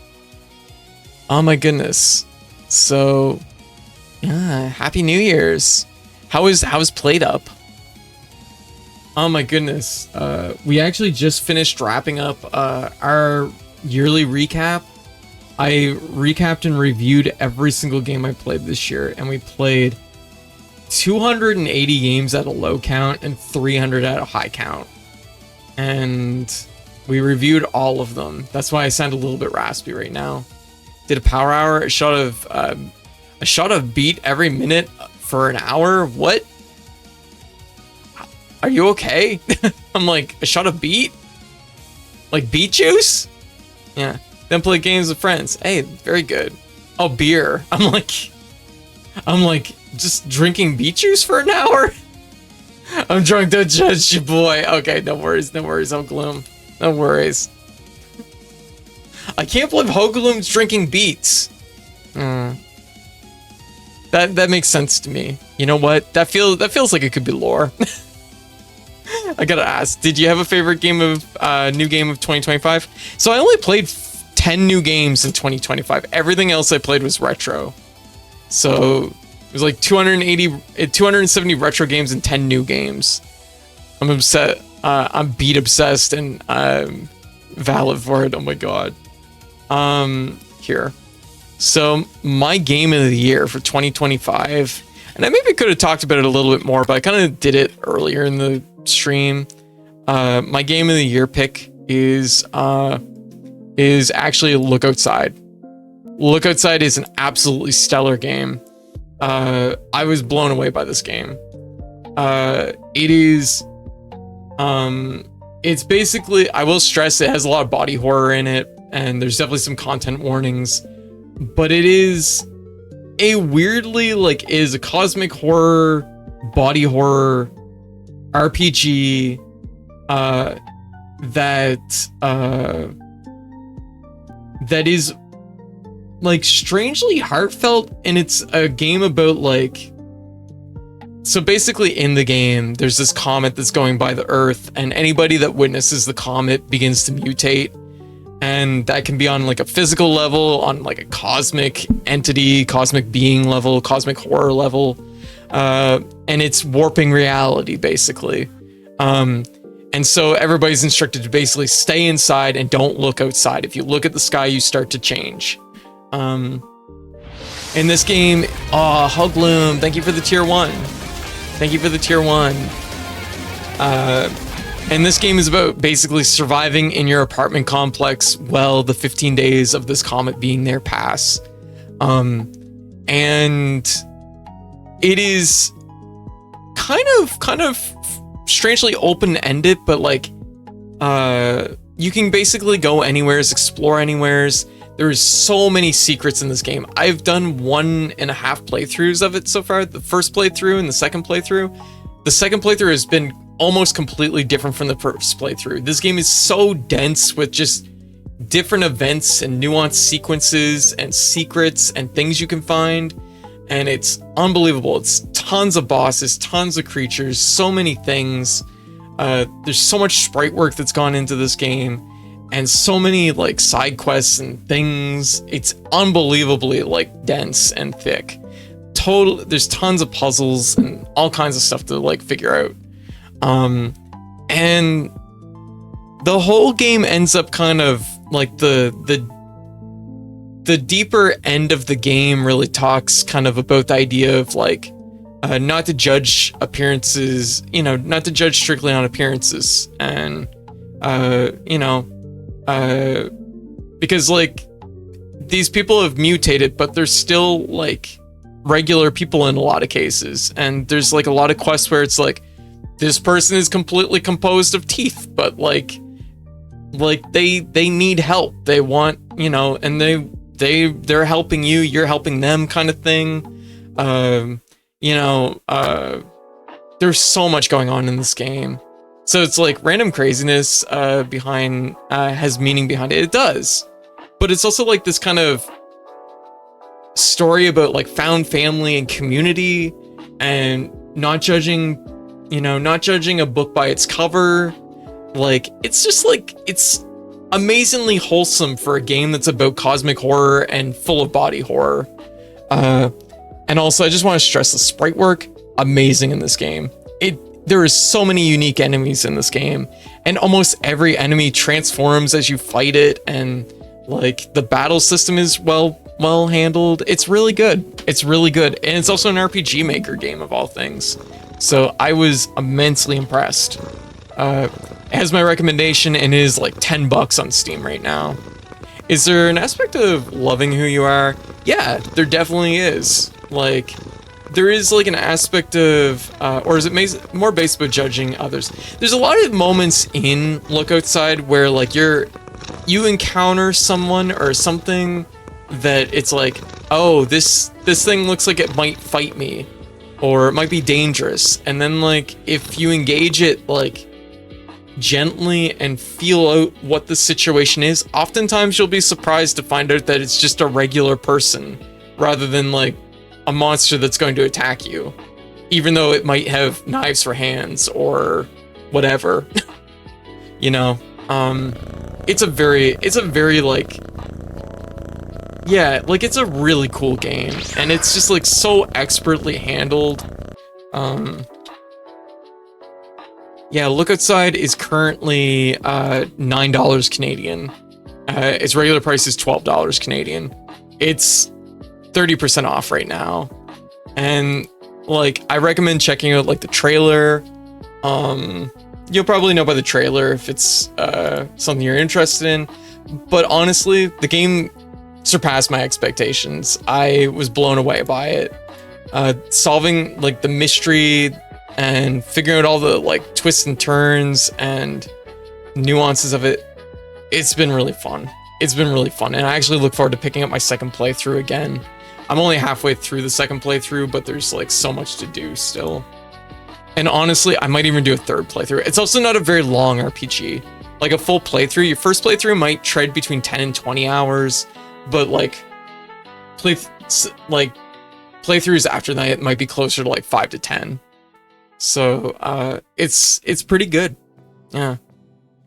Oh my goodness. So, yeah, Happy New Year's. How was Played Up? Oh my goodness. We actually just finished wrapping up our yearly recap. I recapped and reviewed every single game I played this year, and we played 280 games at a low count and 300 at a high count. And we reviewed all of them. That's why I sound a little bit raspy right now. Did a power hour, a shot of beat every minute for an hour. What? Are you okay? I'm like, a shot of beat? Like beet juice? Yeah. Then play games with friends. Hey, very good. Oh, beer. I'm like, just drinking beet juice for an hour? I'm drunk, don't judge you, boy. Okay, no worries, Hoagloom. No worries. I can't believe Hoagloom's drinking beets. That makes sense to me. You know what? That feels like it could be lore. I gotta ask, did you have a favorite game of new game of 2025? So I only played 10 new games in 2025. Everything else I played was retro. So it was like 270 retro games and 10 new games. I'm upset. I'm beat obsessed and I'm valid for it. Oh my god. Here. So my game of the year for 2025, and I maybe could have talked about it a little bit more, but I kind of did it earlier in the stream. my game of the year pick is actually Look Outside. Look Outside is an absolutely stellar game. I was blown away by this game. It is, it's basically, I will stress it has a lot of body horror in it, and there's definitely some content warnings, but it is a weirdly, like, is a cosmic horror, body horror RPG, that is like strangely heartfelt, and it's a game about like, so basically in the game there's this comet that's going by the Earth, and anybody that witnesses the comet begins to mutate, and that can be on like a physical level, on like a cosmic entity, cosmic being level, cosmic horror level, and it's warping reality basically. And so everybody's instructed to basically stay inside and don't look outside. If you look at the sky, you start to change. In this game, Hugloom, thank you for the tier 1. Thank you for the tier 1. And this game is about basically surviving in your apartment complex while the 15 days of this comet being there pass. And it is kind of strangely open-ended, but like you can basically go anywheres, explore anywheres. There's so many secrets in this game. I've done 1.5 playthroughs of it so far. The first playthrough and the second playthrough. The second playthrough has been almost completely different from the first playthrough. This game is so dense with just different events and nuanced sequences and secrets and things you can find. And it's unbelievable. It's tons of bosses, tons of creatures, so many things. There's so much sprite work that's gone into this game, and so many like side quests and things. It's unbelievably like dense and thick. There's tons of puzzles and all kinds of stuff to like figure out. And the whole game ends up kind of like the deeper end of the game really talks kind of about the idea of like not to judge appearances, not to judge strictly on appearances, and because like these people have mutated, but they're still like regular people in a lot of cases. And there's like a lot of quests where it's like, this person is completely composed of teeth, but like they need help. They want, and they're helping you, you're helping them kind of thing. There's so much going on in this game. So it's like random craziness behind has meaning behind it. It does. But it's also like this kind of story about like found family and community, and not judging a book by its cover. Like, it's just like, it's amazingly wholesome for a game that's about cosmic horror and full of body horror. And also, I just want to stress the sprite work, amazing in this game. There is so many unique enemies in this game, and almost every enemy transforms as you fight it, and like the battle system is well handled. It's really good. It's really good. And it's also an RPG Maker game of all things. So I was immensely impressed. It has my recommendation and is like $10 on Steam right now. Is there an aspect of loving who you are? Yeah, there definitely is. Like, there is like an aspect of, or is it more based about judging others? There's a lot of moments in Look Outside where like you encounter someone or something that it's like, oh, this thing looks like it might fight me, or it might be dangerous. And then like, if you engage it like gently and feel out what the situation is, oftentimes you'll be surprised to find out that it's just a regular person rather than like a monster that's going to attack you, even though it might have knives for hands or whatever. It's a very like, yeah, like it's a really cool game, and it's just like so expertly handled. Yeah, Look Outside is currently $9 Canadian. Its regular price is $12 Canadian. It's 30% off right now. And like, I recommend checking out like the trailer. you'll probably know by the trailer if it's something you're interested in. But honestly, the game surpassed my expectations. I was blown away by it. Solving like the mystery and figuring out all the like twists and turns and nuances of it, it's been really fun. It's been really fun, and I actually look forward to picking up my second playthrough again. I'm only halfway through the second playthrough, but there's like so much to do still. And honestly, I might even do a third playthrough. It's also not a very long RPG. Like a full playthrough, your first playthrough might tread between 10 and 20 hours, but like playthroughs after that it might be closer to like 5 to 10. So it's pretty good. Yeah.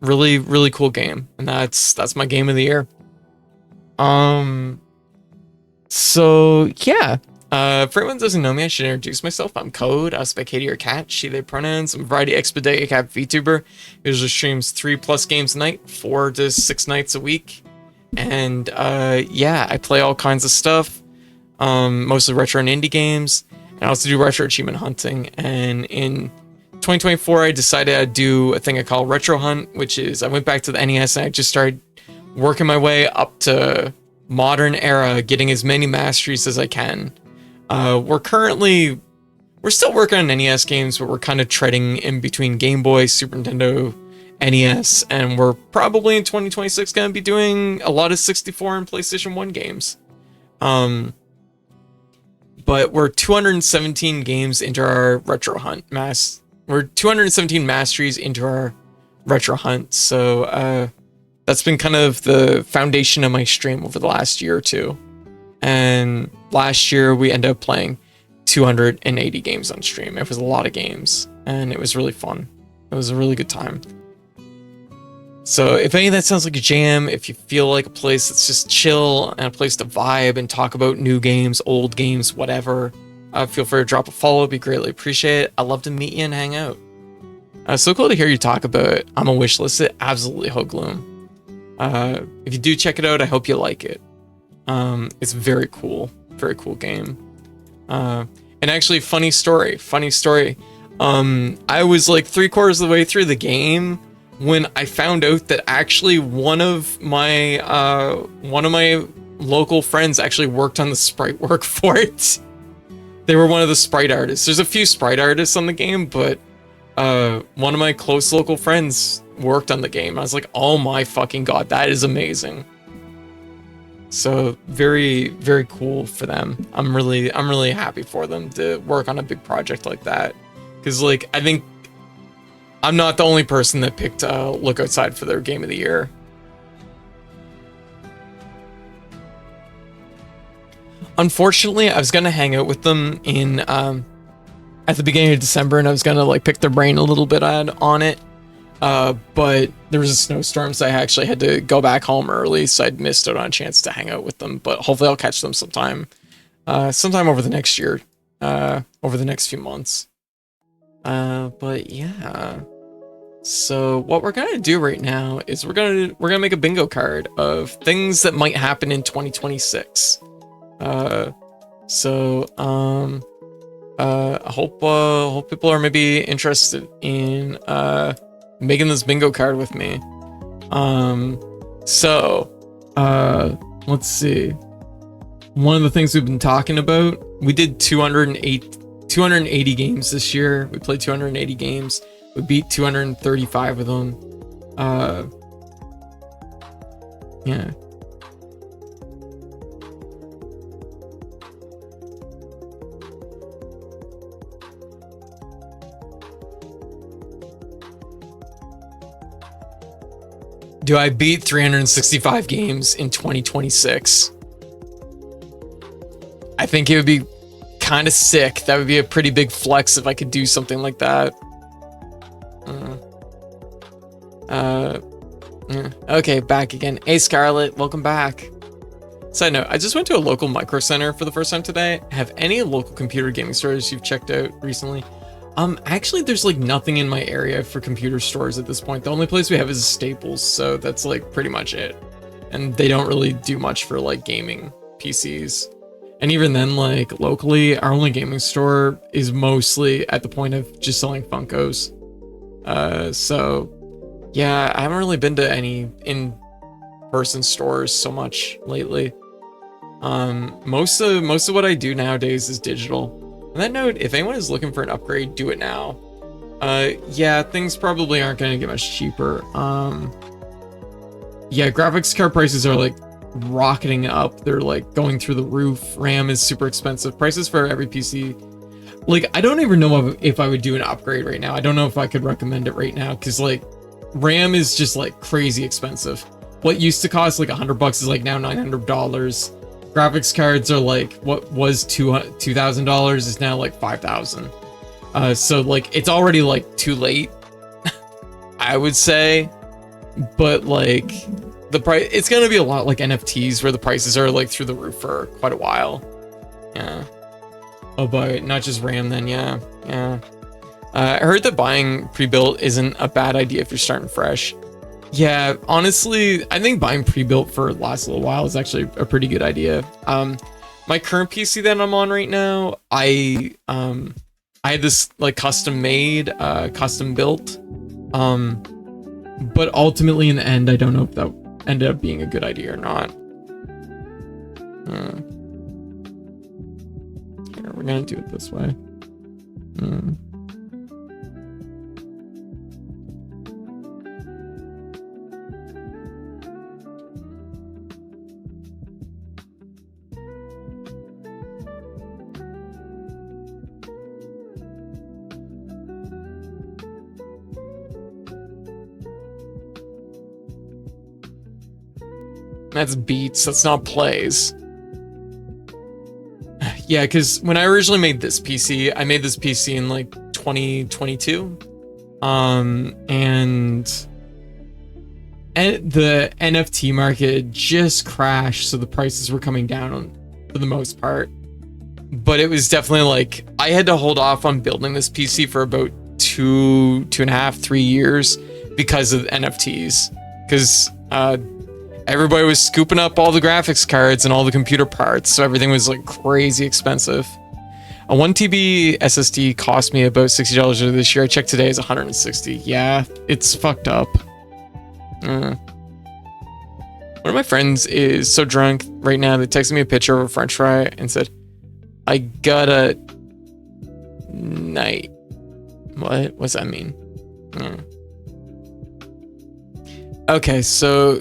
Really, really cool game. And that's my game of the year. So yeah. For anyone who doesn't know me, I should introduce myself. I'm Code, us by Katie or Cat, she, they pronouns. I'm a variety expedited cat VTuber. Usually streams 3+ games a night, 4 to 6 nights a week. And yeah, I play all kinds of stuff. Mostly retro and indie games. And I also do retro achievement hunting. And in 2024, I decided I'd do a thing I call Retro Hunt, which is I went back to the NES and I just started working my way up to modern era, getting as many masteries as I can. We're still working on NES games, but we're kind of treading in between Game Boy, Super Nintendo, NES, and we're probably in 2026 going to be doing a lot of 64 and PlayStation 1 games. But we're 217 games into our Retro Hunt we're 217 masteries into our Retro Hunt, so that's been kind of the foundation of my stream over the last year or two. And last year we ended up playing 280 games on stream. It was a lot of games, and it was really fun. It was a really good time. So if any of that sounds like a jam, if you feel like a place that's just chill and a place to vibe and talk about new games, old games, whatever, feel free to drop a follow. It'd be greatly appreciated. I'd love to meet you and hang out. So cool to hear you talk about it. I'm a wishlist it. Absolutely Hoogloom. If you do check it out, I hope you like it. It's very cool game. And actually, funny story. I was like 3/4 of the way through the game when I found out that actually one of my local friends actually worked on the sprite work for it. They were one of the sprite artists. There's a few sprite artists on the game, but one of my close local friends worked on the game. I was like, oh my fucking god, that is amazing. So very, very cool for them. I'm really happy for them to work on a big project like that. Because like, I think I'm not the only person that picked Look Outside for their game of the year. Unfortunately, I was gonna hang out with them in at the beginning of December, and I was gonna like pick their brain a little bit on it. But there was a snowstorm, so I actually had to go back home early, so I'd missed out on a chance to hang out with them. But hopefully I'll catch them sometime over the next year, over the next few months. But yeah. So what we're gonna do right now is we're gonna make a bingo card of things that might happen in 2026. I hope people are maybe interested in making this bingo card with me. Let's see. One of the things we've been talking about, we did 280 games this year. We played 280 games. We beat 235 of them. Yeah. Do I beat 365 games in 2026? I think it would be kind of sick. That would be a pretty big flex if I could do something like that. Yeah. Okay, back again. Hey, Scarlett, welcome back. Side note, I just went to a local micro center for the first time today. Have any local computer gaming stores you've checked out recently? Actually, there's like nothing in my area for computer stores at this point. The only place we have is Staples, so that's like pretty much it. And they don't really do much for like gaming PCs. And even then, like locally, our only gaming store is mostly at the point of just selling Funkos. So yeah, I haven't really been to any in-person stores so much lately. Most of what I do nowadays is digital. On that note, if anyone is looking for an upgrade, do it now. Yeah, things probably aren't going to get much cheaper. Yeah, graphics card prices are like rocketing up. They're like going through the roof. RAM is super expensive. Prices for every PC. Like, I don't even know if I would do an upgrade right now. I don't know if I could recommend it right now, because like RAM is just like crazy expensive. What used to cost like $100 is like now $900. Graphics cards are like, what was $2,000 is now like $5,000. So like it's already like too late, I would say. But like the price, it's gonna be a lot like NFTs where the prices are like through the roof for quite a while. Yeah. Oh, but not just RAM then. Yeah. I heard that buying pre-built isn't a bad idea if you're starting fresh. Yeah, honestly, I think buying pre-built for the last little while is actually a pretty good idea. My current PC that I'm on right now, I had this like custom made, custom built. But ultimately in the end, I don't know if that ended up being a good idea or not. Here, we're gonna do it this way. That's beats, that's not plays. Yeah, because when I originally made this PC, I made this PC in like 2022. And the NFT market just crashed, so the prices were coming down for the most part. But it was definitely like, I had to hold off on building this PC for about 2.5-3 years because of NFTs. Because everybody was scooping up all the graphics cards and all the computer parts, so everything was like crazy expensive. A 1 TB SSD cost me about $60 this year. I checked today, it's $160. Yeah, it's fucked up. One of my friends is so drunk right now, they texted me a picture of a french fry and said, I got a night. What? What's that mean? Okay, so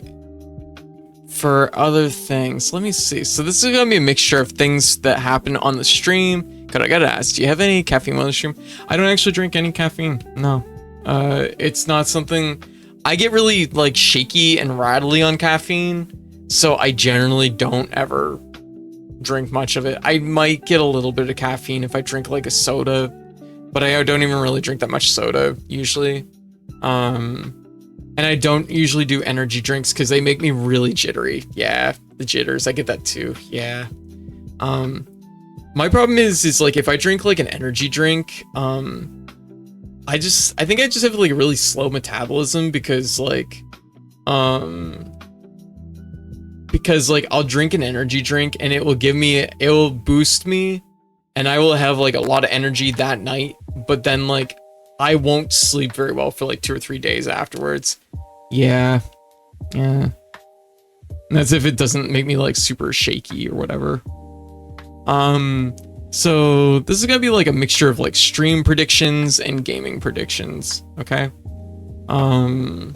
for other things, let me see. So this is gonna be a mixture of things that happen on the stream. God, I gotta ask, do you have any caffeine on the stream? I don't actually drink any caffeine. No. It's not something. I get really like shaky and rattly on caffeine, so I generally don't ever drink much of it. I might get a little bit of caffeine if I drink like a soda, but I don't even really drink that much soda usually. And I don't usually do energy drinks because they make me really jittery. Yeah, the jitters, I get that too. Yeah. My problem is like if I drink like an energy drink, I think I just have like a really slow metabolism because like I'll drink an energy drink and it will boost me and I will have like a lot of energy that night, but then like I won't sleep very well for like 2 or 3 days afterwards. Yeah. And that's if it doesn't make me like super shaky or whatever. So this is gonna be like a mixture of like stream predictions and gaming predictions. Okay. I'm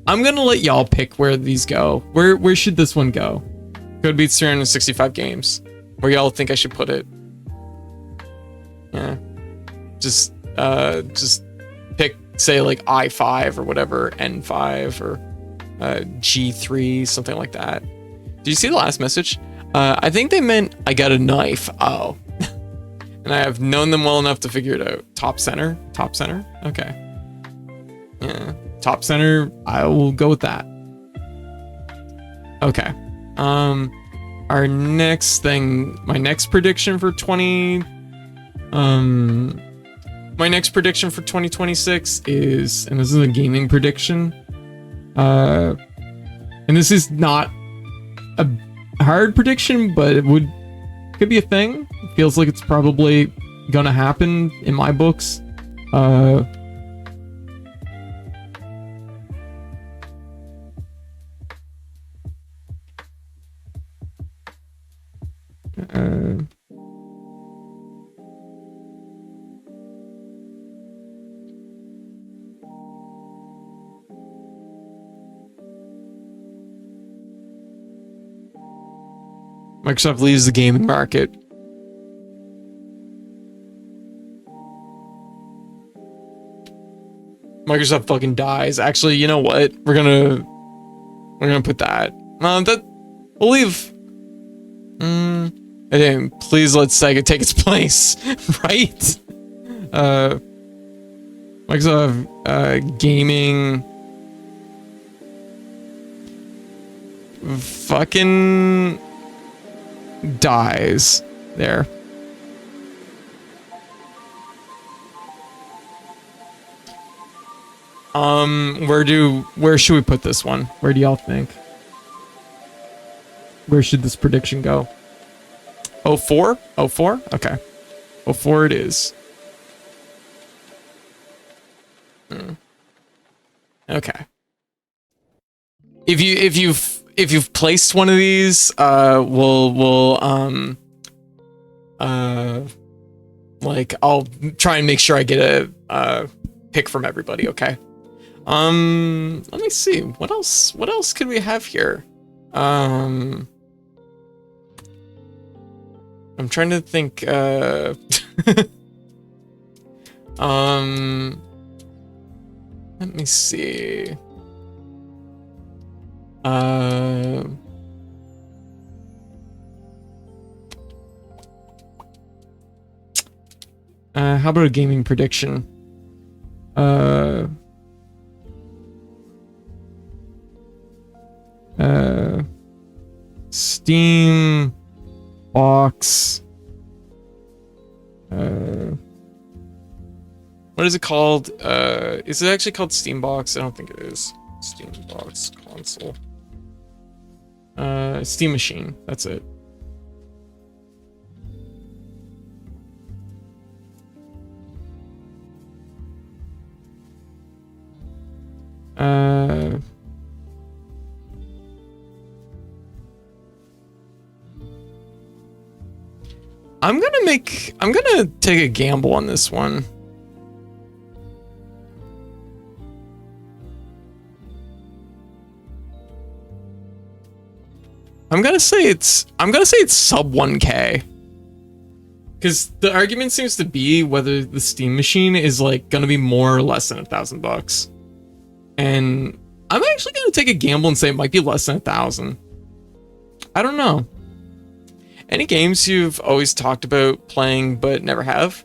gonna let y'all pick where these go. Where should this one go? Code beats 365 games. Where y'all think I should put it? Yeah. Just pick, say like I5 or whatever, N5 or G3, something like that. Did you see the last message? I think they meant I got a knife. Oh. And I have known them well enough to figure it out. Top center? Top center? Okay. Yeah. Top center, I will go with that. Okay. Our next thing, my next prediction for 2026 is, and this is a gaming prediction, and this is not a hard prediction, but could be a thing. It feels like it's probably gonna happen in my books. Microsoft leaves the gaming market. Microsoft fucking dies. Actually, you know what? We're gonna put that. We'll leave. And please let Sega take its place, right? Microsoft gaming fucking dies there. Where should we put this one? Where do y'all think? Where should this prediction go? 04? 04? Okay. 04 it is. Okay. If you've placed one of these, we'll like I'll try and make sure I get a pick from everybody, okay? Let me see. What else could we have here? I'm trying to think, let me see. How about a gaming prediction? Steam box. What is it called? Is it actually called Steam Box? I don't think it is. Steam Box console. Steam Machine. That's it. I'm gonna take a gamble on this one. I'm gonna say it's sub 1K. Because the argument seems to be whether the Steam Machine is like gonna be more or less than $1,000. And I'm actually gonna take a gamble and say it might be less than 1,000. I don't know. Any games you've always talked about playing but never have?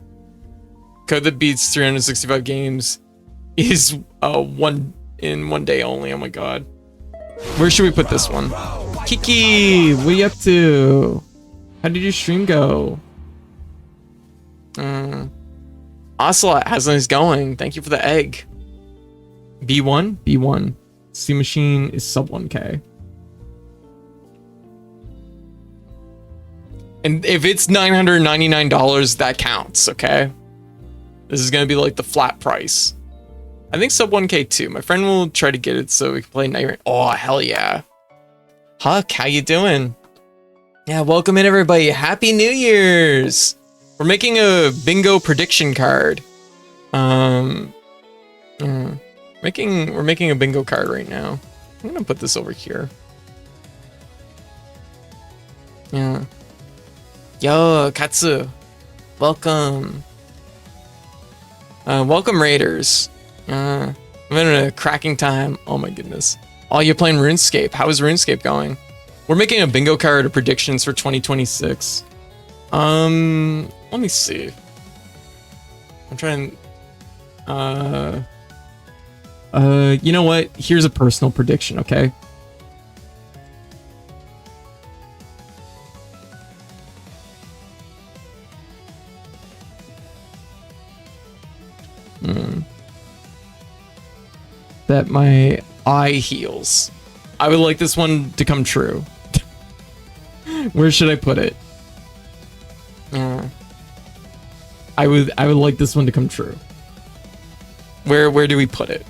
Code that beats 365 games is one day only. Oh my god. Where should we put this one? Kiki, what are you up to? How did your stream go? Ocelot, how's things going? Thank you for the egg. B1? B1. Steam Machine is sub 1K. And if it's $999, that counts, okay? This is gonna be like the flat price. I think sub 1K too. My friend will try to get it so we can play Night Rain. Oh, hell yeah. Huck, how you doing? Yeah, welcome in everybody. Happy New Year's! We're making a bingo prediction card. We're making a bingo card right now. I'm gonna put this over here. Yeah. Yo, Katsu. Welcome. Welcome, Raiders. I'm having a cracking time. Oh my goodness. Oh, you're playing RuneScape. How is RuneScape going? We're making a bingo card of predictions for 2026. Let me see. I'm trying. You know what? Here's a personal prediction, okay? That my eye heals. I would like this one to come true. Where should I put it? I would like this one to come true. Where do we put it?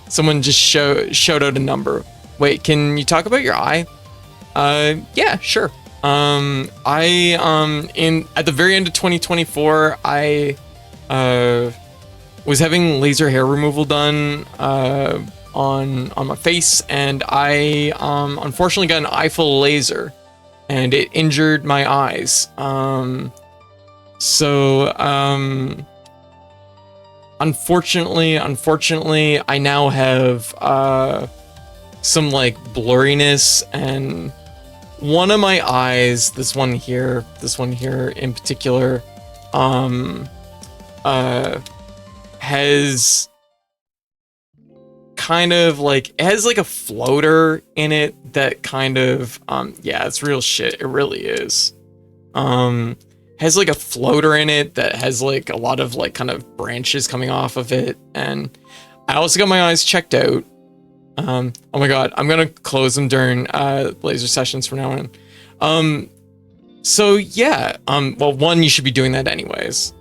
Someone just showed out a number. Wait, can you talk about your eye? Yeah, sure. At the very end of 2024, I was having laser hair removal done on my face, and I unfortunately got an eye full of laser, and it injured my eyes. Unfortunately, I now have some like blurriness, and one of my eyes, this one here in particular, has kind of like, it has like a floater in it that kind of, yeah, it's real shit. It really is. Has like a floater in it that has like a lot of like kind of branches coming off of it. And I also got my eyes checked out. Oh my God, I'm gonna close them during laser sessions from now on. So yeah, well, one, you should be doing that anyways.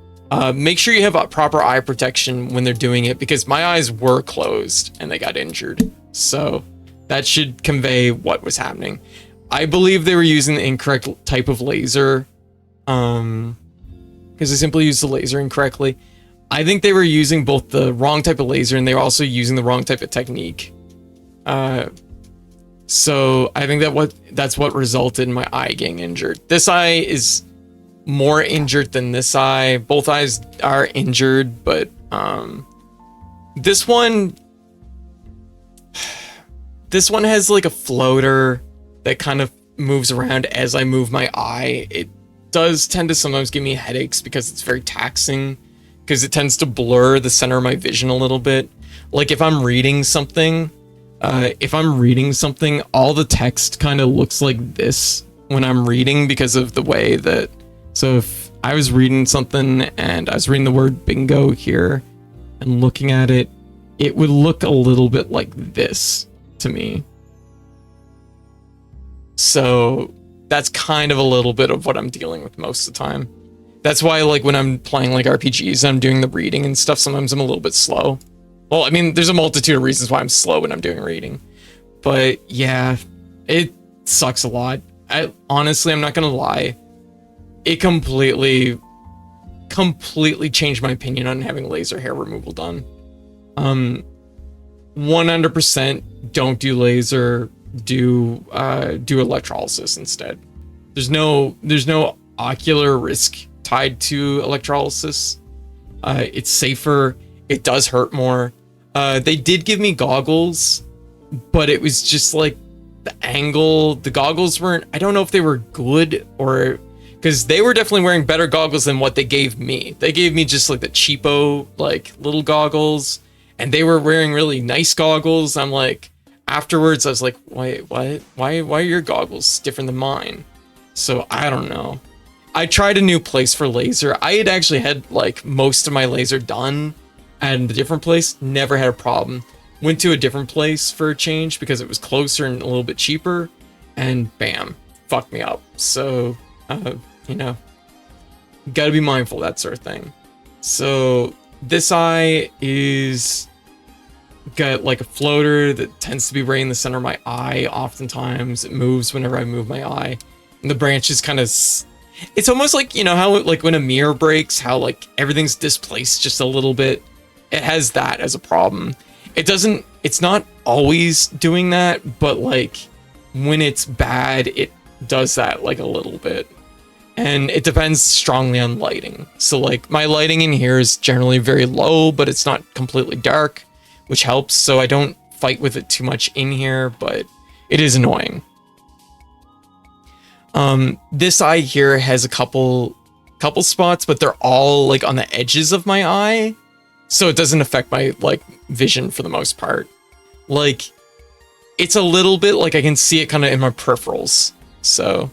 Make sure you have a proper eye protection when they're doing it, because my eyes were closed and they got injured. So that should convey what was happening. I believe they were using the incorrect type of laser, because they simply used the laser incorrectly. I think they were using both the wrong type of laser and they were also using the wrong type of technique. So I think that's what resulted in my eye getting injured. This eye is more injured than this eye. Both eyes are injured, but this one has like a floater that kind of moves around as I move my eye. It does tend to sometimes give me headaches because it's very taxing, because it tends to blur the center of my vision a little bit. Like if I'm reading something, all the text kind of looks like this when I'm reading, because of the way that, so if I was reading something and I was reading the word bingo here and looking at it, it would look a little bit like this to me. So that's kind of a little bit of what I'm dealing with most of the time. That's why, like, when I'm playing like RPGs and I'm doing the reading and stuff, sometimes I'm a little bit slow. Well, I mean, there's a multitude of reasons why I'm slow when I'm doing reading. But yeah, it sucks a lot. Honestly, I'm not gonna lie. It completely changed my opinion on having laser hair removal done. 100% don't do laser, do electrolysis instead. There's no ocular risk tied to electrolysis. It's safer. It does hurt more. They did give me goggles, but it was just like the angle. The goggles weren't, I don't know if they were good, or because they were definitely wearing better goggles than what they gave me. They gave me just like the cheapo, like little goggles, and they were wearing really nice goggles. I'm like, afterwards, I was like, wait, what? Why are your goggles different than mine? So I don't know. I tried a new place for laser. I had actually had like most of my laser done at a different place. Never had a problem. Went to a different place for a change because it was closer and a little bit cheaper, and bam, fucked me up. So, you know, gotta be mindful of that sort of thing. So this eye is got like a floater that tends to be right in the center of my eye. Oftentimes it moves whenever I move my eye, and the branches kind of, it's almost like, you know how like when a mirror breaks, how like everything's displaced just a little bit. It has that as a problem. It's not always doing that, but like when it's bad, it does that like a little bit. And it depends strongly on lighting. So like my lighting in here is generally very low, but it's not completely dark, which helps. So I don't fight with it too much in here, but it is annoying. This eye here has a couple spots, but they're all like on the edges of my eye. So it doesn't affect my like vision for the most part. Like it's a little bit like I can see it kind of in my peripherals. So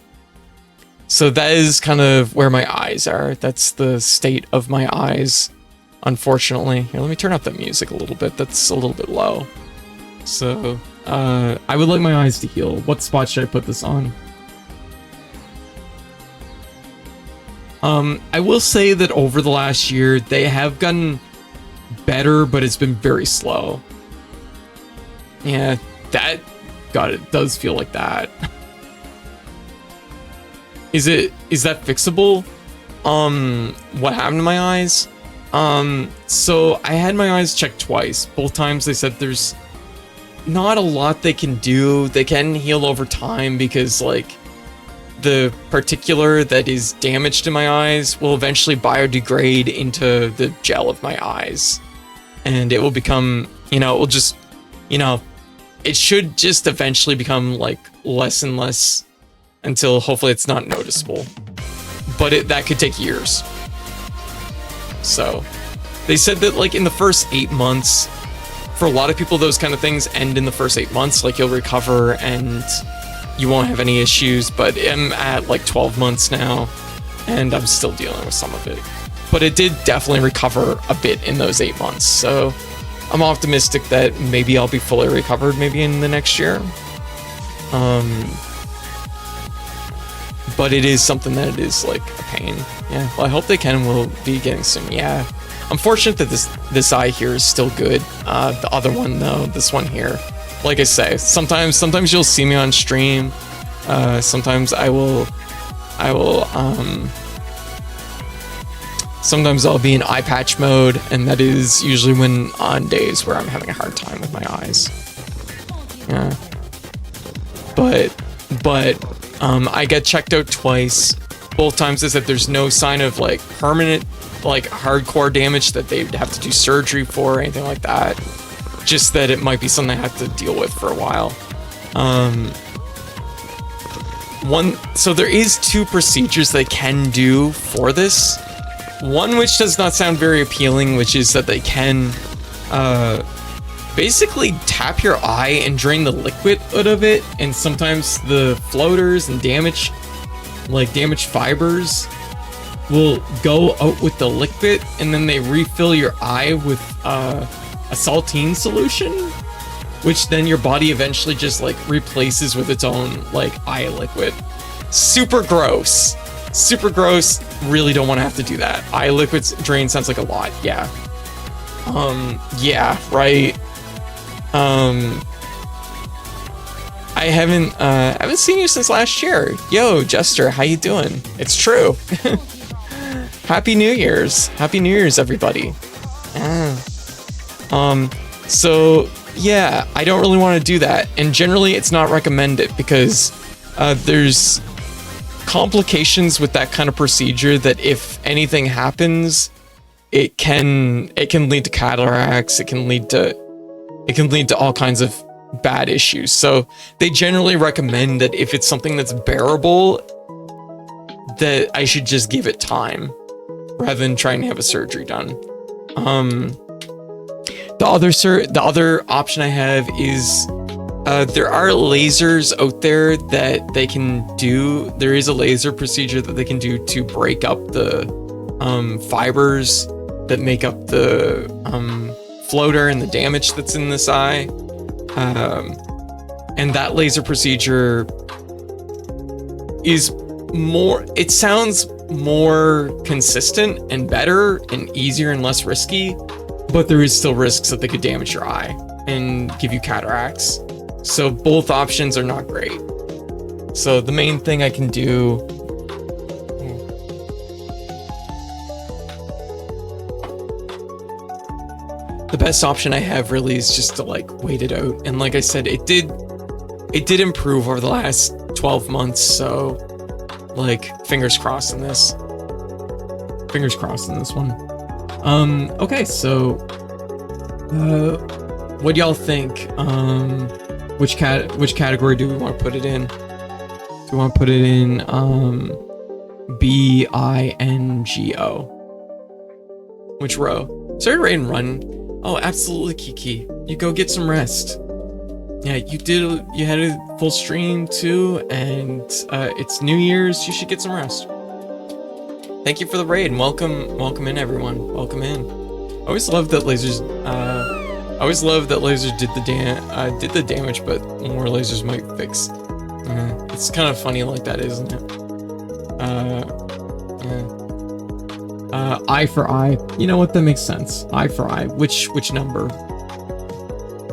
that is kind of where my eyes are. That's the state of my eyes, unfortunately. Here, let me turn up that music a little bit. That's a little bit low. So I would like my eyes to heal. What spot should I put this on? I will say that over the last year, they have gotten better, but it's been very slow. Yeah, that it does feel like that. Is that fixable? What happened to my eyes? So I had my eyes checked twice. Both times they said there's not a lot they can do. They can heal over time because like the particular that is damaged in my eyes will eventually biodegrade into the gel of my eyes. And it will become, it will just, it should just eventually become like less and less until hopefully it's not noticeable. But that could take years. So they said that like in the first 8 months, for a lot of people, those kind of things end in the first 8 months. Like you'll recover and you won't have any issues. But I'm at like 12 months now and I'm still dealing with some of it. But it did definitely recover a bit in those 8 months. So I'm optimistic that maybe I'll be fully recovered maybe in the next year. But it is something that is like a pain. Yeah, well, I hope they will be getting soon. Yeah. I'm fortunate that this eye here is still good. The other one though, this one here, like I say, sometimes you'll see me on stream. Sometimes sometimes I'll be in eye patch mode, and that is usually when on days where I'm having a hard time with my eyes. Yeah. But I get checked out twice. Both times they said there's no sign of like permanent, like hardcore damage that they'd have to do surgery for or anything like that. Just that it might be something I have to deal with for a while. So there is 2 procedures they can do for this. One which does not sound very appealing, which is that they can basically tap your eye and drain the liquid out of it, and sometimes the floaters and damaged fibers will go out with the liquid, and then they refill your eye with a saltine solution, which then your body eventually just like replaces with its own like eye liquid. Super gross. Really don't want to have to do that. Eye liquids drain sounds like a lot. Yeah. Yeah, right. I haven't seen you since last year. Yo, Jester, how you doing? It's true. Happy New Year's. Happy New Year's, everybody. So yeah, I don't really want to do that, and generally it's not recommended because there's complications with that kind of procedure that if anything happens, it can lead to cataracts, it can lead to all kinds of bad issues. So they generally recommend that if it's something that's bearable, that I should just give it time rather than trying to have a surgery done. The other option I have is there are lasers out there that they can do. There is a laser procedure that they can do to break up the fibers that make up the floater and the damage that's in this eye. And that laser procedure is it sounds more consistent and better and easier and less risky, but there is still risks that they could damage your eye and give you cataracts. So both options are not great. So the main thing I can do the best option I have really is just to like wait it out. And like I said, it did improve over the last 12 months. So like fingers crossed in this. Fingers crossed in this one. Okay, so what do y'all think? Which category do we want to put it in? Do we want to put it in BINGO? Which row? Sorry, raid and run. Oh, absolutely, Kiki. You go get some rest. Yeah, you had a full stream too, and it's New Year's. You should get some rest. Thank you for the raid, and welcome in, everyone. Welcome in. I always love that lasers. Did the damage, but more lasers might fix. It's kind of funny like that, isn't it? Eye for eye. You know what? That makes sense. Eye for eye. Which number?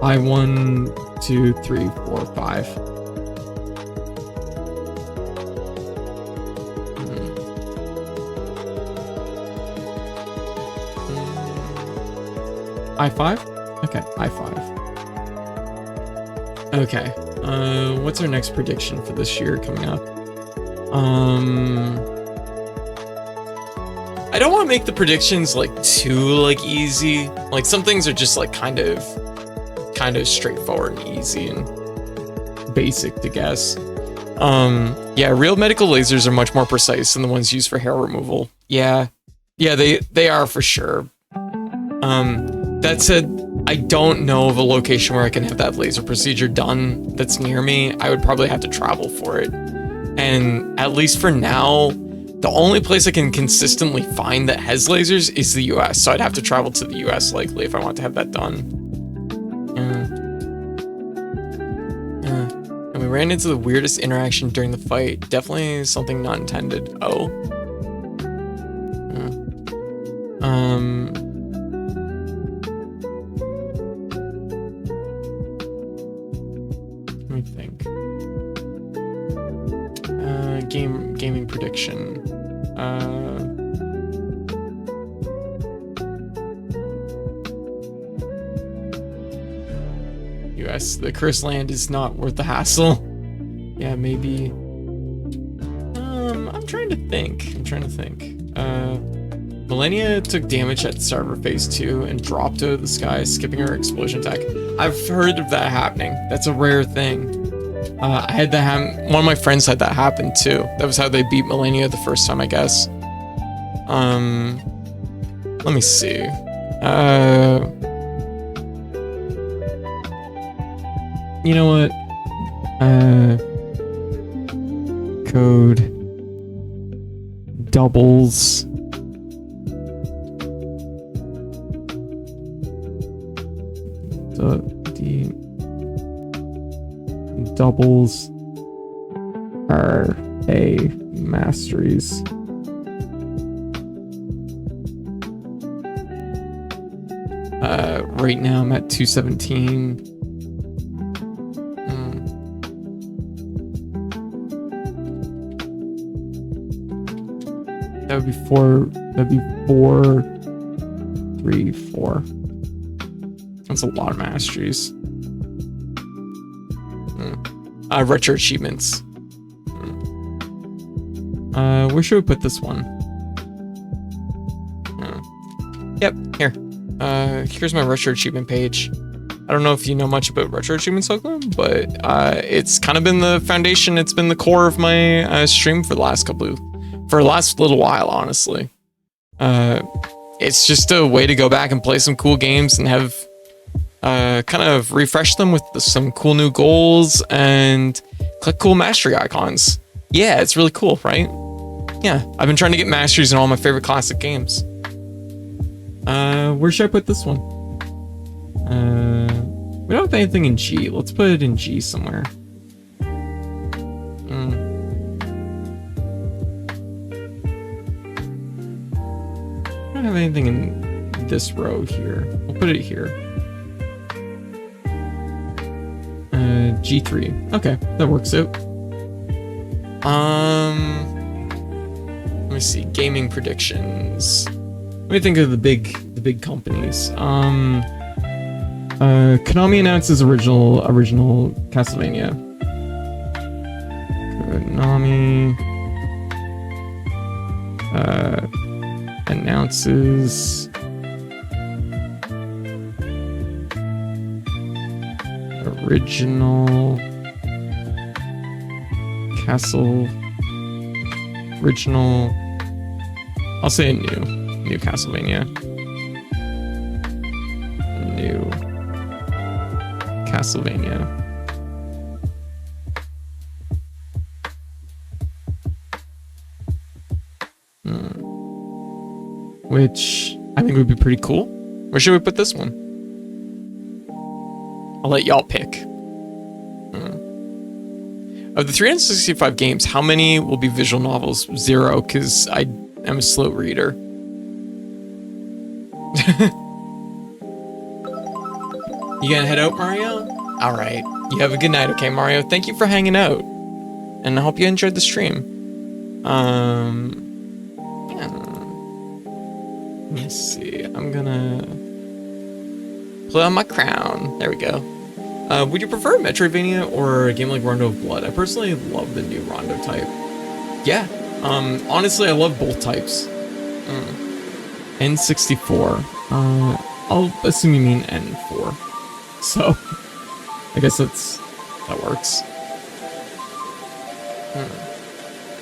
1, 2, 3, 4, 5. I5? Okay, I5. Okay, what's our next prediction for this year coming up? I don't want to make the predictions like too like easy. Like some things are just like kind of straightforward and easy and basic to guess. Yeah, real medical lasers are much more precise than the ones used for hair removal. Yeah, they are for sure. That said, I don't know of a location where I can have that laser procedure done that's near me. I would probably have to travel for it. And at least for now, the only place I can consistently find that has lasers is the US. So I'd have to travel to the US likely if I want to have that done. And we ran into the weirdest interaction during the fight. Definitely something not intended. Oh. Let me think. Gaming prediction. US, the cursed land is not worth the hassle. Yeah, maybe. I'm trying to think. Millennia took damage at the start of her phase 2 and dropped out of the sky, skipping her explosion attack. I've heard of that happening. That's a rare thing. I had that happen. One of my friends had that happen too. That was how they beat Millennia the first time, I guess. Let me see. You know what? Code doubles. The doubles are a masteries. Right now I'm at 217. That would be 4. That'd be 4, 3, 4. That's a lot of masteries. Retro achievements. Where should we put this one? Yep, here. Here's my retro achievement page. I don't know if you know much about retro achievements, Oakland, but it's kind of been the foundation. It's been the core of my stream for the last little while, honestly. It's just a way to go back and play some cool games and have kind of refresh them with some cool new goals and click cool mastery icons. Yeah, it's really cool, right? Yeah, I've been trying to get masteries in all my favorite classic games. Where should I put this one? We don't have anything in G. Let's put it in G somewhere. I don't have anything in this row here. We'll put it here. G3. Okay, that works out. Let me see. Gaming predictions. Let me think of the big companies. Konami announces original Castlevania. Konami announces original I'll say new Castlevania. New Castlevania. Which I think would be pretty cool. Where should we put this one? I'll let y'all pick. Of the 365 games, how many will be visual novels? 0, because I am a slow reader. You gonna head out, Mario? All right. You have a good night, okay, Mario? Thank you for hanging out. And I hope you enjoyed the stream. Yeah. Let me see. I'm gonna play on my crown. There we go. Would you prefer Metroidvania or a game like Rondo of Blood? I personally love the new Rondo type. Yeah. Honestly, I love both types. N64. I'll assume you mean N4. So, I guess that works.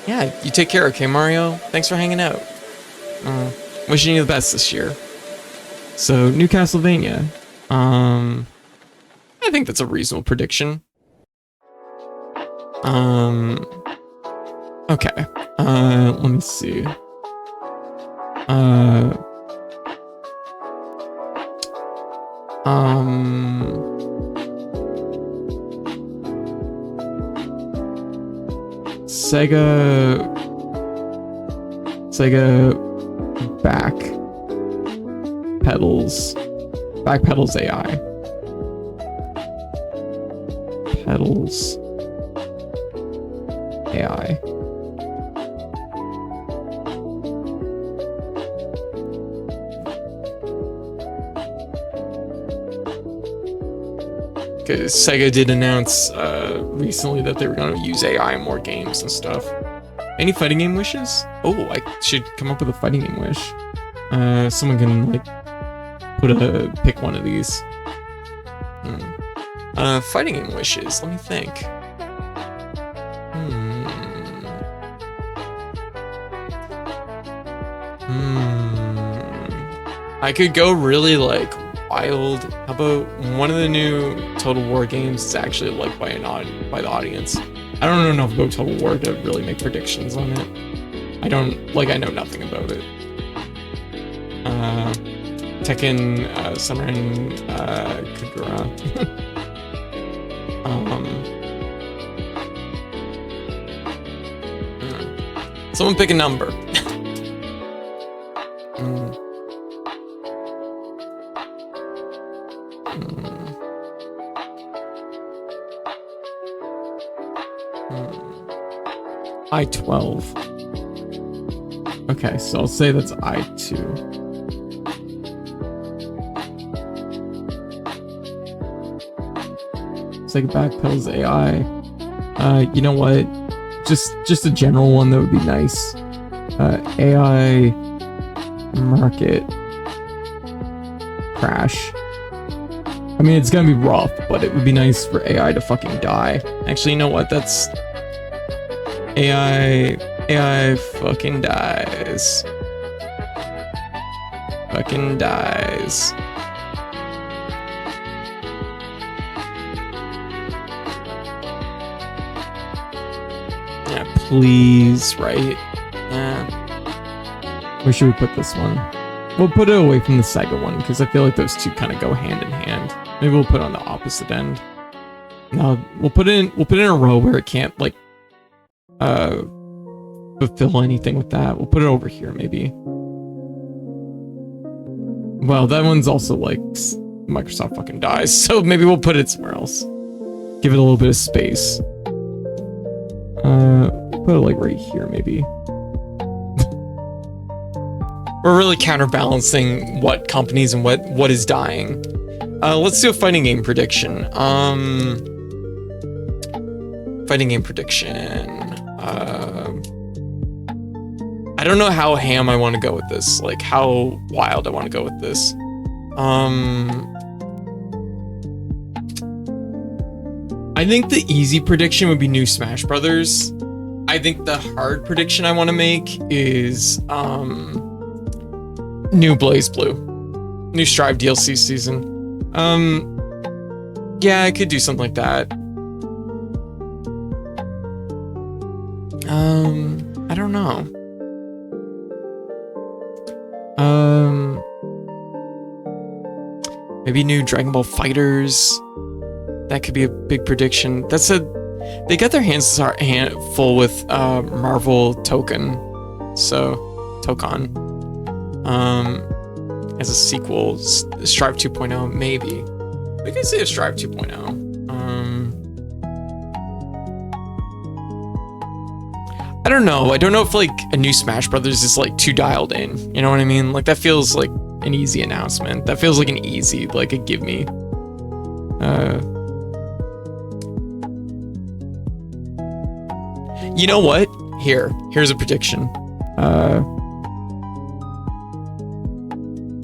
Yeah, you take care, okay, Mario? Thanks for hanging out. Wishing you the best this year. So, New Castlevania. I think that's a reasonable prediction. Okay. Let me see. Sega backpedals AI. Pedals AI. Because Sega did announce recently that they were going to use AI in more games and stuff. Any fighting game wishes? Oh, I should come up with a fighting game wish. Someone can like pick one of these. Fighting game wishes. Let me think. I could go really like wild. How about one of the new Total War games is actually liked by the audience? I don't know enough about Total War to really make predictions on it. I know nothing about it. Tekken, Sunren, Kagura. Someone pick a number. I-12. Okay, so I'll say that's I-2. It's like backpedals AI. You know what? Just a general one that would be nice. AI market crash. I mean, it's gonna be rough, but it would be nice for AI to fucking die. Actually, you know what? That's AI fucking dies. Fucking dies. Yeah, please, right? Yeah. Where should we put this one? We'll put it away from the Sega one, because I feel like those two kind of go hand in hand. Maybe we'll put it on the opposite end. No, we'll put it in a row where it can't, like, fulfill anything with that. We'll put it over here, maybe. Well, that one's also like Microsoft fucking dies, so maybe we'll put it somewhere else. Give it a little bit of space. Put it like right here, maybe. We're really counterbalancing what companies and what is dying. Let's do a fighting game prediction. Fighting game prediction. I don't know how ham I want to go with this. Like, how wild I want to go with this. I think the easy prediction would be new Smash Brothers. I think the hard prediction I want to make is new Blaze Blue. New Strive DLC season. Yeah, I could do something like that. I don't know. Maybe new Dragon Ball Fighters. That could be a big prediction. That said, they got their hands full with Marvel Token. So, Tokon. As a sequel, Strive 2.0, maybe. We can see a Strive 2.0. I don't know. I don't know if like a new Smash Brothers is like too dialed in. You know what I mean? Like that feels like an easy announcement. That feels like an easy, like a give me. You know what? Here's a prediction.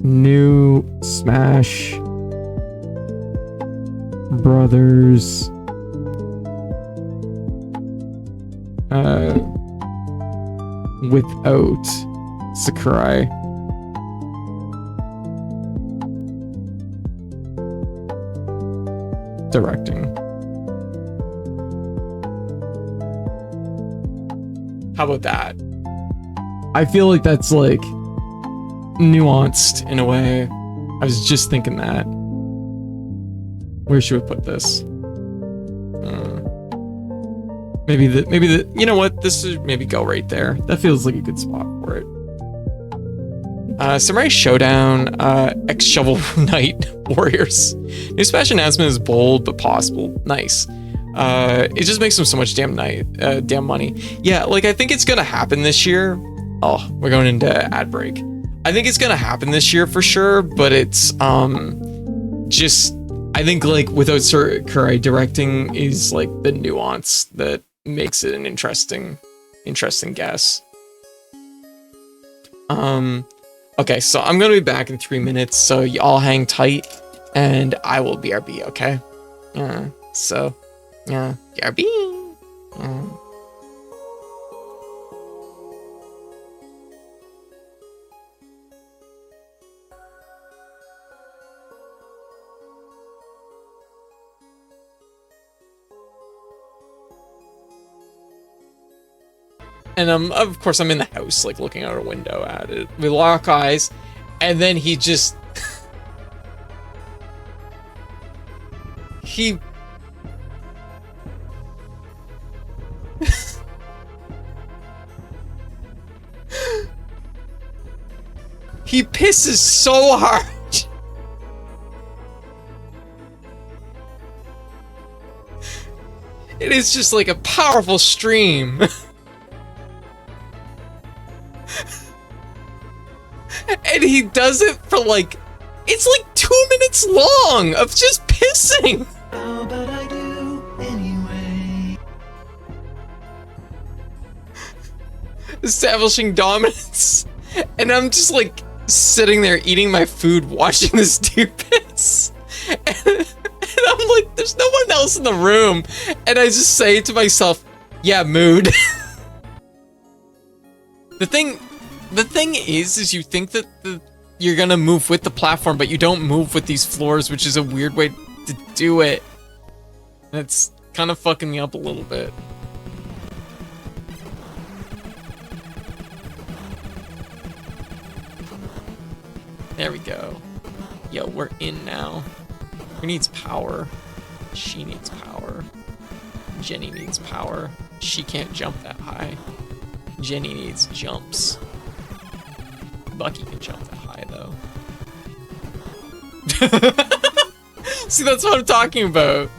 New Smash Brothers without Sakurai. Directing. How about that? I feel like that's like nuanced in a way. I was just thinking that. Where should we put this? Maybe the you know what? This should maybe go right there. That feels like a good spot for it. Samurai Showdown, X Shovel Knight Warriors. New Smash announcement is bold but possible. Nice. It just makes them so much damn money. Yeah, like I think it's gonna happen this year. Oh, we're going into ad break. I think it's gonna happen this year for sure, but it's just I think like without Sakurai directing is like the nuance that makes it an interesting guess. Okay, so I'm gonna be back in 3 minutes, so y'all hang tight, and I will BRB, okay? Yeah, so, yeah, BRB. Yeah. And of course I'm in the house, like looking out a window at it. We lock eyes, and then he just he he pisses so hard. It is just like a powerful stream. And he does it for like, it's like 2 minutes long of just pissing. How about I do anyway? Establishing dominance. And I'm just like sitting there eating my food, watching this dude piss. And I'm like, there's no one else in the room. And I just say to myself, yeah, mood. The thing is you think that you're gonna move with the platform, but you don't move with these floors, which is a weird way to do it. And it's kind of fucking me up a little bit. There we go. Yo, we're in now. Who needs power? She needs power. Jenny needs power. She can't jump that high. Jenny needs jumps. Bucky can jump that high, though. See, that's what I'm talking about.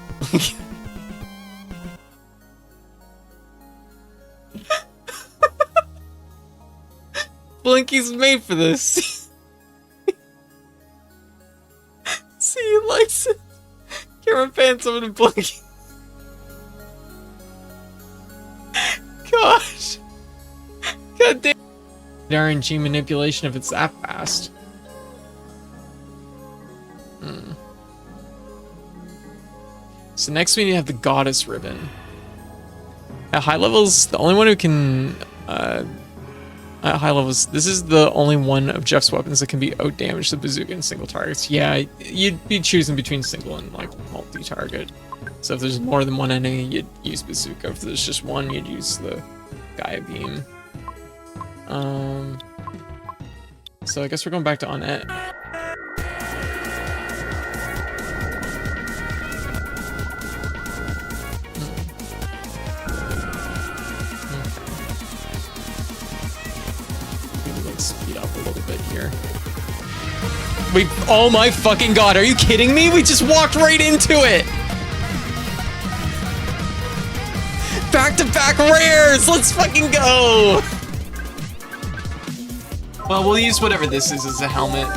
Blinky's made for this. See, he likes it. Camera pants over to Blinky. Gosh. God damn. RNG manipulation if it's that fast. So next we need to have the Goddess Ribbon. At high levels, the only one who can... at high levels, this is the only one of Jeff's weapons that can be outdamaged the bazooka in single targets. Yeah, you'd be choosing between single and like multi-target. So if there's more than one enemy, you'd use bazooka. If there's just one, you'd use the Gaia Beam. So I guess we're going back to on-et. Maybe like speed up a little bit here. Oh my fucking god, are you kidding me? We just walked right into it. Back-to-back rares, let's fucking go. Well, we'll use whatever this is as a helmet.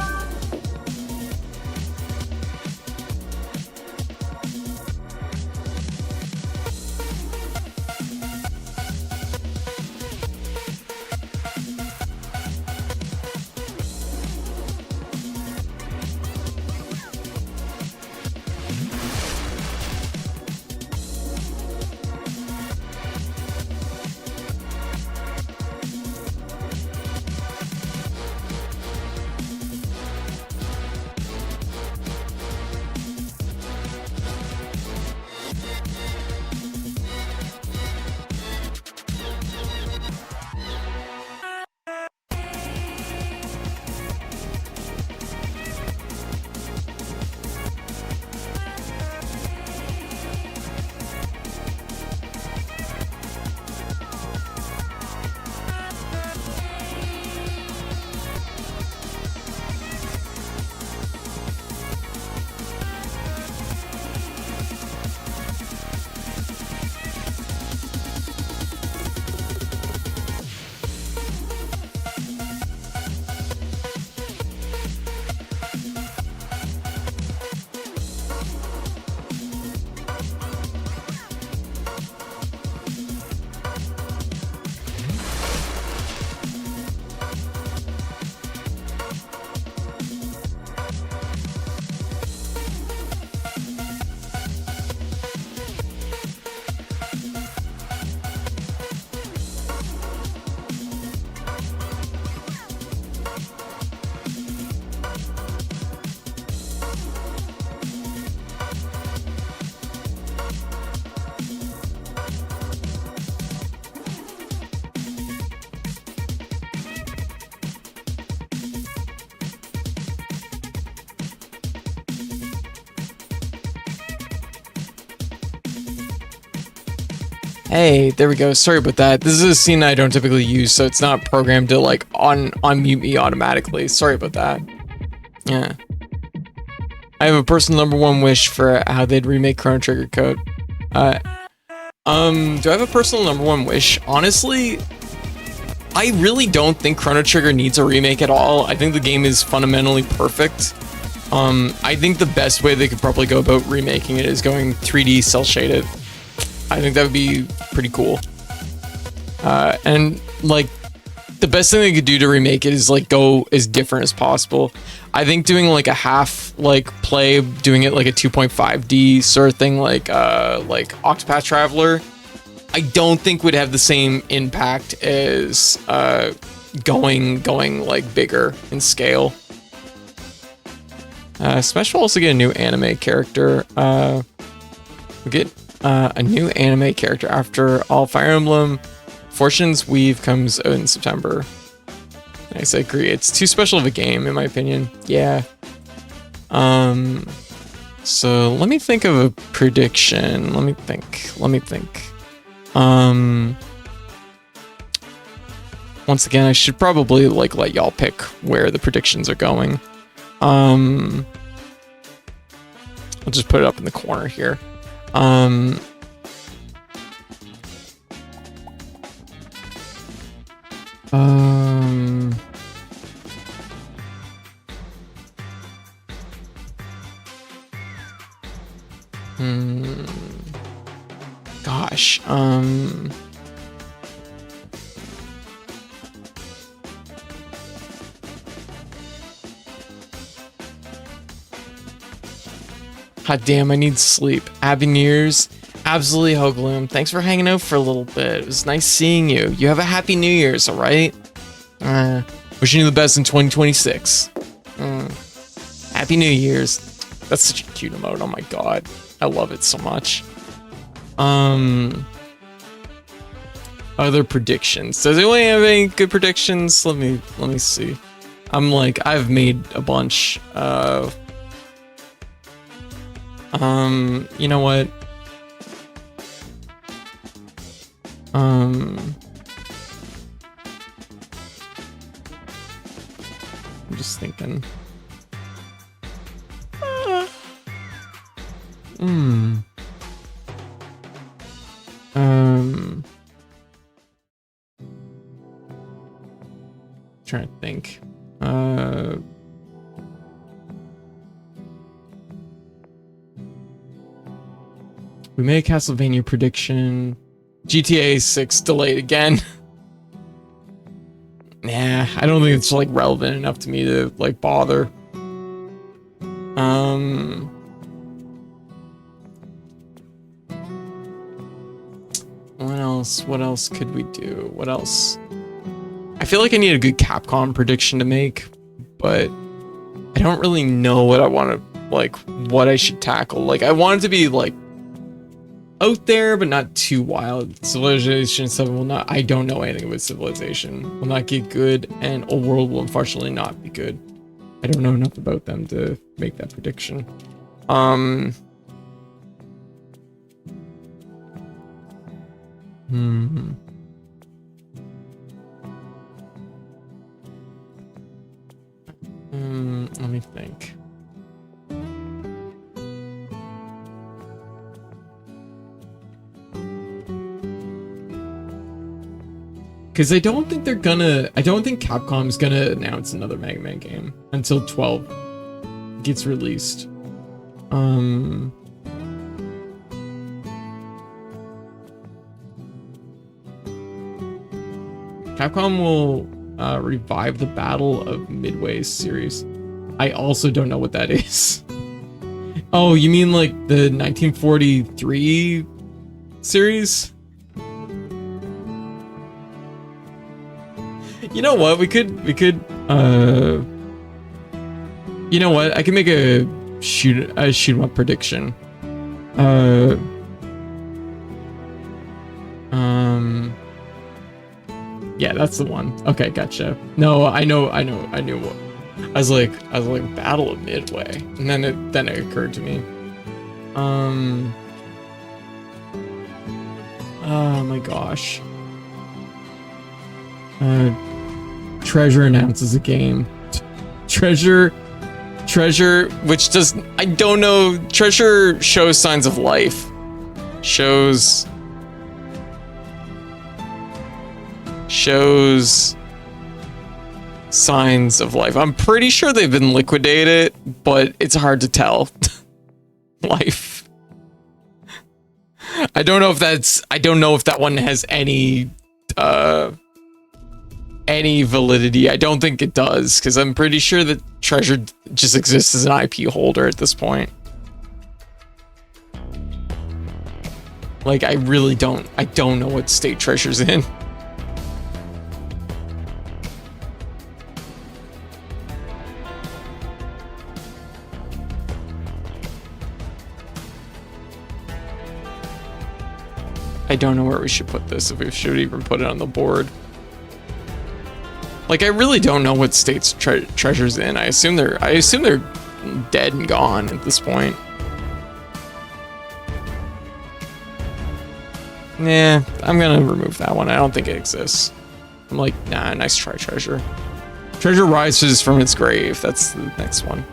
Hey, there we go. Sorry about that. This is a scene I don't typically use, so it's not programmed to like unmute me automatically. Sorry about that. Yeah. I have a personal #1 wish for how they'd remake Chrono Trigger Code. Do I have a personal #1 wish? Honestly, I really don't think Chrono Trigger needs a remake at all. I think the game is fundamentally perfect. I think the best way they could probably go about remaking it is going 3D cel shaded. I think that would be pretty cool. And like the best thing they could do to remake it is like go as different as possible. I think doing like a half like play, doing it like a 2.5D sort of thing, like Octopath Traveler, I don't think would have the same impact as going like bigger in scale. Smash will also get a new anime character. We get a new anime character after all Fire Emblem. Fortune's Weave comes out in September. Nice, I agree. It's too special of a game, in my opinion. Yeah. So let me think of a prediction. Let me think. Once again, I should probably like let y'all pick where the predictions are going. I'll just put it up in the corner here. Gosh, God damn, I need sleep. Happy New Year's. Absolutely, Hogloom. Thanks for hanging out for a little bit. It was nice seeing you. You have a happy New Year's, alright? Wishing you the best in 2026. Happy New Year's. That's such a cute emote. Oh my god. I love it so much. Other predictions. Does anyone have any good predictions? Let me see. I've made a bunch. You know what? I'm just thinking. trying to think. We made a Castlevania prediction. GTA 6 delayed again. Nah, I don't think it's like relevant enough to me to like bother. What else? What else could we do? What else? I feel like I need a good Capcom prediction to make, but I don't really know what I want to, like, what I should tackle. Like, I want it to be like out there, but not too wild. Civilization 7 will not, I don't know anything about Civilization, will not get good, and Old World will unfortunately not be good. I don't know enough about them to make that prediction. Let me think. Because I don't think Capcom's gonna announce another Mega Man game until 12 gets released. Capcom will revive the Battle of Midway series. I also don't know what that is. Oh, you mean like the 1943 series? You know what? We could you know what? I can make a shoot 'em up prediction. Yeah, that's the one. Okay, gotcha. No, I knew what. I was like Battle of Midway, and then it occurred to me. Oh my gosh. Treasure announces a game. Treasure, which does, I don't know. Treasure shows signs of life. Shows signs of life. I'm pretty sure they've been liquidated, but it's hard to tell. Life. I don't know if that one has any validity. I don't think it does, because I'm pretty sure that Treasure just exists as an IP holder at this point. Like, I don't know what state Treasure's in. I don't know where we should put this, if we should even put it on the board. Like, I really don't know what state's Treasure's in. I assume they're dead and gone at this point. Nah, I'm gonna remove that one. I don't think it exists. I'm like, nah, nice try, Treasure. Treasure rises from its grave. That's the next one.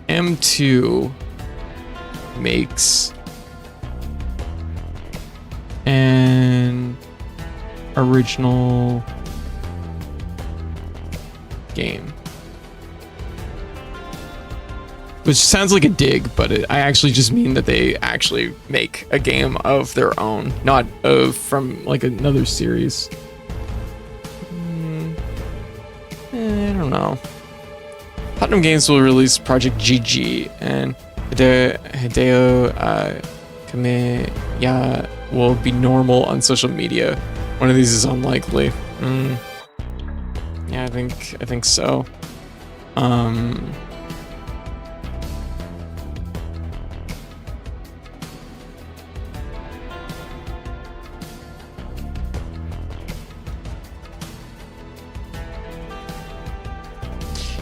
M2 makes an original game. Which sounds like a dig, but I actually just mean that they actually make a game of their own, not from like another series. I don't know. Platinum Games will release Project GG, and Hideo Kamiya will be normal on social media. One of these is unlikely. Yeah, I think so.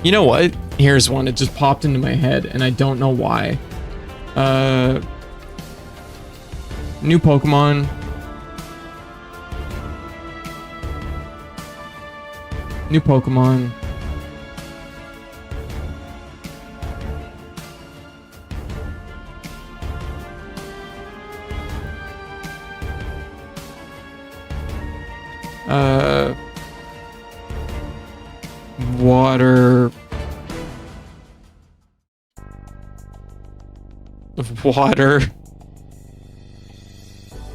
You know what? Here's one. It just popped into my head, and I don't know why. New Pokemon. New Pokemon. Water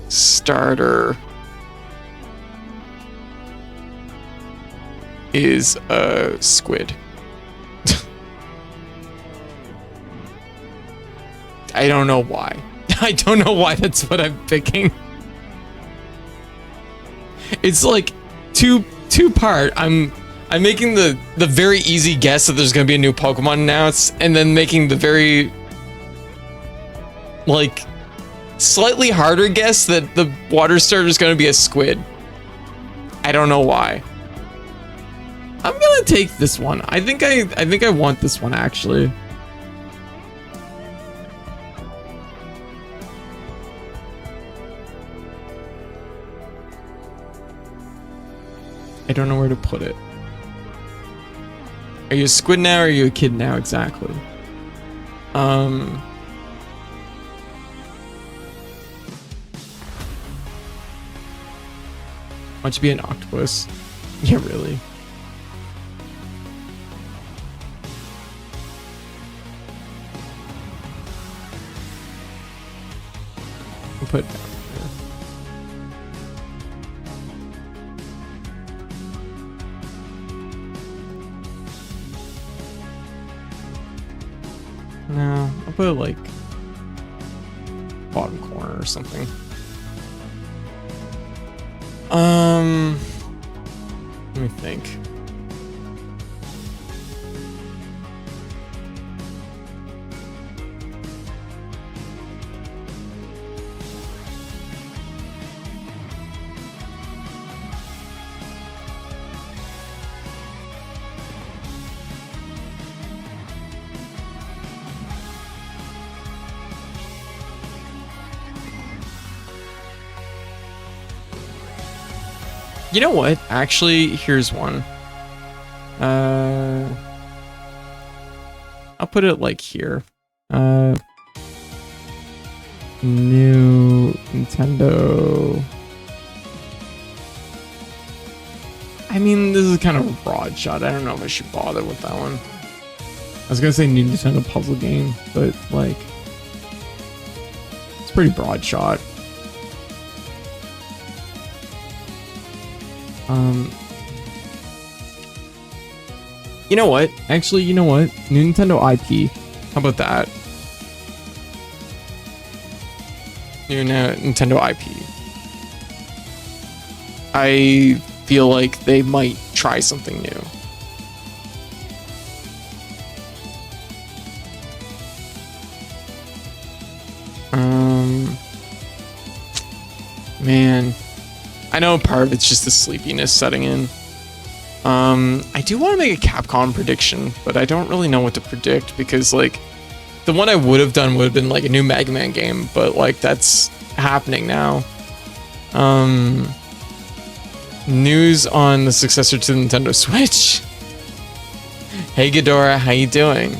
starter is a squid. I don't know why. I don't know why that's what I'm picking. It's like two part. I'm making the very easy guess that there's gonna be a new Pokemon announced, and then making the very like slightly harder guess that the water starter is gonna be a squid. I don't know why. I'm gonna take this one. I think I want this one actually. I don't know where to put it. Are you a squid now or are you a kid now exactly? Why don't you be an octopus? Yeah, really. I'll put it down here. No, I'll put it like bottom corner or something. Let me think. You know what? Actually, here's one. I'll put it like here. New Nintendo. I mean, this is kind of a broad shot. I don't know if I should bother with that one. I was gonna say new Nintendo puzzle game, but like, it's a pretty broad shot. You know what? Actually, you know what? New Nintendo IP. How about that? New Nintendo IP. I feel like they might try something new. Man. I know part of it's just the sleepiness setting in. I do want to make a Capcom prediction, but I don't really know what to predict because, like, the one I would have done would have been like a new Mega Man game, but like that's happening now. News on the successor to the Nintendo Switch. Hey Ghidorah, how you doing?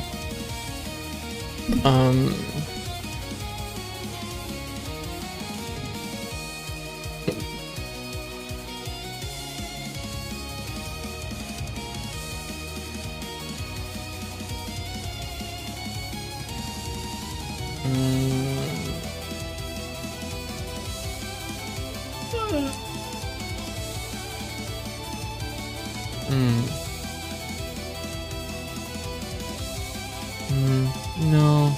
No.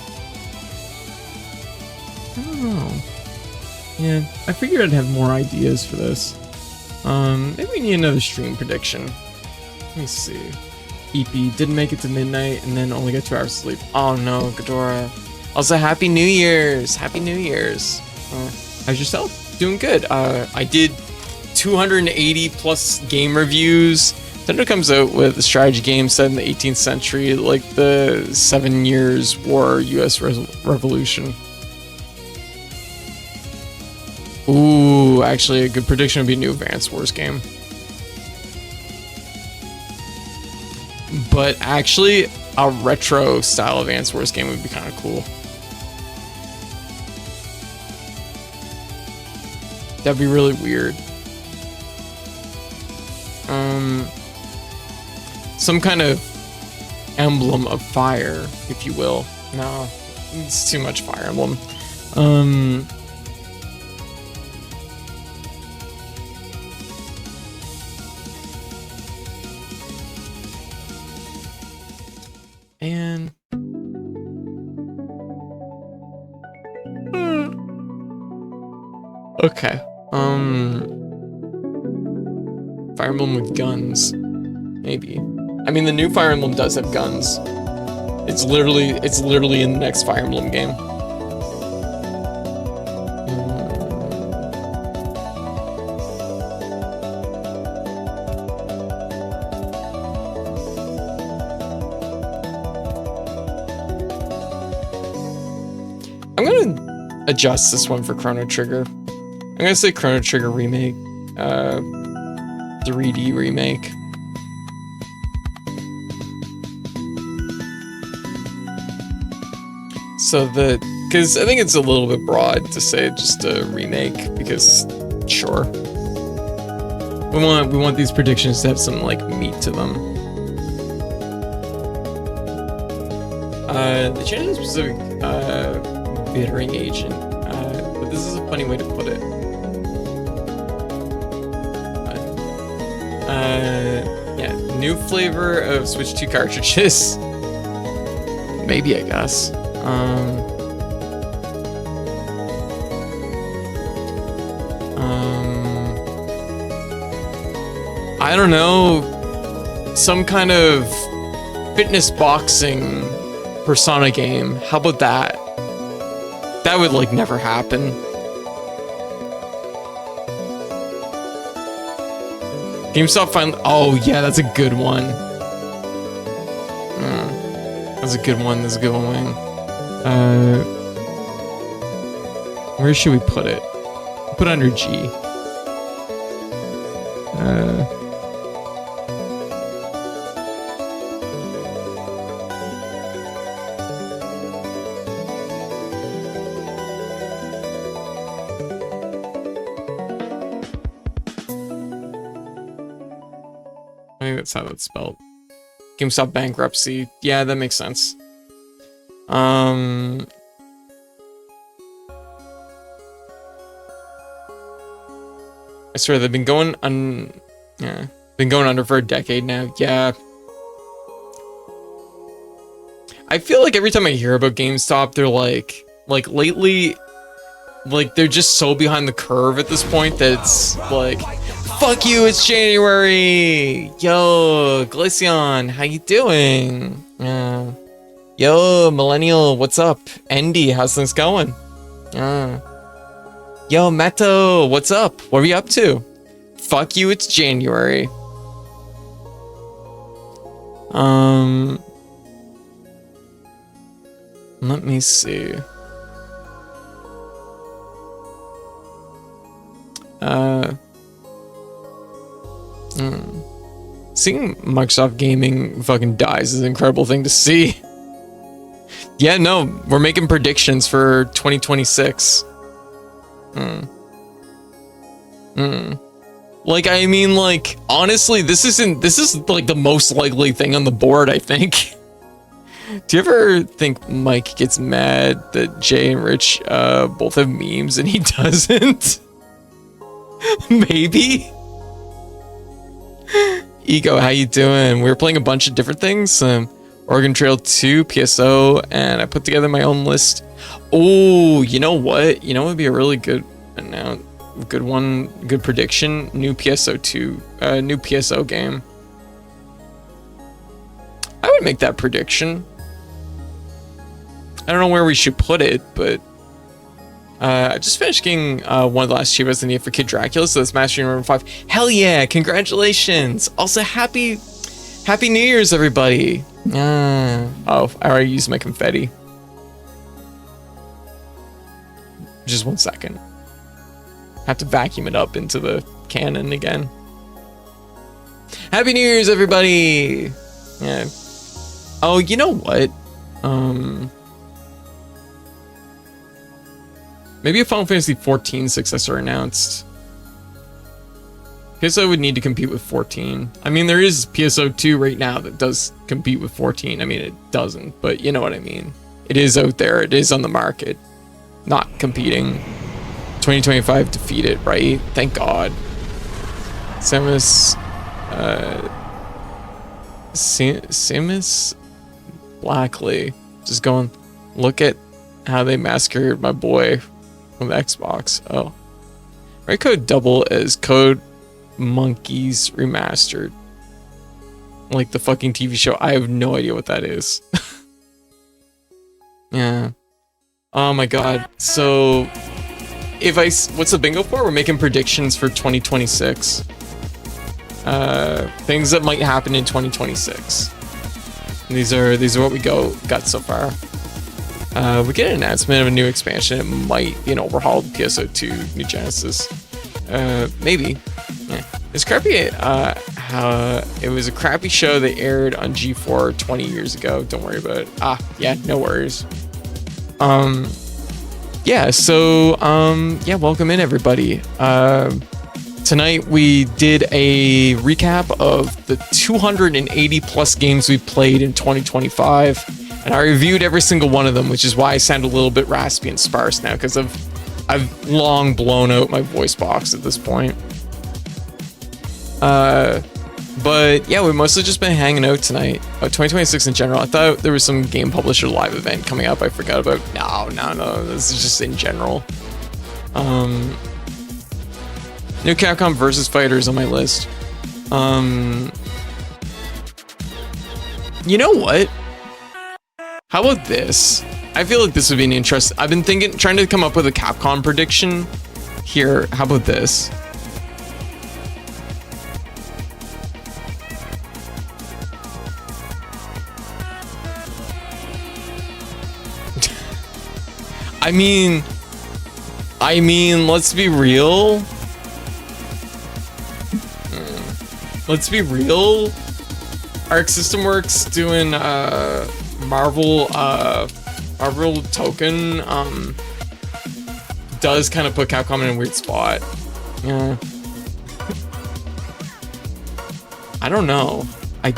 I don't know. Yeah, I figured I'd have more ideas for this. Maybe we need another stream prediction. Let me see. EP didn't make it to midnight and then only got 2 hours of sleep. Oh no, Ghidorah. Also, Happy New Year's! Happy New Year's! How's yourself? Doing good. I did 280 plus game reviews. Nintendo comes out with a strategy game set in the 18th century, like the 7 Years' War US Revolution. Ooh, actually, a good prediction would be a new Advance Wars game. But actually, a retro style Advance Wars game would be kind of cool. That'd be really weird. some kind of emblem of fire, if you will. No, it's too much Fire Emblem. And okay. Fire Emblem with guns. Maybe. I mean, the new Fire Emblem does have guns. It's literally in the next Fire Emblem game. I'm gonna adjust this one for Chrono Trigger. I'm gonna say Chrono Trigger remake, 3D remake. So because I think it's a little bit broad to say just a remake, because sure. We want these predictions to have some like meat to them. They changed the specific bittering agent, but this is a funny way to put it. Yeah, new flavor of Switch 2 cartridges. Maybe, I guess. I don't know, some kind of fitness boxing Persona game. How about that? That would like never happen. GameStop finally. Oh yeah, that's a good one. That's a good one. That's a good one, Wayne. Where should we put it? Put it under G. I think that's how that's spelled. GameStop bankruptcy. Yeah, that makes sense. I swear they've been going been going under for a decade now. Yeah. I feel like every time I hear about GameStop, they're like lately, like they're just so behind the curve at this point that it's like, fuck you, it's January! Yo, Glaceon, how you doing? Yo, Millennial, what's up? Andy, how's things going? Yo, Meto, what's up? What are you up to? Fuck you, it's January. Let me see. Seeing Microsoft Gaming fucking dies is an incredible thing to see. Yeah, no, we're making predictions for 2026. Like, I mean, like, honestly, this is like the most likely thing on the board, I think. Do you ever think Mike gets mad that Jay and Rich both have memes and he doesn't? Maybe? Ego, how you doing? We were playing a bunch of different things. Oregon Trail 2, PSO, and I put together my own list. Oh, you know what? You know what would be a really good good prediction? New PSO 2, new PSO game. I would make that prediction. I don't know where we should put it, but I just finished getting one of the last Chivas in the for Kid Dracula, so that's Mastery number 5. Hell yeah, congratulations! Also, happy New Year's, everybody! Oh, I already used my confetti. Just 1 second. Have to vacuum it up into the cannon again. Happy New Year's, everybody! Yeah. Oh, you know what? Maybe a Final Fantasy XIV successor announced. PSO would need to compete with 14. I mean, there is PSO 2 right now that does compete with 14. I mean, it doesn't, but you know what I mean. It is out there. It is on the market. Not competing. 2025 defeated, right? Thank God. Samus Blackley. Just going, look at how they massacred my boy from the Xbox. Oh. Right code double as Code Monkeys Remastered. Like the fucking TV show. I have no idea what that is. Yeah. Oh my god. So what's the bingo for? We're making predictions for 2026. Things that might happen in 2026. And these are what we got so far. We get an announcement of a new expansion. It might be an overhauled PSO2 New Genesis. Maybe. Yeah. It's crappy. It was a crappy show that aired on G4 20 years ago. Don't worry about it. Yeah, no worries. Yeah, so, yeah, welcome in, everybody. Tonight we did a recap of the 280 plus games we played in 2025, and I reviewed every single one of them, which is why I sound a little bit raspy and sparse now, because I've long blown out my voice box at this point. But yeah, we've mostly just been hanging out tonight. 2026 in general. I thought there was some game publisher live event coming up I forgot about. No, this is just in general. New Capcom versus Fighters on my list. You know what? How about this? I feel like this would be an interest. I've been trying to come up with a Capcom prediction here. How about this? I mean, let's be real. Let's be real. Arc System Works doing Marvel Token does kind of put Capcom in a weird spot. Yeah. I don't know. I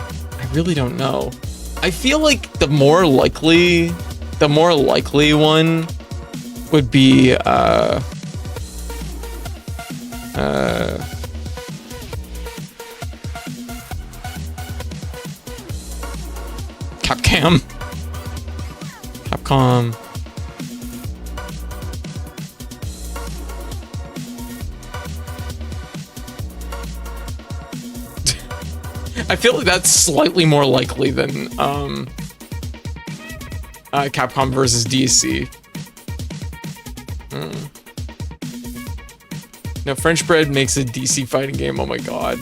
really don't know. I feel like the more likely one would be Capcom. I feel like that's slightly more likely than Capcom versus DC. No, French Bread makes a DC fighting game. Oh my god.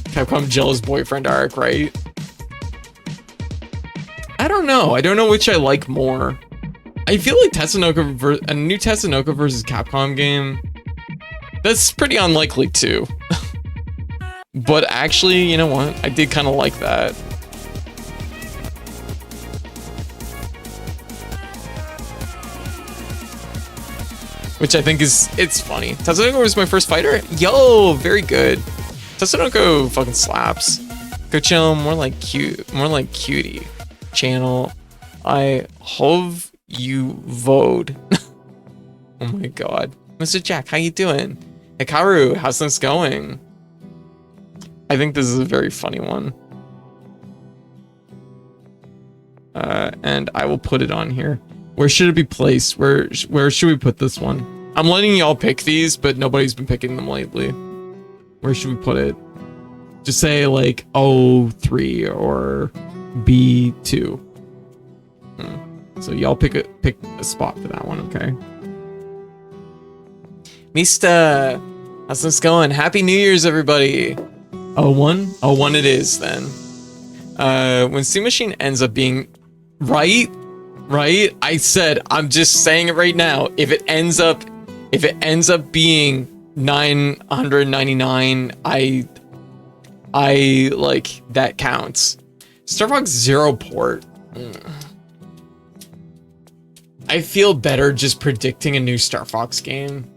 Capcom jealous boyfriend arc, right? I don't know. I don't know which I like more. I feel like a new Tatsunoko versus Capcom game. That's pretty unlikely too. But actually, you know what? I did kind of like that. Which I think it's funny. Tatsunoko was my first fighter? Yo, very good. Tatsunoko fucking slaps. Go chill, more like cutie. Channel. I hope you vote. Oh my god. Mr. Jack, how you doing? Hikaru, how's this going? I think this is a very funny one. And I will put it on here. Where should it be placed? Where should we put this one? I'm letting y'all pick these, but nobody's been picking them lately. Where should we put it? Just say like O3 or B2. So y'all pick a spot for that one, okay? Mista, how's this going? Happy New Year's, everybody. 01? 01 it is then. When Steam Machine ends up being right? I said, I'm just saying it right now. If it ends up being 999, I like that counts. Star Fox Zero port. I feel better just predicting a new Star Fox game.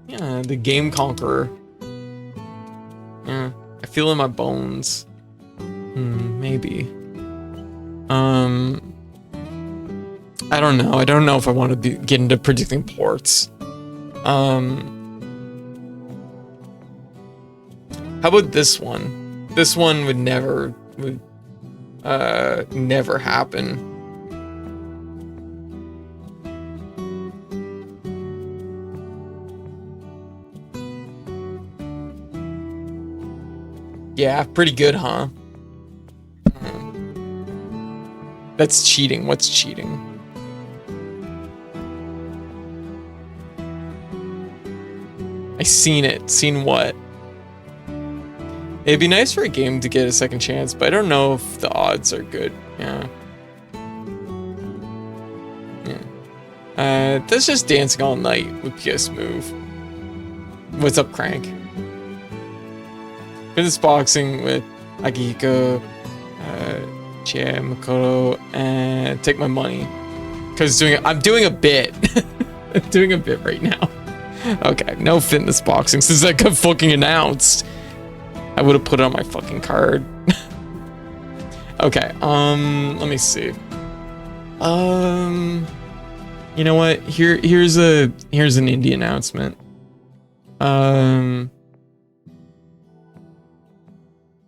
Yeah, The Game Conqueror. Yeah, I feel in my bones. Maybe. I don't know. I don't know if I want to get into predicting ports. How about this one? This one would never happen. Yeah, pretty good, huh? That's cheating. What's cheating? I seen it. Seen what? It'd be nice for a game to get a second chance, but I don't know if the odds are good. Yeah. That's just Dancing All Night with PS Move. What's up, Crank? Fitness boxing with Akihiko, Chia Makoto, and take my money. Cause I'm doing a bit. I'm doing a bit right now. Okay, no fitness boxing since that got fucking announced. I would have put it on my fucking card. Okay, let me see. You know what? Here's an indie announcement.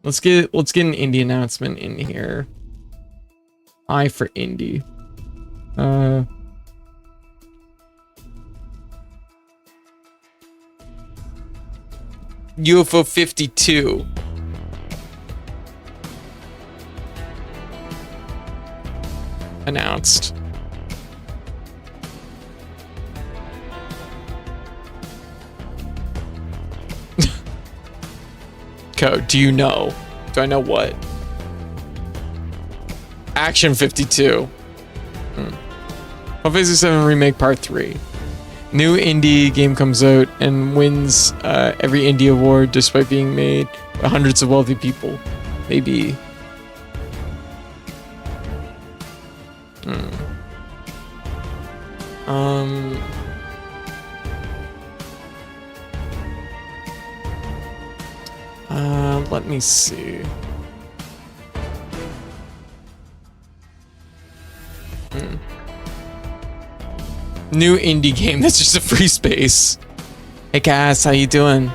Let's get an indie announcement in here. I for indie. UFO 52. Announced. Code, do you know? Do I know what? Action 52. Final Fantasy 7 Remake Part 3. New indie game comes out and wins every indie award despite being made by hundreds of wealthy people. Maybe. Let me see. New indie game that's just a free space. Hey Cass, how you doing?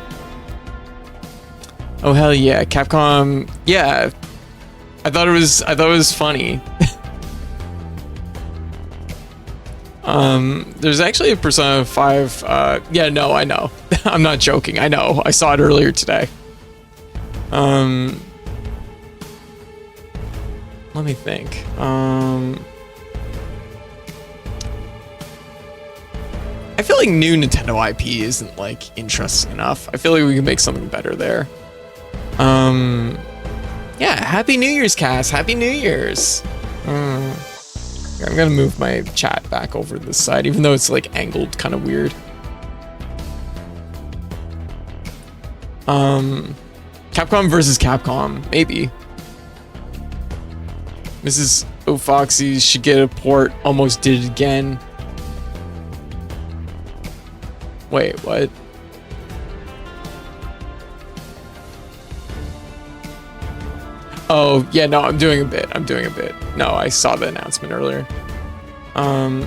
Oh hell yeah, Capcom. Yeah, I thought it was funny. There's actually a Persona 5. Yeah, no, I know. I'm not joking. I know. I saw it earlier today. Let me think. I feel like new Nintendo IP isn't like interesting enough. I feel like we can make something better there. Yeah, Happy New Year's, Cass. Happy New Year's. I'm gonna move my chat back over to this side, even though it's like angled kind of weird. Capcom versus Capcom, maybe. Mrs. O'Foxy should get a port. Almost did it again. Wait, what? Oh, yeah, no, I'm doing a bit. No, I saw the announcement earlier. I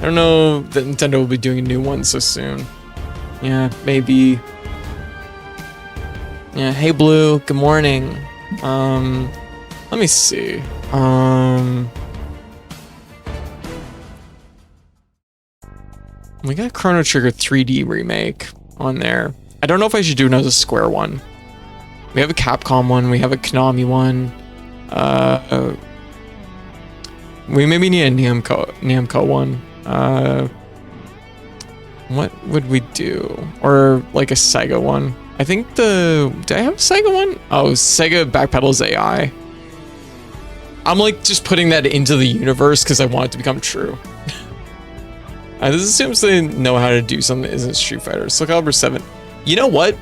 don't know that Nintendo will be doing a new one so soon. Yeah, maybe. Yeah, hey Blue, good morning. Let me see. We got Chrono Trigger 3D remake on there. I don't know if I should do another Square one. We have a Capcom one, we have a Konami one. We maybe need a Namco one. What would we do? Or like a Sega one? I think do I have a Sega one? Oh, Sega backpedals AI. I'm like just putting that into the universe because I want it to become true. This assumes they know how to do something that isn't Street Fighter. Soul Calibur 7. You know what?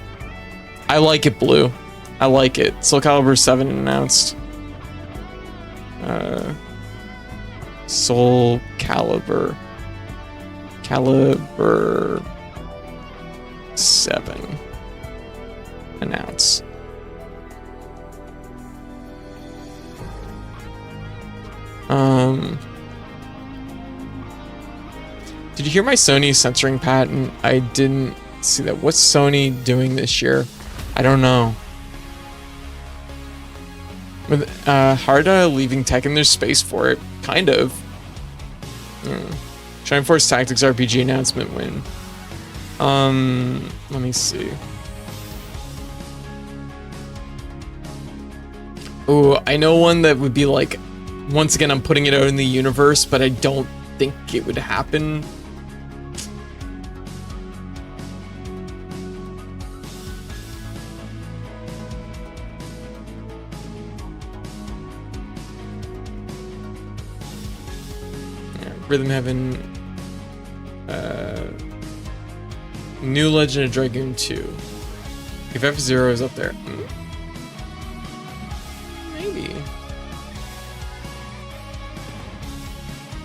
I like it, Blue. I like it. Soul Calibur 7 announced. Soul Calibur. Caliber 7. Announce. Did you hear my Sony censoring patent? I didn't see that. What's Sony doing this year? I don't know. With Harda leaving Tekken, there's space for it. Kind of. Shine Force Tactics RPG announcement win. Let me see. Oh, I know one that would be like, once again, I'm putting it out in the universe, but I don't think it would happen. Rhythm Heaven, New Legend of Dragoon 2. If F-Zero is up there, maybe.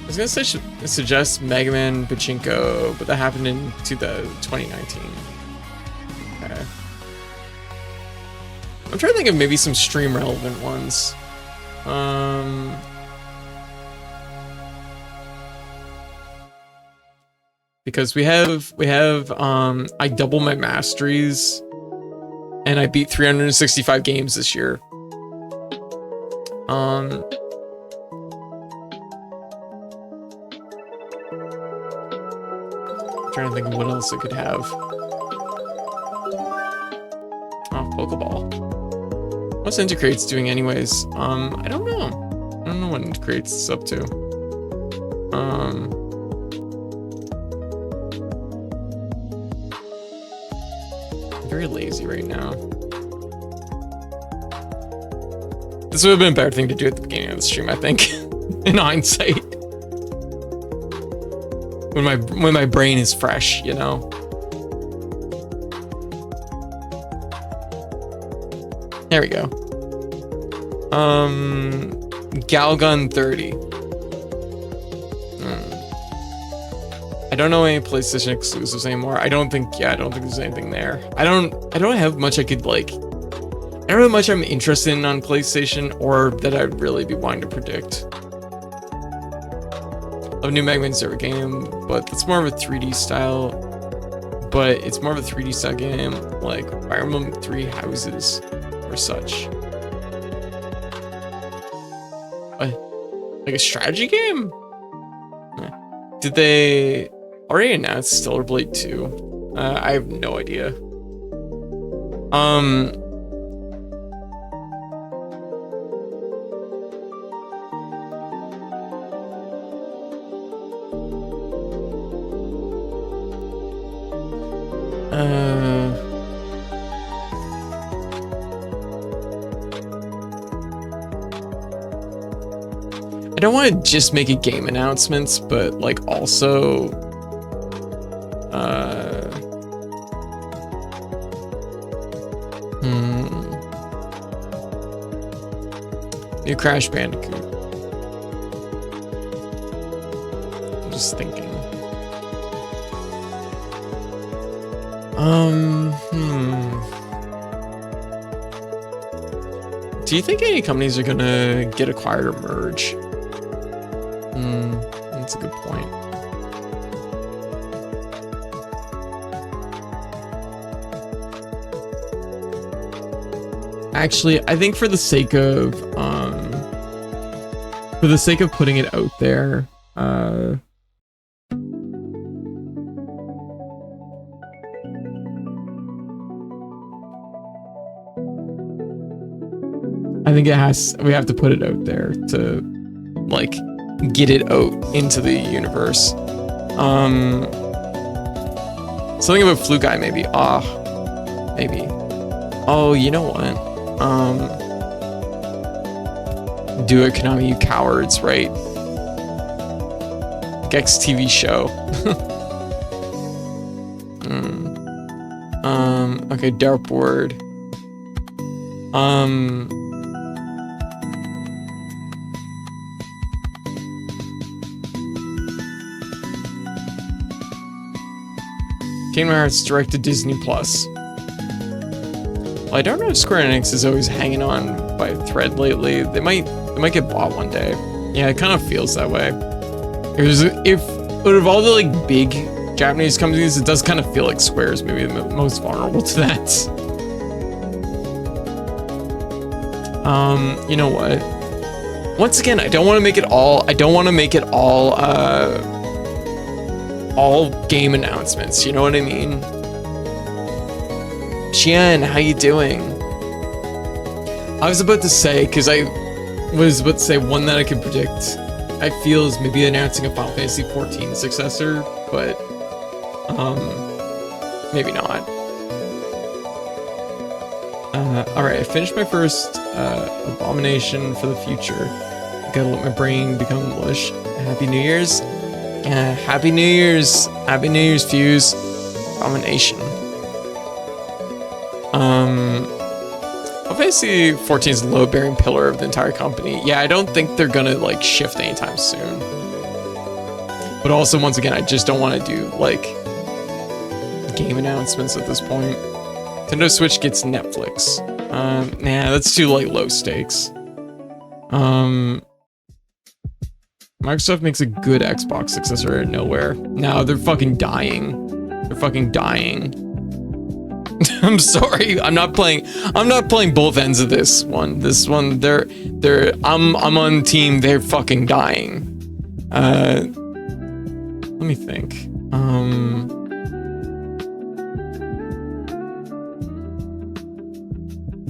I was gonna say suggest Mega Man Pachinko, but that happened in 2019. Okay. I'm trying to think of maybe some stream relevant ones. Because we have I double my masteries and I beat 365 games this year. I'm trying to think of what else it could have. Oh, Pokeball. What's Intercrates doing anyways? I don't know. I don't know what Intercrates is up to. Very lazy right now. This would have been a better thing to do at the beginning of the stream, I think. In hindsight. When my brain is fresh, you know. There we go. Galgun 30. I don't know any PlayStation exclusives anymore. I don't think there's anything there. I don't have much I could like. I don't have much I'm interested in on PlayStation or that I'd really be wanting to predict. Love new Mega Man Zero game, but it's more of a 3D style. But it's more of a 3D style game, like Fire Emblem 3 Houses or such. Like a strategy game? Did they already announced Stellar Blade 2? I have no idea. I don't want to just make a game announcements, but like also new Crash Bandicoot. I'm just thinking. Do you think any companies are gonna get acquired or merge? That's a good point. Actually, I think for the sake of putting it out there, I think we have to put it out there to like get it out into the universe. Something about Flu Guy maybe. Maybe. Oh, you know what? Do it, Konami, you cowards, right? Gex TV show. Okay, dartboard. Kingdom Hearts direct to Disney Plus. Well, I don't know if Square Enix is always hanging on by a thread lately. They might get bought one day. Yeah, it kind of feels that way. If out of all the like big Japanese companies, it does kind of feel like Square is maybe the most vulnerable to that. You know what? Once again, I don't want to make it all. I don't want to make it all game announcements. You know what I mean? Xian, how you doing? I was about to say, because I was about to say one that I could predict. I feel is maybe announcing a Final Fantasy XIV successor, but maybe not. All right, I finished my first abomination for the future. Gotta let my brain become mush. Happy New Year's. Happy New Year's. Happy New Year's, Fuse. Abomination. Obviously, 14 is the load-bearing pillar of the entire company. Yeah, I don't think they're gonna like shift anytime soon. But also, once again, I just don't want to do like game announcements at this point. Nintendo Switch gets Netflix. Nah, that's too like low stakes. Microsoft makes a good Xbox successor out of nowhere. No, they're fucking dying. They're fucking dying. I'm sorry. I'm not playing both ends of this one. This one, I'm on team. They're fucking dying. Let me think.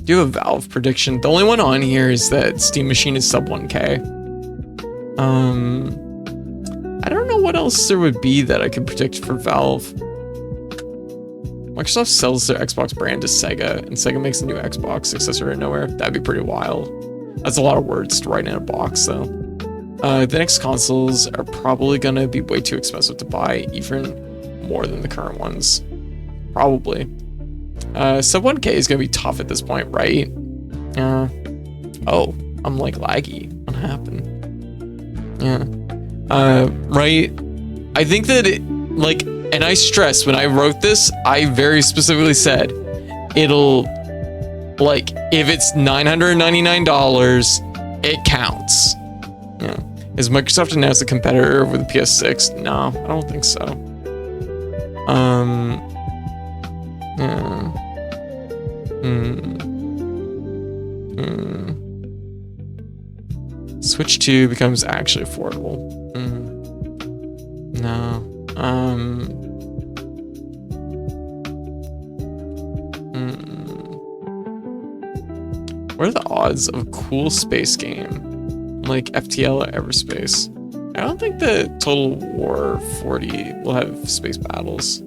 Do you have a Valve prediction? The only one on here is that Steam Machine is sub 1K. I don't know what else there would be that I could predict for Valve. Microsoft sells their Xbox brand to Sega, and Sega makes a new Xbox successor out of nowhere. That'd be pretty wild. That's a lot of words to write in a box, though. The next consoles are probably gonna be way too expensive to buy, even more than the current ones. Probably. Sub 1K is gonna be tough at this point, right? Oh, I'm like laggy. What happened? Yeah. Right. I think that it, like, and I stress when I wrote this, I very specifically said it'll, like, if it's $999, it counts. Yeah. Is Microsoft announced a competitor over the PS6? No, I don't think so. Yeah. Switch 2 becomes actually affordable. No. What are the odds of a cool space game like FTL or Everspace? I don't think that Total War 40 will have space battles.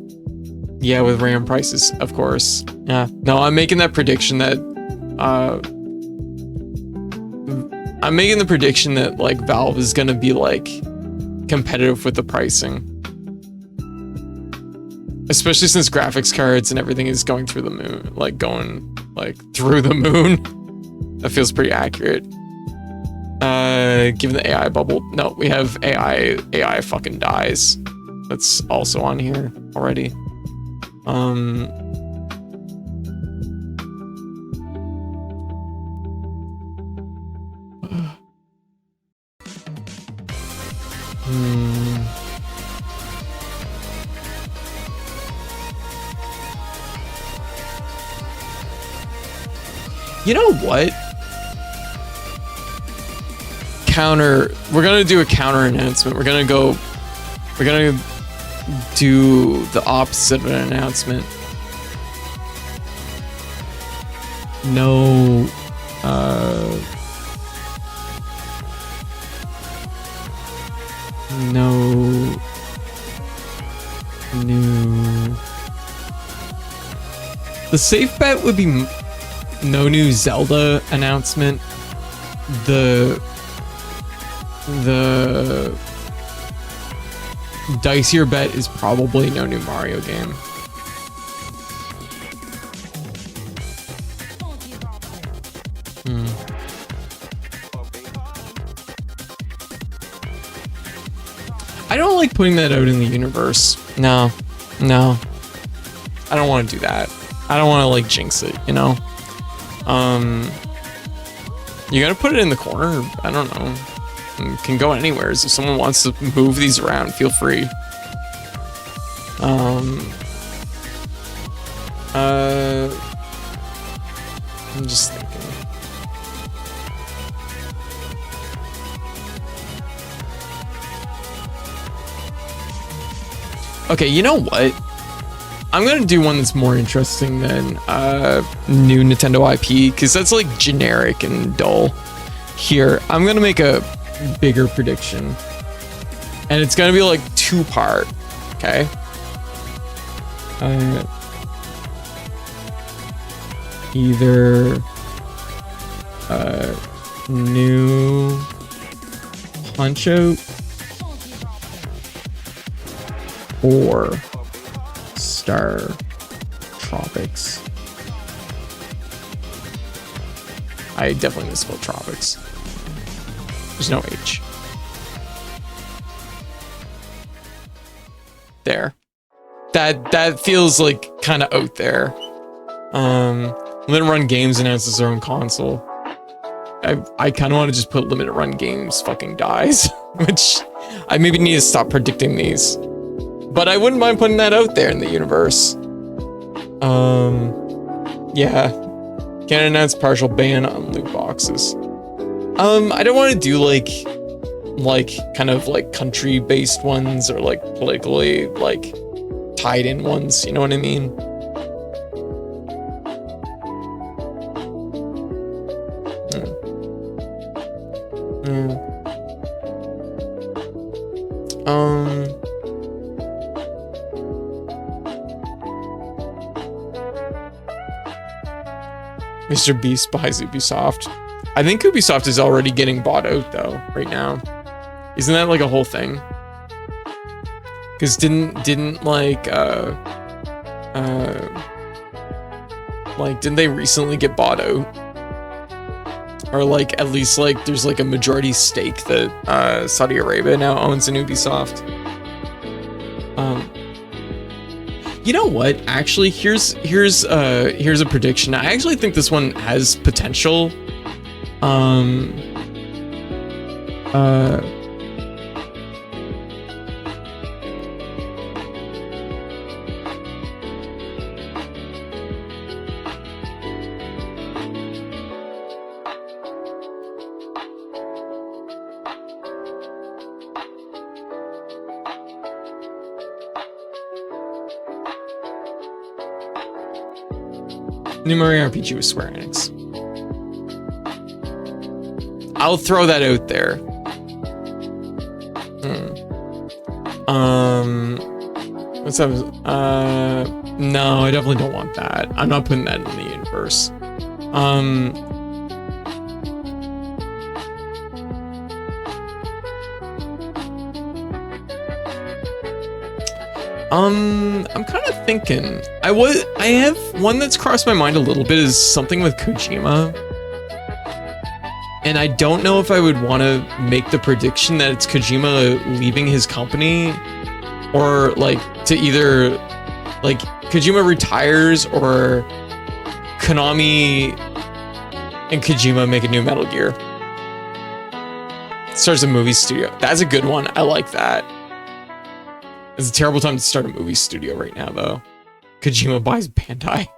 Yeah, with RAM prices, of course. Yeah. No, I'm making that prediction that like Valve is gonna be like competitive with the pricing. Especially since graphics cards and everything is going through the moon, like going like through the moon. That feels pretty accurate. Given the AI bubble, no, we have AI fucking dies. That's also on here already. You know what? We're gonna do a counter announcement. We're gonna do the opposite of an announcement. No, no new. The safe bet would be no new Zelda announcement. The dicier bet is probably no new Mario game. I don't like putting that out in the universe. No. I don't want to do that. I don't want to like jinx it, you know? You gotta put it in the corner. I don't know. It can go anywhere. So if someone wants to move these around, feel free. I'm just thinking. Okay, you know what? I'm gonna do one that's more interesting than new Nintendo IP, because that's like generic and dull. Here, I'm gonna make a bigger prediction. And it's gonna be like 2-part, okay? Either new Punch-Out or Star Tropics. I definitely misspelled Tropics. There's no H. There. That feels like kind of out there. Limited Run Games announces their own console. I kind of want to just put Limited Run Games fucking dies, which I maybe need to stop predicting these. But I wouldn't mind putting that out there in the universe. Yeah. Can't announce partial ban on loot boxes. I don't want to do like kind of like country-based ones or like politically like tied-in ones. You know what I mean? Mr. Beast buys Ubisoft. I think Ubisoft is already getting bought out though, right now. Isn't that like a whole thing? Because didn't like didn't they recently get bought out? Or like at least like there's like a majority stake that Saudi Arabia now owns in Ubisoft. You know what? Actually, here's a prediction. I actually think this one has potential. New Mario RPG with Square Enix. I'll throw that out there. What's up? No, I definitely don't want that. I'm not putting that in the universe. I'm kind of thinking. I have one that's crossed my mind a little bit is something with Kojima. And I don't know if I would want to make the prediction that it's Kojima leaving his company or like to either like Kojima retires or Konami and Kojima make a new Metal Gear. Starts a movie studio. That's a good one. I like that. It's a terrible time to start a movie studio right now, though. Kojima buys Bandai.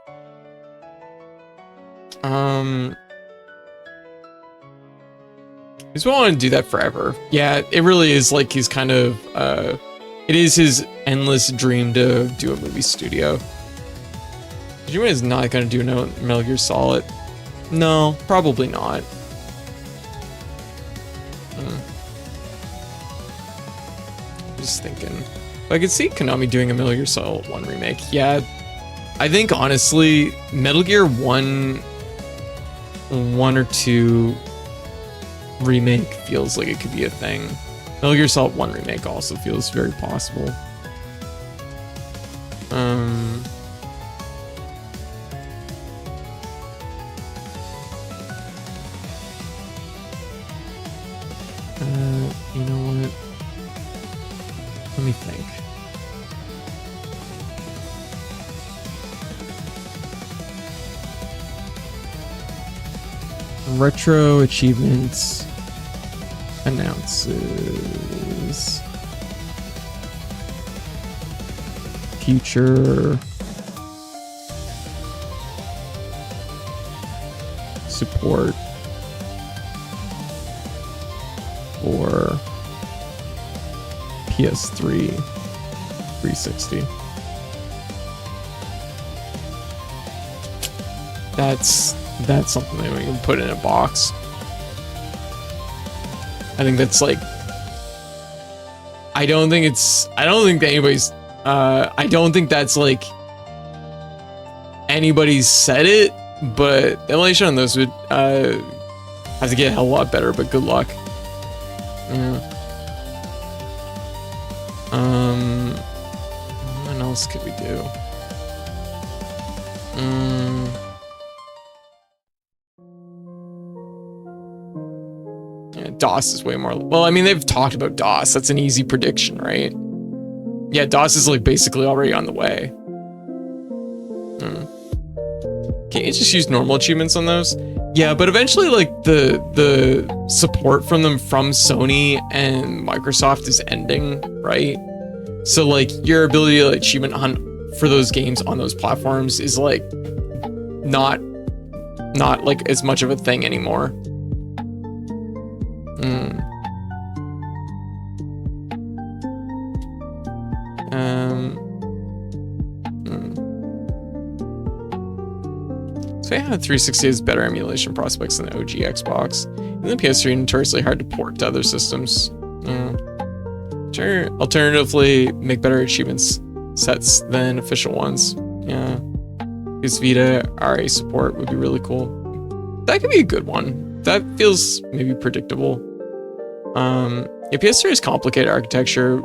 He's been wanting to do that forever. Yeah, it really is like he's kind of, it is his endless dream to do a movie studio. Kojima is not going to do no Metal Gear Solid. No, probably not. Just thinking. I could see Konami doing a Metal Gear Solid 1 remake. Yeah, I think honestly, Metal Gear 1 or 2 remake feels like it could be a thing. Metal Gear Solid 1 remake also feels very possible. You know what? Let me think. Retro achievements announces future support for PS3 360. That's something that we can put in a box. I think that's like, I don't think that's like anybody's said it, but the emulation on those would have to get a hell of a lot better, but good luck. Yeah. What else could we do? Yeah, DOS is way more. Well, I mean, they've talked about DOS. That's an easy prediction, right? Yeah, DOS is like basically already on the way. Can't you just use normal achievements on those? Yeah, but eventually, like the support from them from Sony and Microsoft is ending, right? So like your ability to like, achievement hunt for those games on those platforms is like not like as much of a thing anymore. So yeah, 360 has better emulation prospects than the OG Xbox. And the PS3 notoriously hard to port to other systems. Sure. Alternatively, make better achievements sets than official ones. Yeah. Because Vita RA support would be really cool. That could be a good one. That feels maybe predictable. Yeah, PS3 is complicated architecture.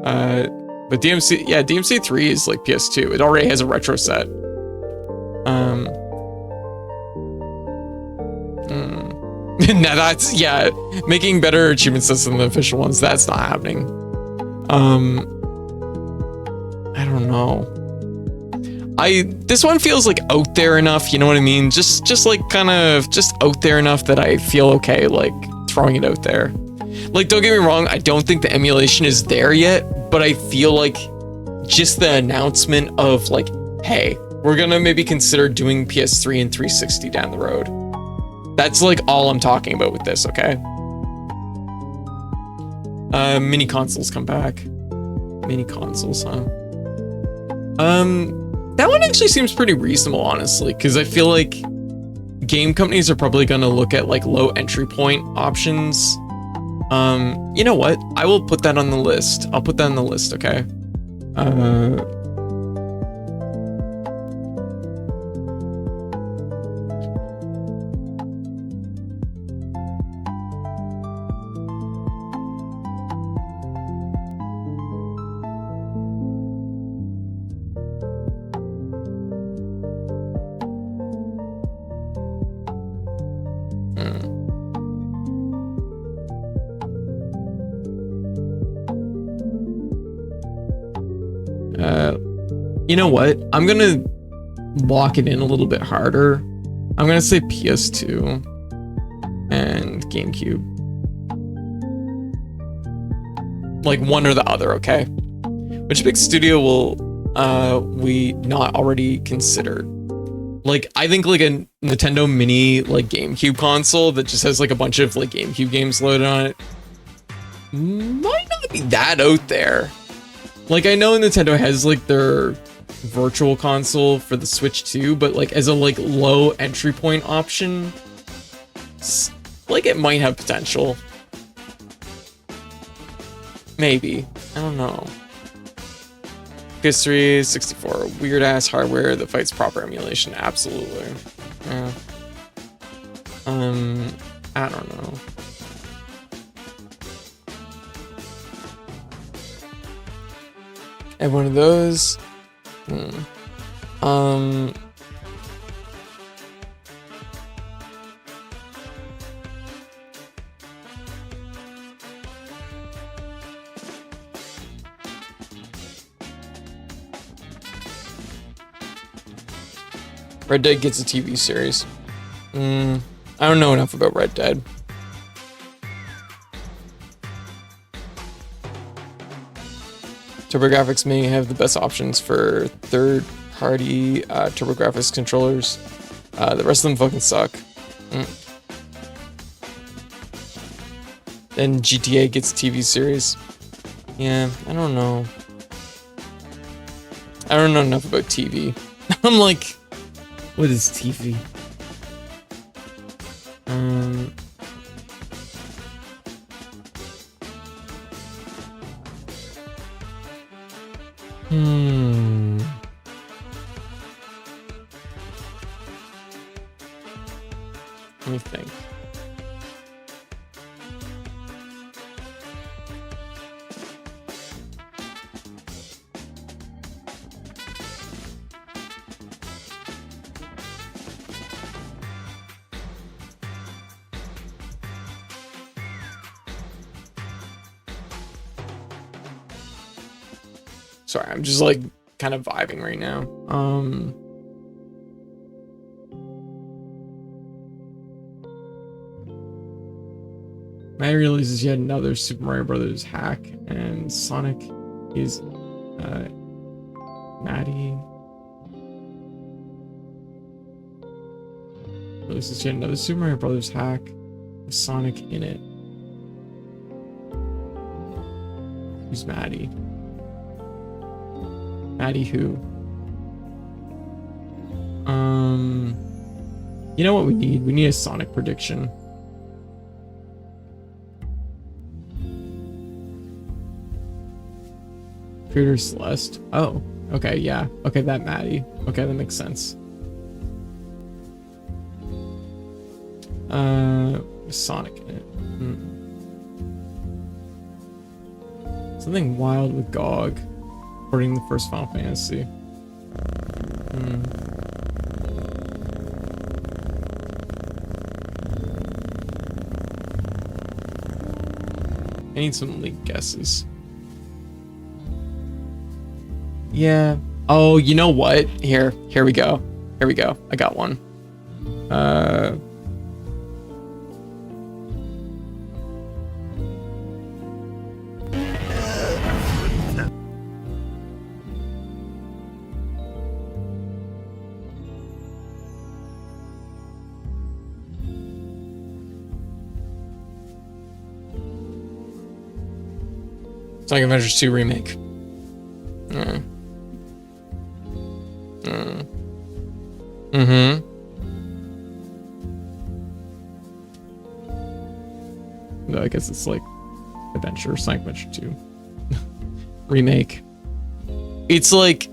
But DMC3 is like PS2. It already has a retro set. Now that's, yeah, making better achievement sets than the official ones, that's not happening. I don't know. This one feels like out there enough, you know what I mean? Just like kind of just out there enough that I feel okay like throwing it out there. Like, don't get me wrong, I don't think the emulation is there yet, but I feel like just the announcement of like, hey, we're gonna maybe consider doing PS3 and 360 down the road. That's like all I'm talking about with this, okay? Mini consoles come back. Mini consoles, huh? That one actually seems pretty reasonable, honestly, because I feel like game companies are probably gonna look at like low entry point options. You know what? I will put that on the list. I'll put that on the list, okay? You know what? I'm gonna lock it in a little bit harder. I'm gonna say PS2 and GameCube. Like one or the other, okay? Which big studio will we not already considered? Like, I think like a Nintendo Mini like GameCube console that just has like a bunch of like GameCube games loaded on it might not be that out there. Like, I know Nintendo has like their virtual console for the Switch too, but like as a like low entry point option, like it might have potential. Maybe. I don't know. PS3, 64, weird ass hardware that fights proper emulation. Absolutely. Yeah. I don't know. And one of those. Red Dead gets a TV series. I don't know enough about Red Dead. TurboGrafx may have the best options for third-party TurboGrafx controllers. The rest of them fucking suck. Then GTA gets TV series. Yeah, I don't know. I don't know enough about TV. I'm like, what is TV? Let me think. Sorry, I'm just like kind of vibing right now. Mario releases yet another Super Mario Brothers hack, and Sonic is Maddie releases yet another Super Mario Brothers hack with Sonic in it. Who's Maddie? Maddie who? You know what we need? We need a Sonic prediction. Creator Celeste. Oh, okay, yeah. Okay, that Maddie. Okay, that makes sense. Sonic in it. Something wild with GOG. According to the first Final Fantasy. I need some leak guesses. Yeah. Oh, you know what? Here we go. Here we go. I got one. Sonic Adventures 2 remake. I guess it's like Adventure, Sonic Adventure 2 remake. It's like,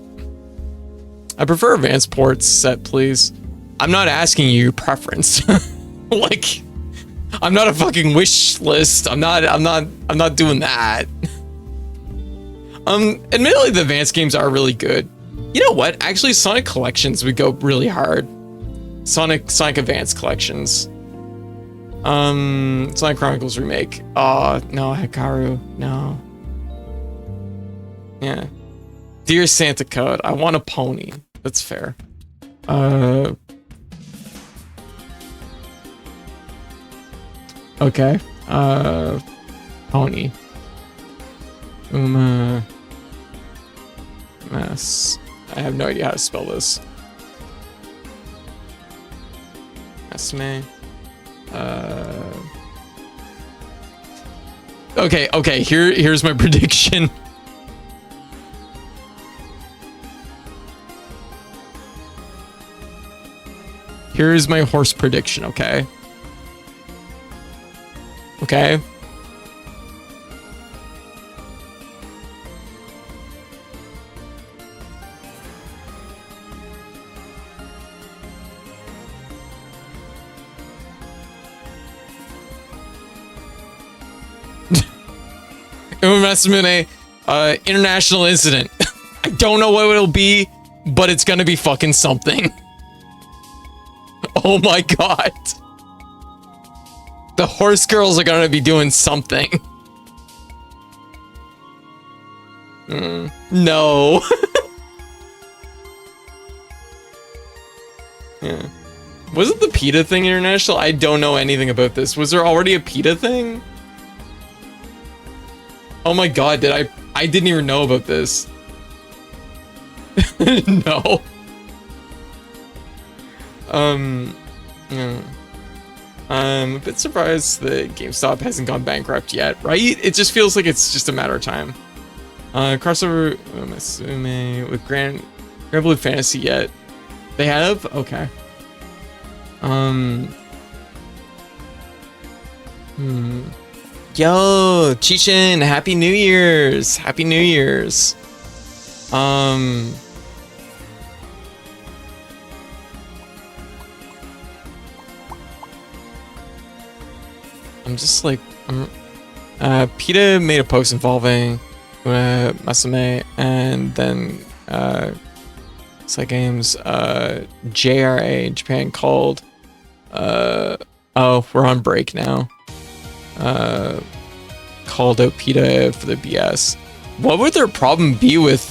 I prefer advanced ports set, please. I'm not asking you your preference. Like, I'm not a fucking wish list. I'm not doing that. Admittedly, the advanced games are really good. You know what? Actually, Sonic Collections would go really hard. Sonic Advanced Collections. Sonic Chronicles remake. Oh, no, Hikaru. No. Yeah. Dear Santa Code, I want a pony. That's fair. Okay. Pony. Mess. I have no idea how to spell this. Esme. Okay, here's my prediction. Here's my horse prediction, okay? Okay. International incident. I don't know what it'll be, but it's gonna be fucking something. Oh my god. The horse girls are gonna be doing something. No. Yeah. wasn't the PETA thing international? I don't know anything about this. Was there already a PETA thing? Oh my god, I didn't even know about this. No. Yeah. I'm a bit surprised that GameStop hasn't gone bankrupt yet, right? It just feels like it's just a matter of time. Crossover, I'm assuming, with Grand Blue Fantasy yet. They have? Okay. Yo, Chichin, Happy New Year's! Happy New Year's! I'm just like, PETA made a post involving Masame and then Side Games JRA in Japan called oh, we're on break now. Called out PETA for the BS. What would their problem be with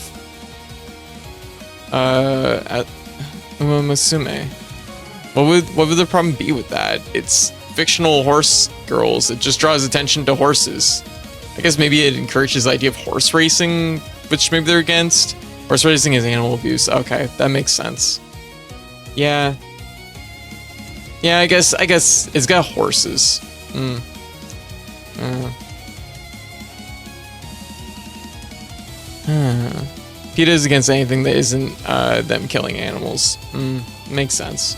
at Umasume? What would the problem be with that? It's fictional horse girls. It just draws attention to horses. I guess maybe it encourages the idea of horse racing, which maybe they're against. Horse racing is animal abuse. Okay, that makes sense. Yeah. Yeah, I guess it's got horses. PETA is against anything that isn't them killing animals. Makes sense.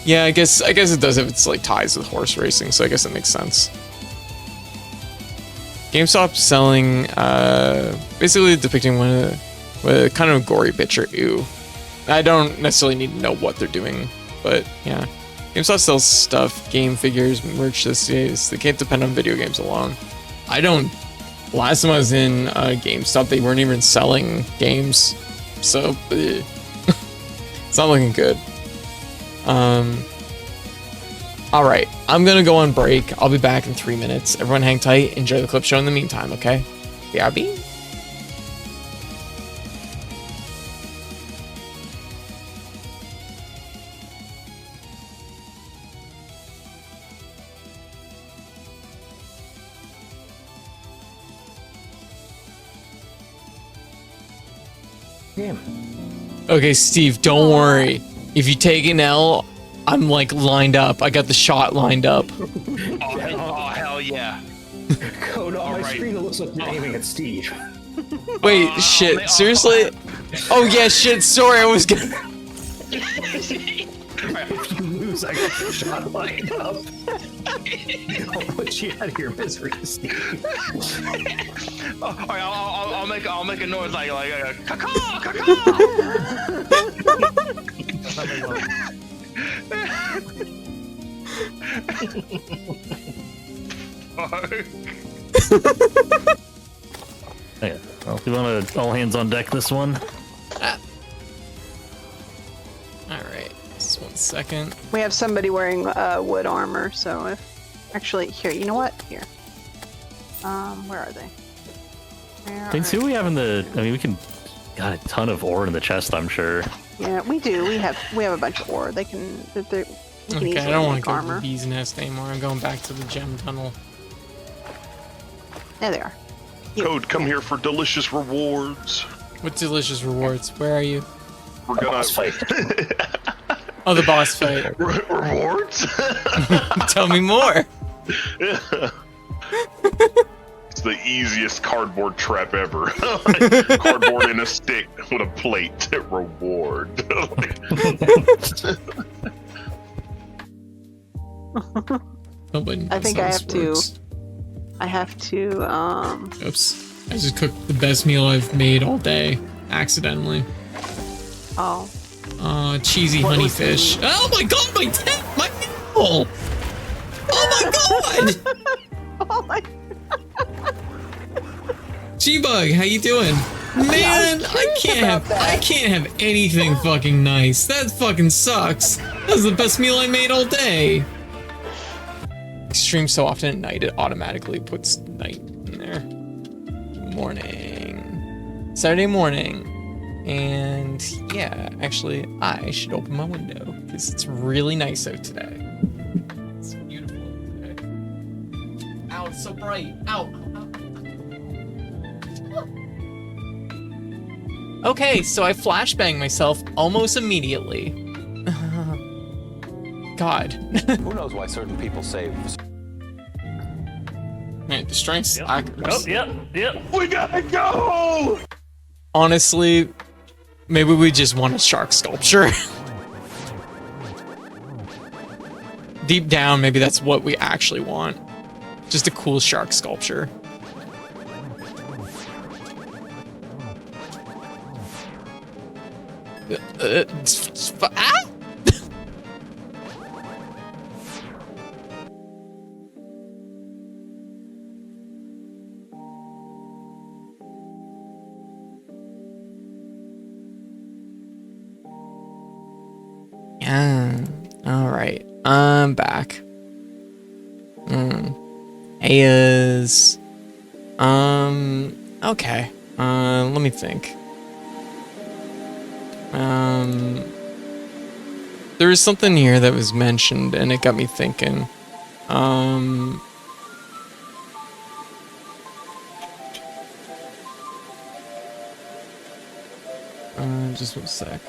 Yeah, I guess it does have its like ties with horse racing, so I guess it makes sense. GameStop selling basically depicting one with kind of a gory picture. Ew. I don't necessarily need to know what they're doing, but yeah. GameStop sells stuff, game figures, merch these days. They can't depend on video games alone. I don't. Last time I was in GameStop, they weren't even selling games, so it's not looking good. All right, I'm gonna go on break. I'll be back in 3 minutes. Everyone hang tight. Enjoy the clip show in the meantime, okay? BRB. Okay, Steve, don't worry. If you take an L, I'm like lined up. I got the shot lined up. Oh hell yeah. Code on my screen, it looks like you're aiming at Steve. Wait, shit, seriously? Oh yeah, shit, sorry, I was gonna... If you lose, I got your shot lined up. I'll put you out of your misery, Steve. Alright, I'll make a noise like a caw caw. Yeah, well, you want to all hands on deck this one? Alright, just 1 second. We have somebody wearing wood armor, so if... Actually, here, you know what? Here. Where are they? Things who we have in the... I mean, we can... Got a ton of ore in the chest, I'm sure. Yeah, we do. We have a bunch of ore. They can... Okay, I don't want to go to the bee's nest anymore. I'm going back to the gem tunnel. There they are. Code, come here for delicious rewards. What delicious rewards? Where are you? We're gonna boss fight. Oh, the boss fight. Rewards? Tell me more. It's the easiest cardboard trap ever. Cardboard in a stick with a plate. Reward. I think I have to, Oops. I just cooked the best meal I've made all day. Accidentally. Oh. Cheesy honey fish. Oh my god, my meal! Oh my god! Oh my... G-Bug, how you doing? Man, I can't have anything fucking nice. That fucking sucks. That's the best meal I made all day. I stream so often at night, it automatically puts night in there. Morning. Saturday morning. And yeah, actually, I should open my window because it's really nice out today. It's beautiful out today. Ow, it's so bright. Ow. Okay, so I flashbanged myself almost immediately. God. Who knows why certain people say... Man, destroying slackers. Oh, yep. We gotta go! Honestly, maybe we just want a shark sculpture. Deep down, maybe that's what we actually want. Just a cool shark sculpture. Ah? Yeah. All right. I'm back. Is okay. Let me think. There was something here that was mentioned and it got me thinking. Just one sec.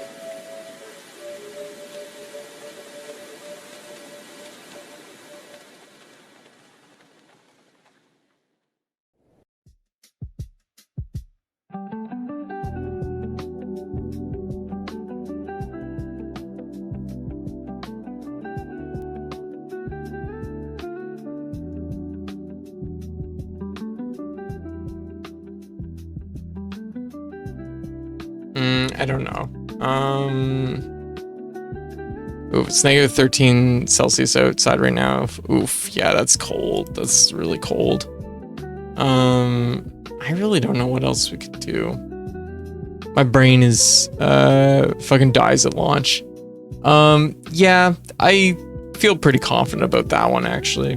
I don't know. Oof, it's negative 13 Celsius outside right now. Oof, yeah, that's cold. That's really cold. I really don't know what else we could do. My brain is fucking dies at launch. Yeah, I feel pretty confident about that one actually.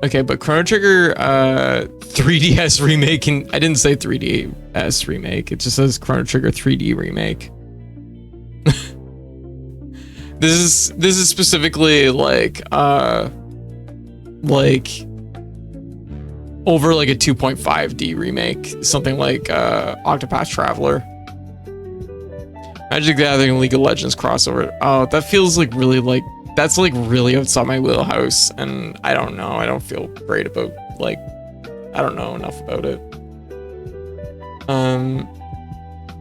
Okay, but Chrono Trigger 3DS remake, and I didn't say 3DS remake, it just says Chrono Trigger 3D remake. This is specifically like over like a 2.5D remake, something like Octopath Traveler. Magic the Gathering League of Legends crossover. Oh, that feels like really like that's like really outside my wheelhouse, and I don't know. I don't feel great about like I don't know enough about it.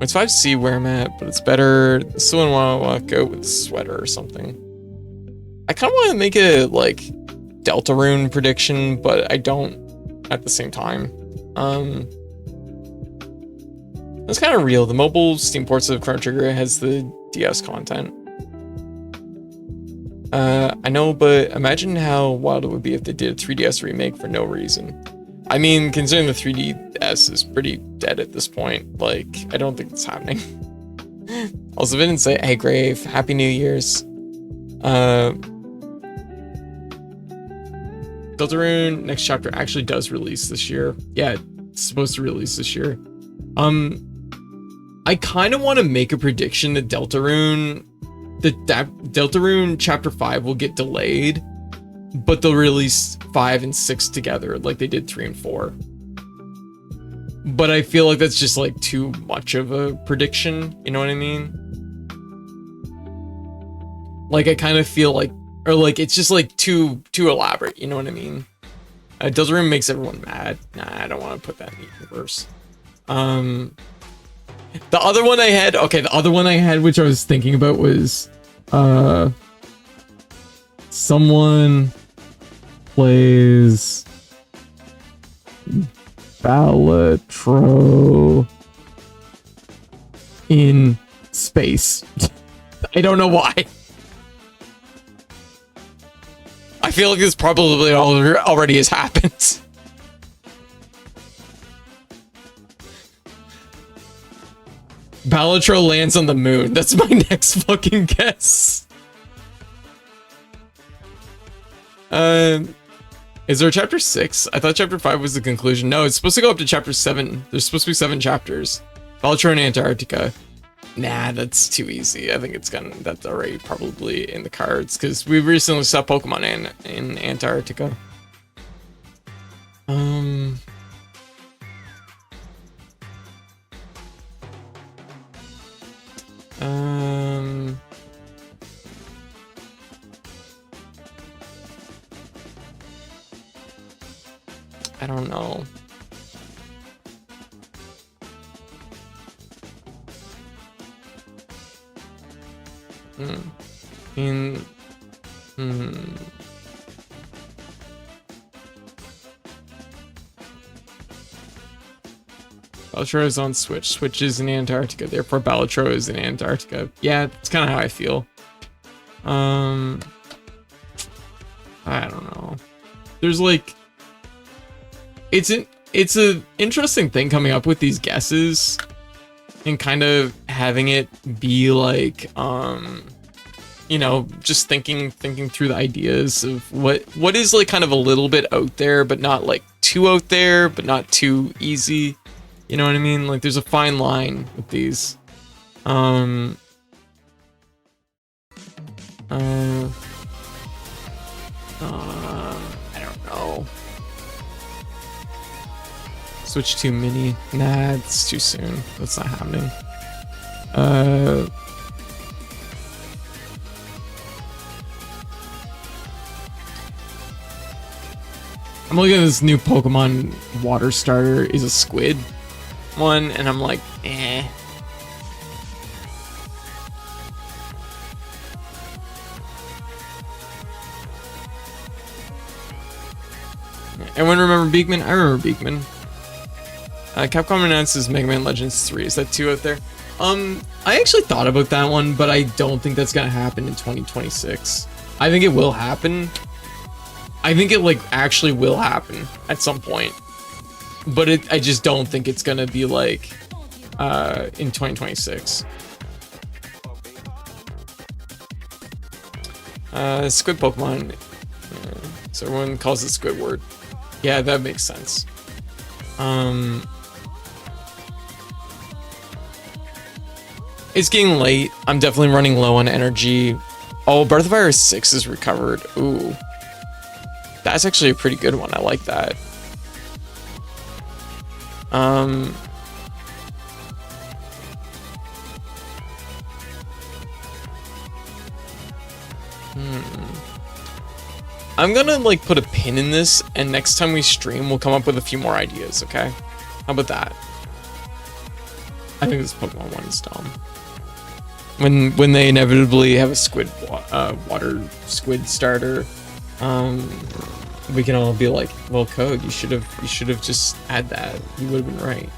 It's 5C where I'm at, but it's better. Still want to go with sweater or something. I kind of want to make a like Deltarune prediction, but I don't at the same time. That's kind of real. The mobile Steam ports of Chrono Trigger has the DS content. I know, but imagine how wild it would be if they did a 3DS remake for no reason. I mean, considering the 3DS is pretty dead at this point, like, I don't think it's happening. Also, if I didn't say, hey, Grave, Happy New Year's. Deltarune next chapter actually does release this year. Yeah, it's supposed to release this year. I kind of want to make a prediction that Deltarune chapter 5 will get delayed, but they'll release 5 and 6 together like they did 3 and 4. But I feel like that's just like too much of a prediction, you know what I mean? Like I kind of feel like, or like it's just like too elaborate, you know what I mean? Deltarune makes everyone mad. Nah, I don't want to put that in the universe. The other one I had, which I was thinking about was, someone plays Balatro in space. I don't know why. I feel like this probably already has happened. Balatro lands on the moon. That's my next fucking guess. Is there a chapter 6? I thought chapter 5 was the conclusion. No, it's supposed to go up to chapter 7. There's supposed to be 7 chapters. Balatro and Antarctica. Nah, that's too easy. I think that's already probably in the cards because we recently saw Pokemon in Antarctica. I don't know. Balatro is on Switch. Switch is in Antarctica, therefore Balatro is in Antarctica. Yeah, that's kind of how I feel. I don't know. There's like, it's an interesting thing coming up with these guesses and kind of having it be like, you know, just thinking through the ideas of what is like kind of a little bit out there, but not like too out there, but not too easy. You know what I mean? Like there's a fine line with these. I don't know. Switch to mini. Nah, it's too soon. That's not happening. I'm looking at this new Pokemon water starter is a squid one, and I'm like, eh. Everyone remember Beekman? I remember Beekman. Capcom announces Mega Man Legends 3. Is that 2 out there? I actually thought about that one, but I don't think that's gonna happen in 2026. I think it will happen. I think it like actually will happen at some point, but I just don't think it's gonna be like in 2026. Squid Pokemon. So everyone calls it Squidward. Yeah, that makes sense. It's getting late. I'm definitely running low on energy. Oh, Breath of Fire 6 is recovered. Ooh. That's actually a pretty good one. I like that. I'm gonna like put a pin in this, and next time we stream, we'll come up with a few more ideas, okay? How about that? I think this Pokemon one is dumb. When they inevitably have a squid water squid starter, we can all be like, well, Code, you should have just had that. You would have been right.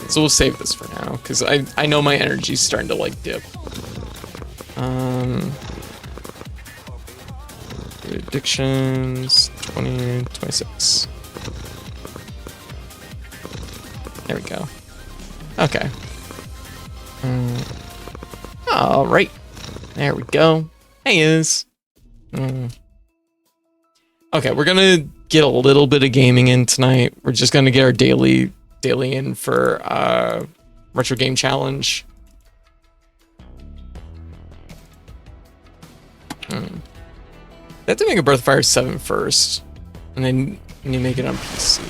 So we'll save this for now, because I know my energy's starting to like dip. Addictions 2026. There we go. Okay. All right. There we go. Hey, is. Okay, we're gonna get a little bit of gaming in tonight. We're just gonna get our daily in for Retro Game Challenge. They have to make a Breath of Fire 7 first, and then you make it on PC.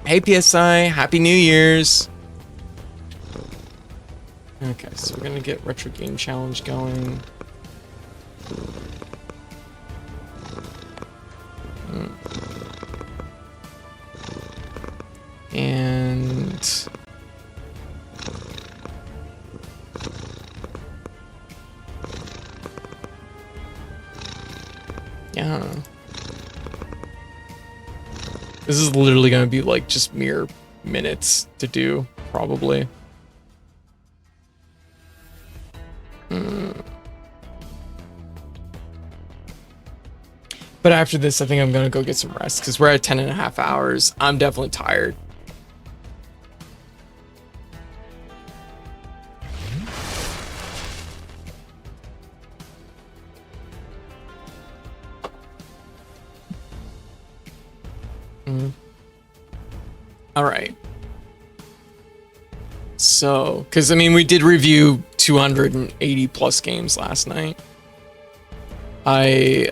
Hey PSI, Happy New Year's. Okay, so we're gonna get Retro Game Challenge going. And yeah, this is literally gonna be like just mere minutes to do, probably. But after this, I think I'm gonna go get some rest because we're at 10.5 hours. I'm definitely tired. All right. So, because I mean, we did review 280 plus games last night. I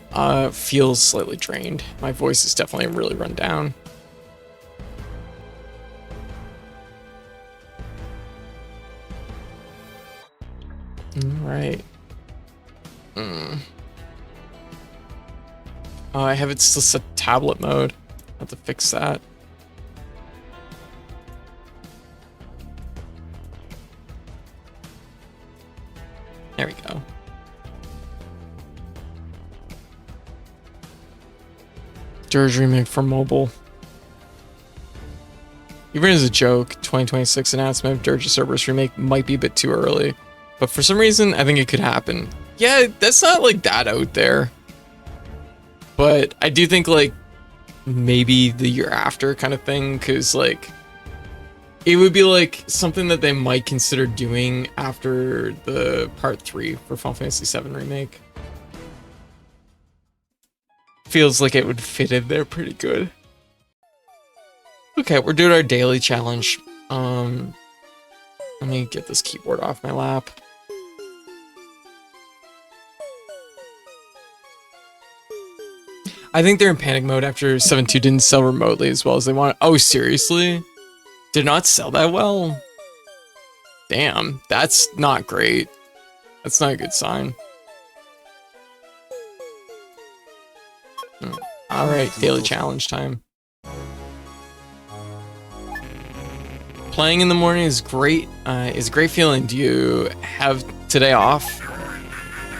feel slightly drained. My voice is definitely really run down. All right. Oh, I have it still set tablet mode. I have to fix that. There we go. Dirge remake for mobile. Even as a joke, 2026 announcement of Dirge Cerberus remake might be a bit too early. But for some reason, I think it could happen. Yeah, that's not like that out there. But I do think like maybe the year after kind of thing, because like it would be like something that they might consider doing after the part 3 for Final Fantasy VII Remake. Feels like it would fit in there pretty good. Okay, we're doing our daily challenge. Let me get this keyboard off my lap. I think they're in panic mode after 7.2 didn't sell remotely as well as they wanted. Oh, seriously? Did not sell that well? Damn, that's not great. That's not a good sign. Alright, daily challenge time. Playing in the morning is great. Is a great feeling. Do you have today off?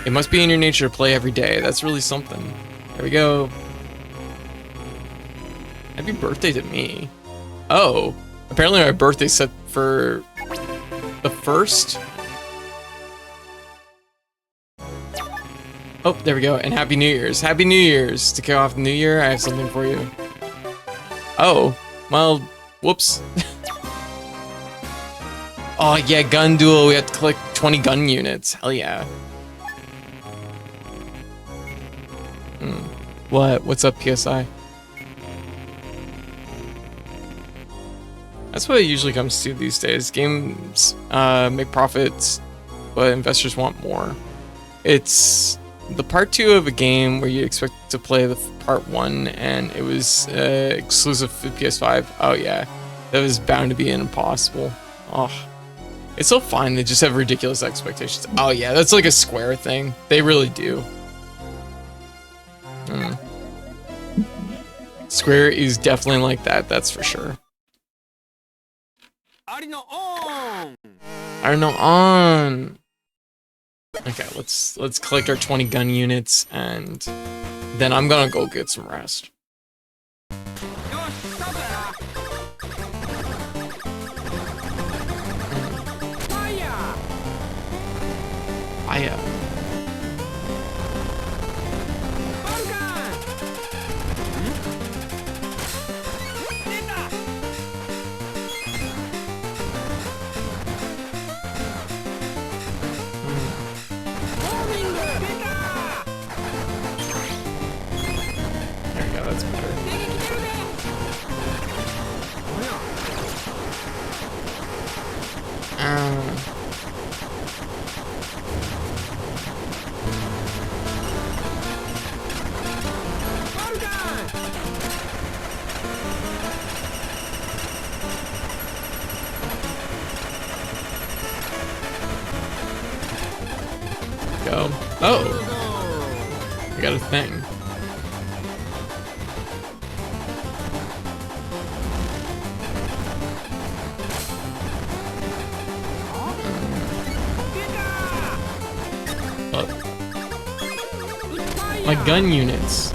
It must be in your nature to play every day. That's really something. There we go. Happy birthday to me. Oh, apparently my birthday's set for the 1st. Oh, there we go. And Happy New Year's. Happy New Year's. To kick off the new year, I have something for you. Oh, well, whoops. Oh, yeah, gun duel. We have to collect 20 gun units. Hell yeah. What? What's up, PSI? That's what it usually comes to these days. Games make profits, but investors want more. It's the part 2 of a game where you expect to play the part 1, and it was exclusive for PS5. Oh yeah, that was bound to be impossible. Oh, it's so fine. They just have ridiculous expectations. Oh yeah, that's like a Square thing. They really do. Square is definitely like that. That's for sure. I don't know on. Okay, let's collect our 20 gun units, and then I'm gonna go get some rest. Fire. Go. Oh, I got a thing. My gun units.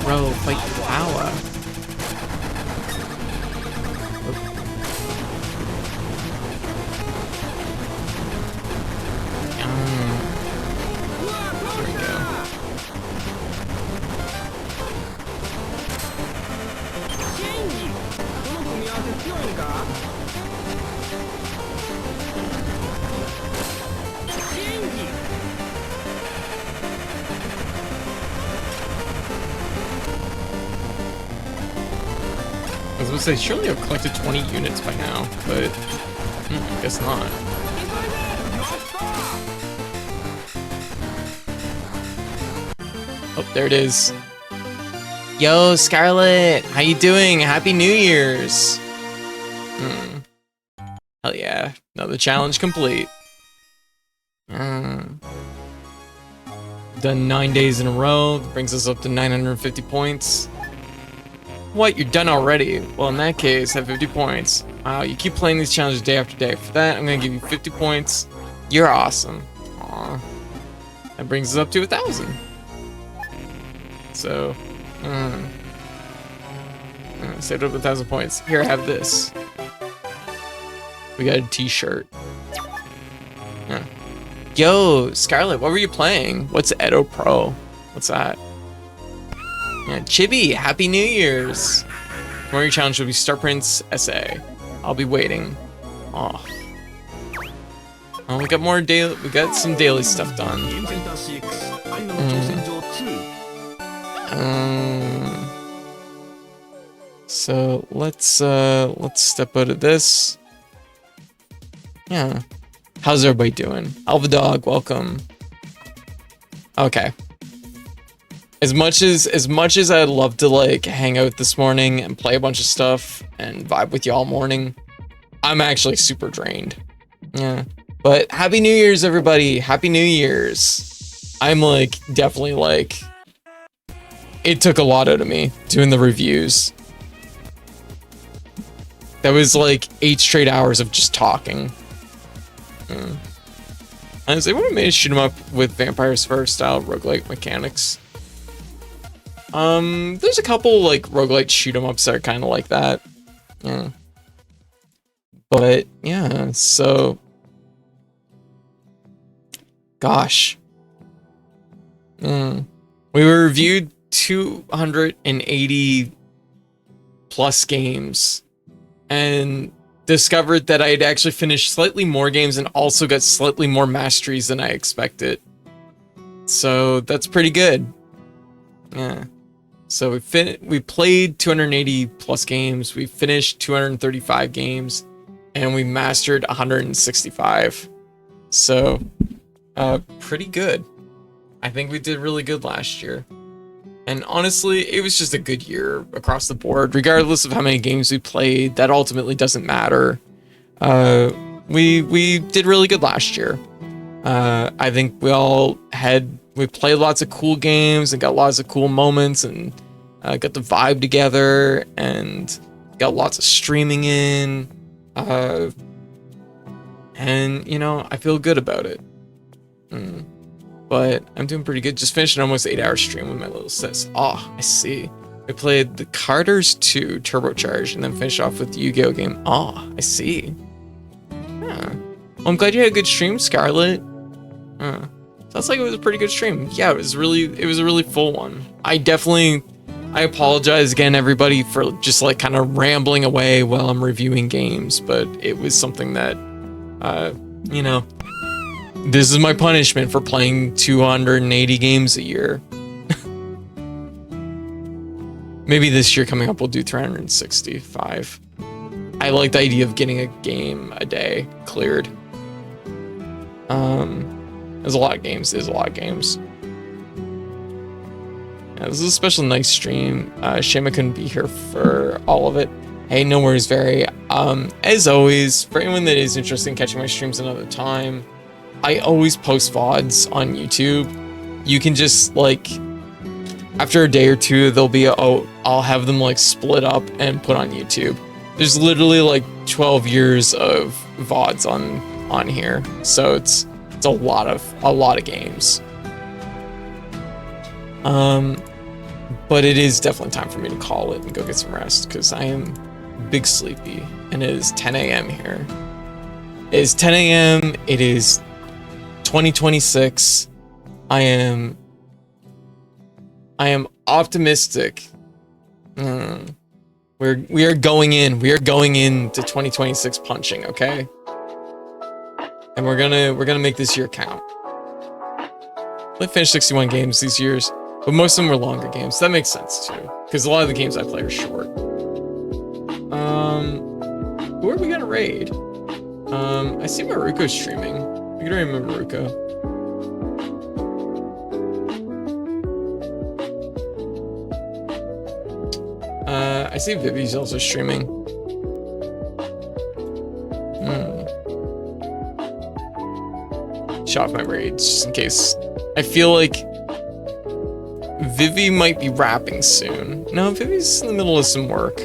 Bro, fight the power. There we go. gonna say, surely I've collected 20 units by now, but I guess not. Oh, there it is. Yo, Scarlet, how you doing? Happy New Year's. Hell yeah, another challenge complete. Done 9 days in a row, brings us up to 950 points. What, you're done already? Well, in that case, have 50 points. Wow, you keep playing these challenges day after day. For that, I'm gonna give you 50 points. You're awesome. Aw. That brings us up to 1,000. So, saved up 1,000 points. Here, have this. We got a t-shirt. Yeah. Yo, Scarlet, what were you playing? What's Edo Pro? What's that? Yeah, Chibi, Happy New Year's. Tomorrow your challenge will be Star Prince SA. I'll be waiting. Oh. Oh, we got more daily. We got some daily stuff done. So let's step out of this. Yeah. How's everybody doing? Alva Dog, welcome. Okay. As much as I'd love to like hang out this morning and play a bunch of stuff and vibe with y'all morning, I'm actually super drained. Yeah. But Happy New Year's, everybody. Happy New Year's. I'm like definitely like it took a lot out of me doing the reviews. That was like 8 straight hours of just talking. Honestly, I want to maybe shoot 'em up with Vampire Survivor style roguelike mechanics. There's a couple like roguelite shoot 'em ups that are kind of like that. Yeah. But yeah, so gosh. We reviewed 280 plus games and discovered that I had actually finished slightly more games and also got slightly more masteries than I expected. So that's pretty good. Yeah. So we played 280 plus games, we finished 235 games, and we mastered 165. So pretty good. I think we did really good last year. And honestly, it was just a good year across the board, regardless of how many games we played. That ultimately doesn't matter. We did really good last year. I think we played lots of cool games and got lots of cool moments and got the vibe together and got lots of streaming in. And you know, I feel good about it. But I'm doing pretty good. Just finished an almost 8-hour stream with my little sis. Oh, I see. We played the Carters 2 Turbocharged and then finished off with the Yu-Gi-Oh game. Oh, I see. Yeah. Well, I'm glad you had a good stream, Scarlet. Sounds like it was a pretty good stream. Yeah, it was a really full one. I apologize again, everybody, for just like kind of rambling away while I'm reviewing games, but it was something that, you know, this is my punishment for playing 280 games a year. Maybe this year coming up we'll do 365. I like the idea of getting a game a day cleared. There's a lot of games. Yeah, this is a special nice stream. Shame I couldn't be here for all of it. Hey, no worries, Very. As always, for anyone that is interested in catching my streams another time, I always post VODs on YouTube. You can just like, after a day or two, they'll be, I'll have them like split up and put on YouTube. There's literally like 12 years of VODs on here. So it's a lot of games. But it is definitely time for me to call it and go get some rest because I am big sleepy and it is 10 a.m. here. It is 10 a.m. It is 2026. I am optimistic. We are going into 2026 punching, okay? And we're gonna make this year count. I finished 61 games these years, but most of them were longer games. That makes sense too, because a lot of the games I play are short. Who are we gonna raid? I see Maruko's streaming. I can remember Maruko. I see Vivi's also streaming. Shut off my raids just in case. I feel like Vivi might be wrapping soon. No, Vivi's in the middle of some work.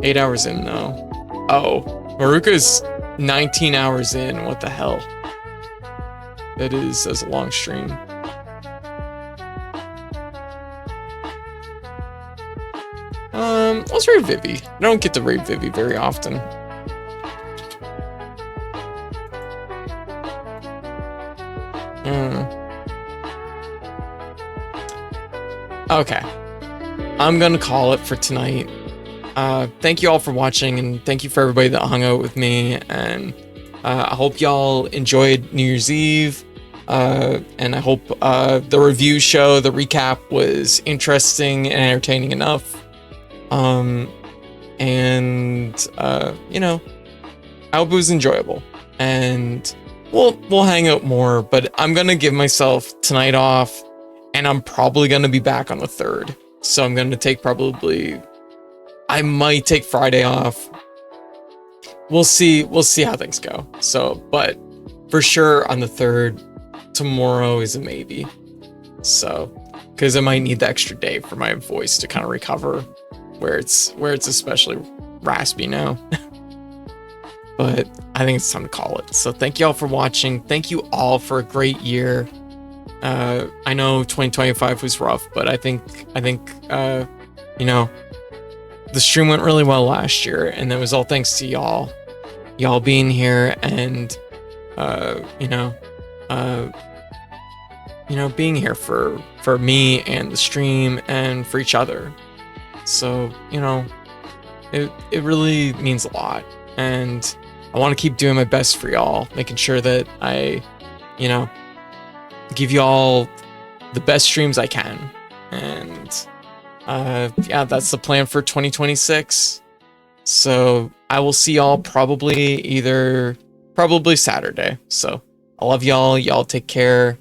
8 hours in though. Oh, Maruka's 19 hours in. What the hell? That's a long stream. Let's raid Vivi. I don't get to raid Vivi very often. Okay. I'm gonna call it for tonight. Thank you all for watching, and thank you for everybody that hung out with me, and I hope y'all enjoyed New Year's Eve, and I hope the review show, the recap, was interesting and entertaining enough. You know, I hope it was enjoyable, and we'll hang out more, but I'm gonna give myself tonight off, and I'm probably gonna be back on the 3rd. So I'm gonna take I might take Friday off. We'll see how things go. So, but for sure on the 3rd, tomorrow is a maybe. So, because I might need the extra day for my voice to kind of recover, where it's especially raspy now. But I think it's time to call it. So thank you all for watching. Thank you all for a great year. I know 2025 was rough, but I think you know, the stream went really well last year, and that was all thanks to y'all being here, and being here for me and the stream and for each other. So, you know, it really means a lot, and I want to keep doing my best for y'all, making sure that I, you know, give y'all the best streams I can. And yeah, that's the plan for 2026. So I will see y'all probably Saturday. So I love y'all. Y'all take care.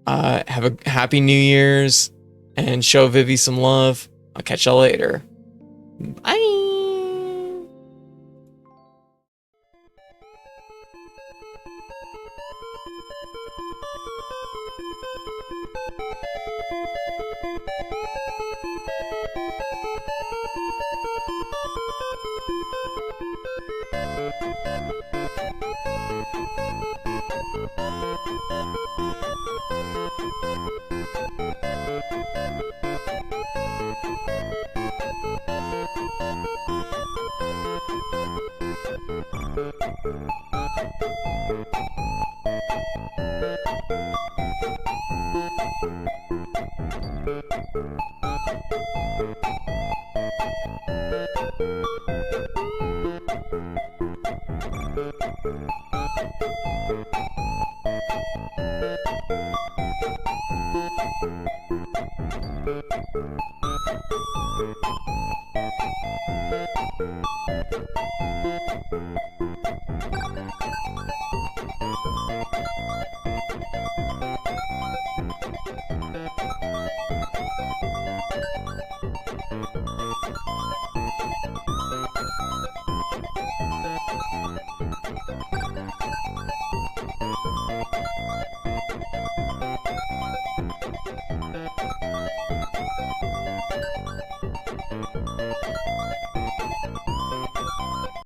Have a happy New Year's, and show Vivi some love. I'll catch y'all later. Bye.